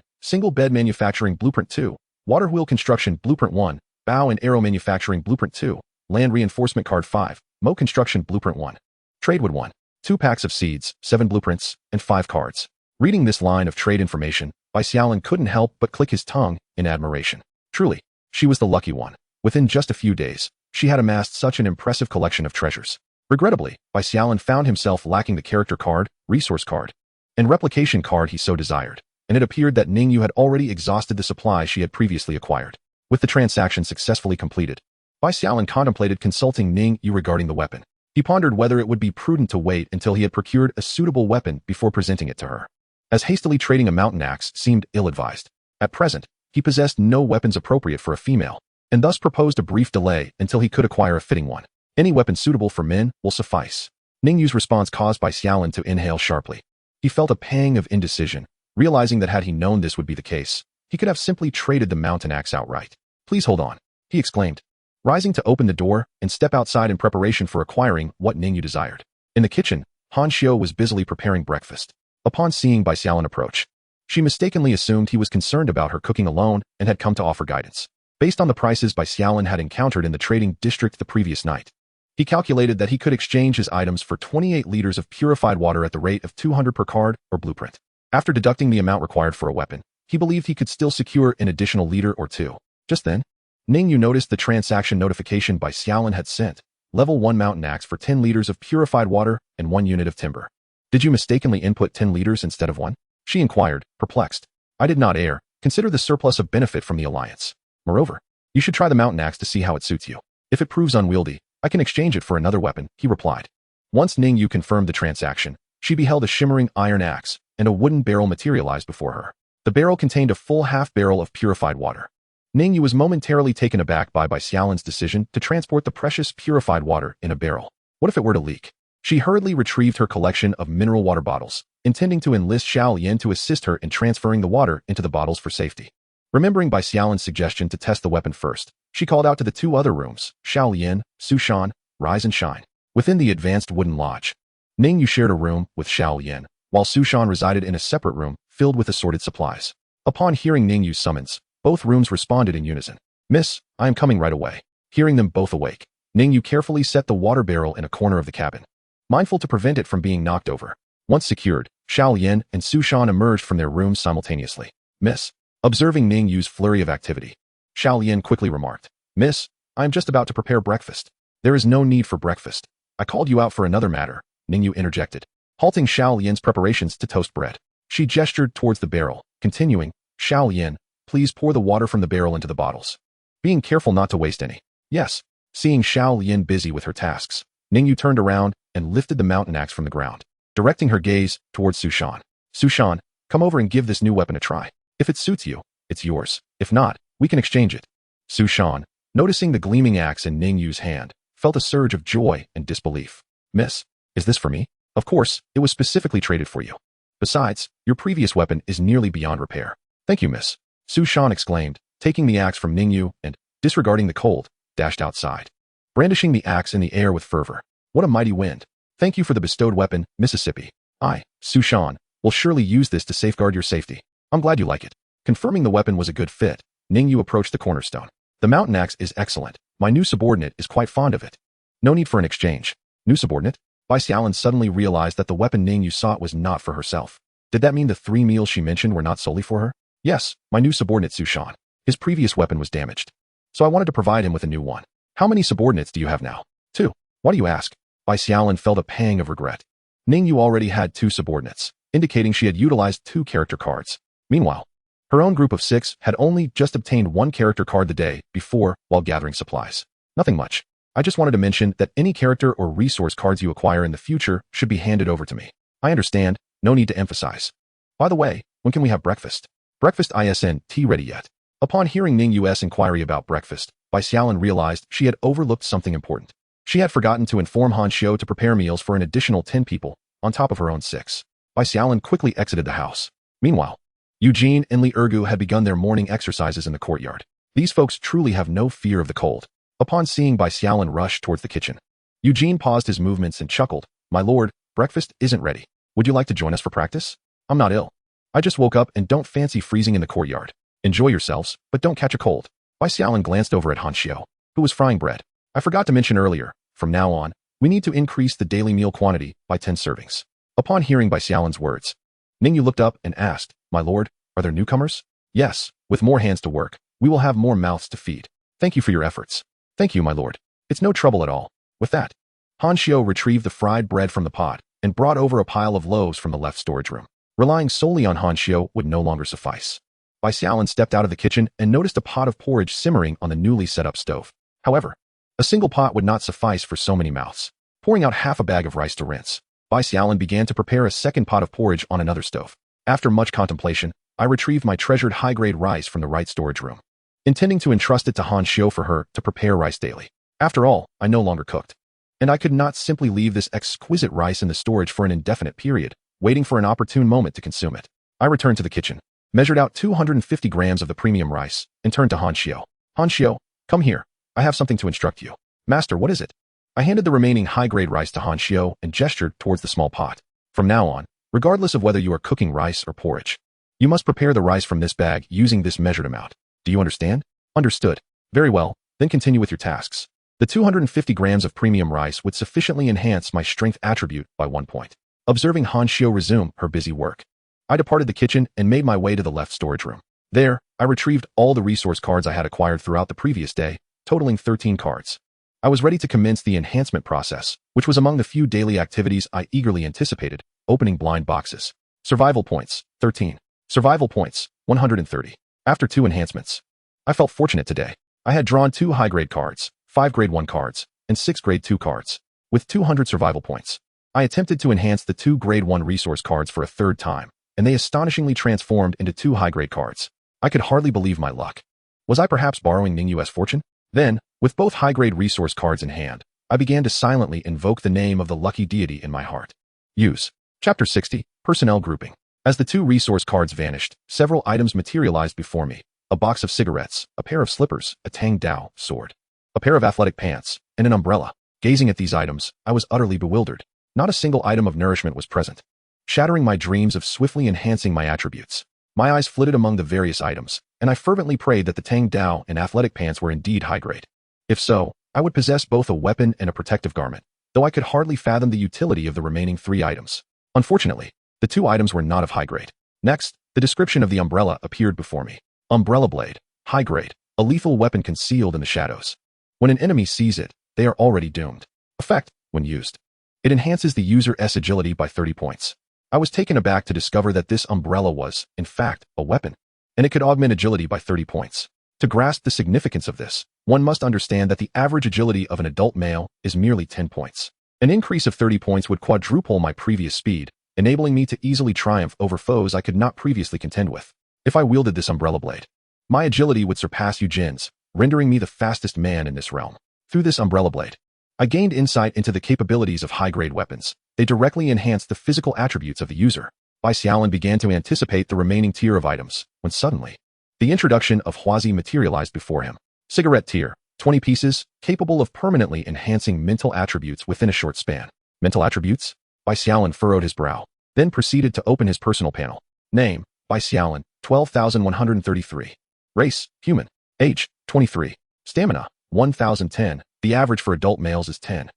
Single bed manufacturing blueprint 2. Water wheel construction blueprint 1. Bow and arrow manufacturing blueprint 2. Land reinforcement card 5. Mow construction blueprint 1. Tradewood 1. 2 packs of seeds, 7 blueprints, and 5 cards. Reading this line of trade information, Bai Xiaolin couldn't help but click his tongue in admiration. Truly, she was the lucky one. Within just a few days, she had amassed such an impressive collection of treasures. Regrettably, Bai Xiaolin found himself lacking the character card, resource card, and replication card he so desired, and it appeared that Ning Yu had already exhausted the supply she had previously acquired. With the transaction successfully completed, Bai Xiaolin contemplated consulting Ning Yu regarding the weapon. He pondered whether it would be prudent to wait until he had procured a suitable weapon before presenting it to her, as hastily trading a mountain axe seemed ill-advised. At present, he possessed no weapons appropriate for a female, and thus proposed a brief delay until he could acquire a fitting one. Any weapon suitable for men will suffice. Ning Yu's response caused Bai Xiaolin to inhale sharply. He felt a pang of indecision, realizing that had he known this would be the case, he could have simply traded the mountain axe outright. Please hold on, he exclaimed, rising to open the door and step outside in preparation for acquiring what Ning Yu desired. In the kitchen, Han Xiu was busily preparing breakfast. Upon seeing Bai Xiaolin approach, she mistakenly assumed he was concerned about her cooking alone and had come to offer guidance. Based on the prices Bai Xiaolin had encountered in the trading district the previous night, he calculated that he could exchange his items for 28 liters of purified water at the rate of 200 per card or blueprint. After deducting the amount required for a weapon, he believed he could still secure an additional liter or 2. Just then, Ning Yu noticed the transaction notification Bai Xiaolin had sent. Level 1 mountain axe for 10 liters of purified water and 1 unit of timber. Did you mistakenly input 10 liters instead of 1? She inquired, perplexed. I did not err. Consider the surplus of benefit from the alliance. Moreover, you should try the mountain axe to see how it suits you. If it proves unwieldy, I can exchange it for another weapon, he replied. Once Ning Yu confirmed the transaction, she beheld a shimmering iron axe and a wooden barrel materialize before her. The barrel contained a full half-barrel of purified water. Ning Yu was momentarily taken aback by Bai Xiaolin's decision to transport the precious purified water in a barrel. What if it were to leak? She hurriedly retrieved her collection of mineral water bottles, intending to enlist Xiaolin to assist her in transferring the water into the bottles for safety. Remembering Bai Xiaolin's suggestion to test the weapon first, she called out to the 2 other rooms, Xiaolin, Su Shan, rise and shine. Within the advanced wooden lodge, Ning Yu shared a room with Xiaolin, while Su Shan resided in a separate room filled with assorted supplies. Upon hearing Ning Yu's summons, both rooms responded in unison. Miss, I am coming right away. Hearing them both awake, Ning Yu carefully set the water barrel in a corner of the cabin, mindful to prevent it from being knocked over. Once secured, Xiaolin and Su Shan emerged from their rooms simultaneously. Miss, observing Ning Yu's flurry of activity, Xiaolin quickly remarked, Miss, I am just about to prepare breakfast. There is no need for breakfast. I called you out for another matter, Ning Yu interjected, halting Xiaolin's preparations to toast bread. She gestured towards the barrel, continuing, Xiaolin, please pour the water from the barrel into the bottles. Being careful not to waste any. Yes. Seeing Xiaolin busy with her tasks, Ningyu turned around and lifted the mountain axe from the ground, directing her gaze towards Sushan. Sushan, come over and give this new weapon a try. If it suits you, it's yours. If not, we can exchange it. Sushan, noticing the gleaming axe in Ningyu's hand, felt a surge of joy and disbelief. Miss, is this for me? Of course, it was specifically traded for you. Besides, your previous weapon is nearly beyond repair. Thank you, miss. Sushan exclaimed, taking the axe from Ningyu and, disregarding the cold, dashed outside, brandishing the axe in the air with fervor. What a mighty wind. Thank you for the bestowed weapon, Mississippi. I, Sushan, will surely use this to safeguard your safety. I'm glad you like it. Confirming the weapon was a good fit, Ningyu approached the cornerstone. The mountain axe is excellent. My new subordinate is quite fond of it. No need for an exchange. New subordinate? Bai Xiaolin suddenly realized that the weapon Ningyu sought was not for herself. Did that mean the 3 meals she mentioned were not solely for her? Yes, my new subordinate Sushan. His previous weapon was damaged, so I wanted to provide him with a new one. How many subordinates do you have now? 2. Why do you ask? Bai Xiaolin felt a pang of regret. Ningyu already had 2 subordinates, indicating she had utilized 2 character cards. Meanwhile, her own group of 6 had only just obtained 1 character card the day before while gathering supplies. Nothing much. I just wanted to mention that any character or resource cards you acquire in the future should be handed over to me. I understand, no need to emphasize. By the way, when can we have breakfast? Breakfast isn't ready yet. Upon hearing Ningyu's inquiry about breakfast, Bai Xiaolin realized she had overlooked something important. She had forgotten to inform Han Xiu to prepare meals for an additional 10 people, on top of her own 6. Bai Xiaolin quickly exited the house. Meanwhile, Eugene and Li Ergu had begun their morning exercises in the courtyard. These folks truly have no fear of the cold. Upon seeing Bai Xiaolin rush towards the kitchen, Eugene paused his movements and chuckled. My lord, breakfast isn't ready. Would you like to join us for practice? I'm not ill. I just woke up and don't fancy freezing in the courtyard. Enjoy yourselves, but don't catch a cold. Bai Xiaolin glanced over at Han Xiu, who was frying bread. I forgot to mention earlier, from now on, we need to increase the daily meal quantity by 10 servings. Upon hearing Bai Xiaolin's words, Ningyu looked up and asked, My lord, are there newcomers? Yes, with more hands to work, we will have more mouths to feed. Thank you for your efforts. Thank you, my lord. It's no trouble at all. With that, Han Xiu retrieved the fried bread from the pot and brought over a pile of loaves from the left storage room. Relying solely on Han Xiu would no longer suffice. Bai Xiaolin stepped out of the kitchen and noticed a pot of porridge simmering on the newly set up stove. However, a single pot would not suffice for so many mouths. Pouring out half a bag of rice to rinse, Bai Xiaolin began to prepare a second pot of porridge on another stove. After much contemplation, I retrieved my treasured high-grade rice from the right storage room, intending to entrust it to Han Xiu for her to prepare rice daily. After all, I no longer cooked, and I could not simply leave this exquisite rice in the storage for an indefinite period, waiting for an opportune moment to consume it. I returned to the kitchen, measured out 250 grams of the premium rice, and turned to Han Xiu. Han Xiu, come here. I have something to instruct you. Master, what is it? I handed the remaining high-grade rice to Han Xiu and gestured towards the small pot. From now on, regardless of whether you are cooking rice or porridge, you must prepare the rice from this bag using this measured amount. Do you understand? Understood. Very well, then continue with your tasks. The 250 grams of premium rice would sufficiently enhance my strength attribute by 1 point. Observing Han Xiu resume her busy work, I departed the kitchen and made my way to the left storage room. There, I retrieved all the resource cards I had acquired throughout the previous day, totaling 13 cards. I was ready to commence the enhancement process, which was among the few daily activities I eagerly anticipated, opening blind boxes. Survival points, 13. Survival points, 130. After 2 enhancements, I felt fortunate today. I had drawn 2 high-grade cards, 5 grade 1 cards, and 6 grade 2 cards, with 200 survival points. I attempted to enhance the 2 grade 1 resource cards for a 3rd time, and they astonishingly transformed into 2 high-grade cards. I could hardly believe my luck. Was I perhaps borrowing Ningyu's fortune? Then, with both high-grade resource cards in hand, I began to silently invoke the name of the lucky deity in my heart. Use. Chapter 60, Personnel Grouping. As the 2 resource cards vanished, several items materialized before me. A box of cigarettes, a pair of slippers, a Tang Dao sword, a pair of athletic pants, and an umbrella. Gazing at these items, I was utterly bewildered. Not a single item of nourishment was present, shattering my dreams of swiftly enhancing my attributes. My eyes flitted among the various items, and I fervently prayed that the Tang Dao and athletic pants were indeed high-grade. If so, I would possess both a weapon and a protective garment, though I could hardly fathom the utility of the remaining 3 items. Unfortunately, the 2 items were not of high grade. Next, the description of the umbrella appeared before me. Umbrella blade, high grade, a lethal weapon concealed in the shadows. When an enemy sees it, they are already doomed. Effect, when used. It enhances the user's agility by 30 points. I was taken aback to discover that this umbrella was, in fact, a weapon. and it could augment agility by 30 points. To grasp the significance of this, one must understand that the average agility of an adult male is merely 10 points. An increase of 30 points would quadruple my previous speed, enabling me to easily triumph over foes I could not previously contend with. If I wielded this umbrella blade, my agility would surpass Yujin's, rendering me the fastest man in this realm. Through this umbrella blade, I gained insight into the capabilities of high-grade weapons. They directly enhanced the physical attributes of the user. Bai Xiaolin began to anticipate the remaining tier of items, when suddenly, the introduction of Huazi materialized before him. Cigarette tier, 20 pieces, capable of permanently enhancing mental attributes within a short span. Mental attributes? Bai Xiaolin furrowed his brow, then proceeded to open his personal panel. Name, Bai Xiaolin, 12,133. Race, human. Age, 23. Stamina, 1,010. The average for adult males is 10.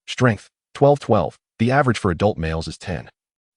Strength, 1212. The average for adult males is 10.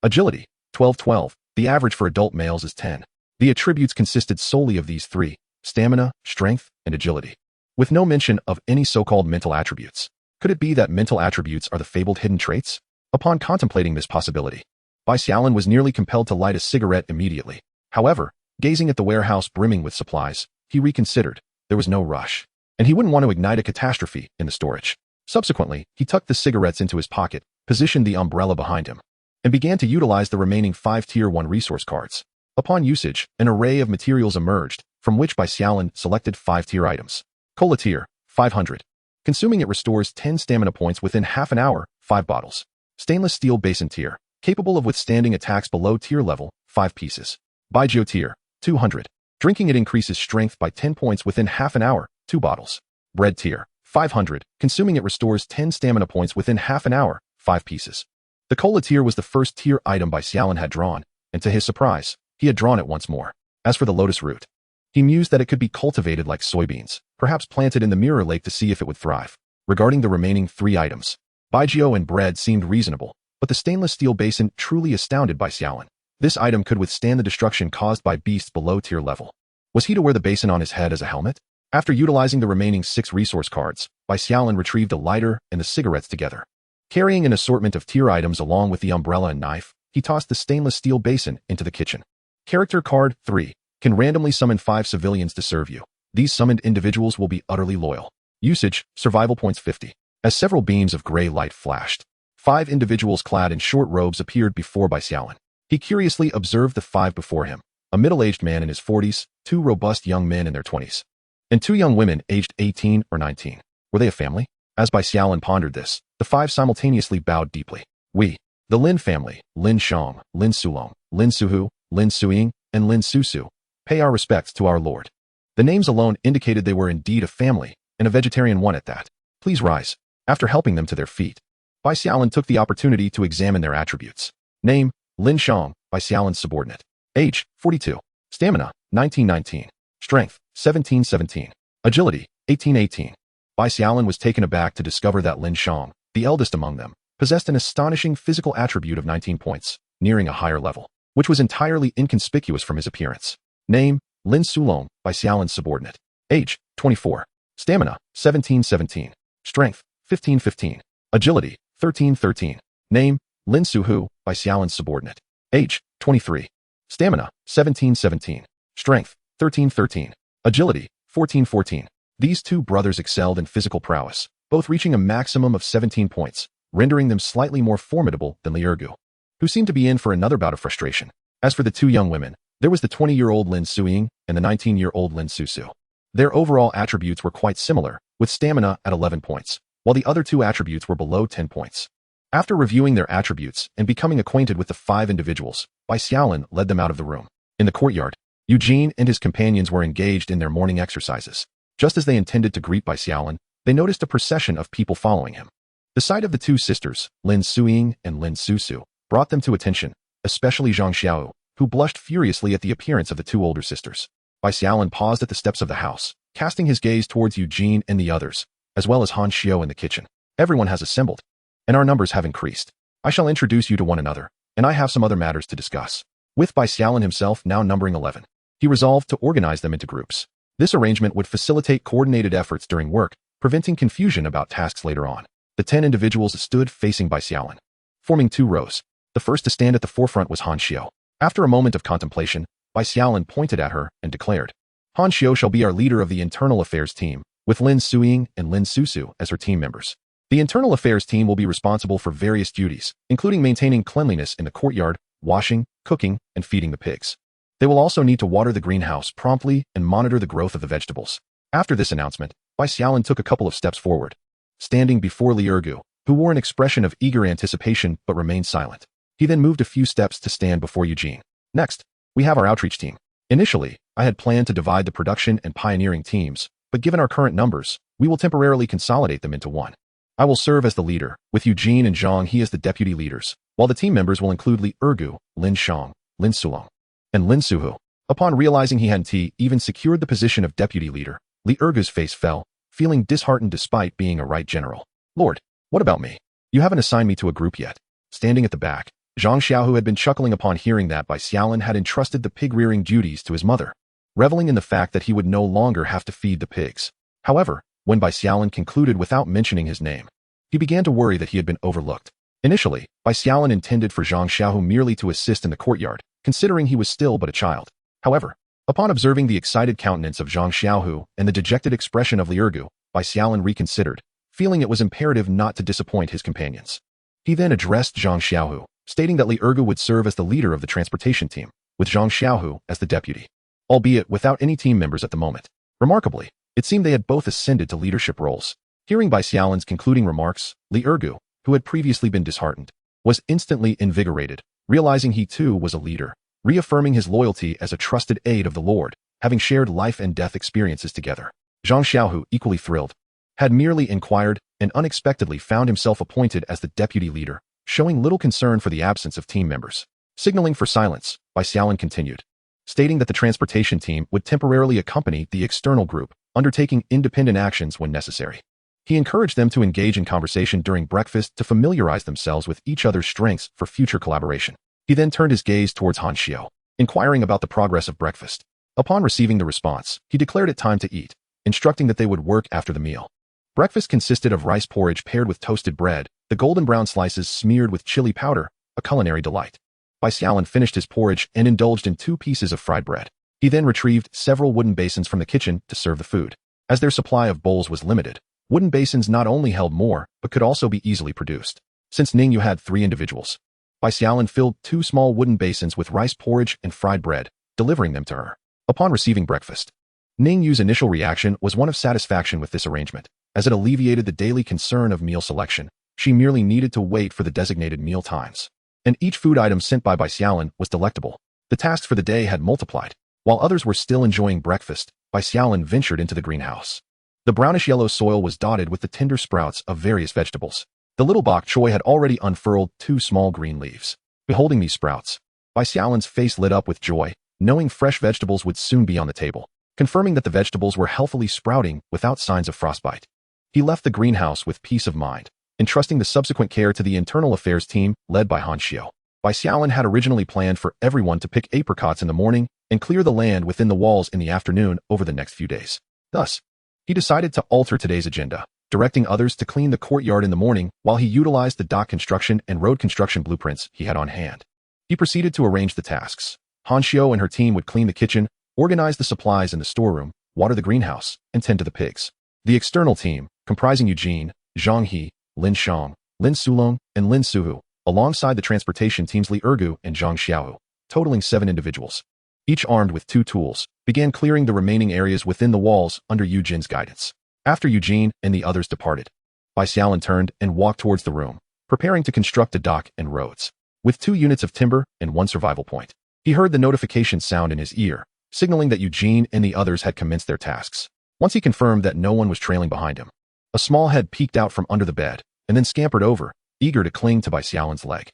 Agility, 1212. The average for adult males is 10. The attributes consisted solely of these three: stamina, strength, and agility, with no mention of any so-called mental attributes. Could it be that mental attributes are the fabled hidden traits? Upon contemplating this possibility, Bai Xiaolin was nearly compelled to light a cigarette immediately. However, gazing at the warehouse brimming with supplies, he reconsidered. There was no rush, and he wouldn't want to ignite a catastrophe in the storage. Subsequently, he tucked the cigarettes into his pocket, positioned the umbrella behind him, and began to utilize the remaining 5 Tier 1 resource cards. Upon usage, an array of materials emerged, from which Bai Xiaolin selected 5 tier items. Cola tier, 500. Consuming it restores 10 stamina points within half an hour, 5 bottles. Stainless steel basin tier, capable of withstanding attacks below tier level, 5 pieces. Baijiu tier, 200. Drinking it increases strength by 10 points within half an hour, 2 bottles. Bread tier, 500. Consuming it restores 10 stamina points within half an hour, 5 pieces. The cola tier was the first tier item Bai Xiaolin had drawn, and to his surprise, he had drawn it once more. As for the lotus root, he mused that it could be cultivated like soybeans, perhaps planted in the mirror lake to see if it would thrive. Regarding the remaining 3 items, Baijiu and bread seemed reasonable, but the stainless steel basin truly astounded Bai Xiaolin. This item could withstand the destruction caused by beasts below tier level. Was he to wear the basin on his head as a helmet? After utilizing the remaining 6 resource cards, Bai Xiaolin retrieved a lighter and the cigarettes together. Carrying an assortment of tier items along with the umbrella and knife, he tossed the stainless steel basin into the kitchen. Character card 3. Can randomly summon 5 civilians to serve you. These summoned individuals will be utterly loyal. Usage, survival points 50. As several beams of gray light flashed, 5 individuals clad in short robes appeared before Bai Xiaolin. He curiously observed the 5 before him: a middle-aged man in his 40s, 2 robust young men in their 20s, and 2 young women aged 18 or 19. Were they a family? As Bai Xiaolin pondered this, the 5 simultaneously bowed deeply. We, the Lin family, Lin Shang, Lin Sulong, Lin Suhu, Lin Suying, and Lin Susu, pay our respects to our lord. The names alone indicated they were indeed a family, and a vegetarian one at that. Please rise. After helping them to their feet, Bai Xiaolin took the opportunity to examine their attributes. Name, Lin Shang, Bai Xiaolin's subordinate. Age, 42. Stamina, 1919. Strength, 1717. Agility, 1818. Bai Xiaolin was taken aback to discover that Lin Shang, the eldest among them, possessed an astonishing physical attribute of 19 points, nearing a higher level, which was entirely inconspicuous from his appearance. Name, Lin Sulong, Bai Xiaolin's subordinate. Age, 24. Stamina, 1717. Strength, 1515. Agility, 1313. Name, Lin Suhu, Bai Xiaolin's subordinate. Age, 23. Stamina, 1717. Strength, 1313. Agility, 1414. These 2 brothers excelled in physical prowess, both reaching a maximum of 17 points, rendering them slightly more formidable than Liurgu, who seemed to be in for another bout of frustration. As for the 2 young women, there was the 20-year-old Lin Suying and the 19-year-old Lin Susu. Their overall attributes were quite similar, with stamina at 11 points, while the other 2 attributes were below 10 points. After reviewing their attributes and becoming acquainted with the 5 individuals, Bai Xiaolin led them out of the room. In the courtyard, Eugene and his companions were engaged in their morning exercises. Just as they intended to greet Bai Xiaolin, they noticed a procession of people following him. The sight of the 2 sisters, Lin Suying and Lin Susu, brought them to attention, especially Zhang Xiao, who blushed furiously at the appearance of the 2 older sisters. Bai Xiaolin paused at the steps of the house, casting his gaze towards Eugene and the others, as well as Han Xiao in the kitchen. Everyone has assembled, and our numbers have increased. I shall introduce you to one another, and I have some other matters to discuss. With Bai Xiaolin himself now numbering 11, he resolved to organize them into groups. This arrangement would facilitate coordinated efforts during work, preventing confusion about tasks later on. The 10 individuals stood facing Bai Xiaolin, forming 2 rows. The first to stand at the forefront was Han Xiao. After a moment of contemplation, Bai Xiaolin pointed at her and declared, Han Xiao shall be our leader of the internal affairs team, with Lin Suying and Lin Susu as her team members. The internal affairs team will be responsible for various duties, including maintaining cleanliness in the courtyard, washing, cooking, and feeding the pigs. They will also need to water the greenhouse promptly and monitor the growth of the vegetables. After this announcement, Bai Xiaolin took a couple of steps forward, standing before Li Ergu, who wore an expression of eager anticipation but remained silent. He then moved a few steps to stand before Eugene. Next, we have our outreach team. Initially, I had planned to divide the production and pioneering teams, but given our current numbers, we will temporarily consolidate them into one. I will serve as the leader, with Eugene and Zhang He as the deputy leaders, while the team members will include Li Ergu, Lin Shang, Lin Sulong, and Lin Suhu. Upon realizing he hadn't even secured the position of deputy leader, Li Ergu's face fell, feeling disheartened despite being a right general. Lord, what about me? You haven't assigned me to a group yet. Standing at the back, Zhang Xiaohu had been chuckling upon hearing that Bai Xiaolin had entrusted the pig-rearing duties to his mother, reveling in the fact that he would no longer have to feed the pigs. However, when Bai Xiaolin concluded without mentioning his name, he began to worry that he had been overlooked. Initially, Bai Xiaolin intended for Zhang Xiaohu merely to assist in the courtyard, considering he was still but a child. However, upon observing the excited countenance of Zhang Xiaohu and the dejected expression of Li Ergu, Bai Xiaolin reconsidered, feeling it was imperative not to disappoint his companions. He then addressed Zhang Xiaohu, stating that Li Ergu would serve as the leader of the transportation team, with Zhang Xiaohu as the deputy, albeit without any team members at the moment. Remarkably, it seemed they had both ascended to leadership roles. Hearing Bai Xiaolin's concluding remarks, Li Ergu, who had previously been disheartened, was instantly invigorated, realizing he too was a leader, reaffirming his loyalty as a trusted aide of the Lord, having shared life and death experiences together. Zhang Xiaohu, equally thrilled, had merely inquired and unexpectedly found himself appointed as the deputy leader, showing little concern for the absence of team members. Signaling for silence, Bai Xiaolin continued, stating that the transportation team would temporarily accompany the external group, undertaking independent actions when necessary. He encouraged them to engage in conversation during breakfast to familiarize themselves with each other's strengths for future collaboration. He then turned his gaze towards Han Xiao, inquiring about the progress of breakfast. Upon receiving the response, he declared it time to eat, instructing that they would work after the meal. Breakfast consisted of rice porridge paired with toasted bread, the golden brown slices smeared with chili powder, a culinary delight. Bai Xiaolin finished his porridge and indulged in 2 pieces of fried bread. He then retrieved several wooden basins from the kitchen to serve the food. As their supply of bowls was limited, wooden basins not only held more, but could also be easily produced. Since Ningyu had 3 individuals, Bai Xiaolin filled 2 small wooden basins with rice porridge and fried bread, delivering them to her. Upon receiving breakfast, Ningyu's initial reaction was one of satisfaction with this arrangement, as it alleviated the daily concern of meal selection. She merely needed to wait for the designated meal times. And each food item sent by Bai Xiaolin was delectable. The tasks for the day had multiplied. While others were still enjoying breakfast, Bai Xiaolin ventured into the greenhouse. The brownish-yellow soil was dotted with the tender sprouts of various vegetables. The little bok choy had already unfurled 2 small green leaves. Beholding these sprouts, Bai Xiaolin's face lit up with joy, knowing fresh vegetables would soon be on the table. Confirming that the vegetables were healthily sprouting without signs of frostbite, he left the greenhouse with peace of mind, entrusting the subsequent care to the internal affairs team led by Han Xiao. Bai Xiaolin had originally planned for everyone to pick apricots in the morning and clear the land within the walls in the afternoon over the next few days. Thus, he decided to alter today's agenda, directing others to clean the courtyard in the morning while he utilized the dock construction and road construction blueprints he had on hand. He proceeded to arrange the tasks. Han Xiao and her team would clean the kitchen, organize the supplies in the storeroom, water the greenhouse, and tend to the pigs. The external team, comprising Eugene, Zhang He, Lin Shang, Lin Sulong, and Lin Suhu, alongside the transportation teams Li Ergu and Zhang Xiaohu, totaling 7 individuals, each armed with 2 tools, began clearing the remaining areas within the walls under Eugene's guidance. After Eugene and the others departed, Bai Xiaolin turned and walked towards the room, preparing to construct a dock and roads. With 2 units of timber and 1 survival point, he heard the notification sound in his ear, signaling that Eugene and the others had commenced their tasks. Once he confirmed that no one was trailing behind him, a small head peeked out from under the bed, and then scampered over, eager to cling to Bai Xiaolin's leg.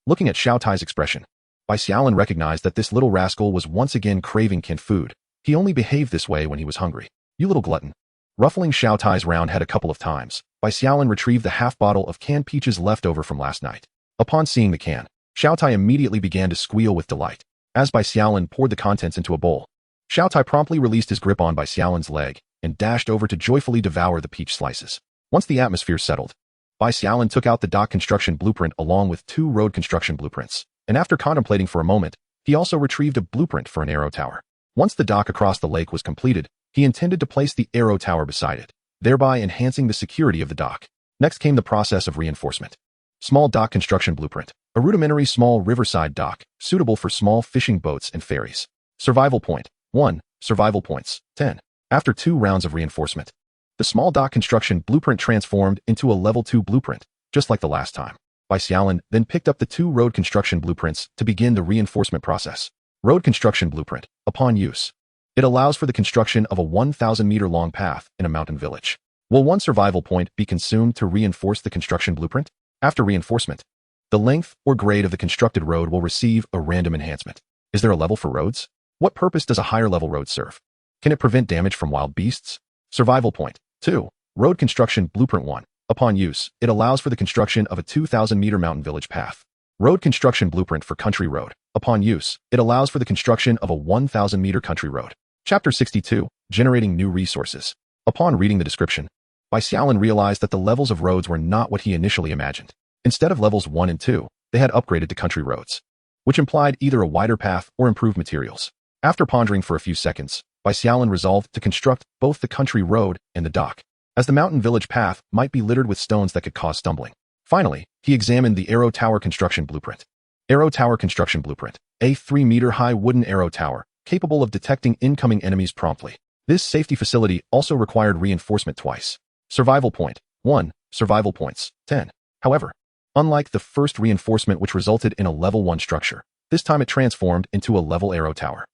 Looking at Xiao Tai's expression, Bai Xiaolin recognized that this little rascal was once again craving canned food. He only behaved this way when he was hungry. You little glutton. Ruffling Xiao Tai's round head a couple of times, Bai Xiaolin retrieved the half bottle of canned peaches left over from last night. Upon seeing the can, Xiao Tai immediately began to squeal with delight. As Bai Xiaolin poured the contents into a bowl, Xiao Tai promptly released his grip on Bai Xiaolin's leg and dashed over to joyfully devour the peach slices. Once the atmosphere settled, Bai Xiaolin took out the dock construction blueprint along with 2 road construction blueprints, and after contemplating for a moment, He also retrieved a blueprint for an arrow tower. Once the dock across the lake was completed, he intended to place the arrow tower beside it, thereby enhancing the security of the dock. Next came the process of reinforcement. Small dock construction blueprint. A rudimentary small riverside dock, suitable for small fishing boats and ferries. Survival point. 1. Survival points. 10. After 2 rounds of reinforcement, the small dock construction blueprint transformed into a level 2 blueprint, just like the last time. Bai Xiaolin then picked up the 2 road construction blueprints to begin the reinforcement process. Road construction blueprint. Upon use, it allows for the construction of a 1,000-meter-long path in a mountain village. Will 1 survival point be consumed to reinforce the construction blueprint? After reinforcement, the length or grade of the constructed road will receive a random enhancement. Is there a level for roads? What purpose does a higher level road serve? Can it prevent damage from wild beasts? Survival point. 2. Road construction blueprint 1. Upon use, it allows for the construction of a 2,000-meter mountain village path. Road construction blueprint for country road. Upon use, it allows for the construction of a 1,000-meter country road. Chapter 62. Generating new resources. Upon reading the description, Bai Xiaolin realized that the levels of roads were not what he initially imagined. Instead of levels 1 and 2, they had upgraded to country roads, which implied either a wider path or improved materials. After pondering for a few seconds, Bai Xiaolin resolved to construct both the country road and the dock, as the mountain village path might be littered with stones that could cause stumbling. Finally, he examined the arrow tower construction blueprint. Arrow tower construction blueprint. A 3-meter-high wooden arrow tower, capable of detecting incoming enemies promptly. This safety facility also required reinforcement twice. Survival point. 1. Survival points. 10. However, unlike the first reinforcement which resulted in a level 1 structure, this time it transformed into a level arrow tower.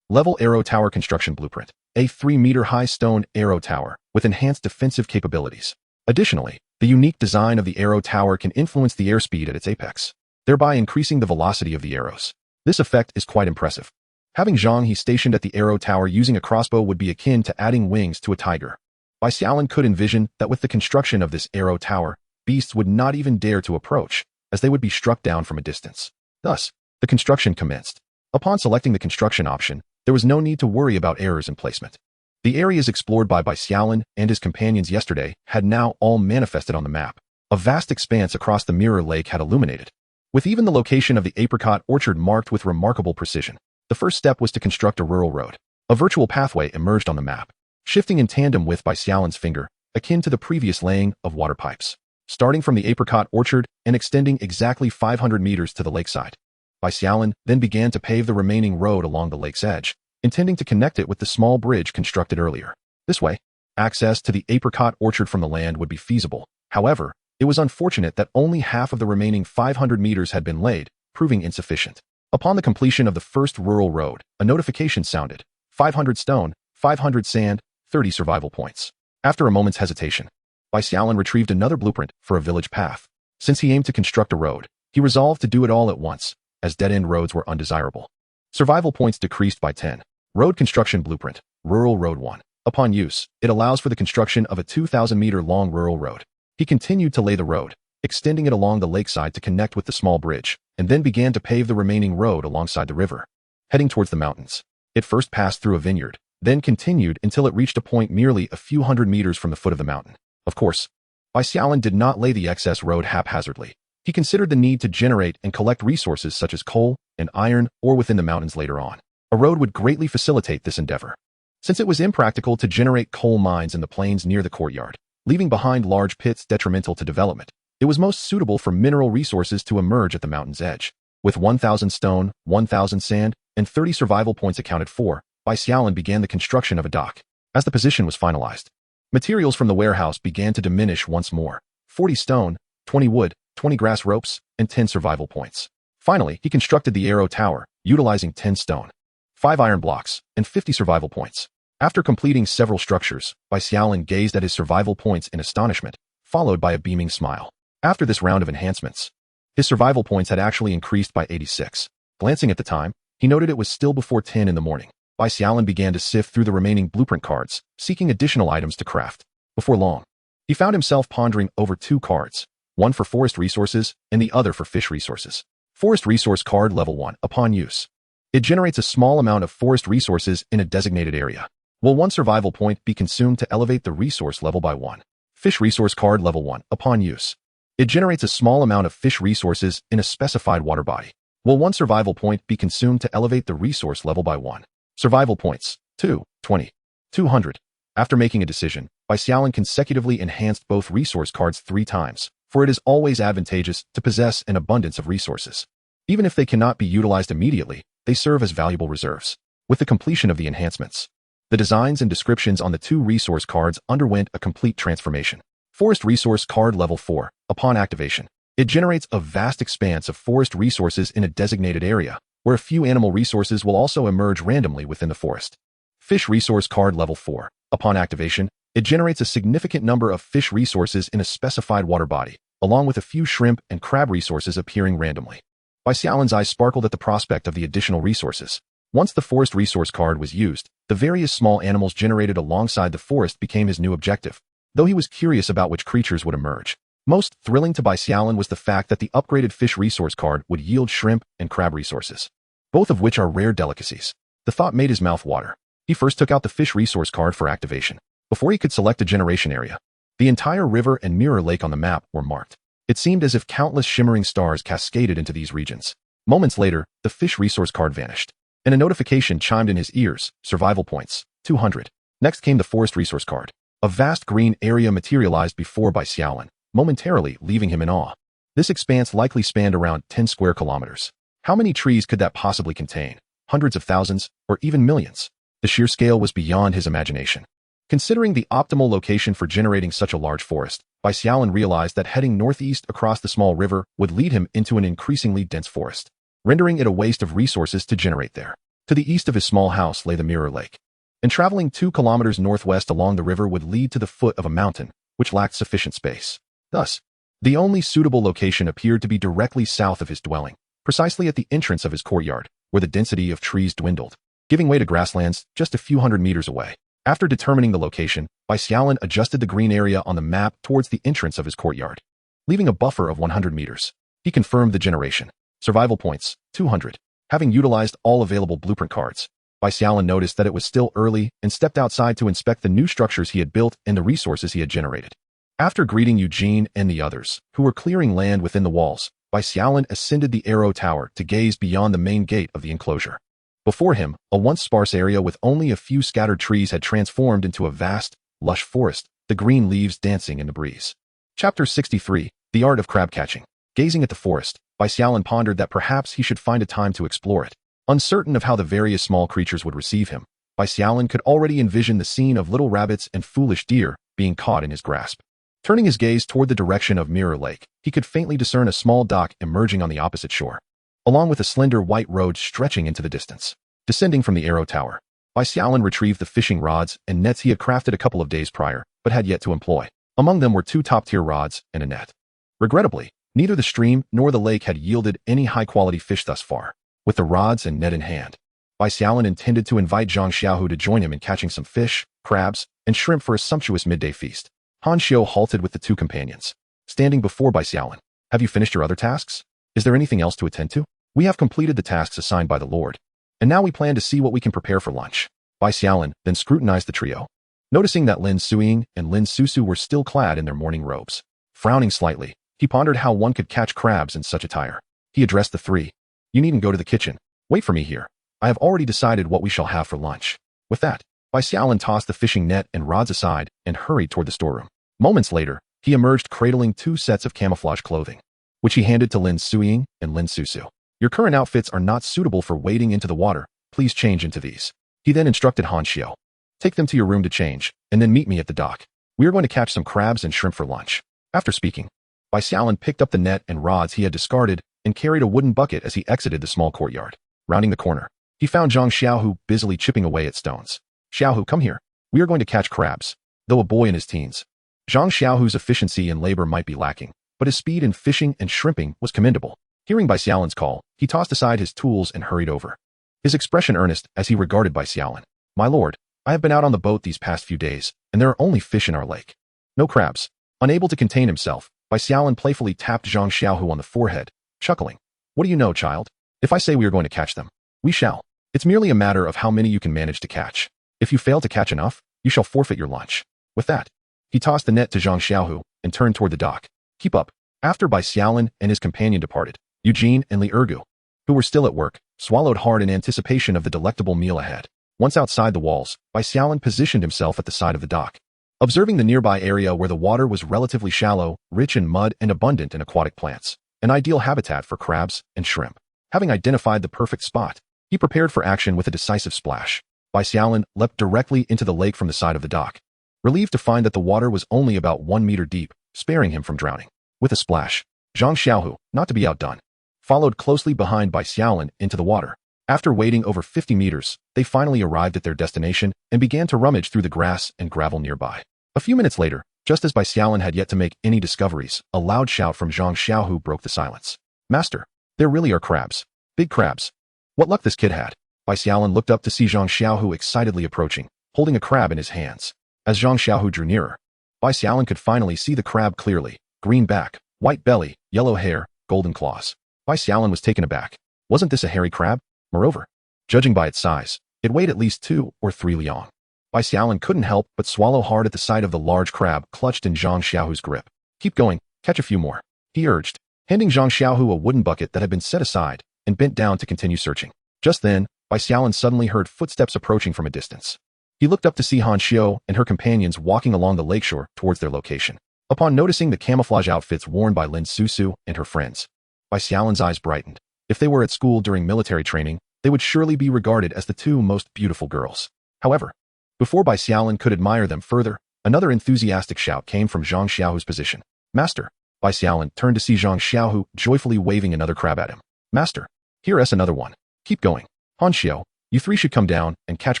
Level arrow tower construction blueprint. A 3-meter-high stone arrow tower with enhanced defensive capabilities. Additionally, the unique design of the arrow tower can influence the airspeed at its apex, thereby increasing the velocity of the arrows. This effect is quite impressive. Having Zhang He stationed at the arrow tower using a crossbow would be akin to adding wings to a tiger. Bai Xiaolin could envision that with the construction of this arrow tower, beasts would not even dare to approach, as they would be struck down from a distance. Thus, the construction commenced. Upon selecting the construction option, there was no need to worry about errors in placement. The areas explored by Bai Xiaolin and his companions yesterday had now all manifested on the map. A vast expanse across the mirror lake had illuminated, with even the location of the apricot orchard marked with remarkable precision. The first step was to construct a rural road. A virtual pathway emerged on the map, shifting in tandem with Bai Xiaolin's finger, akin to the previous laying of water pipes. Starting from the apricot orchard and extending exactly 500 meters to the lakeside, Bai Xiaolin then began to pave the remaining road along the lake's edge, intending to connect it with the small bridge constructed earlier. This way, access to the apricot orchard from the land would be feasible. However, it was unfortunate that only half of the remaining 500 meters had been laid, proving insufficient. Upon the completion of the first rural road, a notification sounded. 500 stone, 500 sand, 30 survival points. After a moment's hesitation, Bai Xiaolin retrieved another blueprint for a village path. Since he aimed to construct a road, he resolved to do it all at once, as dead-end roads were undesirable. Survival points decreased by 10. Road construction blueprint. Rural road 1. Upon use, it allows for the construction of a 2,000-meter-long rural road. He continued to lay the road, extending it along the lakeside to connect with the small bridge, and then began to pave the remaining road alongside the river. Heading towards the mountains, it first passed through a vineyard, then continued until it reached a point merely a few hundred meters from the foot of the mountain. Of course, Bai Xiaolin did not lay the excess road haphazardly. He considered the need to generate and collect resources such as coal and iron ore within the mountains later on. A road would greatly facilitate this endeavor, since it was impractical to generate coal mines in the plains near the courtyard, leaving behind large pits detrimental to development. It was most suitable for mineral resources to emerge at the mountain's edge. With 1,000 stone, 1,000 sand, and 30 survival points accounted for, Bai Xiaolin began the construction of a dock. As the position was finalized, materials from the warehouse began to diminish once more. 40 stone, 20 wood, 20 grass ropes, and 10 survival points. Finally, he constructed the arrow tower, utilizing 10 stone, 5 iron blocks, and 50 survival points. After completing several structures, Bai Xiaolin gazed at his survival points in astonishment, followed by a beaming smile. After this round of enhancements, his survival points had actually increased by 86. Glancing at the time, he noted it was still before 10 in the morning. Bai Xiaolin began to sift through the remaining blueprint cards, seeking additional items to craft. Before long, he found himself pondering over 2 cards, one for forest resources and the other for fish resources. Forest resource card level 1. Upon use, it generates a small amount of forest resources in a designated area. Will 1 survival point be consumed to elevate the resource level by 1? Fish resource card level 1. Upon use, it generates a small amount of fish resources in a specified water body. Will 1 survival point be consumed to elevate the resource level by 1? Survival points. 2, 20. 200. After making a decision, Bai Xiaolin consecutively enhanced both resource cards 3 times, for it is always advantageous to possess an abundance of resources. Even if they cannot be utilized immediately, they serve as valuable reserves. With the completion of the enhancements, the designs and descriptions on the 2 resource cards underwent a complete transformation. Forest Resource Card Level 4. Upon activation, it generates a vast expanse of forest resources in a designated area, where a few animal resources will also emerge randomly within the forest. Fish Resource Card Level 4. Upon activation, it generates a significant number of fish resources in a specified water body, along with a few shrimp and crab resources appearing randomly. Bai Xiaolin's eyes sparkled at the prospect of the additional resources. Once the Forest Resource card was used, the various small animals generated alongside the forest became his new objective, though he was curious about which creatures would emerge. Most thrilling to Bai Xiaolin was the fact that the upgraded Fish Resource card would yield shrimp and crab resources, both of which are rare delicacies. The thought made his mouth water. He first took out the Fish Resource card for activation. Before he could select a generation area, the entire river and mirror lake on the map were marked. It seemed as if countless shimmering stars cascaded into these regions. Moments later, the Fish Resource card vanished, and a notification chimed in his ears. Survival points. 200. Next came the Forest Resource card. A vast green area materialized before Bai Xiaolin, momentarily leaving him in awe. This expanse likely spanned around 10 square kilometers. How many trees could that possibly contain? Hundreds of thousands, or even millions? The sheer scale was beyond his imagination. Considering the optimal location for generating such a large forest, Bai Xiaolin realized that heading northeast across the small river would lead him into an increasingly dense forest, rendering it a waste of resources to generate there. To the east of his small house lay the Mirror Lake, and traveling 2 kilometers northwest along the river would lead to the foot of a mountain, which lacked sufficient space. Thus, the only suitable location appeared to be directly south of his dwelling, precisely at the entrance of his courtyard, where the density of trees dwindled, giving way to grasslands just a few hundred meters away. After determining the location, Bai Xiaolin adjusted the green area on the map towards the entrance of his courtyard, leaving a buffer of 100 meters. He confirmed the generation. Survival points. 200. Having utilized all available blueprint cards, Bai Xiaolin noticed that it was still early and stepped outside to inspect the new structures he had built and the resources he had generated. After greeting Eugene and the others, who were clearing land within the walls, Bai Xiaolin ascended the arrow tower to gaze beyond the main gate of the enclosure. Before him, a once sparse area with only a few scattered trees had transformed into a vast, lush forest, the green leaves dancing in the breeze. Chapter 63. The Art of Crab Catching. Gazing at the forest, Bai Xiaolin pondered that perhaps he should find a time to explore it. Uncertain of how the various small creatures would receive him, Bai Xiaolin could already envision the scene of little rabbits and foolish deer being caught in his grasp. Turning his gaze toward the direction of Mirror Lake, he could faintly discern a small dock emerging on the opposite shore, along with a slender white road stretching into the distance. Descending from the arrow tower, Bai Xiaolin retrieved the fishing rods and nets he had crafted a couple of days prior, but had yet to employ. Among them were 2 top-tier rods and a net. Regrettably, neither the stream nor the lake had yielded any high-quality fish thus far. With the rods and net in hand, Bai Xiaolin intended to invite Zhang Xiaohu to join him in catching some fish, crabs, and shrimp for a sumptuous midday feast. Han Xiu halted with the 2 companions, standing before Bai Xiaolin. Have you finished your other tasks? Is there anything else to attend to? We have completed the tasks assigned by the Lord, and now we plan to see what we can prepare for lunch. Bai Xiaolin then scrutinized the trio, noticing that Lin Suiying and Lin Susu were still clad in their morning robes. Frowning slightly, he pondered how one could catch crabs in such attire. He addressed the 3. You needn't go to the kitchen. Wait for me here. I have already decided what we shall have for lunch. With that, Bai Xiaolin tossed the fishing net and rods aside and hurried toward the storeroom. Moments later, he emerged cradling 2 sets of camouflage clothing, which he handed to Lin Suiying and Lin Susu. Your current outfits are not suitable for wading into the water. Please change into these. He then instructed Han Xiu. Take them to your room to change, and then meet me at the dock. We are going to catch some crabs and shrimp for lunch. After speaking, Bai Xiaolin picked up the net and rods he had discarded and carried a wooden bucket as he exited the small courtyard. Rounding the corner, he found Zhang Xiaohu busily chipping away at stones. Xiaohu, come here. We are going to catch crabs. Though a boy in his teens, Zhang Xiaohu's efficiency in labor might be lacking, but his speed in fishing and shrimping was commendable. Hearing Bai Xiaolin's call, he tossed aside his tools and hurried over, his expression earnest as he regarded Bai Xiaolin. My lord, I have been out on the boat these past few days, and there are only fish in our lake. No crabs. Unable to contain himself, Bai Xiaolin playfully tapped Zhang Xiaohu on the forehead, chuckling. What do you know, child? If I say we are going to catch them, we shall. It's merely a matter of how many you can manage to catch. If you fail to catch enough, you shall forfeit your lunch. With that, he tossed the net to Zhang Xiaohu and turned toward the dock. Keep up. After Bai Xiaolin and his companion departed, Eugene and Li Ergu, who were still at work, swallowed hard in anticipation of the delectable meal ahead. Once outside the walls, Bai Xiaolin positioned himself at the side of the dock. Observing the nearby area where the water was relatively shallow, rich in mud and abundant in aquatic plants, an ideal habitat for crabs and shrimp. Having identified the perfect spot, he prepared for action with a decisive splash. Bai Xiaolin leapt directly into the lake from the side of the dock, relieved to find that the water was only about 1 meter deep, sparing him from drowning. With a splash, Zhang Xiaohu, not to be outdone, followed closely behind Bai Xiaolin into the water. After wading over 50 meters, they finally arrived at their destination and began to rummage through the grass and gravel nearby. A few minutes later, just as Bai Xiaolin had yet to make any discoveries, a loud shout from Zhang Xiaohu broke the silence. "Master, there really are crabs. Big crabs. What luck this kid had." Bai Xiaolin looked up to see Zhang Xiaohu excitedly approaching, holding a crab in his hands. As Zhang Xiaohu drew nearer, Bai Xiaolin could finally see the crab clearly: green back, white belly, yellow hair, golden claws. Bai Xiaolin was taken aback. Wasn't this a hairy crab? Moreover, judging by its size, it weighed at least 2 or 3 liang. Bai Xiaolin couldn't help but swallow hard at the sight of the large crab clutched in Zhang Xiaohu's grip. "Keep going, catch a few more," he urged, handing Zhang Xiaohu a wooden bucket that had been set aside, and bent down to continue searching. Just then, Bai Xiaolin suddenly heard footsteps approaching from a distance. He looked up to see Han Xiao and her companions walking along the lakeshore towards their location. Upon noticing the camouflage outfits worn by Lin Susu and her friends, Bai Xiaolin's eyes brightened. If they were at school during military training, they would surely be regarded as the 2 most beautiful girls. However, before Bai Xiaolin could admire them further, another enthusiastic shout came from Zhang Xiaohu's position. "Master!" Bai Xiaolin turned to see Zhang Xiaohu joyfully waving another crab at him. "Master, here's another one. Keep going. Han Xiao, you 3 should come down and catch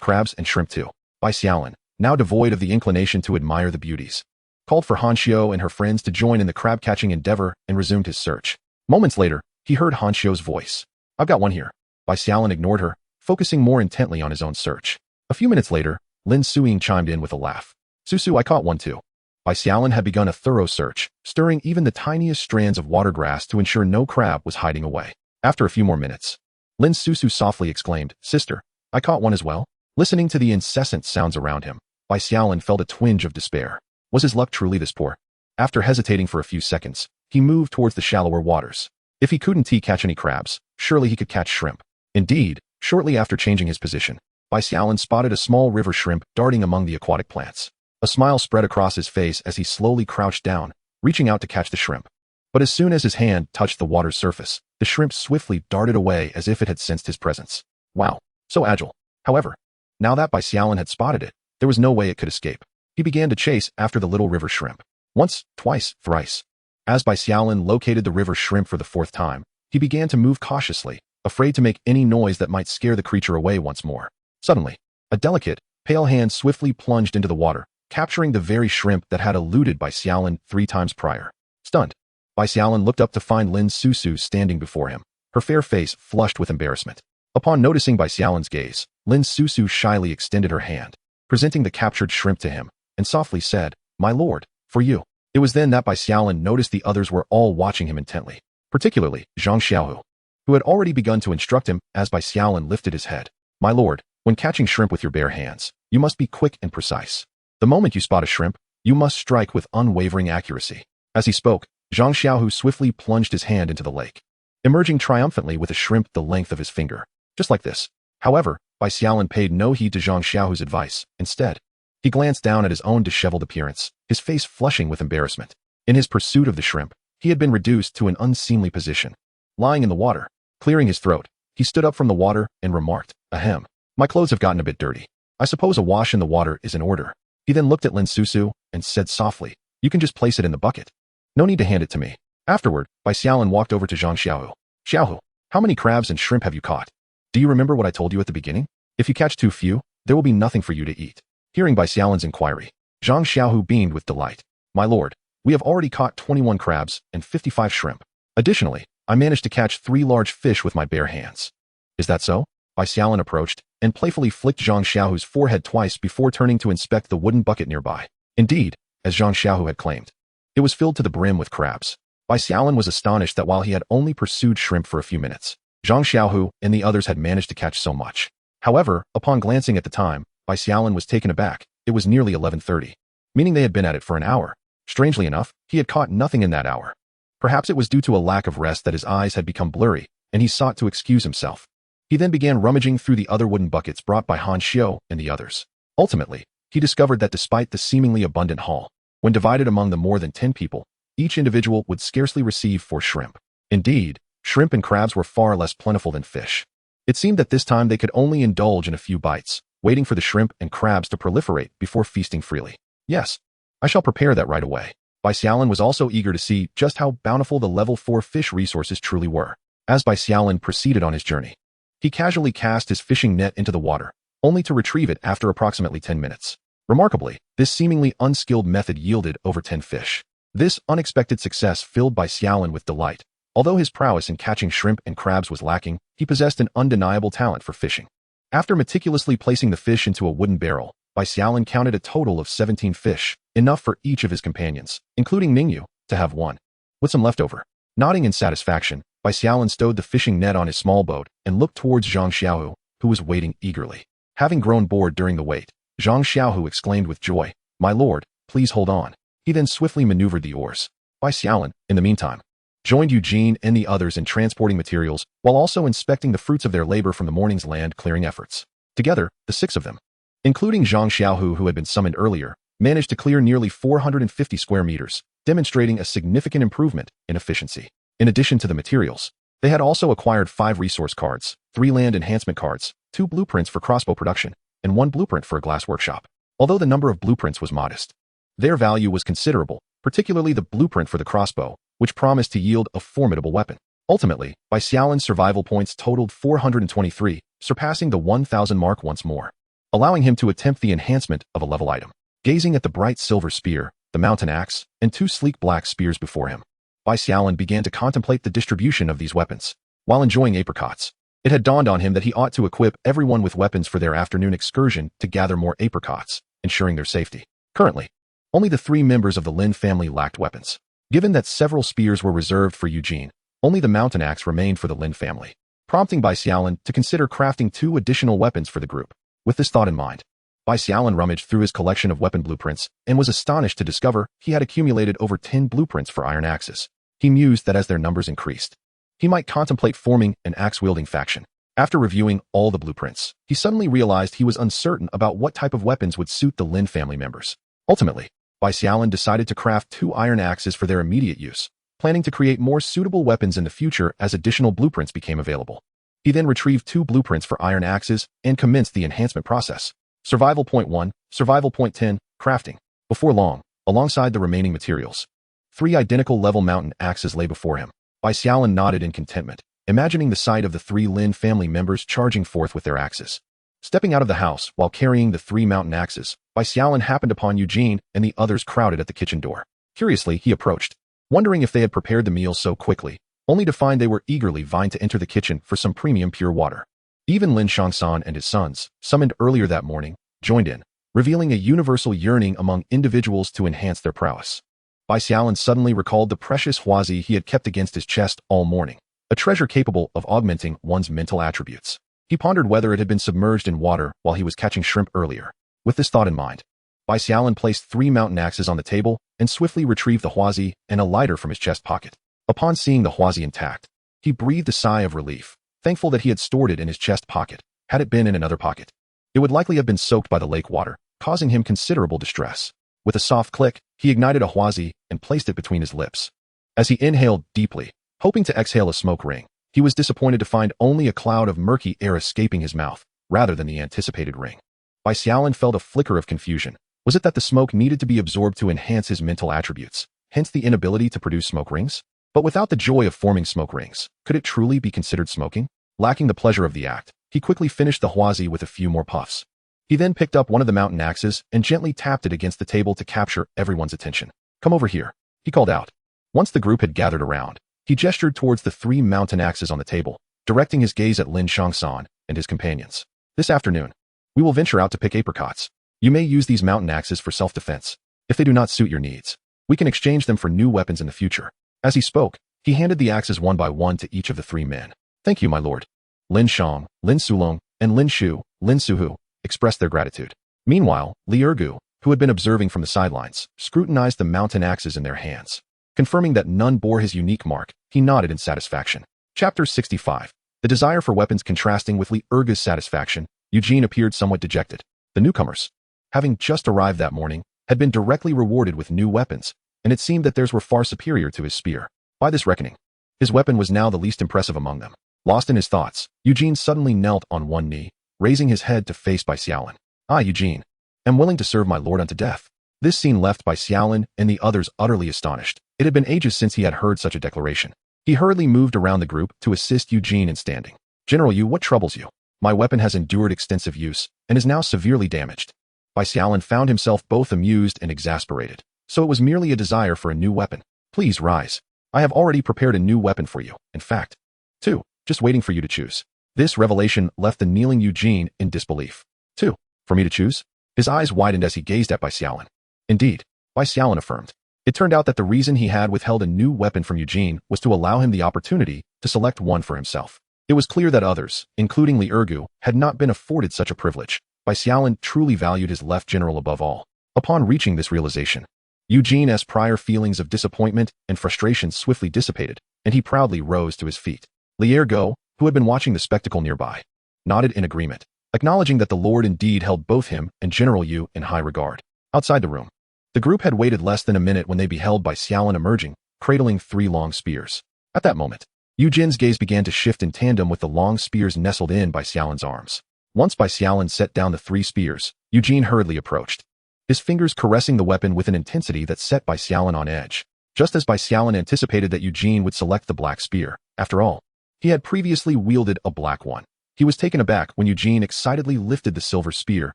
crabs and shrimp too." Bai Xiaolin, now devoid of the inclination to admire the beauties, called for Han Xiao and her friends to join in the crab-catching endeavor and resumed his search. Moments later, he heard Han Xiao's voice. "I've got one here." Bai Xiaolin ignored her, focusing more intently on his own search. A few minutes later, Lin Suing chimed in with a laugh. "Susu, I caught one too." Bai Xiaolin had begun a thorough search, stirring even the tiniest strands of water grass to ensure no crab was hiding away. After a few more minutes, Lin Susu softly exclaimed, "Sister, I caught one as well." Listening to the incessant sounds around him, Bai Xiaolin felt a twinge of despair. Was his luck truly this poor? After hesitating for a few seconds, he moved towards the shallower waters. If he couldn't catch any crabs, surely he could catch shrimp. Indeed, shortly after changing his position, Bai Xiaolin spotted a small river shrimp darting among the aquatic plants. A smile spread across his face as he slowly crouched down, reaching out to catch the shrimp. But as soon as his hand touched the water's surface, the shrimp swiftly darted away as if it had sensed his presence. Wow, so agile. However, now that Bai Xiaolin had spotted it, there was no way it could escape. He began to chase after the little river shrimp. Once, twice, thrice. As Bai Xiaolin located the river shrimp for the 4th time, he began to move cautiously, afraid to make any noise that might scare the creature away once more. Suddenly, a delicate, pale hand swiftly plunged into the water, capturing the very shrimp that had eluded Bai Xiaolin 3 times prior. Stunned, Bai Xiaolin looked up to find Lin Susu standing before him, her fair face flushed with embarrassment. Upon noticing Bai Xiaolin's gaze, Lin Susu shyly extended her hand, presenting the captured shrimp to him, and softly said, "My lord, for you." It was then that Bai Xiaolin noticed the others were all watching him intently, particularly Zhang Xiaohu, who had already begun to instruct him as Bai Xiaolin lifted his head. "My lord, when catching shrimp with your bare hands, you must be quick and precise. The moment you spot a shrimp, you must strike with unwavering accuracy." As he spoke, Zhang Xiaohu swiftly plunged his hand into the lake, emerging triumphantly with a shrimp the length of his finger. Just like this. However, Bai Xiaolin paid no heed to Zhang Xiaohu's advice. Instead, he glanced down at his own disheveled appearance, his face flushing with embarrassment. In his pursuit of the shrimp, he had been reduced to an unseemly position. Lying in the water, clearing his throat, he stood up from the water and remarked, "Ahem. My clothes have gotten a bit dirty. I suppose a wash in the water is in order." He then looked at Lin Susu and said softly, "You can just place it in the bucket. No need to hand it to me." Afterward, Bai Xiaolin walked over to Zhang Xiaohu. "Xiaohu, how many crabs and shrimp have you caught? Do you remember what I told you at the beginning? If you catch too few, there will be nothing for you to eat." Hearing Bai Xiaolin's inquiry, Zhang Xiaohu beamed with delight. "My lord, we have already caught 21 crabs and 55 shrimp. Additionally, I managed to catch 3 large fish with my bare hands." "Is that so?" Bai Xiaolin approached and playfully flicked Zhang Xiaohu's forehead twice before turning to inspect the wooden bucket nearby. Indeed, as Zhang Xiaohu had claimed, it was filled to the brim with crabs. Bai Xiaolin was astonished that while he had only pursued shrimp for a few minutes, Zhang Xiaohu and the others had managed to catch so much. However, upon glancing at the time, Bai Xiaolin was taken aback. It was nearly 11:30, meaning they had been at it for an hour. Strangely enough, he had caught nothing in that hour. Perhaps it was due to a lack of rest that his eyes had become blurry, and he sought to excuse himself. He then began rummaging through the other wooden buckets brought by Han Xiao and the others. Ultimately, he discovered that despite the seemingly abundant haul, when divided among the more than 10 people, each individual would scarcely receive 4 shrimp. Indeed, shrimp and crabs were far less plentiful than fish. It seemed that this time they could only indulge in a few bites, waiting for the shrimp and crabs to proliferate before feasting freely. Yes, I shall prepare that right away. Bai Xiaolin was also eager to see just how bountiful the level 4 fish resources truly were. As Bai Xiaolin proceeded on his journey, he casually cast his fishing net into the water, only to retrieve it after approximately 10 minutes. Remarkably, this seemingly unskilled method yielded over 10 fish. This unexpected success filled Bai Xiaolin with delight. Although his prowess in catching shrimp and crabs was lacking, he possessed an undeniable talent for fishing. After meticulously placing the fish into a wooden barrel, Bai Xiaolin counted a total of 17 fish, enough for each of his companions, including Ningyu, to have one. With some leftover. Nodding in satisfaction, Bai Xiaolin stowed the fishing net on his small boat and looked towards Zhang Xiaohu, who was waiting eagerly. Having grown bored during the wait, Zhang Xiaohu exclaimed with joy, "My lord, please hold on." He then swiftly maneuvered the oars. Bai Xiaolin, in the meantime, joined Eugene and the others in transporting materials while also inspecting the fruits of their labor from the morning's land-clearing efforts. Together, the 6 of them, including Zhang Xiaohu who had been summoned earlier, managed to clear nearly 450 square meters, demonstrating a significant improvement in efficiency. In addition to the materials, they had also acquired 5 resource cards, 3 land enhancement cards, 2 blueprints for crossbow production, and 1 blueprint for a glass workshop. Although the number of blueprints was modest, their value was considerable, particularly the blueprint for the crossbow, which promised to yield a formidable weapon. Ultimately, Bai Xiaolin's survival points totaled 423, surpassing the 1,000 mark once more, allowing him to attempt the enhancement of a level item. Gazing at the bright silver spear, the mountain axe, and 2 sleek black spears before him, Bai Xiaolin began to contemplate the distribution of these weapons. While enjoying apricots, it had dawned on him that he ought to equip everyone with weapons for their afternoon excursion to gather more apricots, ensuring their safety. Currently, only the 3 members of the Lin family lacked weapons. Given that several spears were reserved for Eugene, only the mountain axe remained for the Lin family, prompting Bai Xiaolin to consider crafting 2 additional weapons for the group. With this thought in mind, Bai Xiaolin rummaged through his collection of weapon blueprints and was astonished to discover he had accumulated over 10 blueprints for iron axes. He mused that as their numbers increased, he might contemplate forming an axe-wielding faction. After reviewing all the blueprints, he suddenly realized he was uncertain about what type of weapons would suit the Lin family members. Ultimately, Bai Xiaolin decided to craft 2 iron axes for their immediate use, planning to create more suitable weapons in the future as additional blueprints became available. He then retrieved 2 blueprints for iron axes and commenced the enhancement process. Survival Point 1, Survival Point 10, Crafting. Before long, alongside the remaining materials, 3 identical level mountain axes lay before him. Bai Xiaolin nodded in contentment, imagining the sight of the 3 Lin family members charging forth with their axes. Stepping out of the house while carrying the 3 mountain axes, Bai Xiaolin happened upon Eugene and the others crowded at the kitchen door. Curiously, he approached, wondering if they had prepared the meal so quickly, only to find they were eagerly vying to enter the kitchen for some premium pure water. Even Lin Shangsan and his sons, summoned earlier that morning, joined in, revealing a universal yearning among individuals to enhance their prowess. Bai Xiaolin suddenly recalled the precious huazi he had kept against his chest all morning, a treasure capable of augmenting one's mental attributes. He pondered whether it had been submerged in water while he was catching shrimp earlier. With this thought in mind, Bai Xiaolin placed 3 mountain axes on the table and swiftly retrieved the huazi and a lighter from his chest pocket. Upon seeing the huazi intact, he breathed a sigh of relief, thankful that he had stored it in his chest pocket. Had it been in another pocket, it would likely have been soaked by the lake water, causing him considerable distress. With a soft click, he ignited a huazi and placed it between his lips. As he inhaled deeply, hoping to exhale a smoke ring, he was disappointed to find only a cloud of murky air escaping his mouth, rather than the anticipated ring. Bai Xiaolin felt a flicker of confusion. Was it that the smoke needed to be absorbed to enhance his mental attributes, hence the inability to produce smoke rings? But without the joy of forming smoke rings, could it truly be considered smoking? Lacking the pleasure of the act, he quickly finished the huazi with a few more puffs. He then picked up one of the mountain axes and gently tapped it against the table to capture everyone's attention. "Come over here," he called out. Once the group had gathered around, he gestured towards the 3 mountain axes on the table, directing his gaze at Lin Shangsan and his companions. "This afternoon, we will venture out to pick apricots. You may use these mountain axes for self-defense. If they do not suit your needs, we can exchange them for new weapons in the future." As he spoke, he handed the axes one by one to each of the 3 men. "Thank you, my lord." Lin Shang, Lin Sulong, and Lin Shu, Lin Suhu, expressed their gratitude. Meanwhile, Li Ergu, who had been observing from the sidelines, scrutinized the mountain axes in their hands. Confirming that none bore his unique mark, he nodded in satisfaction. Chapter 65. The desire for weapons contrasting with Li Erga's satisfaction, Eugene appeared somewhat dejected. The newcomers, having just arrived that morning, had been directly rewarded with new weapons, and it seemed that theirs were far superior to his spear. By this reckoning, his weapon was now the least impressive among them. Lost in his thoughts, Eugene suddenly knelt on one knee, raising his head to face Bai Xiaolin. "I, Eugene, am willing to serve my lord unto death." This scene left Bai Xiaolin and the others utterly astonished. It had been ages since he had heard such a declaration. He hurriedly moved around the group to assist Eugene in standing. "General Yu, what troubles you? My weapon has endured extensive use and is now severely damaged." Bai Xiaolin found himself both amused and exasperated. So it was merely a desire for a new weapon. "Please rise. I have already prepared a new weapon for you. In fact, two, just waiting for you to choose." This revelation left the kneeling Eugene in disbelief. "Two, for me to choose?" His eyes widened as he gazed at Bai Xiaolin. "Indeed," Bai Xiaolin affirmed. It turned out that the reason he had withheld a new weapon from Eugene was to allow him the opportunity to select one for himself. It was clear that others, including Li Ergu, had not been afforded such a privilege. Bai Xiaolin truly valued his left general above all. Upon reaching this realization, Eugene's prior feelings of disappointment and frustration swiftly dissipated, and he proudly rose to his feet. Li Ergu, who had been watching the spectacle nearby, nodded in agreement, acknowledging that the Lord indeed held both him and General Yu in high regard. Outside the room, the group had waited less than a minute when they beheld Bai Xiaolin emerging, cradling 3 long spears. At that moment, Eugene's gaze began to shift in tandem with the long spears nestled in Bai Xiaolin's arms. Once Bai Xiaolin set down the 3 spears, Eugene hurriedly approached, his fingers caressing the weapon with an intensity that set Bai Xiaolin on edge. Just as Bai Xiaolin anticipated that Eugene would select the black spear, after all, he had previously wielded a black one. He was taken aback when Eugene excitedly lifted the silver spear,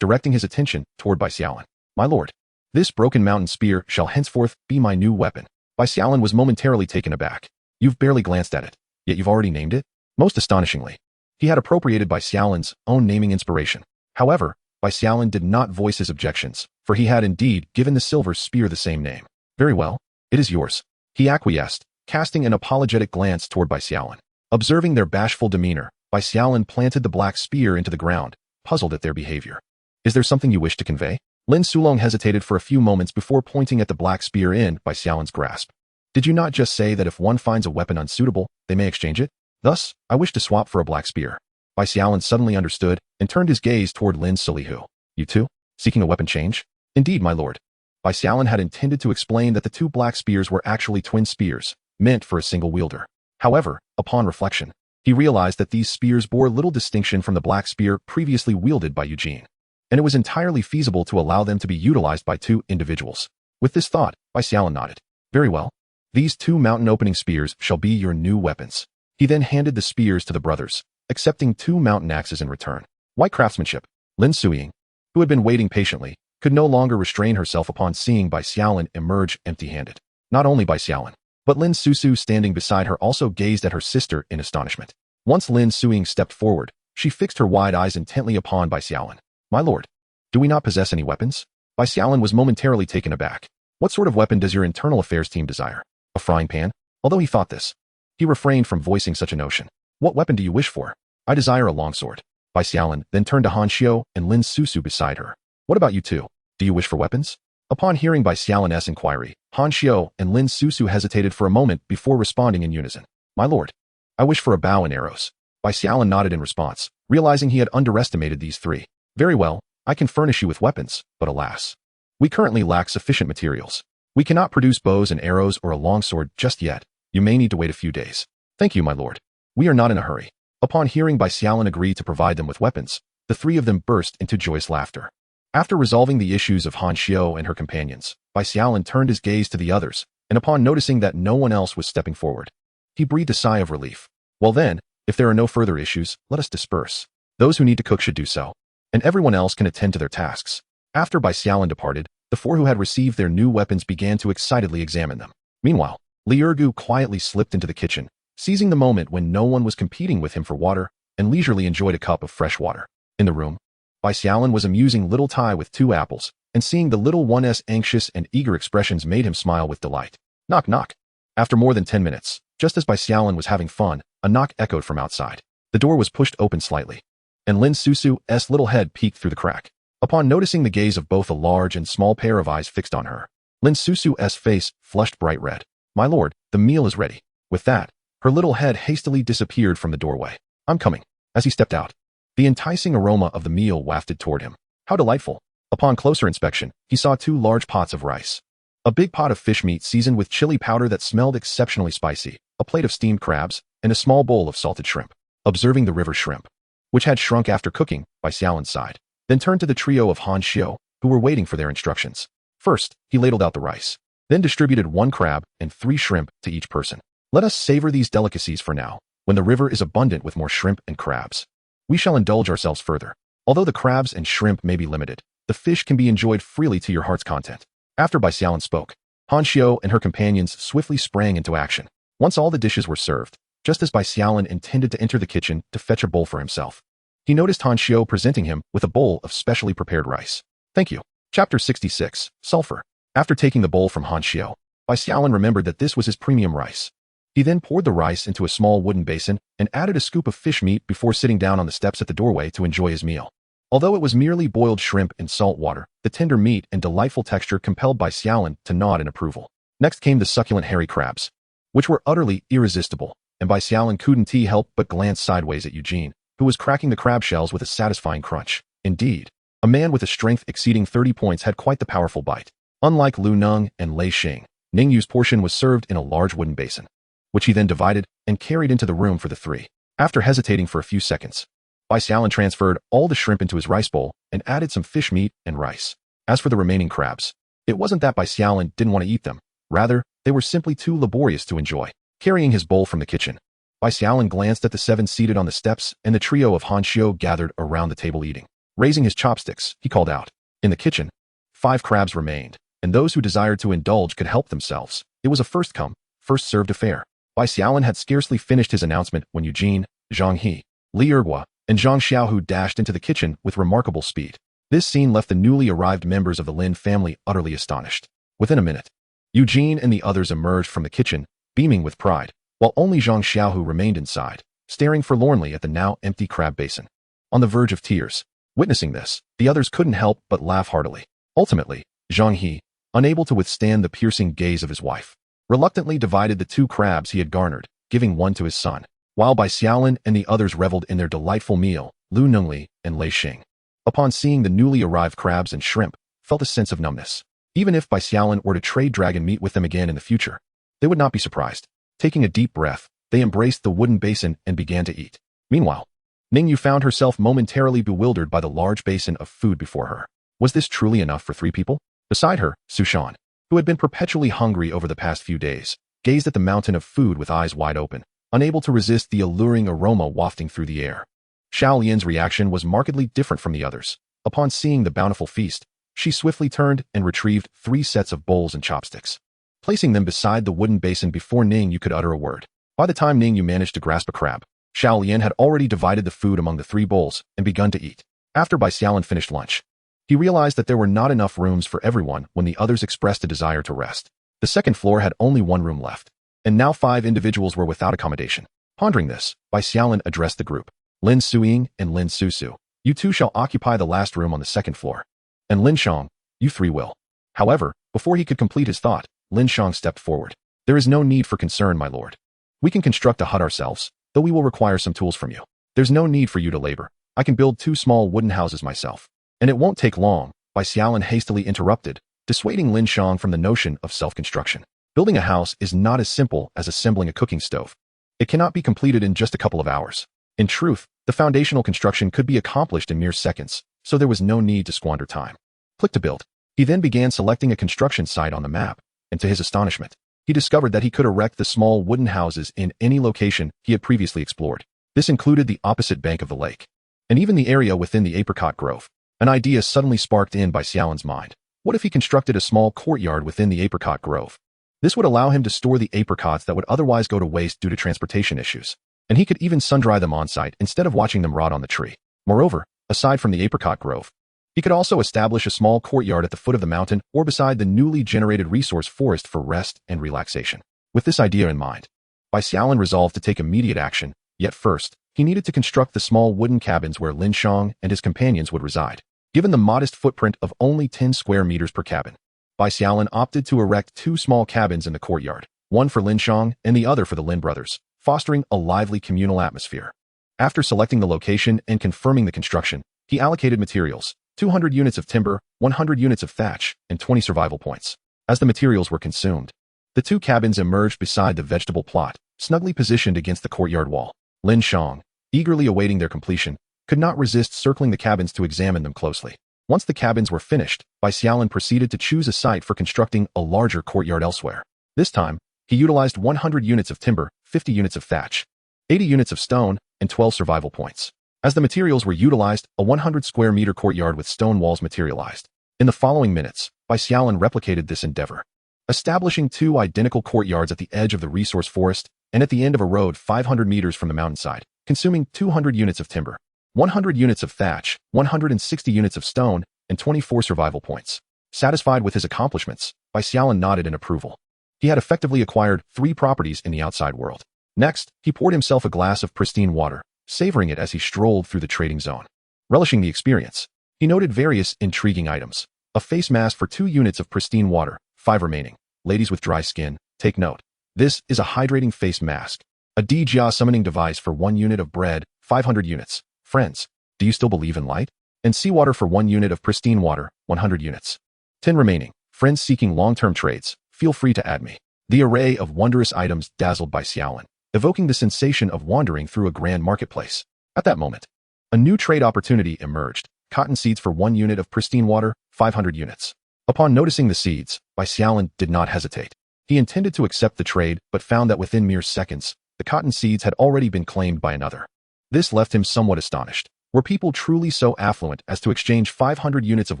directing his attention toward Bai Xiaolin. "My lord, this broken mountain spear shall henceforth be my new weapon." Bai Xiaolin was momentarily taken aback. "You've barely glanced at it, yet you've already named it?" Most astonishingly, he had appropriated Bai Xiaolin's own naming inspiration. However, Bai Xiaolin did not voice his objections, for he had indeed given the silver spear the same name. "Very well, it is yours," he acquiesced, casting an apologetic glance toward Bai Xiaolin. Observing their bashful demeanor, Bai Xiaolin planted the black spear into the ground, puzzled at their behavior. "Is there something you wish to convey?" Lin Sulong hesitated for a few moments before pointing at the black spear in Bai Xiaolin's grasp. "Did you not just say that if one finds a weapon unsuitable, they may exchange it? Thus, I wish to swap for a black spear." Bai Xiaolin suddenly understood and turned his gaze toward Lin Sulihu. "You too? Seeking a weapon change?" "Indeed, my lord." Bai Xiaolin had intended to explain that the 2 black spears were actually twin spears, meant for a single wielder. However, upon reflection, he realized that these spears bore little distinction from the black spear previously wielded by Eugene, and it was entirely feasible to allow them to be utilized by 2 individuals. With this thought, Bai Xiaolin nodded. "Very well. These 2 mountain opening spears shall be your new weapons." He then handed the spears to the brothers, accepting 2 mountain axes in return. White craftsmanship. Lin Suying, who had been waiting patiently, could no longer restrain herself upon seeing Bai Xiaolin emerge empty-handed. Not only Bai Xiaolin, but Lin Susu standing beside her also gazed at her sister in astonishment. Once Lin Suying stepped forward, she fixed her wide eyes intently upon Bai Xiaolin. "My lord, do we not possess any weapons?" Bai Xiaolin was momentarily taken aback. "What sort of weapon does your internal affairs team desire? A frying pan?" Although he thought this, he refrained from voicing such a notion. "What weapon do you wish for?" "I desire a longsword." Bai Xiaolin then turned to Han Xiu and Lin Susu beside her. "What about you two? Do you wish for weapons?" Upon hearing Bai Xiaolin's inquiry, Han Xiu and Lin Susu hesitated for a moment before responding in unison. "My lord, I wish for a bow and arrows." Bai Xiaolin nodded in response, realizing he had underestimated these 3. "Very well, I can furnish you with weapons, but alas, we currently lack sufficient materials. We cannot produce bows and arrows or a longsword just yet. You may need to wait a few days." "Thank you, my lord. We are not in a hurry." Upon hearing Bai Xiaolin agree to provide them with weapons, the 3 of them burst into joyous laughter. After resolving the issues of Han Xiu and her companions, Bai Xiaolin turned his gaze to the others, and upon noticing that no one else was stepping forward, he breathed a sigh of relief. "Well then, if there are no further issues, let us disperse. Those who need to cook should do so, and everyone else can attend to their tasks." After Bai Xiaolin departed, the 4 who had received their new weapons began to excitedly examine them. Meanwhile, Li Ergu quietly slipped into the kitchen, seizing the moment when no one was competing with him for water, and leisurely enjoyed a cup of fresh water. In the room, Bai Xiaolin was amusing little Tai with 2 apples, and seeing the little one's anxious and eager expressions made him smile with delight. Knock knock. After more than 10 minutes, just as Bai Xiaolin was having fun, a knock echoed from outside. The door was pushed open slightly, and Lin Susu's little head peeked through the crack. Upon noticing the gaze of both a large and small pair of eyes fixed on her, Lin Susu's face flushed bright red. "My lord, the meal is ready." With that, Her little head hastily disappeared from the doorway. "I'm coming." As he stepped out, the enticing aroma of the meal wafted toward him. How delightful! Upon closer inspection, he saw 2 large pots of rice, a big pot of fish meat seasoned with chili powder that smelled exceptionally spicy, a plate of steamed crabs, and a small bowl of salted shrimp. Observing the river shrimp, which had shrunk after cooking, Bai Xiaolin sighed, then turned to the trio of Han Xiu, who were waiting for their instructions. First, he ladled out the rice, then distributed 1 crab and 3 shrimp to each person. "Let us savor these delicacies for now. When the river is abundant with more shrimp and crabs, we shall indulge ourselves further. Although the crabs and shrimp may be limited, the fish can be enjoyed freely to your heart's content." After Bai Xiaolin spoke, Han Xiu and her companions swiftly sprang into action. Once all the dishes were served, just as Bai Xiaolin intended to enter the kitchen to fetch a bowl for himself, he noticed Han Xiu presenting him with a bowl of specially prepared rice. "Thank you." Chapter 66, Sulfur. After taking the bowl from Han Xiu, Bai Xiaolin remembered that this was his premium rice. He then poured the rice into a small wooden basin and added a scoop of fish meat before sitting down on the steps at the doorway to enjoy his meal. Although it was merely boiled shrimp in salt water, the tender meat and delightful texture compelled Bai Xiaolin to nod in approval. Next came the succulent hairy crabs, which were utterly irresistible, and Bai Xiaolin couldn't help but glance sideways at Eugene, who was cracking the crab shells with a satisfying crunch. Indeed, a man with a strength exceeding 30 points had quite the powerful bite. Unlike Lu Neng and Lei Xing, Ning Yu's portion was served in a large wooden basin, which he then divided and carried into the room for the 3. After hesitating for a few seconds, Bai Xiaolin transferred all the shrimp into his rice bowl and added some fish meat and rice. As for the remaining crabs, it wasn't that Bai Xiaolin didn't want to eat them. Rather, they were simply too laborious to enjoy. Carrying his bowl from the kitchen, Bai Xiaolin glanced at the 7 seated on the steps and the trio of Han Xiu gathered around the table eating. Raising his chopsticks, he called out. In the kitchen, 5 crabs remained, and those who desired to indulge could help themselves. It was a first-come, first-served affair. Bai Xiaolin had scarcely finished his announcement when Eugene, Zhang He, Li Ergua, and Zhang Xiaohu dashed into the kitchen with remarkable speed. This scene left the newly arrived members of the Lin family utterly astonished. Within a minute, Eugene and the others emerged from the kitchen, beaming with pride, while only Zhang Xiaohu remained inside, staring forlornly at the now empty crab basin. On the verge of tears, witnessing this, the others couldn't help but laugh heartily. Ultimately, Zhang He, unable to withstand the piercing gaze of his wife, reluctantly divided the 2 crabs he had garnered, giving one to his son. While Bai Xiaolin and the others reveled in their delightful meal, Lu Nengli and Lei Xing, upon seeing the newly arrived crabs and shrimp, felt a sense of numbness. Even if Bai Xiaolin were to trade dragon meat with them again in the future, they would not be surprised. Taking a deep breath, they embraced the wooden basin and began to eat. Meanwhile, Ning Yu found herself momentarily bewildered by the large basin of food before her. Was this truly enough for 3 people? Beside her, Su Shan, who had been perpetually hungry over the past few days, gazed at the mountain of food with eyes wide open, unable to resist the alluring aroma wafting through the air. Xiao Lian's reaction was markedly different from the others. Upon seeing the bountiful feast, she swiftly turned and retrieved 3 sets of bowls and chopsticks, placing them beside the wooden basin before Ning Yu could utter a word. By the time Ning Yu managed to grasp a crab, Xiao Lian had already divided the food among the 3 bowls and begun to eat. After Bai Xiaolin finished lunch, he realized that there were not enough rooms for everyone when the others expressed a desire to rest. The second floor had only 1 room left, and now 5 individuals were without accommodation. Pondering this, Bai Xiaolin addressed the group. Lin Suiying and Lin Susu, you 2 shall occupy the last room on the 2nd floor. And Lin Shang, you 3 will. However, before he could complete his thought, Lin Shang stepped forward. There is no need for concern, my lord. We can construct a hut ourselves, though we will require some tools from you. There's no need for you to labor. I can build 2 small wooden houses myself. And it won't take long, Bai Xiaolin hastily interrupted, dissuading Lin Shang from the notion of self-construction. Building a house is not as simple as assembling a cooking stove. It cannot be completed in just a couple of hours. In truth, the foundational construction could be accomplished in mere seconds, so there was no need to squander time. Click to build. He then began selecting a construction site on the map, and to his astonishment, he discovered that he could erect the small wooden houses in any location he had previously explored. This included the opposite bank of the lake, and even the area within the apricot grove. An idea suddenly sparked in Bai Xiaolin's mind. What if he constructed a small courtyard within the apricot grove? This would allow him to store the apricots that would otherwise go to waste due to transportation issues, and he could even sun-dry them on-site instead of watching them rot on the tree. Moreover, aside from the apricot grove, he could also establish a small courtyard at the foot of the mountain or beside the newly generated resource forest for rest and relaxation. With this idea in mind, Bai Xiaolin resolved to take immediate action, yet first, he needed to construct the small wooden cabins where Lin Shang and his companions would reside. Given the modest footprint of only 10 square meters per cabin, Bai Xiaolin opted to erect 2 small cabins in the courtyard, one for Lin Shang and the other for the Lin brothers. fostering a lively communal atmosphere. After selecting the location and confirming the construction, he allocated materials, 200 units of timber, 100 units of thatch, and 20 survival points. As the materials were consumed, the two cabins emerged beside the vegetable plot, snugly positioned against the courtyard wall. Lin Shang, eagerly awaiting their completion, could not resist circling the cabins to examine them closely. Once the cabins were finished, Bai Xiaolin proceeded to choose a site for constructing a larger courtyard elsewhere. This time, he utilized 100 units of timber, 50 units of thatch, 80 units of stone, and 12 survival points. As the materials were utilized, a 100-square-meter courtyard with stone walls materialized. In the following minutes, Bai Xiaolin replicated this endeavor, establishing two identical courtyards at the edge of the resource forest and at the end of a road 500 meters from the mountainside, consuming 200 units of timber, 100 units of thatch, 160 units of stone, and 24 survival points. Satisfied with his accomplishments, Bai Xiaolin nodded in approval. He had effectively acquired 3 properties in the outside world. Next, he poured himself a glass of pristine water, savoring it as he strolled through the trading zone. Relishing the experience, he noted various intriguing items. A face mask for 2 units of pristine water, 5 remaining. Ladies with dry skin, take note. This is a hydrating face mask. A Jia summoning device for 1 unit of bread, 500 units. Friends, do you still believe in light? And seawater for 1 unit of pristine water, 100 units. 10 remaining. Friends seeking long-term trades, feel free to add me. The array of wondrous items dazzled Bai Xiaolin, evoking the sensation of wandering through a grand marketplace. At that moment, a new trade opportunity emerged. Cotton seeds for 1 unit of pristine water, 500 units. Upon noticing the seeds, Bai Xiaolin did not hesitate. He intended to accept the trade, but found that within mere seconds, the cotton seeds had already been claimed by another. This left him somewhat astonished. Were people truly so affluent as to exchange 500 units of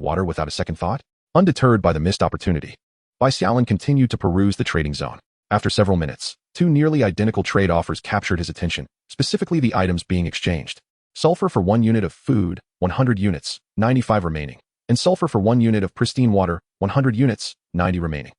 water without a second thought? Undeterred by the missed opportunity, Bai Xiaolin continued to peruse the trading zone. After several minutes, 2 nearly identical trade offers captured his attention, specifically the items being exchanged. Sulfur for 1 unit of food, 100 units, 95 remaining, and sulfur for 1 unit of pristine water, 100 units, 90 remaining.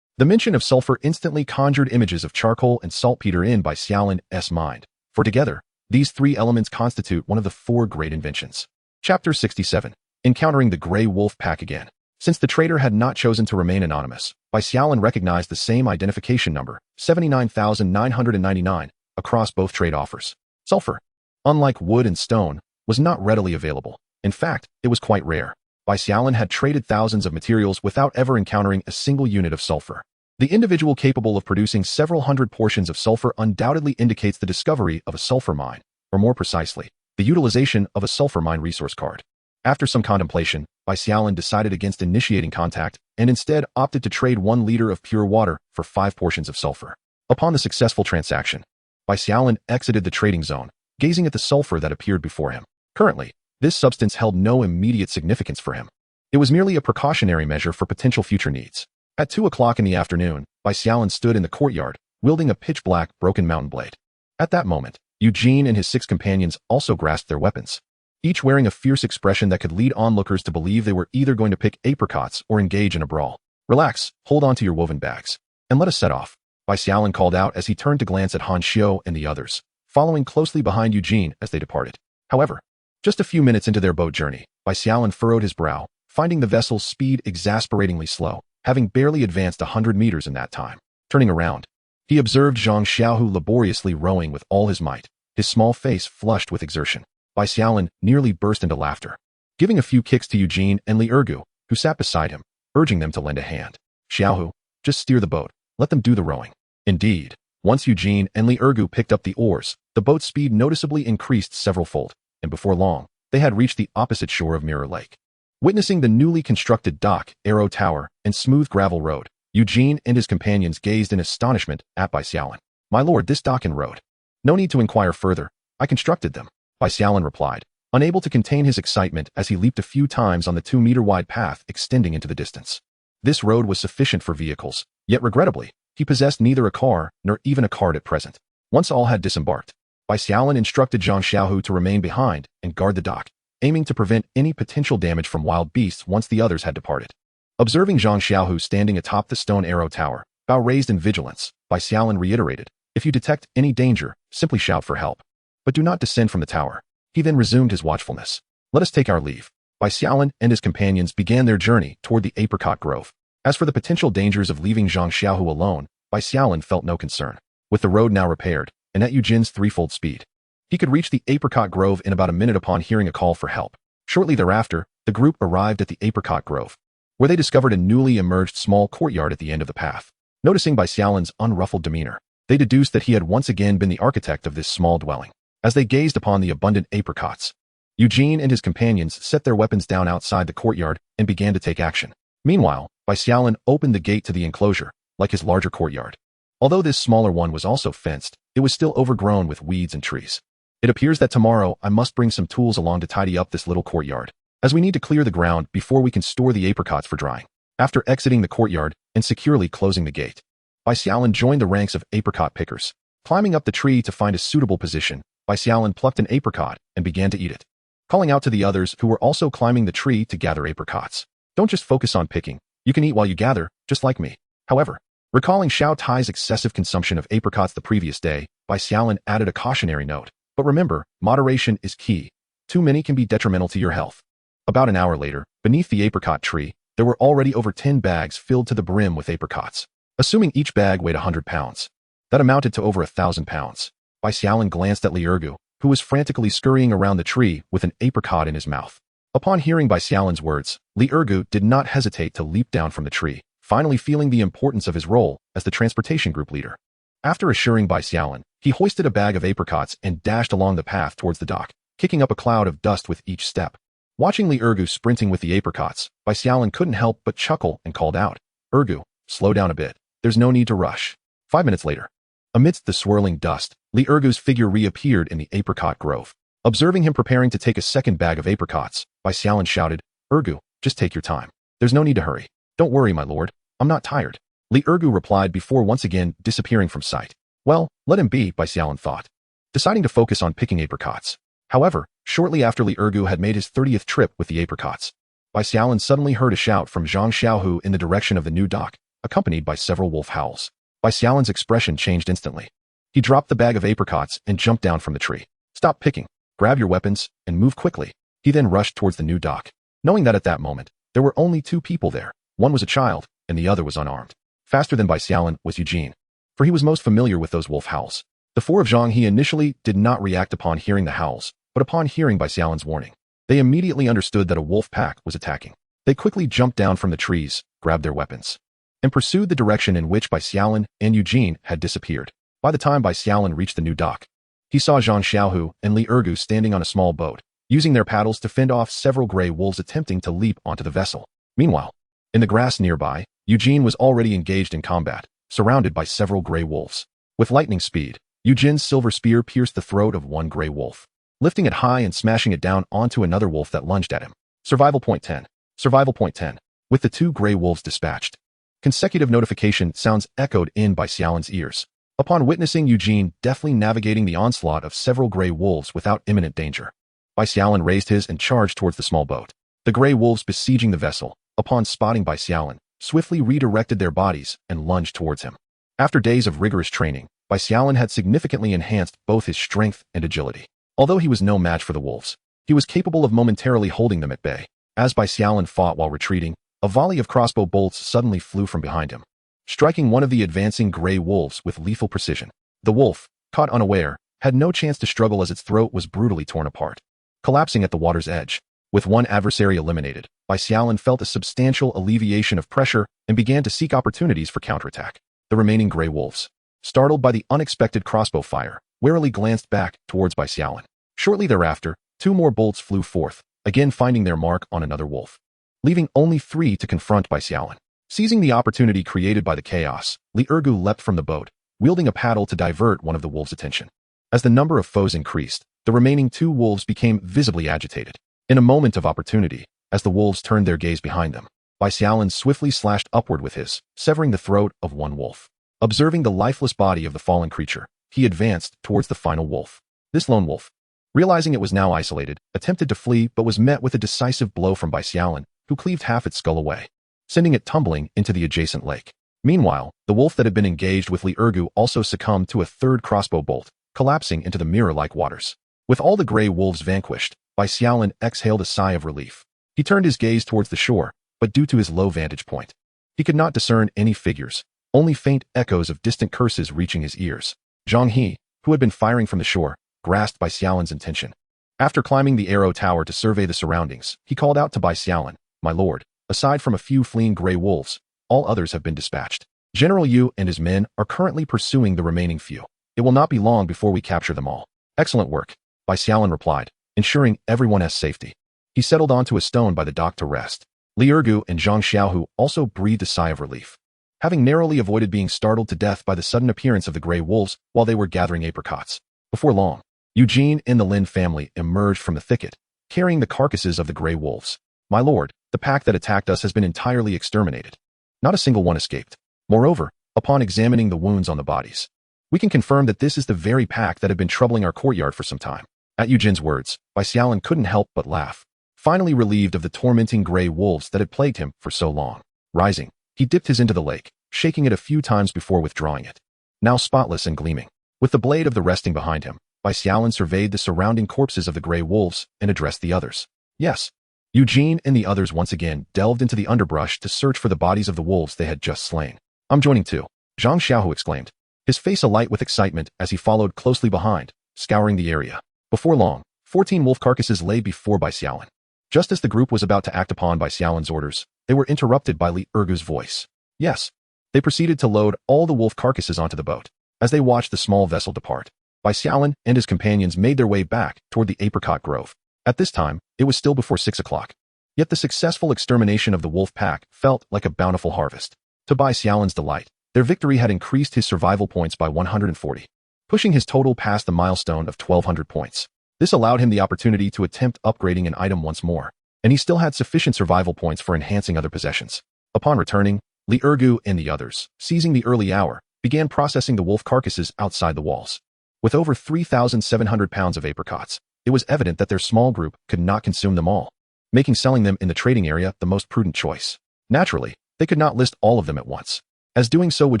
The mention of sulfur instantly conjured images of charcoal and saltpeter in Bai Xiaolin's mind, for together, these 3 elements constitute one of the 4 great inventions. Chapter 67. Encountering the Grey Wolf Pack again. Since the trader had not chosen to remain anonymous, Bai Xiaolin recognized the same identification number, 79,999, across both trade offers. Sulfur, unlike wood and stone, was not readily available. In fact, it was quite rare. Bai Xiaolin had traded thousands of materials without ever encountering a single unit of sulfur. The individual capable of producing several hundred portions of sulfur undoubtedly indicates the discovery of a sulfur mine, or more precisely, the utilization of a sulfur mine resource card. After some contemplation, Bai Xiaolin decided against initiating contact and instead opted to trade 1 liter of pure water for 5 portions of sulfur. Upon the successful transaction, Bai Xiaolin exited the trading zone, gazing at the sulfur that appeared before him. Currently, this substance held no immediate significance for him. It was merely a precautionary measure for potential future needs. At 2 o'clock in the afternoon, Bai Xiaolin stood in the courtyard, wielding a pitch-black, broken mountain blade. At that moment, Eugene and his 6 companions also grasped their weapons, each wearing a fierce expression that could lead onlookers to believe they were either going to pick apricots or engage in a brawl. Relax, hold on to your woven bags, and let us set off, Bai Xiaolin called out as he turned to glance at Han Xiu and the others, following closely behind Eugene as they departed. However, just a few minutes into their boat journey, Bai Xiaolin furrowed his brow, finding the vessel's speed exasperatingly slow, having barely advanced 100 meters in that time. Turning around, he observed Zhang Xiaohu laboriously rowing with all his might, his small face flushed with exertion. Bai Xiaolin nearly burst into laughter, giving a few kicks to Eugene and Li Ergu, who sat beside him, urging them to lend a hand. Xiaohu, just steer the boat, let them do the rowing. Indeed, once Eugene and Li Ergu picked up the oars, the boat's speed noticeably increased several-fold, and before long, they had reached the opposite shore of Mirror Lake. Witnessing the newly constructed dock, arrow tower, and smooth gravel road, Eugene and his companions gazed in astonishment at Bai Xiaolin. My lord, this dock and road. No need to inquire further. I constructed them, Bai Xiaolin replied, unable to contain his excitement as he leaped a few times on the 2-meter-wide path extending into the distance. This road was sufficient for vehicles, yet regrettably, he possessed neither a car nor even a cart at present. Once all had disembarked, Bai Xiaolin instructed Zhang Xiaohu to remain behind and guard the dock, aiming to prevent any potential damage from wild beasts once the others had departed. Observing Zhang Xiaohu standing atop the stone arrow tower, bow raised in vigilance, Bai Xiaolin reiterated, if you detect any danger, simply shout for help. But do not descend from the tower. He then resumed his watchfulness. Let us take our leave. Bai Xiaolin and his companions began their journey toward the apricot grove. As for the potential dangers of leaving Zhang Xiaohu alone, Bai Xiaolin felt no concern. With the road now repaired, and at Eugene's threefold speed. He could reach the apricot grove in about a minute upon hearing a call for help. Shortly thereafter, the group arrived at the apricot grove, where they discovered a newly emerged small courtyard at the end of the path. Noticing Bai Xiaolin's unruffled demeanor, they deduced that he had once again been the architect of this small dwelling. As they gazed upon the abundant apricots, Eugene and his companions set their weapons down outside the courtyard and began to take action. Meanwhile, Bai Xiaolin opened the gate to the enclosure, like his larger courtyard. Although this smaller one was also fenced, it was still overgrown with weeds and trees. It appears that tomorrow I must bring some tools along to tidy up this little courtyard, as we need to clear the ground before we can store the apricots for drying. After exiting the courtyard and securely closing the gate, Bai Xiaolin joined the ranks of apricot pickers. Climbing up the tree to find a suitable position, Bai Xiaolin plucked an apricot and began to eat it, calling out to the others who were also climbing the tree to gather apricots. Don't just focus on picking. You can eat while you gather, just like me. However, recalling Xiao Tai's excessive consumption of apricots the previous day, Bai Xiaolin added a cautionary note. But remember, moderation is key. Too many can be detrimental to your health. About an hour later, beneath the apricot tree, there were already over 10 bags filled to the brim with apricots. Assuming each bag weighed 100 pounds. That amounted to over 1,000 pounds. Bai Xiaolin glanced at Li Ergu, who was frantically scurrying around the tree with an apricot in his mouth. Upon hearing Bai Xiaolin's words, Li Ergu did not hesitate to leap down from the tree, finally feeling the importance of his role as the transportation group leader. After assuring Bai Xiaolin, he hoisted a bag of apricots and dashed along the path towards the dock, kicking up a cloud of dust with each step. Watching Li Ergu sprinting with the apricots, Bai Xiaolin couldn't help but chuckle and called out, "Ergu, slow down a bit. There's no need to rush." 5 minutes later, amidst the swirling dust, Li Ergu's figure reappeared in the apricot grove. Observing him preparing to take a second bag of apricots, Bai Xiaolin shouted, "Ergu, just take your time. There's no need to hurry. Don't worry, my lord. I'm not tired." Li Ergu replied before once again disappearing from sight. Well, let him be, Bai Xiaolin thought, deciding to focus on picking apricots. However, shortly after Li Ergu had made his 30th trip with the apricots, Bai Xiaolin suddenly heard a shout from Zhang Xiaohu in the direction of the new dock, accompanied by several wolf howls. Bai Xiaolin's expression changed instantly. He dropped the bag of apricots and jumped down from the tree. "Stop picking, grab your weapons, and move quickly." He then rushed towards the new dock, knowing that at that moment, there were only 2 people there. One was a child, and the other was unarmed. Faster than Bai Xiaolin was Eugene, for he was most familiar with those wolf howls. The 4 of Zhang He initially did not react upon hearing the howls, but upon hearing Bai Xiaolin's warning, they immediately understood that a wolf pack was attacking. They quickly jumped down from the trees, grabbed their weapons, and pursued the direction in which Bai Xiaolin and Eugene had disappeared. By the time Bai Xiaolin reached the new dock, he saw Zhang Xiaohu and Li Ergu standing on a small boat, using their paddles to fend off several gray wolves attempting to leap onto the vessel. Meanwhile, in the grass nearby, Eugene was already engaged in combat, surrounded by several gray wolves. With lightning speed, Eugene's silver spear pierced the throat of one gray wolf, lifting it high and smashing it down onto another wolf that lunged at him. Survival point 10. Survival point 10. With the 2 gray wolves dispatched, consecutive notification sounds echoed in Bai Xiaolin's ears. Upon witnessing Eugene deftly navigating the onslaught of several gray wolves without imminent danger, Bai Xiaolin raised his and charged towards the small boat. The gray wolves besieging the vessel, upon spotting Bai Xiaolin, swiftly redirected their bodies and lunged towards him. After days of rigorous training, Bai Xiaolin had significantly enhanced both his strength and agility. Although he was no match for the wolves, he was capable of momentarily holding them at bay. As Bai Xiaolin fought while retreating, a volley of crossbow bolts suddenly flew from behind him, striking one of the advancing gray wolves with lethal precision. The wolf, caught unaware, had no chance to struggle as its throat was brutally torn apart, collapsing at the water's edge. With one adversary eliminated, Bai Xiaolin felt a substantial alleviation of pressure and began to seek opportunities for counterattack. The remaining gray wolves, startled by the unexpected crossbow fire, warily glanced back towards Bai Xiaolin. Shortly thereafter, 2 more bolts flew forth, again finding their mark on another wolf, leaving only 3 to confront Bai Xiaolin. Seizing the opportunity created by the chaos, Li Ergu leapt from the boat, wielding a paddle to divert one of the wolves' attention. As the number of foes increased, the remaining 2 wolves became visibly agitated. In a moment of opportunity, as the wolves turned their gaze behind them, Bai Xiaolin swiftly slashed upward with his, severing the throat of one wolf. Observing the lifeless body of the fallen creature, he advanced towards the final wolf. This lone wolf, realizing it was now isolated, attempted to flee but was met with a decisive blow from Bai Xiaolin, who cleaved half its skull away, sending it tumbling into the adjacent lake. Meanwhile, the wolf that had been engaged with Li Ergu also succumbed to a 3rd crossbow bolt, collapsing into the mirror-like waters. With all the gray wolves vanquished, Bai Xiaolin exhaled a sigh of relief. He turned his gaze towards the shore, but due to his low vantage point, he could not discern any figures, only faint echoes of distant curses reaching his ears. Zhang He, who had been firing from the shore, grasped Bai Xiaolin's intention. After climbing the arrow tower to survey the surroundings, he called out to Bai Xiaolin, "My lord, aside from a few fleeing gray wolves, all others have been dispatched. General Yu and his men are currently pursuing the remaining few. It will not be long before we capture them all." "Excellent work," Bai Xiaolin replied, ensuring everyone has safety. He settled onto a stone by the dock to rest. Li Ergu and Zhang Xiaohu also breathed a sigh of relief. Having narrowly avoided being startled to death by the sudden appearance of the gray wolves while they were gathering apricots. Before long, Eugene and the Lin family emerged from the thicket, carrying the carcasses of the gray wolves. "My lord, the pack that attacked us has been entirely exterminated. Not a single one escaped. Moreover, upon examining the wounds on the bodies, we can confirm that this is the very pack that had been troubling our courtyard for some time." At Eugene's words, Bai Xiaolin couldn't help but laugh, finally relieved of the tormenting gray wolves that had plagued him for so long. Rising, he dipped his into the lake, shaking it a few times before withdrawing it. Now spotless and gleaming, with the blade of the resting behind him, Bai Xiaolin surveyed the surrounding corpses of the gray wolves and addressed the others. "Yes." Eugene and the others once again delved into the underbrush to search for the bodies of the wolves they had just slain. "I'm joining too," Zhang Xiaohu exclaimed, his face alight with excitement as he followed closely behind, scouring the area. Before long, 14 wolf carcasses lay before Bai Xiaolin. Just as the group was about to act upon Bai Xiaolin's orders, they were interrupted by Li Ergu's voice. "Yes." They proceeded to load all the wolf carcasses onto the boat. As they watched the small vessel depart, Bai Xiaolin and his companions made their way back toward the apricot grove. At this time, it was still before 6 o'clock. Yet the successful extermination of the wolf pack felt like a bountiful harvest. To Bai Xiaolin's delight, their victory had increased his survival points by 140, pushing his total past the milestone of 1,200 points. This allowed him the opportunity to attempt upgrading an item once more, and he still had sufficient survival points for enhancing other possessions. Upon returning, Li Ergu and the others, seizing the early hour, began processing the wolf carcasses outside the walls. With over 3,700 pounds of apricots, it was evident that their small group could not consume them all, making selling them in the trading area the most prudent choice. Naturally, they could not list all of them at once, as doing so would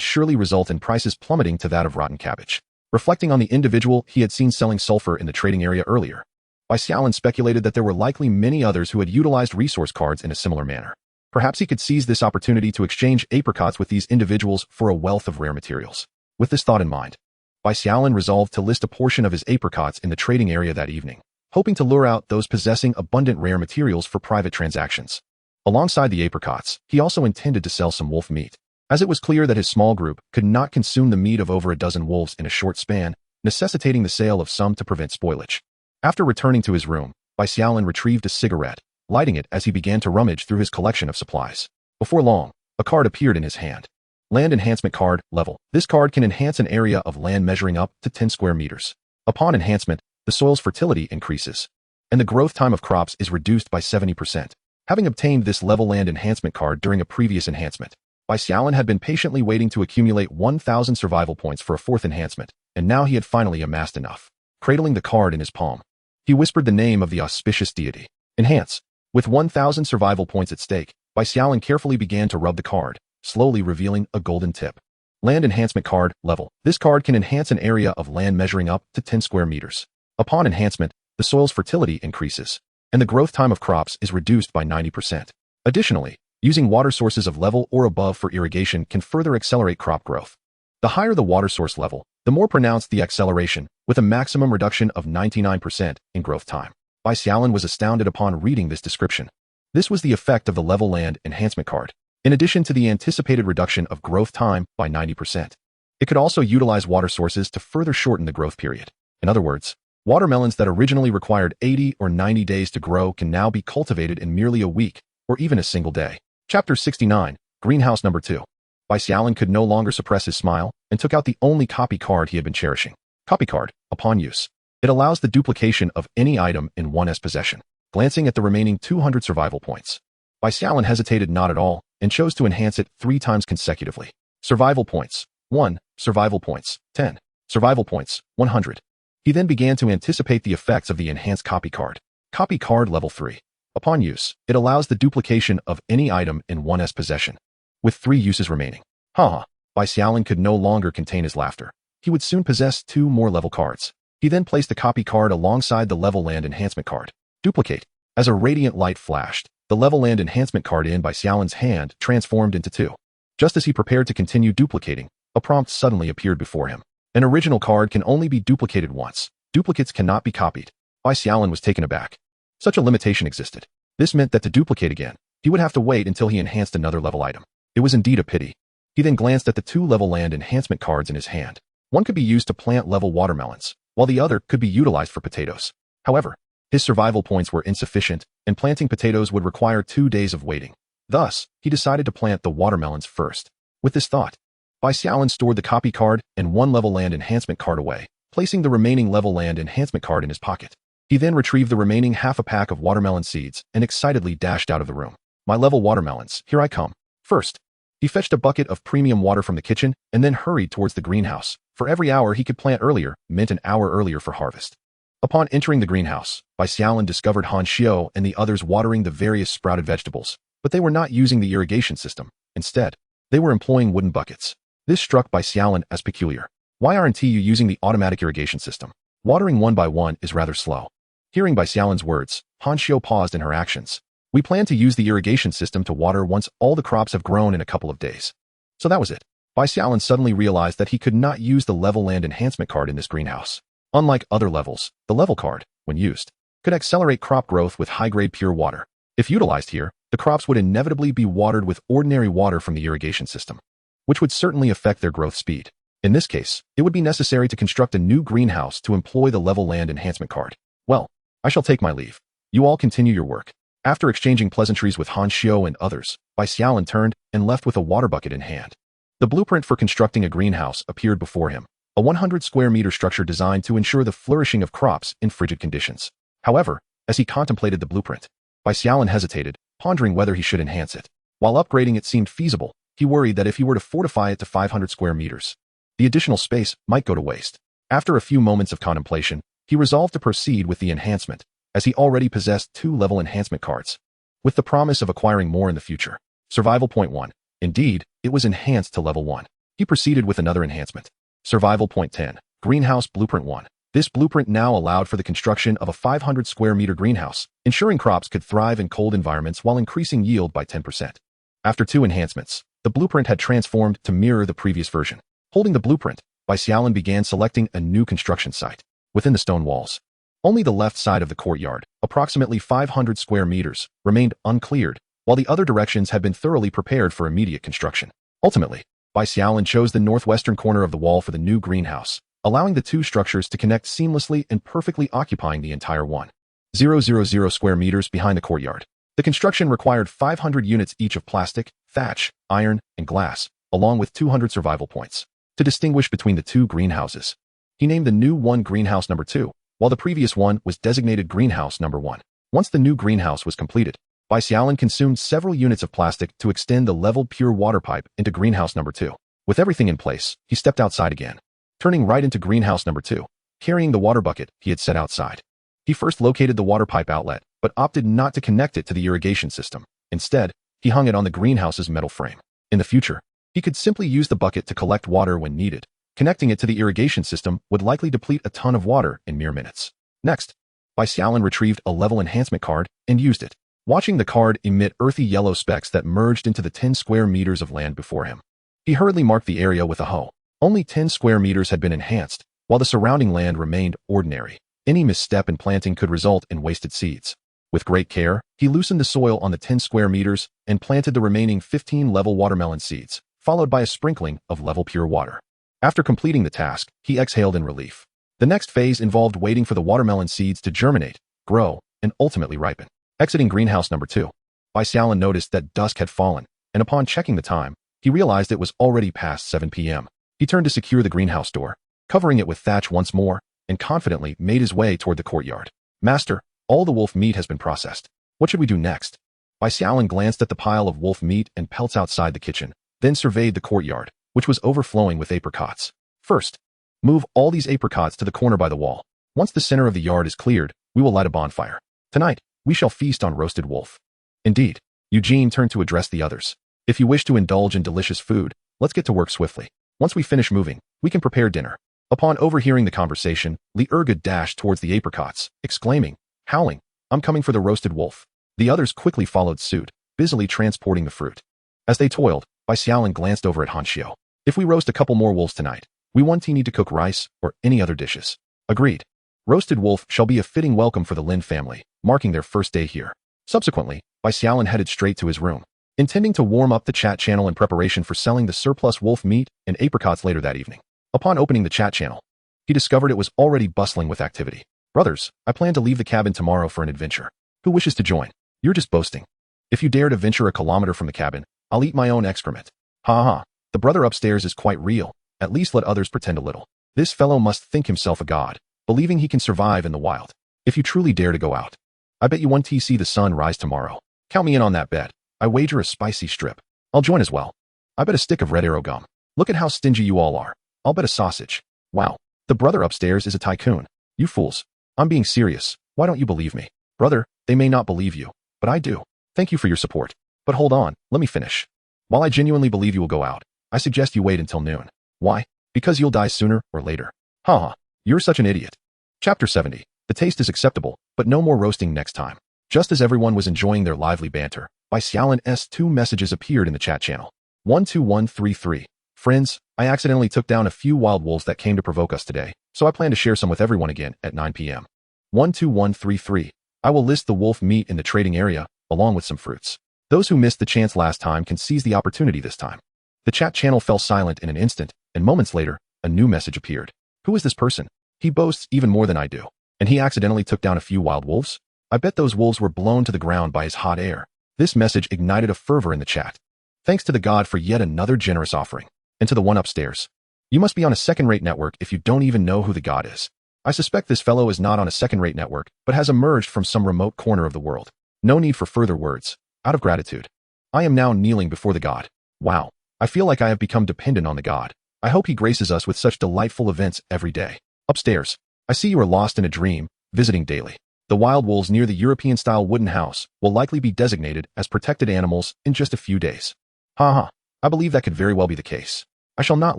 surely result in prices plummeting to that of rotten cabbage. Reflecting on the individual he had seen selling sulfur in the trading area earlier, Bai Xiaolin speculated that there were likely many others who had utilized resource cards in a similar manner. Perhaps he could seize this opportunity to exchange apricots with these individuals for a wealth of rare materials. With this thought in mind, Bai Xiaolin resolved to list a portion of his apricots in the trading area that evening, hoping to lure out those possessing abundant rare materials for private transactions. Alongside the apricots, he also intended to sell some wolf meat, as it was clear that his small group could not consume the meat of over a dozen wolves in a short span, necessitating the sale of some to prevent spoilage. After returning to his room, Bai Xiaolin retrieved a cigarette, lighting it as he began to rummage through his collection of supplies. Before long, a card appeared in his hand. Land Enhancement Card, Level. This card can enhance an area of land measuring up to 10 square meters. Upon enhancement, the soil's fertility increases, and the growth time of crops is reduced by 70%. Having obtained this level land enhancement card during a previous enhancement, Bai Xiaolin had been patiently waiting to accumulate 1,000 survival points for a fourth enhancement, and now he had finally amassed enough. Cradling the card in his palm, he whispered the name of the auspicious deity. Enhance. With 1,000 survival points at stake, Bai Xiaolin carefully began to rub the card, slowly revealing a golden tip. Land Enhancement Card, Level. This card can enhance an area of land measuring up to 10 square meters. Upon enhancement, the soil's fertility increases, and the growth time of crops is reduced by 90%. Additionally, using water sources of level or above for irrigation can further accelerate crop growth. The higher the water source level, the more pronounced the acceleration, with a maximum reduction of 99% in growth time. Bai Xiaolin was astounded upon reading this description. This was the effect of the level land enhancement card, in addition to the anticipated reduction of growth time by 90%. It could also utilize water sources to further shorten the growth period. In other words, watermelons that originally required 80 or 90 days to grow can now be cultivated in merely a week, or even a single day. Chapter 69, Greenhouse Number 2. Bai Xiaolin could no longer suppress his smile and took out the only copy card he had been cherishing. Copy card, upon use. It allows the duplication of any item in one's possession. Glancing at the remaining 200 survival points, Bai Xiaolin hesitated not at all and chose to enhance it 3 times consecutively. Survival points, 1. Survival points, 10. Survival points, 100. He then began to anticipate the effects of the enhanced copy card. Copy card level 3. Upon use, it allows the duplication of any item in one's possession, with 3 uses remaining. Haha, Bai Xiaolin could no longer contain his laughter. He would soon possess 2 more level cards. He then placed the copy card alongside the level land enhancement card. Duplicate. As a radiant light flashed, the level land enhancement card in Bai Xiaolin's hand transformed into 2. Just as he prepared to continue duplicating, a prompt suddenly appeared before him. An original card can only be duplicated once. Duplicates cannot be copied. Bai Xiaolin was taken aback. Such a limitation existed. This meant that to duplicate again, he would have to wait until he enhanced another level item. It was indeed a pity. He then glanced at the 2-level land enhancement cards in his hand. One could be used to plant level watermelons, while the other could be utilized for potatoes. However, his survival points were insufficient, and planting potatoes would require 2 days of waiting. Thus, he decided to plant the watermelons first. With this thought, Bai Xiaolin stored the copy card and 1-level land enhancement card away, placing the remaining level land enhancement card in his pocket. He then retrieved the remaining half a pack of watermelon seeds and excitedly dashed out of the room. My level watermelons, here I come. First, he fetched a bucket of premium water from the kitchen and then hurried towards the greenhouse. For every hour he could plant earlier meant an hour earlier for harvest. Upon entering the greenhouse, Bai Xiaolin discovered Han Xiao and the others watering the various sprouted vegetables, but they were not using the irrigation system. Instead, they were employing wooden buckets. This struck Bai Xiaolin as peculiar. Why aren't you using the automatic irrigation system? Watering one by one is rather slow. Hearing Bai Xiaolin's words, Han Xiao paused in her actions. We plan to use the irrigation system to water once all the crops have grown in a couple of days. So that was it. Bai Xiaolin suddenly realized that he could not use the level land enhancement card in this greenhouse. Unlike other levels, the level card, when used, could accelerate crop growth with high-grade pure water. If utilized here, the crops would inevitably be watered with ordinary water from the irrigation system, which would certainly affect their growth speed. In this case, it would be necessary to construct a new greenhouse to employ the level land enhancement card. Well, I shall take my leave. You all continue your work. After exchanging pleasantries with Han Xiao and others, Bai Xiaolin turned and left with a water bucket in hand. The blueprint for constructing a greenhouse appeared before him, a 100 square meter structure designed to ensure the flourishing of crops in frigid conditions. However, as he contemplated the blueprint, Bai Xiaolin hesitated, pondering whether he should enhance it. While upgrading it seemed feasible, he worried that if he were to fortify it to 500 square meters, the additional space might go to waste. After a few moments of contemplation, he resolved to proceed with the enhancement, as he already possessed 2-level enhancement cards, with the promise of acquiring more in the future. Survival Point 1. Indeed, it was enhanced to level 1. He proceeded with another enhancement. Survival Point 10. Greenhouse Blueprint 1. This blueprint now allowed for the construction of a 500 square meter greenhouse, ensuring crops could thrive in cold environments while increasing yield by 10%. After 2 enhancements, the blueprint had transformed to mirror the previous version. Holding the blueprint, Bai Xiaolin began selecting a new construction site. Within the stone walls, only the left side of the courtyard, approximately 500 square meters, remained uncleared, while the other directions had been thoroughly prepared for immediate construction. Ultimately, Bai Xiaolin chose the northwestern corner of the wall for the new greenhouse, allowing the 2 structures to connect seamlessly and perfectly occupying the entire 1,000 square meters behind the courtyard. The construction required 500 units each of plastic, thatch, iron, and glass, along with 200 survival points. To distinguish between the 2 greenhouses, he named the new one Greenhouse Number 2, while the previous one was designated Greenhouse Number 1. Once the new greenhouse was completed, Bai Xiaolin consumed several units of plastic to extend the leveled pure water pipe into Greenhouse Number 2. With everything in place, he stepped outside again, turning right into Greenhouse Number 2, carrying the water bucket he had set outside. He first located the water pipe outlet, but opted not to connect it to the irrigation system. Instead, he hung it on the greenhouse's metal frame. In the future, he could simply use the bucket to collect water when needed. Connecting it to the irrigation system would likely deplete a ton of water in mere minutes. Next, Bai Xiaolin retrieved a level enhancement card and used it, watching the card emit earthy yellow specks that merged into the 10 square meters of land before him. He hurriedly marked the area with a hoe. Only 10 square meters had been enhanced, while the surrounding land remained ordinary. Any misstep in planting could result in wasted seeds. With great care, he loosened the soil on the 10 square meters and planted the remaining 15 level watermelon seeds, followed by a sprinkling of level pure water. After completing the task, he exhaled in relief. The next phase involved waiting for the watermelon seeds to germinate, grow, and ultimately ripen. Exiting Greenhouse Number 2, Bai Xiaolin noticed that dusk had fallen, and upon checking the time, he realized it was already past 7 p.m. He turned to secure the greenhouse door, covering it with thatch once more, and confidently made his way toward the courtyard. Master, all the wolf meat has been processed. What should we do next? Bai Xiaolin glanced at the pile of wolf meat and pelts outside the kitchen, then surveyed the courtyard, which was overflowing with apricots. First, move all these apricots to the corner by the wall. Once the center of the yard is cleared, we will light a bonfire. Tonight, we shall feast on roasted wolf. Indeed, Eugene turned to address the others. If you wish to indulge in delicious food, let's get to work swiftly. Once we finish moving, we can prepare dinner. Upon overhearing the conversation, Li Erga dashed towards the apricots, exclaiming, howling, I'm coming for the roasted wolf. The others quickly followed suit, busily transporting the fruit. As they toiled, Bai Xiaolin glanced over at Han Xiao. If we roast a couple more wolves tonight, We won't need to cook rice or any other dishes. Agreed. Roasted wolf shall be a fitting welcome for the Lin family, marking their first day here. Subsequently, Bai Xiaolin headed straight to his room, intending to warm up the chat channel in preparation for selling the surplus wolf meat and apricots later that evening. Upon opening the chat channel, he discovered it was already bustling with activity. Brothers, I plan to leave the cabin tomorrow for an adventure. Who wishes to join? You're just boasting. If you dare to venture a kilometer from the cabin, I'll eat my own excrement. Ha ha. The brother upstairs is quite real. At least let others pretend a little. This fellow must think himself a god, believing he can survive in the wild. If you truly dare to go out, I bet you won't see the sun rise tomorrow. Count me in on that bet. I wager a spicy strip. I'll join as well. I bet a stick of red arrow gum. Look at how stingy you all are. I'll bet a sausage. Wow. The brother upstairs is a tycoon. You fools. I'm being serious. Why don't you believe me? Brother, they may not believe you, but I do. Thank you for your support. But hold on, let me finish. While I genuinely believe you will go out, I suggest you wait until noon. Why? Because you'll die sooner or later. Haha, you're such an idiot. Chapter 70. The taste is acceptable, but no more roasting next time. Just as everyone was enjoying their lively banter, Bai Xiaolin's two messages appeared in the chat channel. 12133. Friends, I accidentally took down a few wild wolves that came to provoke us today, so I plan to share some with everyone again at 9 p.m. 12133. I will list the wolf meat in the trading area, along with some fruits. Those who missed the chance last time can seize the opportunity this time. The chat channel fell silent in an instant, and moments later, a new message appeared. Who is this person? He boasts even more than I do. And he accidentally took down a few wild wolves? I bet those wolves were blown to the ground by his hot air. This message ignited a fervor in the chat. Thanks to the god for yet another generous offering. And to the one upstairs. You must be on a second-rate network if you don't even know who the god is. I suspect this fellow is not on a second-rate network, but has emerged from some remote corner of the world. No need for further words. Out of gratitude, I am now kneeling before the god. Wow. I feel like I have become dependent on the god. I hope he graces us with such delightful events every day. Upstairs, I see you are lost in a dream, visiting daily. The wild wolves near the European-style wooden house will likely be designated as protected animals in just a few days. Haha, I believe that could very well be the case. I shall not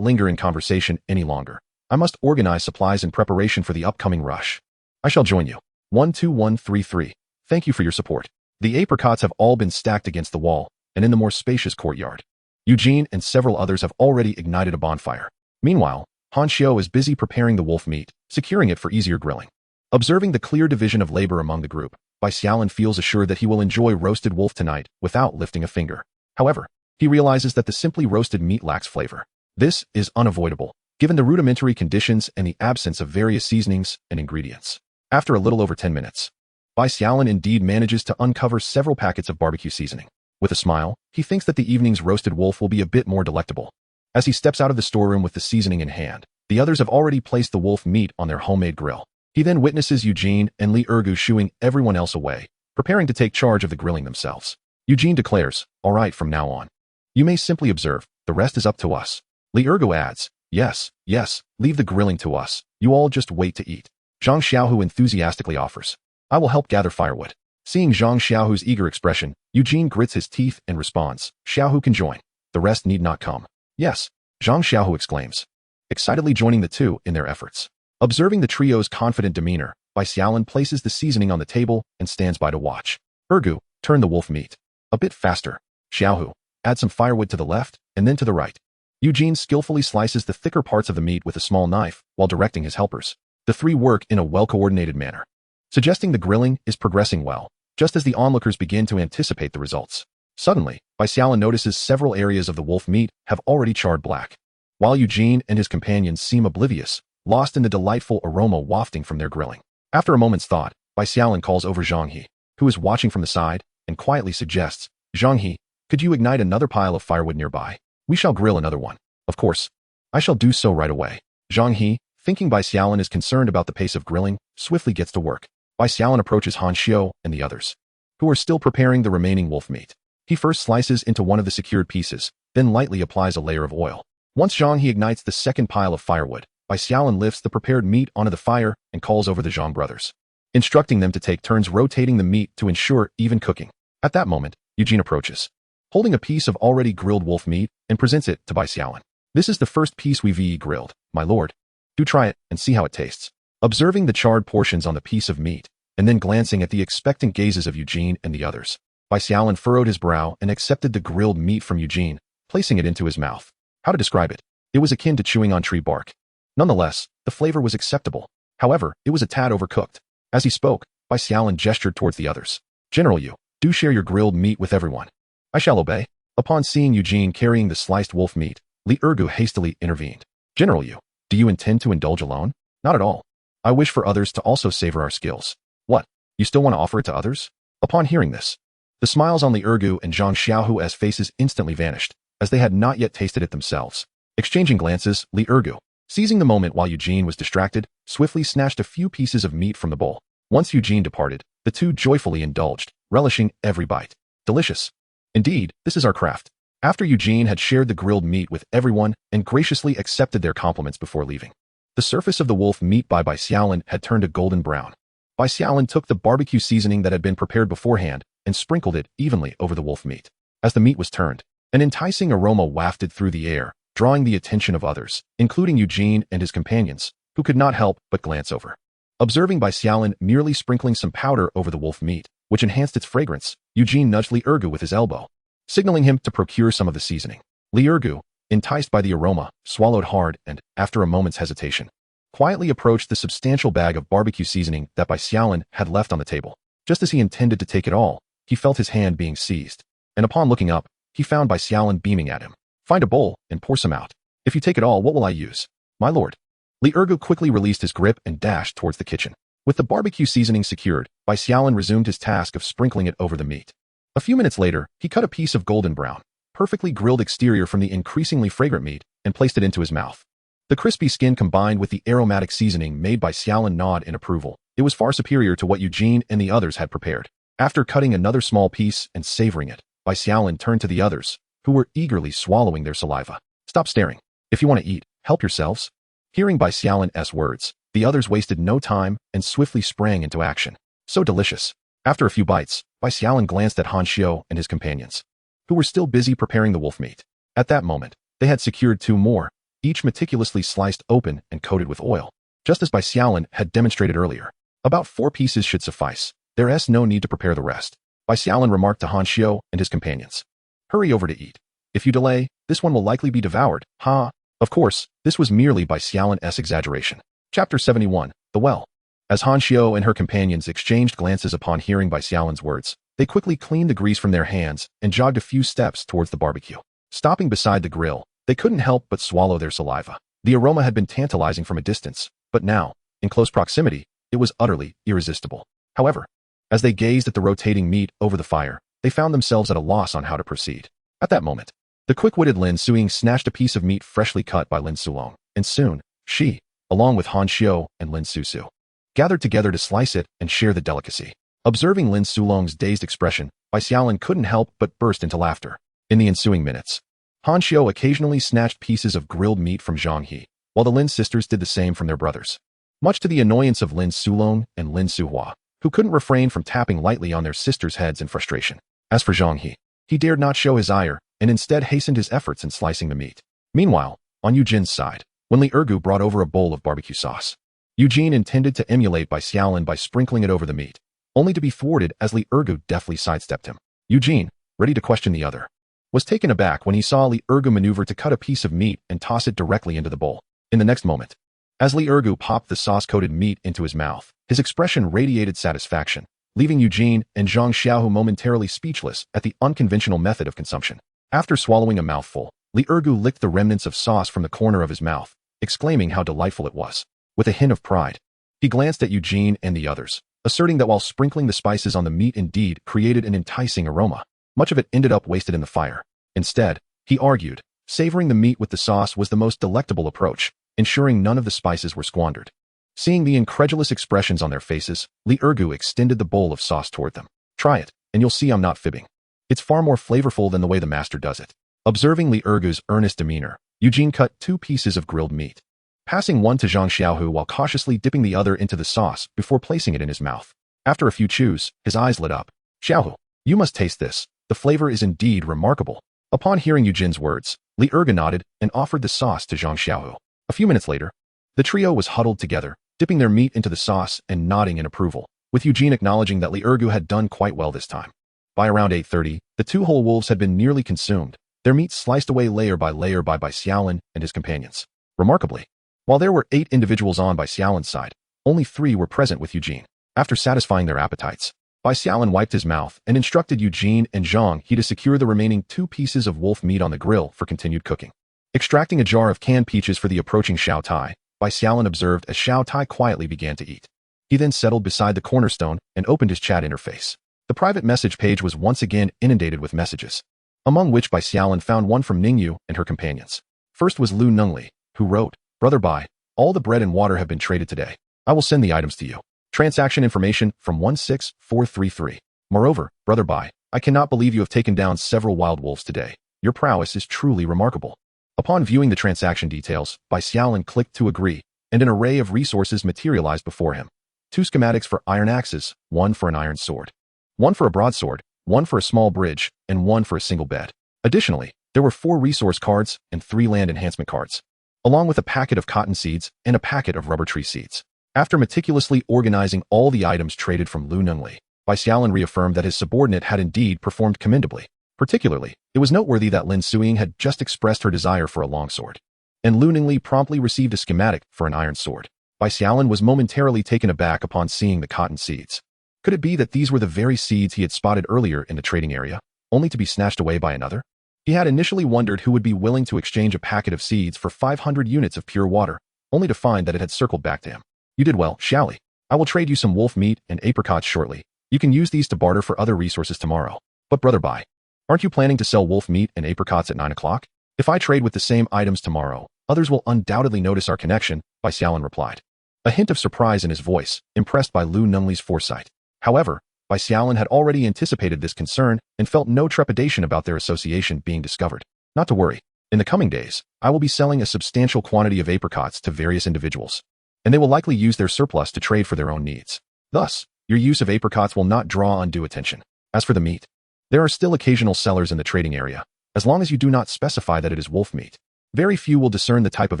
linger in conversation any longer. I must organize supplies in preparation for the upcoming rush. I shall join you. 12133. Thank you for your support. The apricots have all been stacked against the wall and in the more spacious courtyard. Eugene and several others have already ignited a bonfire. Meanwhile, Han Xiao is busy preparing the wolf meat, securing it for easier grilling. Observing the clear division of labor among the group, Bai Xiaolin feels assured that he will enjoy roasted wolf tonight without lifting a finger. However, he realizes that the simply roasted meat lacks flavor. This is unavoidable, given the rudimentary conditions and the absence of various seasonings and ingredients. After a little over 10 minutes, Bai Xiaolin indeed manages to uncover several packets of barbecue seasoning. With a smile, he thinks that the evening's roasted wolf will be a bit more delectable. As he steps out of the storeroom with the seasoning in hand, the others have already placed the wolf meat on their homemade grill. He then witnesses Eugene and Li Ergu shooing everyone else away, preparing to take charge of the grilling themselves. Eugene declares, "All right from now on. You may simply observe, the rest is up to us." Li Ergu adds, yes, leave the grilling to us. You all just wait to eat." Zhang Xiaohu enthusiastically offers, "I will help gather firewood." Seeing Zhang Xiaohu's eager expression, Eugene grits his teeth and responds, "Xiaohu can join. The rest need not come." "Yes," Zhang Xiaohu exclaims, excitedly joining the two in their efforts. Observing the trio's confident demeanor, Bai Xiaolin places the seasoning on the table and stands by to watch. Ergu, turn the wolf meat. A bit faster. Xiaohu, add some firewood to the left and then to the right. Eugene skillfully slices the thicker parts of the meat with a small knife while directing his helpers. The three work in a well-coordinated manner, suggesting the grilling is progressing well, just as the onlookers begin to anticipate the results. Suddenly, Bai Xiaolin notices several areas of the wolf meat have already charred black, while Eugene and his companions seem oblivious, lost in the delightful aroma wafting from their grilling. After a moment's thought, Bai Xiaolin calls over Zhang He, who is watching from the side, and quietly suggests, "Zhang He, could you ignite another pile of firewood nearby? We shall grill another one." "Of course. I shall do so right away." Zhang He, thinking Bai Xiaolin is concerned about the pace of grilling, swiftly gets to work. Bai Xiaolin approaches Han Xiao and the others, who are still preparing the remaining wolf meat. He first slices into one of the secured pieces, then lightly applies a layer of oil. Once Zhang He ignites the second pile of firewood, Bai Xiaolin lifts the prepared meat onto the fire and calls over the Zhang brothers, instructing them to take turns rotating the meat to ensure even cooking. At that moment, Eugene approaches, holding a piece of already grilled wolf meat, and presents it to Bai Xiaolin. "This is the first piece we've grilled, my lord. Do try it and see how it tastes." Observing the charred portions on the piece of meat, and then glancing at the expectant gazes of Eugene and the others, Bai Xiaolin furrowed his brow and accepted the grilled meat from Eugene, placing it into his mouth. How to describe it? It was akin to chewing on tree bark. Nonetheless, the flavor was acceptable. However, it was a tad overcooked. As he spoke, Bai Xiaolin gestured towards the others. General Yu, do share your grilled meat with everyone. I shall obey. Upon seeing Eugene carrying the sliced wolf meat, Li Ergu hastily intervened. General Yu, do you intend to indulge alone? Not at all. I wish for others to also savor our skills. What? You still want to offer it to others? Upon hearing this, the smiles on Li Ergu and Zhang Xiaohu's faces instantly vanished, as they had not yet tasted it themselves. Exchanging glances, Li Ergu, seizing the moment while Eugene was distracted, swiftly snatched a few pieces of meat from the bowl. Once Eugene departed, the two joyfully indulged, relishing every bite. Delicious. Indeed, this is our craft. After Eugene had shared the grilled meat with everyone and graciously accepted their compliments before leaving, the surface of the wolf meat by Bai Xiaolin had turned a golden brown. Bai Xiaolin took the barbecue seasoning that had been prepared beforehand and sprinkled it evenly over the wolf meat. As the meat was turned, an enticing aroma wafted through the air, drawing the attention of others, including Eugene and his companions, who could not help but glance over. Observing Bai Xiaolin merely sprinkling some powder over the wolf meat, which enhanced its fragrance, Eugene nudged Li Ergu with his elbow, signaling him to procure some of the seasoning. Li Ergu, enticed by the aroma, swallowed hard and, after a moment's hesitation, quietly approached the substantial bag of barbecue seasoning that Bai Xiaolin had left on the table. Just as he intended to take it all, he felt his hand being seized, and upon looking up, he found Bai Xiaolin beaming at him. Find a bowl and pour some out. If you take it all, what will I use? My lord. Li Ergu quickly released his grip and dashed towards the kitchen. With the barbecue seasoning secured, Bai Xiaolin resumed his task of sprinkling it over the meat. A few minutes later, he cut a piece of golden brown, perfectly grilled exterior from the increasingly fragrant meat and placed it into his mouth. The crispy skin combined with the aromatic seasoning made Bai Xiaolin nod in approval. It was far superior to what Eugene and the others had prepared. After cutting another small piece and savoring it, Bai Xiaolin turned to the others, who were eagerly swallowing their saliva. Stop staring. If you want to eat, help yourselves. Hearing Bai Xiaolin's words, the others wasted no time and swiftly sprang into action. So delicious. After a few bites, Bai Xiaolin glanced at Han Xiu and his companions, who were still busy preparing the wolf meat. At that moment, they had secured two more, each meticulously sliced open and coated with oil, just as Bai Xiaolin had demonstrated earlier. About 4 pieces should suffice. There's no need to prepare the rest. Bai Xiaolin remarked to Han Xiu and his companions. Hurry over to eat. If you delay, this one will likely be devoured. Ha! Of course, this was merely Bai Xiaolin's exaggeration. Chapter 71, The Well. As Han Xiu and her companions exchanged glances upon hearing Bai Xiaolin's words, they quickly cleaned the grease from their hands and jogged a few steps towards the barbecue. Stopping beside the grill, they couldn't help but swallow their saliva. The aroma had been tantalizing from a distance, but now, in close proximity, it was utterly irresistible. However, as they gazed at the rotating meat over the fire, they found themselves at a loss on how to proceed. At that moment, the quick-witted Lin Suing snatched a piece of meat freshly cut by Lin Sulong, and soon, she, along with Han Xiu and Lin Susu, gathered together to slice it and share the delicacy. Observing Lin Sulong's dazed expression, Bai Xiaolin couldn't help but burst into laughter. In the ensuing minutes, Han Xiu occasionally snatched pieces of grilled meat from Zhang He, while the Lin sisters did the same from their brothers. Much to the annoyance of Lin Sulong and Lin Suhua, who couldn't refrain from tapping lightly on their sisters' heads in frustration. As for Zhang He dared not show his ire and instead hastened his efforts in slicing the meat. Meanwhile, on Eugene's side, when Li Ergu brought over a bowl of barbecue sauce, Eugene intended to emulate Bai Xiaolin by sprinkling it over the meat, only to be thwarted as Li Ergu deftly sidestepped him. Eugene, ready to question the other, was taken aback when he saw Li Ergu maneuver to cut a piece of meat and toss it directly into the bowl. In the next moment, as Li Ergu popped the sauce-coated meat into his mouth, his expression radiated satisfaction, leaving Eugene and Zhang Xiaohu momentarily speechless at the unconventional method of consumption. After swallowing a mouthful, Li Ergu licked the remnants of sauce from the corner of his mouth, exclaiming how delightful it was. With a hint of pride, he glanced at Eugene and the others, asserting that while sprinkling the spices on the meat indeed created an enticing aroma, much of it ended up wasted in the fire. Instead, he argued, savoring the meat with the sauce was the most delectable approach, ensuring none of the spices were squandered. Seeing the incredulous expressions on their faces, Li Ergu extended the bowl of sauce toward them. Try it, and you'll see I'm not fibbing. It's far more flavorful than the way the master does it. Observing Li Ergu's earnest demeanor, Eugene cut 2 pieces of grilled meat, passing one to Zhang Xiaohu while cautiously dipping the other into the sauce before placing it in his mouth. After a few chews, his eyes lit up. Xiaohu, you must taste this. The flavor is indeed remarkable. Upon hearing Eugene's words, Li Ergu nodded and offered the sauce to Zhang Xiaohu. A few minutes later, the trio was huddled together, dipping their meat into the sauce and nodding in approval, with Eugene acknowledging that Li Ergu had done quite well this time. By around 8:30, the 2 whole wolves had been nearly consumed, their meat sliced away layer by Bai Xiaolin and his companions. Remarkably, While there were 8 individuals on Bai Xiaolin's side, only 3 were present with Eugene. After satisfying their appetites, Bai Xiaolin wiped his mouth and instructed Eugene and Zhang He to secure the remaining 2 pieces of wolf meat on the grill for continued cooking. Extracting a jar of canned peaches for the approaching Xiao Tai, Bai Xiaolin observed as Xiao Tai quietly began to eat. He then settled beside the cornerstone and opened his chat interface. The private message page was once again inundated with messages, among which Bai Xiaolin found one from Ningyu and her companions. First was Lu Nengli, who wrote, "Brother Bai, all the bread and water have been traded today. I will send the items to you. Transaction information from 16433. Moreover, Brother Bai, I cannot believe you have taken down several wild wolves today. Your prowess is truly remarkable." Upon viewing the transaction details, Bai Xiaolin clicked to agree, and an array of resources materialized before him. 2 schematics for iron axes, 1 for an iron sword, 1 for a broadsword, 1 for a small bridge, and 1 for a single bed. Additionally, there were 4 resource cards and 3 land enhancement cards, along with a packet of cotton seeds and a packet of rubber tree seeds. After meticulously organizing all the items traded from Lu Nengli, Bai Xiaolin reaffirmed that his subordinate had indeed performed commendably. Particularly, it was noteworthy that Lin Suying had just expressed her desire for a longsword, and Lu Nengli promptly received a schematic for an iron sword. Bai Xiaolin was momentarily taken aback upon seeing the cotton seeds. Could it be that these were the very seeds he had spotted earlier in the trading area, only to be snatched away by another? He had initially wondered who would be willing to exchange a packet of seeds for 500 units of pure water, only to find that it had circled back to him. "You did well, Xiaoli. I will trade you some wolf meat and apricots shortly. You can use these to barter for other resources tomorrow. But Brother Bai, aren't you planning to sell wolf meat and apricots at 9 o'clock? If I trade with the same items tomorrow, others will undoubtedly notice our connection," Bai Xiaolin replied, a hint of surprise in his voice, impressed by Lu Nengli's foresight. However, Bai Xiaolin had already anticipated this concern and felt no trepidation about their association being discovered. "Not to worry. In the coming days, I will be selling a substantial quantity of apricots to various individuals, and they will likely use their surplus to trade for their own needs. Thus, your use of apricots will not draw undue attention. As for the meat, there are still occasional sellers in the trading area, as long as you do not specify that it is wolf meat. Very few will discern the type of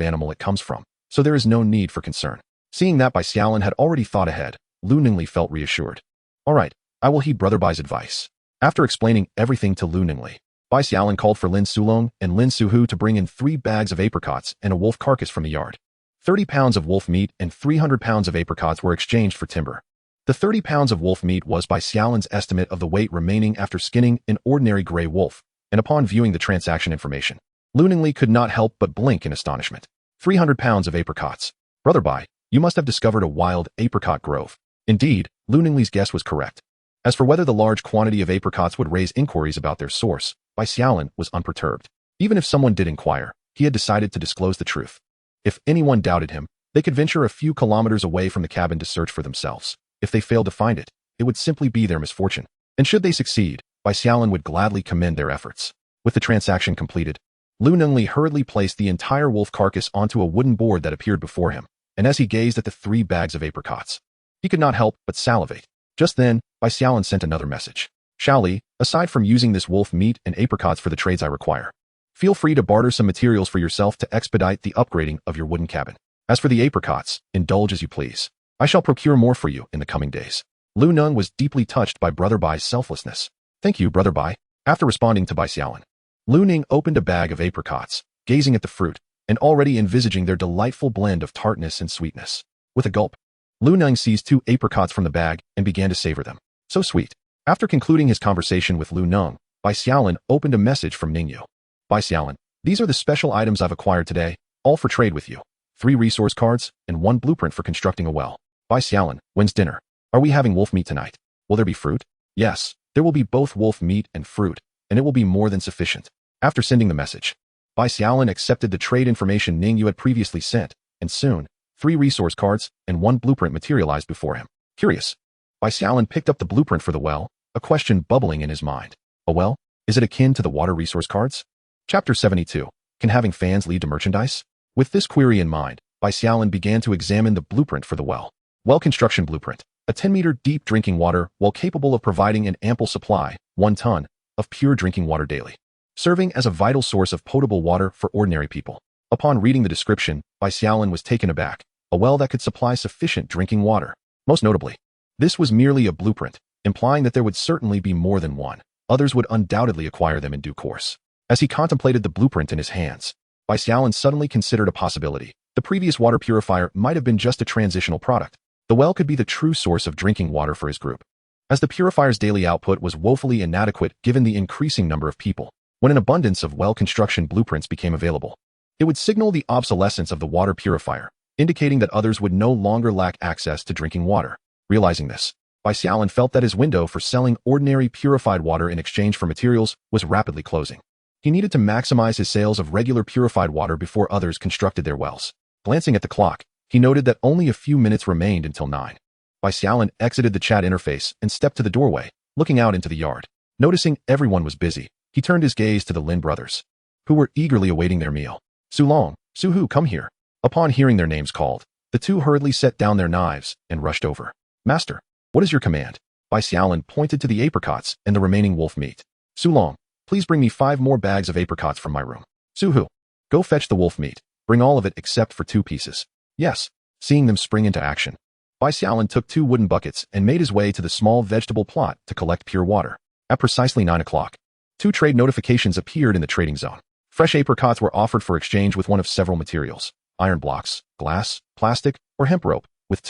animal it comes from, so there is no need for concern." Seeing that Bai Xiaolin had already thought ahead, Lu Nengli felt reassured. "All right, I will heed Brother Bai's advice." After explaining everything to Lu Nengli, Bai Xiaolin called for Lin Sulong and Lin Suhu to bring in 3 bags of apricots and a wolf carcass from the yard. 30 pounds of wolf meat and 300 pounds of apricots were exchanged for timber. The 30 pounds of wolf meat was Bai Xiaolin's estimate of the weight remaining after skinning an ordinary gray wolf, and upon viewing the transaction information, Lu Nengli could not help but blink in astonishment. 300 pounds of apricots. Brother Bai, you must have discovered a wild apricot grove. Indeed, Lu Nengli's guess was correct. As for whether the large quantity of apricots would raise inquiries about their source, Bai Xiaolin was unperturbed. Even if someone did inquire, he had decided to disclose the truth. If anyone doubted him, they could venture a few kilometers away from the cabin to search for themselves. If they failed to find it, it would simply be their misfortune. And should they succeed, Bai Xiaolin would gladly commend their efforts. With the transaction completed, Lu Nengli hurriedly placed the entire wolf carcass onto a wooden board that appeared before him, and as he gazed at the 3 bags of apricots, he could not help but salivate. Just then, Bai Xiaolin sent another message. "Xiaoli, aside from using this wolf meat and apricots for the trades I require, feel free to barter some materials for yourself to expedite the upgrading of your wooden cabin. As for the apricots, indulge as you please. I shall procure more for you in the coming days." Lu Neng was deeply touched by Brother Bai's selflessness. "Thank you, Brother Bai." After responding to Bai Xiaolin, Lu Neng opened a bag of apricots, gazing at the fruit, and already envisaging their delightful blend of tartness and sweetness. With a gulp, Lu Neng seized 2 apricots from the bag and began to savor them. So sweet. After concluding his conversation with Lu Neng, Bai Xiaolin opened a message from Ningyu. "Bai Xiaolin, these are the special items I've acquired today, all for trade with you. 3 resource cards and 1 blueprint for constructing a well. Bai Xiaolin, when's dinner? Are we having wolf meat tonight? Will there be fruit?" "Yes, there will be both wolf meat and fruit, and it will be more than sufficient." After sending the message, Bai Xiaolin accepted the trade information Ningyu had previously sent, and soon, 3 resource cards and 1 blueprint materialized before him. Curious, Bai Xiaolin picked up the blueprint for the well, a question bubbling in his mind. A well? Is it akin to the water resource cards? Chapter 72. Can having fans lead to merchandise? With this query in mind, Bai Xiaolin began to examine the blueprint for the well. Well construction blueprint. A 10-meter deep drinking water well capable of providing an ample supply, 1 ton, of pure drinking water daily, serving as a vital source of potable water for ordinary people. Upon reading the description, Bai Xiaolin was taken aback. A well that could supply sufficient drinking water. Most notably, this was merely a blueprint, implying that there would certainly be more than one. Others would undoubtedly acquire them in due course. As he contemplated the blueprint in his hands, Bai Xiaolin suddenly considered a possibility. The previous water purifier might have been just a transitional product. The well could be the true source of drinking water for his group. As the purifier's daily output was woefully inadequate given the increasing number of people, when an abundance of well construction blueprints became available, it would signal the obsolescence of the water purifier, indicating that others would no longer lack access to drinking water. Realizing this, Bai Xiaolin felt that his window for selling ordinary purified water in exchange for materials was rapidly closing. He needed to maximize his sales of regular purified water before others constructed their wells. Glancing at the clock, he noted that only a few minutes remained until 9. Bai Xiaolin exited the chat interface and stepped to the doorway, looking out into the yard. Noticing everyone was busy, he turned his gaze to the Lin brothers, who were eagerly awaiting their meal. Su Long, Su Hu, come here. Upon hearing their names called, the two hurriedly set down their knives and rushed over. Master, what is your command? Bai Xiaolin pointed to the apricots and the remaining wolf meat. Su Long, please bring me 5 more bags of apricots from my room. Su Hu, go fetch the wolf meat. Bring all of it except for 2 pieces. Yes. Seeing them spring into action, Bai Xiaolin took 2 wooden buckets and made his way to the small vegetable plot to collect pure water. At precisely 9 o'clock, 2 trade notifications appeared in the trading zone. Fresh apricots were offered for exchange with one of several materials: iron blocks, glass, plastic, or hemp rope, with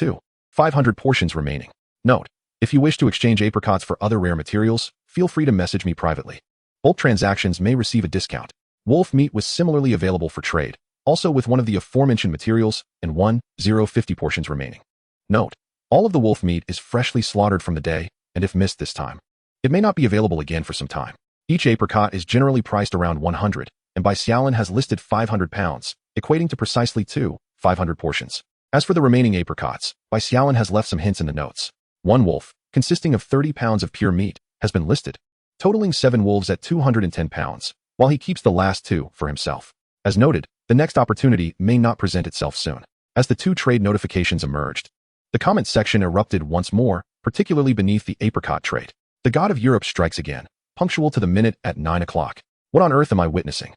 500 portions remaining. Note: if you wish to exchange apricots for other rare materials, feel free to message me privately. Bulk transactions may receive a discount. Wolf meat was similarly available for trade, also with one of the aforementioned materials, and 50 portions remaining. Note: all of the wolf meat is freshly slaughtered from the day, and if missed this time, it may not be available again for some time. Each apricot is generally priced around 100, and Bai Xiaolin has listed 500 pounds, equating to precisely 500 portions. As for the remaining apricots, Bai Xiaolin has left some hints in the notes. 1 wolf, consisting of 30 pounds of pure meat, has been listed, totaling 7 wolves at 210 pounds, while he keeps the last 2 for himself. As noted, the next opportunity may not present itself soon. As the 2 trade notifications emerged, the comment section erupted once more, particularly beneath the apricot trade. The god of Europe strikes again, punctual to the minute at 9 o'clock. What on earth am I witnessing?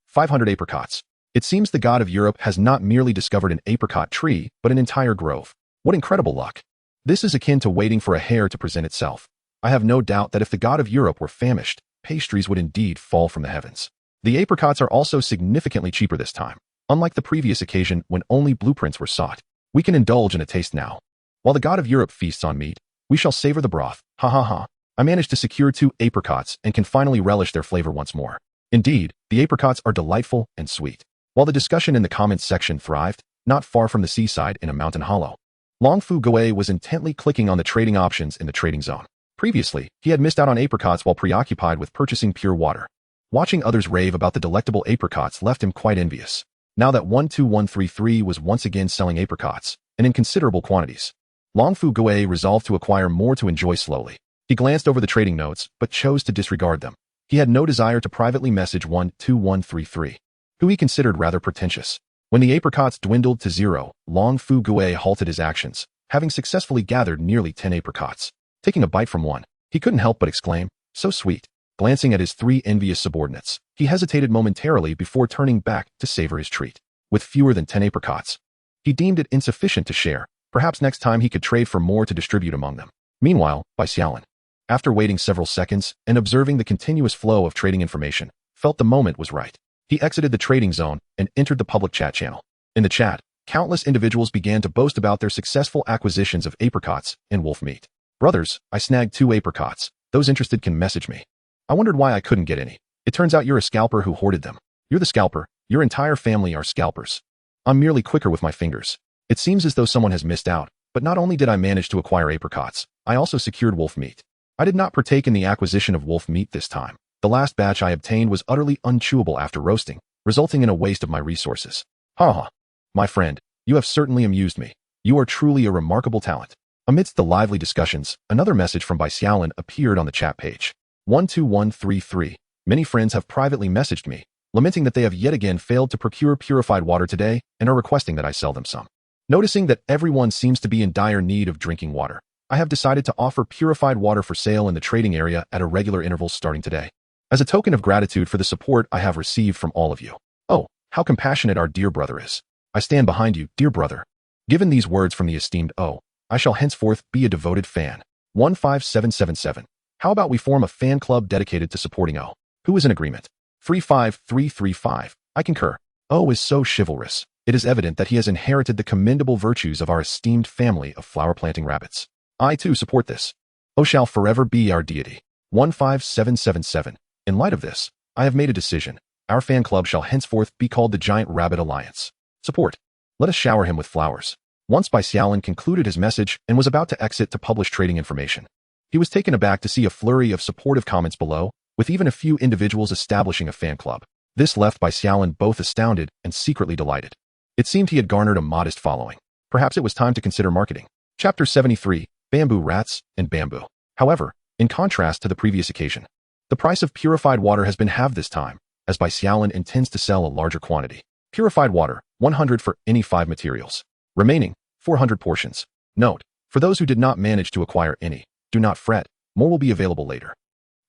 500 apricots. It seems the god of Europe has not merely discovered an apricot tree, but an entire grove. What incredible luck. This is akin to waiting for a hare to present itself. I have no doubt that if the god of Europe were famished, pastries would indeed fall from the heavens. The apricots are also significantly cheaper this time. Unlike the previous occasion when only blueprints were sought, we can indulge in a taste now. While the god of Europe feasts on meat, we shall savor the broth. Ha ha ha. I managed to secure 2 apricots and can finally relish their flavor once more. Indeed, the apricots are delightful and sweet. While the discussion in the comments section thrived, not far from the seaside in a mountain hollow, Long Fu Goe was intently clicking on the trading options in the trading zone. Previously, he had missed out on apricots while preoccupied with purchasing pure water. Watching others rave about the delectable apricots left him quite envious. Now that 12133 was once again selling apricots, and in considerable quantities, Long Fu Goe resolved to acquire more to enjoy slowly. He glanced over the trading notes, but chose to disregard them. He had no desire to privately message 12133, who he considered rather pretentious. When the apricots dwindled to 0, Long Fu Goe halted his actions, having successfully gathered nearly 10 apricots. Taking a bite from one, he couldn't help but exclaim, "So sweet." Glancing at his 3 envious subordinates, he hesitated momentarily before turning back to savor his treat. With fewer than 10 apricots, he deemed it insufficient to share. Perhaps next time he could trade for more to distribute among them. Meanwhile, Bai Xiaolin, after waiting several seconds and observing the continuous flow of trading information, felt the moment was right. He exited the trading zone and entered the public chat channel. In the chat, countless individuals began to boast about their successful acquisitions of apricots and wolf meat. "Brothers, I snagged 2 apricots. Those interested can message me. I wondered why I couldn't get any. It turns out you're a scalper who hoarded them. You're the scalper. Your entire family are scalpers. I'm merely quicker with my fingers. It seems as though someone has missed out, but not only did I manage to acquire apricots, I also secured wolf meat. I did not partake in the acquisition of wolf meat this time. The last batch I obtained was utterly unchewable after roasting, resulting in a waste of my resources. Ha ha. My friend, you have certainly amused me. You are truly a remarkable talent." Amidst the lively discussions, another message from Bai Xiaolin appeared on the chat page. 12133. Many friends have privately messaged me, lamenting that they have yet again failed to procure purified water today and are requesting that I sell them some. Noticing that everyone seems to be in dire need of drinking water, I have decided to offer purified water for sale in the trading area at irregular intervals starting today, as a token of gratitude for the support I have received from all of you. Oh, how compassionate our dear brother is. I stand behind you, dear brother. Given these words from the esteemed O, I shall henceforth be a devoted fan. 15777. How about we form a fan club dedicated to supporting O? Who is in agreement? 35335. I concur. O is so chivalrous. it is evident that he has inherited the commendable virtues of our esteemed family of flower-planting rabbits. I too support this. O shall forever be our deity. 15777. In light of this, I have made a decision. Our fan club shall henceforth be called the Giant Rabbit Alliance. Support. Let us shower him with flowers. Once Bai Xiaolin concluded his message and was about to exit to publish trading information, he was taken aback to see a flurry of supportive comments below, with even a few individuals establishing a fan club. This left Bai Xiaolin both astounded and secretly delighted. It seemed he had garnered a modest following. Perhaps it was time to consider marketing. Chapter 73, Bamboo Rats and Bamboo. However, in contrast to the previous occasion, the price of purified water has been halved this time, as Bai Xiaolin intends to sell a larger quantity. Purified water, 100 for any 5 materials. Remaining, 400 portions. Note, for those who did not manage to acquire any, do not fret, more will be available later.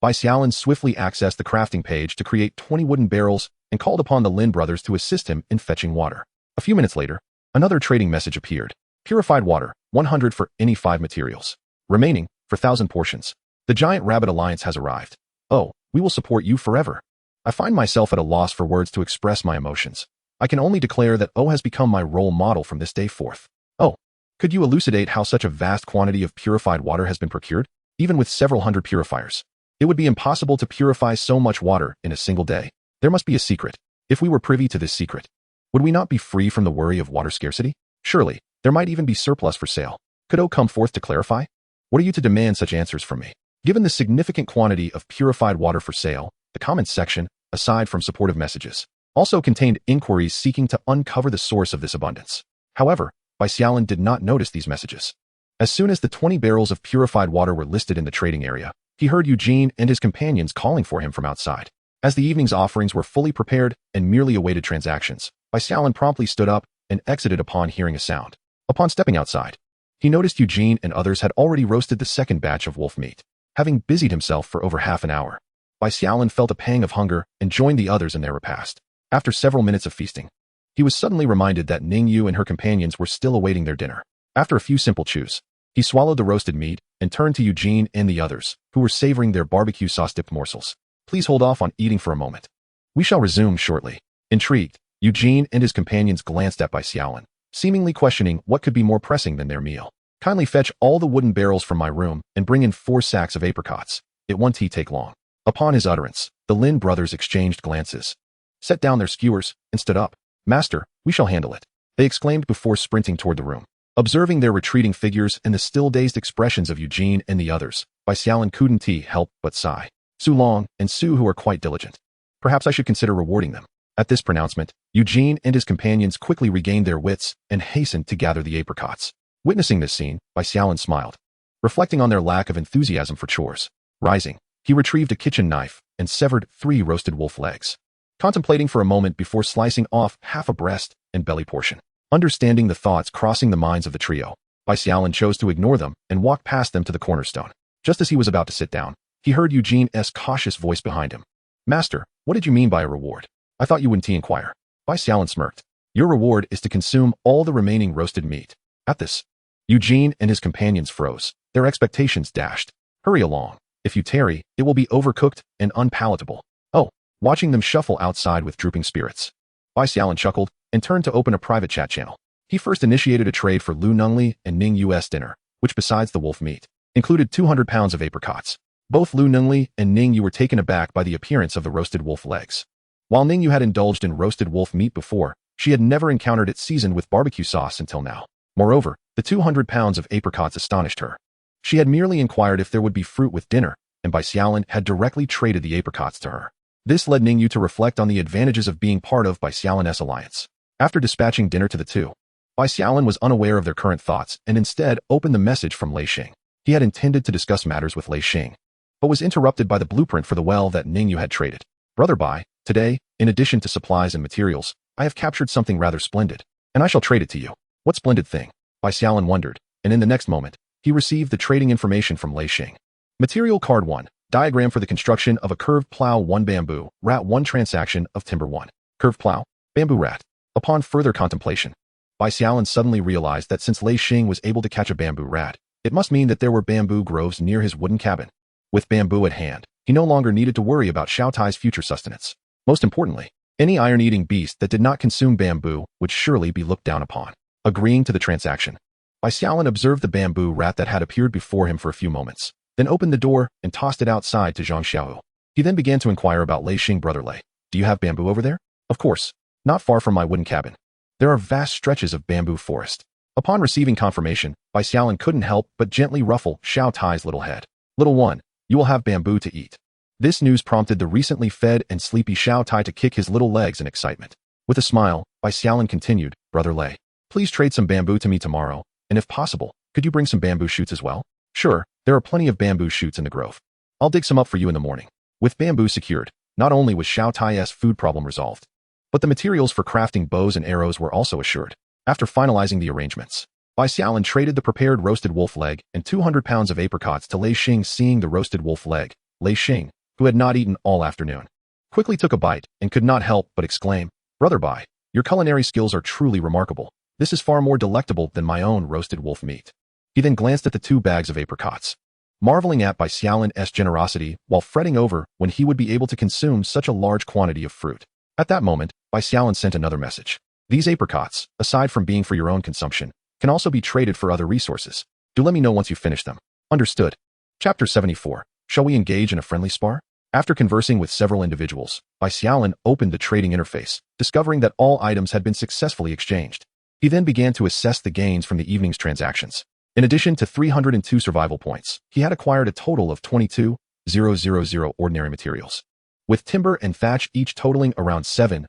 Bai Xiaolin swiftly accessed the crafting page to create 20 wooden barrels and called upon the Lin brothers to assist him in fetching water. A few minutes later, another trading message appeared. Purified water, 100 for any 5 materials. Remaining, for 1,000 portions. The Giant Rabbit Alliance has arrived. Oh, we will support you forever. I find myself at a loss for words to express my emotions. I can only declare that O has become my role model from this day forth. Oh, could you elucidate how such a vast quantity of purified water has been procured? Even with several hundred purifiers, it would be impossible to purify so much water in a single day. There must be a secret. If we were privy to this secret, would we not be free from the worry of water scarcity? Surely, there might even be surplus for sale. Could O come forth to clarify? What are you to demand such answers from me? Given the significant quantity of purified water for sale, the comments section, aside from supportive messages, also contained inquiries seeking to uncover the source of this abundance. However, Bai Xiaolin did not notice these messages. As soon as the 20 barrels of purified water were listed in the trading area, he heard Eugene and his companions calling for him from outside. As the evening's offerings were fully prepared and merely awaited transactions, Bai Xiaolin promptly stood up and exited upon hearing a sound. Upon stepping outside, he noticed Eugene and others had already roasted the second batch of wolf meat. Having busied himself for over half an hour, Bai Xiaolin felt a pang of hunger and joined the others in their repast. After several minutes of feasting, he was suddenly reminded that Ning Yu and her companions were still awaiting their dinner. After a few simple chews, he swallowed the roasted meat and turned to Eugene and the others, who were savoring their barbecue sauce-dipped morsels. Please hold off on eating for a moment. We shall resume shortly. Intrigued, Eugene and his companions glanced at Bai Xiaolin, seemingly questioning what could be more pressing than their meal. Kindly fetch all the wooden barrels from my room and bring in 4 sacks of apricots. It won't take long. Upon his utterance, the Lin brothers exchanged glances, set down their skewers, and stood up. Master, we shall handle it, they exclaimed before sprinting toward the room. Observing their retreating figures and the still dazed expressions of Eugene and the others, Bai Xiaolin couldn't help but sigh. Su Long and Su Hu are quite diligent. Perhaps I should consider rewarding them. At this pronouncement, Eugene and his companions quickly regained their wits and hastened to gather the apricots. Witnessing this scene, Bai Xiaolin smiled, reflecting on their lack of enthusiasm for chores. Rising, he retrieved a kitchen knife and severed 3 roasted wolf legs, contemplating for a moment before slicing off half a breast and belly portion. Understanding the thoughts crossing the minds of the trio, Bai Xiaolin chose to ignore them and walk past them to the cornerstone. Just as he was about to sit down, he heard Eugene's cautious voice behind him. Master, what did you mean by a reward? I thought you wouldn't inquire. Bai Xiaolin smirked. Your reward is to consume all the remaining roasted meat. At this, Eugene and his companions froze, their expectations dashed. Hurry along. If you tarry, it will be overcooked and unpalatable. Oh, watching them shuffle outside with drooping spirits, Bai Xiaolin chuckled and turned to open a private chat channel. He first initiated a trade for Lu Nengli and Ning Yu's dinner, which besides the wolf meat, included 200 pounds of apricots. Both Lu Nengli and Ning Yu were taken aback by the appearance of the roasted wolf legs. While Ning Yu had indulged in roasted wolf meat before, she had never encountered it seasoned with barbecue sauce until now. Moreover, the 200 pounds of apricots astonished her. She had merely inquired if there would be fruit with dinner, and Bai Xiaolin had directly traded the apricots to her. This led Ning Yu to reflect on the advantages of being part of Bai Xiaolin's alliance. After dispatching dinner to the two, Bai Xiaolin was unaware of their current thoughts and instead opened the message from Lei Xing. He had intended to discuss matters with Lei Xing, but was interrupted by the blueprint for the well that Ning Yu had traded. Brother Bai, today, in addition to supplies and materials, I have captured something rather splendid, and I shall trade it to you. What splendid thing? Bai Xiaolin wondered, and in the next moment, he received the trading information from Lei Xing. Material Card 1. Diagram for the construction of a curved plow 1 bamboo, rat 1 transaction of timber 1. Curved plow, bamboo rat. Upon further contemplation, Bai Xiaolin suddenly realized that since Lei Xing was able to catch a bamboo rat, it must mean that there were bamboo groves near his wooden cabin. With bamboo at hand, he no longer needed to worry about Xiao Tai's future sustenance. Most importantly, Any iron-eating beast that did not consume bamboo would surely be looked down upon. Agreeing to the transaction, Bai Xiaolin observed the bamboo rat that had appeared before him for a few moments, then opened the door and tossed it outside to Zhang Xiao. He then began to inquire about Lei Xing. Brother Lei, do you have bamboo over there? Of course, not far from my wooden cabin. There are vast stretches of bamboo forest. Upon receiving confirmation, Bai Xiaolin couldn't help but gently ruffle Xiao Tai's little head. Little one, you will have bamboo to eat. This news prompted the recently fed and sleepy Xiao Tai to kick his little legs in excitement. With a smile, Bai Xiaolin continued, Brother Lei, please trade some bamboo to me tomorrow, and if possible, could you bring some bamboo shoots as well? Sure, there are plenty of bamboo shoots in the grove. I'll dig some up for you in the morning. With bamboo secured, not only was Xiao Tai's food problem resolved, but the materials for crafting bows and arrows were also assured. After finalizing the arrangements, Bai Xiaolin traded the prepared roasted wolf leg and 200 pounds of apricots to Lei Xing. Seeing the roasted wolf leg, Lei Xing, who had not eaten all afternoon, quickly took a bite and could not help but exclaim, Brother Bai, your culinary skills are truly remarkable. This is far more delectable than my own roasted wolf meat. He then glanced at the 2 bags of apricots, marveling at Bai Xiaolin's generosity while fretting over when he would be able to consume such a large quantity of fruit. At that moment, Bai Xiaolin sent another message. These apricots, aside from being for your own consumption, can also be traded for other resources. Do let me know once you finish them. Understood. Chapter 74. Shall we engage in a friendly spar? After conversing with several individuals, Bai Xiaolin opened the trading interface, discovering that all items had been successfully exchanged. He then began to assess the gains from the evening's transactions. In addition to 302 survival points, he had acquired a total of 22,000 ordinary materials, with timber and thatch each totaling around 7,000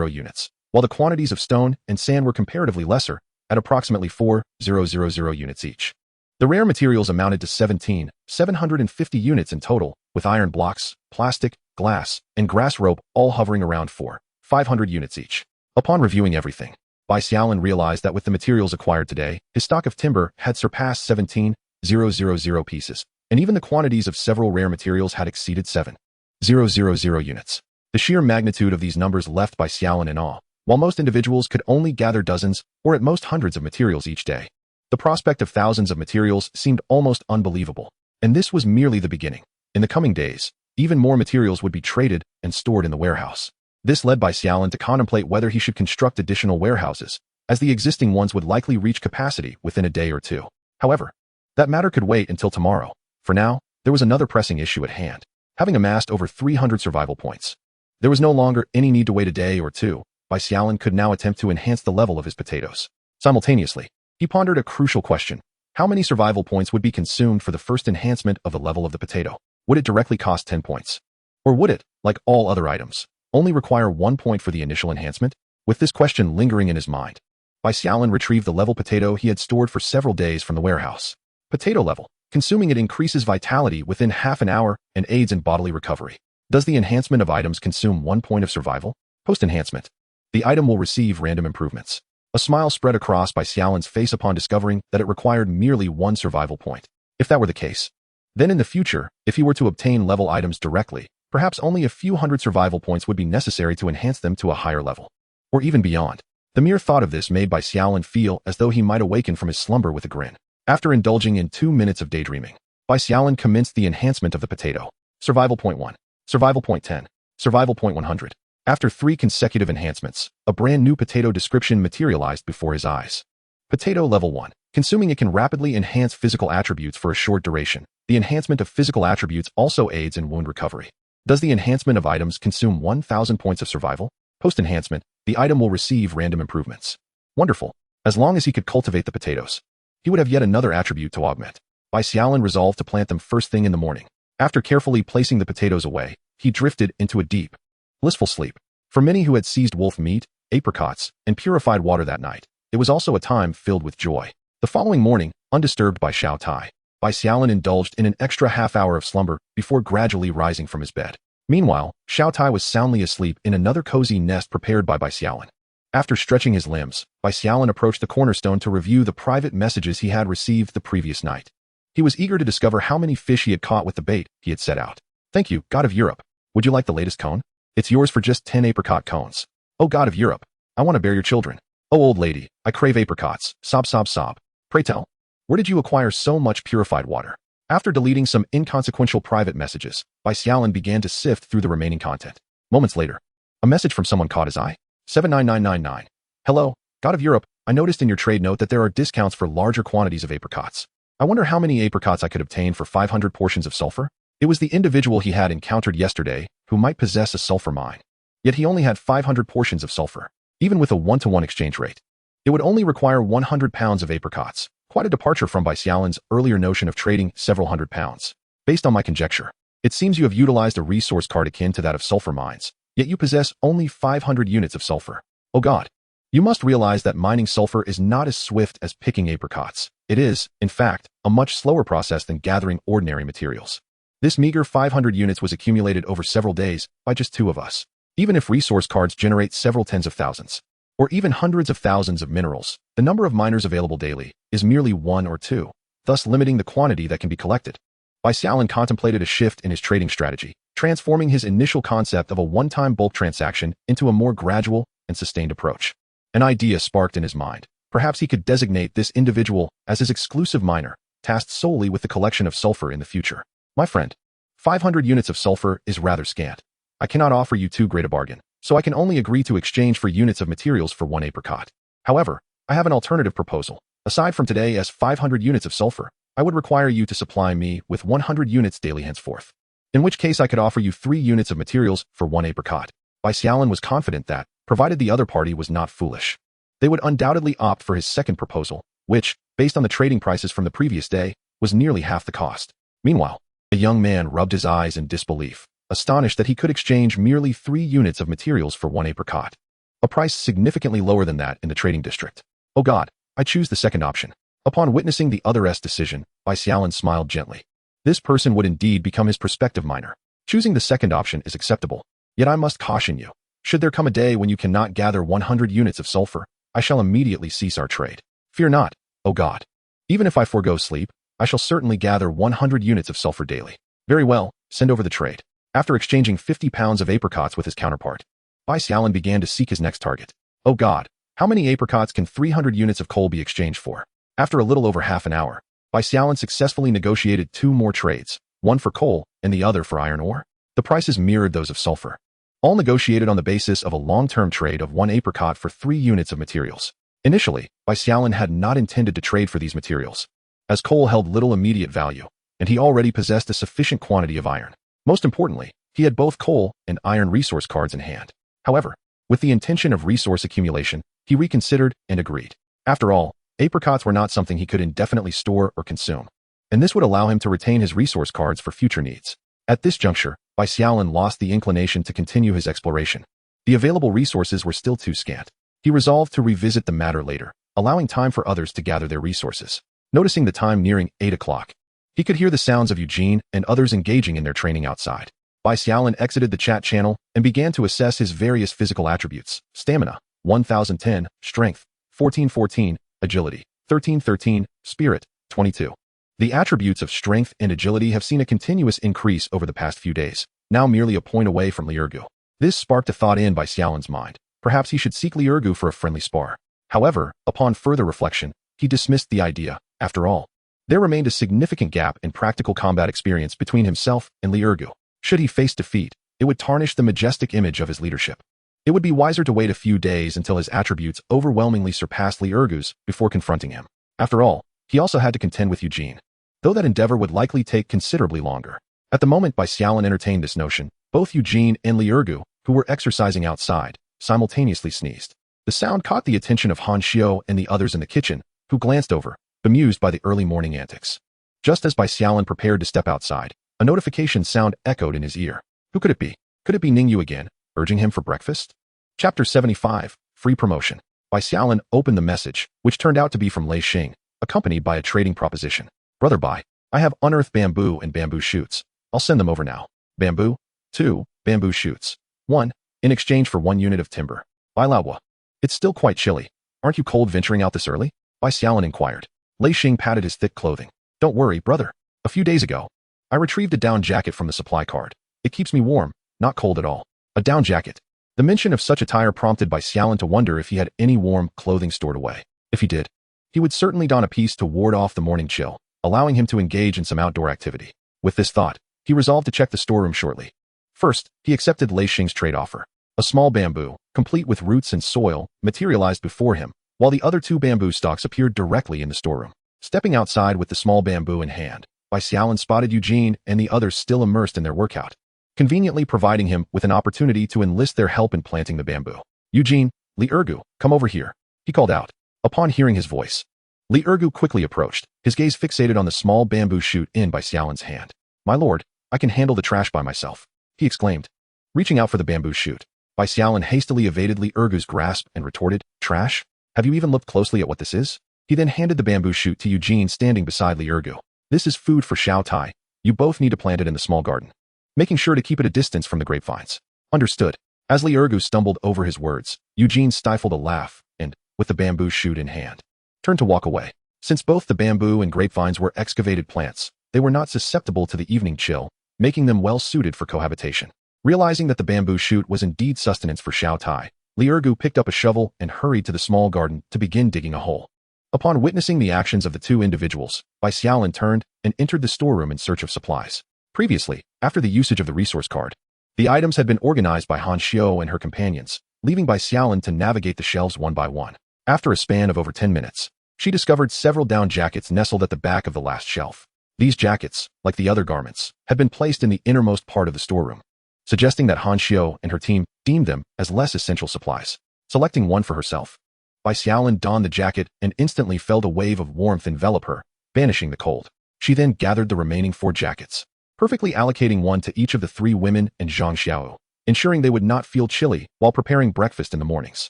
units, while the quantities of stone and sand were comparatively lesser, at approximately 4,000 units each. The rare materials amounted to 17,750 units in total, with iron blocks, plastic, glass, and grass rope all hovering around 4,500 units each. Upon reviewing everything, Bai Xiaolin realized that with the materials acquired today, his stock of timber had surpassed 17,000 pieces, and even the quantities of several rare materials had exceeded 7,000 units. The sheer magnitude of these numbers left Bai Xiaolin in awe. While most individuals could only gather dozens or at most hundreds of materials each day, the prospect of thousands of materials seemed almost unbelievable. And this was merely the beginning. In the coming days, even more materials would be traded and stored in the warehouse. This led Bai Xiaolin to contemplate whether he should construct additional warehouses, as the existing ones would likely reach capacity within a day or two. However, that matter could wait until tomorrow. For now, there was another pressing issue at hand. Having amassed over 300 survival points, there was no longer any need to wait a day or two. Bai Xiaolin could now attempt to enhance the level of his potatoes. Simultaneously, he pondered a crucial question. How many survival points would be consumed for the first enhancement of the level of the potato? Would it directly cost 10 points? Or would it, like all other items, only require 1 point for the initial enhancement? With this question lingering in his mind, Bai Xiaolin retrieved the level potato he had stored for several days from the warehouse. Potato level. Consuming it increases vitality within half an hour and aids in bodily recovery. Does the enhancement of items consume 1 point of survival? Post-enhancement. The item will receive random improvements. A smile spread across Bai Xiaolin's face upon discovering that it required merely 1 survival point. If that were the case, then in the future, if he were to obtain level items directly, perhaps only a few hundred survival points would be necessary to enhance them to a higher level, or even beyond. The mere thought of this made Bai Xiaolin feel as though he might awaken from his slumber with a grin. After indulging in 2 minutes of daydreaming, Bai Xiaolin commenced the enhancement of the potato. Survival point 1. Survival point 10. Survival point 100. After 3 consecutive enhancements, a brand new potato description materialized before his eyes. Potato level 1. Consuming it can rapidly enhance physical attributes for a short duration. The enhancement of physical attributes also aids in wound recovery. Does the enhancement of items consume 1,000 points of survival? Post-enhancement, the item will receive random improvements. Wonderful. As long as he could cultivate the potatoes, he would have yet another attribute to augment. Bai Xiaolin resolved to plant them first thing in the morning. After carefully placing the potatoes away, he drifted into a deep, blissful sleep. For many who had seized wolf meat, apricots, and purified water that night, it was also a time filled with joy. The following morning, undisturbed by Xiao Tai, Bai Xiaolin indulged in an extra half-hour of slumber before gradually rising from his bed. Meanwhile, Xiao Tai was soundly asleep in another cozy nest prepared by Bai Xiaolin. After stretching his limbs, Bai Xiaolin approached the cornerstone to review the private messages he had received the previous night. He was eager to discover how many fish he had caught with the bait he had set out. Thank you, God of Europe. Would you like the latest cone? It's yours for just 10 apricot cones. Oh God of Europe, I want to bear your children. Oh old lady, I crave apricots. Sob sob sob. Pray tell, where did you acquire so much purified water? After deleting some inconsequential private messages, Bai Xiaolin began to sift through the remaining content. Moments later, A message from someone caught his eye. 79999. Hello, God of Europe, I noticed in your trade note that there are discounts for larger quantities of apricots. I wonder how many apricots I could obtain for 500 portions of sulfur? It was the individual he had encountered yesterday who might possess a sulfur mine. Yet he only had 500 portions of sulfur, even with a 1-to-1 exchange rate. It would only require 100 pounds of apricots, quite a departure from Bai Xiaolin's earlier notion of trading several hundred pounds. Based on my conjecture, it seems you have utilized a resource card akin to that of sulfur mines, yet you possess only 500 units of sulfur. Oh God. You must realize that mining sulfur is not as swift as picking apricots. It is, in fact, a much slower process than gathering ordinary materials. This meager 500 units was accumulated over several days by just 2 of us. Even if resource cards generate several tens of thousands, or even hundreds of thousands of minerals, the number of miners available daily is merely 1 or 2, thus limiting the quantity that can be collected. Bai Xiaolin contemplated a shift in his trading strategy, transforming his initial concept of a one-time bulk transaction into a more gradual and sustained approach. An idea sparked in his mind. Perhaps he could designate this individual as his exclusive miner, tasked solely with the collection of sulfur in the future. My friend, 500 units of sulfur is rather scant. I cannot offer you too great a bargain, so I can only agree to exchange for units of materials for 1 apricot. However, I have an alternative proposal. Aside from today as 500 units of sulfur, I would require you to supply me with 100 units daily henceforth. In which case I could offer you 3 units of materials for 1 apricot. Bai Xiaolin was confident that, provided the other party was not foolish, they would undoubtedly opt for his second proposal, which, based on the trading prices from the previous day, was nearly half the cost. Meanwhile, the young man rubbed his eyes in disbelief, astonished that he could exchange merely 3 units of materials for 1 apricot, a price significantly lower than that in the trading district. Oh God, I choose the second option. Upon witnessing the other's decision, Bai Xiaolin smiled gently. This person would indeed become his prospective miner. Choosing the second option is acceptable. Yet I must caution you. Should there come a day when you cannot gather 100 units of sulfur, I shall immediately cease our trade. Fear not, oh God. Even if I forego sleep, I shall certainly gather 100 units of sulfur daily. Very well, send over the trade. After exchanging 50 pounds of apricots with his counterpart, Bai Xiaolin began to seek his next target. Oh God, how many apricots can 300 units of coal be exchanged for? After a little over half an hour, Bai Xiaolin successfully negotiated 2 more trades, one for coal and the other for iron ore. The prices mirrored those of sulfur, all negotiated on the basis of a long-term trade of 1 apricot for 3 units of materials. Initially, Bai Xiaolin had not intended to trade for these materials, as coal held little immediate value, and he already possessed a sufficient quantity of iron. Most importantly, he had both coal and iron resource cards in hand. However, with the intention of resource accumulation, he reconsidered and agreed. After all, apricots were not something he could indefinitely store or consume, and this would allow him to retain his resource cards for future needs. At this juncture, Bai Xiaolin lost the inclination to continue his exploration. The available resources were still too scant. He resolved to revisit the matter later, allowing time for others to gather their resources. Noticing the time nearing 8 o'clock, he could hear the sounds of Eugene and others engaging in their training outside. Bai Xiaolin exited the chat channel and began to assess his various physical attributes. Stamina, 1010, Strength, 1414, Agility, 1313, Spirit, 22. The attributes of strength and agility have seen a continuous increase over the past few days, now merely a point away from Liurgu. This sparked a thought in Bai Xiaolin's mind. Perhaps he should seek Liurgu for a friendly spar. However, upon further reflection, he dismissed the idea. After all, there remained a significant gap in practical combat experience between himself and Liurgu. Should he face defeat, it would tarnish the majestic image of his leadership. It would be wiser to wait a few days until his attributes overwhelmingly surpassed Liurgu's before confronting him. After all, he also had to contend with Eugene, though that endeavor would likely take considerably longer. At the moment Bai Xiaolin entertained this notion, both Eugene and Liurgu, who were exercising outside, simultaneously sneezed. The sound caught the attention of Han Xiu and the others in the kitchen, who glanced over, bemused by the early morning antics. Just as Bai Xiaolin prepared to step outside, a notification sound echoed in his ear. Who could it be? Could it be Ningyu again, urging him for breakfast? Chapter 75, Free Promotion. Bai Xiaolin opened the message, which turned out to be from Lei Xing, accompanied by a trading proposition. Brother Bai, I have unearthed bamboo and bamboo shoots. I'll send them over now. Bamboo, 2, bamboo shoots, 1, in exchange for 1 unit of timber. Bai Laowa. It's still quite chilly. Aren't you cold venturing out this early? Bai Xiaolin inquired. Lei Xing patted his thick clothing. Don't worry, brother. A few days ago, I retrieved a down jacket from the supply card. It keeps me warm, not cold at all. A down jacket. The mention of such attire prompted Bai Xiaolin to wonder if he had any warm clothing stored away. If he did, he would certainly don a piece to ward off the morning chill, allowing him to engage in some outdoor activity. With this thought, he resolved to check the storeroom shortly. First, he accepted Lei Xing's trade offer. A small bamboo, complete with roots and soil, materialized before him, while the other two bamboo stalks appeared directly in the storeroom. Stepping outside with the small bamboo in hand, Bai Xiaolin spotted Eugene and the others still immersed in their workout, conveniently providing him with an opportunity to enlist their help in planting the bamboo. "Eugene, Li Ergu, come over here," he called out. Upon hearing his voice, Li Ergu quickly approached, his gaze fixated on the small bamboo shoot in Bai Xiaolin's hand. "My lord, I can handle the trash by myself," he exclaimed. Reaching out for the bamboo shoot, Bai Xiaolin hastily evaded Li Ergu's grasp and retorted, "Trash? Have you even looked closely at what this is?" He then handed the bamboo shoot to Eugene standing beside Li Ergu. "This is food for Xiao Tai. You both need to plant it in the small garden, making sure to keep it a distance from the grapevines." "Understood." As Li Ergu stumbled over his words, Eugene stifled a laugh and, with the bamboo shoot in hand, turned to walk away. Since both the bamboo and grapevines were excavated plants, they were not susceptible to the evening chill, making them well suited for cohabitation. Realizing that the bamboo shoot was indeed sustenance for Xiao Tai, Li Ergu picked up a shovel and hurried to the small garden to begin digging a hole. Upon witnessing the actions of the two individuals, Bai Xiaolin turned and entered the storeroom in search of supplies. Previously, after the usage of the resource card, the items had been organized by Han Xiao and her companions, leaving Bai Xiaolin to navigate the shelves one by one. After a span of over 10 minutes, she discovered several down jackets nestled at the back of the last shelf. These jackets, like the other garments, had been placed in the innermost part of the storeroom, suggesting that Han Xiao and her team deemed them as less essential supplies. Selecting one for herself, Bai Xiaolin donned the jacket and instantly felt a wave of warmth envelop her, banishing the cold. She then gathered the remaining 4 jackets, perfectly allocating one to each of the 3 women and Zhang Xiao, ensuring they would not feel chilly while preparing breakfast in the mornings.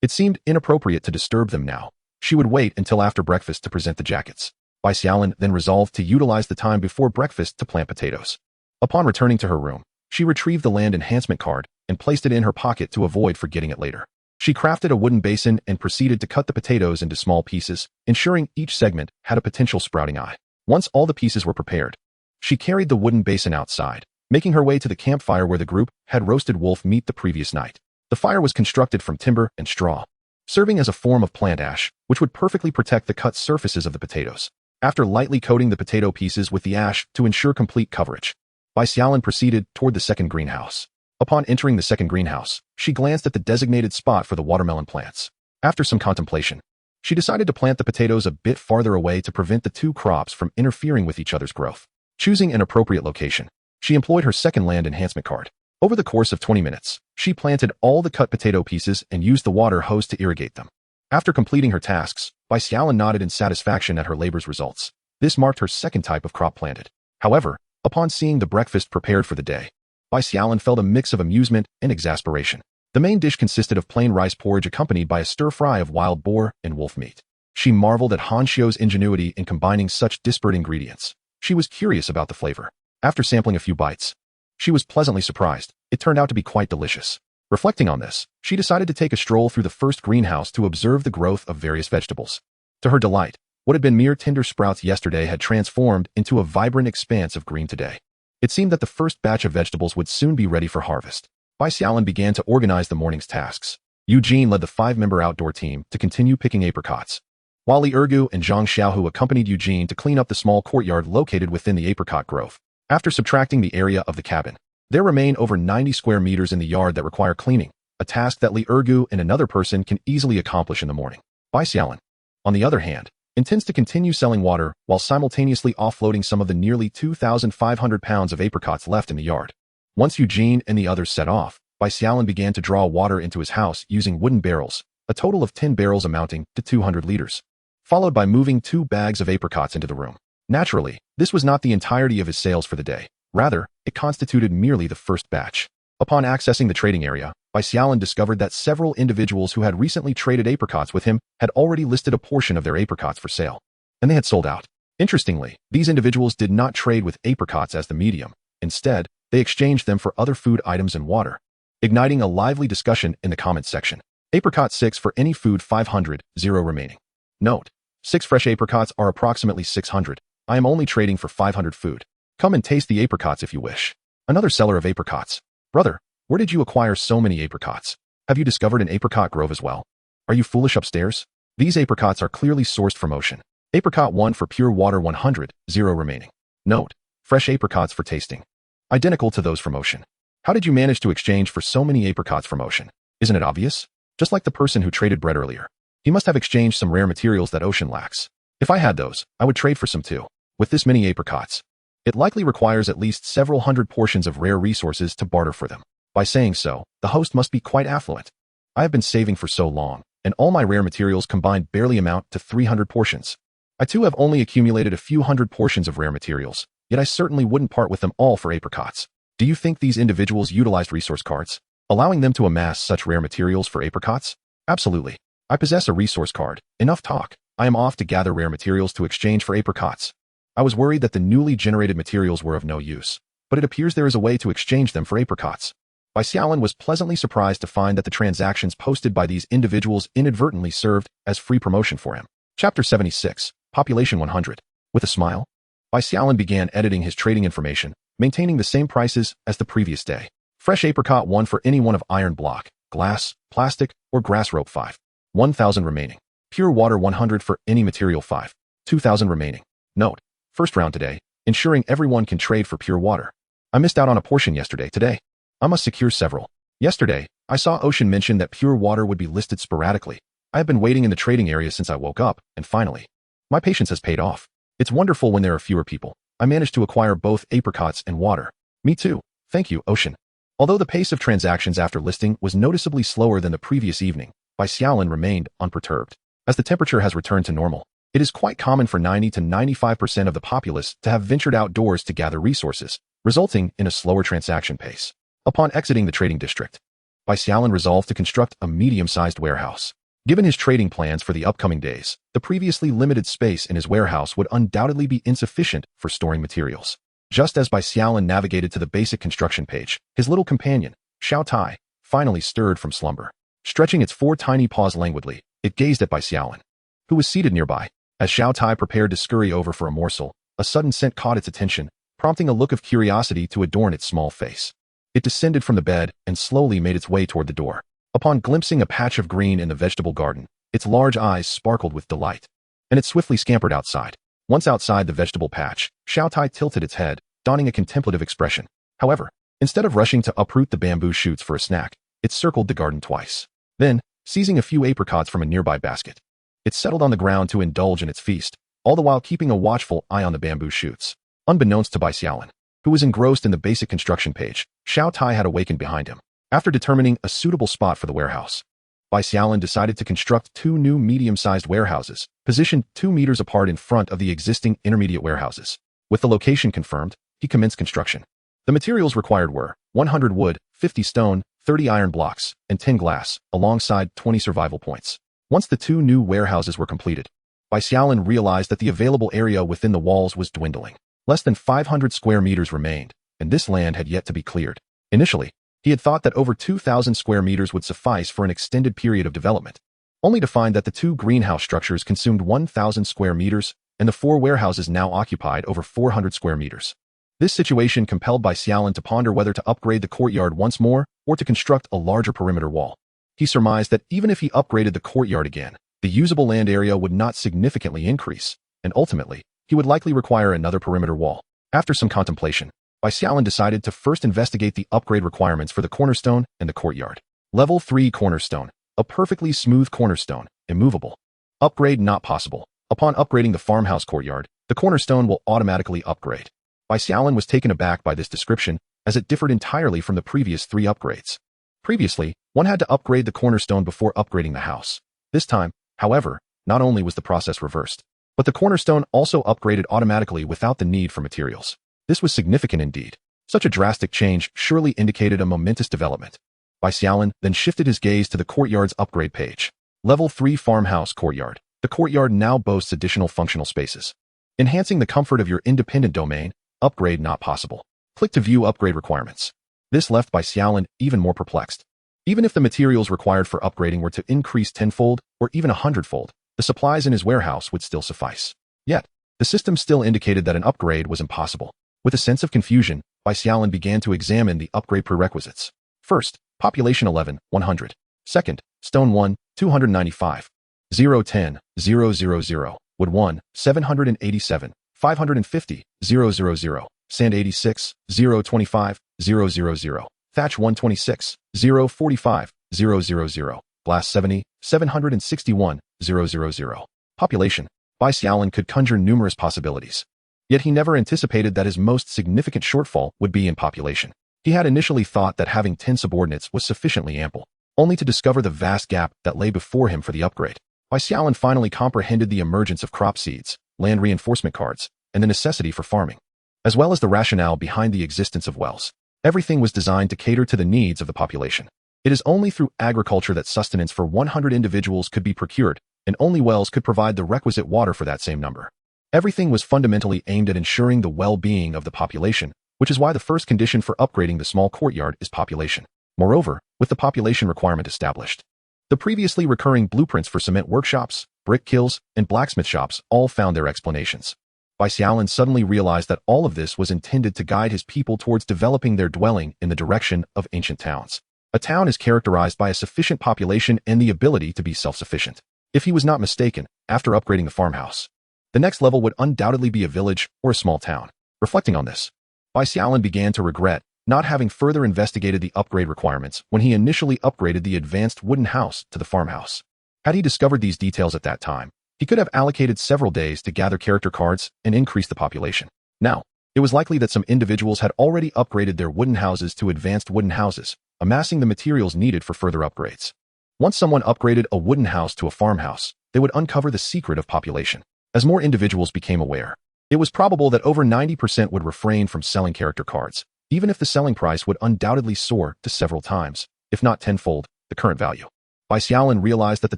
It seemed inappropriate to disturb them now. She would wait until after breakfast to present the jackets. Bai Xiaolin then resolved to utilize the time before breakfast to plant potatoes. Upon returning to her room, she retrieved the land enhancement card and placed it in her pocket to avoid forgetting it later. She crafted a wooden basin and proceeded to cut the potatoes into small pieces, ensuring each segment had a potential sprouting eye. Once all the pieces were prepared, she carried the wooden basin outside, making her way to the campfire where the group had roasted wolf meat the previous night. The fire was constructed from timber and straw, serving as a form of plant ash, which would perfectly protect the cut surfaces of the potatoes. After lightly coating the potato pieces with the ash to ensure complete coverage, Bai Xiaolin proceeded toward the second greenhouse. Upon entering the second greenhouse, she glanced at the designated spot for the watermelon plants. After some contemplation, she decided to plant the potatoes a bit farther away to prevent the 2 crops from interfering with each other's growth. Choosing an appropriate location, she employed her second land enhancement card. Over the course of 20 minutes, she planted all the cut potato pieces and used the water hose to irrigate them. After completing her tasks, Bai Xiaolin nodded in satisfaction at her labor's results. This marked her second type of crop planted. However, upon seeing the breakfast prepared for the day, Bai Xiaolin felt a mix of amusement and exasperation. The main dish consisted of plain rice porridge accompanied by a stir-fry of wild boar and wolf meat. She marveled at Han Xiao's ingenuity in combining such disparate ingredients. She was curious about the flavor. After sampling a few bites, she was pleasantly surprised. It turned out to be quite delicious. Reflecting on this, she decided to take a stroll through the first greenhouse to observe the growth of various vegetables. To her delight, what had been mere tender sprouts yesterday had transformed into a vibrant expanse of green today. It seemed that the first batch of vegetables would soon be ready for harvest. Bai Xiaolin began to organize the morning's tasks. Eugene led the 5-member outdoor team to continue picking apricots, while Li Ergu and Zhang Xiaohu accompanied Eugene to clean up the small courtyard located within the apricot grove. After subtracting the area of the cabin, there remain over 90 square meters in the yard that require cleaning, a task that Li Ergu and another person can easily accomplish in the morning. Bai Xiaolin, on the other hand, intends to continue selling water while simultaneously offloading some of the nearly 2,500 pounds of apricots left in the yard. Once Eugene and the others set off, Bai Xiaolin began to draw water into his house using wooden barrels, a total of 10 barrels amounting to 200 liters, followed by moving 2 bags of apricots into the room. Naturally, this was not the entirety of his sales for the day. Rather, it constituted merely the first batch. Upon accessing the trading area, Bai Xiaolin discovered that several individuals who had recently traded apricots with him had already listed a portion of their apricots for sale, and they had sold out. Interestingly, these individuals did not trade with apricots as the medium. Instead, they exchanged them for other food items and water, igniting a lively discussion in the comments section. Apricot 6 for any food 500, 0 remaining. Note: 6 fresh apricots are approximately 600. I am only trading for 500 food. Come and taste the apricots if you wish. Another seller of apricots: brother, where did you acquire so many apricots? Have you discovered an apricot grove as well? Are you foolish upstairs? These apricots are clearly sourced from ocean. Apricot 1 for pure water 100, 0 remaining. Note: fresh apricots for tasting, identical to those from ocean. How did you manage to exchange for so many apricots from Ocean? Isn't it obvious? Just like the person who traded bread earlier. He must have exchanged some rare materials that Ocean lacks. If I had those, I would trade for some too. With this many apricots, it likely requires at least several hundred portions of rare resources to barter for them. By saying so, the host must be quite affluent. I have been saving for so long, and all my rare materials combined barely amount to 300 portions. I too have only accumulated a few hundred portions of rare materials, yet I certainly wouldn't part with them all for apricots. Do you think these individuals utilized resource cards, allowing them to amass such rare materials for apricots? Absolutely. I possess a resource card. Enough talk. I am off to gather rare materials to exchange for apricots. I was worried that the newly generated materials were of no use, but it appears there is a way to exchange them for apricots. Bai Xiaolin was pleasantly surprised to find that the transactions posted by these individuals inadvertently served as free promotion for him. Chapter 76, Population 100. With a smile, Bai Xiaolin began editing his trading information, maintaining the same prices as the previous day. Fresh apricot 1 for any one of iron block, glass, plastic, or grass rope 5. 1,000 remaining. Pure water 100 for any material 5. 2,000 remaining. Note, first round today, ensuring everyone can trade for pure water. I missed out on a portion yesterday. Today, I must secure several. Yesterday, I saw Ocean mention that pure water would be listed sporadically. I have been waiting in the trading area since I woke up, and finally, my patience has paid off. It's wonderful when there are fewer people. I managed to acquire both apricots and water. Me too. Thank you, Ocean. Although the pace of transactions after listing was noticeably slower than the previous evening, Bai Xiaolin remained unperturbed. As the temperature has returned to normal, it is quite common for 90 to 95% of the populace to have ventured outdoors to gather resources, resulting in a slower transaction pace. Upon exiting the trading district, Bai Xiaolin resolved to construct a medium-sized warehouse. Given his trading plans for the upcoming days, the previously limited space in his warehouse would undoubtedly be insufficient for storing materials. Just as Bai Xiaolin navigated to the basic construction page, his little companion, Xiao Tai, finally stirred from slumber. Stretching its 4 tiny paws languidly, it gazed at Bai Xiaolin, who was seated nearby. As Xiao Tai prepared to scurry over for a morsel, a sudden scent caught its attention, prompting a look of curiosity to adorn its small face. It descended from the bed and slowly made its way toward the door. Upon glimpsing a patch of green in the vegetable garden, its large eyes sparkled with delight, and it swiftly scampered outside. Once outside the vegetable patch, Xiao Tai tilted its head, donning a contemplative expression. However, instead of rushing to uproot the bamboo shoots for a snack, it circled the garden twice. Then, seizing a few apricots from a nearby basket, it settled on the ground to indulge in its feast, all the while keeping a watchful eye on the bamboo shoots. Unbeknownst to Bai Xiaolin, who was engrossed in the basic construction page, Xiao Tai had awakened behind him. After determining a suitable spot for the warehouse, Bai Xiaolin decided to construct 2 new medium-sized warehouses, positioned 2 meters apart in front of the existing intermediate warehouses. With the location confirmed, he commenced construction. The materials required were 100 wood, 50 stone, 30 iron blocks, and 10 glass, alongside 20 survival points. Once the 2 new warehouses were completed, Bai Xiaolin realized that the available area within the walls was dwindling. Less than 500 square meters remained, and this land had yet to be cleared. Initially, he had thought that over 2,000 square meters would suffice for an extended period of development, only to find that the 2 greenhouse structures consumed 1,000 square meters, and the 4 warehouses now occupied over 400 square meters. This situation compelled Bai Xiaolin to ponder whether to upgrade the courtyard once more or to construct a larger perimeter wall. He surmised that even if he upgraded the courtyard again, the usable land area would not significantly increase, and ultimately, he would likely require another perimeter wall. After some contemplation, Bai Xiaolin decided to first investigate the upgrade requirements for the cornerstone and the courtyard. Level 3 cornerstone. A perfectly smooth cornerstone, immovable. Upgrade not possible. Upon upgrading the farmhouse courtyard, the cornerstone will automatically upgrade. Bai Xiaolin was taken aback by this description, as it differed entirely from the previous 3 upgrades. Previously, one had to upgrade the cornerstone before upgrading the house. This time, however, not only was the process reversed, but the cornerstone also upgraded automatically without the need for materials. This was significant indeed. Such a drastic change surely indicated a momentous development. Bai Xiaolin then shifted his gaze to the courtyard's upgrade page. Level 3 farmhouse courtyard. The courtyard now boasts additional functional spaces, enhancing the comfort of your independent domain. Upgrade not possible. Click to view upgrade requirements. This left Bai Xiaolin even more perplexed. Even if the materials required for upgrading were to increase tenfold or even 100-fold, the supplies in his warehouse would still suffice. Yet, the system still indicated that an upgrade was impossible. With a sense of confusion, Bai Xiaolin began to examine the upgrade prerequisites. First, population 11, 100. Second, stone 1, 295. 010, 000. Wood 1, 787. 550, 000. Sand 86, 025, 000. Thatch 126, 045, 000, Blast 70, 761, 000. Population. Bai Xiaolin could conjure numerous possibilities. Yet he never anticipated that his most significant shortfall would be in population. He had initially thought that having 10 subordinates was sufficiently ample, only to discover the vast gap that lay before him for the upgrade. Bai Xiaolin finally comprehended the emergence of crop seeds, land reinforcement cards, and the necessity for farming, as well as the rationale behind the existence of wells. Everything was designed to cater to the needs of the population. It is only through agriculture that sustenance for 100 individuals could be procured, and only wells could provide the requisite water for that same number. Everything was fundamentally aimed at ensuring the well-being of the population, which is why the first condition for upgrading the small courtyard is population. Moreover, with the population requirement established, the previously recurring blueprints for cement workshops, brick kilns, and blacksmith shops all found their explanations. Bai Xiaolin suddenly realized that all of this was intended to guide his people towards developing their dwelling in the direction of ancient towns. A town is characterized by a sufficient population and the ability to be self-sufficient. If he was not mistaken, after upgrading the farmhouse, the next level would undoubtedly be a village or a small town. Reflecting on this, Bai Xiaolin began to regret not having further investigated the upgrade requirements when he initially upgraded the advanced wooden house to the farmhouse. Had he discovered these details at that time, he could have allocated several days to gather character cards and increase the population. Now, it was likely that some individuals had already upgraded their wooden houses to advanced wooden houses, amassing the materials needed for further upgrades. Once someone upgraded a wooden house to a farmhouse, they would uncover the secret of population. As more individuals became aware, it was probable that over 90% would refrain from selling character cards, even if the selling price would undoubtedly soar to several times, if not tenfold, the current value. Bai Xiaolin realized that the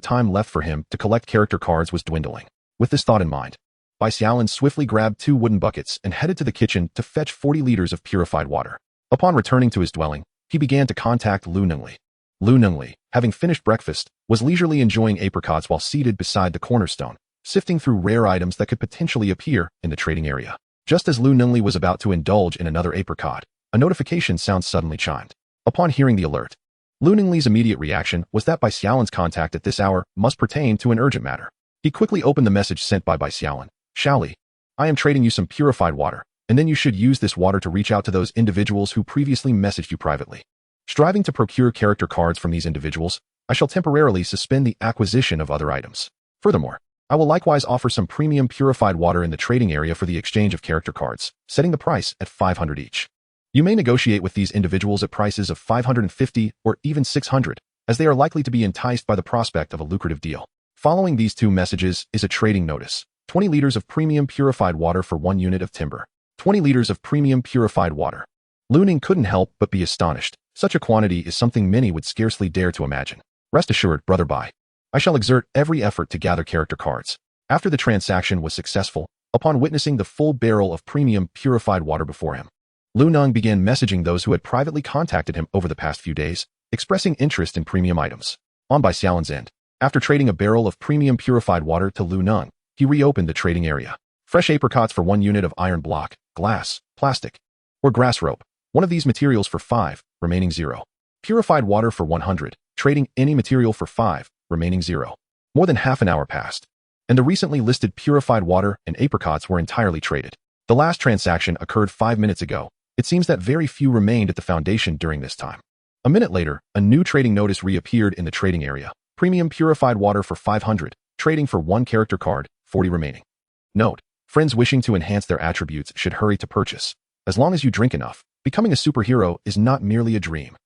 time left for him to collect character cards was dwindling. With this thought in mind, Bai Xiaolin swiftly grabbed 2 wooden buckets and headed to the kitchen to fetch 40 liters of purified water. Upon returning to his dwelling, he began to contact Lu Nengli. Lu Nengli, having finished breakfast, was leisurely enjoying apricots while seated beside the cornerstone, sifting through rare items that could potentially appear in the trading area. Just as Lu Nengli was about to indulge in another apricot, a notification sound suddenly chimed. Upon hearing the alert, Lu Nengli's immediate reaction was that Bai Xiaolin's contact at this hour must pertain to an urgent matter. He quickly opened the message sent by Bai Xiaolin. Xiaoli, I am trading you some purified water, and then you should use this water to reach out to those individuals who previously messaged you privately. Striving to procure character cards from these individuals, I shall temporarily suspend the acquisition of other items. Furthermore, I will likewise offer some premium purified water in the trading area for the exchange of character cards, setting the price at 500 each. You may negotiate with these individuals at prices of 550 or even 600, as they are likely to be enticed by the prospect of a lucrative deal. Following these 2 messages is a trading notice. 20 liters of premium purified water for 1 unit of timber. 20 liters of premium purified water. Lu Ning couldn't help but be astonished. Such a quantity is something many would scarcely dare to imagine. Rest assured, Brother Bai, I shall exert every effort to gather character cards. After the transaction was successful, upon witnessing the full barrel of premium purified water before him, Lu Neng began messaging those who had privately contacted him over the past few days, expressing interest in premium items. On Bai Xiaolin's end, after trading a barrel of premium purified water to Lu Neng, he reopened the trading area. Fresh apricots for 1 unit of iron block, glass, plastic, or grass rope. One of these materials for 5, remaining 0. Purified water for 100, trading any material for 5, remaining 0. More than half an hour passed, and the recently listed purified water and apricots were entirely traded. The last transaction occurred 5 minutes ago. It seems that very few remained at the foundation during this time. A minute later, a new trading notice reappeared in the trading area. Premium purified water for 500, trading for 1 character card, 40 remaining. Note, friends wishing to enhance their attributes should hurry to purchase. As long as you drink enough, becoming a superhero is not merely a dream.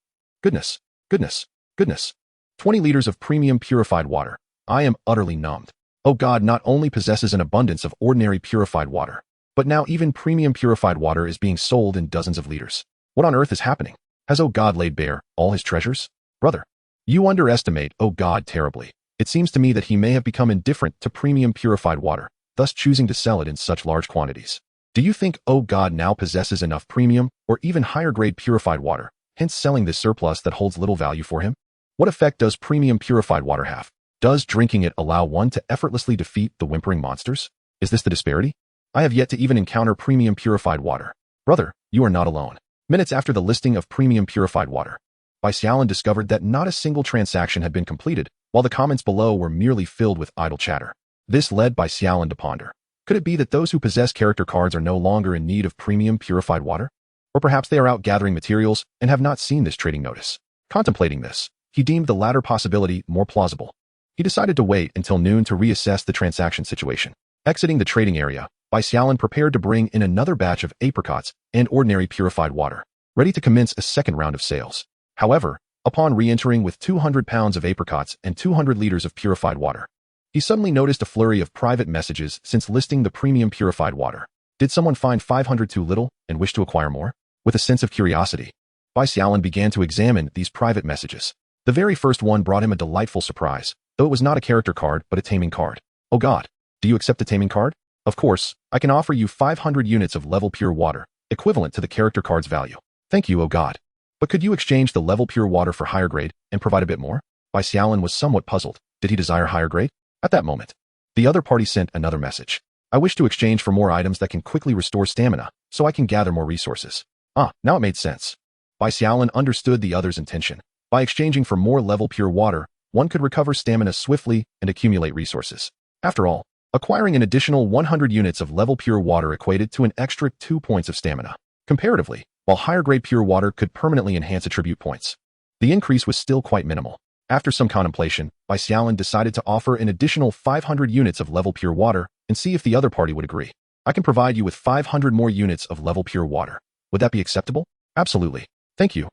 Goodness, goodness, goodness. 20 liters of premium purified water. I am utterly numbed. Oh God not only possesses an abundance of ordinary purified water, but now even premium purified water is being sold in dozens of liters. What on earth is happening? Has Oh God laid bare all his treasures? Brother, you underestimate Oh God terribly. It seems to me that he may have become indifferent to premium purified water, thus choosing to sell it in such large quantities. Do you think Oh God now possesses enough premium or even higher grade purified water, hence selling this surplus that holds little value for him? What effect does premium purified water have? Does drinking it allow one to effortlessly defeat the whimpering monsters? Is this the disparity? I have yet to even encounter premium purified water. Brother, you are not alone. Minutes after the listing of premium purified water, Bai Xiaolin discovered that not a single transaction had been completed, while the comments below were merely filled with idle chatter. This led Bai Xiaolin to ponder. Could it be that those who possess character cards are no longer in need of premium purified water? Or perhaps they are out gathering materials and have not seen this trading notice. Contemplating this, he deemed the latter possibility more plausible. He decided to wait until noon to reassess the transaction situation. Exiting the trading area, Bai Xiaolin prepared to bring in another batch of apricots and ordinary purified water, ready to commence a second round of sales. However, upon re-entering with 200 pounds of apricots and 200 liters of purified water, he suddenly noticed a flurry of private messages since listing the premium purified water. Did someone find 500 too little and wish to acquire more? With a sense of curiosity, Bai Xiaolin began to examine these private messages. The very first one brought him a delightful surprise, though it was not a character card but a taming card. Oh God, do you accept the taming card? Of course, I can offer you 500 units of level pure water, equivalent to the character card's value. Thank you, oh God. But could you exchange the level pure water for higher grade and provide a bit more? Bai Xiaolin was somewhat puzzled. Did he desire higher grade? At that moment, the other party sent another message. I wish to exchange for more items that can quickly restore stamina, so I can gather more resources. Ah, now it made sense. Bai Xiaolin understood the other's intention. By exchanging for more level pure water, one could recover stamina swiftly and accumulate resources. After all, acquiring an additional 100 units of level pure water equated to an extra 2 points of stamina. Comparatively, while higher grade pure water could permanently enhance attribute points, the increase was still quite minimal. After some contemplation, Bai Xiaolin decided to offer an additional 500 units of level pure water and see if the other party would agree. I can provide you with 500 more units of level pure water. Would that be acceptable? Absolutely. Thank you,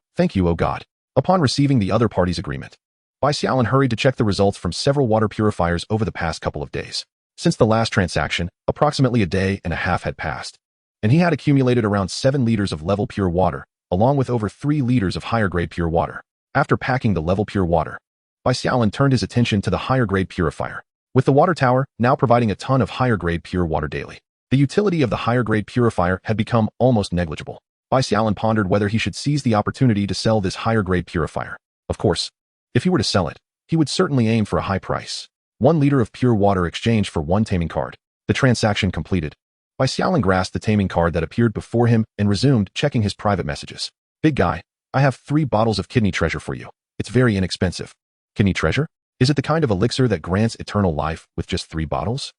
oh God. Upon receiving the other party's agreement, Bai Xiaolin hurried to check the results from several water purifiers over the past couple of days. Since the last transaction, approximately a day and a half had passed, and he had accumulated around 7 liters of level pure water, along with over 3 liters of higher grade pure water. After packing the level pure water, Bai Xiaolin turned his attention to the higher grade purifier, with the water tower now providing a ton of higher grade pure water daily. The utility of the higher grade purifier had become almost negligible. Bai Xiaolin pondered whether he should seize the opportunity to sell this higher grade purifier. Of course, if he were to sell it, he would certainly aim for a high price. 1 liter of pure water exchanged for 1 taming card. The transaction completed, Bai Xiaolin grasped the taming card that appeared before him and resumed checking his private messages. Big guy, I have 3 bottles of kidney treasure for you. It's very inexpensive. Kidney treasure? Is it the kind of elixir that grants eternal life with just 3 bottles?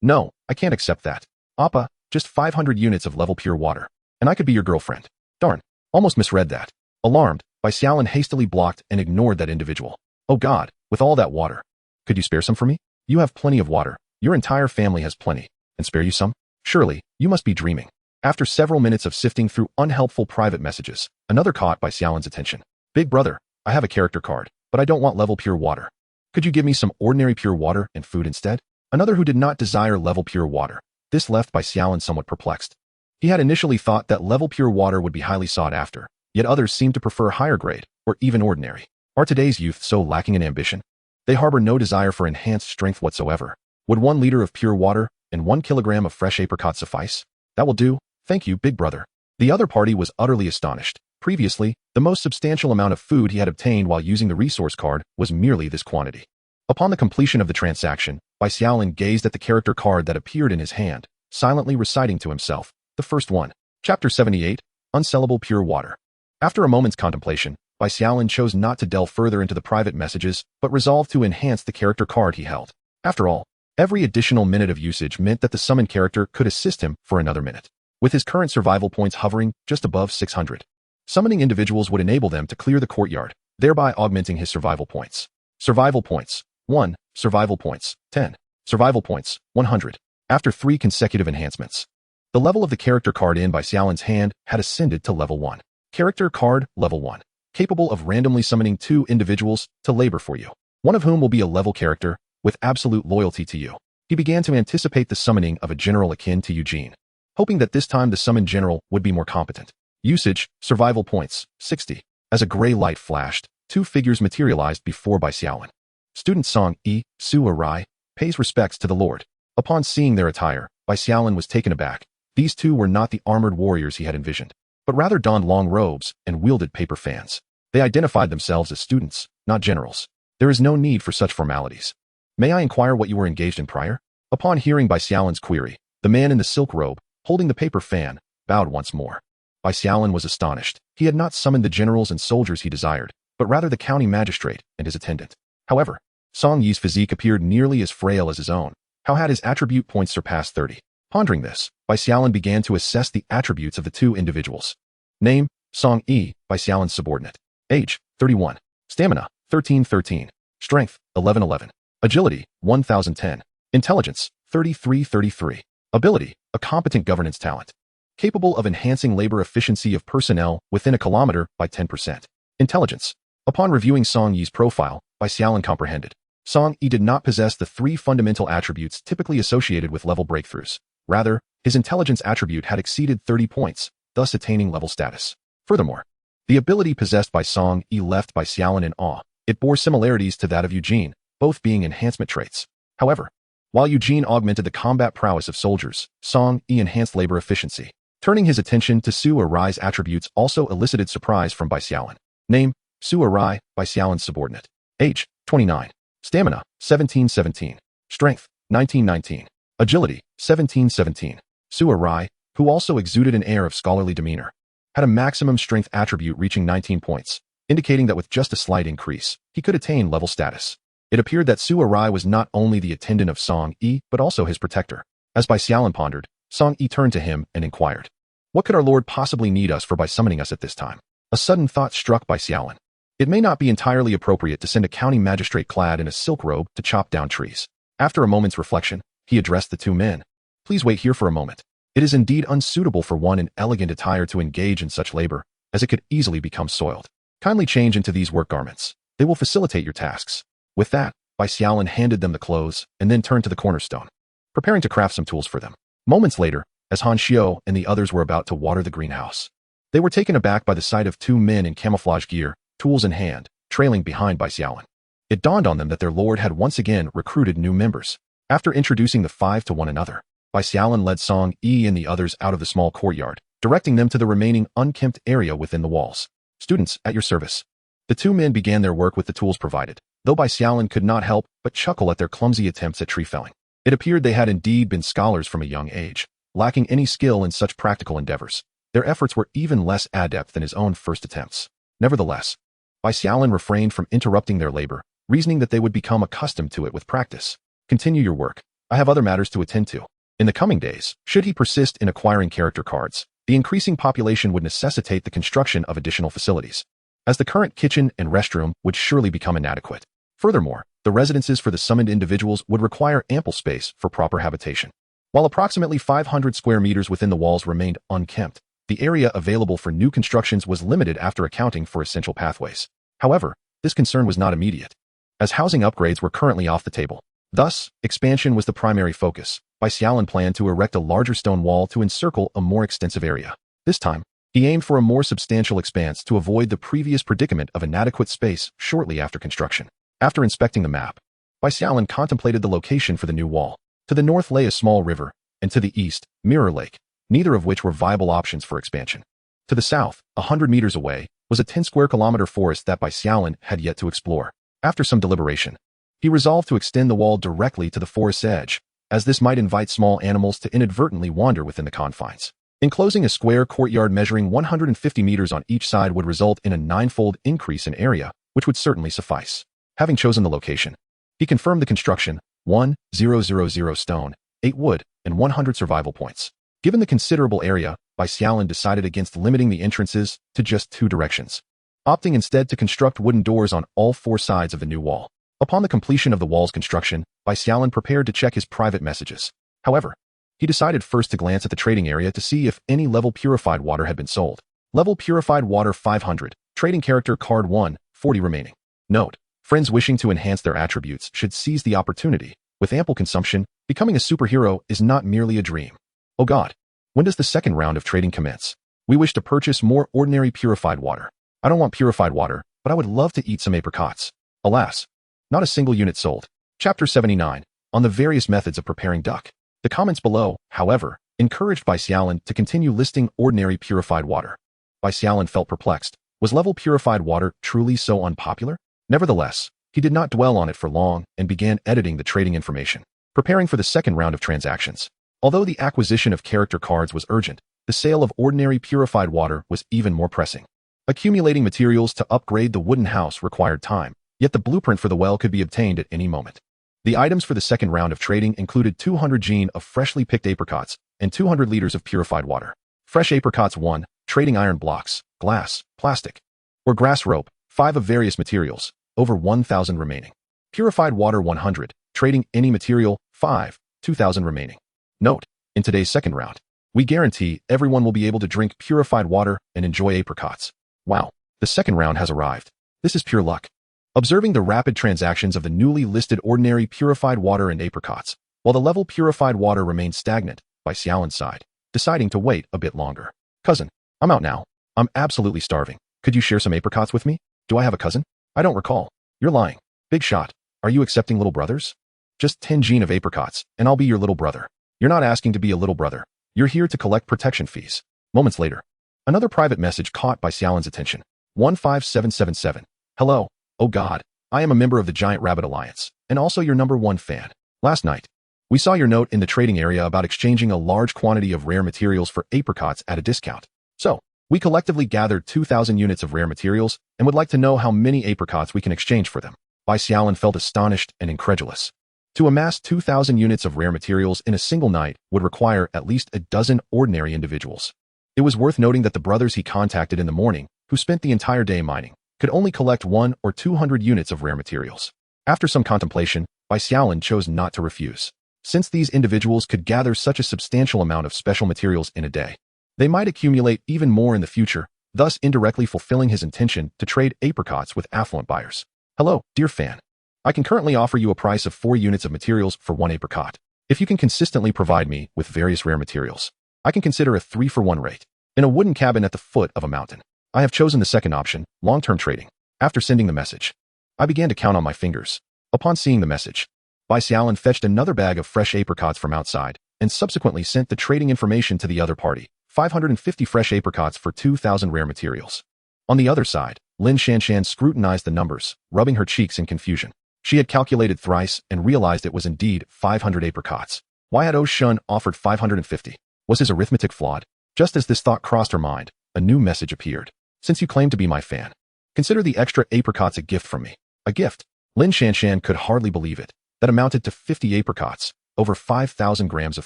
No, I can't accept that. Appa, just 500 units of level pure water, and I could be your girlfriend. Darn, almost misread that. Alarmed, Bai Xiaolin hastily blocked and ignored that individual. Oh God, with all that water. Could you spare some for me? You have plenty of water. Your entire family has plenty. And spare you some? Surely, you must be dreaming. After several minutes of sifting through unhelpful private messages, another caught Bai Xiaolin's attention. Big brother, I have a character card, but I don't want level pure water. Could you give me some ordinary pure water and food instead? Another who did not desire level pure water. This left Bai Xiaolin somewhat perplexed. He had initially thought that level pure water would be highly sought after, yet others seemed to prefer higher grade, or even ordinary. Are today's youth so lacking in ambition? They harbor no desire for enhanced strength whatsoever. Would 1 liter of pure water and 1 kilogram of fresh apricot suffice? That will do, thank you, big brother. The other party was utterly astonished. Previously, the most substantial amount of food he had obtained while using the resource card was merely this quantity. Upon the completion of the transaction, Bai Xiaolin gazed at the character card that appeared in his hand, silently reciting to himself, the first one. Chapter 78, Unsellable Pure Water. After a moment's contemplation, Bai Xiaolin chose not to delve further into the private messages, but resolved to enhance the character card he held. After all, every additional minute of usage meant that the summoned character could assist him for another minute. With his current survival points hovering just above 600, summoning individuals would enable them to clear the courtyard, thereby augmenting his survival points. Survival points, 1. Survival points, 10. Survival points, 100. After 3 consecutive enhancements, the level of the character card in Bai Xiaolin's hand had ascended to level 1. Character card, level 1. Capable of randomly summoning 2 individuals to labor for you, one of whom will be a level character with absolute loyalty to you. He began to anticipate the summoning of a general akin to Eugene, hoping that this time the summoned general would be more competent. Usage, survival points, 60. As a gray light flashed, 2 figures materialized before Bai Xiaolin. Student Song Yi, Su Arai, pays respects to the Lord. Upon seeing their attire, Bai Xiaolin was taken aback. These 2 were not the armored warriors he had envisioned, but rather donned long robes and wielded paper fans. They identified themselves as students, not generals. There is no need for such formalities. May I inquire what you were engaged in prior? Upon hearing Bai Xiaolin's query, the man in the silk robe, holding the paper fan, bowed once more. Bai Xiaolin was astonished. He had not summoned the generals and soldiers he desired, but rather the county magistrate and his attendant. However, Song Yi's physique appeared nearly as frail as his own. How had his attribute points surpassed 30? Pondering this, Bai Xiaolin began to assess the attributes of the 2 individuals. Name, Song E, Bai Xiaolin Subordinate. Age, 31. Stamina, 1313. Strength, 1111. Agility, 1010. Intelligence, 3333. Ability, a competent governance talent. Capable of enhancing labor efficiency of personnel within a kilometer by 10%. Intelligence. Upon reviewing Song Yi's profile, Bai Xiaolin comprehended. Song Yi did not possess the three fundamental attributes typically associated with level breakthroughs. Rather, his intelligence attribute had exceeded 30 points, thus attaining level status. Furthermore, the ability possessed by Song Yi left Bai Xiaolin in awe. It bore similarities to that of Eugene, both being enhancement traits. However, while Eugene augmented the combat prowess of soldiers, Song Yi enhanced labor efficiency. Turning his attention to Su Arai's attributes also elicited surprise from Bai Xiaolin. Name, Su Arai, Bai Xiaolin's subordinate. Age, 29. Stamina, 1717. Strength, 1919. Agility, 1717. Su Arai, who also exuded an air of scholarly demeanor, had a maximum strength attribute reaching 19 points, indicating that with just a slight increase, he could attain level status. It appeared that Su Arai was not only the attendant of Song Yi, but also his protector. As Bai Xiaolin pondered, Song Yi turned to him and inquired, "What could our lord possibly need us for by summoning us at this time?" A sudden thought struck Bai Xiaolin. It may not be entirely appropriate to send a county magistrate clad in a silk robe to chop down trees. After a moment's reflection, he addressed the two men. "Please wait here for a moment. It is indeed unsuitable for one in elegant attire to engage in such labor, as it could easily become soiled. Kindly change into these work garments. They will facilitate your tasks." With that, Bai Xiaolin handed them the clothes and then turned to the cornerstone, preparing to craft some tools for them. Moments later, as Han Xiao and the others were about to water the greenhouse, they were taken aback by the sight of two men in camouflage gear, tools in hand, trailing behind Bai Xiaolin. It dawned on them that their lord had once again recruited new members. After introducing the five to one another, Bai Xiaolin led Song Yi and the others out of the small courtyard, directing them to the remaining unkempt area within the walls. "Students, at your service." The two men began their work with the tools provided, though Bai Xiaolin could not help but chuckle at their clumsy attempts at tree felling. It appeared they had indeed been scholars from a young age, lacking any skill in such practical endeavors. Their efforts were even less adept than his own first attempts. Nevertheless, Bai Xiaolin refrained from interrupting their labor, reasoning that they would become accustomed to it with practice. "Continue your work. I have other matters to attend to." In the coming days, should he persist in acquiring character cards, the increasing population would necessitate the construction of additional facilities, as the current kitchen and restroom would surely become inadequate. Furthermore, the residences for the summoned individuals would require ample space for proper habitation. While approximately 500 square meters within the walls remained unkempt, the area available for new constructions was limited after accounting for essential pathways. However, this concern was not immediate, as housing upgrades were currently off the table. Thus, expansion was the primary focus. Bai Xiaolin planned to erect a larger stone wall to encircle a more extensive area. This time, he aimed for a more substantial expanse to avoid the previous predicament of inadequate space shortly after construction. After inspecting the map, Bai Xiaolin contemplated the location for the new wall. To the north lay a small river, and to the east, Mirror Lake, neither of which were viable options for expansion. To the south, 100 meters away, was a 10-square-kilometer forest that Bai Xiaolin had yet to explore. After some deliberation, he resolved to extend the wall directly to the forest's edge, as this might invite small animals to inadvertently wander within the confines. Enclosing a square courtyard measuring 150 meters on each side would result in a 9-fold increase in area, which would certainly suffice. Having chosen the location, he confirmed the construction, 1,000 stone, 8 wood, and 100 survival points. Given the considerable area, Bai Xiaolin decided against limiting the entrances to just 2 directions, opting instead to construct wooden doors on all 4 sides of the new wall. Upon the completion of the wall's construction, Bai Xiaolin prepared to check his private messages. However, he decided first to glance at the trading area to see if any level purified water had been sold. Level purified water 500, trading character card 1, 40 remaining. Note: friends wishing to enhance their attributes should seize the opportunity. With ample consumption, becoming a superhero is not merely a dream. Oh God, when does the second round of trading commence? We wish to purchase more ordinary purified water. I don't want purified water, but I would love to eat some apricots. Alas, not a single unit sold. Chapter 79, on the various methods of preparing duck. The comments below, however, encouraged Bai Xiaolin to continue listing ordinary purified water. Bai Xiaolin felt perplexed. Was level purified water truly so unpopular? Nevertheless, he did not dwell on it for long and began editing the trading information, preparing for the second round of transactions. Although the acquisition of character cards was urgent, the sale of ordinary purified water was even more pressing. Accumulating materials to upgrade the wooden house required time, yet the blueprint for the well could be obtained at any moment. The items for the second round of trading included 200 gene of freshly picked apricots and 200 liters of purified water. Fresh apricots 1, trading iron blocks, glass, plastic, or grass rope, 5 of various materials, over 1,000 remaining. Purified water 100, trading any material, 5, 2,000 remaining. Note, in today's second round, we guarantee everyone will be able to drink purified water and enjoy apricots. Wow, the second round has arrived. This is pure luck. Observing the rapid transactions of the newly listed ordinary purified water and apricots, while the level purified water remained stagnant, Bai Xiaolin sighed, deciding to wait a bit longer. Cousin, I'm out now. I'm absolutely starving. Could you share some apricots with me? Do I have a cousin? I don't recall. You're lying. Big shot. Are you accepting little brothers? Just 10 gene of apricots, and I'll be your little brother. You're not asking to be a little brother. You're here to collect protection fees. Moments later, another private message caught Bai Xiaolin's attention. 15777. Hello. Oh God. I am a member of the Giant Rabbit Alliance, and also your #1 fan. Last night, we saw your note in the trading area about exchanging a large quantity of rare materials for apricots at a discount. So, we collectively gathered 2,000 units of rare materials and would like to know how many apricots we can exchange for them. Bai Xiaolin felt astonished and incredulous. To amass 2,000 units of rare materials in a single night would require at least a dozen ordinary individuals. It was worth noting that the brothers he contacted in the morning, who spent the entire day mining, could only collect 100 or 200 units of rare materials. After some contemplation, Bai Xiaolin chose not to refuse. Since these individuals could gather such a substantial amount of special materials in a day, they might accumulate even more in the future, thus indirectly fulfilling his intention to trade apricots with affluent buyers. Hello, dear fan. I can currently offer you a price of 4 units of materials for 1 apricot. If you can consistently provide me with various rare materials, I can consider a 3-for-1 rate. In a wooden cabin at the foot of a mountain. I have chosen the second option, long-term trading. After sending the message, I began to count on my fingers. Upon seeing the message, Bai Xiaolin fetched another bag of fresh apricots from outside and subsequently sent the trading information to the other party, 550 fresh apricots for 2,000 rare materials. On the other side, Lin Shanshan scrutinized the numbers, rubbing her cheeks in confusion. She had calculated thrice and realized it was indeed 500 apricots. Why had Shun offered 550? Was his arithmetic flawed? Just as this thought crossed her mind, a new message appeared. Since you claim to be my fan, consider the extra apricots a gift from me. A gift? Lin Shanshan could hardly believe it. That amounted to 50 apricots, over 5,000 grams of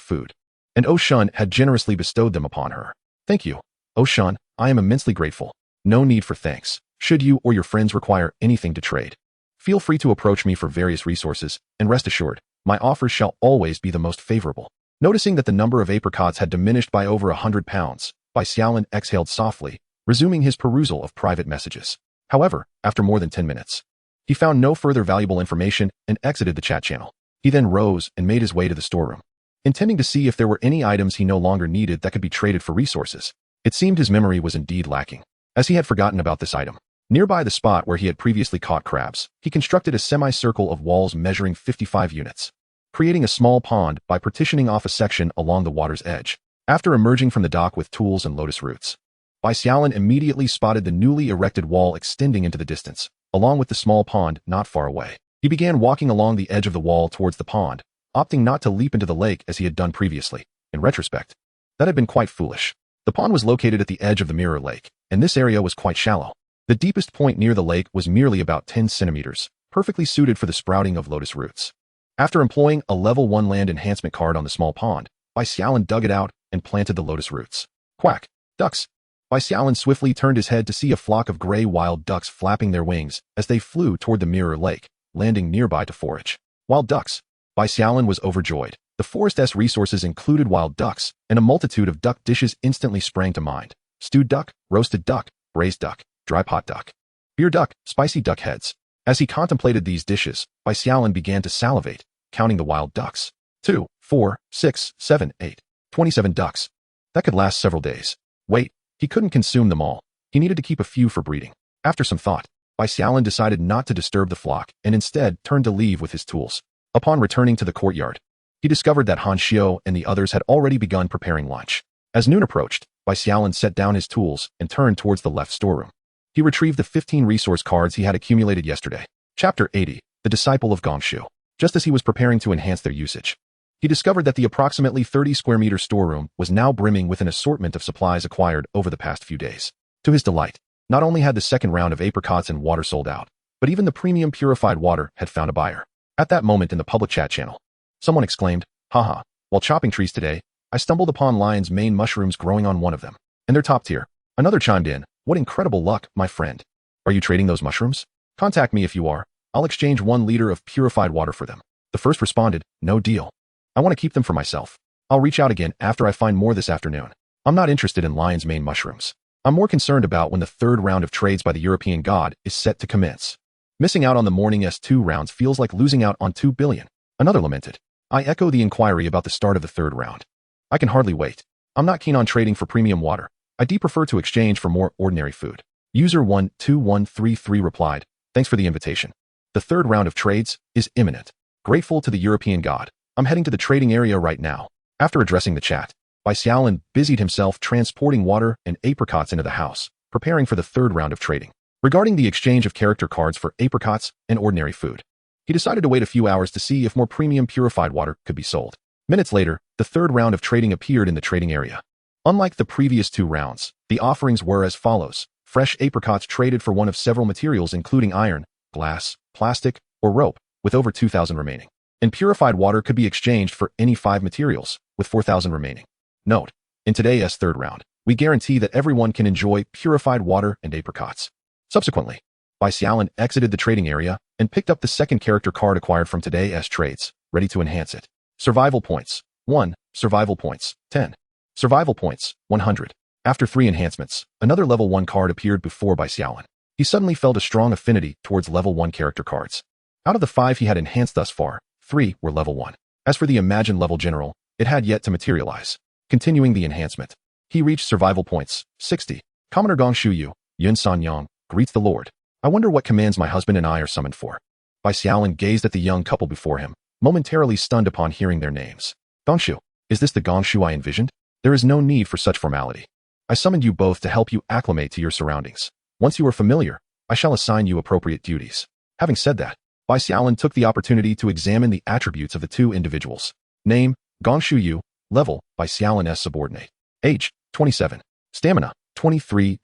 food. And Shun had generously bestowed them upon her. Thank you. Shun, I am immensely grateful. No need for thanks. Should you or your friends require anything to trade, feel free to approach me for various resources, and rest assured, my offers shall always be the most favorable. Noticing that the number of apricots had diminished by over 100 pounds, Bai Xiaolin exhaled softly, resuming his perusal of private messages. However, after more than 10 minutes, he found no further valuable information and exited the chat channel. He then rose and made his way to the storeroom, intending to see if there were any items he no longer needed that could be traded for resources. It seemed his memory was indeed lacking, as he had forgotten about this item. Nearby the spot where he had previously caught crabs, he constructed a semicircle of walls measuring 55 units, creating a small pond by partitioning off a section along the water's edge. After emerging from the dock with tools and lotus roots, Bai Xiaolin immediately spotted the newly erected wall extending into the distance, along with the small pond not far away. He began walking along the edge of the wall towards the pond, opting not to leap into the lake as he had done previously. In retrospect, that had been quite foolish. The pond was located at the edge of the mirror lake, and this area was quite shallow. The deepest point near the lake was merely about 10 centimeters, perfectly suited for the sprouting of lotus roots. After employing a level 1 land enhancement card on the small pond, Bai Xiaolin dug it out and planted the lotus roots. Quack! Ducks! Bai Xiaolin swiftly turned his head to see a flock of gray wild ducks flapping their wings as they flew toward the mirror lake, landing nearby to forage. Wild ducks! Bai Xiaolin was overjoyed. The forest's resources included wild ducks, and a multitude of duck dishes instantly sprang to mind. Stewed duck, roasted duck, braised duck, dry pot duck, beer duck, spicy duck heads. As he contemplated these dishes, Bai Xiaolin began to salivate, counting the wild ducks. 2, 4, 6, 7, 8, 27 ducks. That could last several days. Wait, he couldn't consume them all. He needed to keep a few for breeding. After some thought, Bai Xiaolin decided not to disturb the flock and instead turned to leave with his tools. Upon returning to the courtyard, he discovered that Han Xiao and the others had already begun preparing lunch. As noon approached, Bai Xiaolin set down his tools and turned towards the left storeroom. He retrieved the 15 resource cards he had accumulated yesterday. Chapter 80, The Disciple of Gongshu. Just as he was preparing to enhance their usage, he discovered that the approximately 30 square meter storeroom was now brimming with an assortment of supplies acquired over the past few days. To his delight, not only had the second round of apricots and water sold out, but even the premium purified water had found a buyer. At that moment in the public chat channel, someone exclaimed, "Haha, while chopping trees today, I stumbled upon lion's mane mushrooms growing on one of them, and they're top tier. Another chimed in, "What incredible luck, my friend. Are you trading those mushrooms? Contact me if you are. I'll exchange 1 liter of purified water for them." The first responded, "No deal. I want to keep them for myself. I'll reach out again after I find more this afternoon. I'm not interested in lion's mane mushrooms. I'm more concerned about when the third round of trades by the European god is set to commence. Missing out on the morning S2 rounds feels like losing out on 2 billion. Another lamented, "I echo the inquiry about the start of the third round. I can hardly wait. I'm not keen on trading for premium water. I do prefer to exchange for more ordinary food." User 12133 replied, "Thanks for the invitation. The third round of trades is imminent. Grateful to the European god. I'm heading to the trading area right now." After addressing the chat, Bai Xiaolin busied himself transporting water and apricots into the house, preparing for the third round of trading. Regarding the exchange of character cards for apricots and ordinary food, he decided to wait a few hours to see if more premium purified water could be sold. Minutes later, the third round of trading appeared in the trading area. Unlike the previous 2 rounds, the offerings were as follows. Fresh apricots traded for one of several materials including iron, glass, plastic, or rope, with over 2,000 remaining. And purified water could be exchanged for any 5 materials, with 4,000 remaining. Note, in today's third round, we guarantee that everyone can enjoy purified water and apricots. Subsequently, Bai Xiaolin exited the trading area and picked up the second character card acquired from today's trades, ready to enhance it. Survival points, 1. Survival points, 10. Survival points, 100. After 3 enhancements, another level 1 card appeared before Bai Xiaolin. He suddenly felt a strong affinity towards level 1 character cards. Out of the 5 he had enhanced thus far, 3 were level 1. As for the imagined level general, it had yet to materialize. Continuing the enhancement, he reached survival points, 60. Commoner Gong Shuyu, Yun San Yang, greets the Lord. I wonder what commands my husband and I are summoned for. Bai Xiaolin gazed at the young couple before him, momentarily stunned upon hearing their names. Gongshu, is this the Gongshu I envisioned? There is no need for such formality. I summoned you both to help you acclimate to your surroundings. Once you are familiar, I shall assign you appropriate duties. Having said that, Bai Xiaolin took the opportunity to examine the attributes of the 2 individuals. Name, Gongshu Yu. Level, Bai Xiaolin Subordinate. Age, 27. Stamina, 23.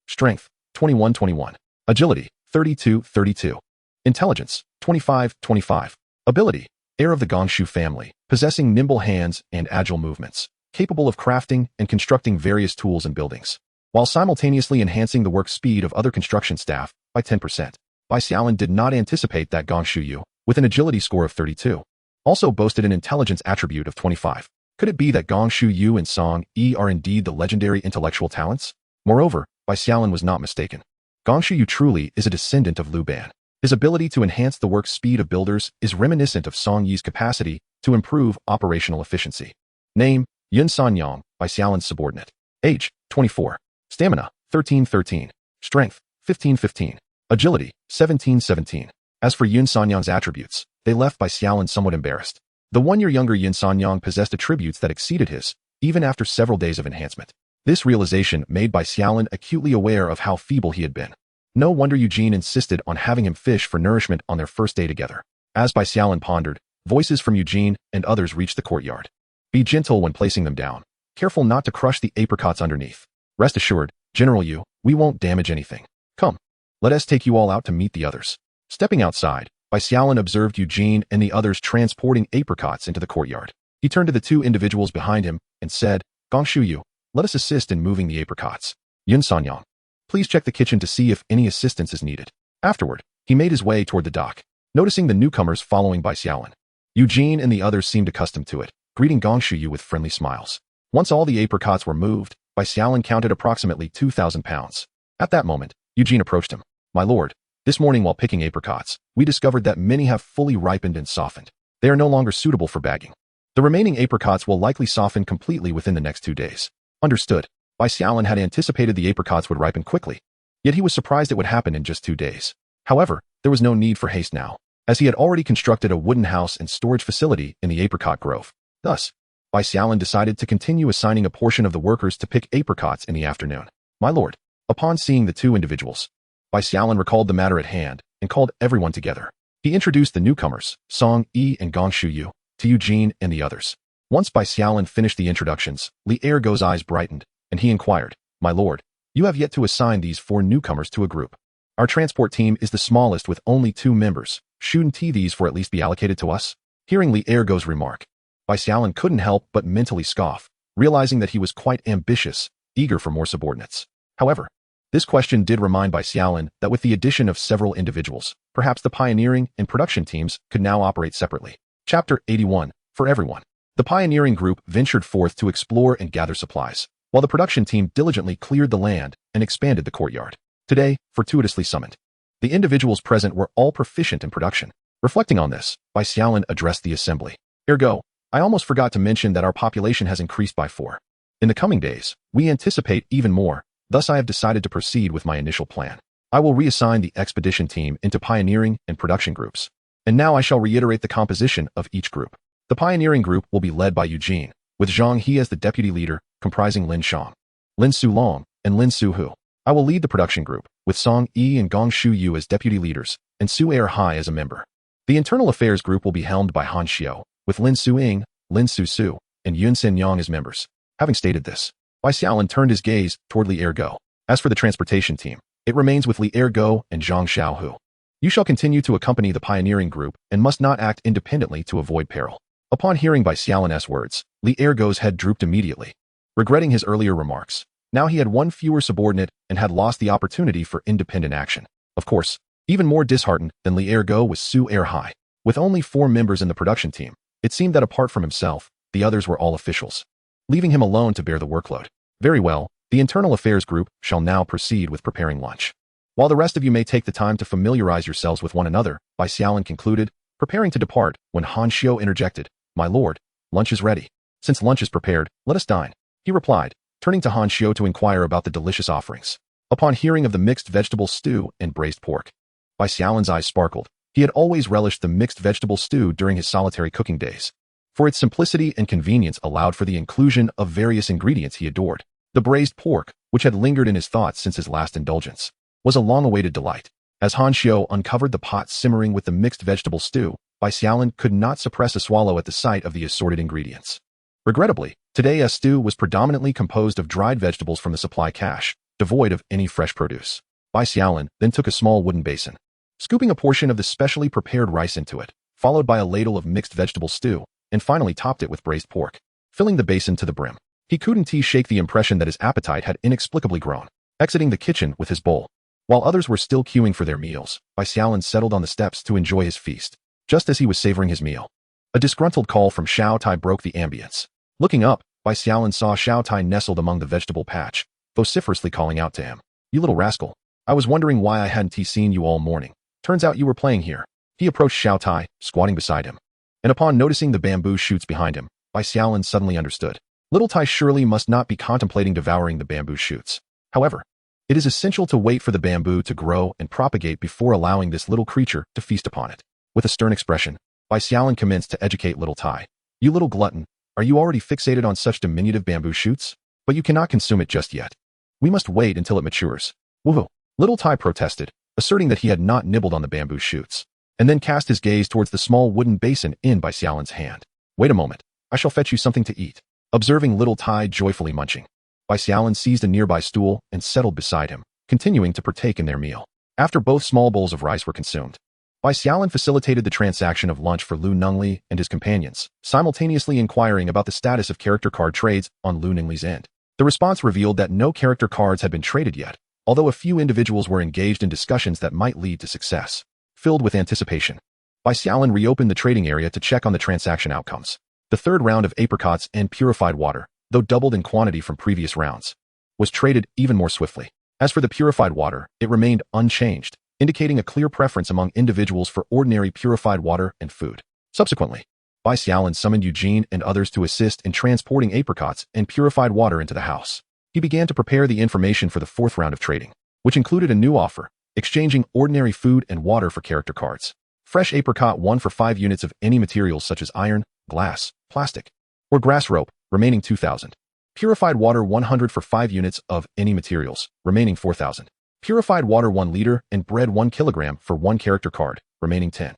Strength, 21. Agility, 32. Intelligence, 25. Ability, heir of the Gongshu family, possessing nimble hands and agile movements, capable of crafting and constructing various tools and buildings, while simultaneously enhancing the work speed of other construction staff by 10%. Bai Xiaolin did not anticipate that Gongshu Yu, with an agility score of 32, also boasted an intelligence attribute of 25. Could it be that Gongshu Yu and Song Yi are indeed the legendary intellectual talents? Moreover, Bai Xiaolin was not mistaken. Gongshu Yu truly is a descendant of Liu Ban. His ability to enhance the work speed of builders is reminiscent of Song Yi's capacity to improve operational efficiency. Name, Yun San Yang, Bai Xiaolin's subordinate. Age, 24. Stamina, 13. Strength, 15. Agility, 17. As for Yun San Yang's attributes, they left Bai Xiaolin somewhat embarrassed. The 1-year younger Yun San Yang possessed attributes that exceeded his, even after several days of enhancement. This realization made Bai Xiaolin acutely aware of how feeble he had been. No wonder Eugene insisted on having him fish for nourishment on their first day together. As Bai Xiaolin pondered, voices from Eugene and others reached the courtyard. Be gentle when placing them down. Careful not to crush the apricots underneath. Rest assured, General Yu, we won't damage anything. Come. Let us take you all out to meet the others. Stepping outside, Bai Xiaolin observed Eugene and the others transporting apricots into the courtyard. He turned to the 2 individuals behind him and said, Gongshu Yu, let us assist in moving the apricots. Yun San Yang, please check the kitchen to see if any assistance is needed. Afterward, he made his way toward the dock, noticing the newcomers following Bai Xiaolin. Eugene and the others seemed accustomed to it, greeting Gongshu Yu with friendly smiles. Once all the apricots were moved, Bai Xiaolin counted approximately 2,000 pounds. At that moment, Eugene approached him. My lord, this morning while picking apricots, we discovered that many have fully ripened and softened. They are no longer suitable for bagging. The remaining apricots will likely soften completely within the next 2 days. Understood. Bai Xiaolin had anticipated the apricots would ripen quickly, yet he was surprised it would happen in just 2 days. However, there was no need for haste now, as he had already constructed a wooden house and storage facility in the apricot grove. Thus, Bai Xiaolin decided to continue assigning a portion of the workers to pick apricots in the afternoon. My lord, upon seeing the 2 individuals, Bai Xiaolin recalled the matter at hand and called everyone together. He introduced the newcomers, Song Yi and Gongshu Yu, to Eugene and the others. Once Bai Xiaolin finished the introductions, Li Ergo's eyes brightened, and he inquired, My lord, you have yet to assign these 4 newcomers to a group. Our transport team is the smallest with only 2 members. Shouldn't these 4 at least be allocated to us? Hearing Li Ergo's remark, Bai Xiaolin couldn't help but mentally scoff, realizing that he was quite ambitious eager for more subordinates. However, this question did remind Bai Xiaolin that with the addition of several individuals, perhaps the pioneering and production teams could now operate separately. Chapter 81. For everyone. The pioneering group ventured forth to explore and gather supplies, while the production team diligently cleared the land and expanded the courtyard. Today, fortuitously summoned. The individuals present were all proficient in production. Reflecting on this, Bai Xiaolin addressed the assembly. Ergo, I almost forgot to mention that our population has increased by 4. In the coming days, we anticipate even more, thus I have decided to proceed with my initial plan. I will reassign the expedition team into pioneering and production groups. And now I shall reiterate the composition of each group. The pioneering group will be led by Eugene, with Zhang He as the deputy leader, comprising Lin Shang, Lin Su Long, and Lin Su Hu. I will lead the production group, with Song Yi and Gong Shu Yu as deputy leaders, and Su Er Hai as a member. The internal affairs group will be helmed by Han Xiao, with Lin Su Ying, Lin Su Su, and Yun Sen Yang as members. Having stated this, Bai Xiaolin turned his gaze toward Li Ergo. As for the transportation team, it remains with Li Ergo and Zhang Xiaohu. You shall continue to accompany the pioneering group and must not act independently to avoid peril. Upon hearing Bai Xiaolin's words, Li Ergo's head drooped immediately. Regretting his earlier remarks, now he had one fewer subordinate and had lost the opportunity for independent action. Of course, even more disheartened than Li Ergo was Su Er Hai. With only 4 members in the production team, it seemed that apart from himself, the others were all officials, leaving him alone to bear the workload. Very well, the internal affairs group shall now proceed with preparing lunch. While the rest of you may take the time to familiarize yourselves with one another, Bai Xiaolin concluded, preparing to depart, when Han Xiao interjected, "My lord, lunch is ready. Since lunch is prepared, let us dine," he replied, turning to Han Xiao to inquire about the delicious offerings. Upon hearing of the mixed vegetable stew and braised pork, Bai Xiaolin's eyes sparkled. He had always relished the mixed vegetable stew during his solitary cooking days, for its simplicity and convenience allowed for the inclusion of various ingredients he adored. The braised pork, which had lingered in his thoughts since his last indulgence, was a long-awaited delight. As Han Xiao uncovered the pot simmering with the mixed vegetable stew, Bai Xiaolin could not suppress a swallow at the sight of the assorted ingredients. Regrettably, today's stew was predominantly composed of dried vegetables from the supply cache, devoid of any fresh produce. Bai Xiaolin then took a small wooden basin, scooping a portion of the specially prepared rice into it, followed by a ladle of mixed vegetable stew, and finally topped it with braised pork. Filling the basin to the brim, he couldn't shake the impression that his appetite had inexplicably grown. Exiting the kitchen with his bowl, while others were still queuing for their meals, Bai Xiaolin settled on the steps to enjoy his feast. Just as he was savoring his meal, a disgruntled call from Xiao Tai broke the ambience. Looking up, Bai Xiaolin saw Xiao Tai nestled among the vegetable patch, vociferously calling out to him, "You little rascal! I was wondering why I hadn't seen you all morning. Turns out you were playing here." He approached Xiao Tai, squatting beside him, and upon noticing the bamboo shoots behind him, Bai Xiaolin suddenly understood. Little Tai surely must not be contemplating devouring the bamboo shoots. However, it is essential to wait for the bamboo to grow and propagate before allowing this little creature to feast upon it. With a stern expression, Bai Xiaolin commenced to educate little Tai. "You little glutton, are you already fixated on such diminutive bamboo shoots? But you cannot consume it just yet. We must wait until it matures." "Woohoo!" Little Tai protested, asserting that he had not nibbled on the bamboo shoots, and then cast his gaze towards the small wooden basin in Bai Xiaolin's hand. "Wait a moment, I shall fetch you something to eat." Observing little Tai joyfully munching, Bai Xiaolin seized a nearby stool and settled beside him, continuing to partake in their meal. After both small bowls of rice were consumed, Bai Xiaolin facilitated the transaction of lunch for Lu Nengli and his companions, simultaneously inquiring about the status of character card trades on Lu Nengli's end. The response revealed that no character cards had been traded yet, although a few individuals were engaged in discussions that might lead to success. Filled with anticipation, Bai Xiaolin reopened the trading area to check on the transaction outcomes. The third round of apricots and purified water, though doubled in quantity from previous rounds, was traded even more swiftly. As for the purified water, it remained unchanged, indicating a clear preference among individuals for ordinary purified water and food. Subsequently, Bai Xiaolin summoned Eugene and others to assist in transporting apricots and purified water into the house. He began to prepare the information for the 4th round of trading, which included a new offer, exchanging ordinary food and water for character cards. Fresh apricot 1 for 5 units of any materials such as iron, glass, plastic, or grass rope, remaining 2,000. Purified water 100 for 5 units of any materials, remaining 4,000. Purified water 1 liter and bread 1 kilogram for 1 character card, remaining 10.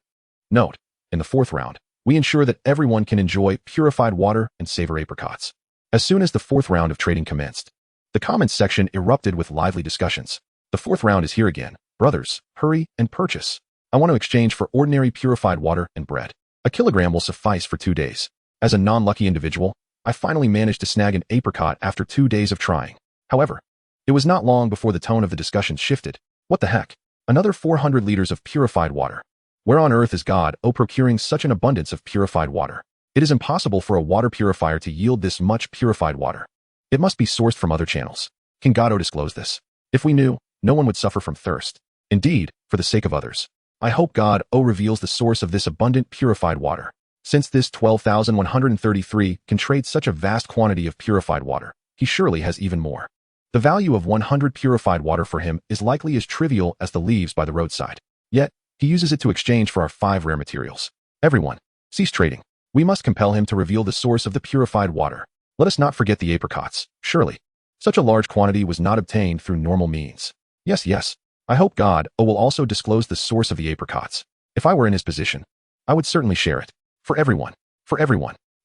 Note: in the 4th round, we ensure that everyone can enjoy purified water and savor apricots. As soon as the 4th round of trading commenced, the comments section erupted with lively discussions. "The 4th round is here again. Brothers, hurry and purchase. I want to exchange for ordinary purified water and bread. A kilogram will suffice for 2 days. As a non-lucky individual, I finally managed to snag an apricot after 2 days of trying. However, it was not long before the tone of the discussion shifted. What the heck? Another 400 liters of purified water. Where on earth is God, procuring such an abundance of purified water? It is impossible for a water purifier to yield this much purified water. It must be sourced from other channels. Can God disclose this? If we knew, no one would suffer from thirst. Indeed, for the sake of others. I hope God reveals the source of this abundant purified water. Since this 12,133 can trade such a vast quantity of purified water, he surely has even more. The value of 100 purified water for him is likely as trivial as the leaves by the roadside. Yet, he uses it to exchange for our 5 rare materials. Everyone, cease trading. We must compel him to reveal the source of the purified water. Let us not forget the apricots. Surely, such a large quantity was not obtained through normal means. Yes. I hope God will also disclose the source of the apricots. If I were in his position, I would certainly share it. For everyone.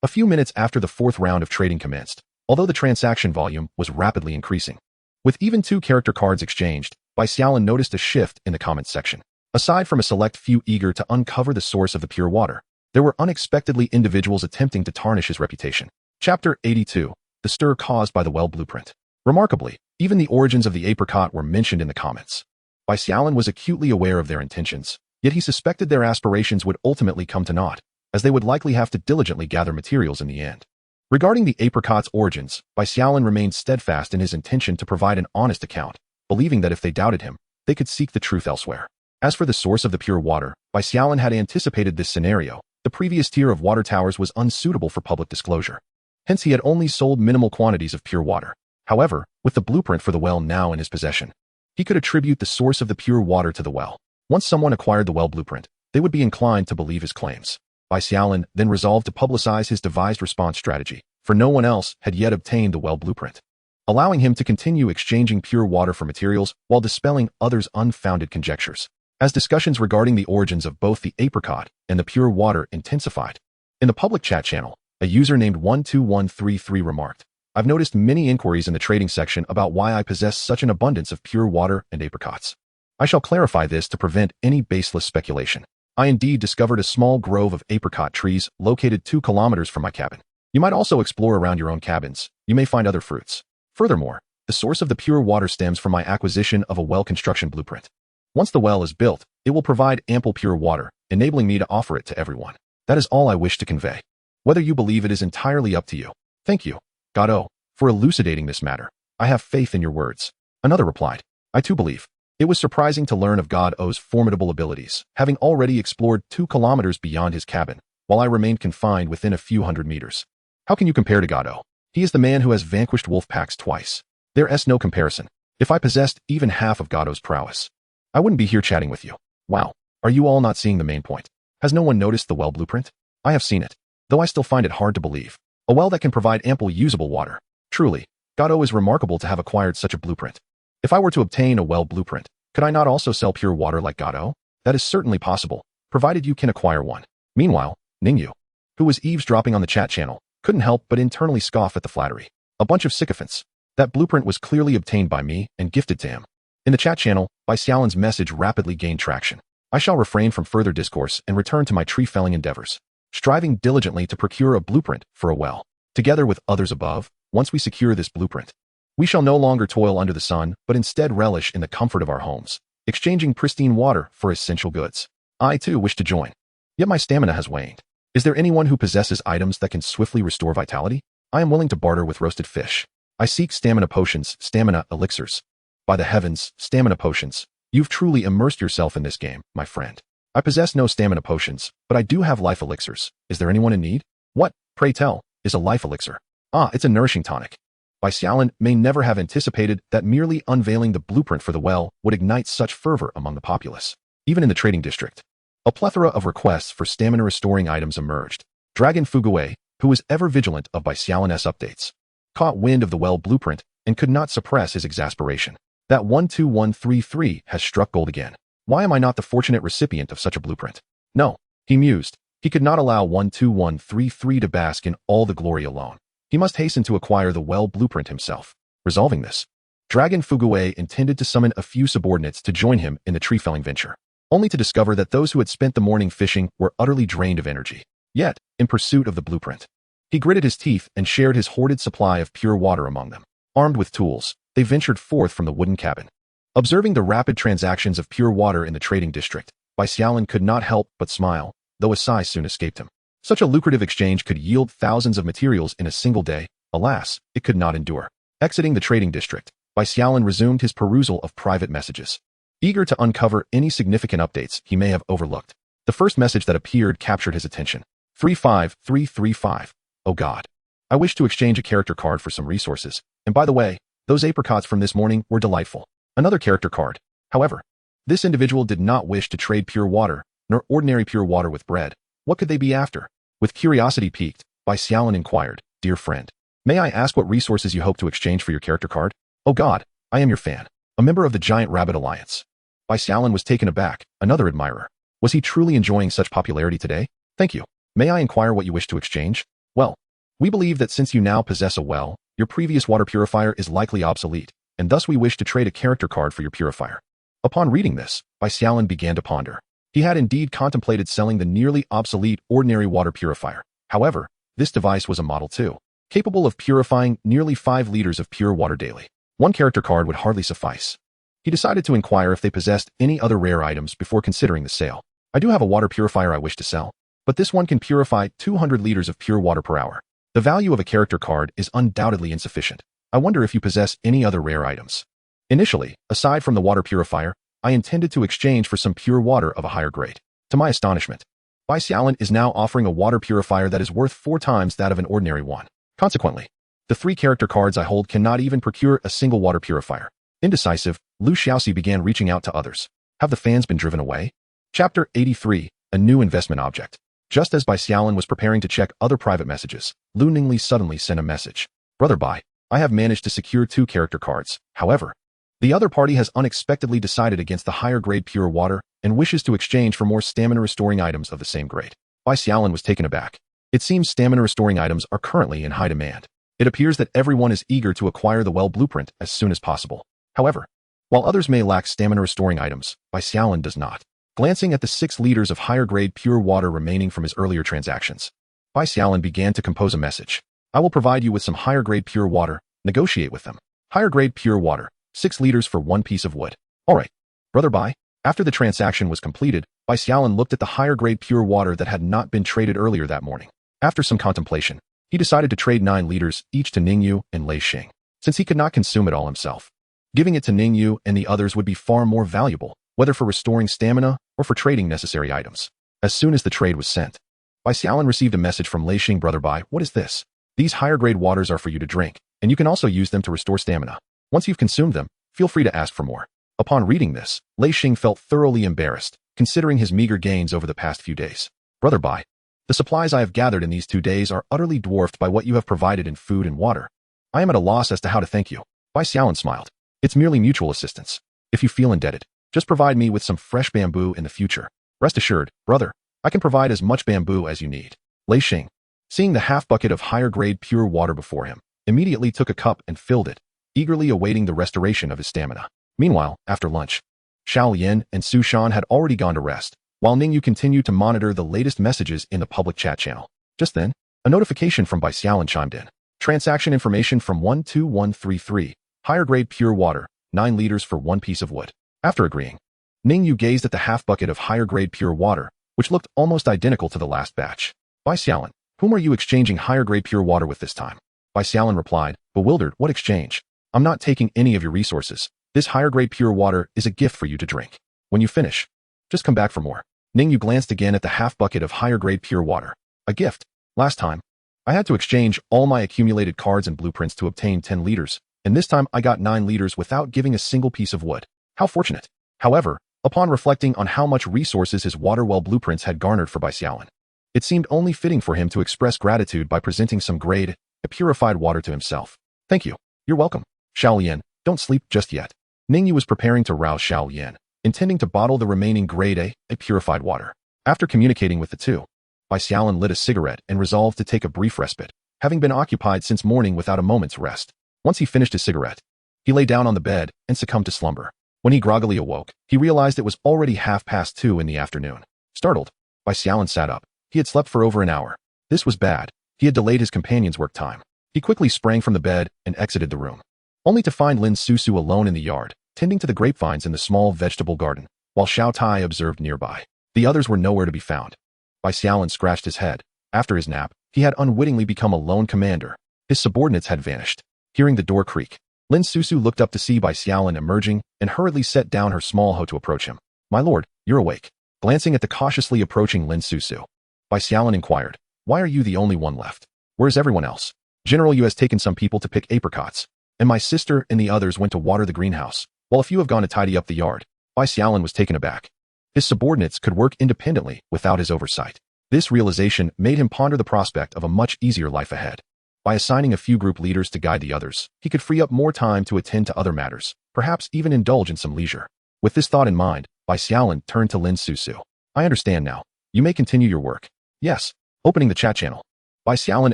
A few minutes after the 4th round of trading commenced, although the transaction volume was rapidly increasing. With even 2 character cards exchanged, Bai Xiaolin noticed a shift in the comments section. Aside from a select few eager to uncover the source of the pure water, there were unexpectedly individuals attempting to tarnish his reputation. Chapter 82. The stir caused by the well blueprint. Remarkably, even the origins of the apricot were mentioned in the comments. Bai Xiaolin was acutely aware of their intentions, yet he suspected their aspirations would ultimately come to naught, as they would likely have to diligently gather materials in the end. Regarding the apricot's origins, Bai Xiaolin remained steadfast in his intention to provide an honest account, believing that if they doubted him, they could seek the truth elsewhere. As for the source of the pure water, Bai Xiaolin had anticipated this scenario. The previous tier of water towers was unsuitable for public disclosure. Hence he had only sold minimal quantities of pure water. However, with the blueprint for the well now in his possession, he could attribute the source of the pure water to the well. Once someone acquired the well blueprint, they would be inclined to believe his claims. Bai Xiaolin then resolved to publicize his devised response strategy, for no one else had yet obtained the well blueprint, allowing him to continue exchanging pure water for materials while dispelling others' unfounded conjectures. As discussions regarding the origins of both the apricot and the pure water intensified, in the public chat channel, a user named 12133 remarked, "I've noticed many inquiries in the trading section about why I possess such an abundance of pure water and apricots. I shall clarify this to prevent any baseless speculation. I indeed discovered a small grove of apricot trees located 2 kilometers from my cabin. You might also explore around your own cabins. You may find other fruits. Furthermore, the source of the pure water stems from my acquisition of a well construction blueprint. Once the well is built, it will provide ample pure water, enabling me to offer it to everyone. That is all I wish to convey. Whether you believe it is entirely up to you. Thank you, God, for elucidating this matter. I have faith in your words." Another replied, "I too believe." It was surprising to learn of God's formidable abilities, having already explored 2 kilometers beyond his cabin, while I remained confined within a few hundred meters. How can you compare to God? He is the man who has vanquished wolf packs twice. There's no comparison. If I possessed even half of God's prowess, I wouldn't be here chatting with you. Wow, are you all not seeing the main point? Has no one noticed the well blueprint? I have seen it, though I still find it hard to believe. A well that can provide ample usable water. Truly, God is remarkable to have acquired such a blueprint. If I were to obtain a well blueprint, could I not also sell pure water like God? That is certainly possible, provided you can acquire one. Meanwhile, Ningyu, who was eavesdropping on the chat channel, couldn't help but internally scoff at the flattery. A bunch of sycophants. That blueprint was clearly obtained by me and gifted to him. In the chat channel, Bai Xiaolin's message rapidly gained traction. I shall refrain from further discourse and return to my tree-felling endeavors, striving diligently to procure a blueprint for a well. Together with others above, once we secure this blueprint, we shall no longer toil under the sun, but instead relish in the comfort of our homes, exchanging pristine water for essential goods. I too wish to join. Yet my stamina has waned. Is there anyone who possesses items that can swiftly restore vitality? I am willing to barter with roasted fish. I seek stamina potions, stamina elixirs. By the heavens, stamina potions. You've truly immersed yourself in this game, my friend. I possess no stamina potions, but I do have life elixirs. Is there anyone in need? What, pray tell, is a life elixir? It's a nourishing tonic. Bai Xiaolin may never have anticipated that merely unveiling the blueprint for the well would ignite such fervor among the populace. Even in the trading district, a plethora of requests for stamina-restoring items emerged. Dragon Fugue, who was ever vigilant of Bai Xiaolin's updates, caught wind of the well blueprint and could not suppress his exasperation. That 12133 has struck gold again. Why am I not the fortunate recipient of such a blueprint? No, he mused. He could not allow 12133 to bask in all the glory alone. He must hasten to acquire the well blueprint himself. Resolving this, Dragon Fugue intended to summon a few subordinates to join him in the tree-felling venture, only to discover that those who had spent the morning fishing were utterly drained of energy. Yet, in pursuit of the blueprint, he gritted his teeth and shared his hoarded supply of pure water among them. Armed with tools, they they ventured forth from the wooden cabin. Observing the rapid transactions of pure water in the trading district, Bai Xiaolin could not help but smile, though a sigh soon escaped him. Such a lucrative exchange could yield thousands of materials in a single day. Alas, it could not endure. Exiting the trading district, Bai Xiaolin resumed his perusal of private messages, eager to uncover any significant updates he may have overlooked. The first message that appeared captured his attention. 35335. Oh God. I wish to exchange a character card for some resources, and by the way, those apricots from this morning were delightful. Another character card. However, this individual did not wish to trade pure water, nor ordinary pure water with bread. What could they be after? With curiosity piqued, Bai Xiaolin inquired, Dear friend, may I ask what resources you hope to exchange for your character card? Oh God, I am your fan, a member of the Giant Rabbit Alliance. Bai Xiaolin was taken aback, another admirer. Was he truly enjoying such popularity today? Thank you. May I inquire what you wish to exchange? Well, we believe that since you now possess a well, your previous water purifier is likely obsolete, and thus we wish to trade a character card for your purifier. Upon reading this, Bai Xiaolin began to ponder. He had indeed contemplated selling the nearly obsolete ordinary water purifier. However, this device was a Model 2, capable of purifying nearly 5 liters of pure water daily. One character card would hardly suffice. He decided to inquire if they possessed any other rare items before considering the sale. I do have a water purifier I wish to sell, but this one can purify 200 liters of pure water per hour. The value of a character card is undoubtedly insufficient. I wonder if you possess any other rare items. Initially, aside from the water purifier, I intended to exchange for some pure water of a higher grade. To my astonishment, Bai Xiaolin is now offering a water purifier that is worth 4 times that of an ordinary one. Consequently, the 3 character cards I hold cannot even procure a single water purifier. Indecisive, Lu Xiaoxi began reaching out to others. Have the fans been driven away? Chapter 83, A New Investment Object. Just as Bai Xiaolin was preparing to check other private messages, Lu Ningli suddenly sent a message. Brother Bai, I have managed to secure 2 character cards. However, the other party has unexpectedly decided against the higher grade pure water and wishes to exchange for more stamina restoring items of the same grade. Bai Xiaolin was taken aback. It seems stamina restoring items are currently in high demand. It appears that everyone is eager to acquire the well blueprint as soon as possible. However, while others may lack stamina restoring items, Bai Xiaolin does not. Glancing at the 6 liters of higher grade pure water remaining from his earlier transactions, Bai Xiaolin began to compose a message. I will provide you with some higher grade pure water. Negotiate with them. Higher grade pure water. 6 liters for 1 piece of wood. Alright. Brother Bai. After the transaction was completed, Bai Xiaolin looked at the higher grade pure water that had not been traded earlier that morning. After some contemplation, he decided to trade 9 liters each to Ningyu and Lei Xing, since he could not consume it all himself. Giving it to Ningyu and the others would be far more valuable, whether for restoring stamina or for trading necessary items. As soon as the trade was sent, Bai Xiaolin received a message from Lei Xing. Brother Bai, what is this? These higher grade waters are for you to drink, and you can also use them to restore stamina. Once you've consumed them, feel free to ask for more. Upon reading this, Lei Xing felt thoroughly embarrassed, considering his meager gains over the past few days. Brother Bai, the supplies I have gathered in these 2 days are utterly dwarfed by what you have provided in food and water. I am at a loss as to how to thank you. Bai Xiaolin smiled. It's merely mutual assistance. If you feel indebted, just provide me with some fresh bamboo in the future. Rest assured, brother, I can provide as much bamboo as you need. Lei Xing, seeing the half bucket of higher grade pure water before him, immediately took a cup and filled it, eagerly awaiting the restoration of his stamina. Meanwhile, after lunch, Xiao Yan and Su Shan had already gone to rest, while Ningyu continued to monitor the latest messages in the public chat channel. Just then, a notification from Bai Xiaolin chimed in. Transaction information from 12133, higher grade pure water, 9 liters for 1 piece of wood. After agreeing, Ningyu gazed at the half bucket of higher grade pure water, which looked almost identical to the last batch. Bai Xiaolin, whom are you exchanging higher grade pure water with this time? Bai Xiaolin replied, bewildered, what exchange? I'm not taking any of your resources. This higher grade pure water is a gift for you to drink. When you finish, just come back for more. Ningyu glanced again at the half bucket of higher grade pure water. A gift. Last time, I had to exchange all my accumulated cards and blueprints to obtain 10 liters, and this time I got 9 liters without giving a single piece of wood. How fortunate. However, upon reflecting on how much resources his water well blueprints had garnered for Bai Xiaolin, it seemed only fitting for him to express gratitude by presenting some grade A purified water to himself. Thank you. You're welcome. Xiao Yan, don't sleep just yet. Ningyu was preparing to rouse Xiao Yan, intending to bottle the remaining grade A purified water. After communicating with the two, Bai Xiaolin lit a cigarette and resolved to take a brief respite, having been occupied since morning without a moment's rest. Once he finished his cigarette, he lay down on the bed and succumbed to slumber. When he groggily awoke, he realized it was already 2:30 in the afternoon. Startled, Bai Xiaolin sat up. He had slept for over an hour. This was bad. He had delayed his companion's work time. He quickly sprang from the bed and exited the room. only to find Lin Susu alone in the yard, tending to the grapevines in the small vegetable garden, while Xiao Tai observed nearby. The others were nowhere to be found. Bai Xiaolin scratched his head. After his nap, he had unwittingly become a lone commander. His subordinates had vanished. Hearing the door creak, Lin Susu looked up to see Bai Xiaolin emerging and hurriedly set down her small hoe to approach him. "My lord, you're awake." Glancing at the cautiously approaching Lin Susu, Bai Xiaolin inquired, "Why are you the only one left? Where's everyone else?" "General Yu has taken some people to pick apricots, and my sister and the others went to water the greenhouse, while a few have gone to tidy up the yard." Bai Xiaolin was taken aback. His subordinates could work independently without his oversight. This realization made him ponder the prospect of a much easier life ahead. By assigning a few group leaders to guide the others, he could free up more time to attend to other matters, perhaps even indulge in some leisure. With this thought in mind, Bai Xiaolin turned to Lin Susu. "I understand now. You may continue your work." "Yes." Opening the chat channel, Bai Xiaolin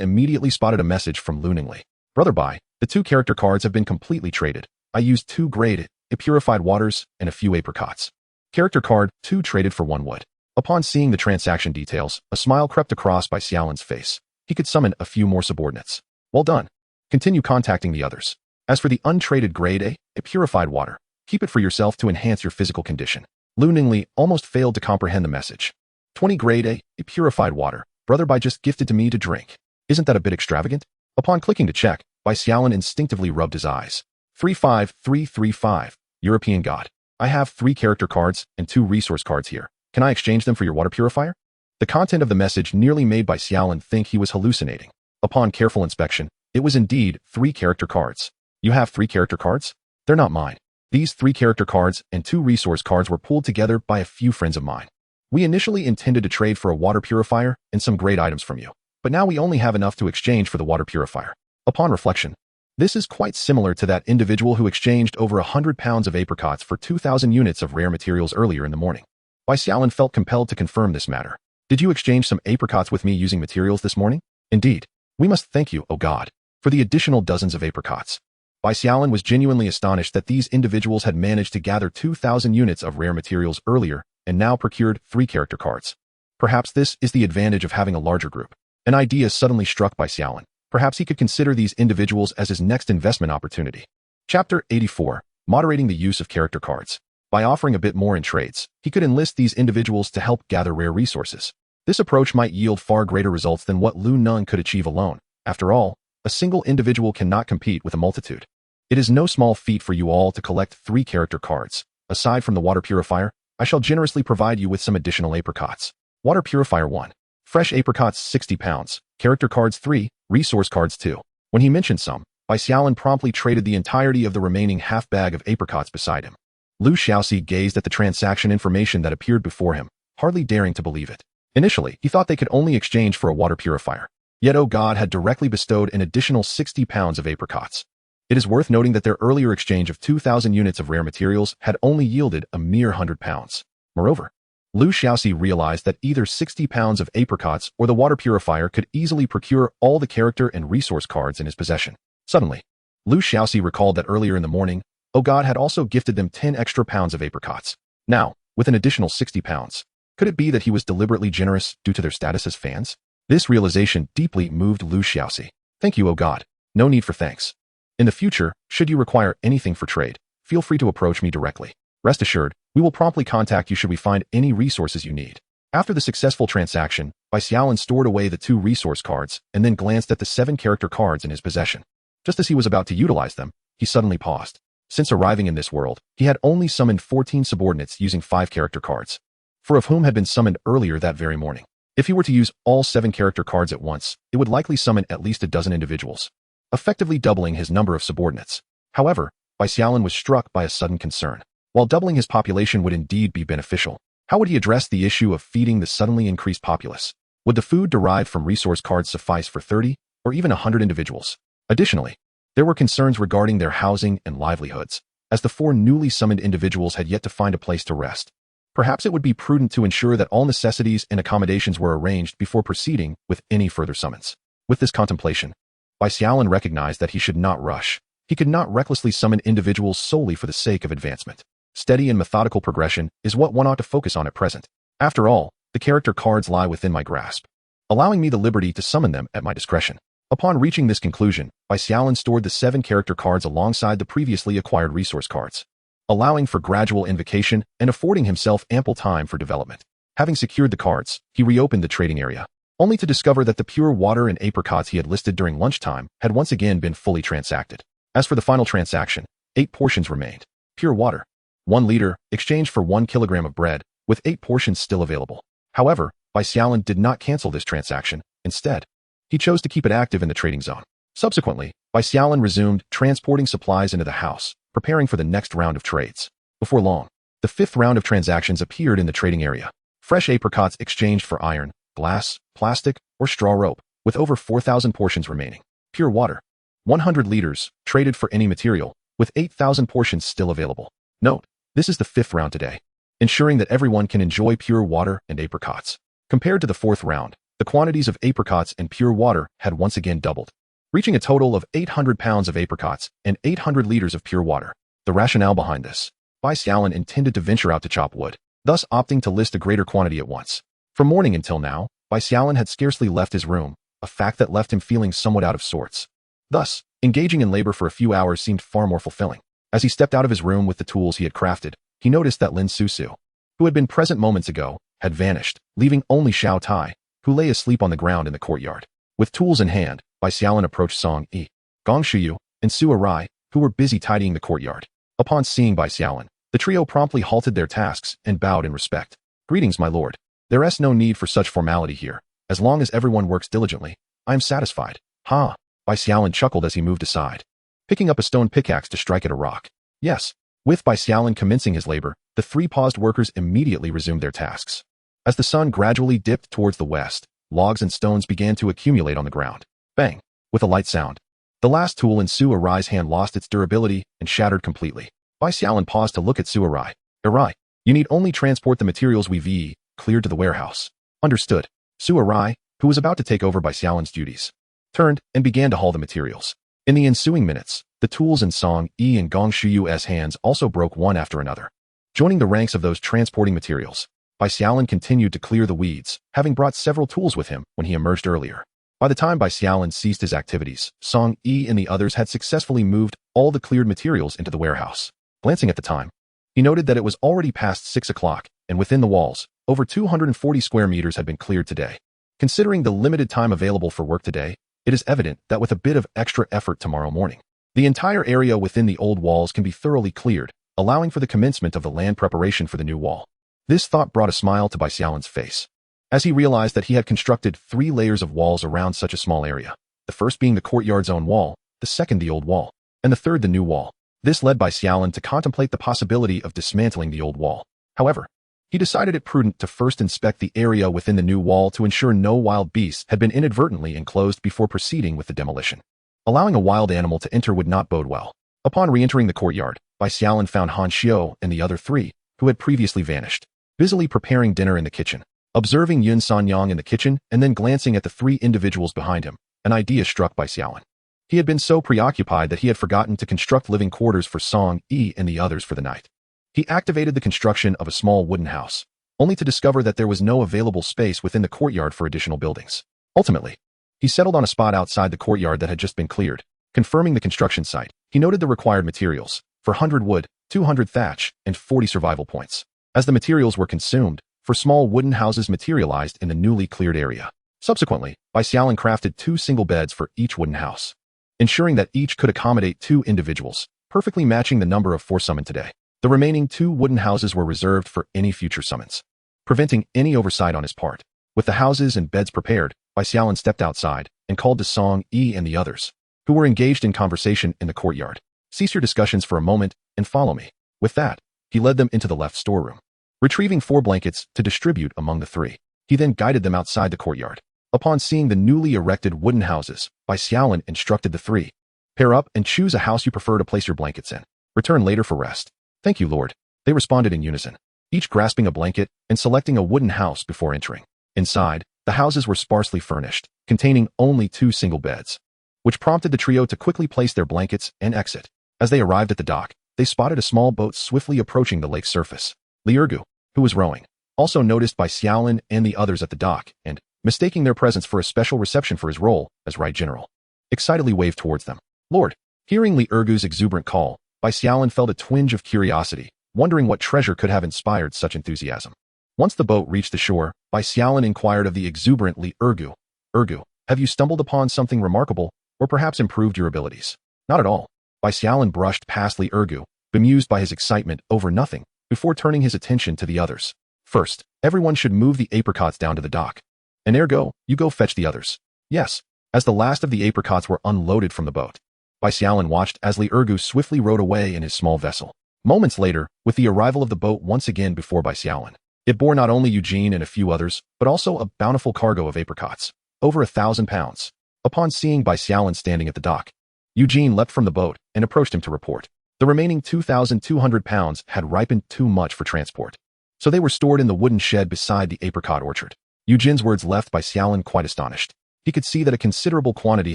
immediately spotted a message from Luningli. "Brother Bai, the 2 character cards have been completely traded. I used 2 grade A purified waters and a few apricots. Character card 2 traded for 1 wood." Upon seeing the transaction details, a smile crept across Bai Xiaolin's face. He could summon a few more subordinates. "Well done. Continue contacting the others. As for the untraded grade A purified water, keep it for yourself to enhance your physical condition." Luningli almost failed to comprehend the message. 20 grade A purified water, Brother Bai just gifted to me to drink. Isn't that a bit extravagant? Upon clicking to check, Bai Xiaolin instinctively rubbed his eyes. 35335, European God. I have 3 character cards and 2 resource cards here. Can I exchange them for your water purifier? The content of the message nearly made Bai Xiaolin think he was hallucinating. Upon careful inspection, it was indeed 3 character cards. "You have 3 character cards? They're not mine. These 3 character cards and 2 resource cards were pulled together by a few friends of mine. We initially intended to trade for a water purifier and some great items from you, but now we only have enough to exchange for the water purifier." Upon reflection, this is quite similar to that individual who exchanged over 100 pounds of apricots for 2,000 units of rare materials earlier in the morning. Bai Xiaolin felt compelled to confirm this matter. "Did you exchange some apricots with me using materials this morning?" "Indeed. We must thank you, O God, for the additional dozens of apricots." Bai Xiaolin was genuinely astonished that these individuals had managed to gather 2,000 units of rare materials earlier and now procured 3 character cards. Perhaps this is the advantage of having a larger group. An idea suddenly struck Bai Xiaolin. Perhaps he could consider these individuals as his next investment opportunity. Chapter 84, Moderating the Use of Character Cards. By offering a bit more in trades, he could enlist these individuals to help gather rare resources. This approach might yield far greater results than what Lu Nun could achieve alone. After all, a single individual cannot compete with a multitude. It is no small feat for you all to collect 3 character cards. Aside from the water purifier, I shall generously provide you with some additional apricots. Water purifier 1. Fresh apricots 60 pounds. Character cards 3. Resource cards 2. When he mentioned some, Bai Xiaolin promptly traded the entirety of the remaining half bag of apricots beside him. Lu Xiaoxi gazed at the transaction information that appeared before him, hardly daring to believe it. Initially, he thought they could only exchange for a water purifier. Yet O God had directly bestowed an additional 60 pounds of apricots. It is worth noting that their earlier exchange of 2,000 units of rare materials had only yielded a mere 100 pounds. Moreover, Lu Xiaoxi realized that either 60 pounds of apricots or the water purifier could easily procure all the character and resource cards in his possession. Suddenly, Lu Xiaoxi recalled that earlier in the morning, O God had also gifted them 10 extra pounds of apricots. Now, with an additional 60 pounds, could it be that he was deliberately generous due to their status as fans? This realization deeply moved Lu Xiaoxi. Thank you, O God. No need for thanks. In the future, should you require anything for trade, feel free to approach me directly. Rest assured, we will promptly contact you should we find any resources you need. After the successful transaction, Bai Xiaolin stored away the 2 resource cards and then glanced at the 7 character cards in his possession. Just as he was about to utilize them, he suddenly paused. Since arriving in this world, he had only summoned 14 subordinates using 5 character cards, 4 of whom had been summoned earlier that very morning. If he were to use all 7 character cards at once, it would likely summon at least a dozen individuals, effectively doubling his number of subordinates. However, Bai Xiaolin was struck by a sudden concern. While doubling his population would indeed be beneficial, how would he address the issue of feeding the suddenly increased populace? Would the food derived from resource cards suffice for 30 or even 100 individuals? Additionally, there were concerns regarding their housing and livelihoods, as the 4 newly summoned individuals had yet to find a place to rest. Perhaps it would be prudent to ensure that all necessities and accommodations were arranged before proceeding with any further summons. With this contemplation, Bai Xiaolin recognized that he should not rush. He could not recklessly summon individuals solely for the sake of advancement. Steady and methodical progression is what one ought to focus on at present. After all, the character cards lie within my grasp, allowing me the liberty to summon them at my discretion. Upon reaching this conclusion, Bai Xiaolin stored the 7 character cards alongside the previously acquired resource cards, allowing for gradual invocation and affording himself ample time for development. Having secured the cards, he reopened the trading area, only to discover that the pure water and apricots he had listed during lunchtime had once again been fully transacted. As for the final transaction, 8 portions remained. Pure water, 1 liter, exchanged for 1 kilogram of bread, with 8 portions still available. However, Bai Xiaolin did not cancel this transaction. Instead, he chose to keep it active in the trading zone. Subsequently, Bai Xiaolin resumed transporting supplies into the house, preparing for the next round of trades. Before long, the 5th round of transactions appeared in the trading area. Fresh apricots exchanged for iron, glass, plastic, or straw rope, with over 4,000 portions remaining. Pure water, 100 liters, traded for any material, with 8,000 portions still available. Note, this is the 5th round today, ensuring that everyone can enjoy pure water and apricots. Compared to the 4th round, the quantities of apricots and pure water had once again doubled, reaching a total of 800 pounds of apricots and 800 liters of pure water. The rationale behind this: Bai Xiaolin intended to venture out to chop wood, thus opting to list a greater quantity at once. From morning until now, Bai Xiaolin had scarcely left his room, a fact that left him feeling somewhat out of sorts. Thus, engaging in labor for a few hours seemed far more fulfilling. As he stepped out of his room with the tools he had crafted, he noticed that Lin Susu, who had been present moments ago, had vanished, leaving only Xiao Tai, who lay asleep on the ground in the courtyard. With tools in hand, Bai Xiaolin approached Song Yi, Gong Shuyu, and Su Arai, who were busy tidying the courtyard. Upon seeing Bai Xiaolin, the trio promptly halted their tasks and bowed in respect. "Greetings, my lord. There is no need for such formality here. As long as everyone works diligently, I am satisfied." "Ha!" Bai Xiaolin chuckled as he moved aside, picking up a stone pickaxe to strike at a rock. "Yes." With Bai Xiaolin commencing his labor, the 3 paused workers immediately resumed their tasks. As the sun gradually dipped towards the west, logs and stones began to accumulate on the ground. Bang! With a light sound, the last tool in Su Arai's hand lost its durability and shattered completely. Bai Xiaolin paused to look at Su Arai. "Arai, you need only transport the materials we've cleared to the warehouse." "Understood." Su Arai, who was about to take over Bai Xiaolin's duties, turned and began to haul the materials. In the ensuing minutes, the tools in Song Yi and Gong Shuyu's hands also broke one after another. Joining the ranks of those transporting materials, Bai Xiaolin continued to clear the weeds, having brought several tools with him when he emerged earlier. By the time Bai Xiaolin ceased his activities, Song Yi and the others had successfully moved all the cleared materials into the warehouse. Glancing at the time, he noted that it was already past 6 o'clock, and within the walls, over 240 square meters had been cleared today. Considering the limited time available for work today, it is evident that with a bit of extra effort tomorrow morning, the entire area within the old walls can be thoroughly cleared, allowing for the commencement of the land preparation for the new wall. This thought brought a smile to Bai Xiaolin's face, as he realized that he had constructed 3 layers of walls around such a small area, the first being the courtyard's own wall, the second the old wall, and the third the new wall. This led Bai Xiaolin to contemplate the possibility of dismantling the old wall. However, he decided it prudent to first inspect the area within the new wall to ensure no wild beasts had been inadvertently enclosed before proceeding with the demolition. Allowing a wild animal to enter would not bode well. Upon re-entering the courtyard, Bai Xiaolin found Han Xiu and the other 3, who had previously vanished, busily preparing dinner in the kitchen. Observing Yun Sanyang in the kitchen and then glancing at the 3 individuals behind him, an idea struck Bai Xiaolin. He had been so preoccupied that he had forgotten to construct living quarters for Song Yi and the others for the night. He activated the construction of a small wooden house, only to discover that there was no available space within the courtyard for additional buildings. Ultimately, he settled on a spot outside the courtyard that had just been cleared. Confirming the construction site, he noted the required materials for 100 wood, 200 thatch, and 40 survival points. As the materials were consumed, 4 small wooden houses materialized in the newly cleared area. Subsequently, Bai Xiaolin crafted 2 single beds for each wooden house, ensuring that each could accommodate 2 individuals, perfectly matching the number of 4 summoned today. The remaining 2 wooden houses were reserved for any future summons, preventing any oversight on his part. With the houses and beds prepared, Bai Xiaolin stepped outside and called to Song Yi and the others, who were engaged in conversation in the courtyard. "Cease your discussions for a moment and follow me." With that, he led them into the left storeroom, retrieving 4 blankets to distribute among the 3. He then guided them outside the courtyard. Upon seeing the newly erected wooden houses, Bai Xiaolin instructed the 3, "Pair up and choose a house you prefer to place your blankets in. Return later for rest." "Thank you, Lord." They responded in unison, each grasping a blanket and selecting a wooden house before entering. Inside, the houses were sparsely furnished, containing only 2 single beds, which prompted the trio to quickly place their blankets and exit. As they arrived at the dock, they spotted a small boat swiftly approaching the lake's surface. Liurgu, who was rowing, also noticed Bai Xiaolin and the others at the dock and, mistaking their presence for a special reception for his role as Right General, excitedly waved towards them. Lord, hearing Li Ergu's exuberant call, Bai Xiaolin felt a twinge of curiosity, wondering what treasure could have inspired such enthusiasm. Once the boat reached the shore, Bai Xiaolin inquired of the exuberant Li Ergu, Ergu, have you stumbled upon something remarkable, or perhaps improved your abilities? Not at all. Bai Xiaolin brushed past Li Ergu, bemused by his excitement over nothing, before turning his attention to the others. First, everyone should move the apricots down to the dock. And ergo, you go fetch the others. Yes. As the last of the apricots were unloaded from the boat, Bai Xiaolin watched as Li Ergu swiftly rowed away in his small vessel. Moments later, with the arrival of the boat once again before Bai Xiaolin, it bore not only Eugene and a few others, but also a bountiful cargo of apricots, over 1,000 pounds. Upon seeing Bai Xiaolin standing at the dock, Eugene leapt from the boat and approached him to report. The remaining 2,200 pounds had ripened too much for transport, so they were stored in the wooden shed beside the apricot orchard. Eugene's words left Bai Xiaolin quite astonished. He could see that a considerable quantity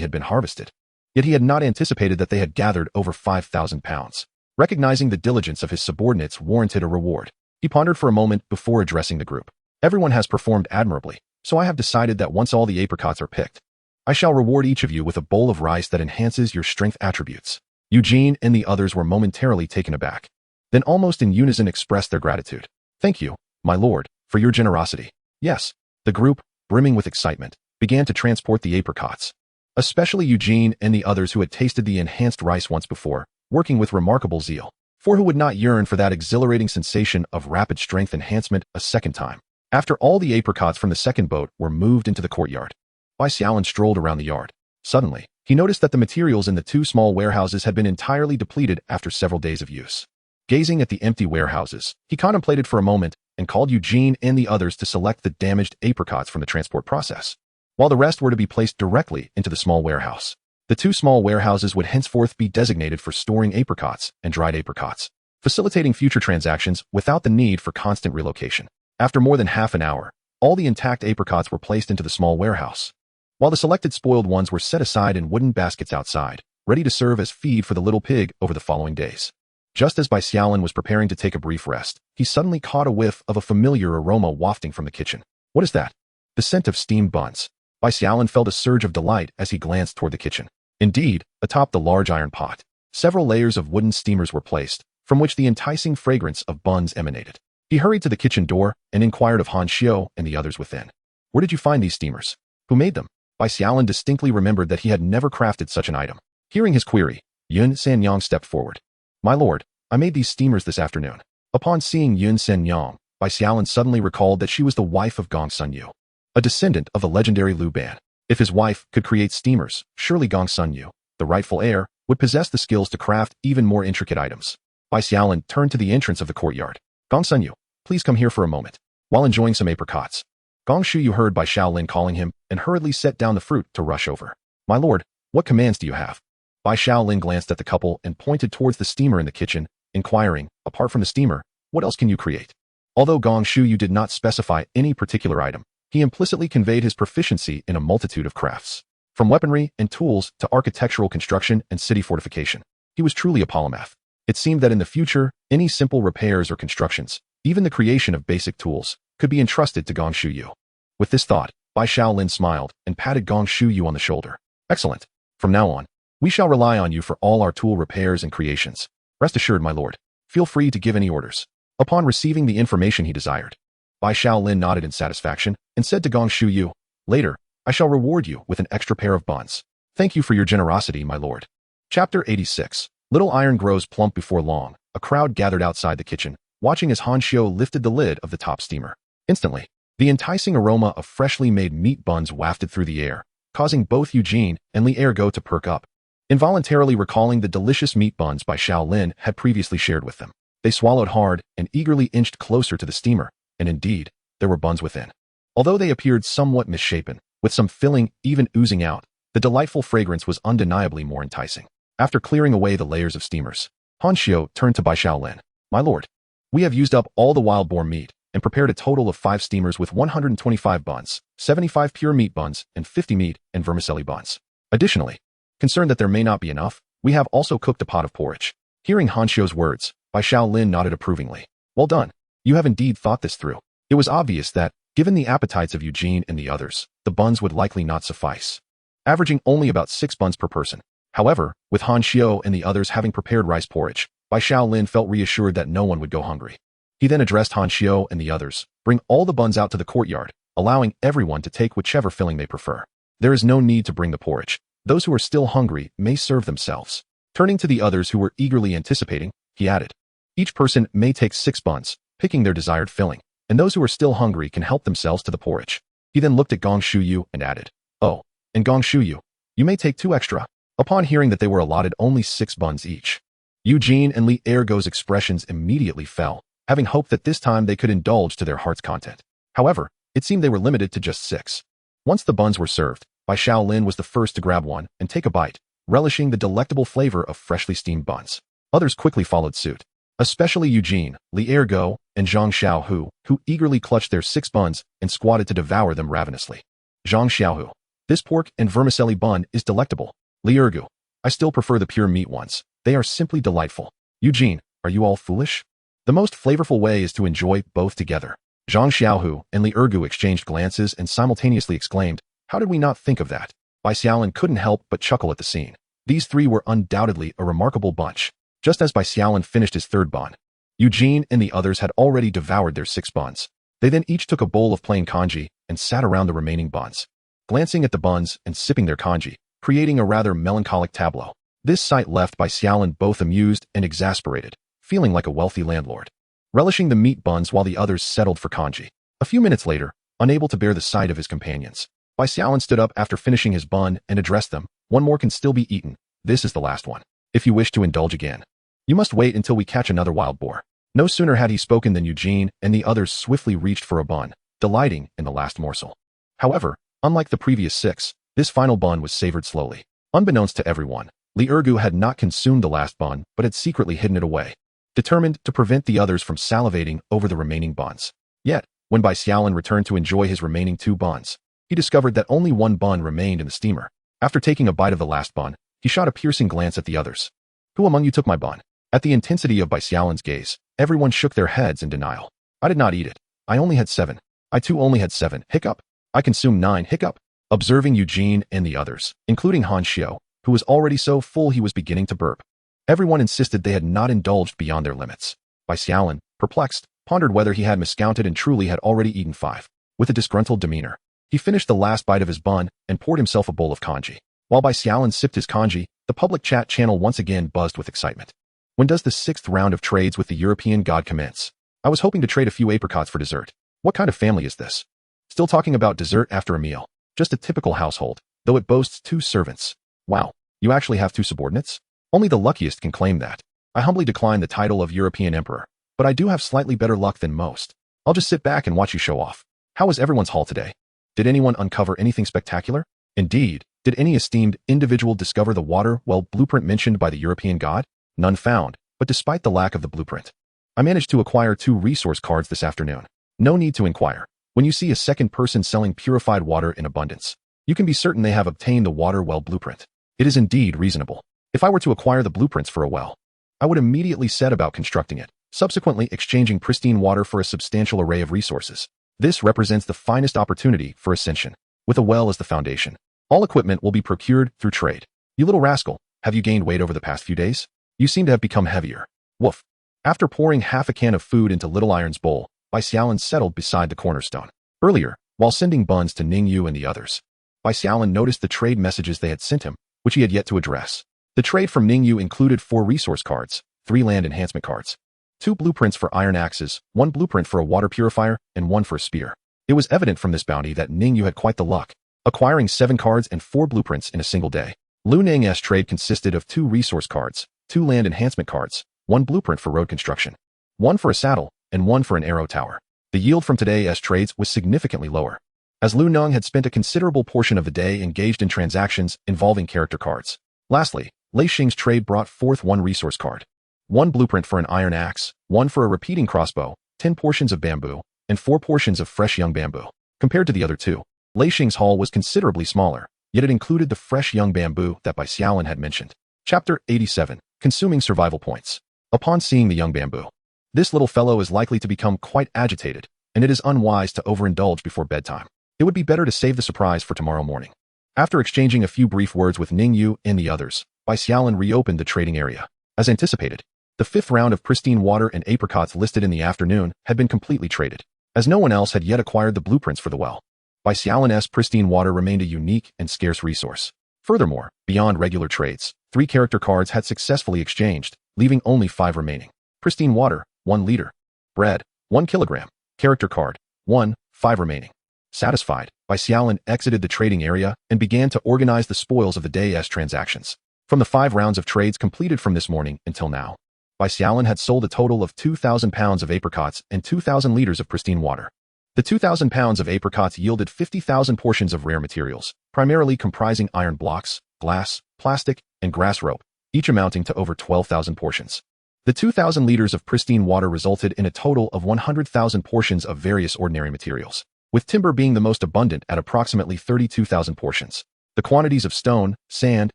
had been harvested, yet he had not anticipated that they had gathered over 5,000 pounds. Recognizing the diligence of his subordinates warranted a reward, he pondered for a moment before addressing the group. Everyone has performed admirably, so I have decided that once all the apricots are picked, I shall reward each of you with a bowl of rice that enhances your strength attributes. Eugene and the others were momentarily taken aback, then almost in unison expressed their gratitude. Thank you, my lord, for your generosity. Yes. The group, brimming with excitement, began to transport the apricots. Especially Eugene and the others who had tasted the enhanced rice once before, working with remarkable zeal. For who would not yearn for that exhilarating sensation of rapid strength enhancement a second time? After all the apricots from the second boat were moved into the courtyard, Bai Xiaolin strolled around the yard. Suddenly, he noticed that the materials in the two small warehouses had been entirely depleted after several days of use. Gazing at the empty warehouses, he contemplated for a moment and called Eugene and the others to select the damaged apricots from the transport process, while the rest were to be placed directly into the small warehouse. The two small warehouses would henceforth be designated for storing apricots and dried apricots, facilitating future transactions without the need for constant relocation. After more than half an hour, all the intact apricots were placed into the small warehouse, while the selected spoiled ones were set aside in wooden baskets outside, ready to serve as feed for the little pig over the following days. Just as Bai Xiaolin was preparing to take a brief rest, he suddenly caught a whiff of a familiar aroma wafting from the kitchen. What is that? The scent of steamed buns. Bai Xiaolin felt a surge of delight as he glanced toward the kitchen. Indeed, atop the large iron pot, several layers of wooden steamers were placed, from which the enticing fragrance of buns emanated. He hurried to the kitchen door and inquired of Han Xiu and the others within. Where did you find these steamers? Who made them? Bai Xiaolin distinctly remembered that he had never crafted such an item. Hearing his query, Yun Sanyang stepped forward. My lord, I made these steamers this afternoon. Upon seeing Yun Sanyang, Bai Xiaolin suddenly recalled that she was the wife of Gong Sun Yu, a descendant of the legendary Liu Ban. If his wife could create steamers, surely Gong Sun Yu, the rightful heir, would possess the skills to craft even more intricate items. Bai Xiaolin turned to the entrance of the courtyard. Gong Sun Yu, please come here for a moment. While enjoying some apricots, Gong Shu Yu heard Bai Xiaolin calling him and hurriedly set down the fruit to rush over. My lord, what commands do you have? Bai Xiaolin glanced at the couple and pointed towards the steamer in the kitchen, inquiring, apart from the steamer, what else can you create? Although Gong Shu Yu did not specify any particular item, he implicitly conveyed his proficiency in a multitude of crafts. From weaponry and tools to architectural construction and city fortification, he was truly a polymath. It seemed that in the future, any simple repairs or constructions, even the creation of basic tools, could be entrusted to Gong Shu Yu. With this thought, Bai Xiaolin smiled and patted Gong Shu Yu on the shoulder. Excellent. From now on, we shall rely on you for all our tool repairs and creations. Rest assured, my lord. Feel free to give any orders. Upon receiving the information he desired, Bai Xiaolin nodded in satisfaction and said to Gong Shu Yu, later, I shall reward you with an extra pair of buns. Thank you for your generosity, my lord. Chapter 86. Little iron grows plump before long. A crowd gathered outside the kitchen, watching as Han Xiu lifted the lid of the top steamer. Instantly, the enticing aroma of freshly made meat buns wafted through the air, causing both Eugene and Li Ergo to perk up, involuntarily recalling the delicious meat buns Bai Xiaolin had previously shared with them. They swallowed hard and eagerly inched closer to the steamer, and indeed, there were buns within. Although they appeared somewhat misshapen, with some filling even oozing out, the delightful fragrance was undeniably more enticing. After clearing away the layers of steamers, Han Xiu turned to Bai Xiaolin. My lord, we have used up all the wild boar meat and prepared a total of 5 steamers with 125 buns, 75 pure meat buns, and 50 meat and vermicelli buns. Additionally, concerned that there may not be enough, we have also cooked a pot of porridge. Hearing Han Xiu's words, Bai Xiaolin nodded approvingly. Well done. You have indeed thought this through. It was obvious that, given the appetites of Eugene and the others, the buns would likely not suffice. averaging only about 6 buns per person. However, with Han Xiao and the others having prepared rice porridge, Bai Xiaolin felt reassured that no one would go hungry. He then addressed Han Xiao and the others, bring all the buns out to the courtyard, allowing everyone to take whichever filling they prefer. There is no need to bring the porridge. Those who are still hungry may serve themselves. Turning to the others who were eagerly anticipating, he added, each person may take 6 buns, picking their desired filling, and those who are still hungry can help themselves to the porridge. He then looked at Gong Shuyu and added, oh, and Gong Shuyu, you may take 2 extra. Upon hearing that they were allotted only 6 buns each, Eugene and Li Ergo's expressions immediately fell, having hoped that this time they could indulge to their heart's content. However, it seemed they were limited to just 6. Once the buns were served, Bai Xiaolin was the first to grab one and take a bite, relishing the delectable flavor of freshly steamed buns. Others quickly followed suit, especially Eugene, Li Ergo, and Zhang Xiaohu, who eagerly clutched their 6 buns and squatted to devour them ravenously. Zhang Xiaohu, this pork and vermicelli bun is delectable. Li Ergo, I still prefer the pure meat ones. They are simply delightful. Eugene, are you all foolish? The most flavorful way is to enjoy both together. Zhang Xiaohu and Li Ergo exchanged glances and simultaneously exclaimed, how did we not think of that? Bai Xiaolin couldn't help but chuckle at the scene. These 3 were undoubtedly a remarkable bunch. Just as Bai Xiaolin finished his 3rd bun, Eugene and the others had already devoured their 6 buns. They then each took a bowl of plain congee and sat around the remaining buns, glancing at the buns and sipping their congee, creating a rather melancholic tableau. This sight left Bai Xiaolin both amused and exasperated, feeling like a wealthy landlord, relishing the meat buns while the others settled for congee. A few minutes later, unable to bear the sight of his companions, Bai Xiaolin stood up after finishing his bun and addressed them, one more can still be eaten. This is the last one. If you wish to indulge again, you must wait until we catch another wild boar. No sooner had he spoken than Eugene and the others swiftly reached for a bun, delighting in the last morsel. However, unlike the previous 6, this final bun was savored slowly. Unbeknownst to everyone, Li Ergu had not consumed the last bun but had secretly hidden it away, determined to prevent the others from salivating over the remaining buns. Yet, when Bai Xiaolin returned to enjoy his remaining 2 buns, he discovered that only 1 bun remained in the steamer. After taking a bite of the last bun, he shot a piercing glance at the others. Who among you took my bun? At the intensity of Bai Xiaolin's gaze, everyone shook their heads in denial. I did not eat it. I only had 7. I too only had 7. Hiccup. I consumed 9. Hiccup. Observing Eugene and the others, including Han Xiao, who was already so full he was beginning to burp. Everyone insisted they had not indulged beyond their limits. Bai Xiaolin, perplexed, pondered whether he had miscounted and truly had already eaten 5. With a disgruntled demeanor, he finished the last bite of his bun and poured himself a bowl of congee. While Bai Xiaolin sipped his congee, the public chat channel once again buzzed with excitement. When does the 6th round of trades with the European god commence? I was hoping to trade a few apricots for dessert. What kind of family is this? Still talking about dessert after a meal. Just a typical household, though it boasts 2 servants. Wow, you actually have 2 subordinates? Only the luckiest can claim that. I humbly decline the title of European Emperor, but I do have slightly better luck than most. I'll just sit back and watch you show off. How was everyone's haul today? Did anyone uncover anything spectacular? Indeed, did any esteemed individual discover the water well blueprint mentioned by the European god? None found, but despite the lack of the blueprint, I managed to acquire 2 resource cards this afternoon. No need to inquire. When you see a second person selling purified water in abundance, you can be certain they have obtained the water well blueprint. It is indeed reasonable. If I were to acquire the blueprints for a well, I would immediately set about constructing it, subsequently exchanging pristine water for a substantial array of resources. This represents the finest opportunity for ascension. With a well as the foundation, all equipment will be procured through trade. You little rascal, have you gained weight over the past few days? You seem to have become heavier. Woof. After pouring half a can of food into Little Iron's bowl, Bai Xiaolin settled beside the cornerstone. Earlier, while sending buns to Ning Yu and the others, Bai Xiaolin noticed the trade messages they had sent him, which he had yet to address. The trade from Ning Yu included 4 resource cards, 3 land enhancement cards, 2 blueprints for iron axes, 1 blueprint for a water purifier, and 1 for a spear. It was evident from this bounty that Ning Yu had quite the luck, acquiring 7 cards and 4 blueprints in a single day. Lu Ning's trade consisted of 2 resource cards, 2 land enhancement cards, 1 blueprint for road construction, 1 for a saddle, and 1 for an arrow tower. The yield from today's trades was significantly lower, as Lu Nong had spent a considerable portion of the day engaged in transactions involving character cards. Lastly, Lei Xing's trade brought forth 1 resource card, 1 blueprint for an iron axe, 1 for a repeating crossbow, 10 portions of bamboo, and 4 portions of fresh young bamboo. Compared to the other 2, Lei Xing's haul was considerably smaller, yet it included the fresh young bamboo that Bai Xiaolin had mentioned. Chapter 87, Consuming Survival Points. Upon seeing the young bamboo, this little fellow is likely to become quite agitated, and it is unwise to overindulge before bedtime. It would be better to save the surprise for tomorrow morning. After exchanging a few brief words with Ning Yu and the others, Bai Xiaolin reopened the trading area. As anticipated, the 5th round of pristine water and apricots listed in the afternoon had been completely traded, as no one else had yet acquired the blueprints for the well. Bai Xiaolin's pristine water remained a unique and scarce resource. Furthermore, beyond regular trades, 3 character cards had successfully exchanged, leaving only 5 remaining. Pristine water, 1 liter. Bread, 1 kilogram. Character card, 1, 5 remaining. Satisfied, Bai Xiaolin exited the trading area and began to organize the spoils of the day's transactions. From the 5 rounds of trades completed from this morning until now, Bai Xiaolin had sold a total of 2,000 pounds of apricots and 2,000 liters of pristine water. The 2,000 pounds of apricots yielded 50,000 portions of rare materials, primarily comprising iron blocks, glass, plastic, and grass rope, each amounting to over 12,000 portions. The 2,000 liters of pristine water resulted in a total of 100,000 portions of various ordinary materials, with timber being the most abundant at approximately 32,000 portions. The quantities of stone, sand,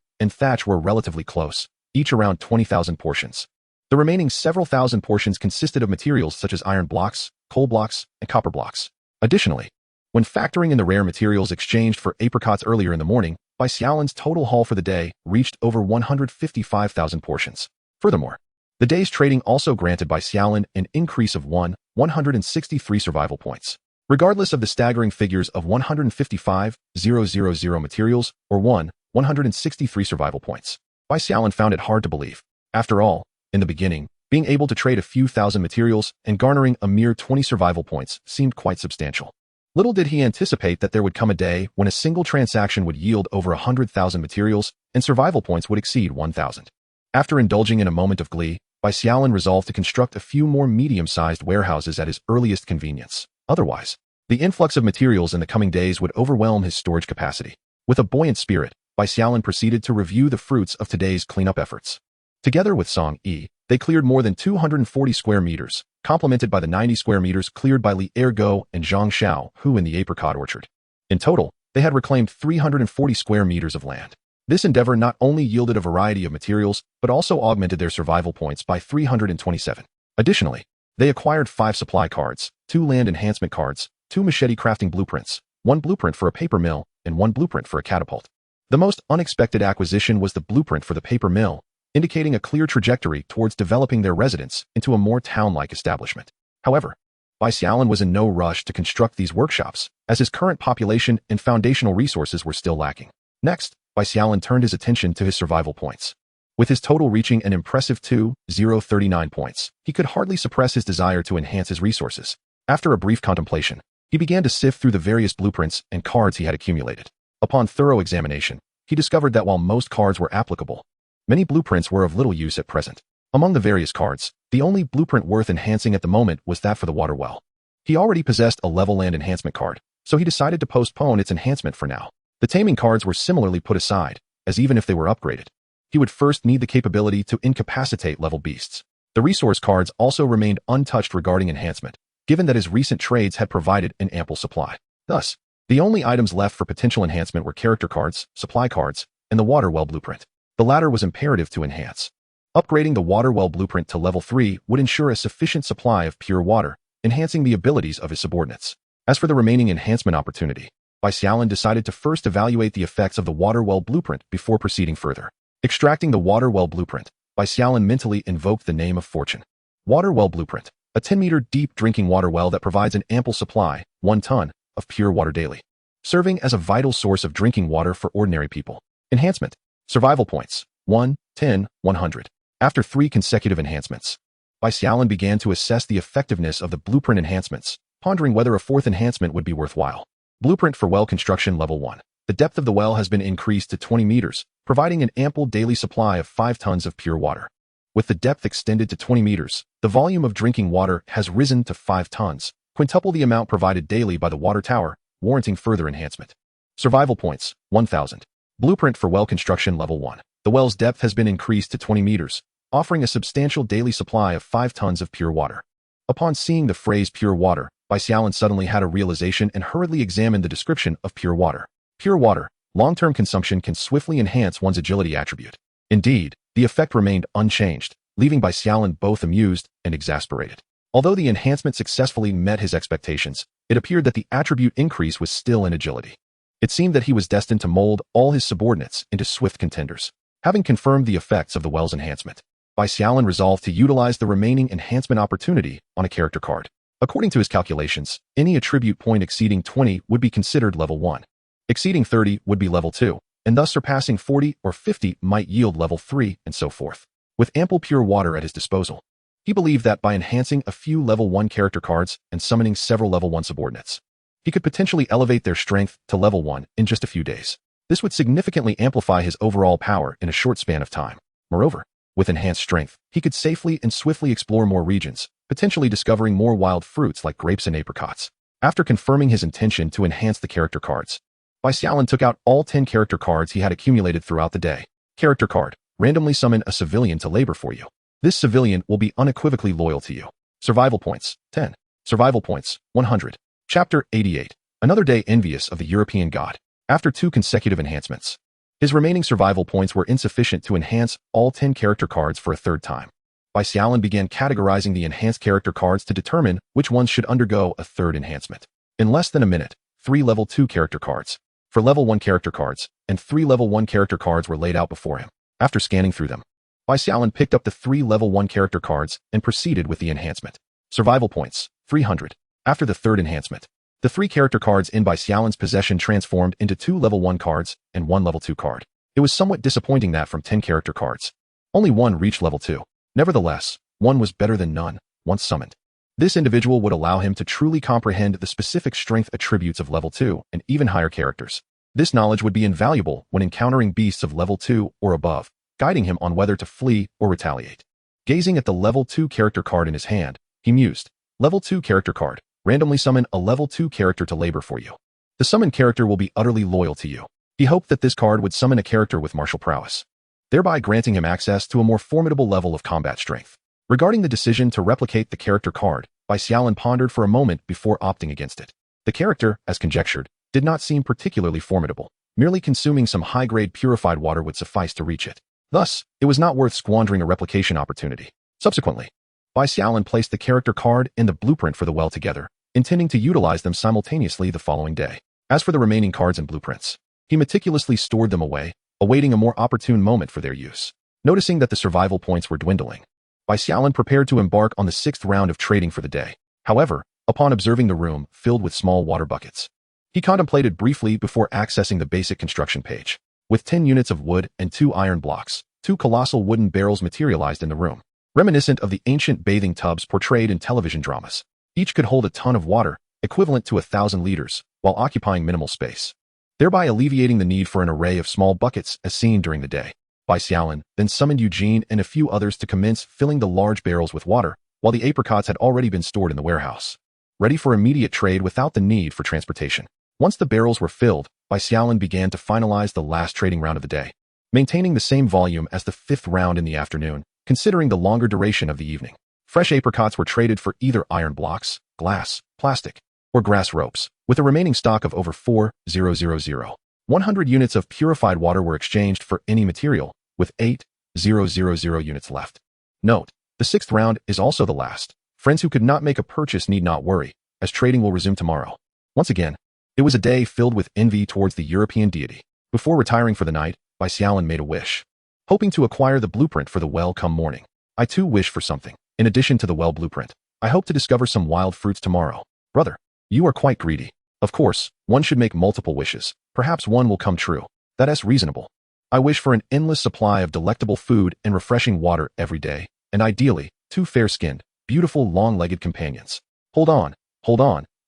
and thatch were relatively close, each around 20,000 portions. The remaining several thousand portions consisted of materials such as iron blocks, coal blocks, and copper blocks. Additionally, when factoring in the rare materials exchanged for apricots earlier in the morning, Bai Xiaolin's total haul for the day reached over 155,000 portions. Furthermore, the day's trading also granted Bai Xiaolin an increase of 163 survival points. Regardless of the staggering figures of 155,000 materials or 163 survival points, Bai Xiaolin found it hard to believe. After all, in the beginning, being able to trade a few thousand materials and garnering a mere 20 survival points seemed quite substantial. Little did he anticipate that there would come a day when a single transaction would yield over 100,000 materials and survival points would exceed 1,000. After indulging in a moment of glee, Bai Xiaolin resolved to construct a few more medium-sized warehouses at his earliest convenience. Otherwise, the influx of materials in the coming days would overwhelm his storage capacity. With a buoyant spirit, Bai Xiaolin proceeded to review the fruits of today's cleanup efforts. Together with Song Yi, they cleared more than 240 square meters, complemented by the 90 square meters cleared by Li Ergo and Zhang Xiao, who in the apricot orchard. In total, they had reclaimed 340 square meters of land. This endeavor not only yielded a variety of materials, but also augmented their survival points by 327. Additionally, they acquired 5 supply cards, 2 land enhancement cards, 2 machete crafting blueprints, 1 blueprint for a paper mill, and 1 blueprint for a catapult. The most unexpected acquisition was the blueprint for the paper mill, indicating a clear trajectory towards developing their residence into a more town-like establishment. However, Bai Xiaolin was in no rush to construct these workshops, as his current population and foundational resources were still lacking. Next, Bai Xiaolin turned his attention to his survival points. With his total reaching an impressive 2,039 points, he could hardly suppress his desire to enhance his resources. After a brief contemplation, he began to sift through the various blueprints and cards he had accumulated. Upon thorough examination, he discovered that while most cards were applicable, many blueprints were of little use at present. Among the various cards, the only blueprint worth enhancing at the moment was that for the water well. He already possessed a level land enhancement card, so he decided to postpone its enhancement for now. The taming cards were similarly put aside, as even if they were upgraded, he would first need the capability to incapacitate level beasts. The resource cards also remained untouched regarding enhancement, given that his recent trades had provided an ample supply. Thus, the only items left for potential enhancement were character cards, supply cards, and the water well blueprint. The latter was imperative to enhance. Upgrading the water well blueprint to level 3 would ensure a sufficient supply of pure water, enhancing the abilities of his subordinates. As for the remaining enhancement opportunity, Bai Xiaolin decided to first evaluate the effects of the water well blueprint before proceeding further. Extracting the water well blueprint, Bai Xiaolin mentally invoked the name of Fortune. Water well blueprint, a 10-meter deep drinking water well that provides an ample supply, 1 ton, of pure water daily, serving as a vital source of drinking water for ordinary people. Enhancement. Survival points, 1, 10, 100. After 3 consecutive enhancements, Bai Xiaolin began to assess the effectiveness of the blueprint enhancements, pondering whether a 4th enhancement would be worthwhile. Blueprint for well construction level 1. The depth of the well has been increased to 20 meters, providing an ample daily supply of 5 tons of pure water. With the depth extended to 20 meters, the volume of drinking water has risen to 5 tons, quintuple the amount provided daily by the water tower, warranting further enhancement. Survival points, 1,000. Blueprint for well construction level 1. The well's depth has been increased to 20 meters, offering a substantial daily supply of 5 tons of pure water. Upon seeing the phrase pure water, Bai Xiaolin suddenly had a realization and hurriedly examined the description of pure water. Pure water, long-term consumption can swiftly enhance one's agility attribute. Indeed, the effect remained unchanged, leaving Bai Xiaolin both amused and exasperated. Although the enhancement successfully met his expectations, it appeared that the attribute increase was still in agility. It seemed that he was destined to mold all his subordinates into swift contenders. Having confirmed the effects of the Well's enhancement, Bai Xiaolin resolved to utilize the remaining enhancement opportunity on a character card. According to his calculations, any attribute point exceeding 20 would be considered level 1. Exceeding 30 would be level 2, and thus surpassing 40 or 50 might yield level 3, and so forth. With ample pure water at his disposal, he believed that by enhancing a few level 1 character cards and summoning several level 1 subordinates, he could potentially elevate their strength to level 1 in just a few days. This would significantly amplify his overall power in a short span of time. Moreover, with enhanced strength, he could safely and swiftly explore more regions, potentially discovering more wild fruits like grapes and apricots. After confirming his intention to enhance the character cards, Bai Xiaolin took out all 10 character cards he had accumulated throughout the day. Character card. Randomly summon a civilian to labor for you. This civilian will be unequivocally loyal to you. Survival points, 10. Survival points, 100. Chapter 88. Another day envious of the European god. After 2 consecutive enhancements, his remaining survival points were insufficient to enhance all 10 character cards for a third time. Bai Xiaolin began categorizing the enhanced character cards to determine which ones should undergo a third enhancement. In less than a minute, 3 level 2 character cards, 4 level 1 character cards, and 3 level 1 character cards were laid out before him. After scanning through them, Bai Xiaolin picked up the 3 level 1 character cards and proceeded with the enhancement. Survival points, 300. After the third enhancement, the 3 character cards in Bai Xiaolin's possession transformed into 2 level 1 cards and 1 level 2 card. It was somewhat disappointing that from 10 character cards, only 1 reached level 2. Nevertheless, 1 was better than none, once summoned. This individual would allow him to truly comprehend the specific strength attributes of level 2 and even higher characters. This knowledge would be invaluable when encountering beasts of level 2 or above, guiding him on whether to flee or retaliate. Gazing at the level 2 character card in his hand, he mused, Level 2 character card. Randomly summon a level 2 character to labor for you. The summoned character will be utterly loyal to you. He hoped that this card would summon a character with martial prowess, thereby granting him access to a more formidable level of combat strength. Regarding the decision to replicate the character card, Bai Xiaolin pondered for a moment before opting against it. The character, as conjectured, did not seem particularly formidable. Merely consuming some high-grade purified water would suffice to reach it. Thus, it was not worth squandering a replication opportunity. Subsequently, Bai Xiaolin placed the character card and the blueprint for the well together, intending to utilize them simultaneously the following day. As for the remaining cards and blueprints, he meticulously stored them away, awaiting a more opportune moment for their use. Noticing that the survival points were dwindling, Bai Xiaolin prepared to embark on the 6th round of trading for the day. However, upon observing the room filled with small water buckets, he contemplated briefly before accessing the basic construction page. With 10 units of wood and 2 iron blocks, 2 colossal wooden barrels materialized in the room, reminiscent of the ancient bathing tubs portrayed in television dramas. Each could hold a ton of water, equivalent to 1,000 liters, while occupying minimal space, thereby alleviating the need for an array of small buckets as seen during the day. Bai Xiaolin then summoned Eugene and a few others to commence filling the large barrels with water, while the apricots had already been stored in the warehouse, ready for immediate trade without the need for transportation. Once the barrels were filled, Bai Xiaolin began to finalize the last trading round of the day, maintaining the same volume as the 5th round in the afternoon, considering the longer duration of the evening. Fresh apricots were traded for either iron blocks, glass, plastic, or grass ropes, with a remaining stock of over 4,000. 100 units of purified water were exchanged for any material, with 8,000 units left. Note, the 6th round is also the last. Friends who could not make a purchase need not worry, as trading will resume tomorrow. Once again, it was a day filled with envy towards the European deity. Before retiring for the night, Bai Xiaolin made a wish, hoping to acquire the blueprint for the well come morning. I too wish for something. In addition to the well blueprint, I hope to discover some wild fruits tomorrow. Brother, you are quite greedy. Of course, one should make multiple wishes. Perhaps one will come true. That is reasonable. I wish for an endless supply of delectable food and refreshing water every day, and ideally, 2 fair-skinned, beautiful long-legged companions. Hold on.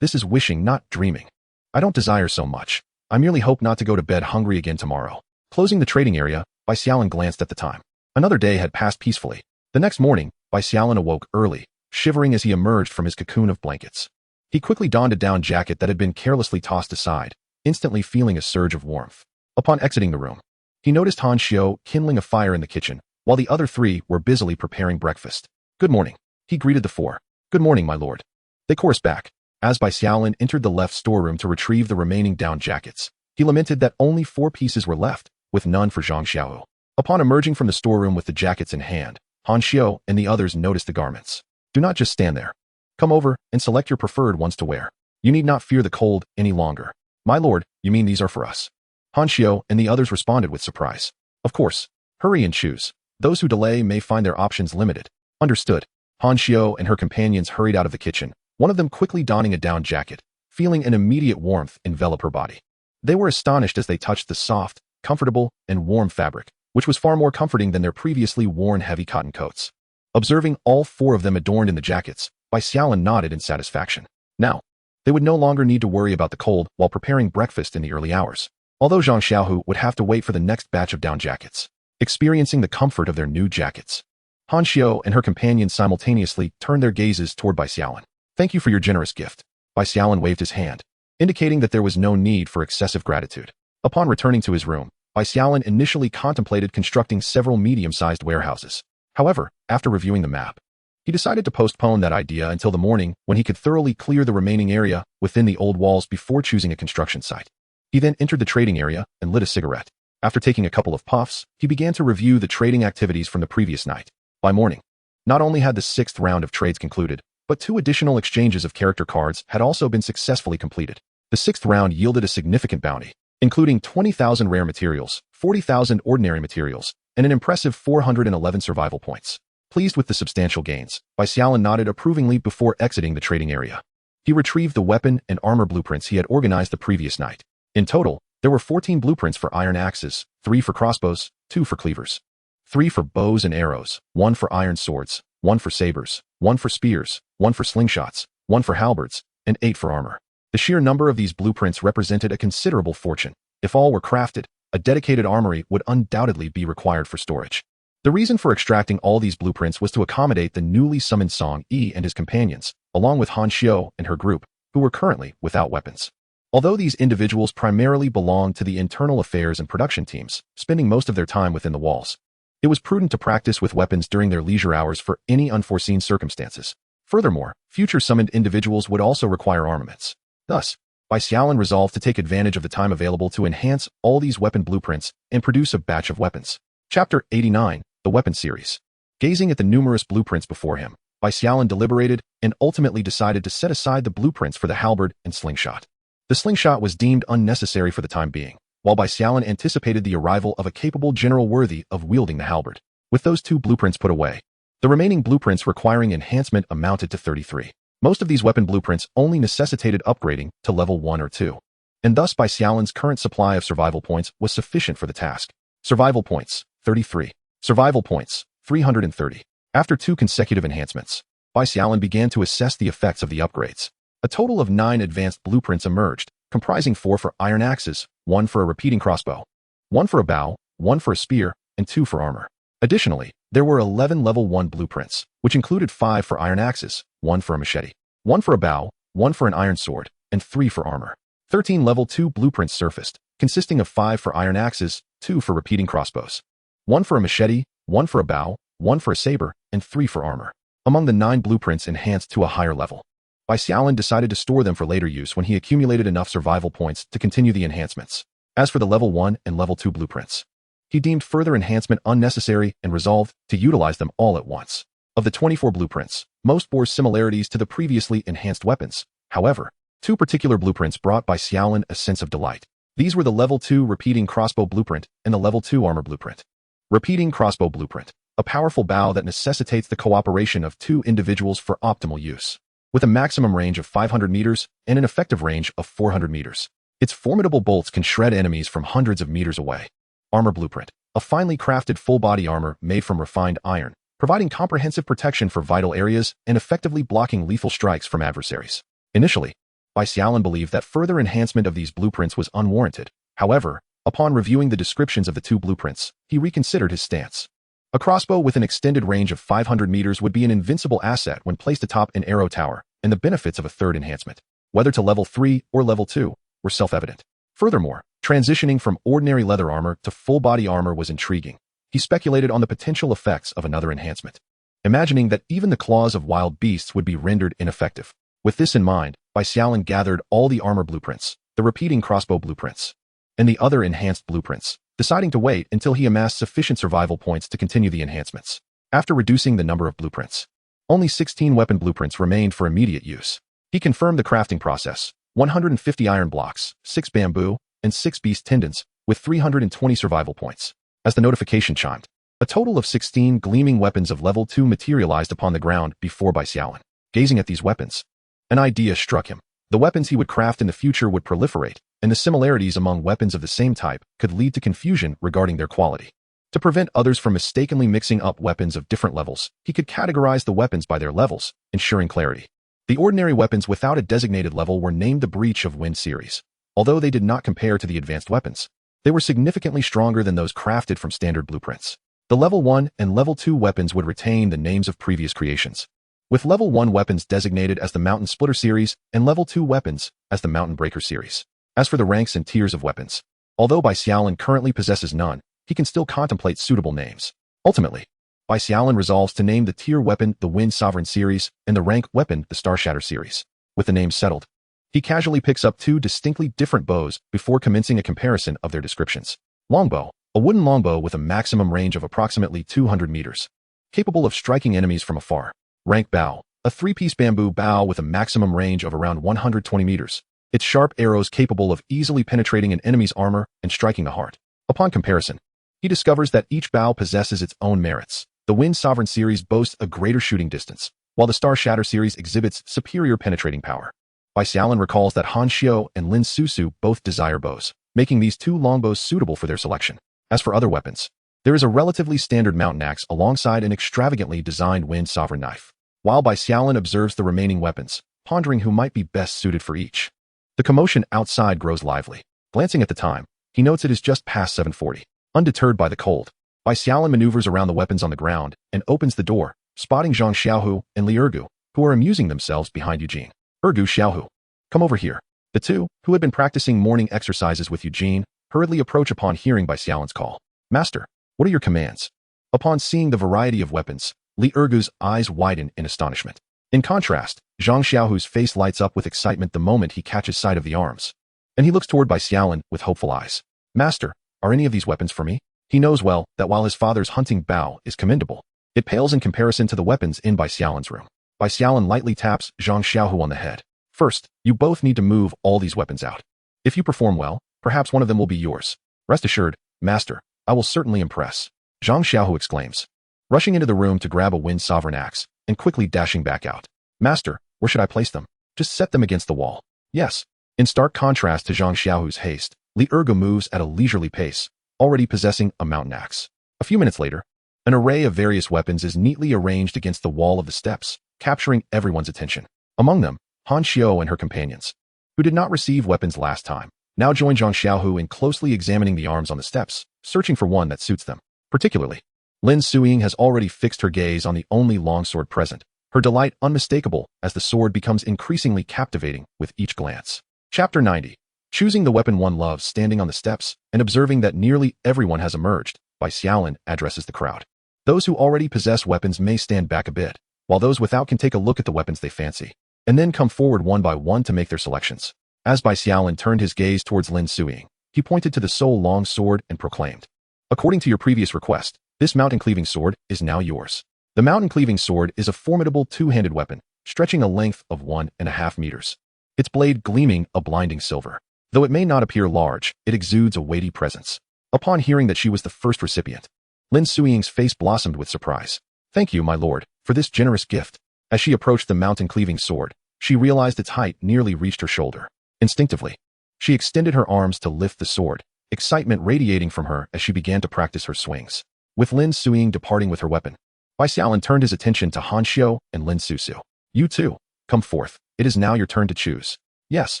This is wishing, not dreaming. I don't desire so much. I merely hope not to go to bed hungry again tomorrow. Closing the trading area, Bai Xiaolin glanced at the time. Another day had passed peacefully. The next morning, Bai Xiaolin awoke early, shivering as he emerged from his cocoon of blankets. He quickly donned a down jacket that had been carelessly tossed aside, instantly feeling a surge of warmth. Upon exiting the room, he noticed Han Xiao kindling a fire in the kitchen, while the other 3 were busily preparing breakfast. Good morning, he greeted the 4. Good morning, my lord. They chorused back. As Bai Xiaolin entered the left storeroom to retrieve the remaining down jackets, he lamented that only 4 pieces were left, with none for Zhang Xiao. Upon emerging from the storeroom with the jackets in hand, Han Xiao and the others noticed the garments. Do not just stand there. Come over and select your preferred ones to wear. You need not fear the cold any longer. My lord, you mean these are for us? Han Xiao and the others responded with surprise. Of course. Hurry and choose. Those who delay may find their options limited. Understood. Han Xiao and her companions hurried out of the kitchen, one of them quickly donning a down jacket, feeling an immediate warmth envelop her body. They were astonished as they touched the soft, comfortable, and warm fabric, which was far more comforting than their previously worn heavy cotton coats. Observing all four of them adorned in the jackets, Bai Xiaolin nodded in satisfaction. Now, they would no longer need to worry about the cold while preparing breakfast in the early hours, although Zhang Xiaohu would have to wait for the next batch of down jackets, experiencing the comfort of their new jackets. Han Xiao and her companions simultaneously turned their gazes toward Bai Xiaolin. Thank you for your generous gift. Bai Xiaolin waved his hand, indicating that there was no need for excessive gratitude. Upon returning to his room, Bai Xiaolin initially contemplated constructing several medium-sized warehouses. However, after reviewing the map, he decided to postpone that idea until the morning when he could thoroughly clear the remaining area within the old walls before choosing a construction site. He then entered the trading area and lit a cigarette. After taking a couple of puffs, he began to review the trading activities from the previous night. By morning, not only had the 6th round of trades concluded, but 2 additional exchanges of character cards had also been successfully completed. The 6th round yielded a significant bounty, including 20,000 rare materials, 40,000 ordinary materials, and an impressive 411 survival points. Pleased with the substantial gains, Bai Xiaolin nodded approvingly before exiting the trading area. He retrieved the weapon and armor blueprints he had organized the previous night. In total, there were 14 blueprints for iron axes, 3 for crossbows, 2 for cleavers, 3 for bows and arrows, 1 for iron swords, 1 for sabers, 1 for spears, 1 for slingshots, 1 for halberds, and 8 for armor. The sheer number of these blueprints represented a considerable fortune. If all were crafted, a dedicated armory would undoubtedly be required for storage. The reason for extracting all these blueprints was to accommodate the newly summoned Song Yi and his companions, along with Han Xiao and her group, who were currently without weapons. Although these individuals primarily belonged to the internal affairs and production teams, spending most of their time within the walls, it was prudent to practice with weapons during their leisure hours for any unforeseen circumstances. Furthermore, future summoned individuals would also require armaments. Thus, Bai Xiaolin resolved to take advantage of the time available to enhance all these weapon blueprints and produce a batch of weapons. Chapter 89, the Weapon Series. Gazing at the numerous blueprints before him, Bai Xiaolin deliberated and ultimately decided to set aside the blueprints for the halberd and slingshot. The slingshot was deemed unnecessary for the time being, while Bai Xiaolin anticipated the arrival of a capable general worthy of wielding the halberd. With those 2 blueprints put away, the remaining blueprints requiring enhancement amounted to 33. Most of these weapon blueprints only necessitated upgrading to level 1 or 2, and thus Bai Xiaolin's current supply of survival points was sufficient for the task. Survival points, 33. Survival points, 330. After 2 consecutive enhancements, Bai Xiaolin began to assess the effects of the upgrades. A total of 9 advanced blueprints emerged, comprising 4 for iron axes, 1 for a repeating crossbow, 1 for a bow, 1 for a spear, and 2 for armor. Additionally, there were 11 level 1 blueprints, which included 5 for iron axes, 1 for a machete, 1 for a bow, 1 for an iron sword, and 3 for armor. 13 level 2 blueprints surfaced, consisting of 5 for iron axes, 2 for repeating crossbows, 1 for a machete, 1 for a bow, 1 for a saber, and 3 for armor. Among the 9 blueprints enhanced to a higher level, Bai Xiaolin decided to store them for later use when he accumulated enough survival points to continue the enhancements. As for the level 1 and level 2 blueprints, he deemed further enhancement unnecessary and resolved to utilize them all at once. Of the 24 blueprints, most bore similarities to the previously enhanced weapons. However, 2 particular blueprints brought Bai Xiaolin a sense of delight. These were the level 2 repeating crossbow blueprint and the level 2 armor blueprint. Repeating crossbow blueprint, a powerful bow that necessitates the cooperation of 2 individuals for optimal use. With a maximum range of 500 meters and an effective range of 400 meters. Its formidable bolts can shred enemies from hundreds of meters away. Armor blueprint, a finely crafted full-body armor made from refined iron, providing comprehensive protection for vital areas and effectively blocking lethal strikes from adversaries. Initially, Bai Xiaolin believed that further enhancement of these blueprints was unwarranted. However, upon reviewing the descriptions of the 2 blueprints, he reconsidered his stance. A crossbow with an extended range of 500 meters would be an invincible asset when placed atop an arrow tower, and the benefits of a 3rd enhancement, whether to level 3 or level 2, were self-evident. Furthermore, transitioning from ordinary leather armor to full-body armor was intriguing. He speculated on the potential effects of another enhancement, imagining that even the claws of wild beasts would be rendered ineffective. With this in mind, Bai Xiaolin gathered all the armor blueprints, the repeating crossbow blueprints, and the other enhanced blueprints, deciding to wait until he amassed sufficient survival points to continue the enhancements. After reducing the number of blueprints, only 16 weapon blueprints remained for immediate use. He confirmed the crafting process, 150 iron blocks, 6 bamboo, and 6 beast tendons, with 320 survival points. As the notification chimed, a total of 16 gleaming weapons of level 2 materialized upon the ground before Bai Xiaolin. Gazing at these weapons, an idea struck him. The weapons he would craft in the future would proliferate, and the similarities among weapons of the same type could lead to confusion regarding their quality. To prevent others from mistakenly mixing up weapons of different levels, he could categorize the weapons by their levels, ensuring clarity. The ordinary weapons without a designated level were named the Breach of Wind series. Although they did not compare to the advanced weapons, they were significantly stronger than those crafted from standard blueprints. The level 1 and level 2 weapons would retain the names of previous creations, with level 1 weapons designated as the Mountain Splitter series and level 2 weapons as the Mountain Breaker series. As for the ranks and tiers of weapons, although Bai Xiaolin currently possesses none, he can still contemplate suitable names. Ultimately, Bai Xiaolin resolves to name the tier weapon the Wind Sovereign series and the rank weapon the Star Shatter series. With the names settled, he casually picks up 2 distinctly different bows before commencing a comparison of their descriptions. Longbow, a wooden longbow with a maximum range of approximately 200 meters, capable of striking enemies from afar. Rank bow, a 3-piece bamboo bow with a maximum range of around 120 meters. Its sharp arrows capable of easily penetrating an enemy's armor and striking the heart. Upon comparison, he discovers that each bow possesses its own merits. The Wind Sovereign series boasts a greater shooting distance, while the Star Shatter series exhibits superior penetrating power. Bai Xiaolin recalls that Han Xiao and Lin Susu both desire bows, making these 2 longbows suitable for their selection. As for other weapons, there is a relatively standard mountain axe alongside an extravagantly designed Wind Sovereign knife. While Bai Xiaolin observes the remaining weapons, pondering who might be best suited for each, the commotion outside grows lively. Glancing at the time, he notes it is just past 7:40. Undeterred by the cold, Bai Xiaolin maneuvers around the weapons on the ground and opens the door, spotting Zhang Xiaohu and Li Ergu, who are amusing themselves behind Eugene. Ergu, Xiaohu, come over here. The two, who had been practicing morning exercises with Eugene, hurriedly approach upon hearing Bai Xiaolin's call. Master, what are your commands? Upon seeing the variety of weapons, Li Ergu's eyes widen in astonishment. In contrast, Zhang Xiaohu's face lights up with excitement the moment he catches sight of the arms, and he looks toward Bai Xiaolin with hopeful eyes. Master, are any of these weapons for me? He knows well that while his father's hunting bow is commendable, it pales in comparison to the weapons in Bai Xiaolin's room. Bai Xiaolin lightly taps Zhang Xiaohu on the head. First, you both need to move all these weapons out. If you perform well, perhaps one of them will be yours. Rest assured, Master, I will certainly impress. Zhang Xiaohu exclaims, rushing into the room to grab a Wind Sovereign axe and quickly dashing back out. Master, where should I place them? Just set them against the wall. Yes. In stark contrast to Zhang Xiaohu's haste, Li Ergu moves at a leisurely pace, already possessing a mountain axe. A few minutes later, an array of various weapons is neatly arranged against the wall of the steps, capturing everyone's attention. Among them, Han Xiao and her companions, who did not receive weapons last time, now join Zhang Xiaohu in closely examining the arms on the steps, searching for one that suits them. Particularly, Lin Suiying has already fixed her gaze on the only longsword present, her delight unmistakable as the sword becomes increasingly captivating with each glance. Chapter 90. Choosing the weapon one loves. Standing on the steps and observing that nearly everyone has emerged, Bai Xiaolin addresses the crowd. Those who already possess weapons may stand back a bit, while those without can take a look at the weapons they fancy, and then come forward one by one to make their selections. As Bai Xiaolin turned his gaze towards Lin Suiying, he pointed to the Soul Long Sword and proclaimed, according to your previous request, this mountain-cleaving sword is now yours. The mountain-cleaving sword is a formidable two-handed weapon, stretching a length of 1.5 meters. Its blade gleaming a blinding silver. Though it may not appear large, it exudes a weighty presence. Upon hearing that she was the first recipient, Lin Suiying's face blossomed with surprise. Thank you, my lord, for this generous gift. As she approached the mountain-cleaving sword, she realized its height nearly reached her shoulder. Instinctively, she extended her arms to lift the sword, excitement radiating from her as she began to practice her swings. With Lin Suiying departing with her weapon, Bai Xiaolin turned his attention to Han Xiao and Lin Susu. You too, come forth. It is now your turn to choose. Yes.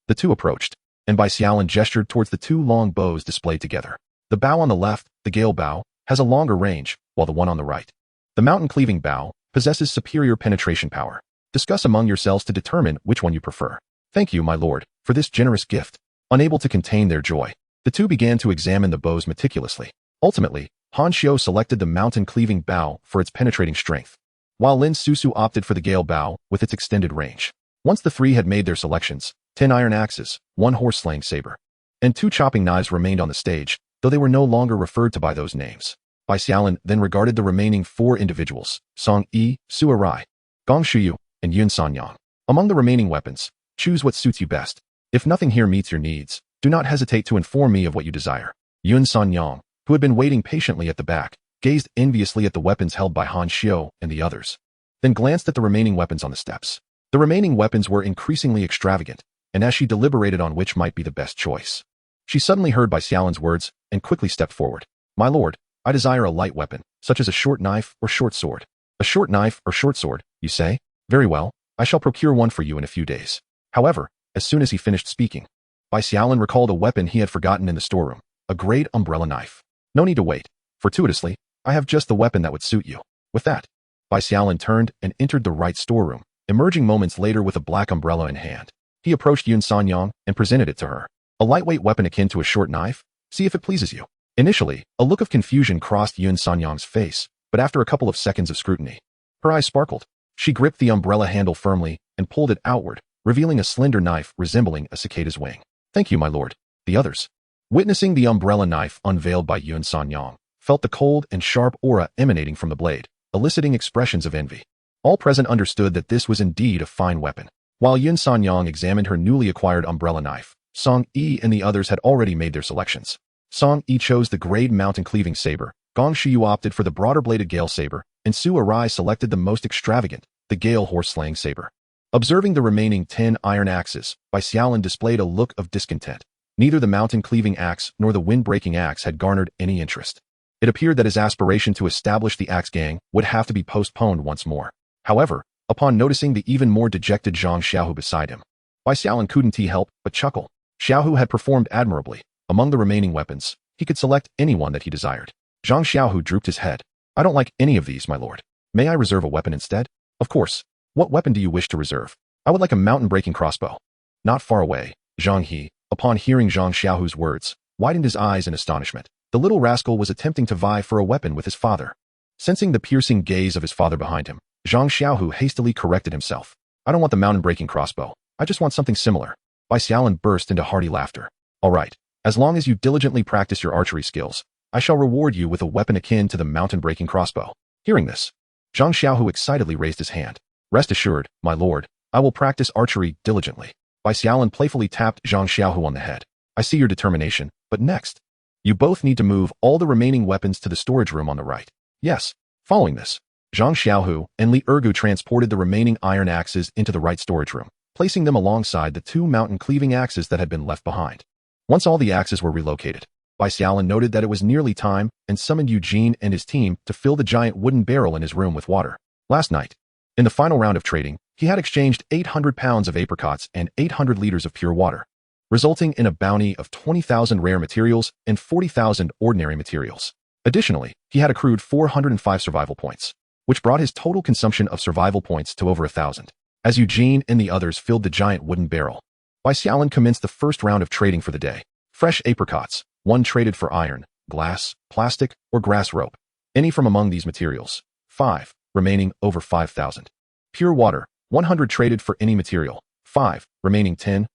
The two approached, and Bai Xiaolin gestured towards the two long bows displayed together. The bow on the left, the Gale bow, has a longer range, while the one on the right, the mountain-cleaving bow, possesses superior penetration power. Discuss among yourselves to determine which one you prefer. Thank you, my lord, for this generous gift. Unable to contain their joy, the two began to examine the bows meticulously. Ultimately, Han Xiao selected the mountain-cleaving bow for its penetrating strength, while Lin Susu opted for the Gale bow with its extended range. Once the three had made their selections, 10 iron axes, 1 horse-slaying saber, and 2 chopping knives remained on the stage, though they were no longer referred to by those names. Bai Xiaolin then regarded the remaining 4 individuals, Song Yi, Su Rai, Gong Shuyu, and Yun Sanyang. Among the remaining weapons, choose what suits you best. If nothing here meets your needs, do not hesitate to inform me of what you desire. Yun Sanyang, who had been waiting patiently at the back, gazed enviously at the weapons held by Han Xiao and the others, then glanced at the remaining weapons on the steps. The remaining weapons were increasingly extravagant, and as she deliberated on which might be the best choice, she suddenly heard Bai Xiaolin's words and quickly stepped forward. My lord, I desire a light weapon, such as a short knife or short sword. A short knife or short sword, you say? Very well, I shall procure one for you in a few days. However, as soon as he finished speaking, Bai Xiaolin recalled a weapon he had forgotten in the storeroom, a great umbrella knife. No need to wait. Fortuitously, I have just the weapon that would suit you. With that, Bai Xiaolin turned and entered the right storeroom, emerging moments later with a black umbrella in hand. He approached Yun Sanyang and presented it to her. A lightweight weapon akin to a short knife? See if it pleases you. Initially, a look of confusion crossed Yun Sanyang's face, but after a couple of seconds of scrutiny, her eyes sparkled. She gripped the umbrella handle firmly and pulled it outward, revealing a slender knife resembling a cicada's wing. Thank you, my lord. The others, witnessing the umbrella knife unveiled by Yun Sanyang, felt the cold and sharp aura emanating from the blade, eliciting expressions of envy. All present understood that this was indeed a fine weapon. While Yun Sanyang examined her newly acquired umbrella knife, Song Yi and the others had already made their selections. Song Yi chose the grade mountain cleaving saber, Gong Shiyu opted for the broader bladed gale saber, and Su Arai selected the most extravagant, the gale horse slaying saber. Observing the remaining 10 iron axes, Bai Xiaolin displayed a look of discontent. Neither the mountain cleaving axe nor the wind breaking axe had garnered any interest. It appeared that his aspiration to establish the axe gang would have to be postponed once more. However, upon noticing the even more dejected Zhang Xiaohu beside him, Bai Xiaolin couldn't help but chuckle. Xiaohu had performed admirably. Among the remaining weapons, he could select anyone that he desired. Zhang Xiaohu drooped his head. I don't like any of these, my lord. May I reserve a weapon instead? Of course. What weapon do you wish to reserve? I would like a mountain-breaking crossbow. Not far away, Zhang He, upon hearing Zhang Xiaohu's words, widened his eyes in astonishment. The little rascal was attempting to vie for a weapon with his father. Sensing the piercing gaze of his father behind him, Zhang Xiaohu hastily corrected himself. I don't want the mountain-breaking crossbow. I just want something similar. Bai Xiaolin burst into hearty laughter. All right. As long as you diligently practice your archery skills, I shall reward you with a weapon akin to the mountain-breaking crossbow. Hearing this, Zhang Xiaohu excitedly raised his hand. Rest assured, my lord, I will practice archery diligently. Bai Xiaolin playfully tapped Zhang Xiaohu on the head. I see your determination, but next, you both need to move all the remaining weapons to the storage room on the right. Yes. Following this, Zhang Xiaohu and Li Ergu transported the remaining iron axes into the right storage room, placing them alongside the 2 mountain-cleaving axes that had been left behind. Once all the axes were relocated, Bai Xiaolin noted that it was nearly time and summoned Eugene and his team to fill the giant wooden barrel in his room with water. Last night, in the final round of trading, he had exchanged 800 pounds of apricots and 800 liters of pure water, resulting in a bounty of 20,000 rare materials and 40,000 ordinary materials. Additionally, he had accrued 405 survival points, which brought his total consumption of survival points to over 1,000. As Eugene and the others filled the giant wooden barrel, Bai Xiaolin commenced the first round of trading for the day. Fresh apricots, 1 traded for iron, glass, plastic, or grass rope. Any from among these materials. 5, remaining over 5,000. Pure water, 100 traded for any material. 5, remaining 10,000.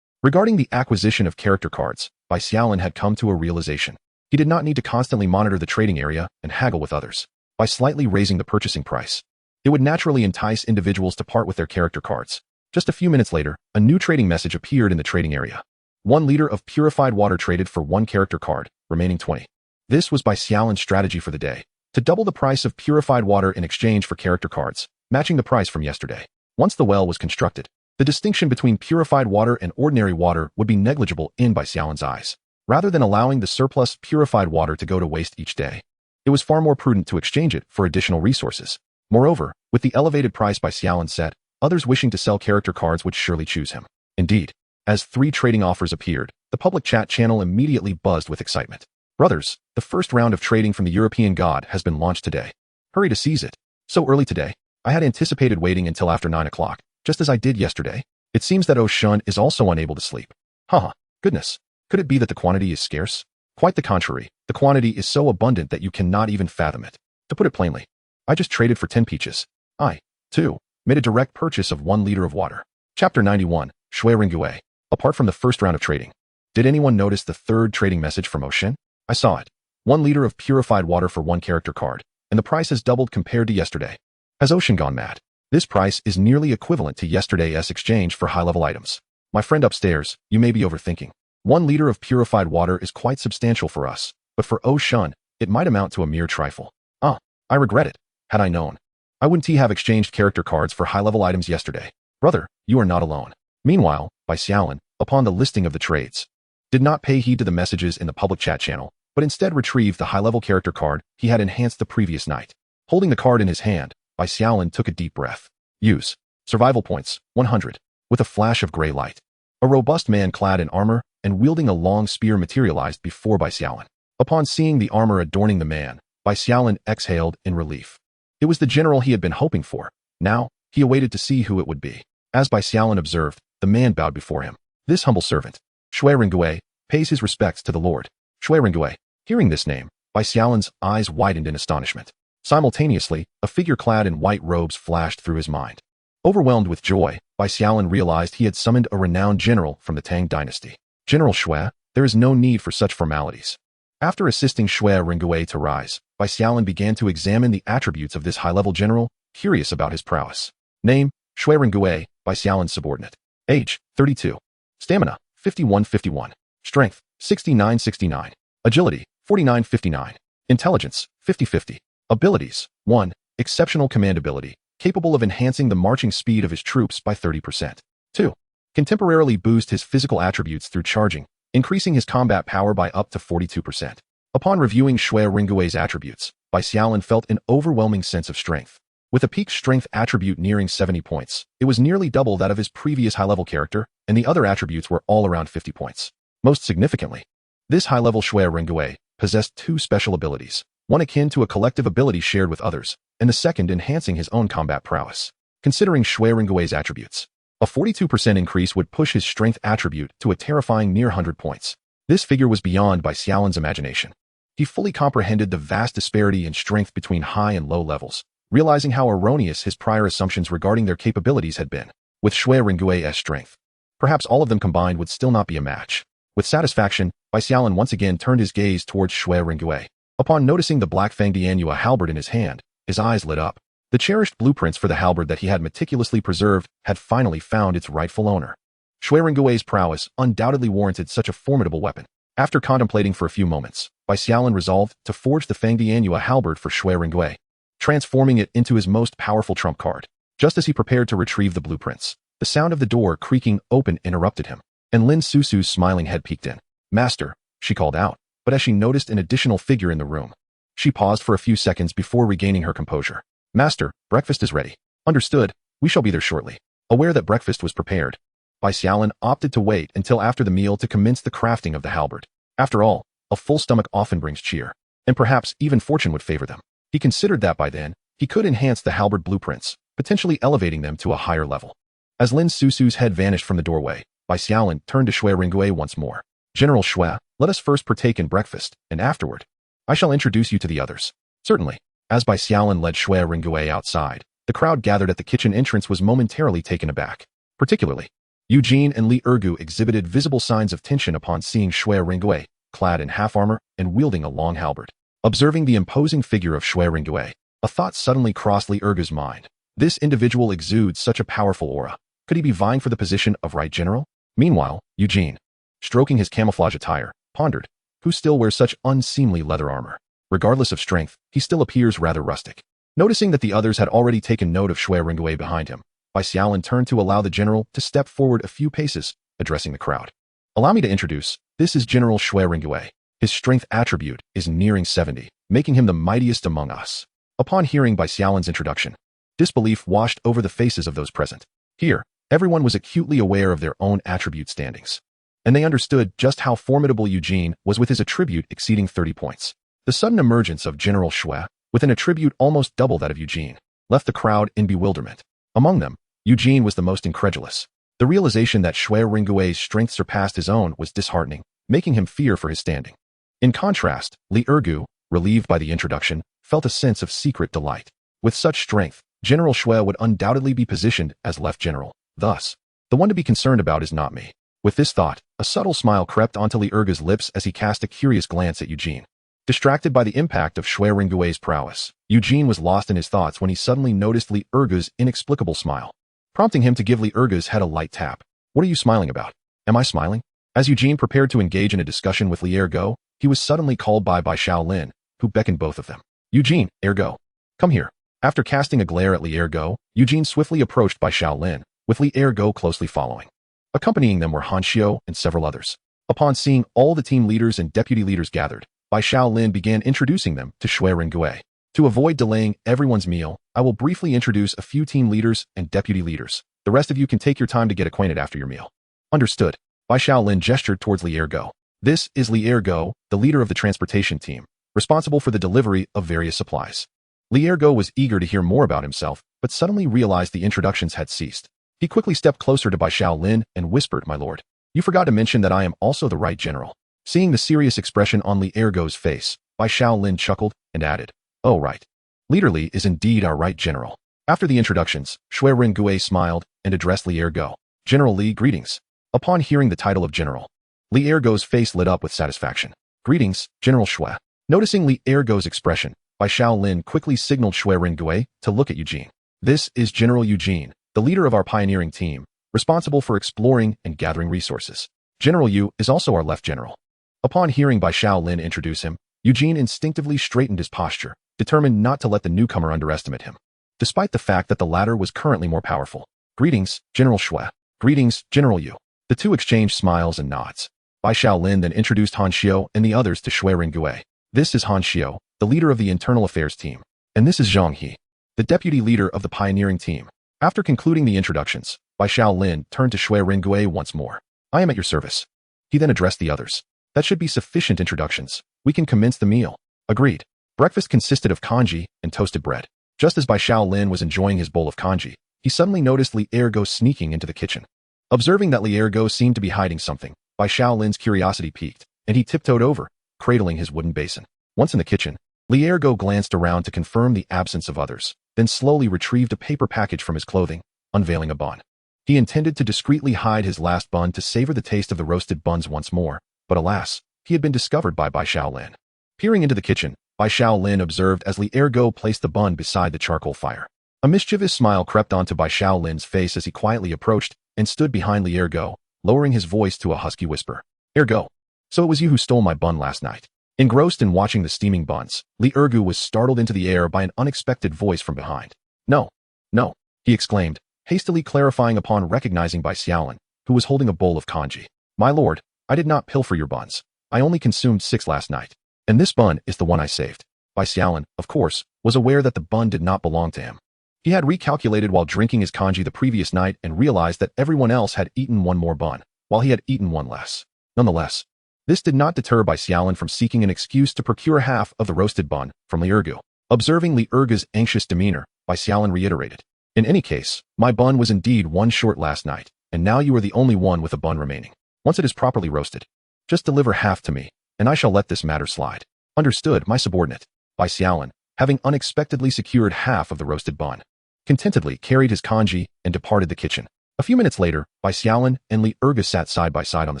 Regarding the acquisition of character cards, Bai Xiaolin had come to a realization. He did not need to constantly monitor the trading area and haggle with others. By slightly raising the purchasing price, it would naturally entice individuals to part with their character cards. Just a few minutes later, a new trading message appeared in the trading area. 1 liter of purified water traded for 1 character card, remaining 20. This was Bai Xiaolin's strategy for the day, to double the price of purified water in exchange for character cards, matching the price from yesterday. Once the well was constructed, the distinction between purified water and ordinary water would be negligible in Bai Xiaolin's eyes. Rather than allowing the surplus purified water to go to waste each day, it was far more prudent to exchange it for additional resources. Moreover, with the elevated price Bai Xiaolin set, others wishing to sell character cards would surely choose him. Indeed, as 3 trading offers appeared, the public chat channel immediately buzzed with excitement. Brothers, the first round of trading from the European God has been launched today. Hurry to seize it. So early today, I had anticipated waiting until after 9 o'clock, just as I did yesterday. It seems that Oshun is also unable to sleep. Haha, goodness. Could it be that the quantity is scarce? Quite the contrary, the quantity is so abundant that you cannot even fathom it. To put it plainly, I just traded for 10 peaches. I, too, made a direct purchase of 1 liter of water. Chapter 91, Shui Ringgui. Apart from the first round of trading, did anyone notice the 3rd trading message from Oshin? I saw it. 1 liter of purified water for 1 character card, and the price has doubled compared to yesterday. Has Oshin gone mad? This price is nearly equivalent to yesterday's exchange for high-level items. My friend upstairs, you may be overthinking. 1 liter of purified water is quite substantial for us, but for Oh Shun, it might amount to a mere trifle. Ah, I regret it. Had I known, I wouldn't have exchanged character cards for high-level items yesterday. Brother, you are not alone. Meanwhile, Bai Xiaolin, upon the listing of the trades, did not pay heed to the messages in the public chat channel, but instead retrieved the high-level character card he had enhanced the previous night. Holding the card in his hand, Bai Xiaolin took a deep breath. Use. Survival points, 100. With a flash of gray light, a robust man clad in armor and wielding a long spear materialized before Bai Xiaolin. Upon seeing the armor adorning the man, Bai Xiaolin exhaled in relief. It was the general he had been hoping for. Now, he awaited to see who it would be. As Bai Xiaolin observed, the man bowed before him. This humble servant, Shui Ringgui, pays his respects to the Lord. Shui Ringgui. Hearing this name, Bai Xiaolin's eyes widened in astonishment. Simultaneously, a figure clad in white robes flashed through his mind. Overwhelmed with joy, Bai Xiaolin realized he had summoned a renowned general from the Tang dynasty. General Shui, there is no need for such formalities. After assisting Shui Ringgui to rise, Bai Xiaolin began to examine the attributes of this high-level general, curious about his prowess. Name, Shui Ringgui, Bai Xiaolin's subordinate. Age, 32. Stamina, 51-51. Strength, 69-69. Agility, 49-59. Intelligence, 50-50. Abilities, 1. Exceptional command ability, capable of enhancing the marching speed of his troops by 30%. 2. Can temporarily boost his physical attributes through charging, increasing his combat power by up to 42%. Upon reviewing Shui Ringgui's attributes, Bai Xiaolin felt an overwhelming sense of strength. With a peak strength attribute nearing 70 points, it was nearly double that of his previous high-level character, and the other attributes were all around 50 points. Most significantly, this high-level Shui Ringgui possessed 2 special abilities, one akin to a collective ability shared with others, and the second enhancing his own combat prowess. Considering Shui Ringgui's attributes, a 42% increase would push his strength attribute to a terrifying near 100 points. This figure was beyond Bai Xiaolin's imagination. He fully comprehended the vast disparity in strength between high and low levels, realizing how erroneous his prior assumptions regarding their capabilities had been. With Shui Ringgui's strength, perhaps all of them combined would still not be a match. With satisfaction, Bai Xiaolin once again turned his gaze towards Shui Ringgui. Upon noticing the black Fang Dianyua halberd in his hand, his eyes lit up. The cherished blueprints for the halberd that he had meticulously preserved had finally found its rightful owner. Shui Ringgui's prowess undoubtedly warranted such a formidable weapon. After contemplating for a few moments, Bai Xiaolin resolved to forge the Fang Dianyua halberd for Shui Ringgui, transforming it into his most powerful trump card. Just as he prepared to retrieve the blueprints, the sound of the door creaking open interrupted him, and Lin Susu's smiling head peeked in. "Master," she called out, but as she noticed an additional figure in the room, she paused for a few seconds before regaining her composure. "Master, breakfast is ready." "Understood, we shall be there shortly." Aware that breakfast was prepared, Bai Xiaolin opted to wait until after the meal to commence the crafting of the halberd. After all, a full stomach often brings cheer, and perhaps even fortune would favor them. He considered that by then, he could enhance the halberd blueprints, potentially elevating them to a higher level. As Lin Susu's head vanished from the doorway, Bai Xiaolin turned to Shui Ringgui once more. "General Shui, let us first partake in breakfast, and afterward, I shall introduce you to the others." "Certainly." As Bai Xiaolin led Shui Ringgui outside, the crowd gathered at the kitchen entrance was momentarily taken aback. Particularly, Eugene and Li Ergu exhibited visible signs of tension upon seeing Shui Ringgui, clad in half-armor and wielding a long halberd. Observing the imposing figure of Shui Ringgui, a thought suddenly crossed Li Ergu's mind. This individual exudes such a powerful aura. Could he be vying for the position of right general? Meanwhile, Eugene, stroking his camouflage attire, pondered, who still wears such unseemly leather armor? Regardless of strength, he still appears rather rustic. Noticing that the others had already taken note of Shui Ringgui behind him, Bai Xiaolin turned to allow the general to step forward a few paces, addressing the crowd. "Allow me to introduce, this is General Shui Ringgui. His strength attribute is nearing 70, making him the mightiest among us." Upon hearing Bai Xiaolin's introduction, disbelief washed over the faces of those present. Here, everyone was acutely aware of their own attribute standings, and they understood just how formidable Eugene was with his attribute exceeding 30 points. The sudden emergence of General Shui, with an attribute almost double that of Eugene, left the crowd in bewilderment. Among them, Eugene was the most incredulous. The realization that Shui Ringgui's strength surpassed his own was disheartening, making him fear for his standing. In contrast, Li Ergu, relieved by the introduction, felt a sense of secret delight. With such strength, General Shui would undoubtedly be positioned as left general. Thus, the one to be concerned about is not me. With this thought, a subtle smile crept onto Li Ergu's lips as he cast a curious glance at Eugene. Distracted by the impact of Shui Ringgui's prowess, Eugene was lost in his thoughts when he suddenly noticed Li Ergu's inexplicable smile, prompting him to give Li Ergu's head a light tap. What are you smiling about? Am I smiling? As Eugene prepared to engage in a discussion with Li Ergo, he was suddenly called by Bai Xiaolin, who beckoned both of them. Eugene, Ergo. Come here. After casting a glare at Li Ergo, Eugene swiftly approached Bai Xiaolin, with Li Ergo closely following. Accompanying them were Han Xiao and several others. Upon seeing all the team leaders and deputy leaders gathered, Bai Xiaolin began introducing them to Shui Rengui. To avoid delaying everyone's meal, I will briefly introduce a few team leaders and deputy leaders. The rest of you can take your time to get acquainted after your meal. Understood. Bai Xiaolin gestured towards Li Ergo. This is Li Ergo, the leader of the transportation team, responsible for the delivery of various supplies. Li Ergo was eager to hear more about himself, but suddenly realized the introductions had ceased. He quickly stepped closer to Bai Xiaolin and whispered, "My lord, you forgot to mention that I am also the right general." Seeing the serious expression on Li Ergo's face, Bai Xiaolin chuckled and added, "Oh right. Leader Li is indeed our right general." After the introductions, Shui Rengui smiled and addressed Li Ergo. "General Li, greetings." Upon hearing the title of general, Li Ergo's face lit up with satisfaction. "Greetings, General Shui." Noticing Li Ergo's expression, Bai Xiaolin quickly signaled Shui Rengui to look at Eugene. "This is General Eugene, the leader of our pioneering team, responsible for exploring and gathering resources. General Yu is also our left general." Upon hearing Bai Xiaolin introduce him, Eugene instinctively straightened his posture, determined not to let the newcomer underestimate him, despite the fact that the latter was currently more powerful. "Greetings, General Shui." "Greetings, General Yu." The two exchanged smiles and nods. Bai Xiaolin then introduced Han Xiao and the others to Shui Rengui. "This is Han Xiao, the leader of the internal affairs team. And this is Zhang He, the deputy leader of the pioneering team." After concluding the introductions, Bai Xiaolin turned to Shui Rengui once more. "I am at your service." He then addressed the others. "That should be sufficient introductions. We can commence the meal." Agreed. Breakfast consisted of congee and toasted bread. Just as Bai Xiaolin was enjoying his bowl of congee, he suddenly noticed Li Ergo sneaking into the kitchen. Observing that Li Ergo seemed to be hiding something, Bai Xiaolin's curiosity piqued, and he tiptoed over, cradling his wooden basin. Once in the kitchen, Li Ergo glanced around to confirm the absence of others, then slowly retrieved a paper package from his clothing, unveiling a bun. He intended to discreetly hide his last bun to savor the taste of the roasted buns once more, but alas, he had been discovered by Bai Xiaolin. Peering into the kitchen, Bai Xiaolin observed as Li Ergo placed the bun beside the charcoal fire. A mischievous smile crept onto Bai Xiaolin's face as he quietly approached and stood behind Li Ergo, lowering his voice to a husky whisper. "Ergo, so it was you who stole my bun last night." Engrossed in watching the steaming buns, Li Ergo was startled into the air by an unexpected voice from behind. "No, no," he exclaimed, hastily clarifying upon recognizing Bai Xiaolin, who was holding a bowl of congee. "My lord, I did not pilfer your buns. I only consumed 6 last night. And this bun is the one I saved." Bai Xiaolin, of course, was aware that the bun did not belong to him. He had recalculated while drinking his congee the previous night and realized that everyone else had eaten one more bun, while he had eaten one less. Nonetheless, this did not deter Bai Xiaolin from seeking an excuse to procure half of the roasted bun from Li Ergo. Observing Li Ergo's anxious demeanor, Bai Xiaolin reiterated, "In any case, my bun was indeed one short last night, and now you are the only one with a bun remaining. Once it is properly roasted, just deliver half to me, and I shall let this matter slide." "Understood, my subordinate." Bai Xiaolin, having unexpectedly secured half of the roasted bun, contentedly carried his congee and departed the kitchen. A few minutes later, Bai Xiaolin and Li Ergo sat side by side on the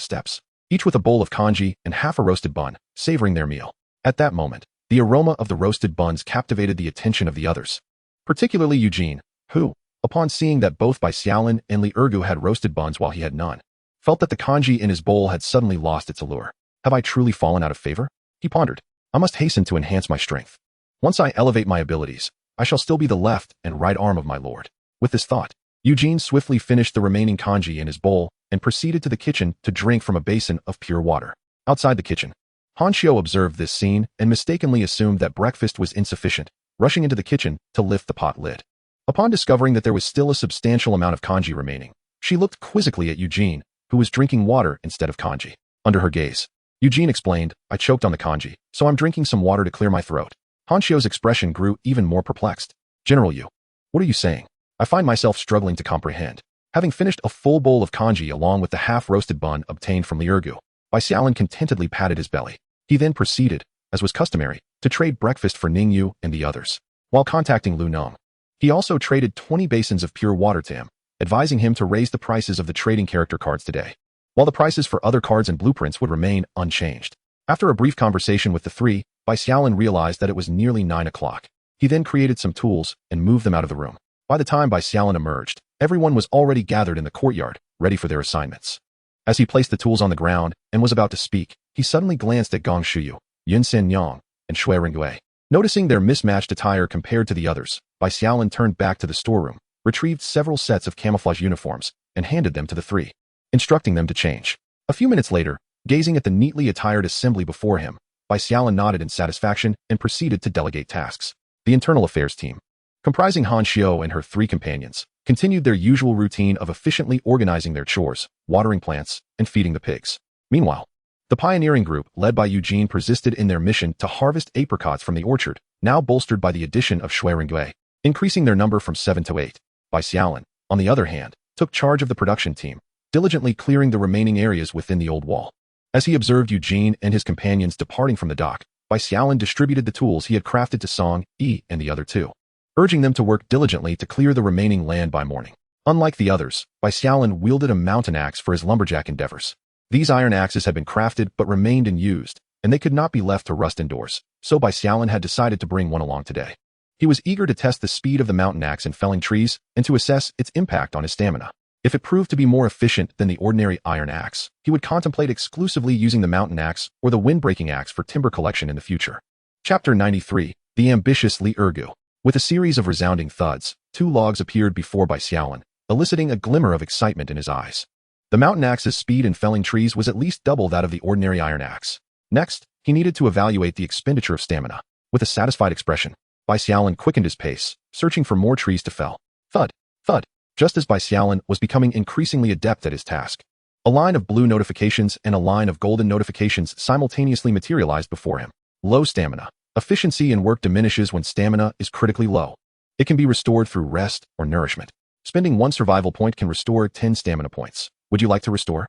steps, each with a bowl of congee and half a roasted bun, savoring their meal. At that moment, the aroma of the roasted buns captivated the attention of the others, particularly Eugene, who, upon seeing that both Bai Xiaolin and Li Ergo had roasted buns while he had none, felt that the congee in his bowl had suddenly lost its allure. "Have I truly fallen out of favor?" he pondered. "I must hasten to enhance my strength. Once I elevate my abilities, I shall still be the left and right arm of my lord." With this thought, Eugene swiftly finished the remaining congee in his bowl and proceeded to the kitchen to drink from a basin of pure water. Outside the kitchen, Han Xiao observed this scene and mistakenly assumed that breakfast was insufficient, rushing into the kitchen to lift the pot lid. Upon discovering that there was still a substantial amount of congee remaining, she looked quizzically at Eugene, who was drinking water instead of congee. Under her gaze, Eugene explained, "I choked on the congee, so I'm drinking some water to clear my throat." Han Xiao's expression grew even more perplexed. "General Yu, what are you saying? I find myself struggling to comprehend." Having finished a full bowl of congee along with the half-roasted bun obtained from Li Ergo, Bai Xiaolin contentedly patted his belly. He then proceeded, as was customary, to trade breakfast for Ning Yu and the others. While contacting Lu Nong, he also traded 20 basins of pure water to him, advising him to raise the prices of the trading character cards today, while the prices for other cards and blueprints would remain unchanged. After a brief conversation with the three, Bai Xiaolin realized that it was nearly 9 o'clock. He then created some tools and moved them out of the room. By the time Bai Xiaolin emerged, everyone was already gathered in the courtyard, ready for their assignments. As he placed the tools on the ground and was about to speak, he suddenly glanced at Gong Shuyu, Yun Sen Yang, and Shui Ringgui. Noticing their mismatched attire compared to the others, Bai Xiaolin turned back to the storeroom, retrieved several sets of camouflage uniforms, and handed them to the three, instructing them to change. A few minutes later, gazing at the neatly attired assembly before him, Bai Xiaolin nodded in satisfaction and proceeded to delegate tasks. The internal affairs team, comprising Han Xiao and her three companions, continued their usual routine of efficiently organizing their chores, watering plants, and feeding the pigs. Meanwhile, the pioneering group, led by Eugene, persisted in their mission to harvest apricots from the orchard, now bolstered by the addition of Shui Ringgui, increasing their number from 7 to 8. Bai Xiaolin, on the other hand, took charge of the production team, diligently clearing the remaining areas within the old wall. As he observed Eugene and his companions departing from the dock, Bai Xiaolin distributed the tools he had crafted to Song, Yi, and the other two, urging them to work diligently to clear the remaining land by morning. Unlike the others, Bai Xiaolin wielded a mountain axe for his lumberjack endeavors. These iron axes had been crafted but remained unused, and they could not be left to rust indoors, so Bai Xiaolin had decided to bring one along today. He was eager to test the speed of the mountain axe in felling trees and to assess its impact on his stamina. If it proved to be more efficient than the ordinary iron axe, he would contemplate exclusively using the mountain axe or the wind-breaking axe for timber collection in the future. Chapter 93, The Ambitious Li Ergu. With a series of resounding thuds, 2 logs appeared before Bai Xiaolin, eliciting a glimmer of excitement in his eyes. The mountain axe's speed in felling trees was at least double that of the ordinary iron axe. Next, he needed to evaluate the expenditure of stamina. With a satisfied expression, Bai Xiaolin quickened his pace, searching for more trees to fell. Thud, thud. Just as Bai Xiaolin was becoming increasingly adept at his task, a line of blue notifications and a line of golden notifications simultaneously materialized before him. Low stamina. Efficiency in work diminishes when stamina is critically low. It can be restored through rest or nourishment. Spending 1 survival point can restore 10 stamina points. Would you like to restore?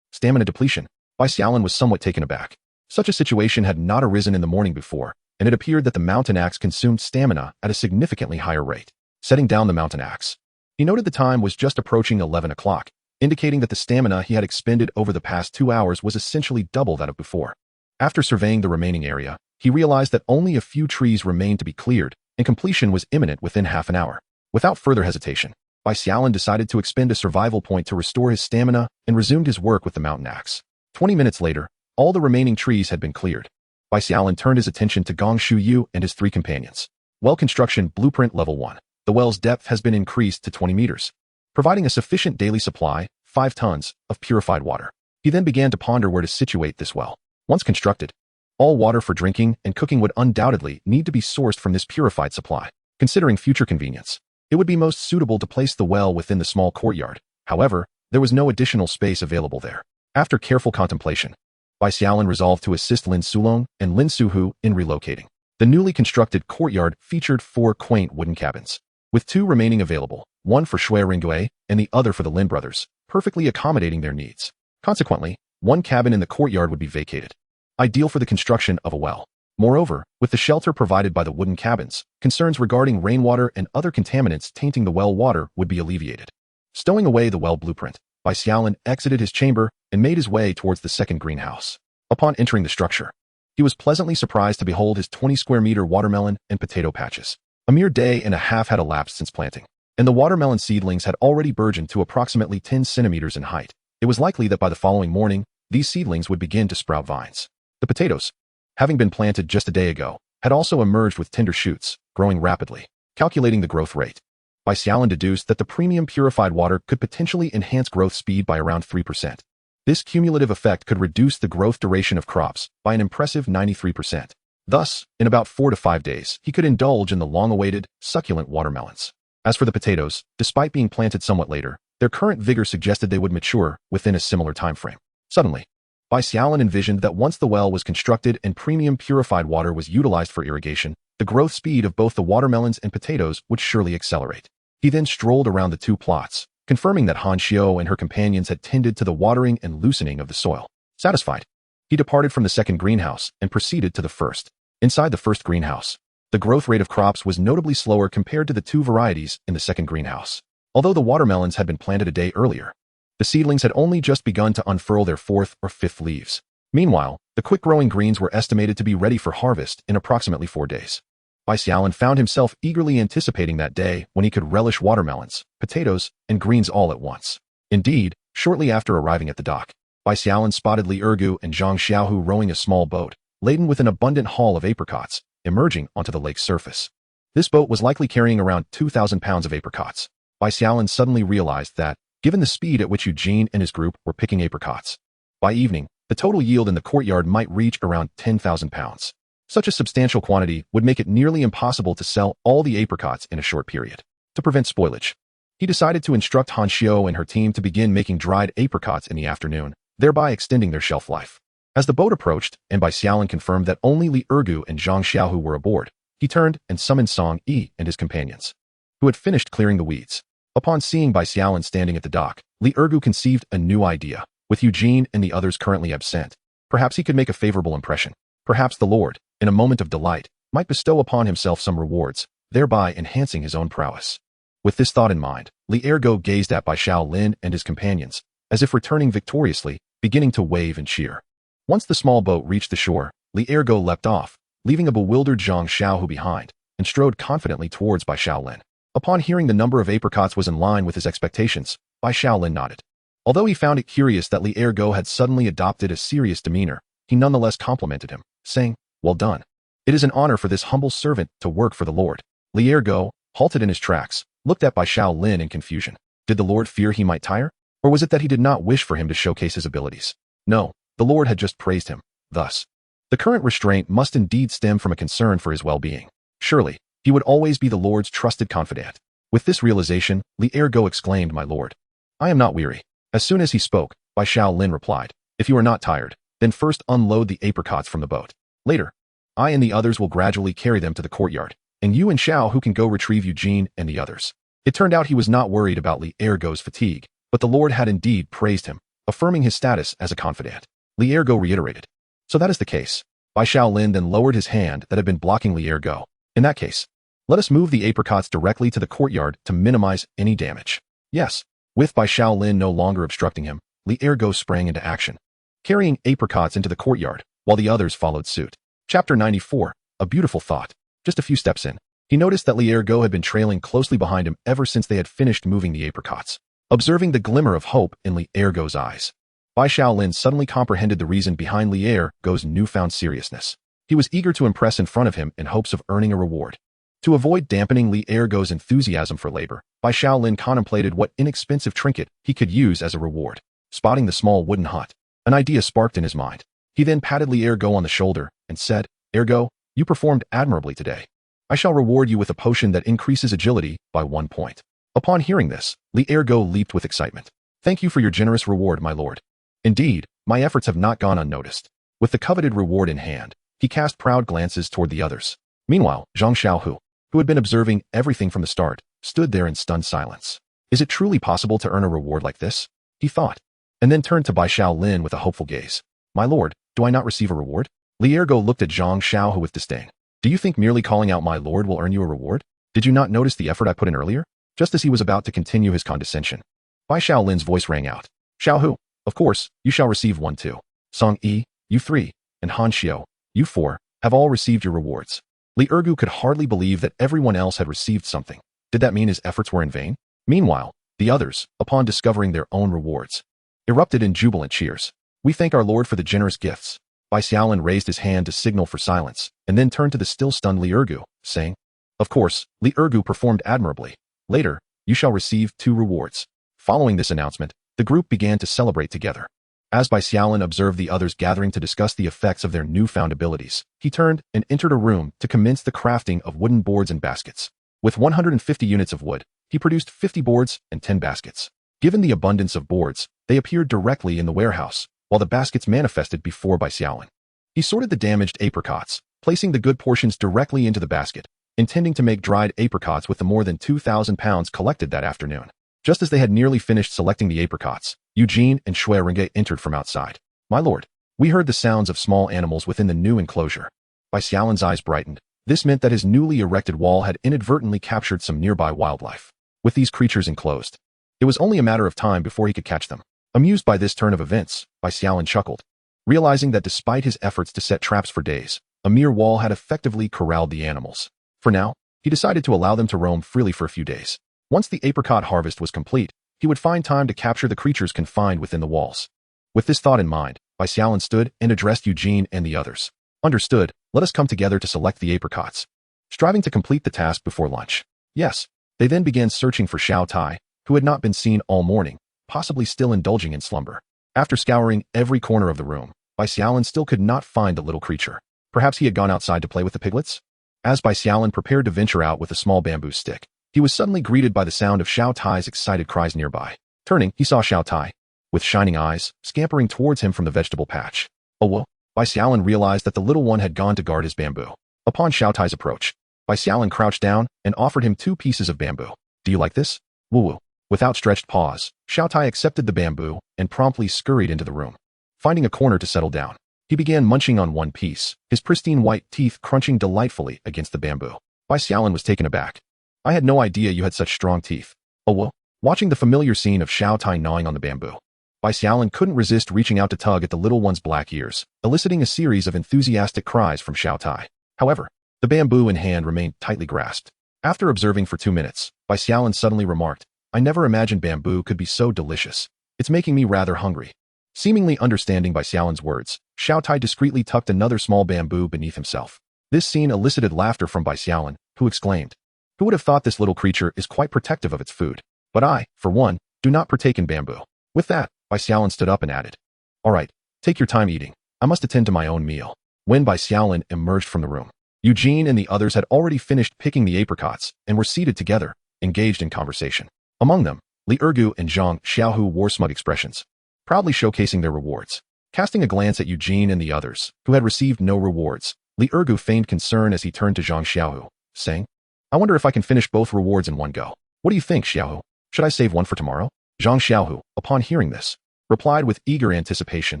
Stamina depletion. Bai Xiaolin was somewhat taken aback. Such a situation had not arisen in the morning before, and it appeared that the mountain axe consumed stamina at a significantly higher rate. Setting down the mountain axe, he noted the time was just approaching 11 o'clock, indicating that the stamina he had expended over the past 2 hours was essentially double that of before. After surveying the remaining area, he realized that only a few trees remained to be cleared, and completion was imminent within half an hour. Without further hesitation, Bai Xiaolin decided to expend a survival point to restore his stamina and resumed his work with the mountain axe. 20 minutes later, all the remaining trees had been cleared. Bai Xiaolin turned his attention to Gong Shuyu and his 3 companions. Well construction blueprint level 1. The well's depth has been increased to 20 meters, providing a sufficient daily supply, 5 tons, of purified water. He then began to ponder where to situate this well. Once constructed, all water for drinking and cooking would undoubtedly need to be sourced from this purified supply. Considering future convenience, it would be most suitable to place the well within the small courtyard. However, there was no additional space available there. After careful contemplation, Bai Xiaolin resolved to assist Lin Sulong and Lin Suhu in relocating. The newly constructed courtyard featured 4 quaint wooden cabins, with 2 remaining available, one for Shui Ringgui and the other for the Lin brothers, perfectly accommodating their needs. Consequently, 1 cabin in the courtyard would be vacated, ideal for the construction of a well. Moreover, with the shelter provided by the wooden cabins, concerns regarding rainwater and other contaminants tainting the well water would be alleviated. Stowing away the well blueprint, Bai Xiaolin exited his chamber and made his way towards the second greenhouse. Upon entering the structure, he was pleasantly surprised to behold his 20-square-meter watermelon and potato patches. A mere day and a half had elapsed since planting, and the watermelon seedlings had already burgeoned to approximately 10 centimeters in height. It was likely that by the following morning, these seedlings would begin to sprout vines. The potatoes, having been planted just a day ago, had also emerged with tender shoots, growing rapidly. Calculating the growth rate, Bai Xiaolin deduced that the premium purified water could potentially enhance growth speed by around 3%. This cumulative effect could reduce the growth duration of crops by an impressive 93%. Thus, in about 4 to 5 days, he could indulge in the long-awaited, succulent watermelons. As for the potatoes, despite being planted somewhat later, their current vigor suggested they would mature within a similar time frame. Suddenly, Bai Xiaolin envisioned that once the well was constructed and premium purified water was utilized for irrigation, the growth speed of both the watermelons and potatoes would surely accelerate. He then strolled around the 2 plots, confirming that Han Xiao and her companions had tended to the watering and loosening of the soil. Satisfied, he departed from the second greenhouse and proceeded to the first. Inside the first greenhouse, the growth rate of crops was notably slower compared to the 2 varieties in the second greenhouse. Although the watermelons had been planted a day earlier, the seedlings had only just begun to unfurl their 4th or 5th leaves. Meanwhile, the quick-growing greens were estimated to be ready for harvest in approximately 4 days. Bai Xiaolin found himself eagerly anticipating that day when he could relish watermelons, potatoes, and greens all at once. Indeed, Shortly after arriving at the dock, Bai Xiaolin spotted Li Ergu and Zhang Xiaohu rowing a small boat, laden with an abundant haul of apricots, emerging onto the lake's surface. This boat was likely carrying around 2,000 pounds of apricots. Bai Xiaolin suddenly realized that, given the speed at which Eugene and his group were picking apricots, by evening, the total yield in the courtyard might reach around 10,000 pounds. Such a substantial quantity would make it nearly impossible to sell all the apricots in a short period. To prevent spoilage, he decided to instruct Han Xiao and her team to begin making dried apricots in the afternoon, thereby extending their shelf life. As the boat approached, and Bai Xiaolin confirmed that only Li Ergu and Zhang Xiaohu were aboard, he turned and summoned Song Yi and his companions, who had finished clearing the weeds. Upon seeing Bai Xiaolin standing at the dock, Li Ergu conceived a new idea. With Eugene and the others currently absent, perhaps he could make a favorable impression. Perhaps the Lord, in a moment of delight, might bestow upon himself some rewards, thereby enhancing his own prowess. With this thought in mind, Li Ergu gazed at Bai Xiaolin and his companions, as if returning victoriously, beginning to wave and cheer. Once the small boat reached the shore, Li Ergu leapt off, leaving a bewildered Zhang Xiaohu behind, and strode confidently towards Bai Xiaolin. Upon hearing the number of apricots was in line with his expectations, Bai Xiaolin nodded. Although he found it curious that Li Ergu had suddenly adopted a serious demeanor, he nonetheless complimented him, saying, "Well done. It is an honor for this humble servant to work for the Lord." Li Ergu, halted in his tracks, looked at Bai Xiaolin in confusion. Did the Lord fear he might tire? Or was it that he did not wish for him to showcase his abilities? No, the Lord had just praised him. Thus, the current restraint must indeed stem from a concern for his well-being. Surely, he would always be the Lord's trusted confidant. With this realization, Li Ergu exclaimed, "My Lord, I am not weary." As soon as he spoke, Bai Xiaolin replied, "If you are not tired, then first unload the apricots from the boat. Later, I and the others will gradually carry them to the courtyard, and you and Xiao who can go retrieve Eugene and the others." It turned out he was not worried about Li Ergu's fatigue, but the Lord had indeed praised him, affirming his status as a confidant. Li Ergu reiterated, "So that is the case." Bai Xiaolin then lowered his hand that had been blocking Li Ergu. "In that case, let us move the apricots directly to the courtyard to minimize any damage." "Yes." With Bai Xiaolin no longer obstructing him, Li Ergu sprang into action, carrying apricots into the courtyard, while the others followed suit. Chapter 94, A Beautiful Thought. Just a few steps in, he noticed that Li Ergu had been trailing closely behind him ever since they had finished moving the apricots. Observing the glimmer of hope in Li Ergu's eyes, Bai Xiaolin suddenly comprehended the reason behind Li Ergu's newfound seriousness. He was eager to impress in front of him in hopes of earning a reward. To avoid dampening Li Ergu's enthusiasm for labor, Bai Xiaolin contemplated what inexpensive trinket he could use as a reward. Spotting the small wooden hut, an idea sparked in his mind. He then patted Li Ergu on the shoulder and said, "Ergu, you performed admirably today. I shall reward you with a potion that increases agility by 1 point." Upon hearing this, Li Ergu leaped with excitement. "Thank you for your generous reward, my lord. Indeed, my efforts have not gone unnoticed." With the coveted reward in hand, he cast proud glances toward the others. Meanwhile, Zhang Xiaohu, who had been observing everything from the start, stood there in stunned silence. Is it truly possible to earn a reward like this? He thought, and then turned to Bai Xiaolin with a hopeful gaze. "My lord, do I not receive a reward?" Li Ergu looked at Zhang Xiaohu with disdain. "Do you think merely calling out 'my lord' will earn you a reward? Did you not notice the effort I put in earlier?" Just as he was about to continue his condescension, Bai Xiaolin's voice rang out. "Xiaohu, of course, you shall receive one too. Song Yi, you 3, and Han Xiao, you 4, have all received your rewards." Li Ergu could hardly believe that everyone else had received something. Did that mean his efforts were in vain? Meanwhile, the others, upon discovering their own rewards, erupted in jubilant cheers. "We thank our lord for the generous gifts." Bai Xiaolin raised his hand to signal for silence, and then turned to the still stunned Li Ergu, saying, "Of course, Li Ergu performed admirably. Later, you shall receive 2 rewards." Following this announcement, the group began to celebrate together. As Bai Xiaolin observed the others gathering to discuss the effects of their newfound abilities, he turned and entered a room to commence the crafting of wooden boards and baskets. With 150 units of wood, he produced 50 boards and 10 baskets. Given the abundance of boards, they appeared directly in the warehouse, while the baskets manifested before Bai Xiaolin. He sorted the damaged apricots, placing the good portions directly into the basket, intending to make dried apricots with the more than 2,000 pounds collected that afternoon. Just as they had nearly finished selecting the apricots, Eugene and Shui Renge entered from outside. "My lord, we heard the sounds of small animals within the new enclosure." Bai Xiaolin's eyes brightened. This meant that his newly erected wall had inadvertently captured some nearby wildlife. With these creatures enclosed, it was only a matter of time before he could catch them. Amused by this turn of events, Bai Xiaolin chuckled, realizing that despite his efforts to set traps for days, a mere wall had effectively corralled the animals. For now, he decided to allow them to roam freely for a few days. Once the apricot harvest was complete, he would find time to capture the creatures confined within the walls. With this thought in mind, Bai Xiaolin stood and addressed Eugene and the others. Understood, let us come together to select the apricots. Striving to complete the task before lunch. Yes. They then began searching for Xiao Tai, who had not been seen all morning, possibly still indulging in slumber. After scouring every corner of the room, Bai Xiaolin still could not find the little creature. Perhaps he had gone outside to play with the piglets? As Bai Xiaolin prepared to venture out with a small bamboo stick, he was suddenly greeted by the sound of Xiao Tai's excited cries nearby. Turning, he saw Xiao Tai, with shining eyes, scampering towards him from the vegetable patch. Oh whoa! Bai Xiaolin realized that the little one had gone to guard his bamboo. Upon Xiao Tai's approach, Bai Xiaolin crouched down and offered him 2 pieces of bamboo. Do you like this? Woo-woo. With outstretched paws, Xiao Tai accepted the bamboo and promptly scurried into the room. Finding a corner to settle down, he began munching on one piece, his pristine white teeth crunching delightfully against the bamboo. Bai Xiaolin was taken aback. I had no idea you had such strong teeth. Oh well. Watching the familiar scene of Xiao Tai gnawing on the bamboo, Bai Xiaolin couldn't resist reaching out to tug at the little one's black ears, eliciting a series of enthusiastic cries from Xiao Tai. However, the bamboo in hand remained tightly grasped. After observing for 2 minutes, Bai Xiaolin suddenly remarked, I never imagined bamboo could be so delicious. It's making me rather hungry. Seemingly understanding Bai Xiaolin's words, Xiao Tai discreetly tucked another small bamboo beneath himself. This scene elicited laughter from Bai Xiaolin, who exclaimed, Who would have thought this little creature is quite protective of its food? But I, for one, do not partake in bamboo. With that, Bai Xiaolin stood up and added, All right, take your time eating. I must attend to my own meal. When Bai Xiaolin emerged from the room, Eugene and the others had already finished picking the apricots and were seated together, engaged in conversation. Among them, Li Ergu and Zhang Xiaohu wore smug expressions, proudly showcasing their rewards. Casting a glance at Eugene and the others, who had received no rewards, Li Ergu feigned concern as he turned to Zhang Xiaohu, saying, I wonder if I can finish both rewards in one go. What do you think, Xiaohu? Should I save one for tomorrow? Zhang Xiaohu, upon hearing this, replied with eager anticipation,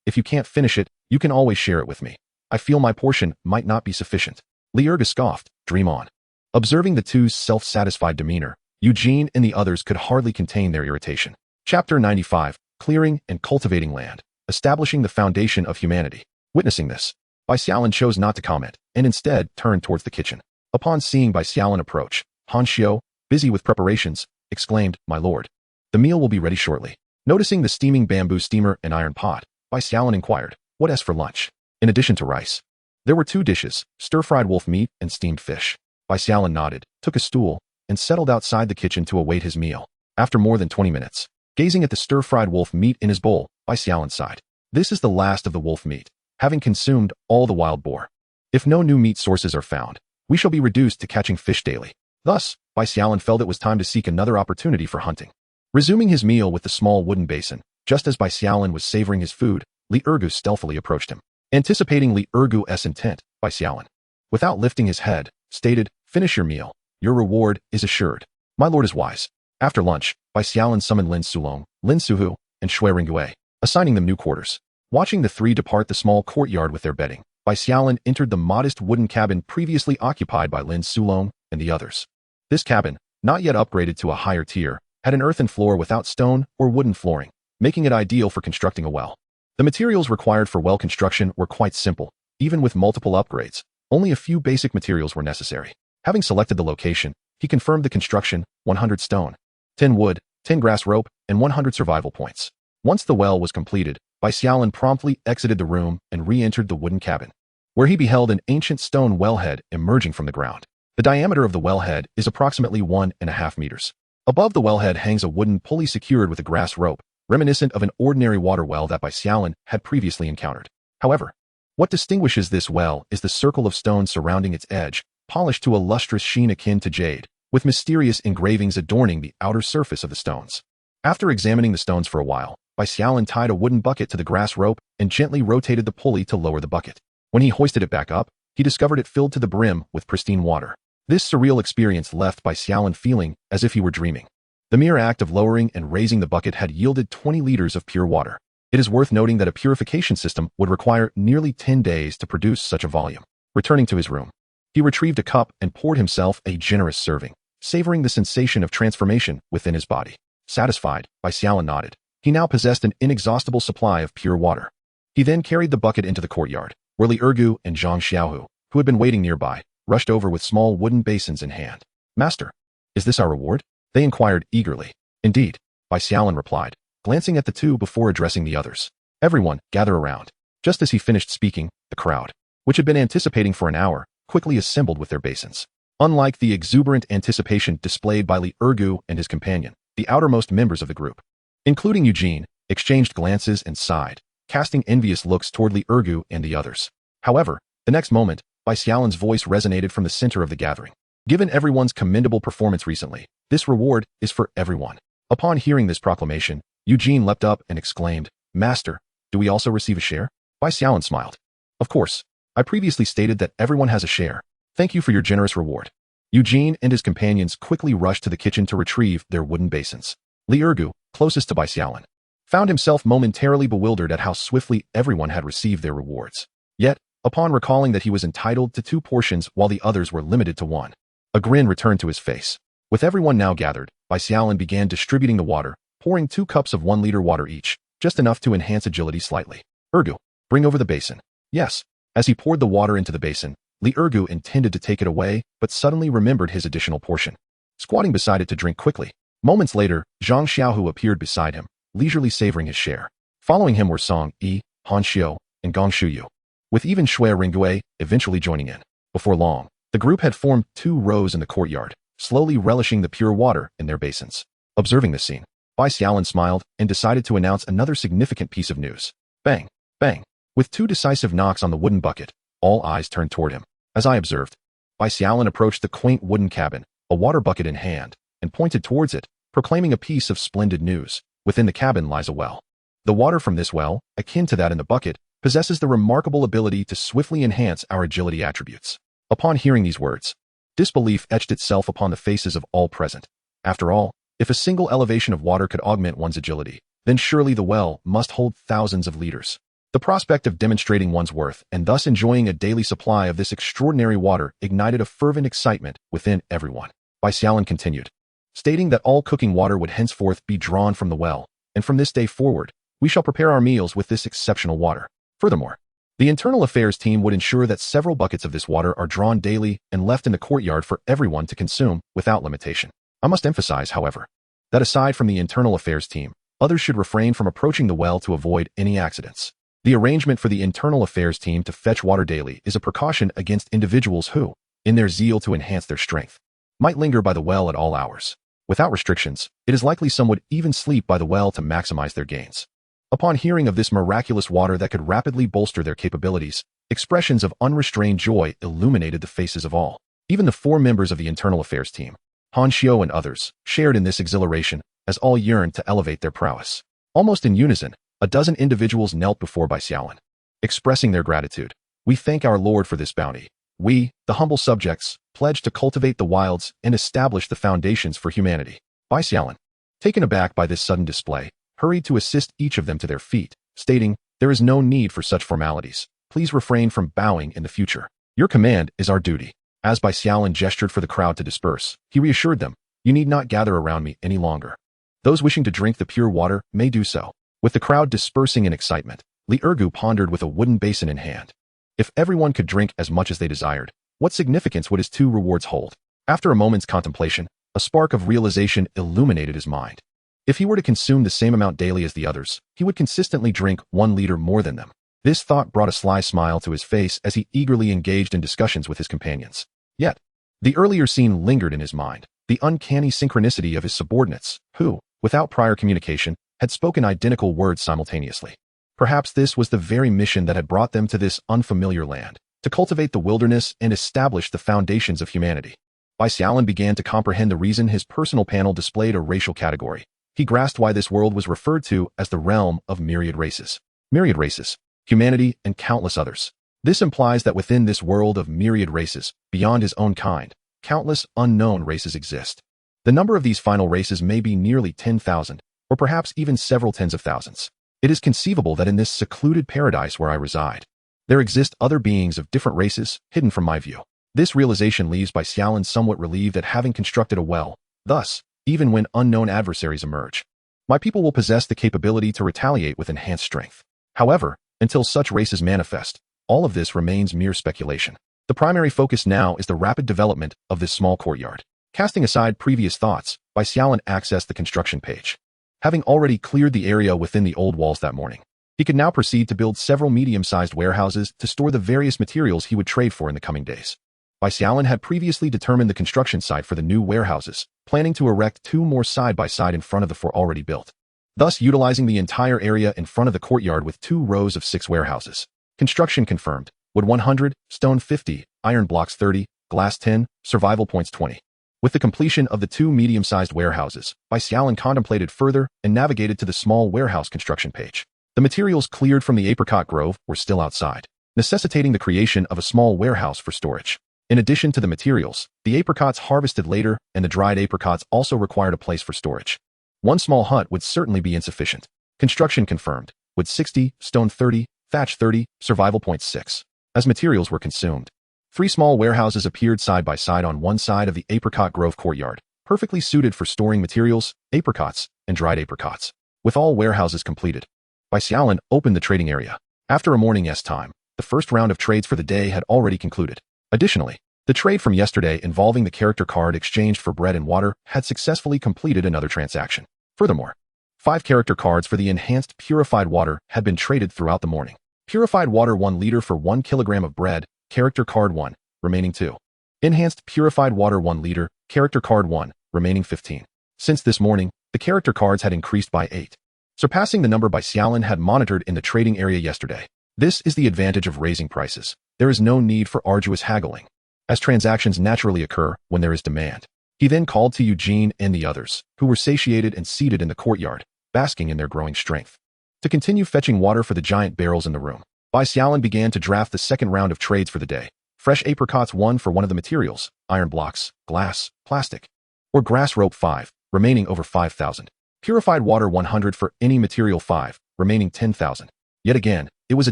If you can't finish it, you can always share it with me. I feel my portion might not be sufficient. Li Ergu scoffed, Dream on. Observing the two's self-satisfied demeanor, Eugene and the others could hardly contain their irritation. Chapter 95, Clearing and Cultivating Land, Establishing the Foundation of Humanity. Witnessing this, Bai Xiaolin chose not to comment, and instead turned towards the kitchen. Upon seeing Bai Xiaolin approach, Han Xiu, busy with preparations, exclaimed, My lord, the meal will be ready shortly. Noticing the steaming bamboo steamer and iron pot, Bai Xiaolin inquired, What as for lunch? In addition to rice, there were 2 dishes, stir-fried wolf meat and steamed fish. Bai Xiaolin nodded, took a stool, and settled outside the kitchen to await his meal. After more than 20 minutes, gazing at the stir-fried wolf meat in his bowl, Bai Xiaolin sighed. This is the last of the wolf meat, having consumed all the wild boar. If no new meat sources are found, we shall be reduced to catching fish daily. Thus, Bai Xiaolin felt it was time to seek another opportunity for hunting. Resuming his meal with the small wooden basin, just as Bai Xiaolin was savoring his food, Li Ergu stealthily approached him. Anticipating Li Ergu's intent, Bai Xiaolin, without lifting his head, stated, Finish your meal. Your reward is assured. My lord is wise. After lunch, Bai Xiaolin summoned Lin Sulong, Lin Suhu, and Shui Ringyue, assigning them new quarters. Watching the 3 depart the small courtyard with their bedding, Bai Xiaolin entered the modest wooden cabin previously occupied by Lin Sulong and the others. This cabin, not yet upgraded to a higher tier, had an earthen floor without stone or wooden flooring, making it ideal for constructing a well. The materials required for well construction were quite simple. Even with multiple upgrades, only a few basic materials were necessary. Having selected the location, he confirmed the construction, 100 stone, 10 wood, 10 grass rope, and 100 survival points. Once the well was completed, Bai Xiaolin promptly exited the room and re-entered the wooden cabin, where he beheld an ancient stone wellhead emerging from the ground. The diameter of the wellhead is approximately 1.5 meters. Above the wellhead hangs a wooden pulley secured with a grass rope, reminiscent of an ordinary water well that Bai Xiaolin had previously encountered. However, what distinguishes this well is the circle of stones surrounding its edge, polished to a lustrous sheen akin to jade, with mysterious engravings adorning the outer surface of the stones. After examining the stones for a while, Bai Xiaolin tied a wooden bucket to the grass rope and gently rotated the pulley to lower the bucket. When he hoisted it back up, he discovered it filled to the brim with pristine water. This surreal experience left Bai Xiaolin feeling as if he were dreaming. The mere act of lowering and raising the bucket had yielded 20 liters of pure water. It is worth noting that a purification system would require nearly 10 days to produce such a volume. Returning to his room, he retrieved a cup and poured himself a generous serving, savoring the sensation of transformation within his body. Satisfied, Bai Xiaolin nodded. He now possessed an inexhaustible supply of pure water. He then carried the bucket into the courtyard, where Li Ergu and Zhang Xiaohu, who had been waiting nearby, rushed over with small wooden basins in hand. Master, is this our reward? They inquired eagerly. Indeed, Bai Xiaolin replied, glancing at the two before addressing the others. Everyone, gather around. Just as he finished speaking, the crowd, which had been anticipating for an hour, quickly assembled with their basins. Unlike the exuberant anticipation displayed by Li Ergu and his companion, the outermost members of the group, including Eugene, exchanged glances and sighed, casting envious looks toward Li Ergu and the others. However, the next moment, Bai Xiaolin's voice resonated from the center of the gathering. Given everyone's commendable performance recently, this reward is for everyone. Upon hearing this proclamation, Eugene leapt up and exclaimed, Master, do we also receive a share? Bai Xiaolin smiled. Of course. I previously stated that everyone has a share. Thank you for your generous reward. Eugene and his companions quickly rushed to the kitchen to retrieve their wooden basins. Li Ergu, closest to Bai Xiaolin, found himself momentarily bewildered at how swiftly everyone had received their rewards. Yet, upon recalling that he was entitled to 2 portions while the others were limited to 1, a grin returned to his face. With everyone now gathered, Bai Xiaolin began distributing the water, pouring 2 cups of 1-liter water each, just enough to enhance agility slightly. Ergu, bring over the basin. Yes. As he poured the water into the basin, Li Ergu intended to take it away, but suddenly remembered his additional portion. Squatting beside it to drink quickly. Moments later, Zhang Xiaohu appeared beside him, leisurely savoring his share. Following him were Song Yi, Han Xiu, and Gong Shuyu, with even Shui Ringgui eventually joining in. Before long, the group had formed 2 rows in the courtyard, slowly relishing the pure water in their basins. Observing this scene, Bai Xiaolin smiled and decided to announce another significant piece of news. Bang! Bang! With 2 decisive knocks on the wooden bucket, all eyes turned toward him. As I observed, Bai Xiaolin approached the quaint wooden cabin, a water bucket in hand, and pointed towards it, proclaiming a piece of splendid news. Within the cabin lies a well. The water from this well, akin to that in the bucket, possesses the remarkable ability to swiftly enhance our agility attributes. Upon hearing these words, disbelief etched itself upon the faces of all present. After all, if a single elevation of water could augment one's agility, then surely the well must hold thousands of liters. The prospect of demonstrating one's worth and thus enjoying a daily supply of this extraordinary water ignited a fervent excitement within everyone. Bai Xiaolin continued, stating that all cooking water would henceforth be drawn from the well, and from this day forward, we shall prepare our meals with this exceptional water. Furthermore, the internal affairs team would ensure that several buckets of this water are drawn daily and left in the courtyard for everyone to consume without limitation. I must emphasize, however, that aside from the internal affairs team, others should refrain from approaching the well to avoid any accidents. The arrangement for the internal affairs team to fetch water daily is a precaution against individuals who, in their zeal to enhance their strength, might linger by the well at all hours. Without restrictions, it is likely some would even sleep by the well to maximize their gains. Upon hearing of this miraculous water that could rapidly bolster their capabilities, expressions of unrestrained joy illuminated the faces of all. Even the 4 members of the internal affairs team, Han Xiu and others, shared in this exhilaration, as all yearned to elevate their prowess. Almost in unison, a dozen individuals knelt before Bai Xiaolin, expressing their gratitude. We thank our Lord for this bounty. We, the humble subjects, pledge to cultivate the wilds and establish the foundations for humanity. Bai Xiaolin, taken aback by this sudden display, hurried to assist each of them to their feet, stating, there is no need for such formalities. Please refrain from bowing in the future. Your command is our duty. As Bai Xiaolin gestured for the crowd to disperse, he reassured them, you need not gather around me any longer. Those wishing to drink the pure water may do so. With the crowd dispersing in excitement, Li Ergu pondered with a wooden basin in hand. If everyone could drink as much as they desired, what significance would his 2 rewards hold? After a moment's contemplation, a spark of realization illuminated his mind. If he were to consume the same amount daily as the others, he would consistently drink 1 liter more than them. This thought brought a sly smile to his face as he eagerly engaged in discussions with his companions. Yet, the earlier scene lingered in his mind, the uncanny synchronicity of his subordinates, who, without prior communication, had spoken identical words simultaneously. Perhaps this was the very mission that had brought them to this unfamiliar land, to cultivate the wilderness and establish the foundations of humanity. Bai Xiaolin began to comprehend the reason his personal panel displayed a racial category. He grasped why this world was referred to as the realm of myriad races. Myriad races, humanity, and countless others. This implies that within this world of myriad races, beyond his own kind, countless unknown races exist. The number of these final races may be nearly 10,000, or perhaps even several tens of thousands. It is conceivable that in this secluded paradise where I reside, there exist other beings of different races, hidden from my view. This realization leaves Bai Xiaolin somewhat relieved at having constructed a well. Thus, even when unknown adversaries emerge, my people will possess the capability to retaliate with enhanced strength. However, until such races manifest, all of this remains mere speculation. The primary focus now is the rapid development of this small courtyard. Casting aside previous thoughts, Bai Xiaolin accessed the construction page. having already cleared the area within the old walls that morning. He could now proceed to build several medium-sized warehouses to store the various materials he would trade for in the coming days. Bai Xiaolin had previously determined the construction site for the new warehouses, planning to erect 2 more side-by-side in front of the 4 already built, thus utilizing the entire area in front of the courtyard with 2 rows of 6 warehouses. Construction confirmed. Wood 100, stone 50, iron blocks 30, glass 10, survival points 20. With the completion of the 2 medium-sized warehouses, Bai Xiaolin contemplated further and navigated to the small warehouse construction page. The materials cleared from the apricot grove were still outside, necessitating the creation of a small warehouse for storage. In addition to the materials, the apricots harvested later and the dried apricots also required a place for storage. 1 small hut would certainly be insufficient. Construction confirmed. Wood 60, stone 30, thatch 30, survival points 6. As materials were consumed, 3 small warehouses appeared side by side on one side of the apricot grove courtyard, perfectly suited for storing materials, apricots, and dried apricots. With all warehouses completed, Bai Xiaolin opened the trading area. After a morning's time, the first round of trades for the day had already concluded. Additionally, the trade from yesterday involving the character card exchanged for bread and water had successfully completed another transaction. Furthermore, 5 character cards for the enhanced purified water had been traded throughout the morning. Purified water 1 liter for 1 kilogram of bread, character card 1, remaining 2. Enhanced purified water 1 liter, character card 1, remaining 15. Since this morning, the character cards had increased by 8, surpassing the number Bai Xiaolin had monitored in the trading area yesterday. This is the advantage of raising prices. There is no need for arduous haggling, as transactions naturally occur when there is demand. He then called to Eugene and the others, who were satiated and seated in the courtyard, basking in their growing strength, to continue fetching water for the giant barrels in the room. Bai Xiaolin began to draft the second round of trades for the day. Fresh apricots 1 for one of the materials, iron blocks, glass, plastic, or grass rope 5, remaining over 5,000. Purified water 100 for any material 5, remaining 10,000. Yet again, it was a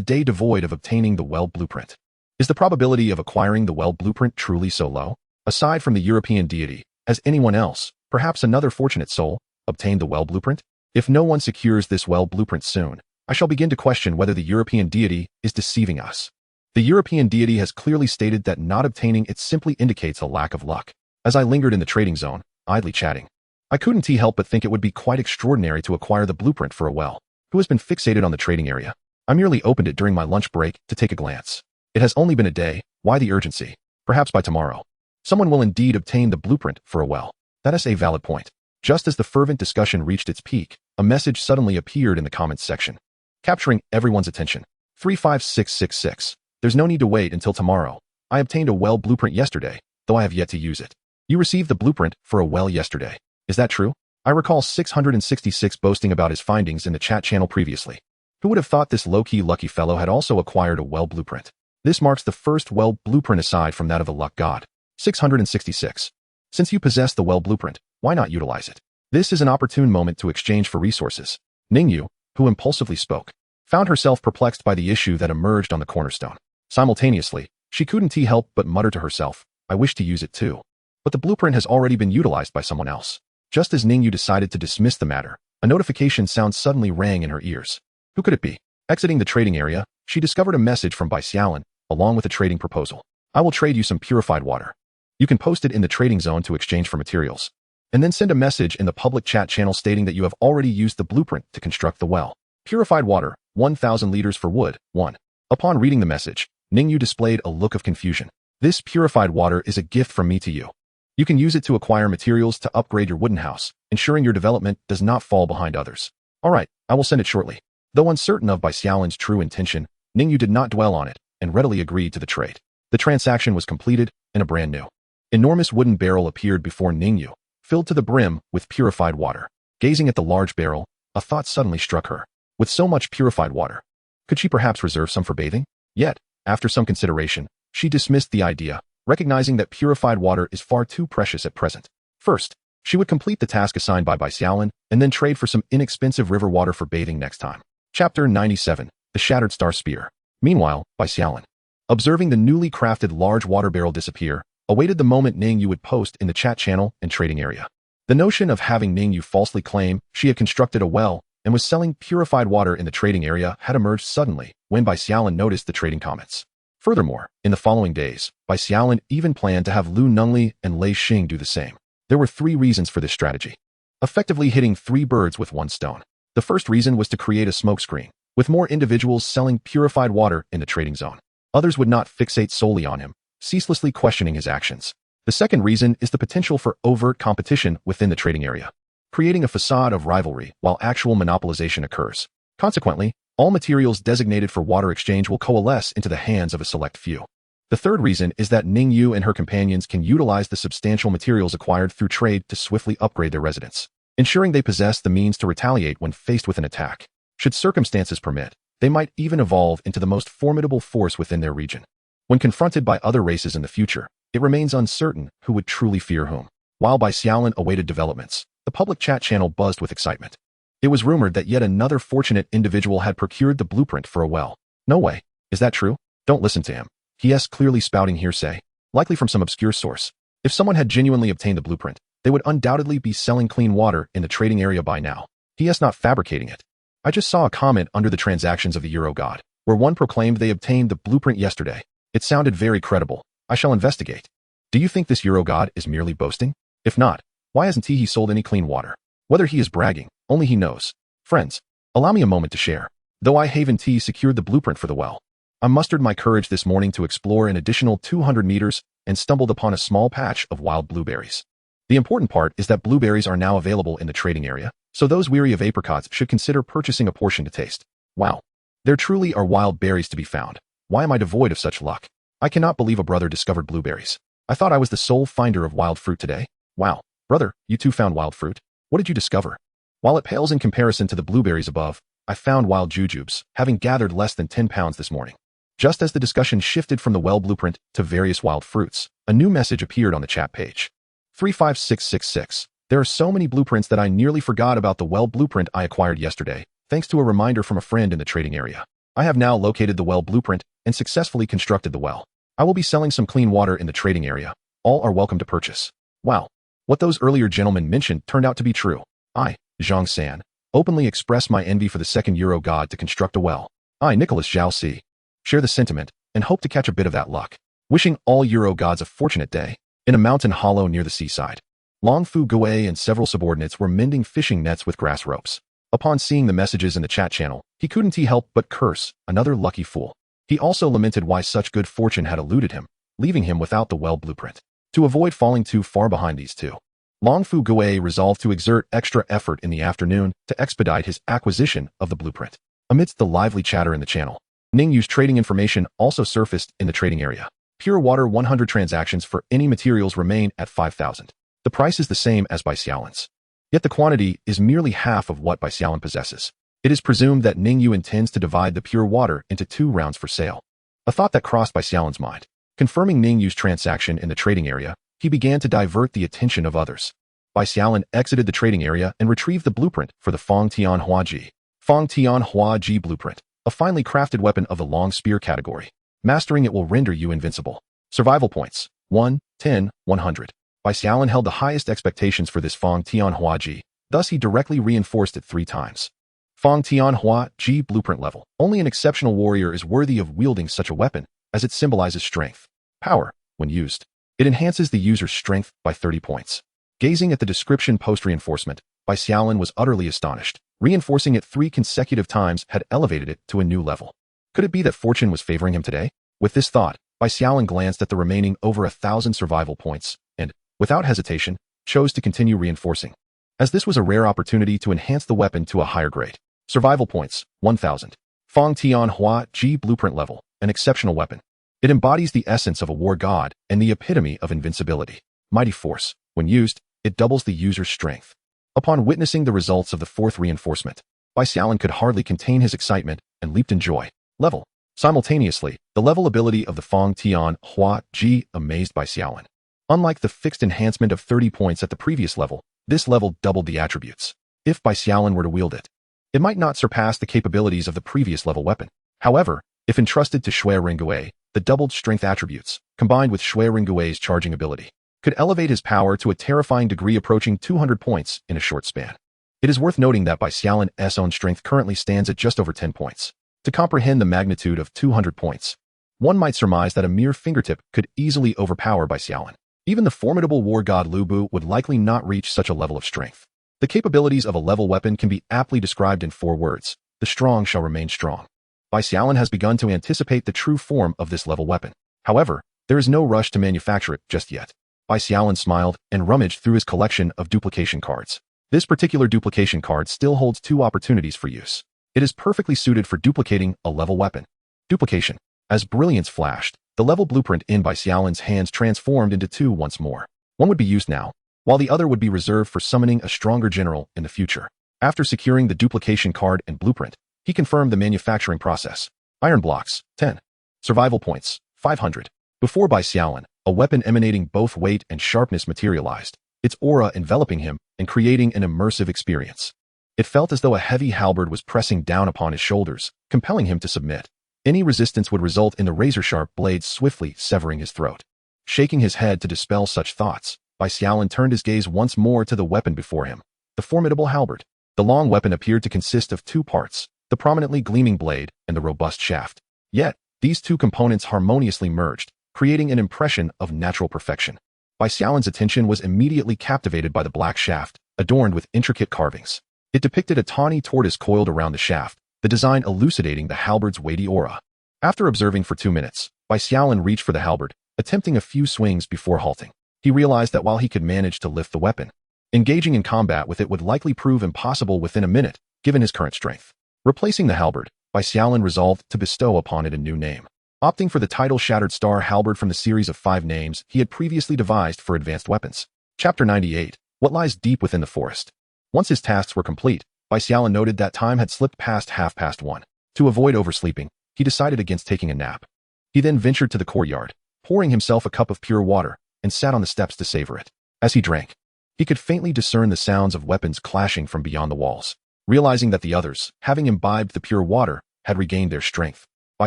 day devoid of obtaining the well blueprint. Is the probability of acquiring the well blueprint truly so low? Aside from the European deity, has anyone else, perhaps another fortunate soul, obtained the well blueprint? If no one secures this well blueprint soon, I shall begin to question whether the European deity is deceiving us. The European deity has clearly stated that not obtaining it simply indicates a lack of luck. As I lingered in the trading zone, idly chatting, I couldn't help but think it would be quite extraordinary to acquire the blueprint for a well who has been fixated on the trading area. I merely opened it during my lunch break to take a glance. It has only been a day, why the urgency? Perhaps by tomorrow, someone will indeed obtain the blueprint for a well. That is a valid point. Just as the fervent discussion reached its peak, a message suddenly appeared in the comments section, capturing everyone's attention. 35666. There's no need to wait until tomorrow. I obtained a well blueprint yesterday, though I have yet to use it. You received the blueprint for a well yesterday. Is that true? I recall 666 boasting about his findings in the chat channel previously. Who would have thought this low-key lucky fellow had also acquired a well blueprint? This marks the first well blueprint aside from that of the luck god. 666. Since you possess the well blueprint, why not utilize it? This is an opportune moment to exchange for resources. Ningyu, who impulsively spoke, found herself perplexed by the issue that emerged on the cornerstone. Simultaneously, she couldn't help but mutter to herself, I wish to use it too. But the blueprint has already been utilized by someone else. Just as Ningyu decided to dismiss the matter, a notification sound suddenly rang in her ears. Who could it be? Exiting the trading area, she discovered a message from Bai Xiaolin, along with a trading proposal. I will trade you some purified water. You can post it in the trading zone to exchange for materials, and then send a message in the public chat channel stating that you have already used the blueprint to construct the well. Purified water, 1,000 liters for wood, 1. Upon reading the message, Ningyu displayed a look of confusion. This purified water is a gift from me to you. You can use it to acquire materials to upgrade your wooden house, ensuring your development does not fall behind others. Alright, I will send it shortly. Though uncertain of Bai Xiaolin's true intention, Ningyu did not dwell on it and readily agreed to the trade. The transaction was completed, and a brand new, enormous wooden barrel appeared before Ningyu, filled to the brim with purified water. Gazing at the large barrel, a thought suddenly struck her. With so much purified water, could she perhaps reserve some for bathing? Yet, after some consideration, she dismissed the idea, recognizing that purified water is far too precious at present. First, she would complete the task assigned by Bai Xiaolin and then trade for some inexpensive river water for bathing next time. Chapter 97. The Shattered Star Spear. Meanwhile, Bai Xiaolin, observing the newly crafted large water barrel disappear, awaited the moment Ningyu would post in the chat channel and trading area. The notion of having Ningyu falsely claim she had constructed a well and was selling purified water in the trading area had emerged suddenly when Bai Xiaolin noticed the trading comments. Furthermore, in the following days, Bai Xiaolin even planned to have Lu Nengli and Lei Xing do the same. There were 3 reasons for this strategy. effectively hitting 3 birds with 1 stone. The first reason was to create a smokescreen, with more individuals selling purified water in the trading zone. Others would not fixate solely on him, ceaselessly questioning his actions. The second reason is the potential for overt competition within the trading area, creating a facade of rivalry while actual monopolization occurs. Consequently, all materials designated for water exchange will coalesce into the hands of a select few. The third reason is that Ning Yu and her companions can utilize the substantial materials acquired through trade to swiftly upgrade their residence, ensuring they possess the means to retaliate when faced with an attack. Should circumstances permit, they might even evolve into the most formidable force within their region. When confronted by other races in the future, it remains uncertain who would truly fear whom. While Bai Xiaolin awaited developments, the public chat channel buzzed with excitement. It was rumored that yet another fortunate individual had procured the blueprint for a well. No way. Is that true? Don't listen to him. He is clearly spouting hearsay, likely from some obscure source. If someone had genuinely obtained the blueprint, they would undoubtedly be selling clean water in the trading area by now. He is not fabricating it. I just saw a comment under the transactions of the Euro God, where one proclaimed they obtained the blueprint yesterday. It sounded very credible. I shall investigate. Do you think this Euro God is merely boasting? If not, why hasn't he sold any clean water? Whether he is bragging, only he knows. Friends, allow me a moment to share. Though I Haven T secured the blueprint for the well, I mustered my courage this morning to explore an additional 200 meters and stumbled upon a small patch of wild blueberries. The important part is that blueberries are now available in the trading area, so those weary of apricots should consider purchasing a portion to taste. Wow. There truly are wild berries to be found. Why am I devoid of such luck? I cannot believe a brother discovered blueberries. I thought I was the sole finder of wild fruit today. Wow. Brother, you too found wild fruit? What did you discover? While it pales in comparison to the blueberries above, I found wild jujubes, having gathered less than 10 pounds this morning. Just as the discussion shifted from the well blueprint to various wild fruits, a new message appeared on the chat page. 35666. There are so many blueprints that I nearly forgot about the well blueprint I acquired yesterday, thanks to a reminder from a friend in the trading area. I have now located the well blueprint and successfully constructed the well. I will be selling some clean water in the trading area. All are welcome to purchase. Wow. What those earlier gentlemen mentioned turned out to be true. I, Zhang San, openly express my envy for the second Euro God to construct a well. I, Nicholas Zhao Si, share the sentiment and hope to catch a bit of that luck. Wishing all Euro gods a fortunate day. In a mountain hollow near the seaside, Long Fu Gui and several subordinates were mending fishing nets with grass ropes. Upon seeing the messages in the chat channel, he couldn't help but curse, another lucky fool. He also lamented why such good fortune had eluded him, leaving him without the well blueprint. To avoid falling too far behind these two, Long Fu Gui resolved to exert extra effort in the afternoon to expedite his acquisition of the blueprint. Amidst the lively chatter in the channel, Ning Yu's trading information also surfaced in the trading area. Pure water 100 transactions for any materials remain at 5,000. The price is the same as Bai Xiaolin's. Yet the quantity is merely half of what Bai Xiaolin possesses. It is presumed that Ning Yu intends to divide the pure water into 2 rounds for sale. A thought that crossed Bai Xiaolin's mind. Confirming Ning Yu's transaction in the trading area, he began to divert the attention of others. Bai Xiaolin exited the trading area and retrieved the blueprint for the Fang Tian Hua Ji. Fang Tian Hua Ji blueprint, a finely crafted weapon of the long spear category. Mastering it will render you invincible. Survival points, 1, 10, 100. Bai Xiaolin held the highest expectations for this Fang Tian Hua Ji, thus he directly reinforced it 3 times. Fang Tian Hua Ji blueprint level. Only an exceptional warrior is worthy of wielding such a weapon, as it symbolizes strength. Power, when used. It enhances the user's strength by 30 points. Gazing at the description post-reinforcement, Bai Xiaolin was utterly astonished. Reinforcing it 3 consecutive times had elevated it to a new level. Could it be that fortune was favoring him today? With this thought, Bai Xiaolin glanced at the remaining over 1,000 survival points and, without hesitation, chose to continue reinforcing. As this was a rare opportunity to enhance the weapon to a higher grade. Survival points, 1,000. Fang Tian Hua Ji blueprint level, an exceptional weapon. It embodies the essence of a war god and the epitome of invincibility. Mighty force. When used, it doubles the user's strength. Upon witnessing the results of the 4th reinforcement, Bai Xiaolin could hardly contain his excitement and leaped in joy. Level. Simultaneously, the level ability of the Fang Tian Hua Ji amazed Bai Xiaolin. Unlike the fixed enhancement of 30 points at the previous level, this level doubled the attributes. If Bai Xiaolin were to wield it, it might not surpass the capabilities of the previous level weapon. However, if entrusted to Shui Ringui, the doubled strength attributes, combined with Shui Ringui's charging ability, could elevate his power to a terrifying degree approaching 200 points in a short span. It is worth noting that Bai Xiaolin's own strength currently stands at just over 10 points. To comprehend the magnitude of 200 points, one might surmise that a mere fingertip could easily overpower Bai Xiaolin. Even the formidable war god Lu Bu would likely not reach such a level of strength. The capabilities of a level weapon can be aptly described in 4 words. The strong shall remain strong. Bai Xiaolin has begun to anticipate the true form of this level weapon. However, there is no rush to manufacture it just yet. Bai Xiaolin smiled and rummaged through his collection of duplication cards. This particular duplication card still holds 2 opportunities for use. It is perfectly suited for duplicating a level weapon. Duplication. As brilliance flashed, the level blueprint in Bai Xiaolin's hands transformed into 2 once more. One would be used now, while the other would be reserved for summoning a stronger general in the future. After securing the duplication card and blueprint, he confirmed the manufacturing process. Iron blocks, 10. Survival points, 500. Before Bai Xiaolin, a weapon emanating both weight and sharpness materialized, its aura enveloping him and creating an immersive experience. It felt as though a heavy halberd was pressing down upon his shoulders, compelling him to submit. Any resistance would result in the razor-sharp blade swiftly severing his throat. Shaking his head to dispel such thoughts, Bai Xiaolin turned his gaze once more to the weapon before him, the formidable halberd. The long weapon appeared to consist of 2 parts, the prominently gleaming blade and the robust shaft. Yet, these 2 components harmoniously merged, creating an impression of natural perfection. Bai Xiaolin's attention was immediately captivated by the black shaft, adorned with intricate carvings. It depicted a tawny tortoise coiled around the shaft, the design elucidating the halberd's weighty aura. After observing for 2 minutes, Bai Xiaolin reached for the halberd, attempting a few swings before halting. He realized that while he could manage to lift the weapon, engaging in combat with it would likely prove impossible within a minute, given his current strength. Replacing the halberd, Bai Xiaolin resolved to bestow upon it a new name. Opting for the title Shattered Star Halberd from the series of 5 names he had previously devised for advanced weapons. Chapter 98. What lies deep within the forest. Once his tasks were complete, Bai Xiaolin noted that time had slipped past 1:30. To avoid oversleeping, he decided against taking a nap. He then ventured to the courtyard, pouring himself a cup of pure water, and sat on the steps to savor it. As he drank, he could faintly discern the sounds of weapons clashing from beyond the walls. Realizing that the others, having imbibed the pure water, had regained their strength, Bai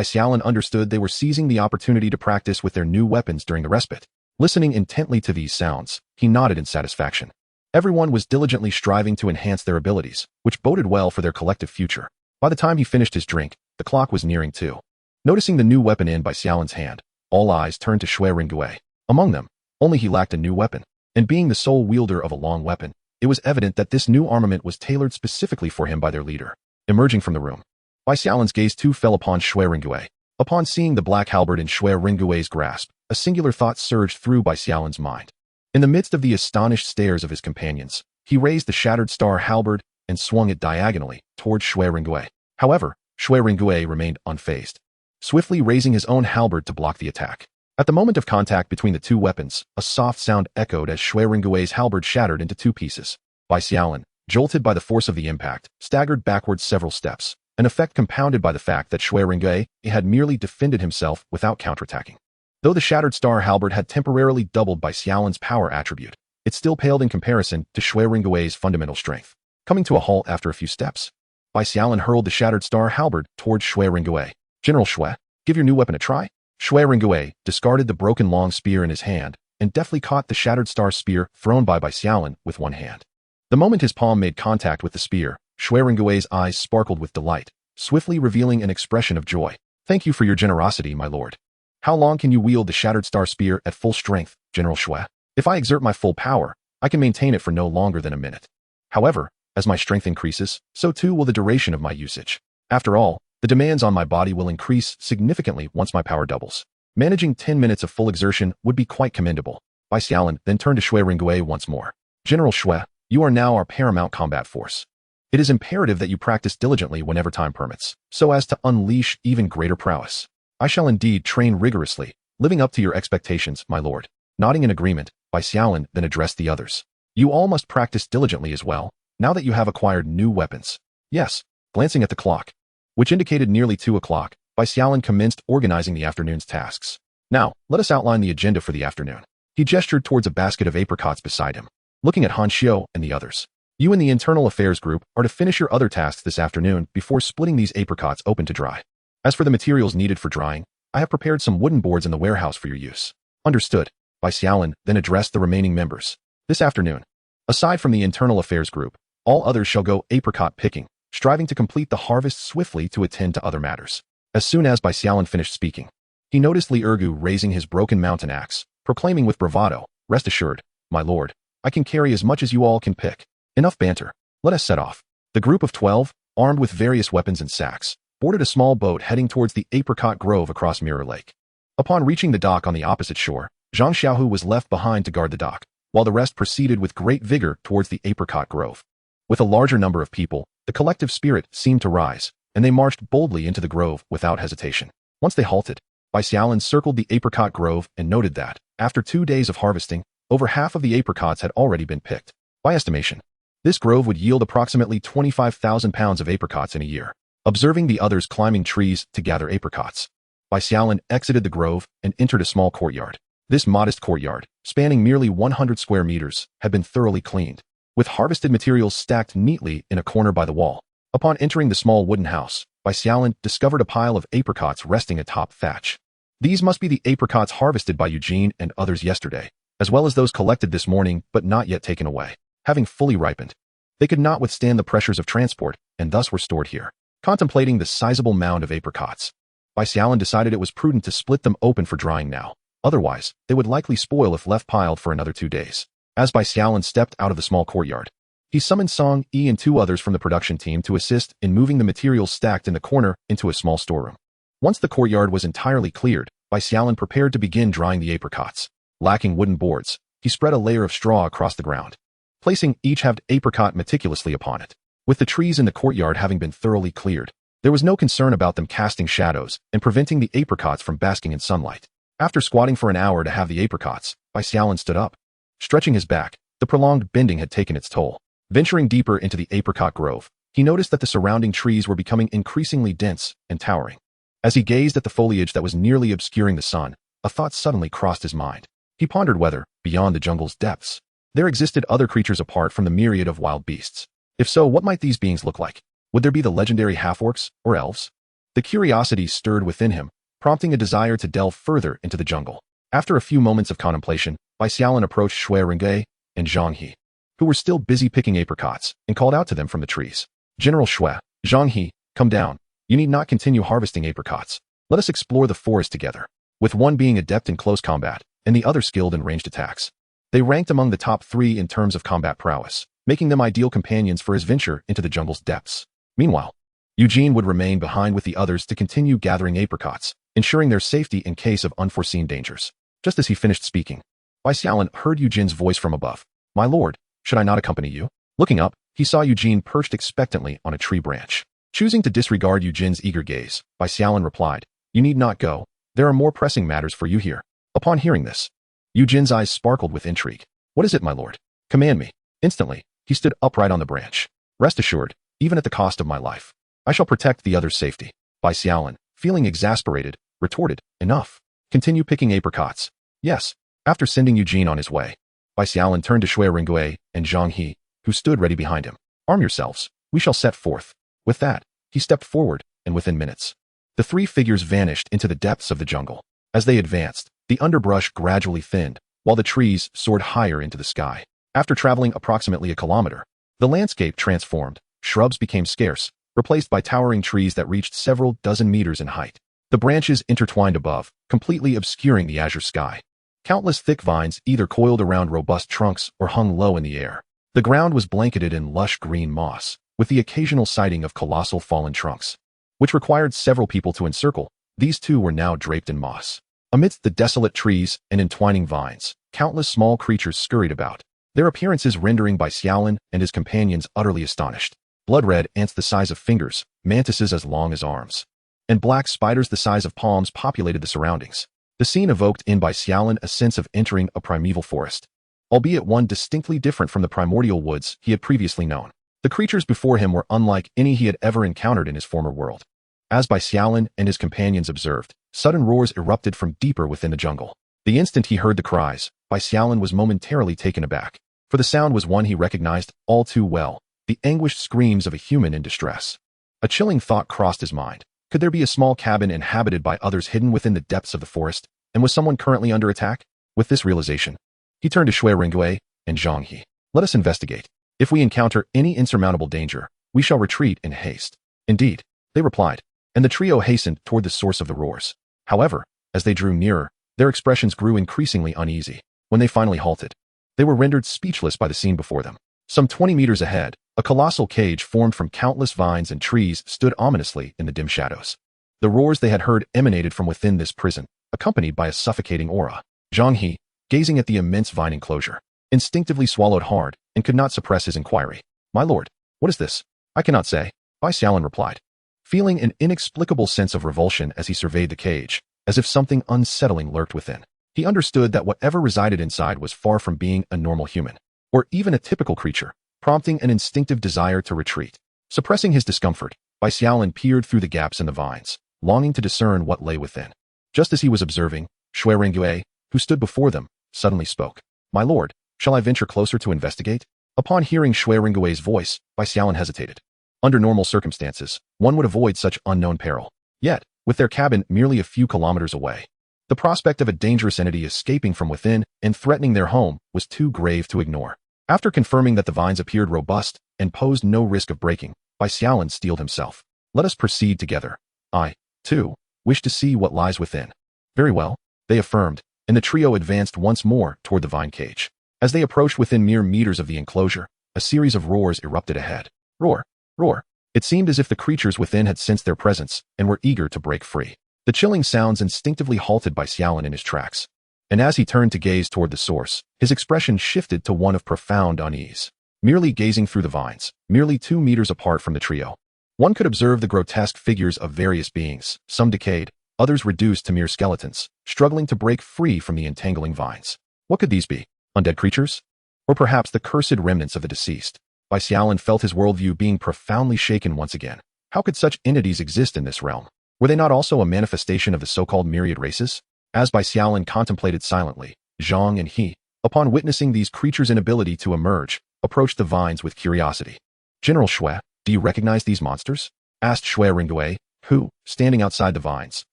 Xiaolin understood they were seizing the opportunity to practice with their new weapons during the respite. Listening intently to these sounds, he nodded in satisfaction. Everyone was diligently striving to enhance their abilities, which boded well for their collective future. By the time he finished his drink, the clock was nearing 2. Noticing the new weapon in Bai Xiaolin's hand, all eyes turned to Shui Ringgui. Among them, only he lacked a new weapon, and being the sole wielder of a long weapon, it was evident that this new armament was tailored specifically for him by their leader. Emerging from the room, Bai Xiaolin's gaze too fell upon Shui Ringgui. Upon seeing the black halberd in Shui Ringgui's grasp, a singular thought surged through Bai Xiaolin's mind. In the midst of the astonished stares of his companions, he raised the Shattered Star halberd and swung it diagonally toward Shui Ringgui. However, Shui Ringgui remained unfazed, swiftly raising his own halberd to block the attack. At the moment of contact between the 2 weapons, a soft sound echoed as Shui Ringgui's halberd shattered into 2 pieces. Bai Xiaolin, jolted by the force of the impact, staggered backwards several steps, an effect compounded by the fact that Shui Ringgui had merely defended himself without counterattacking. Though the Shattered Star halberd had temporarily doubled Bai Xiaolin's power attribute, it still paled in comparison to Shui Ringgui's fundamental strength. Coming to a halt after a few steps, Bai Xiaolin hurled the Shattered Star halberd toward Shui Ringgui. General Shui, give your new weapon a try? Shui Ringgui discarded the broken long spear in his hand and deftly caught the Shattered Star spear thrown by Bai Xiaolin with one hand. The moment his palm made contact with the spear, Shui Ringgui's eyes sparkled with delight, swiftly revealing an expression of joy. Thank you for your generosity, my lord. How long can you wield the Shattered Star spear at full strength, General Shui? If I exert my full power, I can maintain it for no longer than a minute. However, as my strength increases, so too will the duration of my usage. After all, the demands on my body will increase significantly once my power doubles. Managing 10 minutes of full exertion would be quite commendable. Bai Xiaolin then turned to Shui Ringgui once more. General Shui, you are now our paramount combat force. It is imperative that you practice diligently whenever time permits, so as to unleash even greater prowess. I shall indeed train rigorously, living up to your expectations, my lord. Nodding in agreement, Bai Xiaolin then addressed the others. You all must practice diligently as well, now that you have acquired new weapons. Yes. Glancing at the clock, which indicated nearly 2 o'clock, Bai Xiaolin commenced organizing the afternoon's tasks. Now, let us outline the agenda for the afternoon. He gestured towards a basket of apricots beside him, looking at Han Xiu and the others. You and the Internal Affairs group are to finish your other tasks this afternoon before splitting these apricots open to dry. As for the materials needed for drying, I have prepared some wooden boards in the warehouse for your use. Understood. Bai Xiaolin then addressed the remaining members. This afternoon, aside from the Internal Affairs group, all others shall go apricot picking, striving to complete the harvest swiftly to attend to other matters. As soon as Bai Xiaolin finished speaking, he noticed Li Ergu raising his broken mountain axe, proclaiming with bravado, "Rest assured, my lord, I can carry as much as you all can pick." Enough banter. Let us set off. The group of 12, armed with various weapons and sacks, boarded a small boat heading towards the apricot grove across Mirror Lake. Upon reaching the dock on the opposite shore, Zhang Xiaohu was left behind to guard the dock, while the rest proceeded with great vigor towards the apricot grove. With a larger number of people, the collective spirit seemed to rise, and they marched boldly into the grove without hesitation. Once they halted, Bai Xiaolin circled the apricot grove and noted that, after 2 days of harvesting, over half of the apricots had already been picked. By estimation, this grove would yield approximately 25,000 pounds of apricots in a year. Observing the others climbing trees to gather apricots, Bai Xiaolin exited the grove and entered a small courtyard. This modest courtyard, spanning merely 100 square meters, had been thoroughly cleaned, with harvested materials stacked neatly in a corner by the wall. Upon entering the small wooden house, Bai Xiaolin discovered a pile of apricots resting atop thatch. These must be the apricots harvested by Eugene and others yesterday, as well as those collected this morning but not yet taken away. Having fully ripened, they could not withstand the pressures of transport and thus were stored here. Contemplating the sizable mound of apricots, Bai Xiaolin decided it was prudent to split them open for drying now. Otherwise, they would likely spoil if left piled for another 2 days. As Bai Xiaolin stepped out of the small courtyard, he summoned Song Yi and 2 others from the production team to assist in moving the materials stacked in the corner into a small storeroom. Once the courtyard was entirely cleared, Bai Xiaolin prepared to begin drying the apricots. Lacking wooden boards, he spread a layer of straw across the ground, placing each halved apricot meticulously upon it. With the trees in the courtyard having been thoroughly cleared, there was no concern about them casting shadows and preventing the apricots from basking in sunlight. After squatting for an hour to have the apricots, Bai Xiaolin stood up. Stretching his back, the prolonged bending had taken its toll. Venturing deeper into the apricot grove, he noticed that the surrounding trees were becoming increasingly dense and towering. As he gazed at the foliage that was nearly obscuring the sun, a thought suddenly crossed his mind. He pondered whether, beyond the jungle's depths, there existed other creatures apart from the myriad of wild beasts. If so, what might these beings look like? Would there be the legendary half-orcs or elves? The curiosity stirred within him, prompting a desire to delve further into the jungle. After a few moments of contemplation, Bai Xiaolin approached Shui Rengui and Zhang He, who were still busy picking apricots, and called out to them from the trees. General Shui, Zhang He, come down. You need not continue harvesting apricots. Let us explore the forest together. With one being adept in close combat, and the other skilled in ranged attacks. They ranked among the top 3 in terms of combat prowess, making them ideal companions for his venture into the jungle's depths. Meanwhile, Eugene would remain behind with the others to continue gathering apricots, ensuring their safety in case of unforeseen dangers. Just as he finished speaking, Bai Xiaolin heard Eugene's voice from above. My lord, should I not accompany you? Looking up, he saw Eugene perched expectantly on a tree branch. Choosing to disregard Eugene's eager gaze, Bai Xiaolin replied, You need not go. There are more pressing matters for you here. Upon hearing this, Eugene's eyes sparkled with intrigue. What is it, my lord? Command me. Instantly, he stood upright on the branch. Rest assured, even at the cost of my life, I shall protect the other's safety. Bai Xiaolin, feeling exasperated, retorted, Enough. Continue picking apricots. Yes. After sending Eugene on his way, Bai Xiaolin turned to Shui Rengui and Zhang He, who stood ready behind him. Arm yourselves. We shall set forth. With that, he stepped forward, and within minutes, the 3 figures vanished into the depths of the jungle. As they advanced, the underbrush gradually thinned, while the trees soared higher into the sky. After traveling approximately a kilometer, the landscape transformed. Shrubs became scarce, replaced by towering trees that reached several dozen meters in height. The branches intertwined above, completely obscuring the azure sky. Countless thick vines either coiled around robust trunks or hung low in the air. The ground was blanketed in lush green moss, with the occasional sighting of colossal fallen trunks, which required several people to encircle. These too were now draped in moss. Amidst the desolate trees and entwining vines, countless small creatures scurried about, their appearances rendering Bai Xiaolin and his companions utterly astonished. Blood-red ants the size of fingers, mantises as long as arms, and black spiders the size of palms populated the surroundings. The scene evoked in Bai Xiaolin a sense of entering a primeval forest, albeit one distinctly different from the primordial woods he had previously known. The creatures before him were unlike any he had ever encountered in his former world. As Bai Xiaolin and his companions observed, sudden roars erupted from deeper within the jungle. The instant he heard the cries, Bai Xiaolin was momentarily taken aback, for the sound was one he recognized all too well, the anguished screams of a human in distress. A chilling thought crossed his mind. Could there be a small cabin inhabited by others hidden within the depths of the forest, and was someone currently under attack? With this realization, he turned to Shui Rengui and Zhang He. Let us investigate. If we encounter any insurmountable danger, we shall retreat in haste. Indeed, they replied, and the trio hastened toward the source of the roars. However, as they drew nearer, their expressions grew increasingly uneasy. When they finally halted, they were rendered speechless by the scene before them. Some 20 meters ahead, a colossal cage formed from countless vines and trees stood ominously in the dim shadows. The roars they had heard emanated from within this prison, accompanied by a suffocating aura. Zhang He, gazing at the immense vine enclosure, instinctively swallowed hard and could not suppress his inquiry. "My lord, what is this?" "I cannot say," Bai Xiaolin replied, feeling an inexplicable sense of revulsion as he surveyed the cage, as if something unsettling lurked within. He understood that whatever resided inside was far from being a normal human, or even a typical creature, prompting an instinctive desire to retreat. Suppressing his discomfort, Bai Xiaolin peered through the gaps in the vines, longing to discern what lay within. Just as he was observing, Shui Rengue, who stood before them, suddenly spoke. "My lord, shall I venture closer to investigate?" Upon hearing Shui Rengue's voice, Bai Xiaolin hesitated. Under normal circumstances, one would avoid such unknown peril. Yet, with their cabin merely a few kilometers away, the prospect of a dangerous entity escaping from within and threatening their home was too grave to ignore. After confirming that the vines appeared robust and posed no risk of breaking, Bai Xiaolin steeled himself. "Let us proceed together. I, too, wish to see what lies within." "Very well," they affirmed, and the trio advanced once more toward the vine cage. As they approached within mere meters of the enclosure, a series of roars erupted ahead. Roar, roar. It seemed as if the creatures within had sensed their presence and were eager to break free. The chilling sounds instinctively halted Bai Xiaolin in his tracks, and as he turned to gaze toward the source, his expression shifted to one of profound unease. Merely gazing through the vines, merely 2 meters apart from the trio, one could observe the grotesque figures of various beings, some decayed, others reduced to mere skeletons, struggling to break free from the entangling vines. What could these be? Undead creatures? Or perhaps the cursed remnants of the deceased? Bai Xiaolin felt his worldview being profoundly shaken once again. How could such entities exist in this realm? Were they not also a manifestation of the so-called myriad races? As Bai Xiaolin contemplated silently, Zhang and he, upon witnessing these creatures' inability to emerge, approached the vines with curiosity. "General Shui, do you recognize these monsters?" asked Shui Rengue, who, standing outside the vines,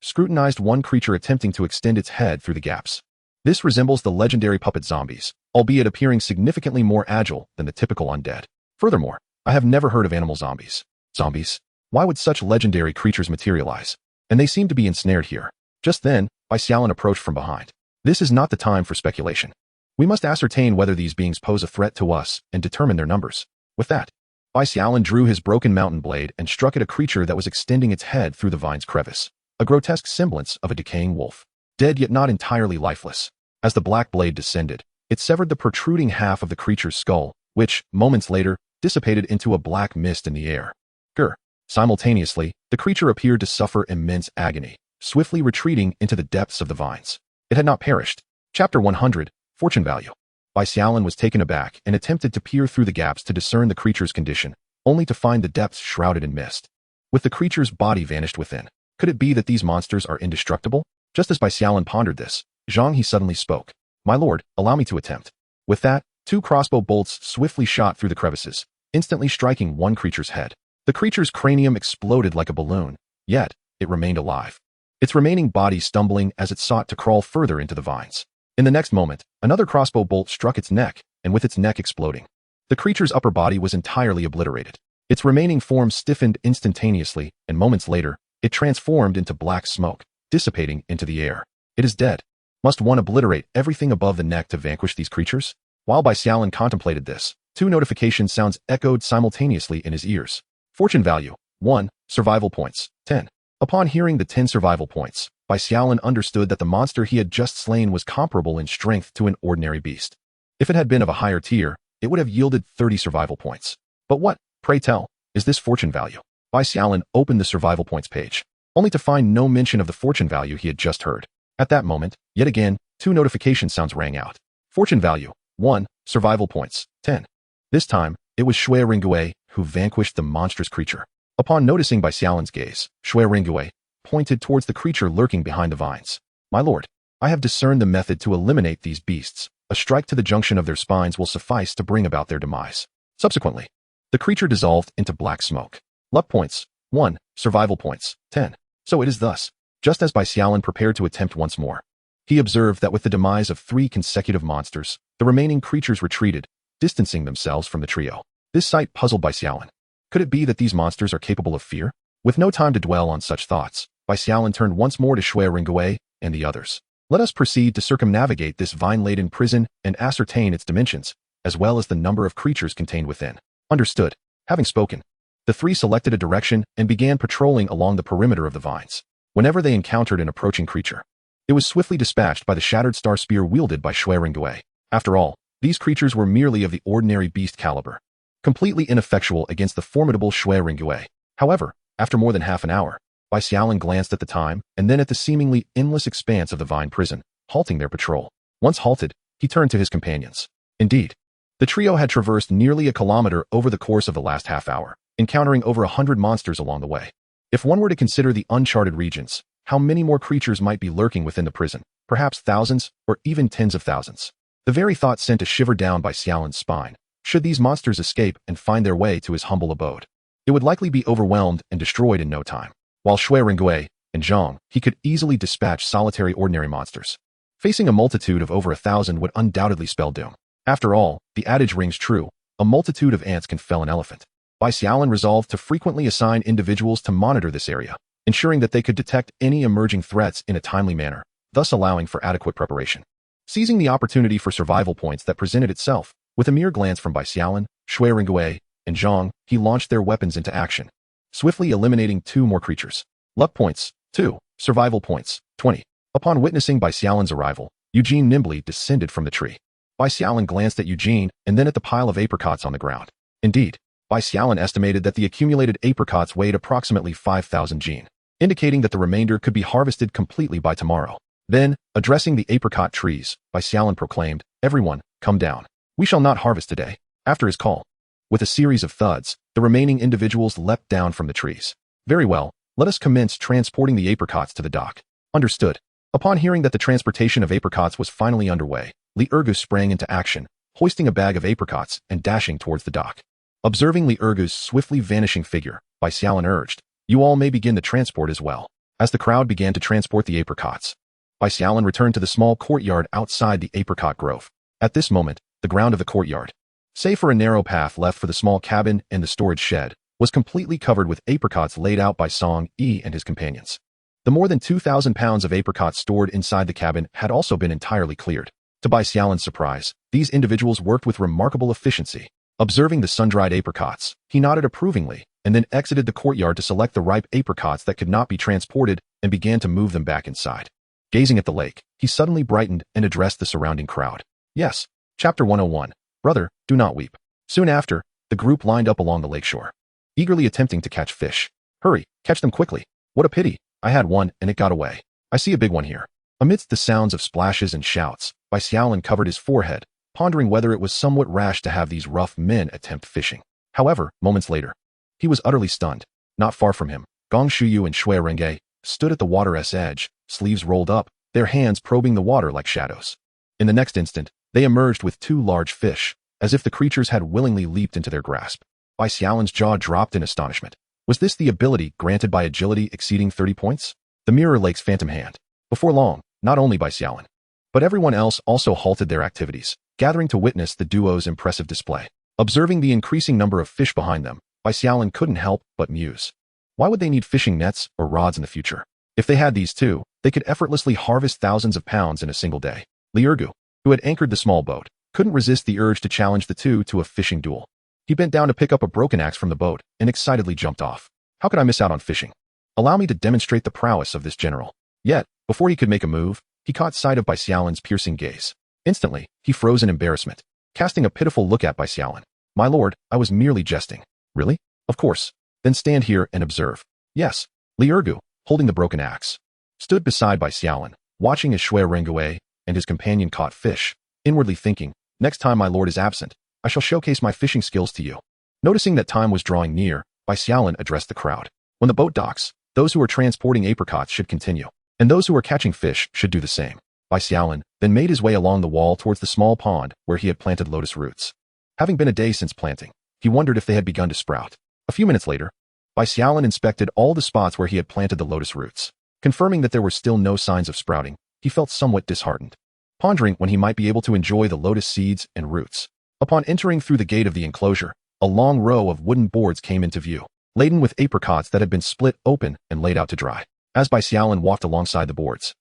scrutinized one creature attempting to extend its head through the gaps. "This resembles the legendary puppet zombies, albeit appearing significantly more agile than the typical undead. Furthermore, I have never heard of animal zombies." "Zombies? Why would such legendary creatures materialize? And they seem to be ensnared here." Just then, Bai Xiaolin approached from behind. "This is not the time for speculation. We must ascertain whether these beings pose a threat to us and determine their numbers." With that, Bai Xiaolin drew his broken mountain blade and struck at a creature that was extending its head through the vine's crevice, a grotesque semblance of a decaying wolf, dead yet not entirely lifeless. As the black blade descended, it severed the protruding half of the creature's skull, which, moments later, dissipated into a black mist in the air. Grr. Simultaneously, the creature appeared to suffer immense agony, swiftly retreating into the depths of the vines. It had not perished. Chapter 100, Fortune Value. Bai Xiaolin was taken aback and attempted to peer through the gaps to discern the creature's condition, only to find the depths shrouded in mist. With the creature's body vanished within. Could it be that these monsters are indestructible? Just as Bai Xiaolin pondered this, Zhang He suddenly spoke. "My lord, allow me to attempt." With that, 2 crossbow bolts swiftly shot through the crevices, instantly striking one creature's head. The creature's cranium exploded like a balloon, yet it remained alive, its remaining body stumbling as it sought to crawl further into the vines. In the next moment, another crossbow bolt struck its neck, and with its neck exploding, the creature's upper body was entirely obliterated. Its remaining form stiffened instantaneously, and moments later, it transformed into black smoke, dissipating into the air. "It is dead. Must one obliterate everything above the neck to vanquish these creatures?" While Bai Xiaolin contemplated this, 2 notification sounds echoed simultaneously in his ears. Fortune value, 1, survival points, 10. Upon hearing the 10 survival points, Bai Xiaolin understood that the monster he had just slain was comparable in strength to an ordinary beast. If it had been of a higher tier, it would have yielded 30 survival points. But what, pray tell, is this fortune value? Bai Xiaolin opened the survival points page, only to find no mention of the fortune value he had just heard. At that moment, yet again, 2 notification sounds rang out. Fortune value, 1, survival points, 10. This time, it was Shui Rengue who vanquished the monstrous creature. Upon noticing Bai Xiaolin's gaze, Shui Rengue pointed towards the creature lurking behind the vines. "My lord, I have discerned the method to eliminate these beasts. A strike to the junction of their spines will suffice to bring about their demise." Subsequently, the creature dissolved into black smoke. Luck points, 1, survival points, 10. So it is thus. Just as Bai Xiaolin prepared to attempt once more, he observed that with the demise of 3 consecutive monsters, the remaining creatures retreated, distancing themselves from the trio. This sight puzzled Bai Xiaolin. Could it be that these monsters are capable of fear? With no time to dwell on such thoughts, Bai Xiaolin turned once more to Shui Rengue and the others. "Let us proceed to circumnavigate this vine-laden prison and ascertain its dimensions." as well as the number of creatures contained within. Understood. Having spoken, the three selected a direction and began patrolling along the perimeter of the vines. Whenever they encountered an approaching creature, it was swiftly dispatched by the shattered star spear wielded by Shui Ringgui. After all, these creatures were merely of the ordinary beast caliber, completely ineffectual against the formidable Shui Ringgui. However, after more than half an hour, Bai Xiaolin glanced at the time and then at the seemingly endless expanse of the vine prison, halting their patrol. Once halted, he turned to his companions. Indeed, the trio had traversed nearly a kilometer over the course of the last half hour, encountering over 100 monsters along the way. If one were to consider the uncharted regions, how many more creatures might be lurking within the prison? Perhaps thousands, or even tens of thousands. The very thought sent a shiver down Bai Xiaolin's spine. Should these monsters escape and find their way to his humble abode, it would likely be overwhelmed and destroyed in no time. While Shui Ringgui and Zhang, he could easily dispatch solitary ordinary monsters. Facing a multitude of over 1,000 would undoubtedly spell doom. After all, the adage rings true, a multitude of ants can fell an elephant. Bai Xiaolin resolved to frequently assign individuals to monitor this area, ensuring that they could detect any emerging threats in a timely manner, thus allowing for adequate preparation. Seizing the opportunity for survival points that presented itself, with a mere glance from Bai Xiaolin, Shui Ringgui, and Zhang, he launched their weapons into action, swiftly eliminating 2 more creatures. Luck points, 2. Survival points, 20. Upon witnessing Bai Xiaolin's arrival, Eugene nimbly descended from the tree. Bai Xiaolin glanced at Eugene and then at the pile of apricots on the ground. Indeed, Bai Xiaolin estimated that the accumulated apricots weighed approximately 5,000 jin, indicating that the remainder could be harvested completely by tomorrow. Then, addressing the apricot trees, Bai Xiaolin proclaimed, "Everyone, come down. We shall not harvest today." After his call, with a series of thuds, the remaining individuals leapt down from the trees. "Very well, let us commence transporting the apricots to the dock." Understood. Upon hearing that the transportation of apricots was finally underway, Li Ergu sprang into action, hoisting a bag of apricots and dashing towards the dock. Observing Li Ergu's swiftly vanishing figure, Bai Xiaolin urged, "You all may begin the transport as well." As the crowd began to transport the apricots, Bai Xiaolin returned to the small courtyard outside the apricot grove. At this moment, the ground of the courtyard, save for a narrow path left for the small cabin and the storage shed, was completely covered with apricots laid out by Song Yi and his companions. The more than 2,000 pounds of apricots stored inside the cabin had also been entirely cleared. To Bai Xiaolin's surprise, these individuals worked with remarkable efficiency. Observing the sun-dried apricots, he nodded approvingly and then exited the courtyard to select the ripe apricots that could not be transported and began to move them back inside. Gazing at the lake, he suddenly brightened and addressed the surrounding crowd. "Yes. Chapter 101. Brother, do not weep." Soon after, the group lined up along the lakeshore, eagerly attempting to catch fish. "Hurry, catch them quickly. What a pity. I had one and it got away. I see a big one here." Amidst the sounds of splashes and shouts, Bai Xiaolin covered his forehead, pondering whether it was somewhat rash to have these rough men attempt fishing. However, moments later, he was utterly stunned. Not far from him, Gong Shuyu and Shui Ringgui stood at the water's edge, sleeves rolled up, their hands probing the water like shadows. In the next instant, they emerged with 2 large fish, as if the creatures had willingly leaped into their grasp. Bai Xiaolin's jaw dropped in astonishment. Was this the ability granted by agility exceeding 30 points? The Mirror Lake's phantom hand. Before long, not only Bai Xiaolin, but everyone else also halted their activities, gathering to witness the duo's impressive display. Observing the increasing number of fish behind them, Bai Xiaolin couldn't help but muse. Why would they need fishing nets or rods in the future? If they had these too, they could effortlessly harvest thousands of pounds in a single day. Li Ergu, who had anchored the small boat, couldn't resist the urge to challenge the two to a fishing duel. He bent down to pick up a broken axe from the boat and excitedly jumped off. How could I miss out on fishing? Allow me to demonstrate the prowess of this general. Yet, before he could make a move, he caught sight of Bai Xiaolin's piercing gaze. Instantly, he froze in embarrassment, casting a pitiful look at Bai Xiaolin. "My lord, I was merely jesting." "Really? Of course. Then stand here and observe." "Yes." Li Ergu, holding the broken axe, stood beside Bai Xiaolin, watching as Shui Ringgui and his companion caught fish, inwardly thinking, "Next time my lord is absent, I shall showcase my fishing skills to you." Noticing that time was drawing near, Bai Xiaolin addressed the crowd. "When the boat docks, those who are transporting apricots should continue, and those who are catching fish should do the same." Bai Xiaolin then made his way along the wall towards the small pond where he had planted lotus roots. Having been a day since planting, he wondered if they had begun to sprout. A few minutes later, Bai Xiaolin inspected all the spots where he had planted the lotus roots. Confirming that there were still no signs of sprouting, he felt somewhat disheartened, pondering when he might be able to enjoy the lotus seeds and roots. Upon entering through the gate of the enclosure, a long row of wooden boards came into view, laden with apricots that had been split open and laid out to dry. As Bai Xiaolin walked alongside the boards,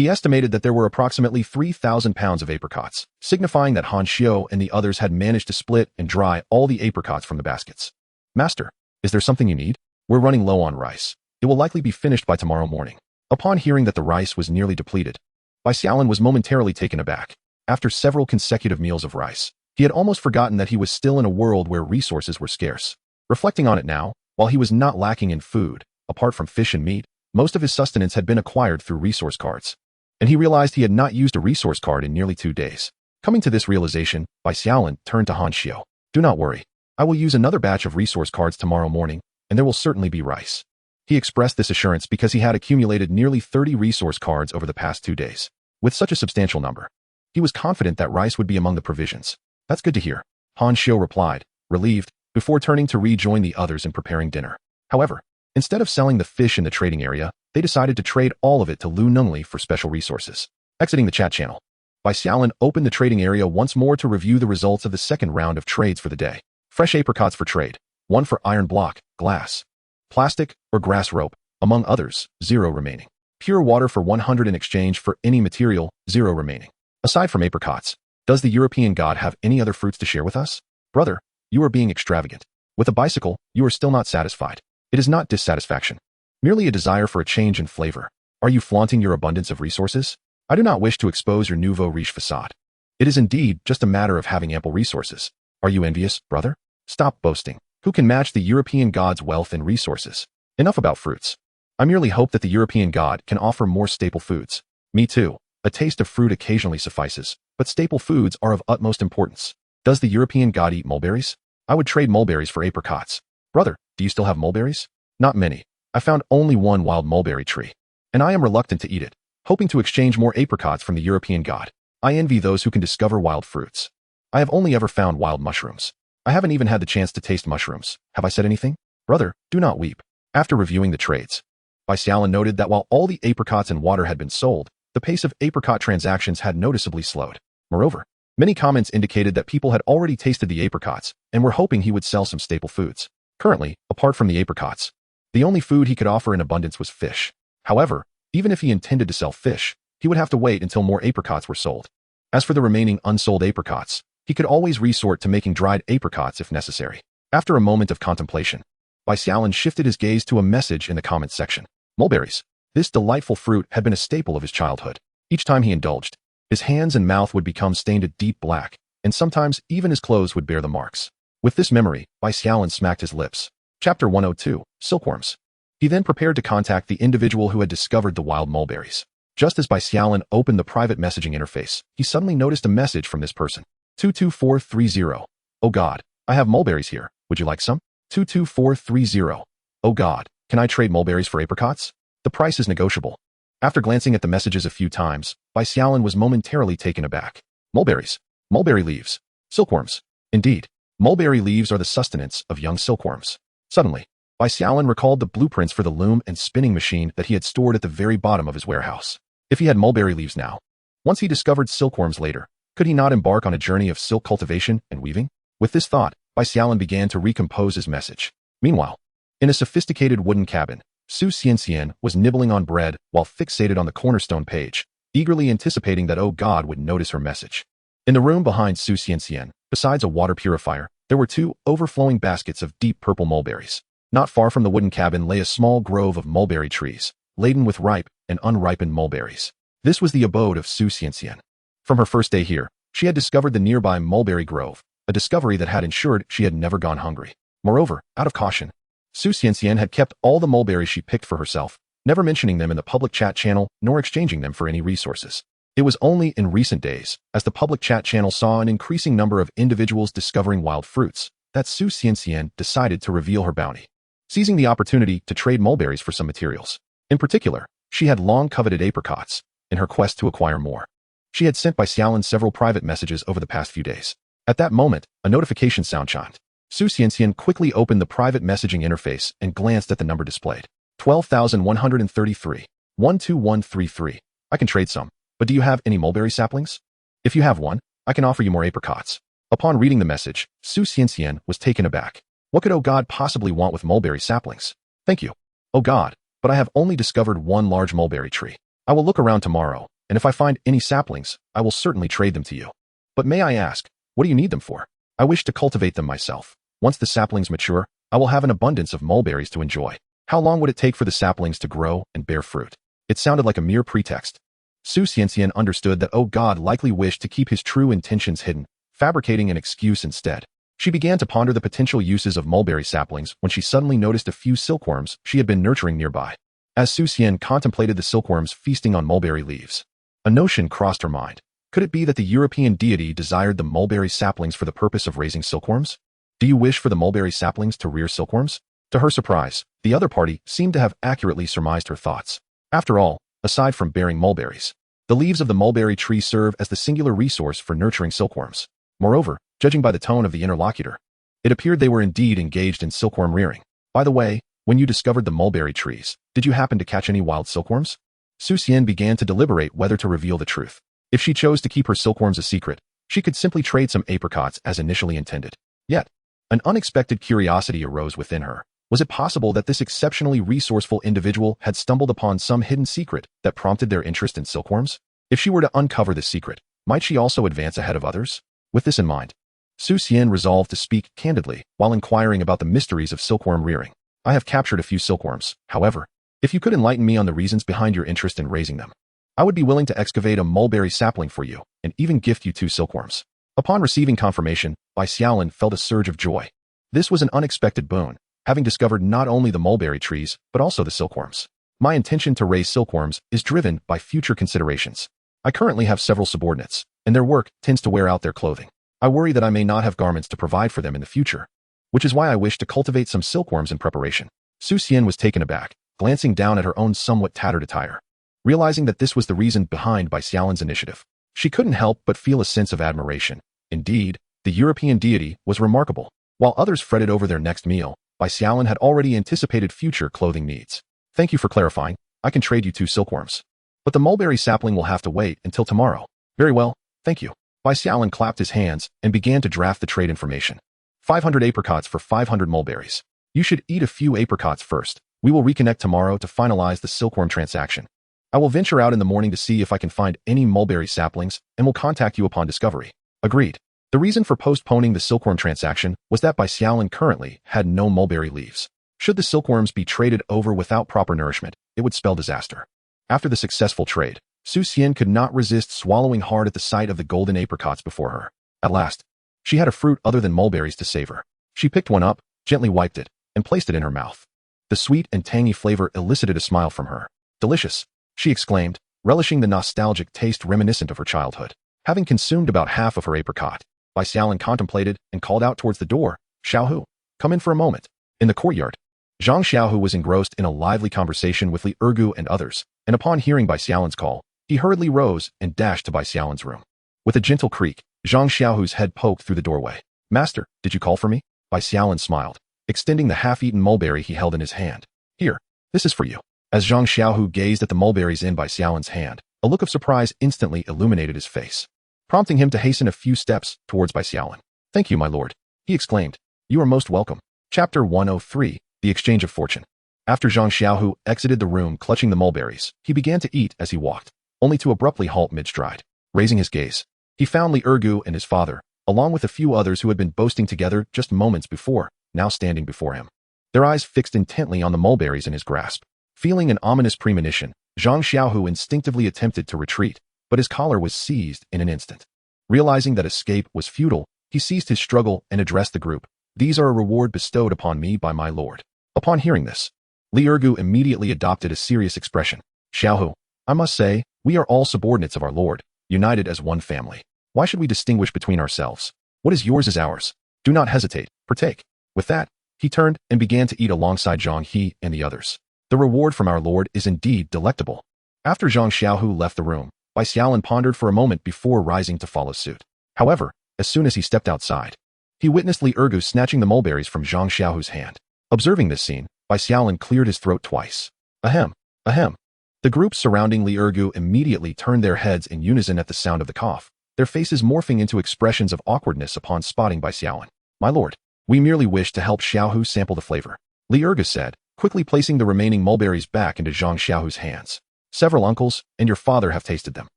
He estimated that there were approximately 3,000 pounds of apricots, signifying that Han Xiao and the others had managed to split and dry all the apricots from the baskets. Master, is there something you need? We're running low on rice. It will likely be finished by tomorrow morning. Upon hearing that the rice was nearly depleted, Bai Xiaolin was momentarily taken aback. After several consecutive meals of rice, he had almost forgotten that he was still in a world where resources were scarce. Reflecting on it now, while he was not lacking in food, apart from fish and meat, most of his sustenance had been acquired through resource cards. And he realized he had not used a resource card in nearly 2 days. Coming to this realization, Bai Xiaolin turned to Han Xiao. Do not worry. I will use another batch of resource cards tomorrow morning, and there will certainly be rice. He expressed this assurance because he had accumulated nearly 30 resource cards over the past 2 days. With such a substantial number, he was confident that rice would be among the provisions. That's good to hear, Han Xiao replied, relieved, before turning to rejoin the others in preparing dinner. However, instead of selling the fish in the trading area, they decided to trade all of it to Lu Nengli for special resources. Exiting the chat channel, Bai Xiaolin opened the trading area once more to review the results of the second round of trades for the day. Fresh apricots for trade, 1 for iron block, glass, plastic, or grass rope, among others, 0 remaining. Pure water for 100 in exchange for any material, 0 remaining. Aside from apricots, does the European god have any other fruits to share with us? Brother, you are being extravagant. With a bicycle, you are still not satisfied. It is not dissatisfaction. Merely a desire for a change in flavor. Are you flaunting your abundance of resources? I do not wish to expose your nouveau riche facade. It is indeed just a matter of having ample resources. Are you envious, brother? Stop boasting. Who can match the European god's wealth and resources? Enough about fruits. I merely hope that the European god can offer more staple foods. Me too. A taste of fruit occasionally suffices, but staple foods are of utmost importance. Does the European god eat mulberries? I would trade mulberries for apricots. Brother, do you still have mulberries? Not many. I found only 1 wild mulberry tree, and I am reluctant to eat it, hoping to exchange more apricots from the European god. I envy those who can discover wild fruits. I have only ever found wild mushrooms. I haven't even had the chance to taste mushrooms. Have I said anything? Brother, do not weep. After reviewing the trades, Bai Xiaolin noted that while all the apricots and water had been sold, the pace of apricot transactions had noticeably slowed. Moreover, many comments indicated that people had already tasted the apricots and were hoping he would sell some staple foods. Currently, apart from the apricots, the only food he could offer in abundance was fish. However, even if he intended to sell fish, he would have to wait until more apricots were sold. As for the remaining unsold apricots, he could always resort to making dried apricots if necessary. After a moment of contemplation, Bai Xiaolin shifted his gaze to a message in the comments section. Mulberries. This delightful fruit had been a staple of his childhood. Each time he indulged, his hands and mouth would become stained a deep black, and sometimes even his clothes would bear the marks. With this memory, Bai Xiaolin smacked his lips. Chapter 102, Silkworms. He then prepared to contact the individual who had discovered the wild mulberries. Just as Bai Xiaolin opened the private messaging interface, he suddenly noticed a message from this person. 22430. Oh God, I have mulberries here. Would you like some? 22430. Oh God, can I trade mulberries for apricots? The price is negotiable. After glancing at the messages a few times, Bai Xiaolin was momentarily taken aback. Mulberries. Mulberry leaves. Silkworms. Indeed, mulberry leaves are the sustenance of young silkworms. Suddenly, Bai Xiaolin recalled the blueprints for the loom and spinning machine that he had stored at the very bottom of his warehouse. If he had mulberry leaves now, once he discovered silkworms later, could he not embark on a journey of silk cultivation and weaving? With this thought, Bai Xiaolin began to recompose his message. Meanwhile, in a sophisticated wooden cabin, Su Xianxian was nibbling on bread while fixated on the cornerstone page, eagerly anticipating that Oh God would notice her message. In the room behind Su Xianxian, besides a water purifier, there were 2 overflowing baskets of deep purple mulberries. Not far from the wooden cabin lay a small grove of mulberry trees, laden with ripe and unripened mulberries. This was the abode of Su Xianxian. From her first day here, she had discovered the nearby mulberry grove, a discovery that had ensured she had never gone hungry. Moreover, out of caution, Su Xianxian had kept all the mulberries she picked for herself, never mentioning them in the public chat channel nor exchanging them for any resources. It was only in recent days, as the public chat channel saw an increasing number of individuals discovering wild fruits, that Su Xianxian decided to reveal her bounty, seizing the opportunity to trade mulberries for some materials. In particular, she had long coveted apricots, in her quest to acquire more. She had sent Bai Xiaolin several private messages over the past few days. At that moment, a notification sound chimed. Su Xianxian quickly opened the private messaging interface and glanced at the number displayed. 12,133. 12133. I can trade some, but do you have any mulberry saplings? If you have one, I can offer you more apricots. Upon reading the message, Su Xianxian was taken aback. What could Oh God possibly want with mulberry saplings? Thank you. Oh God, but I have only discovered one large mulberry tree. I will look around tomorrow, and if I find any saplings, I will certainly trade them to you. But may I ask, what do you need them for? I wish to cultivate them myself. Once the saplings mature, I will have an abundance of mulberries to enjoy. How long would it take for the saplings to grow and bear fruit? It sounded like a mere pretext. Su Xianxian understood that God likely wished to keep his true intentions hidden, fabricating an excuse instead. She began to ponder the potential uses of mulberry saplings when she suddenly noticed a few silkworms she had been nurturing nearby. As Su Xian contemplated the silkworms feasting on mulberry leaves, a notion crossed her mind. Could it be that the European deity desired the mulberry saplings for the purpose of raising silkworms? Do you wish for the mulberry saplings to rear silkworms? To her surprise, the other party seemed to have accurately surmised her thoughts. After all, aside from bearing mulberries, the leaves of the mulberry tree serve as the singular resource for nurturing silkworms. Moreover, judging by the tone of the interlocutor, it appeared they were indeed engaged in silkworm rearing. By the way, when you discovered the mulberry trees, did you happen to catch any wild silkworms? Su Xian began to deliberate whether to reveal the truth. If she chose to keep her silkworms a secret, she could simply trade some apricots as initially intended. Yet, an unexpected curiosity arose within her. Was it possible that this exceptionally resourceful individual had stumbled upon some hidden secret that prompted their interest in silkworms? If she were to uncover this secret, might she also advance ahead of others? With this in mind, Su Xian resolved to speak candidly while inquiring about the mysteries of silkworm rearing. I have captured a few silkworms. However, if you could enlighten me on the reasons behind your interest in raising them, I would be willing to excavate a mulberry sapling for you and even gift you 2 silkworms. Upon receiving confirmation, Bai Xiaolin felt a surge of joy. This was an unexpected boon, having discovered not only the mulberry trees, but also the silkworms. My intention to raise silkworms is driven by future considerations. I currently have several subordinates, and their work tends to wear out their clothing. I worry that I may not have garments to provide for them in the future, which is why I wish to cultivate some silkworms in preparation. Su Xian was taken aback, glancing down at her own somewhat tattered attire. Realizing that this was the reason behind Bai Xiaolin's initiative, she couldn't help but feel a sense of admiration. Indeed, the European deity was remarkable. While others fretted over their next meal, Bai Xiaolin had already anticipated future clothing needs. Thank you for clarifying. I can trade you 2 silkworms. But the mulberry sapling will have to wait until tomorrow. Very well, thank you. Bai Xiaolin clapped his hands and began to draft the trade information. 500 apricots for 500 mulberries. You should eat a few apricots first. We will reconnect tomorrow to finalize the silkworm transaction. I will venture out in the morning to see if I can find any mulberry saplings and will contact you upon discovery. Agreed. The reason for postponing the silkworm transaction was that Bai Xiaolin currently had no mulberry leaves. Should the silkworms be traded over without proper nourishment, it would spell disaster. After the successful trade, Su Xian could not resist swallowing hard at the sight of the golden apricots before her. At last, she had a fruit other than mulberries to savor. She picked one up, gently wiped it, and placed it in her mouth. The sweet and tangy flavor elicited a smile from her. Delicious, she exclaimed, relishing the nostalgic taste reminiscent of her childhood. Having consumed about half of her apricot, Bai Xiaolin contemplated and called out towards the door, Xiaohu, come in for a moment. In the courtyard, Zhang Xiaohu was engrossed in a lively conversation with Li Ergu and others, and upon hearing Bai Xiaolin's call, he hurriedly rose and dashed to Bai Xiaolin's room. With a gentle creak, Zhang Xiaohu's head poked through the doorway. Master, did you call for me? Bai Xiaolin smiled, extending the half-eaten mulberry he held in his hand. Here, this is for you. As Zhang Xiaohu gazed at the mulberries in Bai Xiaolin's hand, a look of surprise instantly illuminated his face, prompting him to hasten a few steps towards Bai Xiaolin. Thank you, my lord, he exclaimed. You are most welcome. Chapter 103, The Exchange of Fortune. After Zhang Xiaohu exited the room clutching the mulberries, he began to eat as he walked, only to abruptly halt mid-stride. Raising his gaze, he found Li Ergu and his father, along with a few others who had been boasting together just moments before, now standing before him. Their eyes fixed intently on the mulberries in his grasp. Feeling an ominous premonition, Zhang Xiaohu instinctively attempted to retreat, but his collar was seized in an instant. Realizing that escape was futile, he ceased his struggle and addressed the group. These are a reward bestowed upon me by my lord. Upon hearing this, Li Ergu immediately adopted a serious expression. Xiaohu, I must say, we are all subordinates of our lord, united as one family. Why should we distinguish between ourselves? What is yours is ours. Do not hesitate, partake. With that, he turned and began to eat alongside Zhang He and the others. The reward from our lord is indeed delectable. After Zhang Xiaohu left the room, Bai Xiaolin pondered for a moment before rising to follow suit. However, as soon as he stepped outside, he witnessed Li Ergu snatching the mulberries from Zhang Xiaohu's hand. Observing this scene, Bai Xiaolin cleared his throat twice. Ahem, ahem. The group surrounding Li Ergu immediately turned their heads in unison at the sound of the cough, their faces morphing into expressions of awkwardness upon spotting Bai Xiaolin. My lord, we merely wish to help Xiaohu sample the flavor, Li Ergu said, quickly placing the remaining mulberries back into Zhang Xiaohu's hands. Several uncles and your father have tasted them.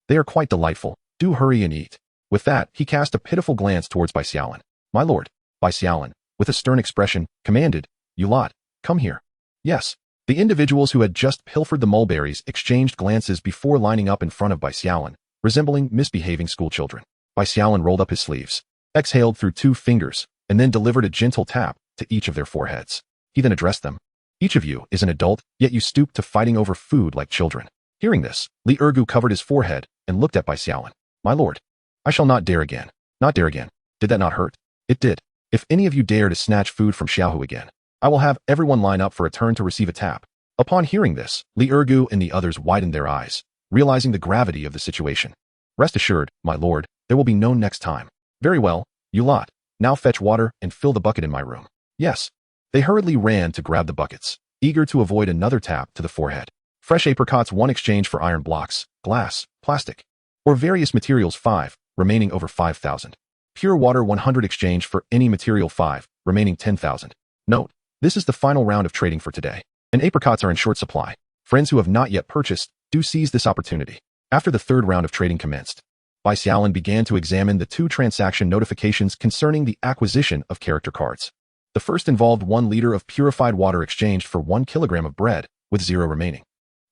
They are quite delightful. Do hurry and eat." With that, he cast a pitiful glance towards Bai Xiaolin. "My lord," Bai Xiaolin, with a stern expression, commanded, "You lot, come here." Yes. The individuals who had just pilfered the mulberries exchanged glances before lining up in front of Bai Xiaolin, resembling misbehaving schoolchildren. Bai Xiaolin rolled up his sleeves, exhaled through 2 fingers, and then delivered a gentle tap to each of their foreheads. He then addressed them. "Each of you is an adult, yet you stoop to fighting over food like children." Hearing this, Li Ergu covered his forehead and looked at Bai Xiaolin. "My lord, I shall not dare again. Not dare again. Did that not hurt?" "It did. If any of you dare to snatch food from Xiaohu again, I will have everyone line up for a turn to receive a tap." Upon hearing this, Li Ergu and the others widened their eyes, realizing the gravity of the situation. "Rest assured, my lord, there will be no next time." "Very well, you lot. Now fetch water and fill the bucket in my room." "Yes." They hurriedly ran to grab the buckets, eager to avoid another tap to the forehead. Fresh apricots 1 exchange for iron blocks, glass, plastic, or various materials 5, remaining over 5,000. Pure water 100 exchange for any material 5, remaining 10,000. Note, this is the final round of trading for today, and apricots are in short supply. Friends who have not yet purchased, do seize this opportunity. After the 3rd round of trading commenced, Bai Xiaolin began to examine the 2 transaction notifications concerning the acquisition of character cards. The first involved 1 liter of purified water exchanged for 1 kilogram of bread, with 0 remaining,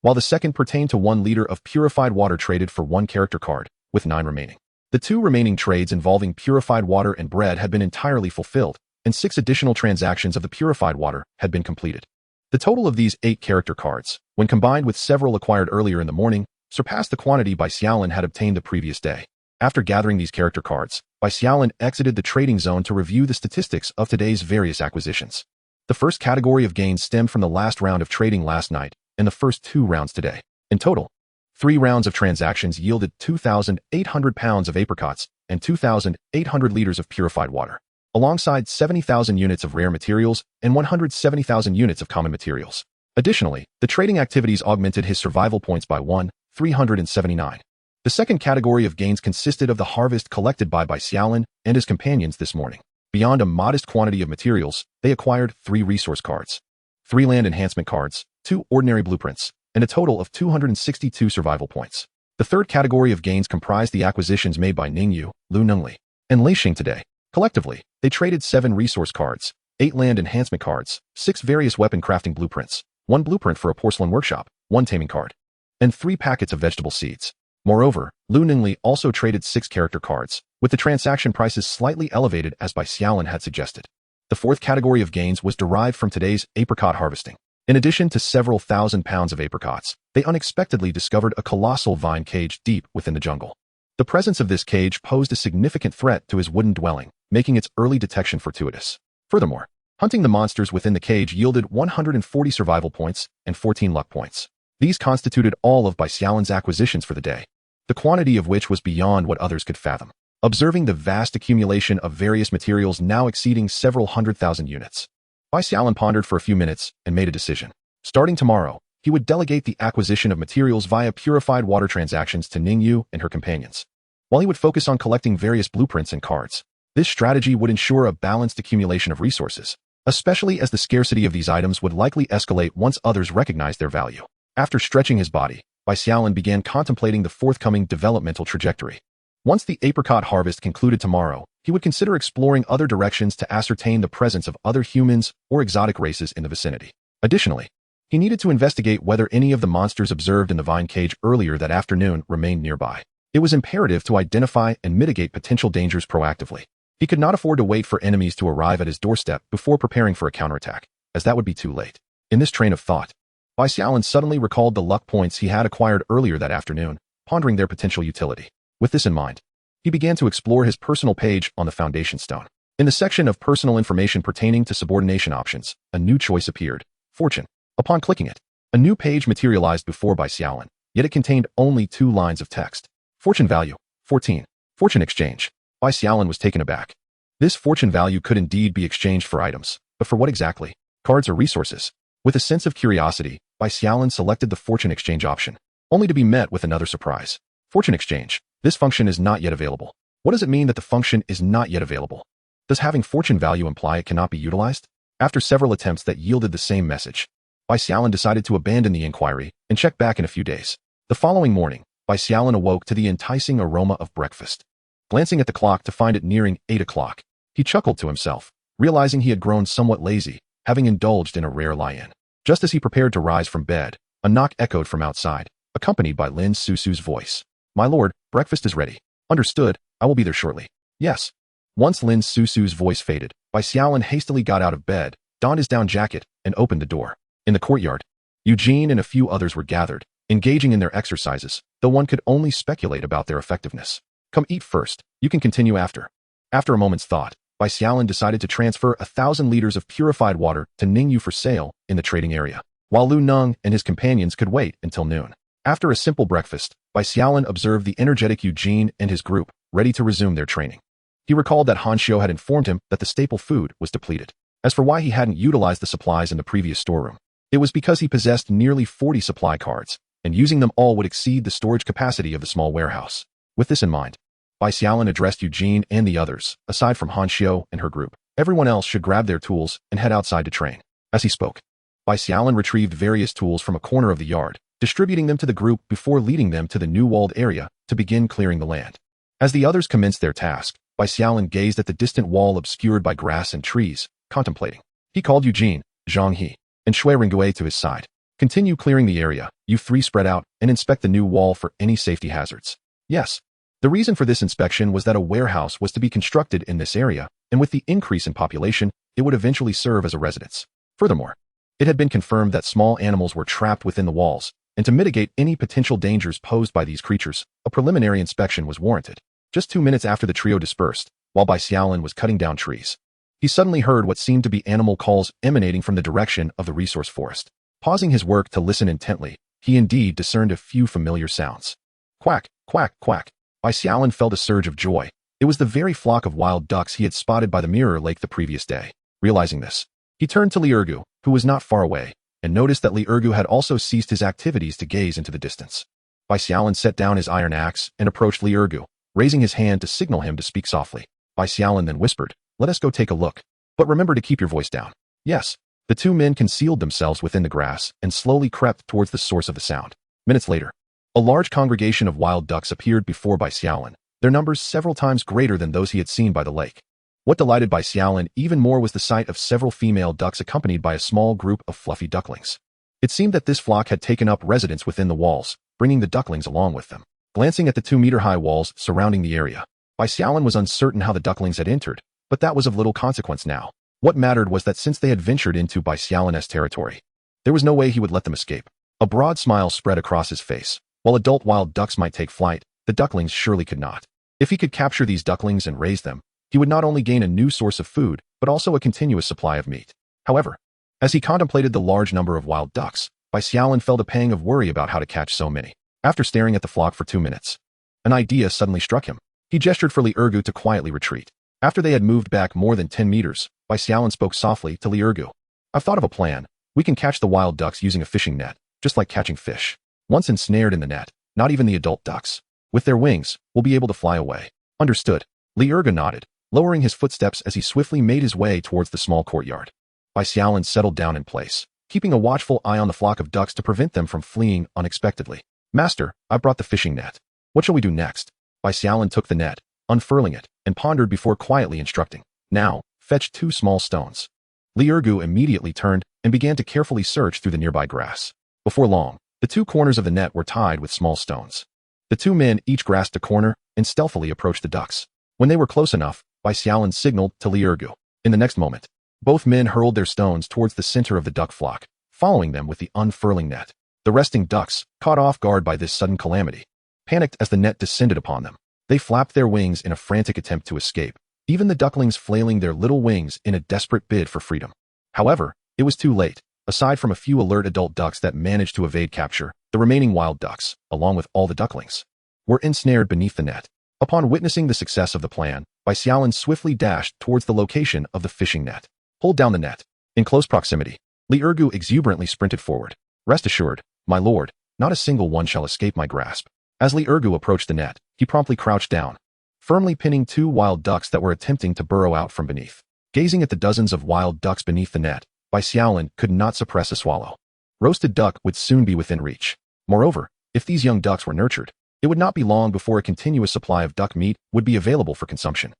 while the second pertained to 1 liter of purified water traded for 1 character card, with 9 remaining. The 2 remaining trades involving purified water and bread had been entirely fulfilled, and 6 additional transactions of the purified water had been completed. The total of these 8 character cards, when combined with several acquired earlier in the morning, surpassed the quantity Bai Xiaolin had obtained the previous day. After gathering these character cards, Bai Xiaolin exited the trading zone to review the statistics of today's various acquisitions. The first category of gains stemmed from the last round of trading last night and the first 2 rounds today. In total, 3 rounds of transactions yielded 2,800 pounds of apricots and 2,800 liters of purified water, alongside 70,000 units of rare materials and 170,000 units of common materials. Additionally, the trading activities augmented his survival points by 1,379. The second category of gains consisted of the harvest collected by Bai Xiaolin and his companions this morning. Beyond a modest quantity of materials, they acquired 3 resource cards, 3 land enhancement cards, 2 ordinary blueprints, and a total of 262 survival points. The third category of gains comprised the acquisitions made by Ningyu, Lu Nengli, and Lei Xing today. Collectively, they traded 7 resource cards, 8 land enhancement cards, 6 various weapon crafting blueprints, 1 blueprint for a porcelain workshop, 1 taming card, and 3 packets of vegetable seeds. Moreover, Lu Nengli also traded 6 character cards, with the transaction prices slightly elevated as Bai Xiaolin had suggested. The fourth category of gains was derived from today's apricot harvesting. In addition to several thousand pounds of apricots, they unexpectedly discovered a colossal vine cage deep within the jungle. The presence of this cage posed a significant threat to his wooden dwelling, making its early detection fortuitous. Furthermore, hunting the monsters within the cage yielded 140 survival points and 14 luck points. These constituted all of Bai Xiaolin's acquisitions for the day, the quantity of which was beyond what others could fathom. Observing the vast accumulation of various materials now exceeding several 100,000 units, Bai Xiaolin pondered for a few minutes and made a decision. Starting tomorrow, he would delegate the acquisition of materials via purified water transactions to Ningyu and her companions, while he would focus on collecting various blueprints and cards. This strategy would ensure a balanced accumulation of resources, especially as the scarcity of these items would likely escalate once others recognized their value. After stretching his body, Bai Xiaolin began contemplating the forthcoming developmental trajectory. Once the apricot harvest concluded tomorrow, he would consider exploring other directions to ascertain the presence of other humans or exotic races in the vicinity. Additionally, he needed to investigate whether any of the monsters observed in the vine cage earlier that afternoon remained nearby. It was imperative to identify and mitigate potential dangers proactively. He could not afford to wait for enemies to arrive at his doorstep before preparing for a counterattack, as that would be too late. In this train of thought, Bai Xiaolin suddenly recalled the luck points he had acquired earlier that afternoon, pondering their potential utility. With this in mind, he began to explore his personal page on the foundation stone. In the section of personal information pertaining to subordination options, a new choice appeared, Fortune. Upon clicking it, a new page materialized before Bai Xiaolin, yet it contained only 2 lines of text. Fortune value, 14. Fortune exchange. Bai Xiaolin was taken aback. This fortune value could indeed be exchanged for items, but for what exactly? Cards or resources? With a sense of curiosity, Bai Xiaolin selected the fortune exchange option, only to be met with another surprise. Fortune exchange. This function is not yet available. What does it mean that the function is not yet available? Does having fortune value imply it cannot be utilized? After several attempts that yielded the same message, Bai Xiaolin decided to abandon the inquiry and check back in a few days. The following morning, Bai Xiaolin awoke to the enticing aroma of breakfast. Glancing at the clock to find it nearing 8 o'clock, he chuckled to himself, realizing he had grown somewhat lazy, having indulged in a rare lie-in. Just as he prepared to rise from bed, a knock echoed from outside, accompanied by Lin Susu's voice. "My lord, breakfast is ready." "Understood, I will be there shortly." "Yes." Once Lin Susu's voice faded, Bai Xiaolin hastily got out of bed, donned his down jacket, and opened the door. In the courtyard, Eugene and a few others were gathered, engaging in their exercises, though one could only speculate about their effectiveness. "Come eat first, you can continue after." After a moment's thought, Bai Xiaolin decided to transfer 1,000 liters of purified water to Ningyu for sale in the trading area, while Lu Neng and his companions could wait until noon. After a simple breakfast, Bai Xiaolin observed the energetic Eugene and his group, ready to resume their training. He recalled that Han Xiu had informed him that the staple food was depleted. As for why he hadn't utilized the supplies in the previous storeroom, it was because he possessed nearly 40 supply cards, and using them all would exceed the storage capacity of the small warehouse. With this in mind, Bai Xiaolin addressed Eugene and the others, aside from Han Xiu and her group. Everyone else should grab their tools and head outside to train. As he spoke, Bai Xiaolin retrieved various tools from a corner of the yard, distributing them to the group before leading them to the new walled area to begin clearing the land. As the others commenced their task, Bai Xiaolin gazed at the distant wall obscured by grass and trees, contemplating. He called Eugene, Zhang He, and Shui Ringgui to his side. "Continue clearing the area, you three spread out, and inspect the new wall for any safety hazards." Yes. The reason for this inspection was that a warehouse was to be constructed in this area, and with the increase in population, it would eventually serve as a residence. Furthermore, it had been confirmed that small animals were trapped within the walls, and to mitigate any potential dangers posed by these creatures, a preliminary inspection was warranted. Just 2 minutes after the trio dispersed, while Bai Xiaolin was cutting down trees, he suddenly heard what seemed to be animal calls emanating from the direction of the resource forest. Pausing his work to listen intently, he indeed discerned a few familiar sounds. Quack, quack, quack. Bai Xiaolin felt a surge of joy. It was the very flock of wild ducks he had spotted by the mirror lake the previous day. Realizing this, he turned to Li Ergu, who was not far away, and noticed that Li Ergu had also ceased his activities to gaze into the distance. Bai Xiaolin set down his iron axe and approached Li Ergu, raising his hand to signal him to speak softly. Bai Xiaolin then whispered, "Let us go take a look. But remember to keep your voice down." Yes. The two men concealed themselves within the grass and slowly crept towards the source of the sound. Minutes later, a large congregation of wild ducks appeared before Bai Xiaolin, their numbers several times greater than those he had seen by the lake. What delighted Bai Xiaolin even more was the sight of several female ducks accompanied by a small group of fluffy ducklings. It seemed that this flock had taken up residence within the walls, bringing the ducklings along with them. Glancing at the 2-meter-high walls surrounding the area, Bai Xiaolin was uncertain how the ducklings had entered, but that was of little consequence now. What mattered was that since they had ventured into Bai Xiaolin's territory, there was no way he would let them escape. A broad smile spread across his face. While adult wild ducks might take flight, the ducklings surely could not. If he could capture these ducklings and raise them, he would not only gain a new source of food, but also a continuous supply of meat. However, as he contemplated the large number of wild ducks, Bai Xiaolin felt a pang of worry about how to catch so many. After staring at the flock for 2 minutes, an idea suddenly struck him. He gestured for Li Ergu to quietly retreat. After they had moved back more than 10 meters, Bai Xiaolin spoke softly to Li Ergu. "I've thought of a plan. We can catch the wild ducks using a fishing net, just like catching fish. Once ensnared in the net, not even the adult ducks, with their wings, will be able to fly away." "Understood." Li Ergu nodded, lowering his footsteps as he swiftly made his way towards the small courtyard. Bai Xiaolin settled down in place, keeping a watchful eye on the flock of ducks to prevent them from fleeing unexpectedly. "Master, I brought the fishing net. What shall we do next?" Bai Xiaolin took the net, unfurling it, and pondered before quietly instructing. "Now, fetch 2 small stones." Li Ergu immediately turned and began to carefully search through the nearby grass. Before long, the 2 corners of the net were tied with small stones. The 2 men each grasped a corner and stealthily approached the ducks. When they were close enough, Bai Xiaolin signaled to Li Ergu. In the next moment, both men hurled their stones towards the center of the duck flock, following them with the unfurling net. The resting ducks, caught off guard by this sudden calamity, panicked as the net descended upon them. They flapped their wings in a frantic attempt to escape, even the ducklings flailing their little wings in a desperate bid for freedom. However, it was too late. Aside from a few alert adult ducks that managed to evade capture, the remaining wild ducks, along with all the ducklings, were ensnared beneath the net. Upon witnessing the success of the plan, Bai Xiaolin swiftly dashed towards the location of the fishing net. "Hold down the net." In close proximity, Li Ergu exuberantly sprinted forward. "Rest assured, my lord, not a single one shall escape my grasp." As Li Ergu approached the net, he promptly crouched down, firmly pinning 2 wild ducks that were attempting to burrow out from beneath. Gazing at the dozens of wild ducks beneath the net, Bai Xiaolin could not suppress a swallow. Roasted duck would soon be within reach. Moreover, if these young ducks were nurtured, it would not be long before a continuous supply of duck meat would be available for consumption.